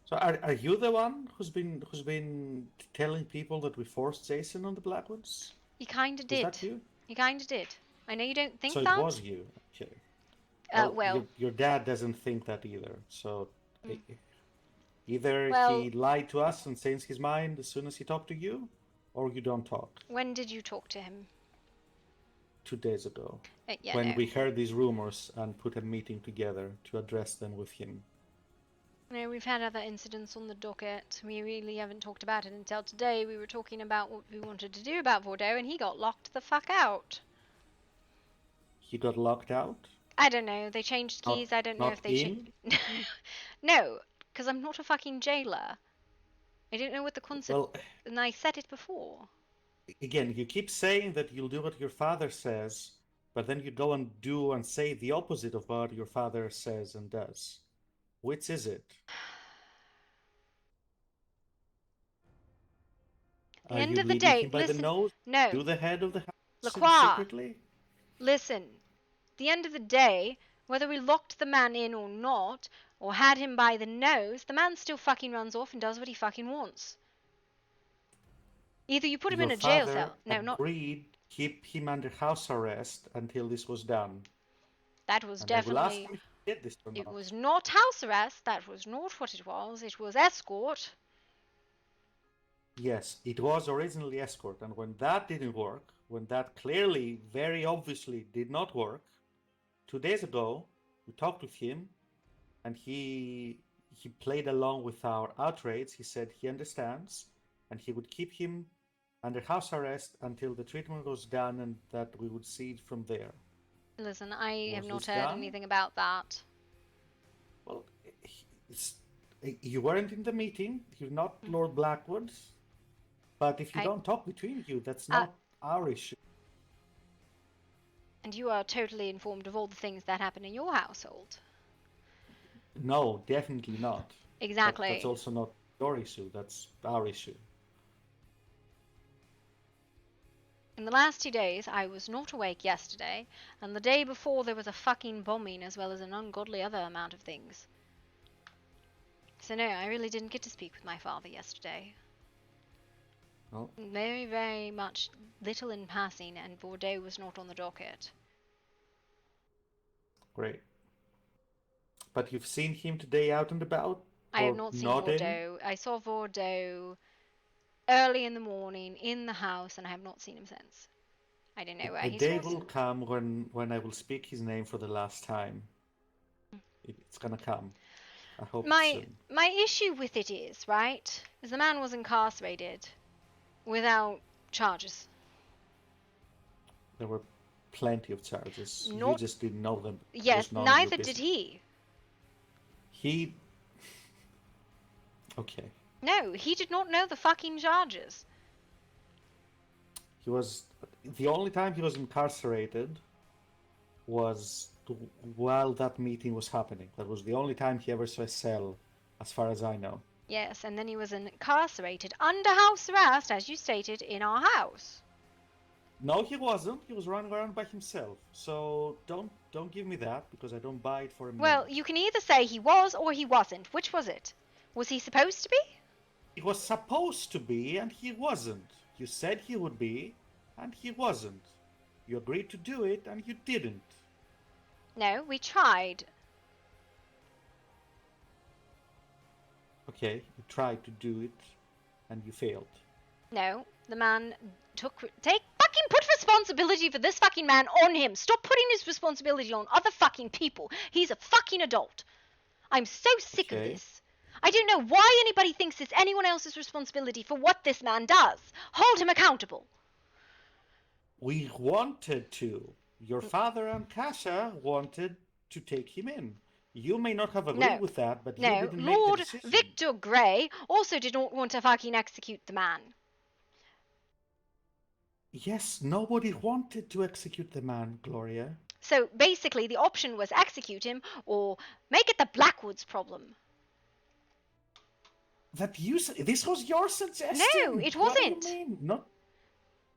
So are you the one who's been telling people that we forced Jason on the Blackwoods? You kind of did. Was that you? You kind of did. I know you don't think so that. So it was you, actually. Well, your dad doesn't think that either. So either well, he lied to us and changed his mind as soon as he talked to you, or you don't talk. When did you talk to him? 2 days ago. Yeah, when we heard these rumors and put a meeting together to address them with him. No, we've had other incidents on the docket. We really haven't talked about it until today. We were talking about what we wanted to do about Bordeaux, and he got locked the fuck out. He got locked out? I don't know. They changed keys. I don't know if they changed. No, because I'm not a fucking jailer. I don't know what the concept. And I said it before. Again, you keep saying that you'll do what your father says, but then you go and do and say the opposite of what your father says and does. Which is it? The end of the day, listen. No. Do the head of the house Lacroix, secretly. Listen. The end of the day, whether we locked the man in or not, or had him by the nose, the man still fucking runs off and does what he fucking wants. Either you put him in a jail cell. No, not. Agreed. Keep him under house arrest until this was done. That was definitely. It was not house arrest. That was not what it was. It was escort. Yes, it was originally escort, and when that didn't work, when that clearly, very obviously did not work, 2 days ago we talked with him, and he played along with our outrage. He said he understands, and he would keep him under house arrest until the treatment was done, and that we would see it from there. Listen, I have not heard anything about that. Well, you weren't in the meeting. You're not Lord Blackwood. But if you don't talk between you, that's not our issue. And you are totally informed of all the things that happen in your household. No, definitely not. Exactly. That's also not your issue. That's our issue. In the last 2 days, I was not awake yesterday, and the day before there was a fucking bombing as well as an ungodly other amount of things. So no, I really didn't get to speak with my father yesterday. No. Very, very much little in passing, and Bordeaux was not on the docket. Great. But you've seen him today out and about? I have Or not seen nodding? Bordeaux. I saw Bordeaux early in the morning in the house, and I have not seen him since. I don't know where A he day was. will come when I will speak his name for the last time. It's gonna come. I hope soon. My issue with it is, right, is the man was incarcerated without charges. There were plenty of charges. You Not just didn't know them. It Yes, was none of your neither did business. he. He. Okay. No, he did not know the fucking charges. He was. The only time he was incarcerated was while that meeting was happening. That was the only time he ever saw a cell, as far as I know. Yes, and then he was incarcerated under house arrest, as you stated, in our house. No, he wasn't. He was running around by himself. So don't give me that, because I don't buy it for a minute. Well, you can either say he was or he wasn't. Which was it? Was he supposed to be? He was supposed to be, and he wasn't. You said he would be, and he wasn't. You agreed to do it, and you didn't. No, we tried. Okay, you tried to do it, and you failed. No, the man put responsibility for this fucking man on him. Stop putting his responsibility on other fucking people. He's a fucking adult. I'm so sick of this. I don't know why anybody thinks it's anyone else's responsibility for what this man does. Hold him accountable. We wanted to. Your father and Kasha wanted to take him in. You may not have agreed with that, but you didn't make the Lord decision. Victor Grey also did not want to fucking execute the man. Yes, nobody wanted to execute the man, Gloria. So basically the option was execute him or make it the Blackwoods problem. This was your suggestion. No, it What wasn't. do you mean? Not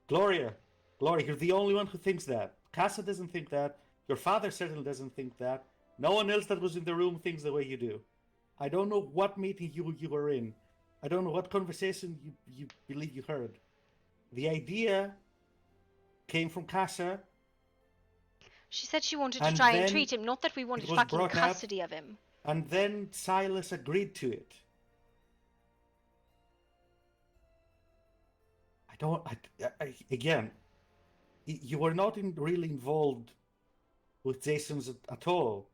Gloria, you're the only one who thinks that. Casa doesn't think that. Your father certainly doesn't think that. No one else that was in the room thinks the way you do. I don't know what meeting you were in. I don't know what conversation you believe you heard. The idea came from Casa. She said she wanted to try and treat him, not that we wanted fucking custody of him. And then Silas agreed to it. Again, you were not really involved with Jason's at all.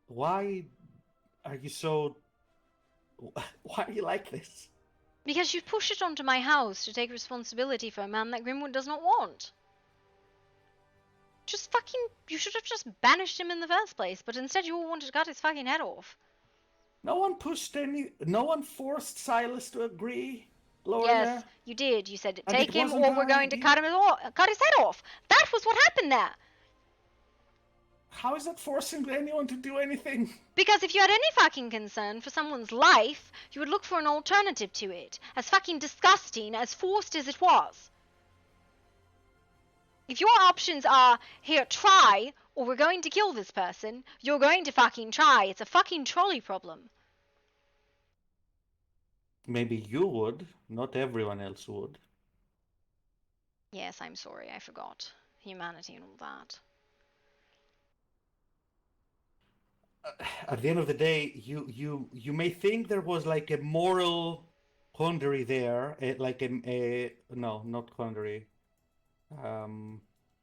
Why are you so... Why are you like this? Because you push it onto my house to take responsibility for a man that Grimwood does not want. You should have just banished him in the first place, but instead you all wanted to cut his fucking head off. No one forced Silas to agree, Gloria. Yes, you did. You said, take him or we're going to cut his head off. That was what happened there. How is that forcing anyone to do anything? Because if you had any fucking concern for someone's life, you would look for an alternative to it. As fucking disgusting, as forced as it was. If your options are, here, try, or we're going to kill this person, you're going to fucking try. It's a fucking trolley problem. Maybe you would. Not everyone else would. Yes, I'm sorry. I forgot. Humanity and all that. At the end of the day, you may think there was like a moral quandary there, no, not quandary.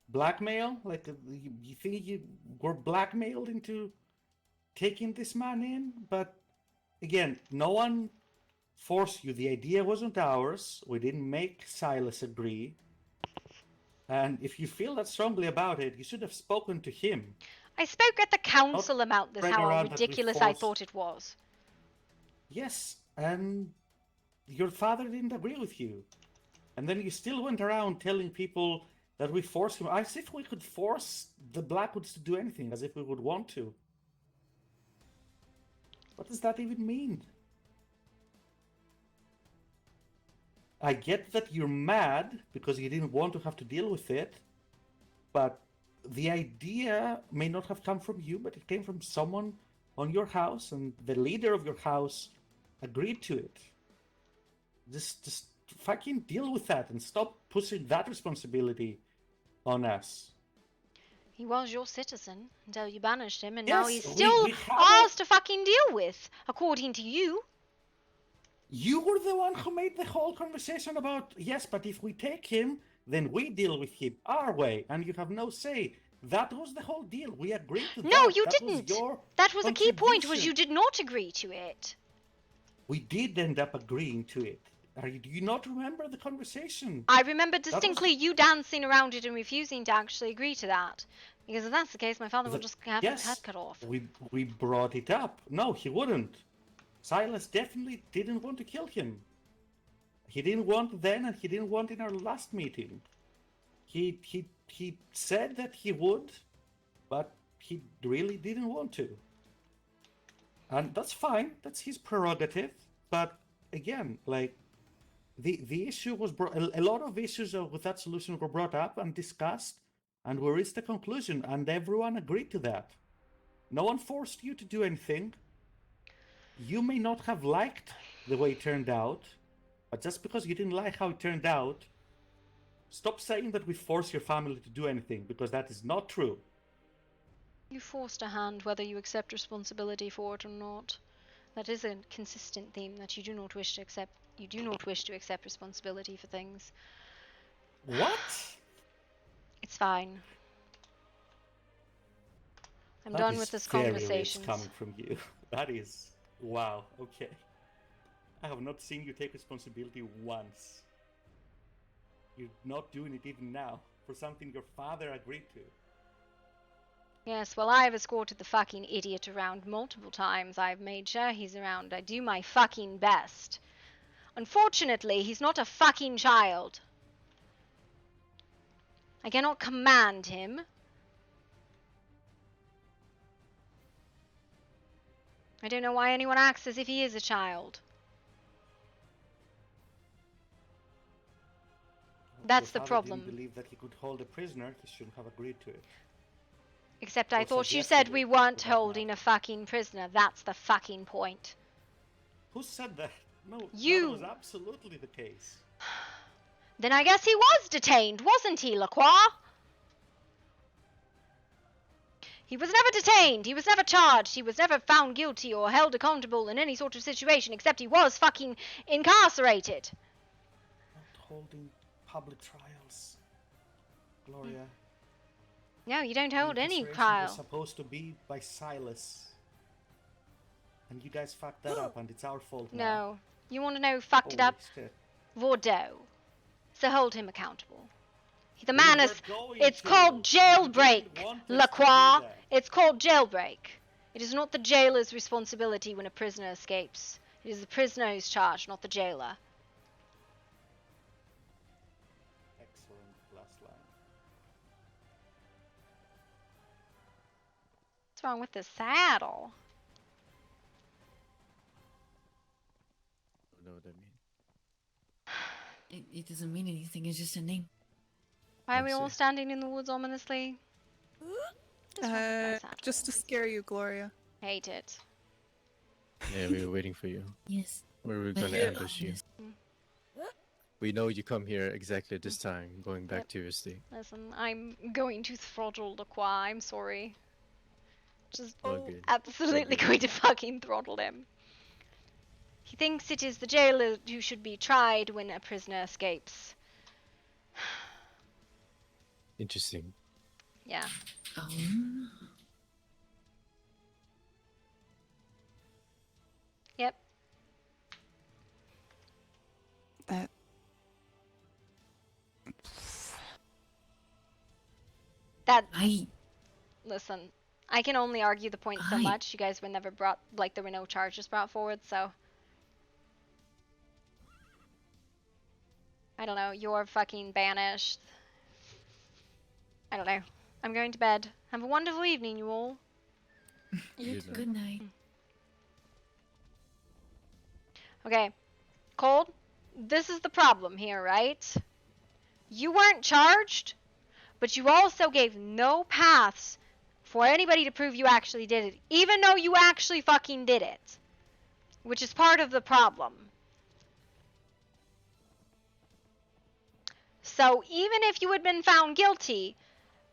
Blackmail? Like you think you were blackmailed into taking this man in? But again, no one forced you. The idea wasn't ours. We didn't make Silas agree. And if you feel that strongly about it, you should have spoken to him. I spoke at the council about this, how ridiculous I thought it was. Yes, and your father didn't agree with you. And then you still went around telling people that we forced him, as if we could force the Blackwoods to do anything, as if we would want to. What does that even mean? I get that you're mad because you didn't want to have to deal with it, but the idea may not have come from you, but it came from someone on your house, and the leader of your house agreed to it. Just fucking deal with that and stop pushing that responsibility on us. He was your citizen until you banished him, and Yes, now he's still ours to fucking deal with, according to you. You were the one who made the whole conversation about, yes, but if we take him, then we deal with him our way, and you have no say. That was the whole deal. We agreed to that. No, you that didn't. Was your that was a key point, was contribution. you did not agree to it. We did end up agreeing to it. Do you not remember the conversation? I remember distinctly you dancing around it and refusing to actually agree to that. Because if that's the case, my father will just have his head cut off. We brought it up. No, he wouldn't. Silas definitely didn't want to kill him. He didn't want then, and he didn't want in our last meeting. He said that he would, but he really didn't want to. And that's fine. That's his prerogative. But again, like, the issue was a lot of issues with that solution were brought up and discussed, and we reached a conclusion, and everyone agreed to that. No one forced you to do anything. You may not have liked the way it turned out, but just because you didn't like how it turned out, stop saying that we force your family to do anything, because that is not true. You forced a hand whether you accept responsibility for it or not. That is a consistent theme, that you do not wish to accept. You do not wish to accept responsibility for things. What? It's fine. I'm That done is with this very conversation. rich coming from you. That is, wow. Okay, I have not seen you take responsibility once. You're not doing it even now for something your father agreed to. Yes, well, I've escorted the fucking idiot around multiple times. I've made sure he's around. I do my fucking best. Unfortunately, he's not a fucking child. I cannot command him. I don't know why anyone acts as if he is a child. That's the problem. If he didn't believe that he could hold a prisoner, he shouldn't have agreed to it. Except I thought you said we weren't holding a fucking prisoner. That's the fucking point. Who said that? No, you. That was absolutely the case. Then I guess he was detained, wasn't he, Lacroix? He was never detained, he was never charged, he was never found guilty or held accountable in any sort of situation, except he was fucking incarcerated. Not holding public trials, Gloria. No, you don't hold any trial. trial. Was supposed to be by Silas. And you guys fucked that up, and it's our fault now. No. You want to know who fucked it up? Vordeaux. So hold him accountable. The man is... It's called jailbreak, Lacroix. It's called jailbreak. It is not the jailer's responsibility when a prisoner escapes. It is the prisoner who's charged, not the jailer. Excellent last line. What's wrong with the saddle? I don't know what that means. It doesn't mean anything, it's just a name. Why are we all standing in the woods ominously? Just to scare you, Gloria. Hate it. Yeah, we were waiting for you. Yes. We were gonna ambush you. We know you come here exactly at this time, going back to your state. Listen, I'm going to throttle Lacroix, I'm sorry. Just absolutely going to fucking throttle him. He thinks it is the jailer who should be tried when a prisoner escapes. Interesting. Yeah. Yep. Listen, I can only argue the point so much. You guys were never brought, like, there were no charges brought forward, so. I don't know, you're fucking banished. I don't know. I'm going to bed. Have a wonderful evening, you all. Good night. Okay, Cold, this is the problem here, right? You weren't charged, but you also gave no paths for anybody to prove you actually did it, even though you actually fucking did it, which is part of the problem. So even if you had been found guilty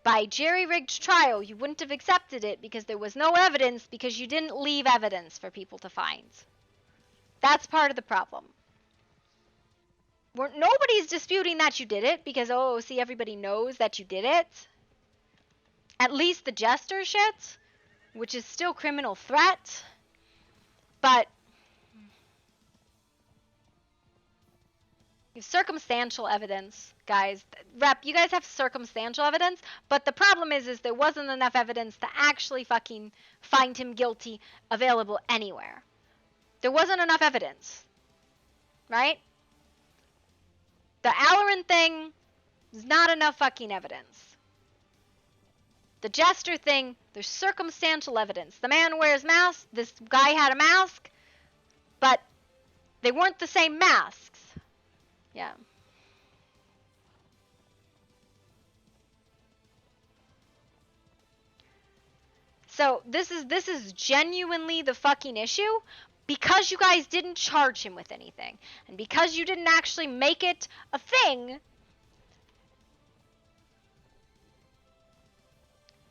by jerry-rigged trial, you wouldn't have accepted it because there was no evidence, because you didn't leave evidence for people to find. That's part of the problem. Nobody's disputing that you did it because, oh, see, everybody knows that you did it. At least the jester shit, which is still criminal threat. But you have circumstantial evidence, guys. Rep, you guys have circumstantial evidence, but the problem is there wasn't enough evidence to actually fucking find him guilty available anywhere. There wasn't enough evidence, right? The Alarin thing is not enough fucking evidence. The jester thing, there's circumstantial evidence. The man wears masks, this guy had a mask, but they weren't the same masks. Yeah. So this is genuinely the fucking issue, because you guys didn't charge him with anything, and because you didn't actually make it a thing.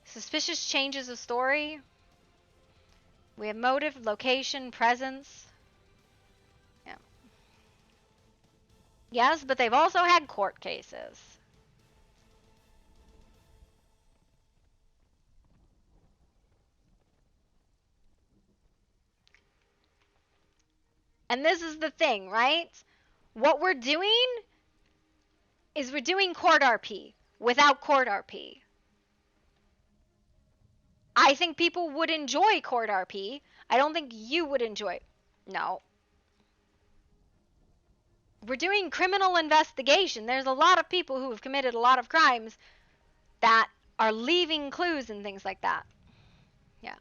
Suspicious changes of story. We have motive, location, presence. Yeah. Yes, but they've also had court cases. And this is the thing, right? What we're doing is we're doing court RP without court RP. I think people would enjoy court RP. I don't think you would enjoy it. No. We're doing criminal investigation. There's a lot of people who have committed a lot of crimes that are leaving clues and things like that. Yeah.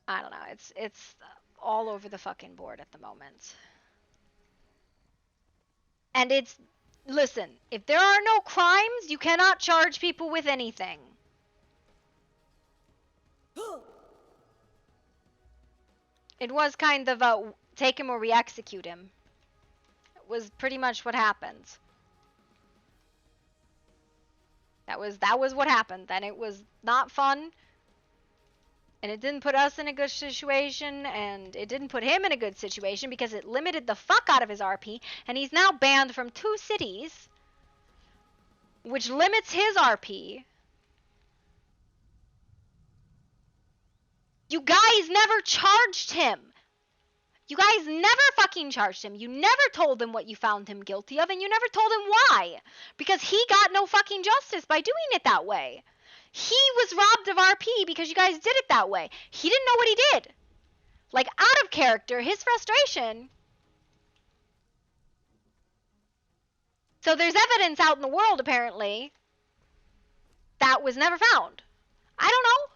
I don't know. It's all over the fucking board at the moment. And it's, listen, if there are no crimes, you cannot charge people with anything. It was kind of a take him or we execute him. It was pretty much what happened. That was what happened, and it was not fun. And it didn't put us in a good situation, and it didn't put him in a good situation because it limited the fuck out of his RP, and he's now banned from 2 cities, which limits his RP. You guys never charged him. You guys never fucking charged him. You never told him what you found him guilty of, and you never told him why. Because he got no fucking justice by doing it that way. He was robbed of RP because you guys did it that way. He didn't know what he did. Like, out of character, his frustration. So there's evidence out in the world, apparently, that was never found. I don't know.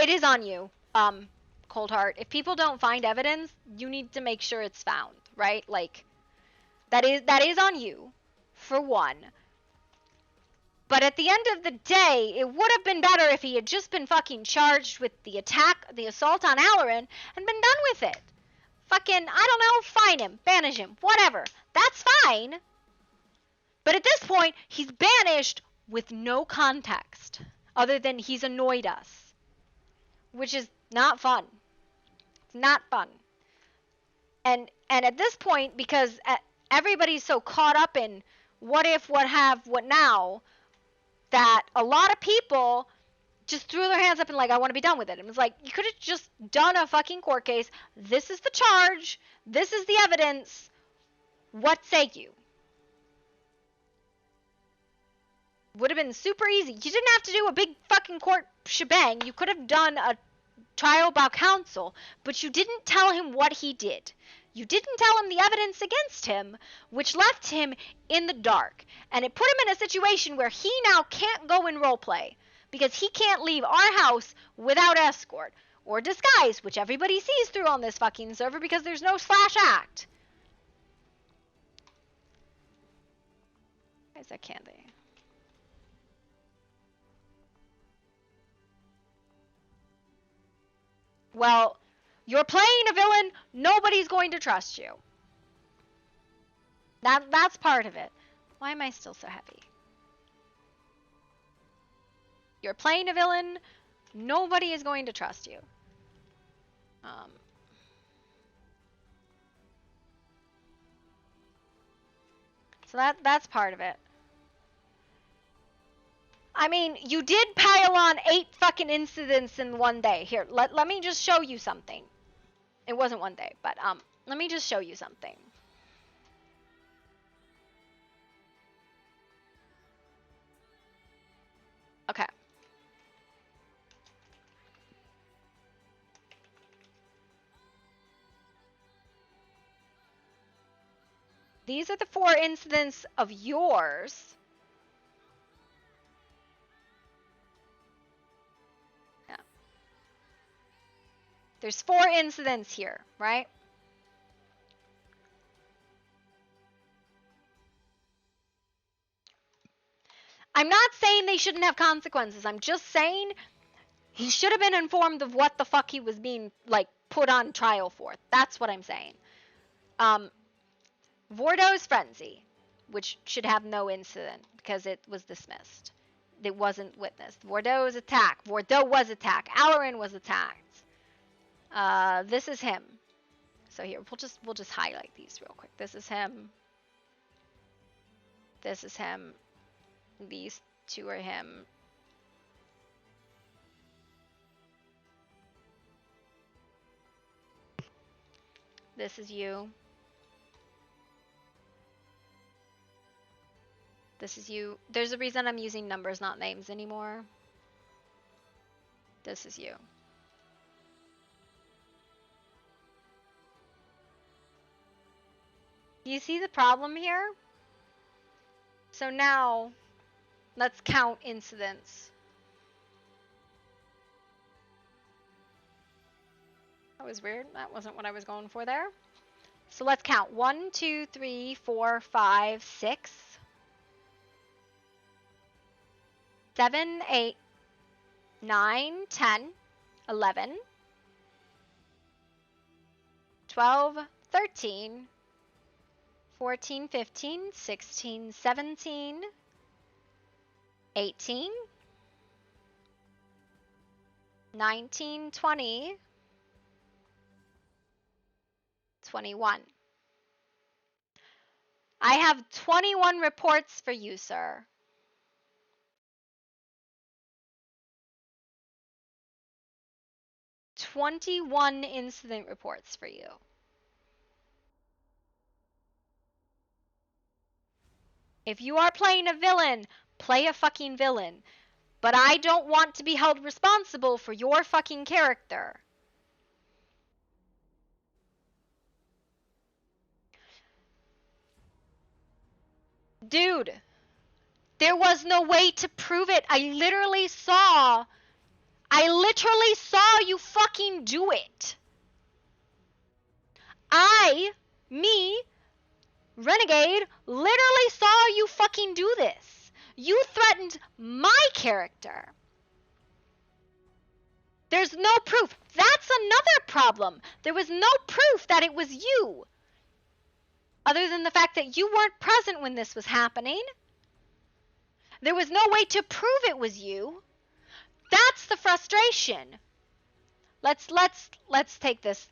It is on you, Cold Heart. If people don't find evidence, you need to make sure it's found, right? Like, that is on you, for one. But at the end of the day, it would have been better if he had just been fucking charged with the attack, the assault on Alarin, and been done with it. Fucking, I don't know, fine him, banish him, whatever. That's fine. But at this point, he's banished with no context, other than he's annoyed us. Which is not fun. It's not fun. And at this point, because everybody's so caught up in what if, what have, what now, that a lot of people just threw their hands up and like, I want to be done with it. And it's like, you could have just done a fucking court case. This is the charge. This is the evidence. What say you? Would have been super easy. You didn't have to do a big fucking court shebang. You could have done a trial by counsel, but you didn't tell him what he did. You didn't tell him the evidence against him, which left him in the dark. And it put him in a situation where he now can't go and roleplay because he can't leave our house without escort or disguise, which everybody sees through on this fucking server because there's no slash act. Why is that candy? Well, you're playing a villain, nobody's going to trust you. That's part of it. Why am I still so heavy? You're playing a villain, nobody is going to trust you. So that's part of it. I mean, you did pile on 8 fucking incidents in one day. Here, let me just show you something. It wasn't one day, but let me just show you something. Okay. These are the 4 incidents of yours. Yeah. There's 4 incidents here, right? I'm not saying they shouldn't have consequences. I'm just saying he should have been informed of what the fuck he was being, like, put on trial for. That's what I'm saying. Vordo's frenzy, which should have no incident because it was dismissed. It wasn't witnessed. Vordo's attack. Vordo was attacked. Alarin was attacked. This is him. So here, we'll just highlight these real quick. This is him. This is him. These 2 are him. This is you. This is you. There's a reason I'm using numbers, not names anymore. This is you. Do you see the problem here? So now, let's count incidents. That was weird. That wasn't what I was going for there. So let's count. 1, 2, 3, 4, 5, 6, 7, 8, 9, 10, 11, 12, 13, 14, 15, 16, 17, 18, 19, 20, 21. I have 21 reports for you, sir. "21 incident reports for you. If you are playing a villain, play a fucking villain. But I don't want to be held responsible for your fucking character. Dude, there was no way to prove it. I literally saw you fucking do it. Me, Renegade, literally saw you fucking do this. You threatened my character. There's no proof. That's another problem. There was no proof that it was you. Other than the fact that you weren't present when this was happening. There was no way to prove it was you. That's the frustration. Let's take this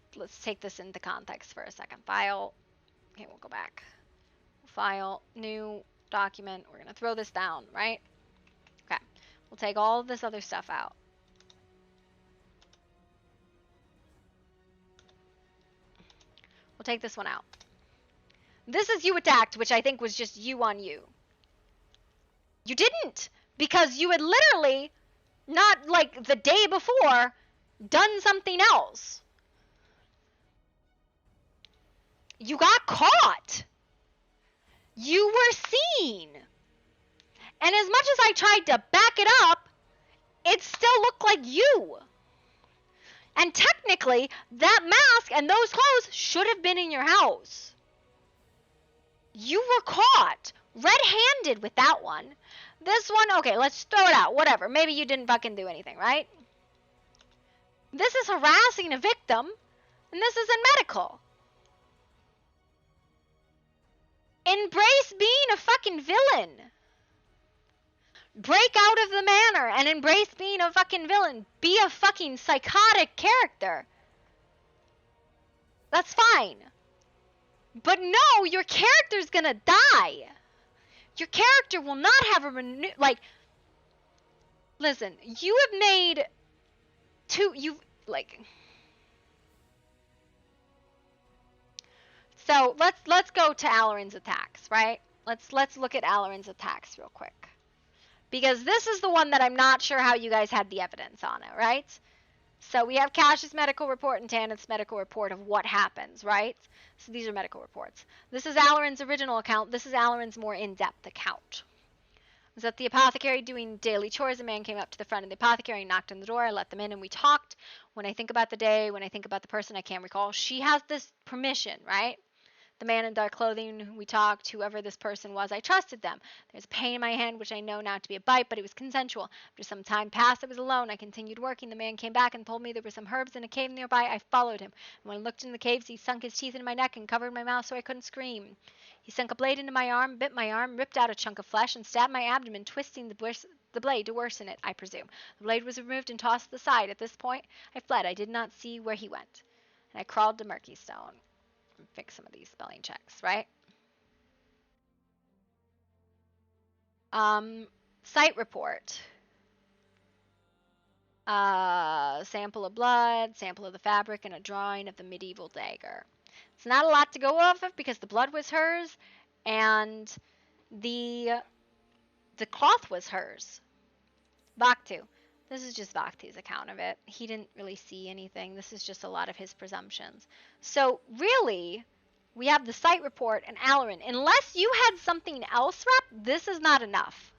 into context for a second. File. Okay, we'll go back. File, new document. We're gonna throw this down, right? Okay. We'll take all of this other stuff out. We'll take this one out. This is you attacked, which I think was just you on you. You didn't, because you had literally, not like the day before, done something else. You got caught. You were seen. And as much as I tried to back it up, it still looked like you. And technically, that mask and those clothes should have been in your house. You were caught red-handed with that one. This one, okay, let's throw it out. Whatever. Maybe you didn't fucking do anything, right? This is harassing a victim, and this is in medical. Embrace being a fucking villain. Break out of the manor and embrace being a fucking villain. Be a fucking psychotic character. That's fine. But no, your character's gonna die. Your character will not have a like, listen, you have made so let's go to Alarin's attacks, right? Let's look at Alarin's attacks real quick. Because this is the one that I'm not sure how you guys had the evidence on it, right? So we have Cash's medical report and Tanith's medical report of what happens, right? So these are medical reports. This is Alarin's original account. This is Alarin's more in-depth account. I was at the apothecary doing daily chores. A man came up to the front of the apothecary, knocked on the door. I let them in and we talked. When I think about the day, when I think about the person, I can't recall. She has this permission, right? The man in dark clothing, we talked, whoever this person was, I trusted them. There's a pain in my hand, which I know not to be a bite, but it was consensual. After some time passed, I was alone. I continued working. The man came back and told me there were some herbs in a cave nearby. I followed him. And when I looked in the caves, he sunk his teeth into my neck and covered my mouth so I couldn't scream. He sunk a blade into my arm, bit my arm, ripped out a chunk of flesh, and stabbed my abdomen, twisting the blade to worsen it, I presume. The blade was removed and tossed to the side. At this point, I fled. I did not see where he went. And I crawled to Murky Stone. Fix some of these spelling checks, right? Site report. Sample of blood, sample of the fabric, and a drawing of the medieval dagger. It's not a lot to go off of because the blood was hers and the cloth was hers. Vaktu. This is just Vaktu's account of it. He didn't really see anything. This is just a lot of his presumptions. So really, we have the site report and Alarin. Unless you had something else, Rep, this is not enough.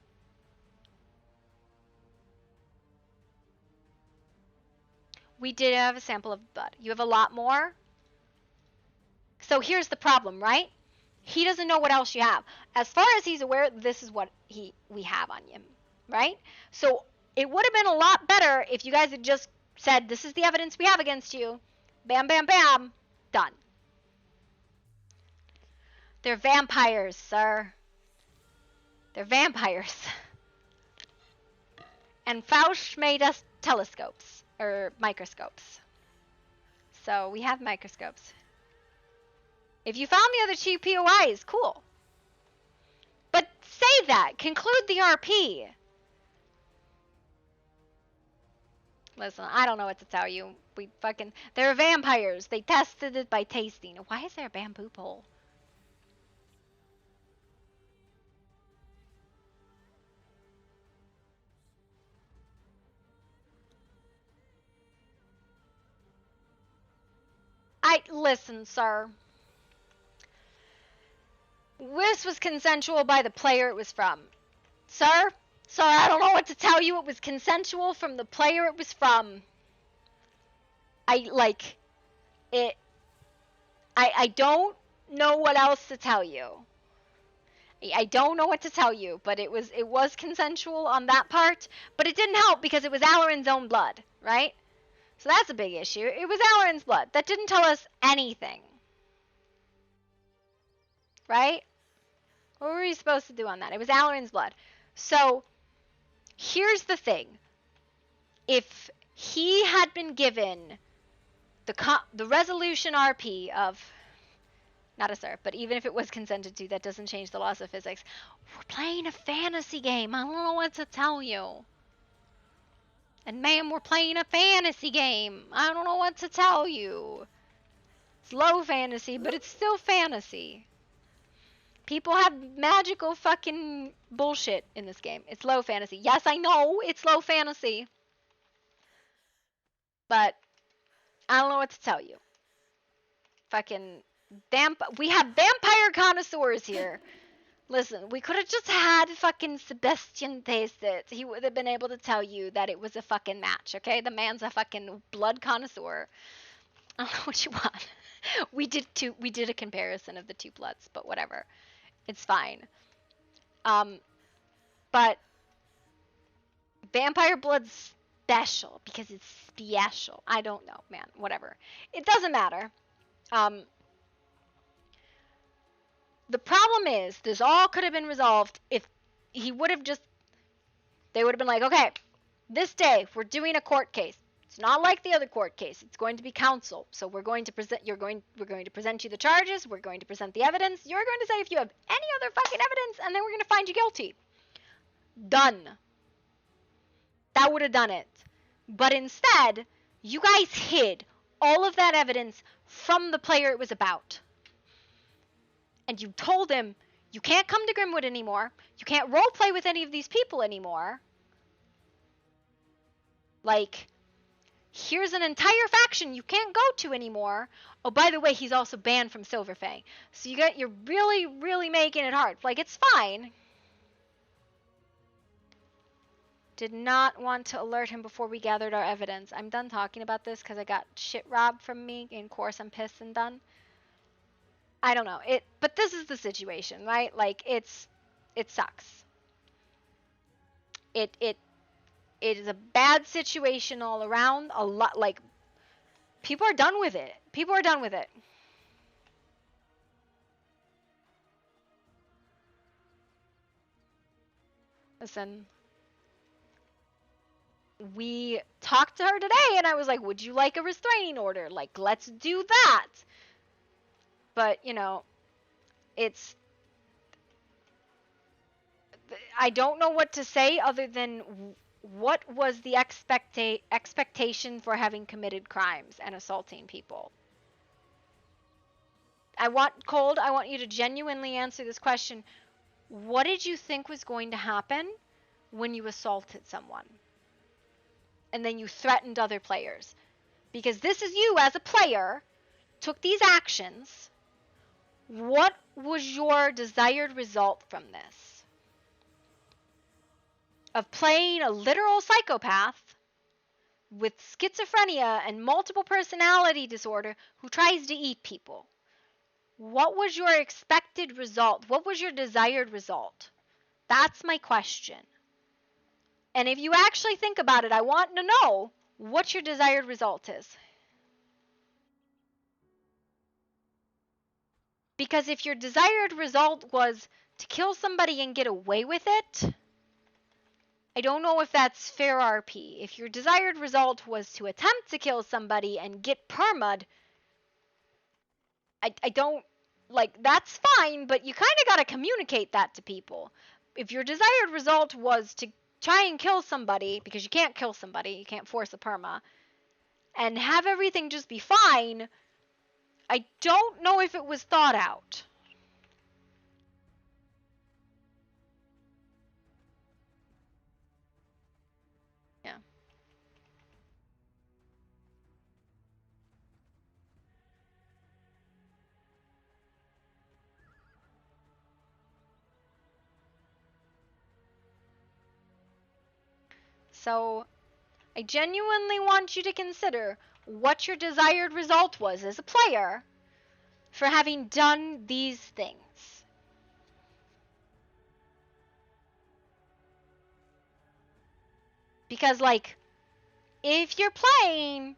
We did have a sample of blood. You have a lot more? So here's the problem, right? He doesn't know what else you have. As far as he's aware, this is what we have on him, right? So it would have been a lot better if you guys had just said, this is the evidence we have against you. Bam, bam, bam. Done. They're vampires, sir. They're vampires. And Faust made us telescopes, or microscopes. So we have microscopes. If you found the other two POIs, cool. But say that. Conclude the RP. Listen, I don't know what to tell you. They're vampires. They tested it by tasting. Why is there a bamboo pole? Listen, sir. This was consensual by the player it was from. Sir, I don't know what to tell you. It was consensual from the player it was from. I don't know what else to tell you. I don't know what to tell you, but it was consensual on that part, but it didn't help because it was Alarin's own blood, right? So that's a big issue. It was Alarin's blood. That didn't tell us anything. Right? What were we supposed to do on that? It was Alarin's blood. So, here's the thing. If he had been given the resolution RP of, not a sir, but even if it was consented to, that doesn't change the laws of physics. We're playing a fantasy game. I don't know what to tell you. And ma'am, we're playing a fantasy game. I don't know what to tell you. It's low fantasy, but it's still fantasy. People have magical fucking bullshit in this game. It's low fantasy. Yes, I know it's low fantasy. But I don't know what to tell you. Fucking We have vampire connoisseurs here. Listen, we could have just had fucking Sebastian taste it. He would have been able to tell you that it was a fucking match, okay? The man's a fucking blood connoisseur. I don't know what you want. We did a comparison of the two bloods, but whatever. It's fine. But vampire blood's special because it's special. I don't know, man. Whatever. It doesn't matter. The problem is, this all could have been resolved if he would have just, they would have been like, okay, this day we're doing a court case. It's not like the other court case. It's going to be counsel. So we're going to present, we're going to present you the charges. We're going to present the evidence. You're going to say if you have any other fucking evidence, and then we're going to find you guilty. Done. That would have done it. But instead, you guys hid all of that evidence from the player it was about. And you told him, you can't come to Grimwood anymore. You can't roleplay with any of these people anymore. Like, here's an entire faction you can't go to anymore. Oh, by the way, he's also banned from Silverfang. So you're really, really making it hard. Like, it's fine. Did not want to alert him before we gathered our evidence. I'm done talking about this because I got shit robbed from me. In course, I'm pissed and done. I don't know. But this is the situation, right? Like, it sucks. It is a bad situation all around. A lot, like, people are done with it. People are done with it. Listen, we talked to her today, and I was like, would you like a restraining order? Like, let's do that. But, you know, I don't know what to say other than what was the expectation for having committed crimes and assaulting people? I want you to genuinely answer this question. What did you think was going to happen when you assaulted someone? And then you threatened other players. Because this is you as a player, took these actions. What was your desired result from this? Of playing a literal psychopath with schizophrenia and multiple personality disorder who tries to eat people. What was your expected result? What was your desired result? That's my question. And if you actually think about it, I want to know what your desired result is. Because if your desired result was to kill somebody and get away with it, I don't know if that's fair RP. If your desired result was to attempt to kill somebody and get perma'd, I don't, like, that's fine, but you kind of got to communicate that to people. If your desired result was to try and kill somebody, because you can't kill somebody, you can't force a perma, and have everything just be fine, I don't know if it was thought out. Yeah. So, I genuinely want you to consider what your desired result was as a player for having done these things. Because, like, if you're playing,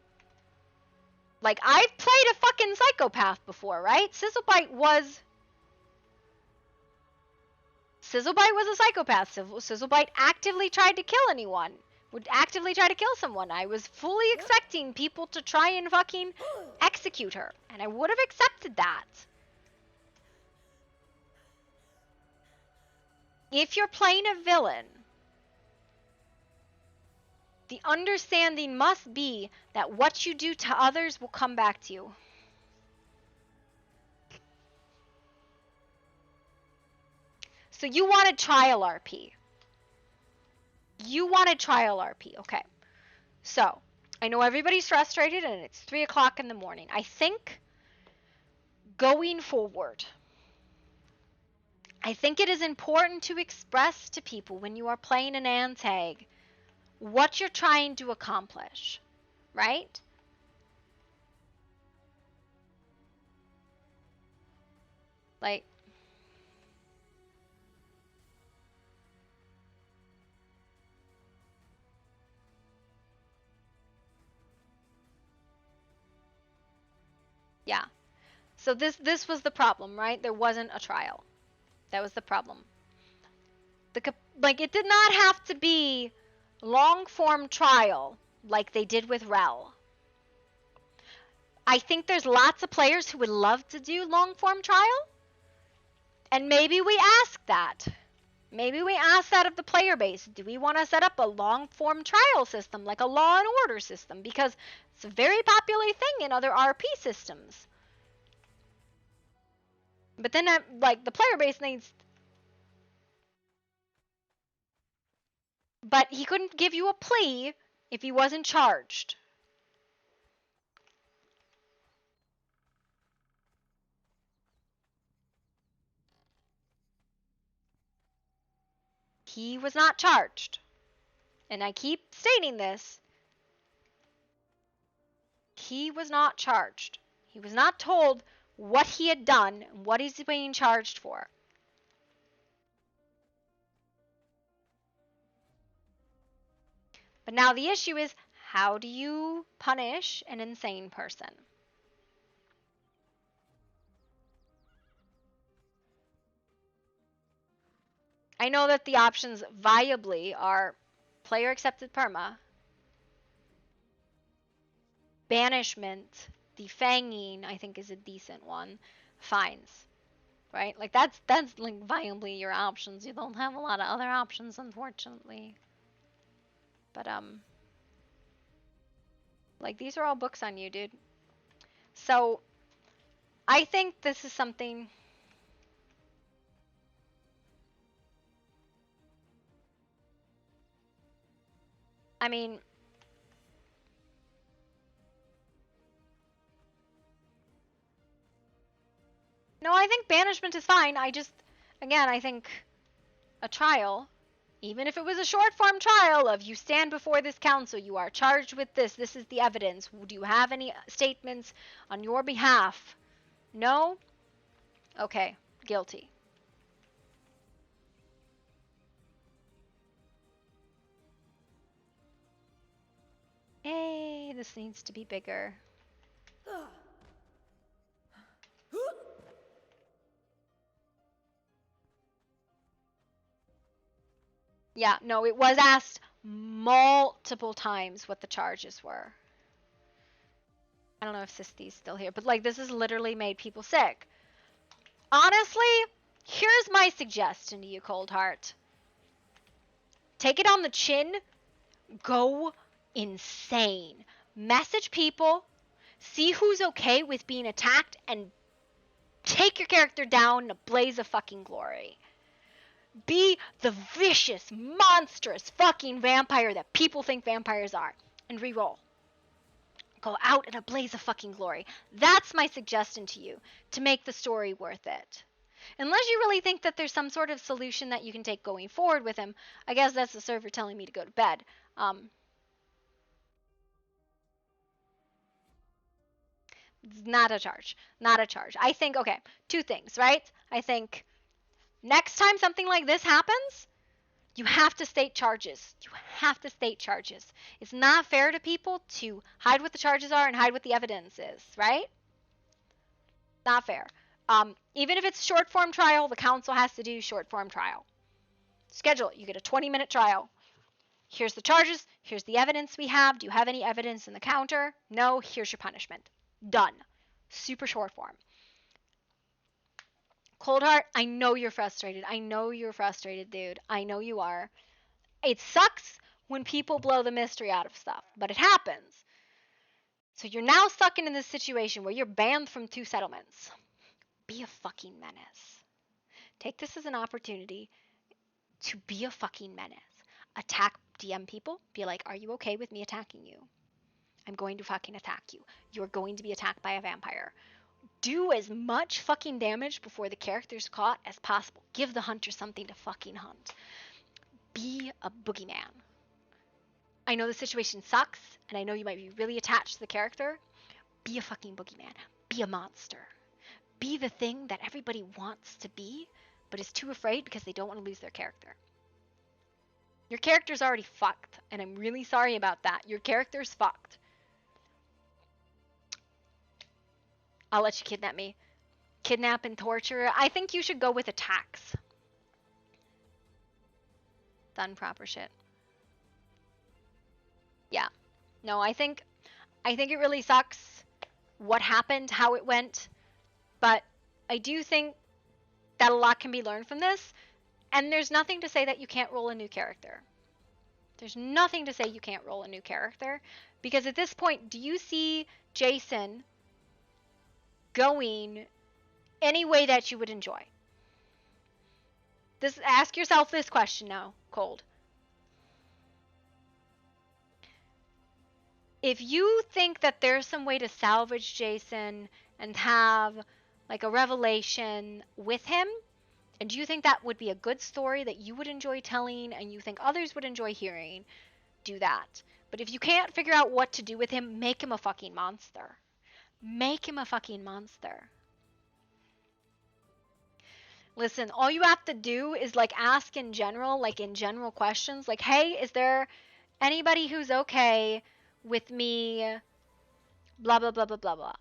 like, I've played a fucking psychopath before, right? Sizzlebite was a psychopath. Sizzlebite actively tried to kill anyone. Would actively try to kill someone. I was fully expecting people to try and fucking execute her. And I would have accepted that. If you're playing a villain, the understanding must be that what you do to others will come back to you. So you wanted trial RP. You wanted trial RP. Okay. So, I know everybody's frustrated and it's 3 o'clock in the morning. I think going forward, I think it is important to express to people when you are playing an antag what you're trying to accomplish, right? Like, yeah. So this was the problem, right? There wasn't a trial. That was the problem. Like, it did not have to be long form trial like they did with Rel. I think there's lots of players who would love to do long form trial, and maybe we ask that. Maybe we ask that of the player base. Do we want to set up a long form trial system, like a Law and Order system? Because it's a very popular thing in other RP systems. But then, like, the player base needs... But he couldn't give you a plea if he wasn't charged. He was not charged. And I keep stating this. He was not charged. He was not told what he had done and what he's being charged for. But now the issue is, how do you punish an insane person? I know that the options viably are player accepted perma, banishment, defanging, I think is a decent one, fines, right? Like that's like viably your options. You don't have a lot of other options, unfortunately. But like these are all books on you, dude. So I think this is something. I mean, no, I think banishment is fine. I just, again, I think a trial, even if it was a short form trial of you stand before this council, you are charged with this is the evidence. Do you have any statements on your behalf? No? Okay, guilty. Hey, this needs to be bigger. Yeah, no, it was asked multiple times what the charges were. I don't know if Sisty's still here, but like this has literally made people sick. Honestly, here's my suggestion to you, Cold Heart. Take it on the chin. Go insane. Message people. See who's okay with being attacked and take your character down in a blaze of fucking glory. Be the vicious, monstrous fucking vampire that people think vampires are. And reroll. Go out in a blaze of fucking glory. That's my suggestion to you to make the story worth it. Unless you really think that there's some sort of solution that you can take going forward with him, I guess that's the server telling me to go to bed. Not a charge. Not a charge. I think, okay, two things, right? I think next time something like this happens, you have to state charges. You have to state charges. It's not fair to people to hide what the charges are and hide what the evidence is, right? Not fair. Even if it's short form trial, the council has to do short form trial. Schedule it. You get a 20-minute trial. Here's the charges. Here's the evidence we have. Do you have any evidence in the counter? No. Here's your punishment. Done. Super short form. Coldheart, I know you're frustrated. I know you're frustrated, dude. I know you are. It sucks when people blow the mystery out of stuff, but it happens. So you're now stuck in this situation where you're banned from 2 settlements. Be a fucking menace. Take this as an opportunity to be a fucking menace. Attack DM people. Be like, are you okay with me attacking you? I'm going to fucking attack you. You're going to be attacked by a vampire. do as much fucking damage before the character's caught as possible. Give the hunter something to fucking hunt. Be a boogeyman. I know the situation sucks, and I know you might be really attached to the character. Be a fucking boogeyman. Be a monster. Be the thing that everybody wants to be, but is too afraid because they don't want to lose their character. Your character's already fucked, and I'm really sorry about that. Your character's fucked. I'll let you kidnap me. Kidnap and torture. I think you should go with attacks. Done proper shit. Yeah. No, I think it really sucks what happened, how it went, but I do think that a lot can be learned from this, and there's nothing to say that you can't roll a new character. There's nothing to say you can't roll a new character, because at this point, do you see Jason going any way that you would enjoy? Ask yourself this question now, Cold. If you think that there's some way to salvage Jason and have like a revelation with him, and do you think that would be a good story that you would enjoy telling and you think others would enjoy hearing, do that. But if you can't figure out what to do with him, make him a fucking monster. Make him a fucking monster. Listen, all you have to do is like ask in general, like in general questions, like, hey, is there anybody who's okay with me blah blah blah blah blah blah.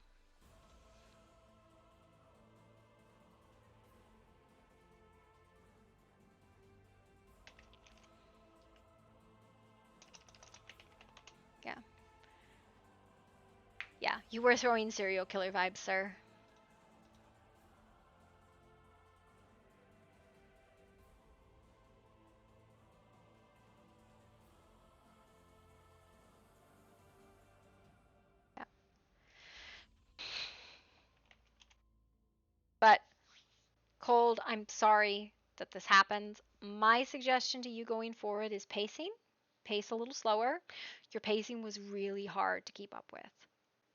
Yeah. Yeah, you were throwing serial killer vibes, sir. Yeah. But, Cold, I'm sorry that this happened. My suggestion to you going forward is pacing. Pace a little slower. Your pacing was really hard to keep up with.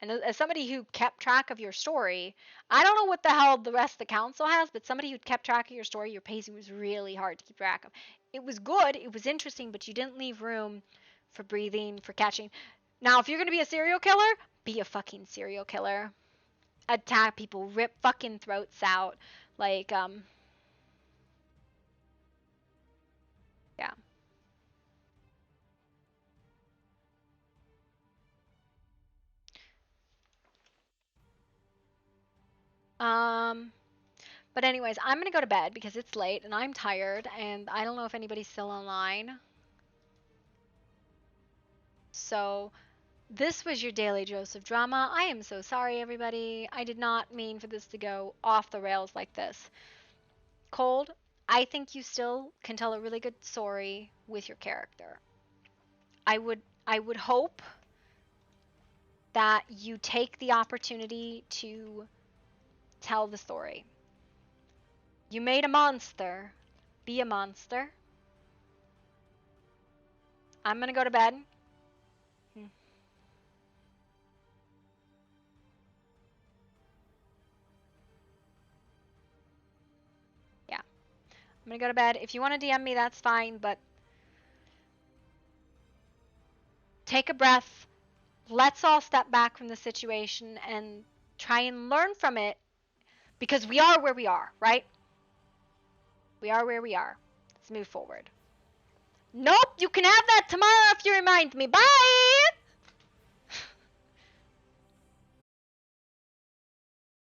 And as somebody who kept track of your story, I don't know what the hell the rest of the council has, but somebody who kept track of your story, your pacing was really hard to keep track of. It was good, it was interesting, but you didn't leave room for breathing, for catching. Now, if you're going to be a serial killer, be a fucking serial killer. Attack people, rip fucking throats out. Like, yeah. But anyways, I'm gonna go to bed because it's late and I'm tired and I don't know if anybody's still online. So, this was your daily dose of drama. I am so sorry, everybody. I did not mean for this to go off the rails like this. Cold, I think you still can tell a really good story with your character. I would hope that you take the opportunity to tell the story. You made a monster. Be a monster. I'm gonna go to bed. Yeah. I'm gonna go to bed. If you want to DM me, that's fine, but take a breath. Let's all step back from the situation and try and learn from it because we are where we are, right? We are where we are. Let's move forward. Nope, you can have that tomorrow if you remind me. Bye!